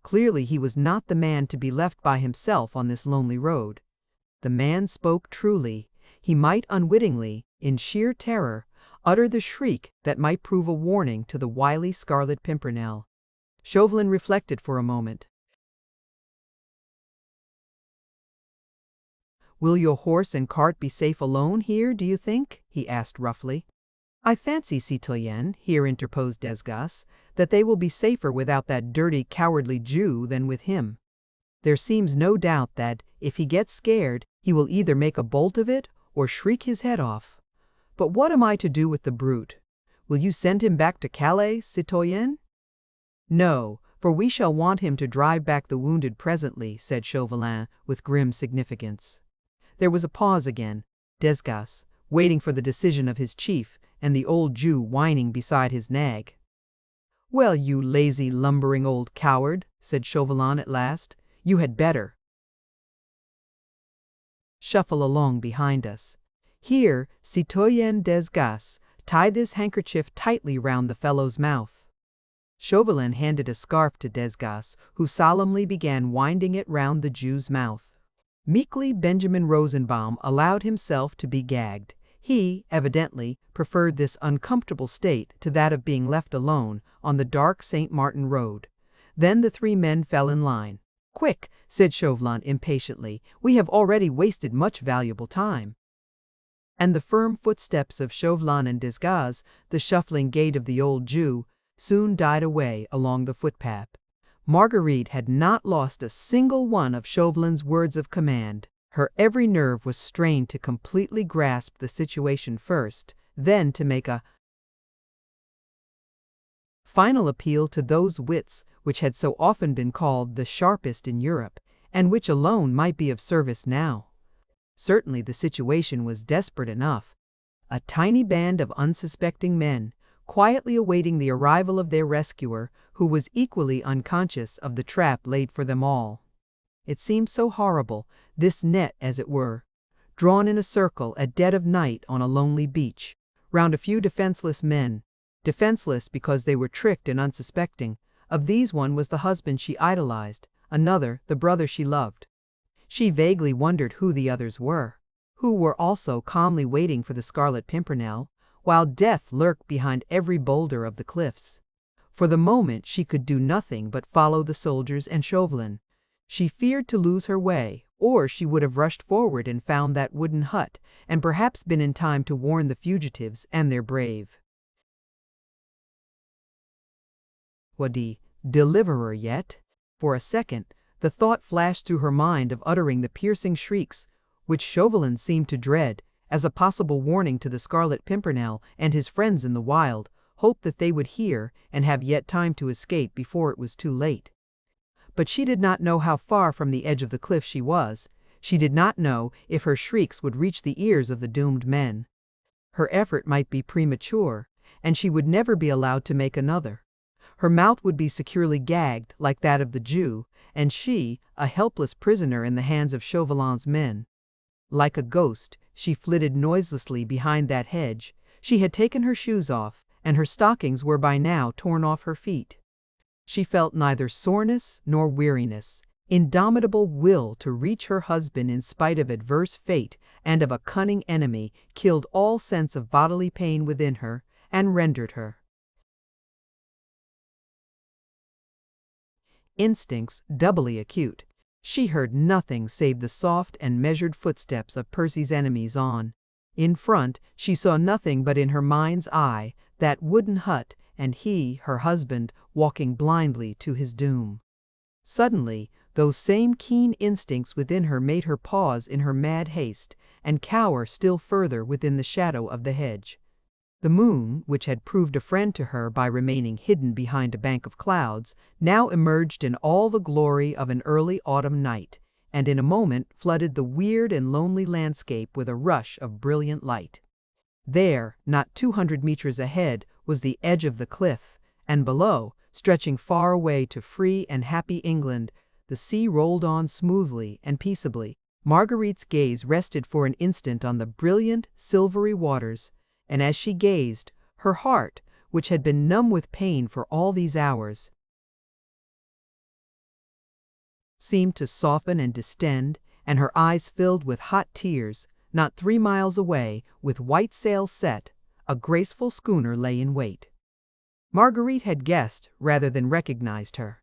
Clearly he was not the man to be left by himself on this lonely road. The man spoke truly. He might unwittingly, in sheer terror, utter the shriek that might prove a warning to the wily Scarlet Pimpernel. Chauvelin reflected for a moment. Will your horse and cart be safe alone here, do you think? He asked roughly. I fancy, citoyen, here interposed Desgas, that they will be safer without that dirty, cowardly Jew than with him. There seems no doubt that, if he gets scared, he will either make a bolt of it or shriek his head off. But what am I to do with the brute? Will you send him back to Calais, citoyen? No, for we shall want him to drive back the wounded presently, said Chauvelin with grim significance. There was a pause again, Desgas, waiting for the decision of his chief, and the old Jew whining beside his nag. Well, you lazy, lumbering old coward, said Chauvelin at last, you had better shuffle along behind us. Here, citoyen Desgas, tie this handkerchief tightly round the fellow's mouth. Chauvelin handed a scarf to Desgas, who solemnly began winding it round the Jew's mouth. Meekly Benjamin Rosenbaum allowed himself to be gagged. He, evidently, preferred this uncomfortable state to that of being left alone on the dark St. Martin road. Then the three men fell in line. Quick, said Chauvelin impatiently, we have already wasted much valuable time. And the firm footsteps of Chauvelin and Desgas, the shuffling gait of the old Jew, soon died away along the footpath. Marguerite had not lost a single one of Chauvelin's words of command. Her every nerve was strained to completely grasp the situation first, then to make a final appeal to those wits which had so often been called the sharpest in Europe, and which alone might be of service now. Certainly the situation was desperate enough. A tiny band of unsuspecting men, quietly awaiting the arrival of their rescuer, who was equally unconscious of the trap laid for them all. It seemed so horrible, this net as it were, drawn in a circle at dead of night on a lonely beach, round a few defenseless men, defenseless because they were tricked and unsuspecting. Of these one was the husband she idolized, another the brother she loved. She vaguely wondered who the others were, who were also calmly waiting for the Scarlet Pimpernel, while death lurked behind every boulder of the cliffs. For the moment she could do nothing but follow the soldiers and Chauvelin. She feared to lose her way, or she would have rushed forward and found that wooden hut, and perhaps been in time to warn the fugitives and their brave deliverer yet. For a second, the thought flashed through her mind of uttering the piercing shrieks, which Chauvelin seemed to dread, as a possible warning to the Scarlet Pimpernel and his friends in the wild, hope that they would hear and have yet time to escape before it was too late. But she did not know how far from the edge of the cliff she was. She did not know if her shrieks would reach the ears of the doomed men. Her effort might be premature, and she would never be allowed to make another. Her mouth would be securely gagged, like that of the Jew, and she, a helpless prisoner in the hands of Chauvelin's men. Like a ghost, she flitted noiselessly behind that hedge. She had taken her shoes off, and her stockings were by now torn off her feet. She felt neither soreness nor weariness, indomitable will to reach her husband in spite of adverse fate and of a cunning enemy killed all sense of bodily pain within her, and rendered her instincts doubly acute. She heard nothing save the soft and measured footsteps of Percy's enemies on. In front, she saw nothing but in her mind's eye that wooden hut, and he, her husband, walking blindly to his doom. Suddenly, those same keen instincts within her made her pause in her mad haste, and cower still further within the shadow of the hedge. The moon, which had proved a friend to her by remaining hidden behind a bank of clouds, now emerged in all the glory of an early autumn night, and in a moment flooded the weird and lonely landscape with a rush of brilliant light. There, not 200 meters ahead, was the edge of the cliff, and below, stretching far away to free and happy England, the sea rolled on smoothly and peaceably. Marguerite's gaze rested for an instant on the brilliant, silvery waters, and as she gazed, her heart, which had been numb with pain for all these hours, seemed to soften and distend, and her eyes filled with hot tears. Not 3 miles away, with white sails set, a graceful schooner lay in wait. Marguerite had guessed rather than recognized her.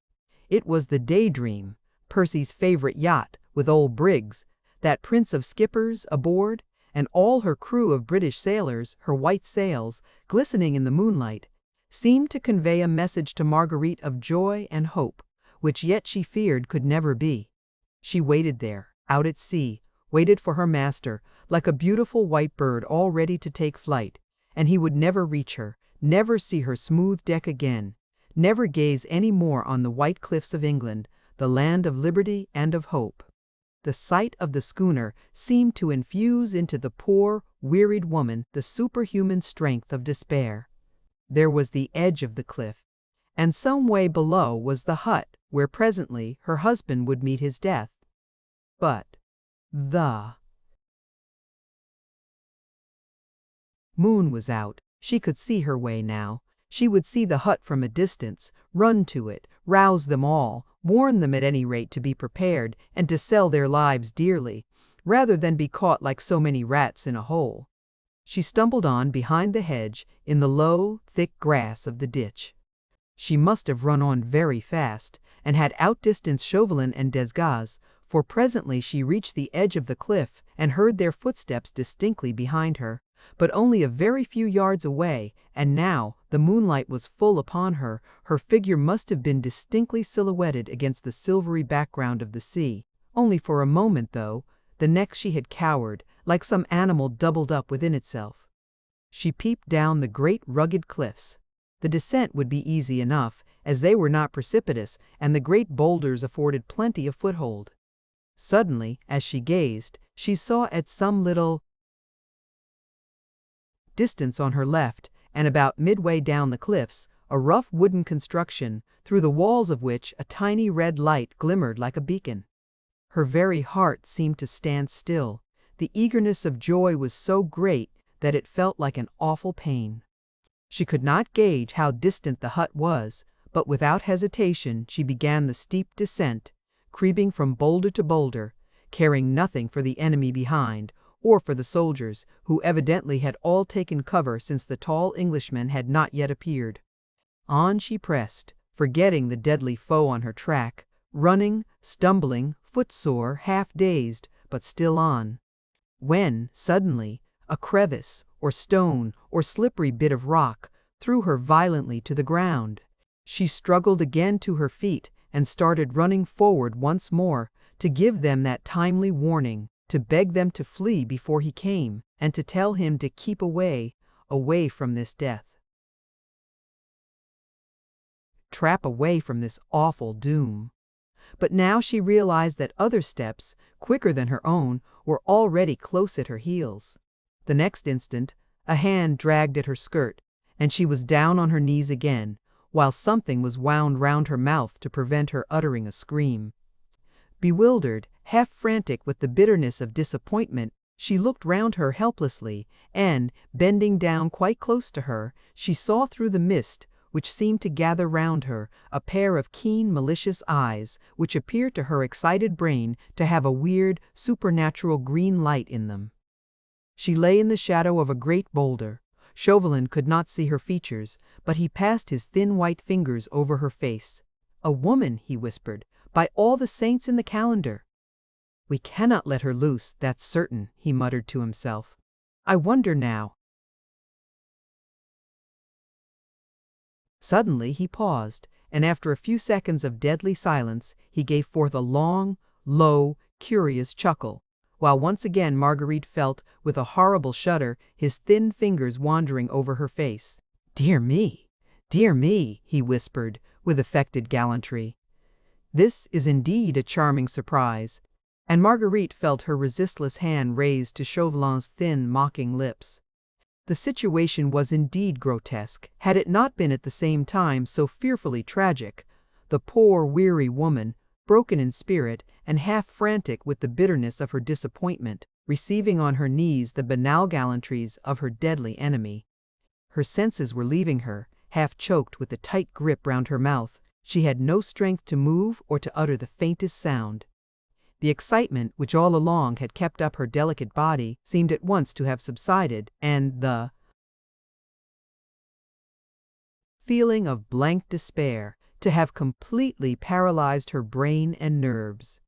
It was the Daydream, Percy's favorite yacht, with old Briggs, that prince of skippers, aboard, and all her crew of British sailors. Her white sails, glistening in the moonlight, seemed to convey a message to Marguerite of joy and hope, which yet she feared could never be. She waited there, out at sea, waited for her master, like a beautiful white bird all ready to take flight, and he would never reach her, never see her smooth deck again, never gaze any more on the white cliffs of England, the land of liberty and of hope. The sight of the schooner seemed to infuse into the poor, wearied woman the superhuman strength of despair. There was the edge of the cliff, and some way below was the hut where presently her husband would meet his death. But the moon was out. She could see her way now. She would see the hut from a distance, run to it, rouse them all, warn them at any rate to be prepared and to sell their lives dearly, rather than be caught like so many rats in a hole. She stumbled on behind the hedge in the low, thick grass of the ditch. She must have run on very fast, and had outdistanced Chauvelin and Desgas, for presently she reached the edge of the cliff and heard their footsteps distinctly behind her. but only a very few yards away, and now the moonlight was full upon her. Her figure must have been distinctly silhouetted against the silvery background of the sea. Only for a moment, though. The next she had cowered, like some animal doubled up within itself. She peeped down the great rugged cliffs. The descent would be easy enough, as they were not precipitous, and the great boulders afforded plenty of foothold. Suddenly, as she gazed, she saw at some little distance on her left, and about midway down the cliffs, a rough wooden construction, through the walls of which a tiny red light glimmered like a beacon. Her very heart seemed to stand still. The eagerness of joy was so great that it felt like an awful pain. She could not gauge how distant the hut was, but without hesitation she began the steep descent, creeping from boulder to boulder, caring nothing for the enemy behind, or for the soldiers, who evidently had all taken cover since the tall Englishman had not yet appeared. On she pressed, forgetting the deadly foe on her track, running, stumbling, footsore, half-dazed, but still on. When, suddenly, a crevice, or stone, or slippery bit of rock threw her violently to the ground. She struggled again to her feet and started running forward once more, to give them that timely warning, to beg them to flee before he came, and to tell him to keep away, away from this death. Trap away from this awful doom. But now she realized that other steps, quicker than her own, were already close at her heels. The next instant, a hand dragged at her skirt, and she was down on her knees again, while something was wound round her mouth to prevent her uttering a scream. Bewildered, half frantic with the bitterness of disappointment, she looked round her helplessly, and, bending down quite close to her, she saw through the mist, which seemed to gather round her, a pair of keen, malicious eyes, which appeared to her excited brain to have a weird, supernatural green light in them. She lay in the shadow of a great boulder. Chauvelin could not see her features, but he passed his thin white fingers over her face. "A woman," he whispered, "by all the saints in the calendar." "We cannot let her loose, that's certain," he muttered to himself. "I wonder now." Suddenly he paused, and after a few seconds of deadly silence, he gave forth a long, low, curious chuckle, while once again Marguerite felt, with a horrible shudder, his thin fingers wandering over her face. Dear me, he whispered, with affected gallantry. "This is indeed a charming surprise," and Marguerite felt her resistless hand raised to Chauvelin's thin, mocking lips. The situation was indeed grotesque, had it not been at the same time so fearfully tragic. The poor, weary woman, broken in spirit and half frantic with the bitterness of her disappointment, receiving on her knees the banal gallantries of her deadly enemy. Her senses were leaving her, half choked with the tight grip round her mouth. She had no strength to move or to utter the faintest sound. The excitement which all along had kept up her delicate body seemed at once to have subsided, and the feeling of blank despair to have completely paralyzed her brain and nerves.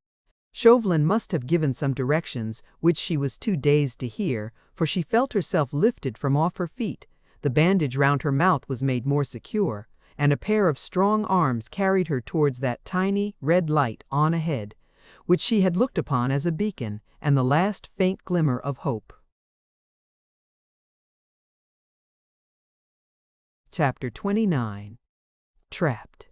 Chauvelin must have given some directions which she was too dazed to hear, for she felt herself lifted from off her feet. The bandage round her mouth was made more secure, and a pair of strong arms carried her towards that tiny, red light on ahead, which she had looked upon as a beacon and the last faint glimmer of hope. Chapter 29. Trapped.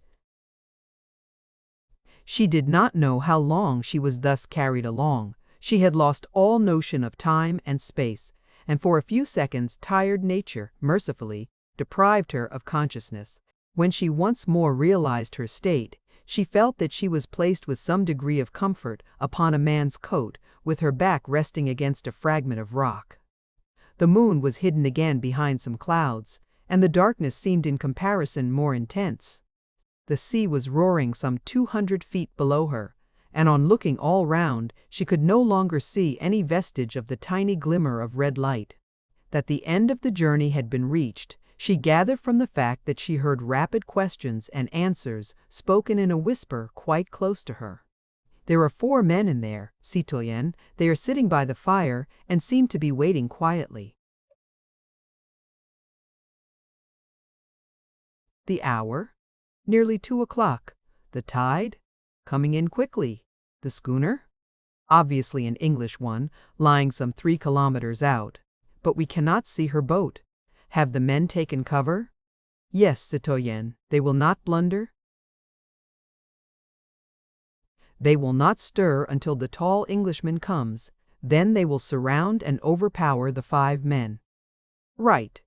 She did not know how long she was thus carried along. She had lost all notion of time and space, and for a few seconds tired nature, mercifully, deprived her of consciousness. When she once more realized her state, she felt that she was placed with some degree of comfort upon a man's coat, with her back resting against a fragment of rock. The moon was hidden again behind some clouds, and the darkness seemed in comparison more intense. The sea was roaring some 200 feet below her, and on looking all round, she could no longer see any vestige of the tiny glimmer of red light. That the end of the journey had been reached, she gathered from the fact that she heard rapid questions and answers spoken in a whisper quite close to her. "There are 4 men in there, citoyenne. They are sitting by the fire and seem to be waiting quietly." The hour? Nearly 2 o'clock. The tide? Coming in quickly. The schooner? Obviously an English one, lying some 3 kilometers out. But we cannot see her boat. Have the men taken cover? Yes, citoyen, they will not blunder? They will not stir until the tall Englishman comes. Then they will surround and overpower the 5 men. Right.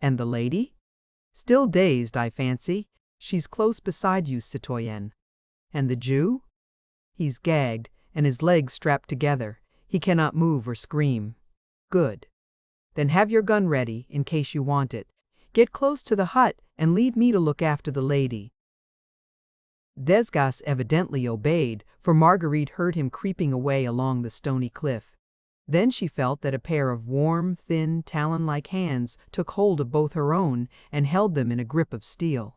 And the lady? Still dazed, I fancy. She's close beside you, citoyen. And the Jew? He's gagged, and his legs strapped together. He cannot move or scream. Good. Then have your gun ready, in case you want it. Get close to the hut, and leave me to look after the lady. Desgas evidently obeyed, for Marguerite heard him creeping away along the stony cliff. Then she felt that a pair of warm, thin, talon-like hands took hold of both her own and held them in a grip of steel.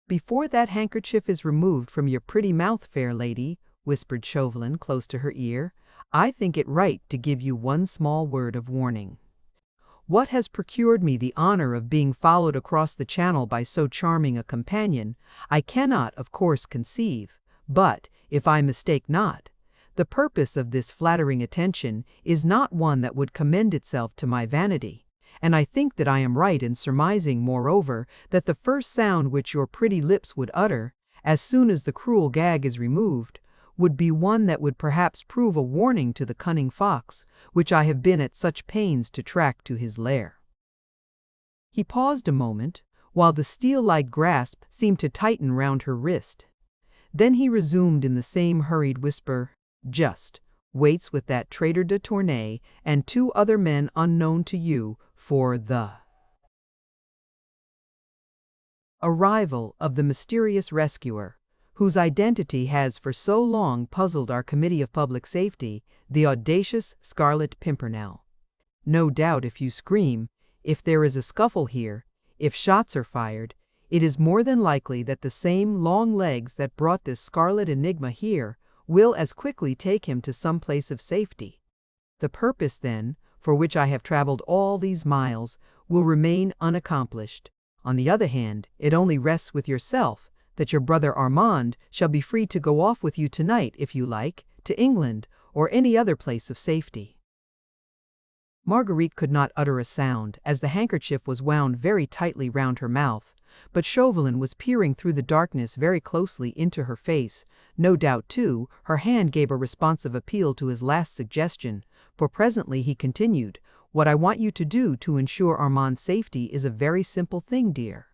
"Before that handkerchief is removed from your pretty mouth, fair lady," whispered Chauvelin close to her ear, "I think it right to give you one small word of warning. What has procured me the honor of being followed across the channel by so charming a companion, I cannot, of course, conceive, but, if I mistake not, the purpose of this flattering attention is not one that would commend itself to my vanity, and I think that I am right in surmising, moreover, that the first sound which your pretty lips would utter, as soon as the cruel gag is removed, would be one that would perhaps prove a warning to the cunning fox, which I have been at such pains to track to his lair." He paused a moment, while the steel-like grasp seemed to tighten round her wrist. Then he resumed in the same hurried whisper, "Just waits with that traitor de Tournay and 2 other men unknown to you for the arrival of the mysterious rescuer, whose identity has for so long puzzled our Committee of Public Safety, the audacious Scarlet Pimpernel. No doubt if you scream, if there is a scuffle here, if shots are fired, it is more than likely that the same long legs that brought this scarlet enigma here will as quickly take him to some place of safety. The purpose, then, for which I have traveled all these miles, will remain unaccomplished. On the other hand, it only rests with yourself that your brother Armand shall be free to go off with you tonight, if you like, to England or any other place of safety." Marguerite could not utter a sound, as the handkerchief was wound very tightly round her mouth, but Chauvelin was peering through the darkness very closely into her face. No doubt, too, her hand gave a responsive appeal to his last suggestion, for presently he continued, "What I want you to do to ensure Armand's safety is a very simple thing, dear."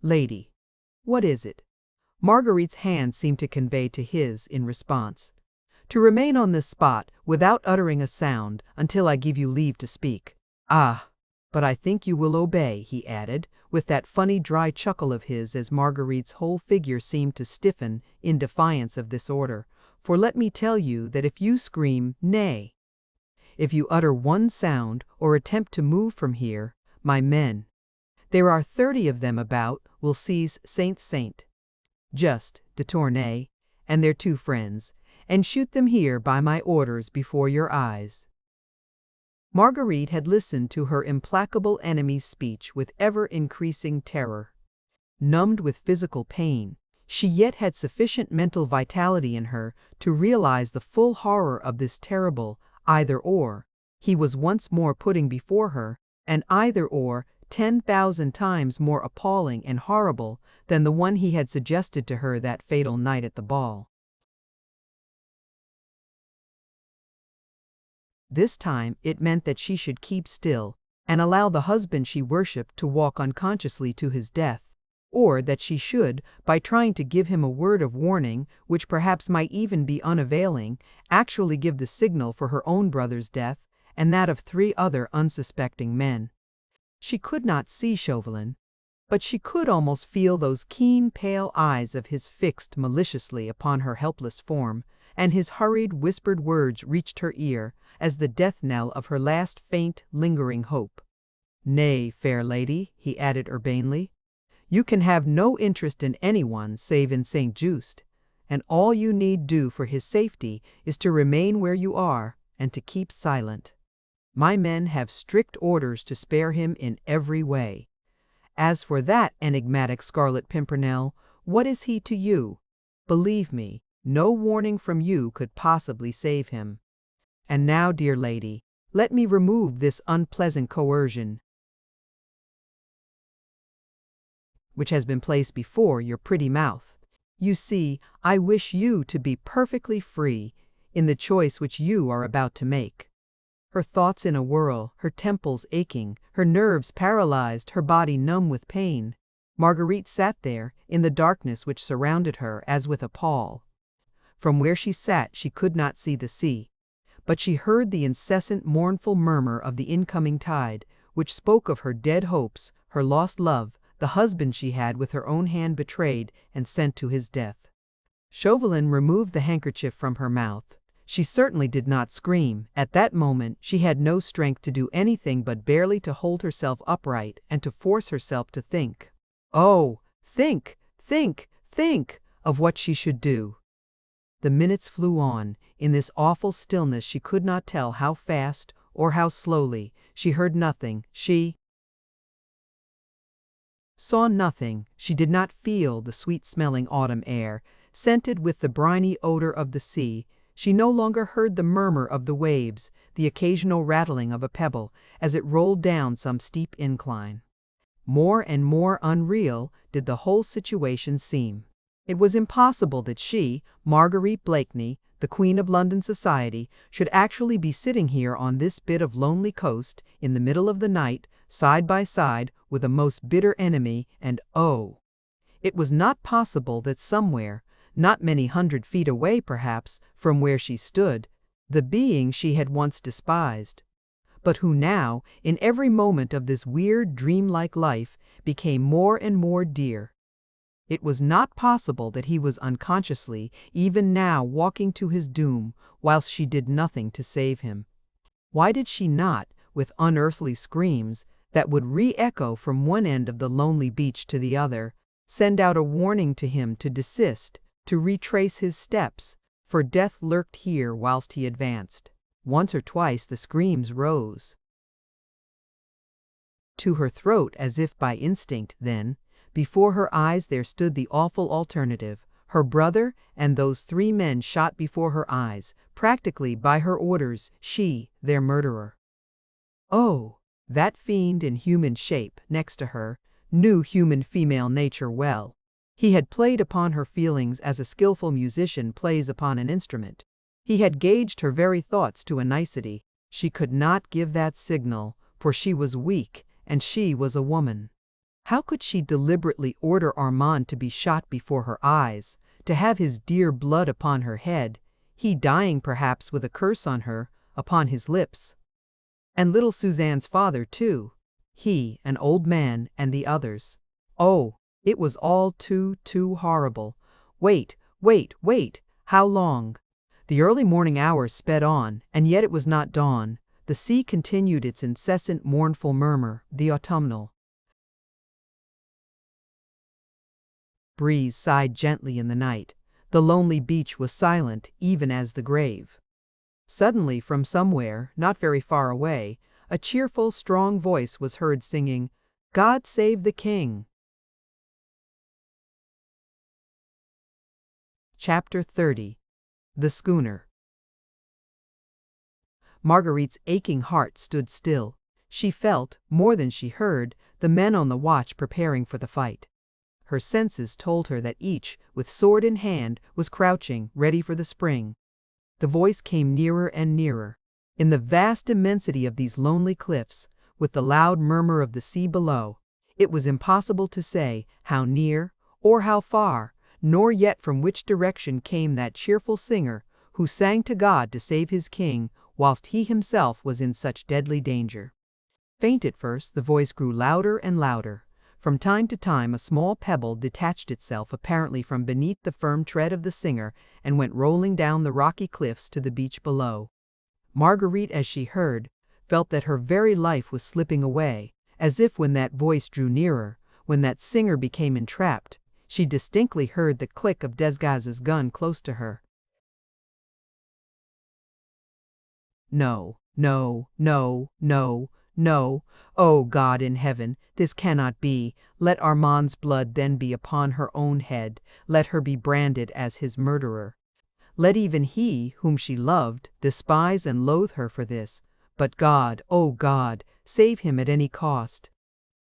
"Lady, what is it?" Marguerite's hand seemed to convey to his in response. "To remain on this spot, without uttering a sound, until I give you leave to speak." "Ah, but I think you will obey," he added, with that funny dry chuckle of his as Marguerite's whole figure seemed to stiffen in defiance of this order. "For let me tell you that if you scream, nay, if you utter one sound or attempt to move from here, my men, there are 30 of them about, will seize Saint, Just, de Tournay, and their 2 friends, and shoot them here by my orders before your eyes." Marguerite had listened to her implacable enemy's speech with ever-increasing terror. Numbed with physical pain, she yet had sufficient mental vitality in her to realize the full horror of this terrible either-or he was once more putting before her, an either-or 10,000 times more appalling and horrible than the one he had suggested to her that fatal night at the ball. This time it meant that she should keep still and allow the husband she worshipped to walk unconsciously to his death, or that she should, by trying to give him a word of warning, which perhaps might even be unavailing, actually give the signal for her own brother's death and that of 3 other unsuspecting men. She could not see Chauvelin, but she could almost feel those keen, pale eyes of his fixed maliciously upon her helpless form, and his hurried, whispered words reached her ear as the death-knell of her last faint, lingering hope. "Nay, fair lady," he added urbanely, "you can have no interest in anyone save in Saint Just, and all you need do for his safety is to remain where you are and to keep silent." My men have strict orders to spare him in every way. As for that enigmatic Scarlet Pimpernel, what is he to you? Believe me, no warning from you could possibly save him. And now, dear lady, let me remove this unpleasant coercion which has been placed before your pretty mouth. You see, I wish you to be perfectly free in the choice which you are about to make. Her thoughts in a whirl, her temples aching, her nerves paralyzed, her body numb with pain, Marguerite sat there in the darkness which surrounded her as with a pall. From where she sat she could not see the sea, but she heard the incessant mournful murmur of the incoming tide, which spoke of her dead hopes, her lost love, the husband she had with her own hand betrayed and sent to his death. Chauvelin removed the handkerchief from her mouth. She certainly did not scream. At that moment she had no strength to do anything but barely to hold herself upright and to force herself to think. Oh, think of what she should do. The minutes flew on. In this awful stillness she could not tell how fast or how slowly. She heard nothing. She saw nothing. She did not feel the sweet-smelling autumn air, scented with the briny odor of the sea. She no longer heard the murmur of the waves, the occasional rattling of a pebble, as it rolled down some steep incline. More and more unreal did the whole situation seem. It was impossible that she, Marguerite Blakeney, the Queen of London society, should actually be sitting here on this bit of lonely coast, in the middle of the night, side by side with a most bitter enemy, and oh! It was not possible that somewhere, not many 100 feet away perhaps, from where she stood, the being she had once despised, but who now, in every moment of this weird dreamlike life, became more and more dear. It was not possible that he was unconsciously, even now, walking to his doom, whilst she did nothing to save him. Why did she not, with unearthly screams, that would re-echo from one end of the lonely beach to the other, send out a warning to him to desist, to retrace his steps, for death lurked here whilst he advanced? Once or twice the screams rose to her throat as if by instinct. Then, before her eyes there stood the awful alternative, her brother and those 3 men shot before her eyes, practically by her orders, she, their murderer. Oh! That fiend in human shape, next to her, knew human female nature well. He had played upon her feelings as a skillful musician plays upon an instrument. He had gauged her very thoughts to a nicety. She could not give that signal, for she was weak, and she was a woman. How could she deliberately order Armand to be shot before her eyes, to have his dear blood upon her head, he dying perhaps with a curse on her, upon his lips? And little Suzanne's father too, he, an old man, and the others. Oh, it was all too horrible. Wait, how long? The early morning hours sped on, and yet it was not dawn. The sea continued its incessant mournful murmur, the autumnal breeze sighed gently in the night. The lonely beach was silent, even as the grave. Suddenly, from somewhere, not very far away, a cheerful, strong voice was heard singing, "God save the King." Chapter 30. The Schooner. Marguerite's aching heart stood still. She felt, more than she heard, the men on the watch preparing for the fight. Her senses told her that each, with sword in hand, was crouching, ready for the spring. The voice came nearer and nearer. In the vast immensity of these lonely cliffs, with the loud murmur of the sea below, it was impossible to say how near or how far, nor yet from which direction came that cheerful singer who sang to God to save his king whilst he himself was in such deadly danger. Faint at first, the voice grew louder and louder. From time to time a small pebble detached itself apparently from beneath the firm tread of the singer and went rolling down the rocky cliffs to the beach below. Marguerite, as she heard, felt that her very life was slipping away, as if when that voice drew nearer, when that singer became entrapped, she distinctly heard the click of Desgazes' gun close to her. No, no, no, no, no. O God in heaven, this cannot be. Let Armand's blood then be upon her own head. Let her be branded as his murderer. Let even he, whom she loved, despise and loathe her for this. But God, O God, save him at any cost.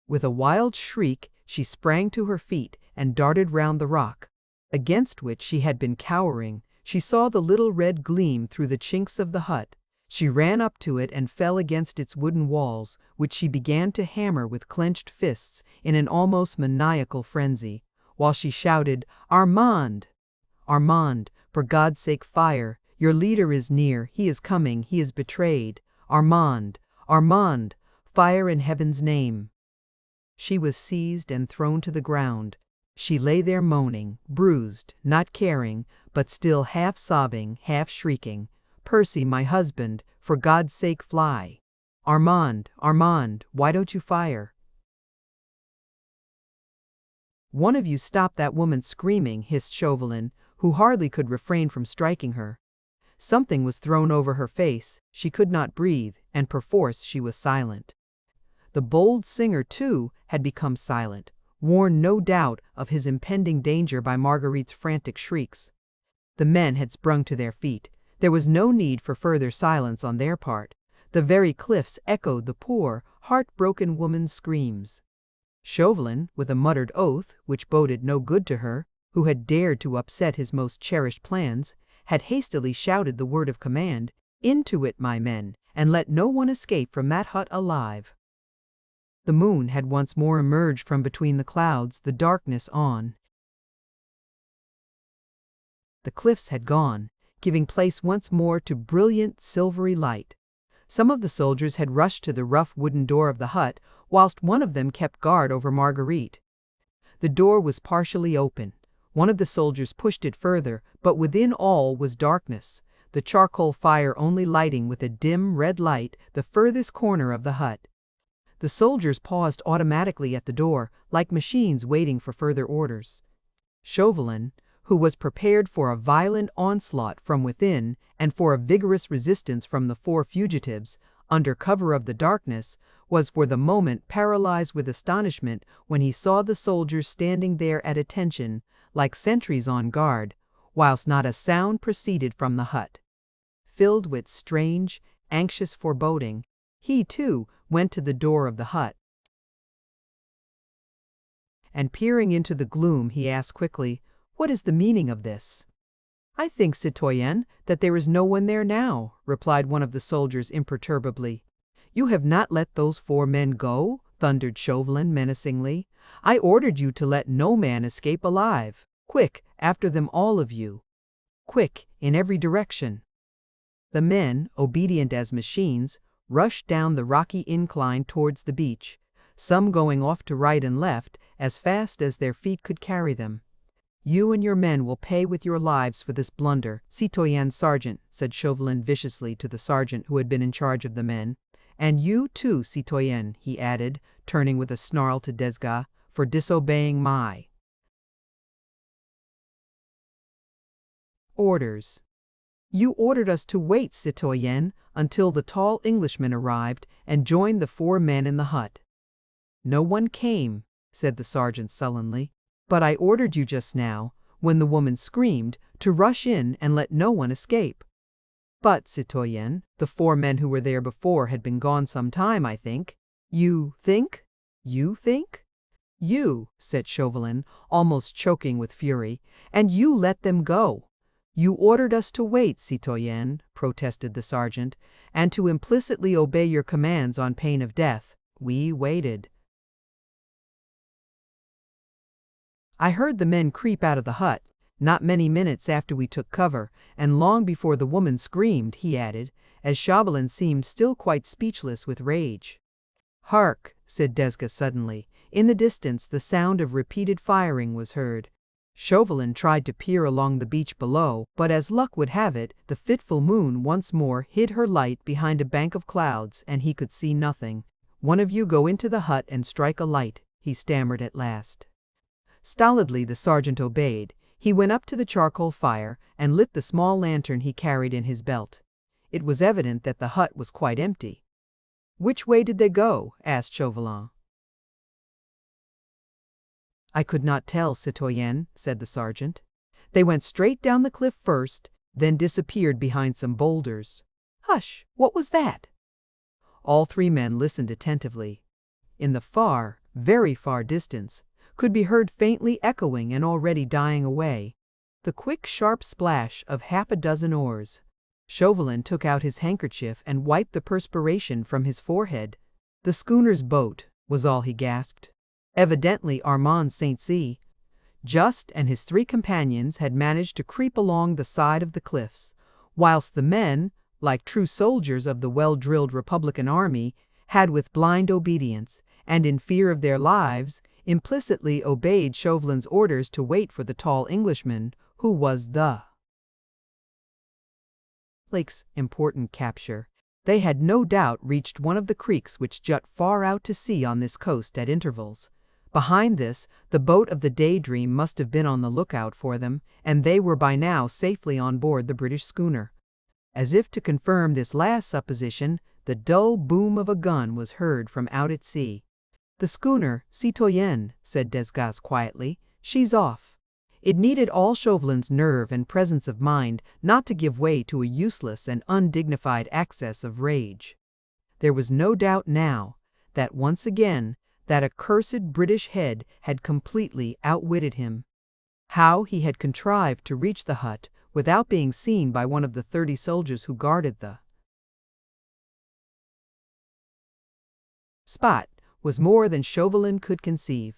With a wild shriek, she sprang to her feet and darted round the rock, against which she had been cowering. She saw the little red gleam through the chinks of the hut. She ran up to it and fell against its wooden walls, which she began to hammer with clenched fists in an almost maniacal frenzy, while she shouted, "Armand! Armand, for God's sake fire! Your leader is near, he is coming, he is betrayed! Armand! Armand! Fire in heaven's name!" She was seized and thrown to the ground. She lay there moaning, bruised, not caring, but still half sobbing, half shrieking, "Percy, my husband, for God's sake fly! Armand, Armand, why don't you fire? One of you stop that woman screaming," hissed Chauvelin, who hardly could refrain from striking her. Something was thrown over her face, she could not breathe, and perforce she was silent. The bold singer, too, had become silent, warned no doubt of his impending danger by Marguerite's frantic shrieks. The men had sprung to their feet. There was no need for further silence on their part. The very cliffs echoed the poor, heart-broken woman's screams. Chauvelin, with a muttered oath, which boded no good to her, who had dared to upset his most cherished plans, had hastily shouted the word of command, "Into it, my men, and let no one escape from that hut alive." The moon had once more emerged from between the clouds, the darkness on. The cliffs had gone, giving place once more to brilliant, silvery light. Some of the soldiers had rushed to the rough wooden door of the hut, whilst one of them kept guard over Marguerite. The door was partially open. One of the soldiers pushed it further, but within all was darkness, the charcoal fire only lighting with a dim red light the furthest corner of the hut. The soldiers paused automatically at the door, like machines waiting for further orders. Chauvelin, who was prepared for a violent onslaught from within and for a vigorous resistance from the four fugitives, under cover of the darkness, was for the moment paralyzed with astonishment when he saw the soldiers standing there at attention, like sentries on guard, whilst not a sound proceeded from the hut. Filled with strange, anxious foreboding, he, too, went to the door of the hut. And peering into the gloom, he asked quickly, "What is the meaning of this?" "I think, citoyen, that there is no one there now," replied one of the soldiers imperturbably. "You have not let those 4 men go?" thundered Chauvelin menacingly. "I ordered you to let no man escape alive. Quick, after them all of you. Quick, in every direction." The men, obedient as machines, rushed down the rocky incline towards the beach, some going off to right and left as fast as their feet could carry them. "You and your men will pay with your lives for this blunder, citoyen sergeant," said Chauvelin viciously to the sergeant who had been in charge of the men. "And you too, citoyen," he added, turning with a snarl to Desgas, "for disobeying my orders. You ordered us to wait, citoyen, until the tall Englishman arrived and joined the 4 men in the hut." "No one came," said the sergeant sullenly. "But I ordered you just now, when the woman screamed, to rush in and let no one escape." "But, citoyen, the 4 men who were there before had been gone some time, I think." "You think? You think?" "You," said Chauvelin, almost choking with fury, "and you let them go." "You ordered us to wait, citoyen," protested the sergeant, "and to implicitly obey your commands on pain of death. We waited." "I heard the men creep out of the hut, not many minutes after we took cover, and long before the woman screamed," he added, as Chauvelin seemed still quite speechless with rage. "Hark!" said Desgas suddenly. In the distance the sound of repeated firing was heard. Chauvelin tried to peer along the beach below, but as luck would have it, the fitful moon once more hid her light behind a bank of clouds, and he could see nothing. "One of you go into the hut and strike a light," he stammered at last. Stolidly the sergeant obeyed. He went up to the charcoal fire and lit the small lantern he carried in his belt. it was evident that the hut was quite empty. "Which way did they go?" asked Chauvelin. "I could not tell, citoyenne," said the sergeant. "They went straight down the cliff first, then disappeared behind some boulders." "Hush! What was that?" All three men listened attentively. In the far, very far distance, could be heard faintly echoing and already dying away, the quick, sharp splash of half a dozen oars. Chauvelin took out his handkerchief and wiped the perspiration from his forehead. "The schooner's boat," was all he gasped. Evidently Armand St. Just and his three companions had managed to creep along the side of the cliffs, whilst the men, like true soldiers of the well-drilled Republican army, had with blind obedience, and in fear of their lives, implicitly obeyed Chauvelin's orders to wait for the tall Englishman, who was the lake's important capture. They had no doubt reached one of the creeks which jut far out to sea on this coast at intervals. Behind this, the boat of the Daydream must have been on the lookout for them, and they were by now safely on board the British schooner. As if to confirm this last supposition, the dull boom of a gun was heard from out at sea. "The schooner, citoyenne," said Desgas quietly. "She's off." It needed all Chauvelin's nerve and presence of mind not to give way to a useless and undignified access of rage. There was no doubt now that once again that accursed British head had completely outwitted him. How he had contrived to reach the hut without being seen by one of the 30 soldiers who guarded the spot was more than Chauvelin could conceive.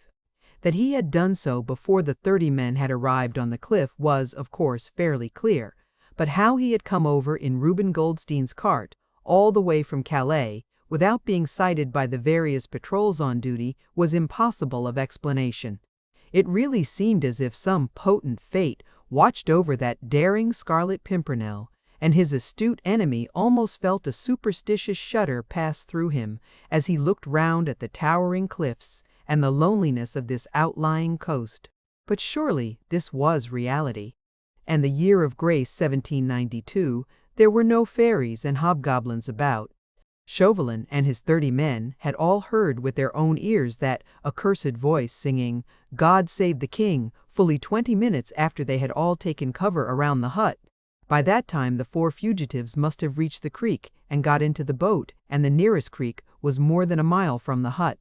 That he had done so before the 30 men had arrived on the cliff was, of course, fairly clear, but how he had come over in Reuben Goldstein's cart, all the way from Calais, without being sighted by the various patrols on duty, was impossible of explanation. It really seemed as if some potent fate watched over that daring Scarlet Pimpernel, and his astute enemy almost felt a superstitious shudder pass through him as he looked round at the towering cliffs and the loneliness of this outlying coast. But surely this was reality. And the year of grace 1792, there were no fairies and hobgoblins about. Chauvelin and his 30 men had all heard with their own ears that accursed voice singing, "God Save the King," fully 20 minutes after they had all taken cover around the hut. By that time the 4 fugitives must have reached the creek and got into the boat, and the nearest creek was more than a mile from the hut.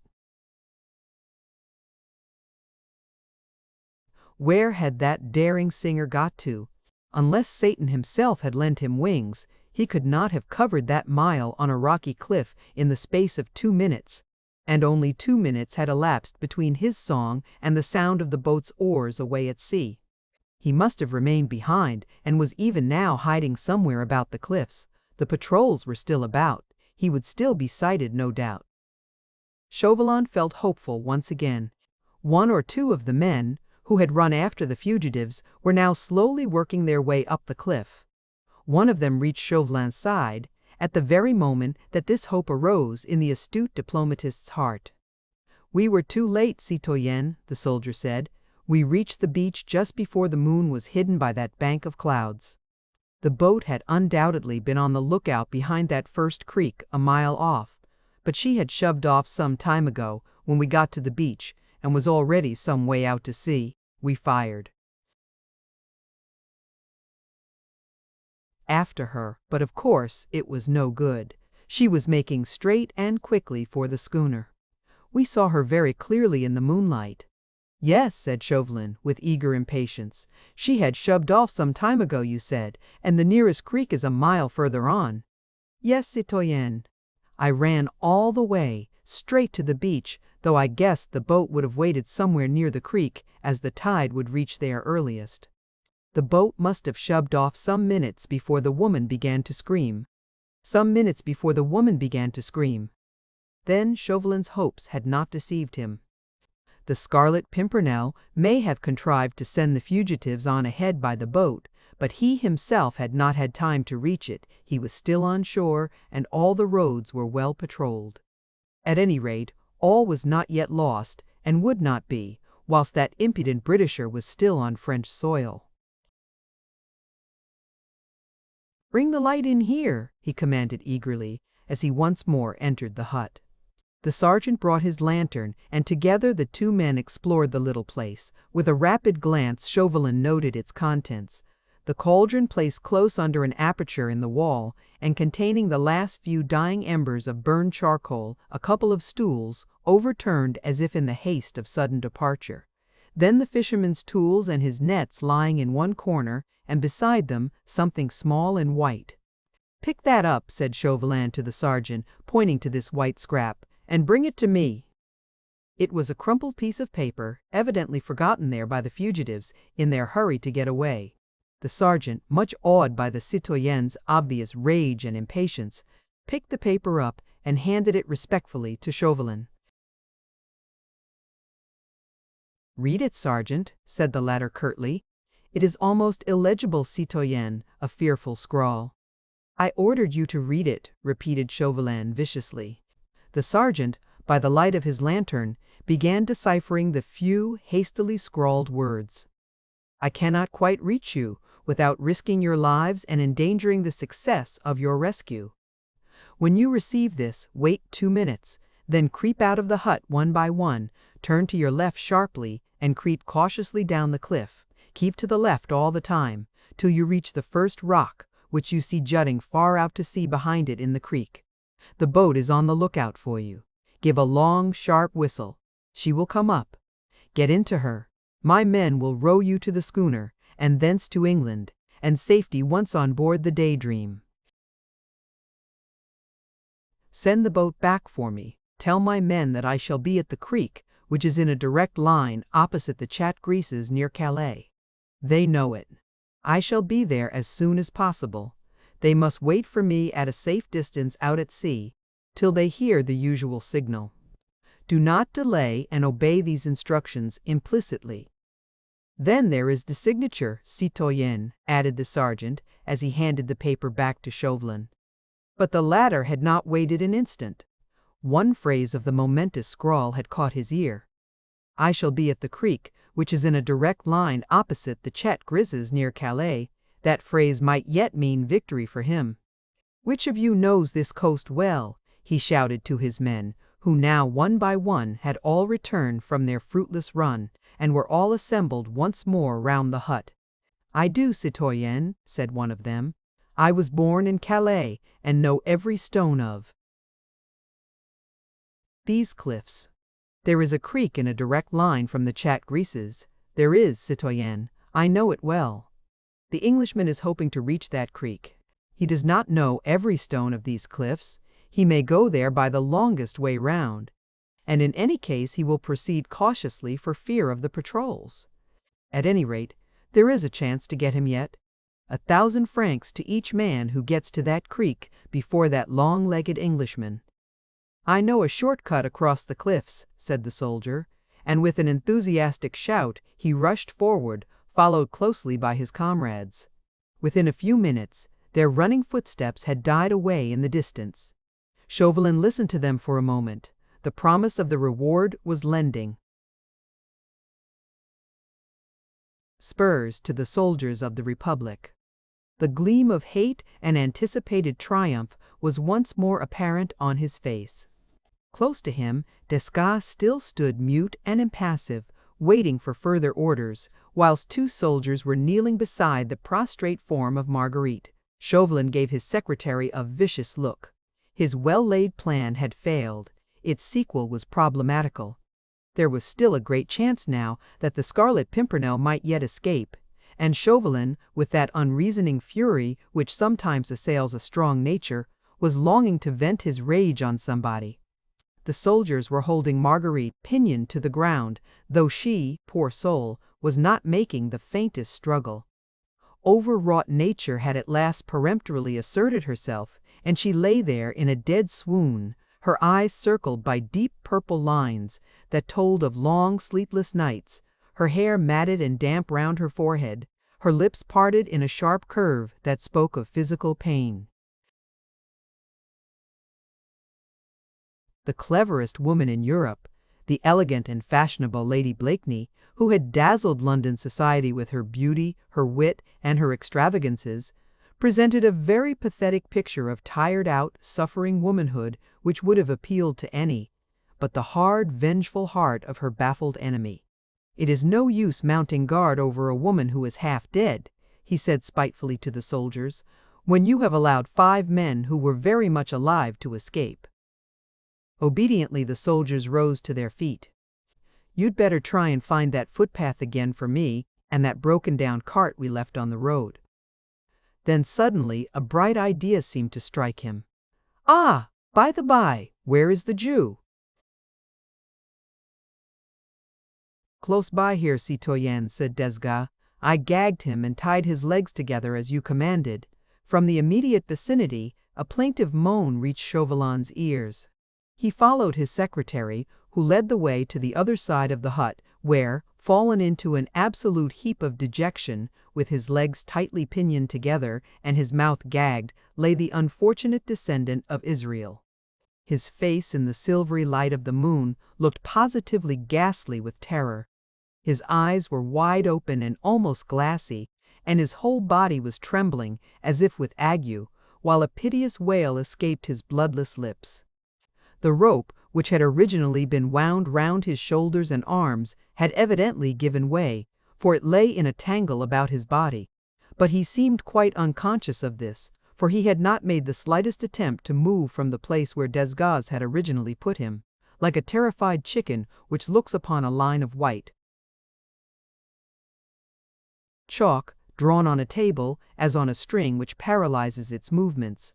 Where had that daring singer got to? Unless Satan himself had lent him wings, he could not have covered that mile on a rocky cliff in the space of 2 minutes, and only 2 minutes had elapsed between his song and the sound of the boat's oars away at sea. He must have remained behind and was even now hiding somewhere about the cliffs. The patrols were still about. He would still be sighted, no doubt. Chauvelin felt hopeful once again. 1 or 2 of the men, who had run after the fugitives, were now slowly working their way up the cliff. One of them reached Chauvelin's side, at the very moment that this hope arose in the astute diplomatist's heart. "We were too late, citoyenne," the soldier said. "We reached the beach just before the moon was hidden by that bank of clouds." The boat had undoubtedly been on the lookout behind that first creek a mile off, but she had shoved off some time ago when we got to the beach and was already some way out to sea. We fired after her, but of course it was no good. She was making straight and quickly for the schooner. We saw her very clearly in the moonlight. "Yes," said Chauvelin, with eager impatience. "She had shoved off some time ago, you said, and the nearest creek is a mile further on." "Yes, citoyenne. I ran all the way, straight to the beach, though I guessed the boat would have waited somewhere near the creek, as the tide would reach there earliest. The boat must have shoved off some minutes before the woman began to scream. Then Chauvelin's hopes had not deceived him. The Scarlet Pimpernel may have contrived to send the fugitives on ahead by the boat, but he himself had not had time to reach it. He was still on shore, and all the roads were well patrolled. At any rate, all was not yet lost, and would not be, whilst that impudent Britisher was still on French soil. "Bring the light in here," he commanded eagerly, as he once more entered the hut. The sergeant brought his lantern, and together the two men explored the little place. With a rapid glance, Chauvelin noted its contents. The cauldron placed close under an aperture in the wall, and containing the last few dying embers of burned charcoal, a couple of stools, overturned as if in the haste of sudden departure. Then the fisherman's tools and his nets lying in one corner, and beside them something small and white. "Pick that up," said Chauvelin to the sergeant, pointing to this white scrap, "and bring it to me." It was a crumpled piece of paper, evidently forgotten there by the fugitives in their hurry to get away. The sergeant, much awed by the citoyenne's obvious rage and impatience, picked the paper up and handed it respectfully to Chauvelin. "Read it, sergeant," said the latter curtly. "It is almost illegible, citoyenne, a fearful scrawl." "I ordered you to read it," repeated Chauvelin viciously. The sergeant, by the light of his lantern, began deciphering the few hastily scrawled words. "I cannot quite reach you without risking your lives and endangering the success of your rescue. When you receive this, wait 2 minutes, then creep out of the hut one by one, turn to your left sharply, and creep cautiously down the cliff. Keep to the left all the time, till you reach the first rock, which you see jutting far out to sea behind it in the creek. The boat is on the lookout for you. Give a long, sharp whistle. She will come up. Get into her. My men will row you to the schooner, and thence to England, and safety once on board the Daydream. Send the boat back for me. Tell my men that I shall be at the creek, which is in a direct line opposite the Chat Greases near Calais. They know it. I shall be there as soon as possible. They must wait for me at a safe distance out at sea, till they hear the usual signal. Do not delay, and obey these instructions implicitly. Then there is the signature, citoyenne," added the sergeant, as he handed the paper back to Chauvelin. But the latter had not waited an instant. One phrase of the momentous scrawl had caught his ear. "I shall be at the creek, which is in a direct line opposite the Chat Greases near Calais." That phrase might yet mean victory for him. "Which of you knows this coast well?" he shouted to his men, who now one by one had all returned from their fruitless run, and were all assembled once more round the hut. "I do, citoyenne," said one of them. "I was born in Calais, and know every stone of these cliffs. There is a creek in a direct line from the Chat Greases." "There is, citoyenne. I know it well." "The Englishman is hoping to reach that creek. He does not know every stone of these cliffs. He may go there by the longest way round. And in any case he will proceed cautiously for fear of the patrols. At any rate, there is a chance to get him yet. 1,000 francs to each man who gets to that creek before that long-legged Englishman." "I know a short-cut across the cliffs," said the soldier, and with an enthusiastic shout he rushed forward, followed closely by his comrades. Within a few minutes, their running footsteps had died away in the distance. Chauvelin listened to them for a moment. The promise of the reward was lending spurs to the soldiers of the Republic. The gleam of hate and anticipated triumph was once more apparent on his face. Close to him, Desgas still stood mute and impassive, waiting for further orders, whilst 2 soldiers were kneeling beside the prostrate form of Marguerite. Chauvelin gave his secretary a vicious look. His well-laid plan had failed. Its sequel was problematical. There was still a great chance now that the Scarlet Pimpernel might yet escape, and Chauvelin, with that unreasoning fury which sometimes assails a strong nature, was longing to vent his rage on somebody. The soldiers were holding Marguerite pinioned to the ground, though she, poor soul, was not making the faintest struggle. Overwrought nature had at last peremptorily asserted herself, and she lay there in a dead swoon, her eyes circled by deep purple lines that told of long sleepless nights, her hair matted and damp round her forehead, her lips parted in a sharp curve that spoke of physical pain. The cleverest woman in Europe, the elegant and fashionable Lady Blakeney, who had dazzled London society with her beauty, her wit, and her extravagances, presented a very pathetic picture of tired-out, suffering womanhood which would have appealed to any but the hard, vengeful heart of her baffled enemy. "It is no use mounting guard over a woman who is half dead," he said spitefully to the soldiers, "when you have allowed 5 men who were very much alive to escape." Obediently the soldiers rose to their feet. "You'd better try and find that footpath again for me and that broken-down cart we left on the road." Then suddenly a bright idea seemed to strike him. "Ah, by the by, where is the Jew?" "Close by here, citoyen," said Desgas. "I gagged him and tied his legs together as you commanded." From the immediate vicinity, a plaintive moan reached Chauvelin's ears. He followed his secretary, who led the way to the other side of the hut, where, fallen into an absolute heap of dejection, with his legs tightly pinioned together and his mouth gagged, lay the unfortunate descendant of Israel. His face in the silvery light of the moon looked positively ghastly with terror. His eyes were wide open and almost glassy, and his whole body was trembling as if with ague, while a piteous wail escaped his bloodless lips. The rope, which had originally been wound round his shoulders and arms, had evidently given way, for it lay in a tangle about his body. But he seemed quite unconscious of this, for he had not made the slightest attempt to move from the place where Desgas had originally put him, like a terrified chicken which looks upon a line of white chalk drawn on a table as on a string which paralyzes its movements.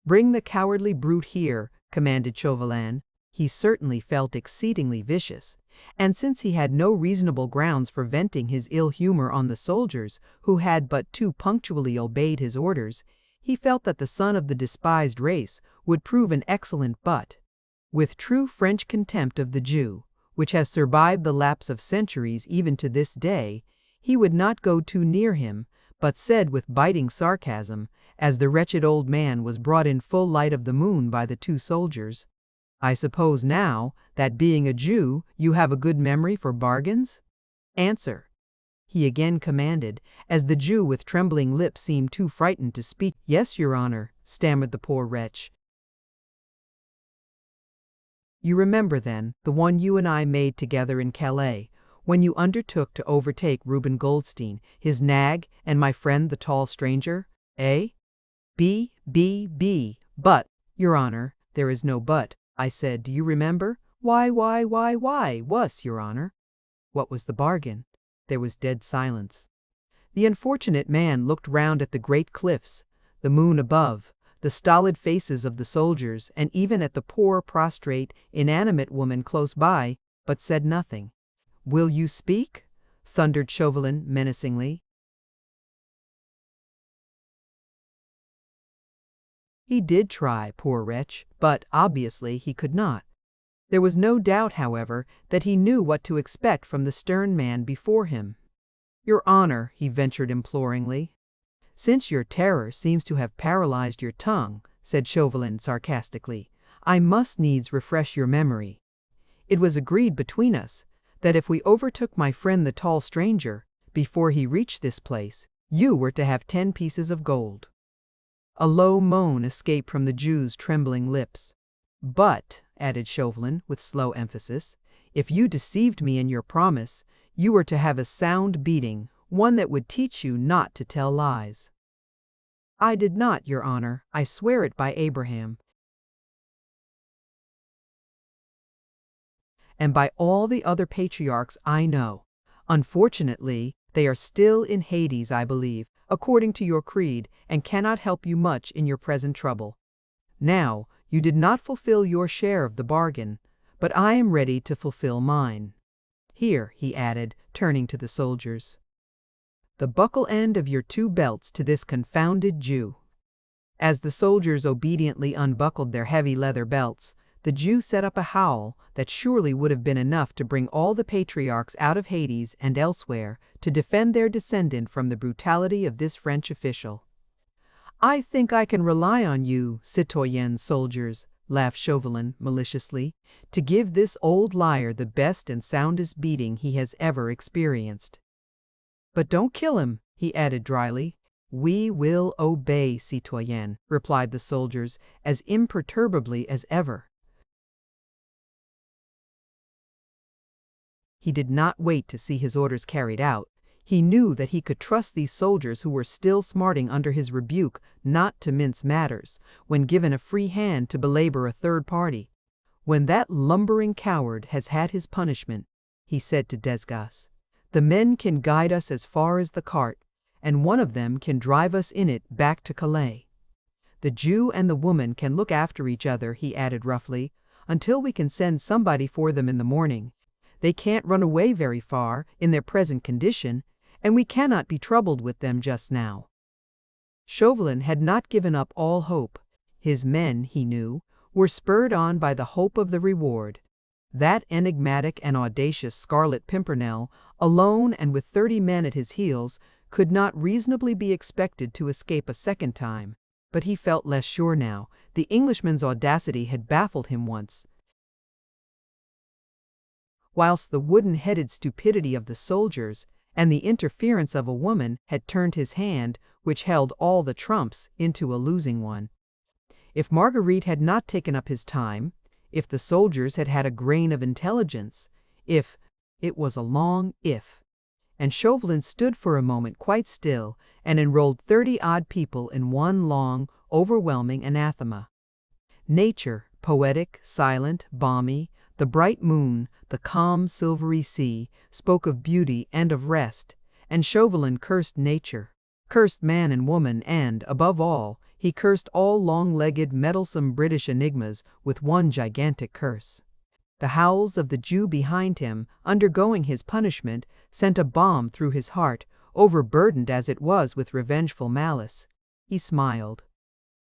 "Bring the cowardly brute here," commanded Chauvelin. He certainly felt exceedingly vicious, and since he had no reasonable grounds for venting his ill humor on the soldiers, who had but too punctually obeyed his orders, he felt that the son of the despised race would prove an excellent butt. With true French contempt of the Jew, which has survived the lapse of centuries even to this day, he would not go too near him, but said with biting sarcasm, as the wretched old man was brought in full light of the moon by the 2 soldiers, "I suppose now, that being a Jew, you have a good memory for bargains? Answer," he again commanded, as the Jew with trembling lips seemed too frightened to speak. "Yes, your honor," stammered the poor wretch. "You remember, then, the one you and I made together in Calais, when you undertook to overtake Reuben Goldstein, his nag, and my friend the tall stranger, eh?" "But, your honor, there is no but," I said. "Do you remember?" Why, wuss, your honor." "What was the bargain?" There was dead silence. The unfortunate man looked round at the great cliffs, the moon above, the stolid faces of the soldiers, and even at the poor, prostrate, inanimate woman close by, but said nothing. "Will you speak?" thundered Chauvelin menacingly. He did try, poor wretch, but obviously he could not. There was no doubt, however, that he knew what to expect from the stern man before him. "Your honor," he ventured imploringly. "Since your terror seems to have paralyzed your tongue," said Chauvelin sarcastically, "I must needs refresh your memory. It was agreed between us that if we overtook my friend the tall stranger, before he reached this place, you were to have 10 pieces of gold." A low moan escaped from the Jew's trembling lips. "But," added Chauvelin with slow emphasis, "if you deceived me in your promise, you were to have a sound beating, one that would teach you not to tell lies." "I did not, your honor. I swear it by Abraham, and by all the other patriarchs I know. Unfortunately, they are still in Hades, I believe, according to your creed, and cannot help you much in your present trouble. Now, you did not fulfill your share of the bargain, but I am ready to fulfill mine. Here," he added, turning to the soldiers, "the buckle end of your 2 belts to this confounded Jew." As the soldiers obediently unbuckled their heavy leather belts, the Jew set up a howl that surely would have been enough to bring all the patriarchs out of Hades and elsewhere to defend their descendant from the brutality of this French official. "I think I can rely on you, citoyen soldiers," laughed Chauvelin maliciously, "to give this old liar the best and soundest beating he has ever experienced. But don't kill him," he added dryly. "We will obey, citoyenne," replied the soldiers, as imperturbably as ever. He did not wait to see his orders carried out. He knew that he could trust these soldiers who were still smarting under his rebuke not to mince matters, when given a free hand to belabor a third party. "When that lumbering coward has had his punishment," he said to Desgas, "the men can guide us as far as the cart, and one of them can drive us in it back to Calais. The Jew and the woman can look after each other," he added roughly, "until we can send somebody for them in the morning. They can't run away very far, in their present condition, and we cannot be troubled with them just now." Chauvelin had not given up all hope. His men, he knew, were spurred on by the hope of the reward. That enigmatic and audacious Scarlet Pimpernel, alone and with 30 men at his heels, could not reasonably be expected to escape a second time. But he felt less sure now. The Englishman's audacity had baffled him once, whilst the wooden-headed stupidity of the soldiers and the interference of a woman had turned his hand, which held all the trumps, into a losing one. If Marguerite had not taken up his time, if the soldiers had had a grain of intelligence, if— it was a long if. And Chauvelin stood for a moment quite still and enrolled 30-odd people in one long, overwhelming anathema. Nature, poetic, silent, balmy, the bright moon, the calm, silvery sea, spoke of beauty and of rest, and Chauvelin cursed nature, cursed man and woman, and, above all, he cursed all long-legged, meddlesome British enigmas with one gigantic curse. The howls of the Jew behind him, undergoing his punishment, sent a bomb through his heart, overburdened as it was with revengeful malice. He smiled.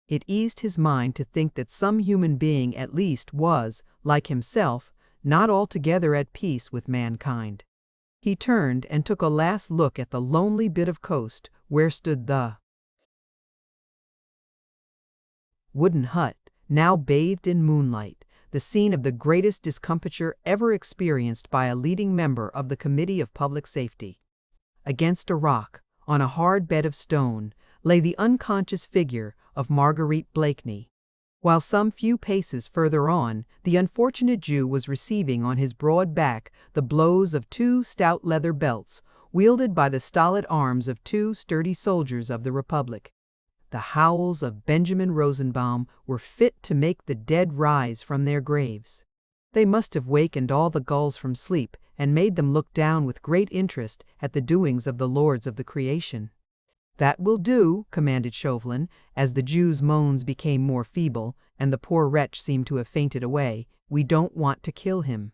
It eased his mind to think that some human being at least was, like himself, not altogether at peace with mankind. He turned and took a last look at the lonely bit of coast where stood the wooden hut, now bathed in moonlight, the scene of the greatest discomfiture ever experienced by a leading member of the Committee of Public Safety. Against a rock, on a hard bed of stone, lay the unconscious figure of Marguerite Blakeney, while some few paces further on, the unfortunate Jew was receiving on his broad back the blows of 2 stout leather belts, wielded by the stolid arms of 2 sturdy soldiers of the Republic. The howls of Benjamin Rosenbaum were fit to make the dead rise from their graves. They must have wakened all the gulls from sleep and made them look down with great interest at the doings of the lords of the creation. "That will do," commanded Chauvelin, as the Jew's moans became more feeble and the poor wretch seemed to have fainted away. "We don't want to kill him."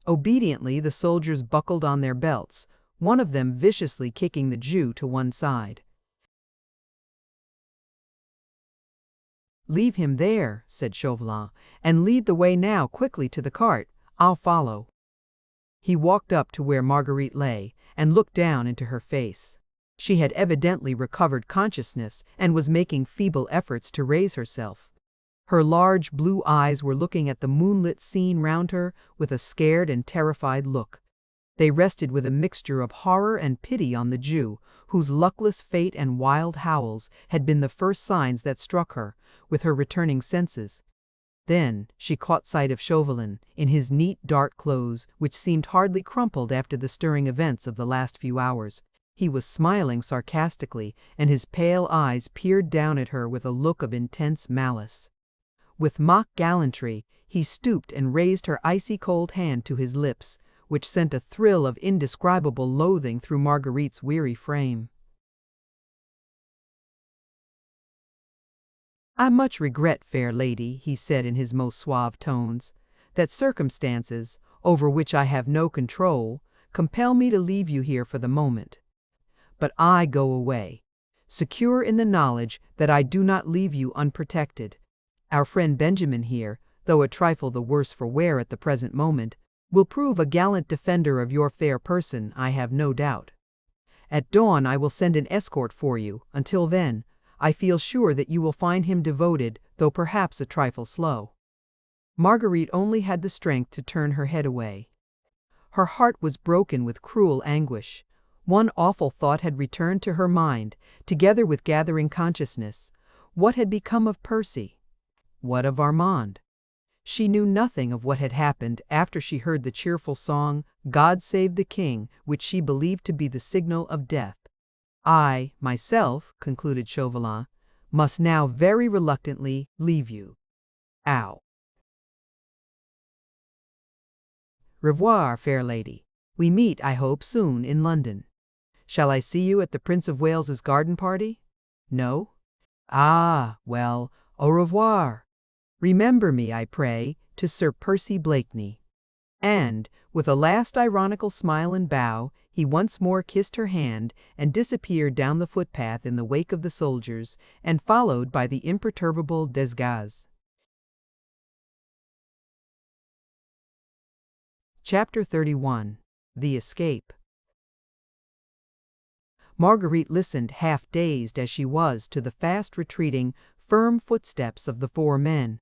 Obediently the soldiers buckled on their belts, one of them viciously kicking the Jew to one side. "Leave him there," said Chauvelin, "and lead the way now quickly to the cart. I'll follow." He walked up to where Marguerite lay and looked down into her face. She had evidently recovered consciousness and was making feeble efforts to raise herself. Her large blue eyes were looking at the moonlit scene round her with a scared and terrified look. They rested with a mixture of horror and pity on the Jew, whose luckless fate and wild howls had been the first signs that struck her, with her returning senses. Then she caught sight of Chauvelin, in his neat dark clothes, which seemed hardly crumpled after the stirring events of the last few hours. He was smiling sarcastically, and his pale eyes peered down at her with a look of intense malice. With mock gallantry, he stooped and raised her icy-cold hand to his lips, which sent a thrill of indescribable loathing through Marguerite's weary frame. "I much regret, fair lady," he said in his most suave tones, "that circumstances, over which I have no control, compel me to leave you here for the moment. But I go away, secure in the knowledge that I do not leave you unprotected. Our friend Benjamin here, though a trifle the worse for wear at the present moment, will prove a gallant defender of your fair person, I have no doubt. At dawn I will send an escort for you. Until then, I feel sure that you will find him devoted, though perhaps a trifle slow." Marguerite only had the strength to turn her head away. Her heart was broken with cruel anguish. One awful thought had returned to her mind, together with gathering consciousness. What had become of Percy? What of Armand? She knew nothing of what had happened after she heard the cheerful song, "God Save the King," which she believed to be the signal of death. I, myself, concluded Chauvelin, must now very reluctantly leave you. Au revoir, fair lady. We meet, I hope, soon in London. Shall I see you at the Prince of Wales's garden party? No? Ah, well, au revoir. Remember me, I pray, to Sir Percy Blakeney. And, with a last ironical smile and bow, he once more kissed her hand and disappeared down the footpath in the wake of the soldiers, and followed by the imperturbable Desgaz. Chapter 31. The Escape. Marguerite listened half-dazed as she was to the fast-retreating, firm footsteps of the four men.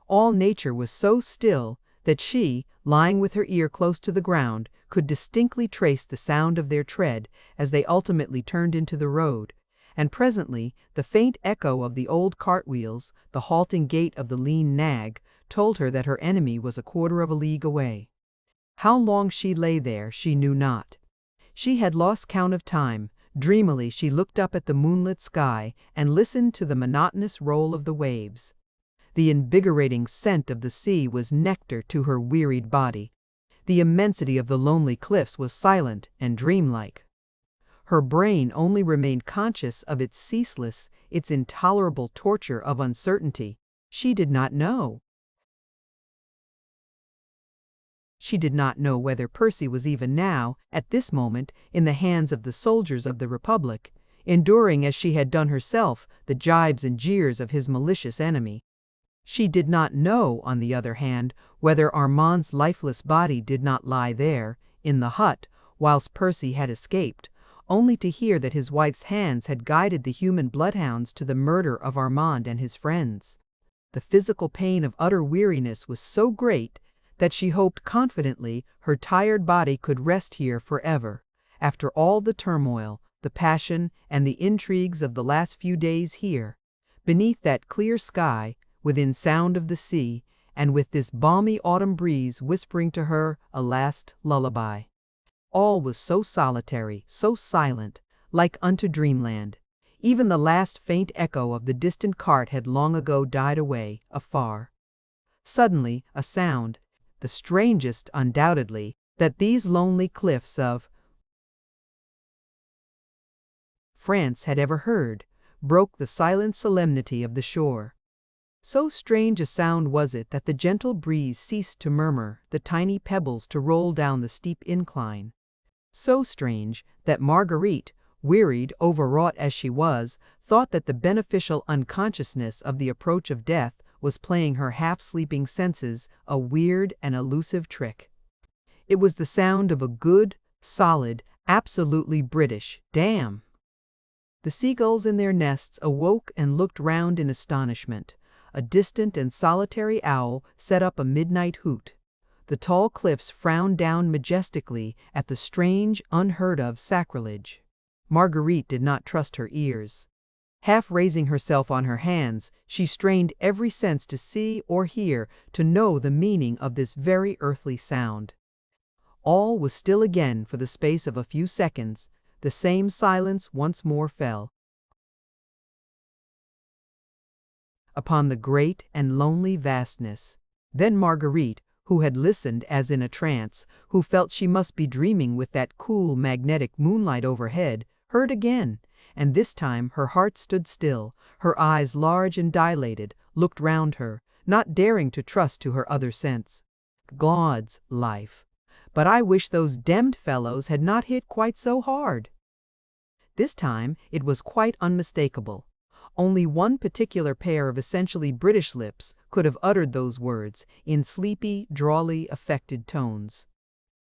All nature was so still that she, lying with her ear close to the ground, could distinctly trace the sound of their tread as they ultimately turned into the road, and presently the faint echo of the old cartwheels, the halting gait of the lean nag, told her that her enemy was a quarter of a league away. How long she lay there she knew not. She had lost count of time. Dreamily she looked up at the moonlit sky and listened to the monotonous roll of the waves. The invigorating scent of the sea was nectar to her wearied body. The immensity of the lonely cliffs was silent and dreamlike. Her brain only remained conscious of its ceaseless, its intolerable torture of uncertainty. She did not know. She did not know whether Percy was even now, at this moment, in the hands of the soldiers of the Republic, enduring as she had done herself the jibes and jeers of his malicious enemy. She did not know, on the other hand, whether Armand's lifeless body did not lie there, in the hut, whilst Percy had escaped, only to hear that his wife's hands had guided the human bloodhounds to the murder of Armand and his friends. The physical pain of utter weariness was so great that she hoped confidently her tired body could rest here forever, after all the turmoil, the passion, and the intrigues of the last few days here, beneath that clear sky, within sound of the sea, and with this balmy autumn breeze whispering to her a last lullaby. All was so solitary, so silent, like unto dreamland. Even the last faint echo of the distant cart had long ago died away, afar. Suddenly, a sound, the strangest, undoubtedly, that these lonely cliffs of France had ever heard, broke the silent solemnity of the shore. So strange a sound was it that the gentle breeze ceased to murmur, the tiny pebbles to roll down the steep incline. So strange that Marguerite, wearied, overwrought as she was, thought that the beneficial unconsciousness of the approach of death was playing her half-sleeping senses a weird and elusive trick. It was the sound of a good, solid, absolutely British damn. The seagulls in their nests awoke and looked round in astonishment. A distant and solitary owl set up a midnight hoot. The tall cliffs frowned down majestically at the strange, unheard-of sacrilege. Marguerite did not trust her ears. Half raising herself on her hands, she strained every sense to see or hear, to know the meaning of this very earthly sound. All was still again for the space of a few seconds. The same silence once more fell upon the great and lonely vastness. Then Marguerite, who had listened as in a trance, who felt she must be dreaming with that cool, magnetic moonlight overhead, heard again, and this time her heart stood still, her eyes large and dilated, looked round her, not daring to trust to her other sense. God's life! But I wish those demmed fellows had not hit quite so hard. This time it was quite unmistakable. Only one particular pair of essentially British lips could have uttered those words, in sleepy, drawly, affected tones.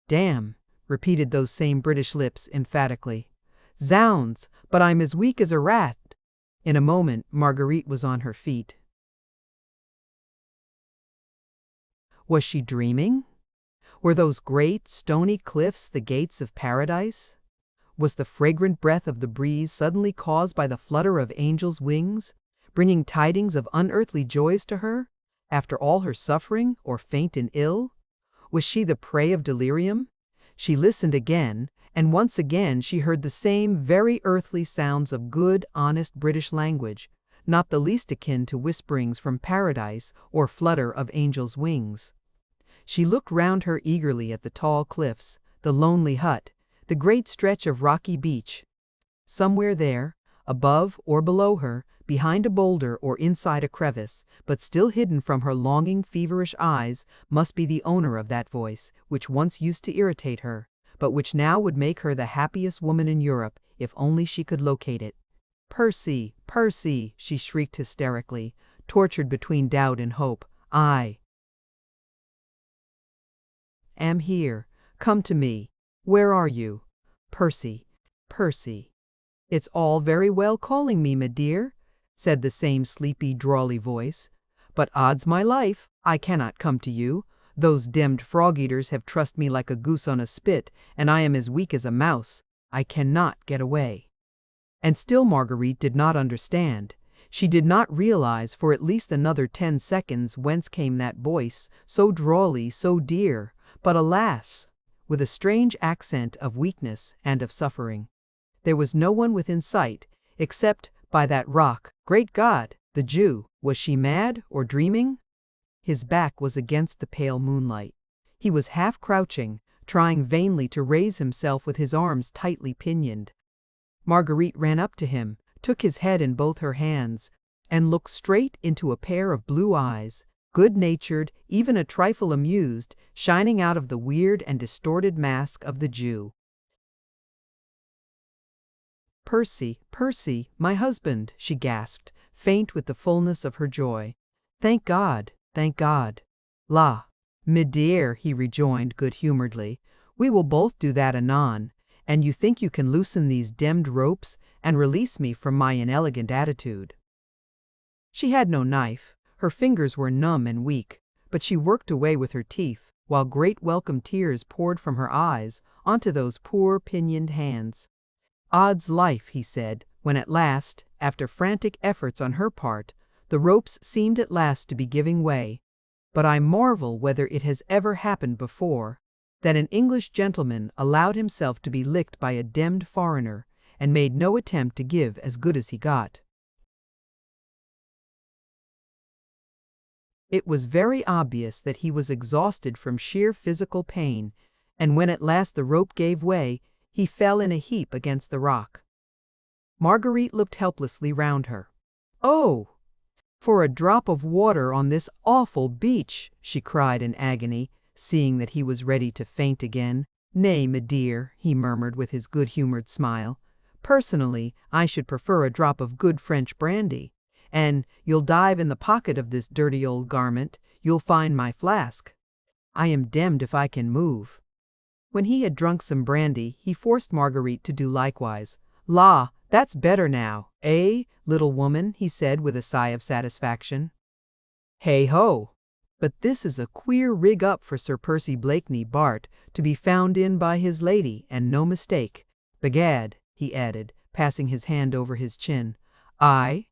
"Damn," repeated those same British lips emphatically. "Zounds, but I'm as weak as a rat." In a moment Marguerite was on her feet. Was she dreaming? Were those great, stony cliffs the gates of paradise? Was the fragrant breath of the breeze suddenly caused by the flutter of angels' wings, bringing tidings of unearthly joys to her, after all her suffering, or faint and ill? Was she the prey of delirium? She listened again, and once again she heard the same very earthly sounds of good, honest British language, not the least akin to whisperings from paradise or flutter of angels' wings. She looked round her eagerly at the tall cliffs, the lonely hut, the great stretch of rocky beach. Somewhere there, above or below her, behind a boulder or inside a crevice, but still hidden from her longing, feverish eyes, must be the owner of that voice, which once used to irritate her, but which now would make her the happiest woman in Europe, if only she could locate it. "Percy, Percy," she shrieked hysterically, tortured between doubt and hope. "I am here. Come to me. Where are you? Percy, Percy." "It's all very well calling me, me dear," said the same sleepy, drawly voice, "but odds my life, I cannot come to you. Those demmed frog-eaters have trussed me like a goose on a spit, and I am as weak as a mouse. I cannot get away." And still Marguerite did not understand. She did not realize for at least another 10 seconds whence came that voice, so drawly, so dear, but alas, with a strange accent of weakness and of suffering. There was no one within sight, except by that rock. Great God, the Jew! Was she mad or dreaming? His back was against the pale moonlight. He was half crouching, trying vainly to raise himself with his arms tightly pinioned. Marguerite ran up to him, took his head in both her hands, and looked straight into a pair of blue eyes, good-natured, even a trifle amused, shining out of the weird and distorted mask of the Jew. "Percy, Percy, my husband," she gasped, faint with the fullness of her joy. "Thank God, thank God." "La, me dear," he rejoined good-humoredly, "we will both do that anon, and you think you can loosen these demmed ropes and release me from my inelegant attitude." She had no knife, her fingers were numb and weak, but she worked away with her teeth, while great welcome tears poured from her eyes onto those poor pinioned hands. "Odds life," he said, when at last, after frantic efforts on her part, the ropes seemed at last to be giving way. "But I marvel whether it has ever happened before, that an English gentleman allowed himself to be licked by a demmed foreigner, and made no attempt to give as good as he got." It was very obvious that he was exhausted from sheer physical pain, and when at last the rope gave way, he fell in a heap against the rock. Marguerite looked helplessly round her. "Oh, for a drop of water on this awful beach!" she cried in agony, seeing that he was ready to faint again. "Nay, me dear," he murmured with his good-humored smile. "Personally, I should prefer a drop of good French brandy. And you'll dive in the pocket of this dirty old garment, you'll find my flask. I am demmed if I can move." When he had drunk some brandy, he forced Marguerite to do likewise. "La, that's better now, eh, little woman?" he said with a sigh of satisfaction. "Hey ho! But this is a queer rig-up for Sir Percy Blakeney, Bart, to be found in by his lady, and no mistake. Begad," he added, passing his hand over his chin, "I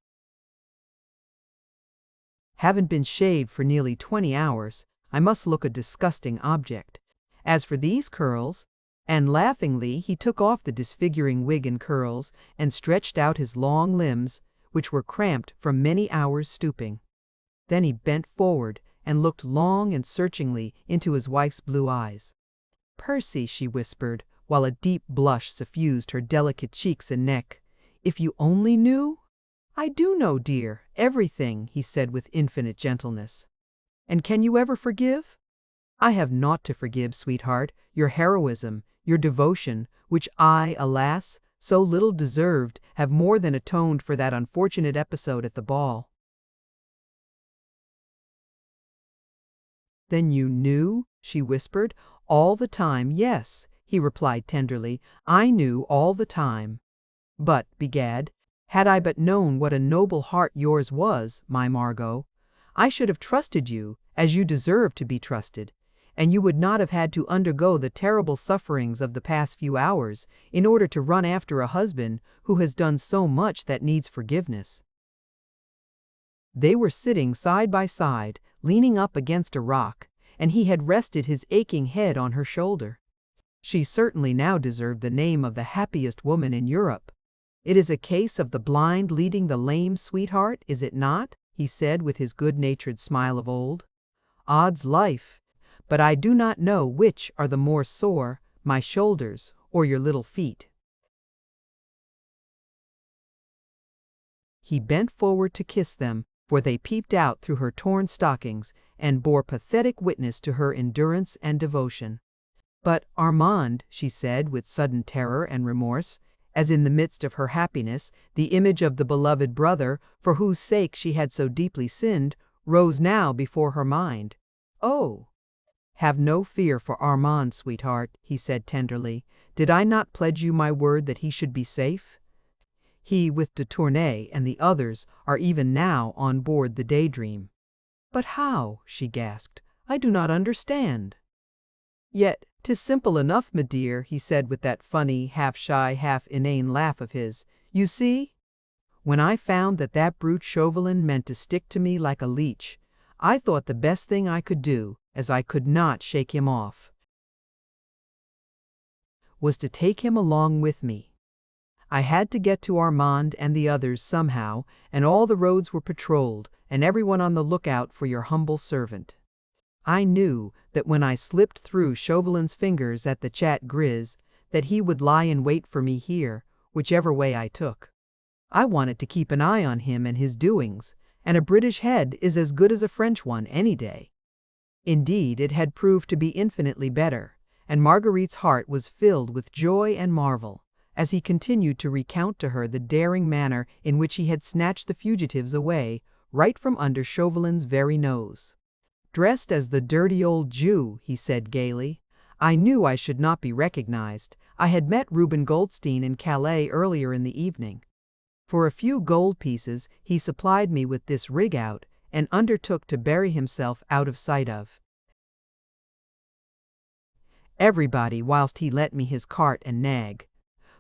haven't been shaved for nearly 20 hours. I must look a disgusting object. As for these curls," and laughingly he took off the disfiguring wig and curls, and stretched out his long limbs, which were cramped from many hours stooping. Then he bent forward and looked long and searchingly into his wife's blue eyes. "Percy," she whispered, while a deep blush suffused her delicate cheeks and neck, "if you only knew—" "I do know, dear, everything," he said with infinite gentleness. "And can you ever forgive?" "I have naught to forgive, sweetheart. Your heroism, your devotion, which I, alas, so little deserved, have more than atoned for that unfortunate episode at the ball." "Then you knew?" she whispered. "All the time, yes," he replied tenderly. "I knew all the time. But, begad, had I but known what a noble heart yours was, my Margot, I should have trusted you, as you deserve to be trusted, and you would not have had to undergo the terrible sufferings of the past few hours in order to run after a husband who has done so much that needs forgiveness." They were sitting side by side, leaning up against a rock, and he had rested his aching head on her shoulder. She certainly now deserved the name of the happiest woman in Europe. "It is a case of the blind leading the lame, sweetheart, is it not?" he said with his good-natured smile of old. "Odd's life! But I do not know which are the more sore, my shoulders or your little feet." He bent forward to kiss them, for they peeped out through her torn stockings and bore pathetic witness to her endurance and devotion. "But, Armand," she said with sudden terror and remorse, as in the midst of her happiness the image of the beloved brother for whose sake she had so deeply sinned rose now before her mind. "Oh, have no fear for Armand, sweetheart," he said tenderly. "Did I not pledge you my word that he should be safe? He with de Tournay and the others are even now on board the Daydream." "But how?" she gasped. "I do not understand." "Yet 'tis simple enough, me dear," he said with that funny, half-shy, half-inane laugh of his. "You see, when I found that that brute Chauvelin meant to stick to me like a leech, I thought the best thing I could do, as I could not shake him off, was to take him along with me. I had to get to Armand and the others somehow, and all the roads were patrolled, and everyone on the lookout for your humble servant. I knew that when I slipped through Chauvelin's fingers at the Chat Gris, that he would lie in wait for me here, whichever way I took. I wanted to keep an eye on him and his doings, and a British head is as good as a French one any day." Indeed, it had proved to be infinitely better, and Marguerite's heart was filled with joy and marvel, as he continued to recount to her the daring manner in which he had snatched the fugitives away, right from under Chauvelin's very nose. "Dressed as the dirty old Jew," he said gaily. "I knew I should not be recognized. I had met Reuben Goldstein in Calais earlier in the evening. For a few gold pieces he supplied me with this rig-out, and undertook to bury himself out of sight of everybody whilst he lent me his cart and nag.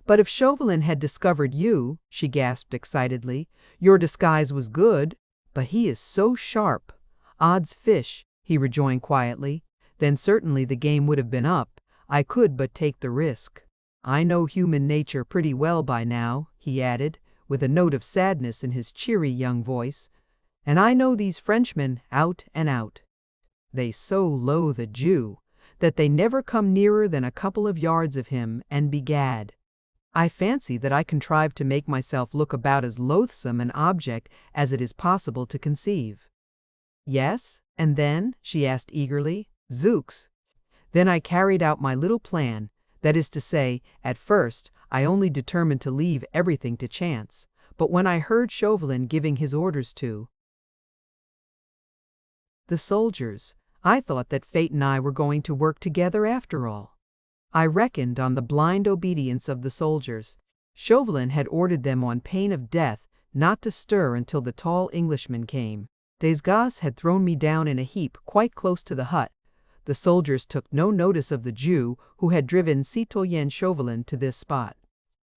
But if Chauvelin had discovered you," she gasped excitedly, "your disguise was good, but he is so sharp." "Odds fish," he rejoined quietly, "then certainly the game would have been up. I could but take the risk. I know human nature pretty well by now," he added, with a note of sadness in his cheery young voice, "and I know these Frenchmen out and out. They so loathe a Jew that they never come nearer than a couple of yards of him, and begad, I fancy that I contrive to make myself look about as loathsome an object as it is possible to conceive." "Yes, and then?" she asked eagerly. "Zooks! Then I carried out my little plan, that is to say, at first I only determined to leave everything to chance, but when I heard Chauvelin giving his orders to the soldiers, I thought that fate and I were going to work together after all. I reckoned on the blind obedience of the soldiers. Chauvelin had ordered them on pain of death not to stir until the tall Englishman came. Desgas had thrown me down in a heap quite close to the hut. The soldiers took no notice of the Jew who had driven Citoyen Chauvelin to this spot.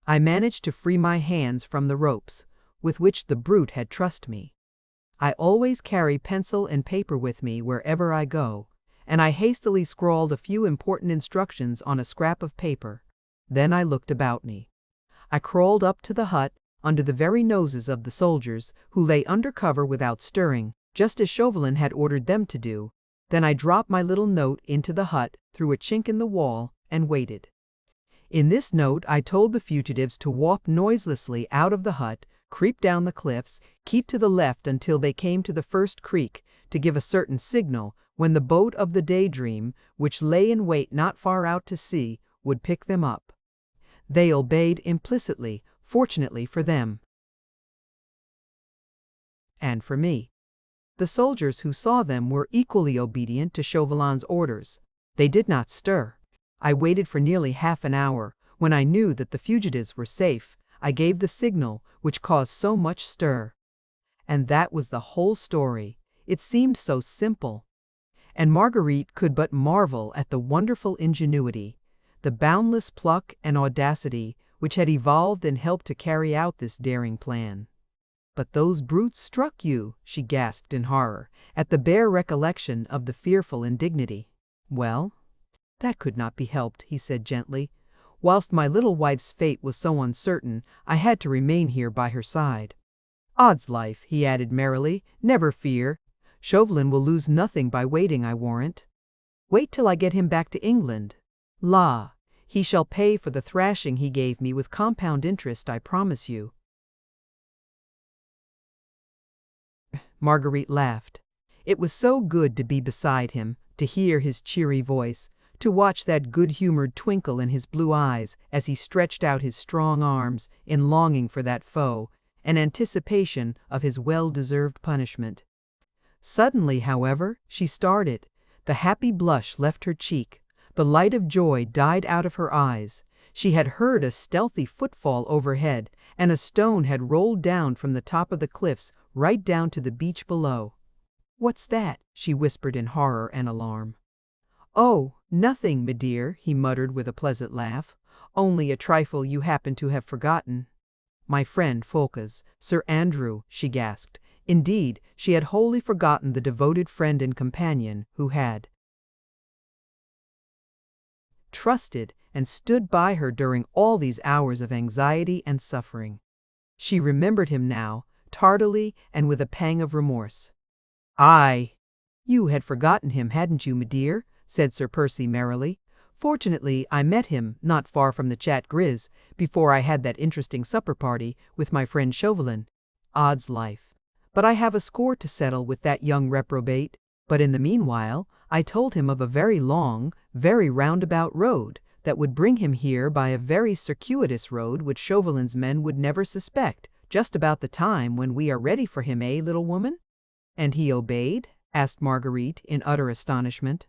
I managed to free my hands from the ropes, with which the brute had trussed me. I always carry pencil and paper with me wherever I go, and I hastily scrawled a few important instructions on a scrap of paper. Then I looked about me. I crawled up to the hut, under the very noses of the soldiers, who lay under cover without stirring, just as Chauvelin had ordered them to do. Then I dropped my little note into the hut through a chink in the wall, and waited. In this note I told the fugitives to walk noiselessly out of the hut, creep down the cliffs, keep to the left until they came to the first creek, to give a certain signal, when the boat of the Daydream, which lay in wait not far out to sea, would pick them up. They obeyed implicitly, fortunately for them. And for me. The soldiers who saw them were equally obedient to Chauvelin's orders. They did not stir. I waited for nearly half an hour. When I knew that the fugitives were safe, I gave the signal which caused so much stir. And that was the whole story. It seemed so simple. and Marguerite could but marvel at the wonderful ingenuity, the boundless pluck and audacity which had evolved and helped to carry out this daring plan. "But those brutes struck you," she gasped in horror, at the bare recollection of the fearful indignity. "Well, that could not be helped," he said gently. "Whilst my little wife's fate was so uncertain, I had to remain here by her side. Odds life," he added merrily, "never fear. Chauvelin will lose nothing by waiting, I warrant. Wait till I get him back to England. La, he shall pay for the thrashing he gave me with compound interest, I promise you." Marguerite laughed. It was so good to be beside him, to hear his cheery voice, to watch that good-humored twinkle in his blue eyes as he stretched out his strong arms in longing for that foe, in anticipation of his well-deserved punishment. Suddenly, however, she started. The happy blush left her cheek. The light of joy died out of her eyes. She had heard a stealthy footfall overhead, and a stone had rolled down from the top of the cliffs right down to the beach below. "What's that?" she whispered in horror and alarm. "Oh, nothing, me dear," he muttered with a pleasant laugh. "Only a trifle you happen to have forgotten." "My friend Folca's, Sir Andrew," she gasped. Indeed, she had wholly forgotten the devoted friend and companion who had trusted and stood by her during all these hours of anxiety and suffering. She remembered him now, tardily and with a pang of remorse. "Aye, you had forgotten him, hadn't you, me dear?" said Sir Percy merrily. "Fortunately, I met him not far from the Chat Gris, before I had that interesting supper party with my friend Chauvelin. Odds life! But I have a score to settle with that young reprobate. But in the meanwhile, I told him of a very long, very roundabout road that would bring him here by a very circuitous road which Chauvelin's men would never suspect, just about the time when we are ready for him, eh, little woman?" "And he obeyed?" asked Marguerite in utter astonishment.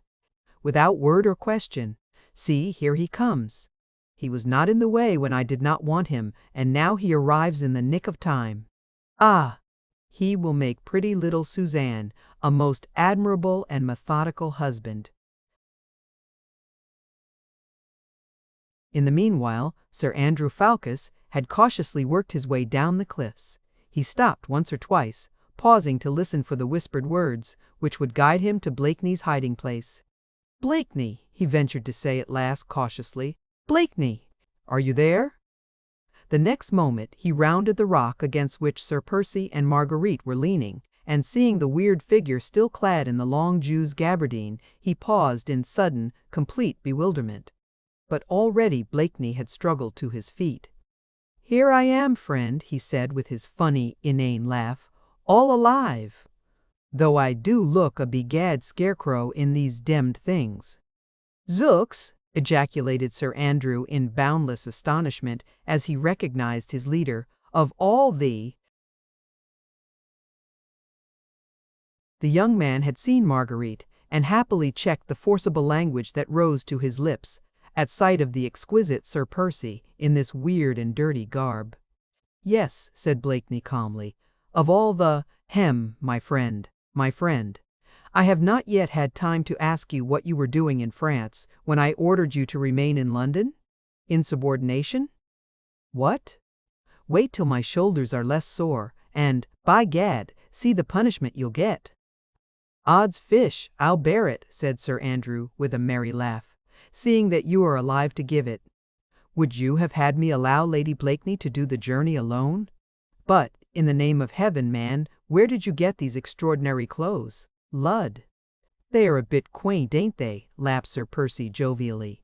"Without word or question. See, here he comes. He was not in the way when I did not want him, and now he arrives in the nick of time. Ah! He will make pretty little Suzanne a most admirable and methodical husband." In the meanwhile, Sir Andrew Falcus had cautiously worked his way down the cliffs. He stopped once or twice, pausing to listen for the whispered words which would guide him to Blakeney's hiding place. "Blakeney," he ventured to say at last cautiously. "Blakeney, are you there?" The next moment he rounded the rock against which Sir Percy and Marguerite were leaning, and seeing the weird figure still clad in the long Jew's gabardine, he paused in sudden, complete bewilderment. But already Blakeney had struggled to his feet. "Here I am, friend," he said with his funny, inane laugh, "all alive, though I do look a begad scarecrow in these demmed things." "Zooks!" ejaculated Sir Andrew in boundless astonishment as he recognized his leader. "Of all the—" The young man had seen Marguerite, and happily checked the forcible language that rose to his lips at sight of the exquisite Sir Percy in this weird and dirty garb. "Yes," said Blakeney calmly, "of all the— my friend, my friend. I have not yet had time to ask you what you were doing in France when I ordered you to remain in London? Insubordination? What? Wait till my shoulders are less sore, and, by gad, see the punishment you'll get." "Odds fish, I'll bear it," said Sir Andrew with a merry laugh, "seeing that you are alive to give it. Would you have had me allow Lady Blakeney to do the journey alone? But, in the name of heaven, man, where did you get these extraordinary clothes? Lud! They are a bit quaint, ain't they?" laughed Sir Percy jovially.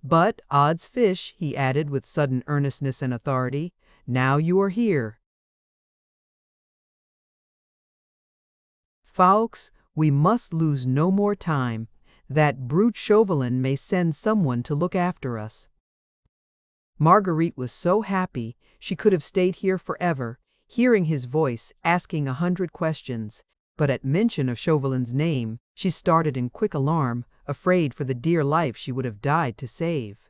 "But, odds fish," he added with sudden earnestness and authority, "now you are here, Fawkes, we must lose no more time. That brute Chauvelin may send someone to look after us." Marguerite was so happy she could have stayed here forever, hearing his voice, asking 100 questions. But at mention of Chauvelin's name, she started in quick alarm, afraid for the dear life she would have died to save.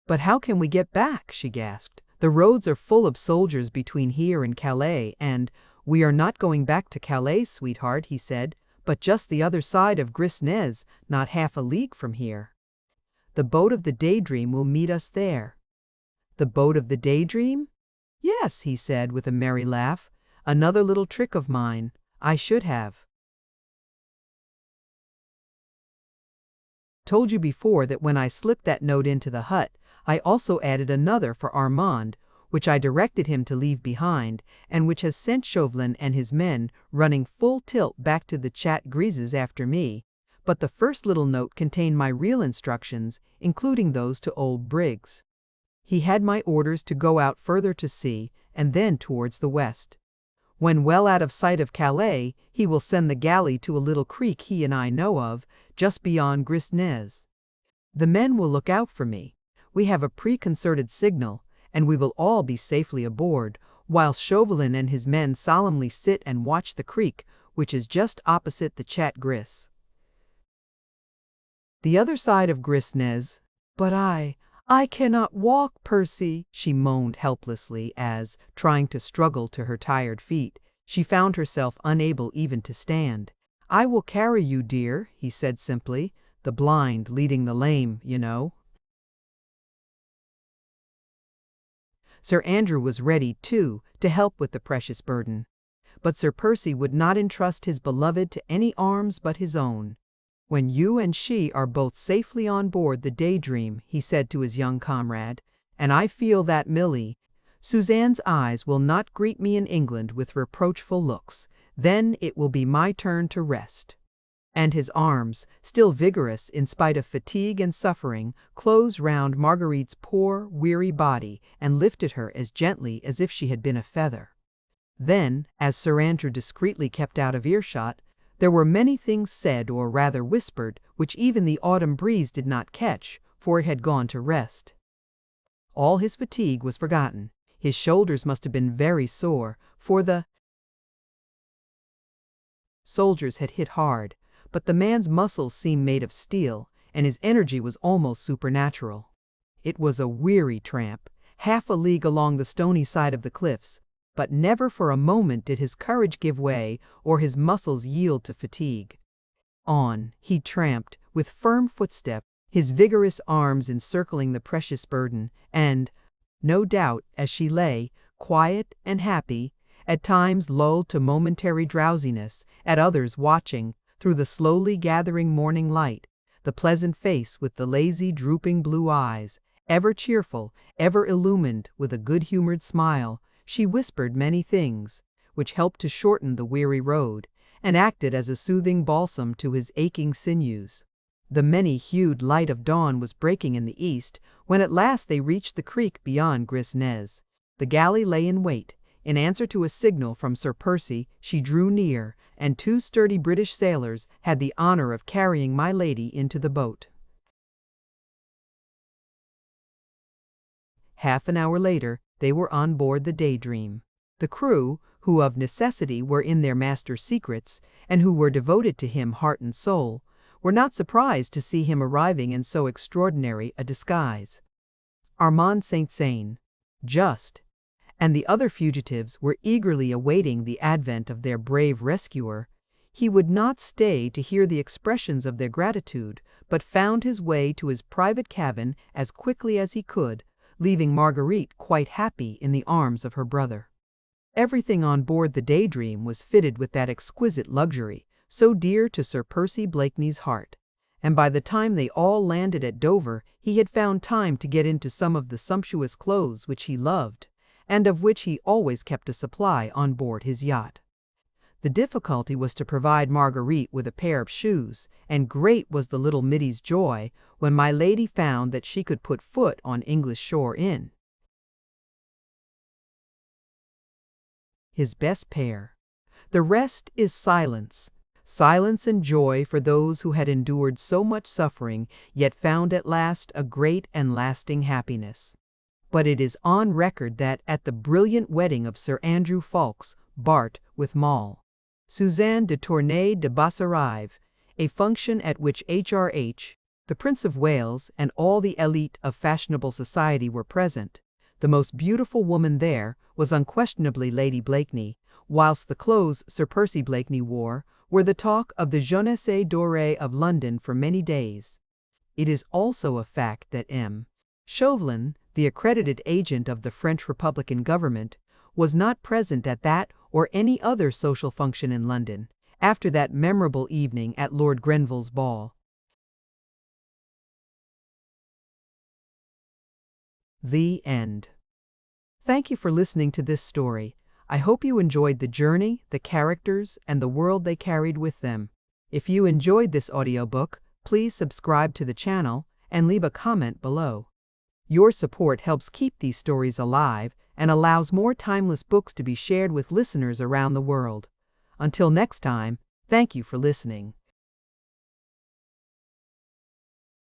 "But how can we get back?" she gasped. "The roads are full of soldiers between here and Calais, and—" "We are not going back to Calais, sweetheart," he said, but just the other side of Grisnez, not half a league from here. The boat of the Daydream will meet us there." "The boat of the Daydream?" "Yes," he said with a merry laugh. "Another little trick of mine. I should have told you before that when I slipped that note into the hut, I also added another for Armand, which I directed him to leave behind, and which has sent Chauvelin and his men running full tilt back to the Chat Grises after me. But the first little note contained my real instructions, including those to old Briggs. He had my orders to go out further to sea, and then towards the west. When well out of sight of Calais, he will send the galley to a little creek he and I know of, just beyond Grisnez. The men will look out for me. We have a preconcerted signal, and we will all be safely aboard, while Chauvelin and his men solemnly sit and watch the creek, which is just opposite the Chat Gris. The other side of Grisnez. But I cannot walk, Percy," she moaned helplessly as, trying to struggle to her tired feet, she found herself unable even to stand. "I will carry you, dear," he said simply, "the blind leading the lame, you know." Sir Andrew was ready, too, to help with the precious burden. But Sir Percy would not entrust his beloved to any arms but his own. "When you and she are both safely on board the Daydream," he said to his young comrade, "and I feel that Milly, Suzanne's eyes will not greet me in England with reproachful looks, then it will be my turn to rest." And his arms, still vigorous in spite of fatigue and suffering, closed round Marguerite's poor, weary body and lifted her as gently as if she had been a feather. Then, as Sir Andrew discreetly kept out of earshot, there were many things said, or rather whispered, which even the autumn breeze did not catch, for it had gone to rest. All his fatigue was forgotten. His shoulders must have been very sore, for the soldiers had hit hard, but the man's muscles seemed made of steel, and his energy was almost supernatural. It was a weary tramp, half a league along the stony side of the cliffs, but never for a moment did his courage give way or his muscles yield to fatigue. On he tramped with firm footstep, his vigorous arms encircling the precious burden, and, no doubt, as she lay, quiet and happy, at times lulled to momentary drowsiness, at others watching, through the slowly gathering morning light, the pleasant face with the lazy, drooping blue eyes, ever cheerful, ever illumined with a good-humored smile, she whispered many things, which helped to shorten the weary road, and acted as a soothing balsam to his aching sinews. The many-hued light of dawn was breaking in the east, when at last they reached the creek beyond Grisnez. The galley lay in wait. In answer to a signal from Sir Percy, she drew near, and 2 sturdy British sailors had the honor of carrying my lady into the boat. Half an hour later, they were on board the Daydream. The crew, who of necessity were in their master's secrets, and who were devoted to him heart and soul, were not surprised to see him arriving in so extraordinary a disguise. Armand Saint-Saëns, Just, and the other fugitives were eagerly awaiting the advent of their brave rescuer. He would not stay to hear the expressions of their gratitude, but found his way to his private cabin as quickly as he could, leaving Marguerite quite happy in the arms of her brother. Everything on board the Daydream was fitted with that exquisite luxury, so dear to Sir Percy Blakeney's heart, and by the time they all landed at Dover he had found time to get into some of the sumptuous clothes which he loved, and of which he always kept a supply on board his yacht. The difficulty was to provide Marguerite with a pair of shoes, and great was the little middy's joy when my lady found that she could put foot on English shore in his best pair. The rest is silence. Silence and joy for those who had endured so much suffering, yet found at last a great and lasting happiness. But it is on record that at the brilliant wedding of Sir Andrew Ffoulkes, Bart, with Moll, Suzanne de Tournay de Basserive, a function at which H.R.H., the Prince of Wales, and all the elite of fashionable society were present, the most beautiful woman there was unquestionably Lady Blakeney, whilst the clothes Sir Percy Blakeney wore were the talk of the jeunesse dorée of London for many days. It is also a fact that M. Chauvelin, the accredited agent of the French Republican government, was not present at that or any other social function in London after that memorable evening at Lord Grenville's ball. The end. Thank you for listening to this story. I hope you enjoyed the journey, the characters, and the world they carried with them. If you enjoyed this audiobook, please subscribe to the channel and leave a comment below. Your support helps keep these stories alive and allows more timeless books to be shared with listeners around the world. Until next time, thank you for listening.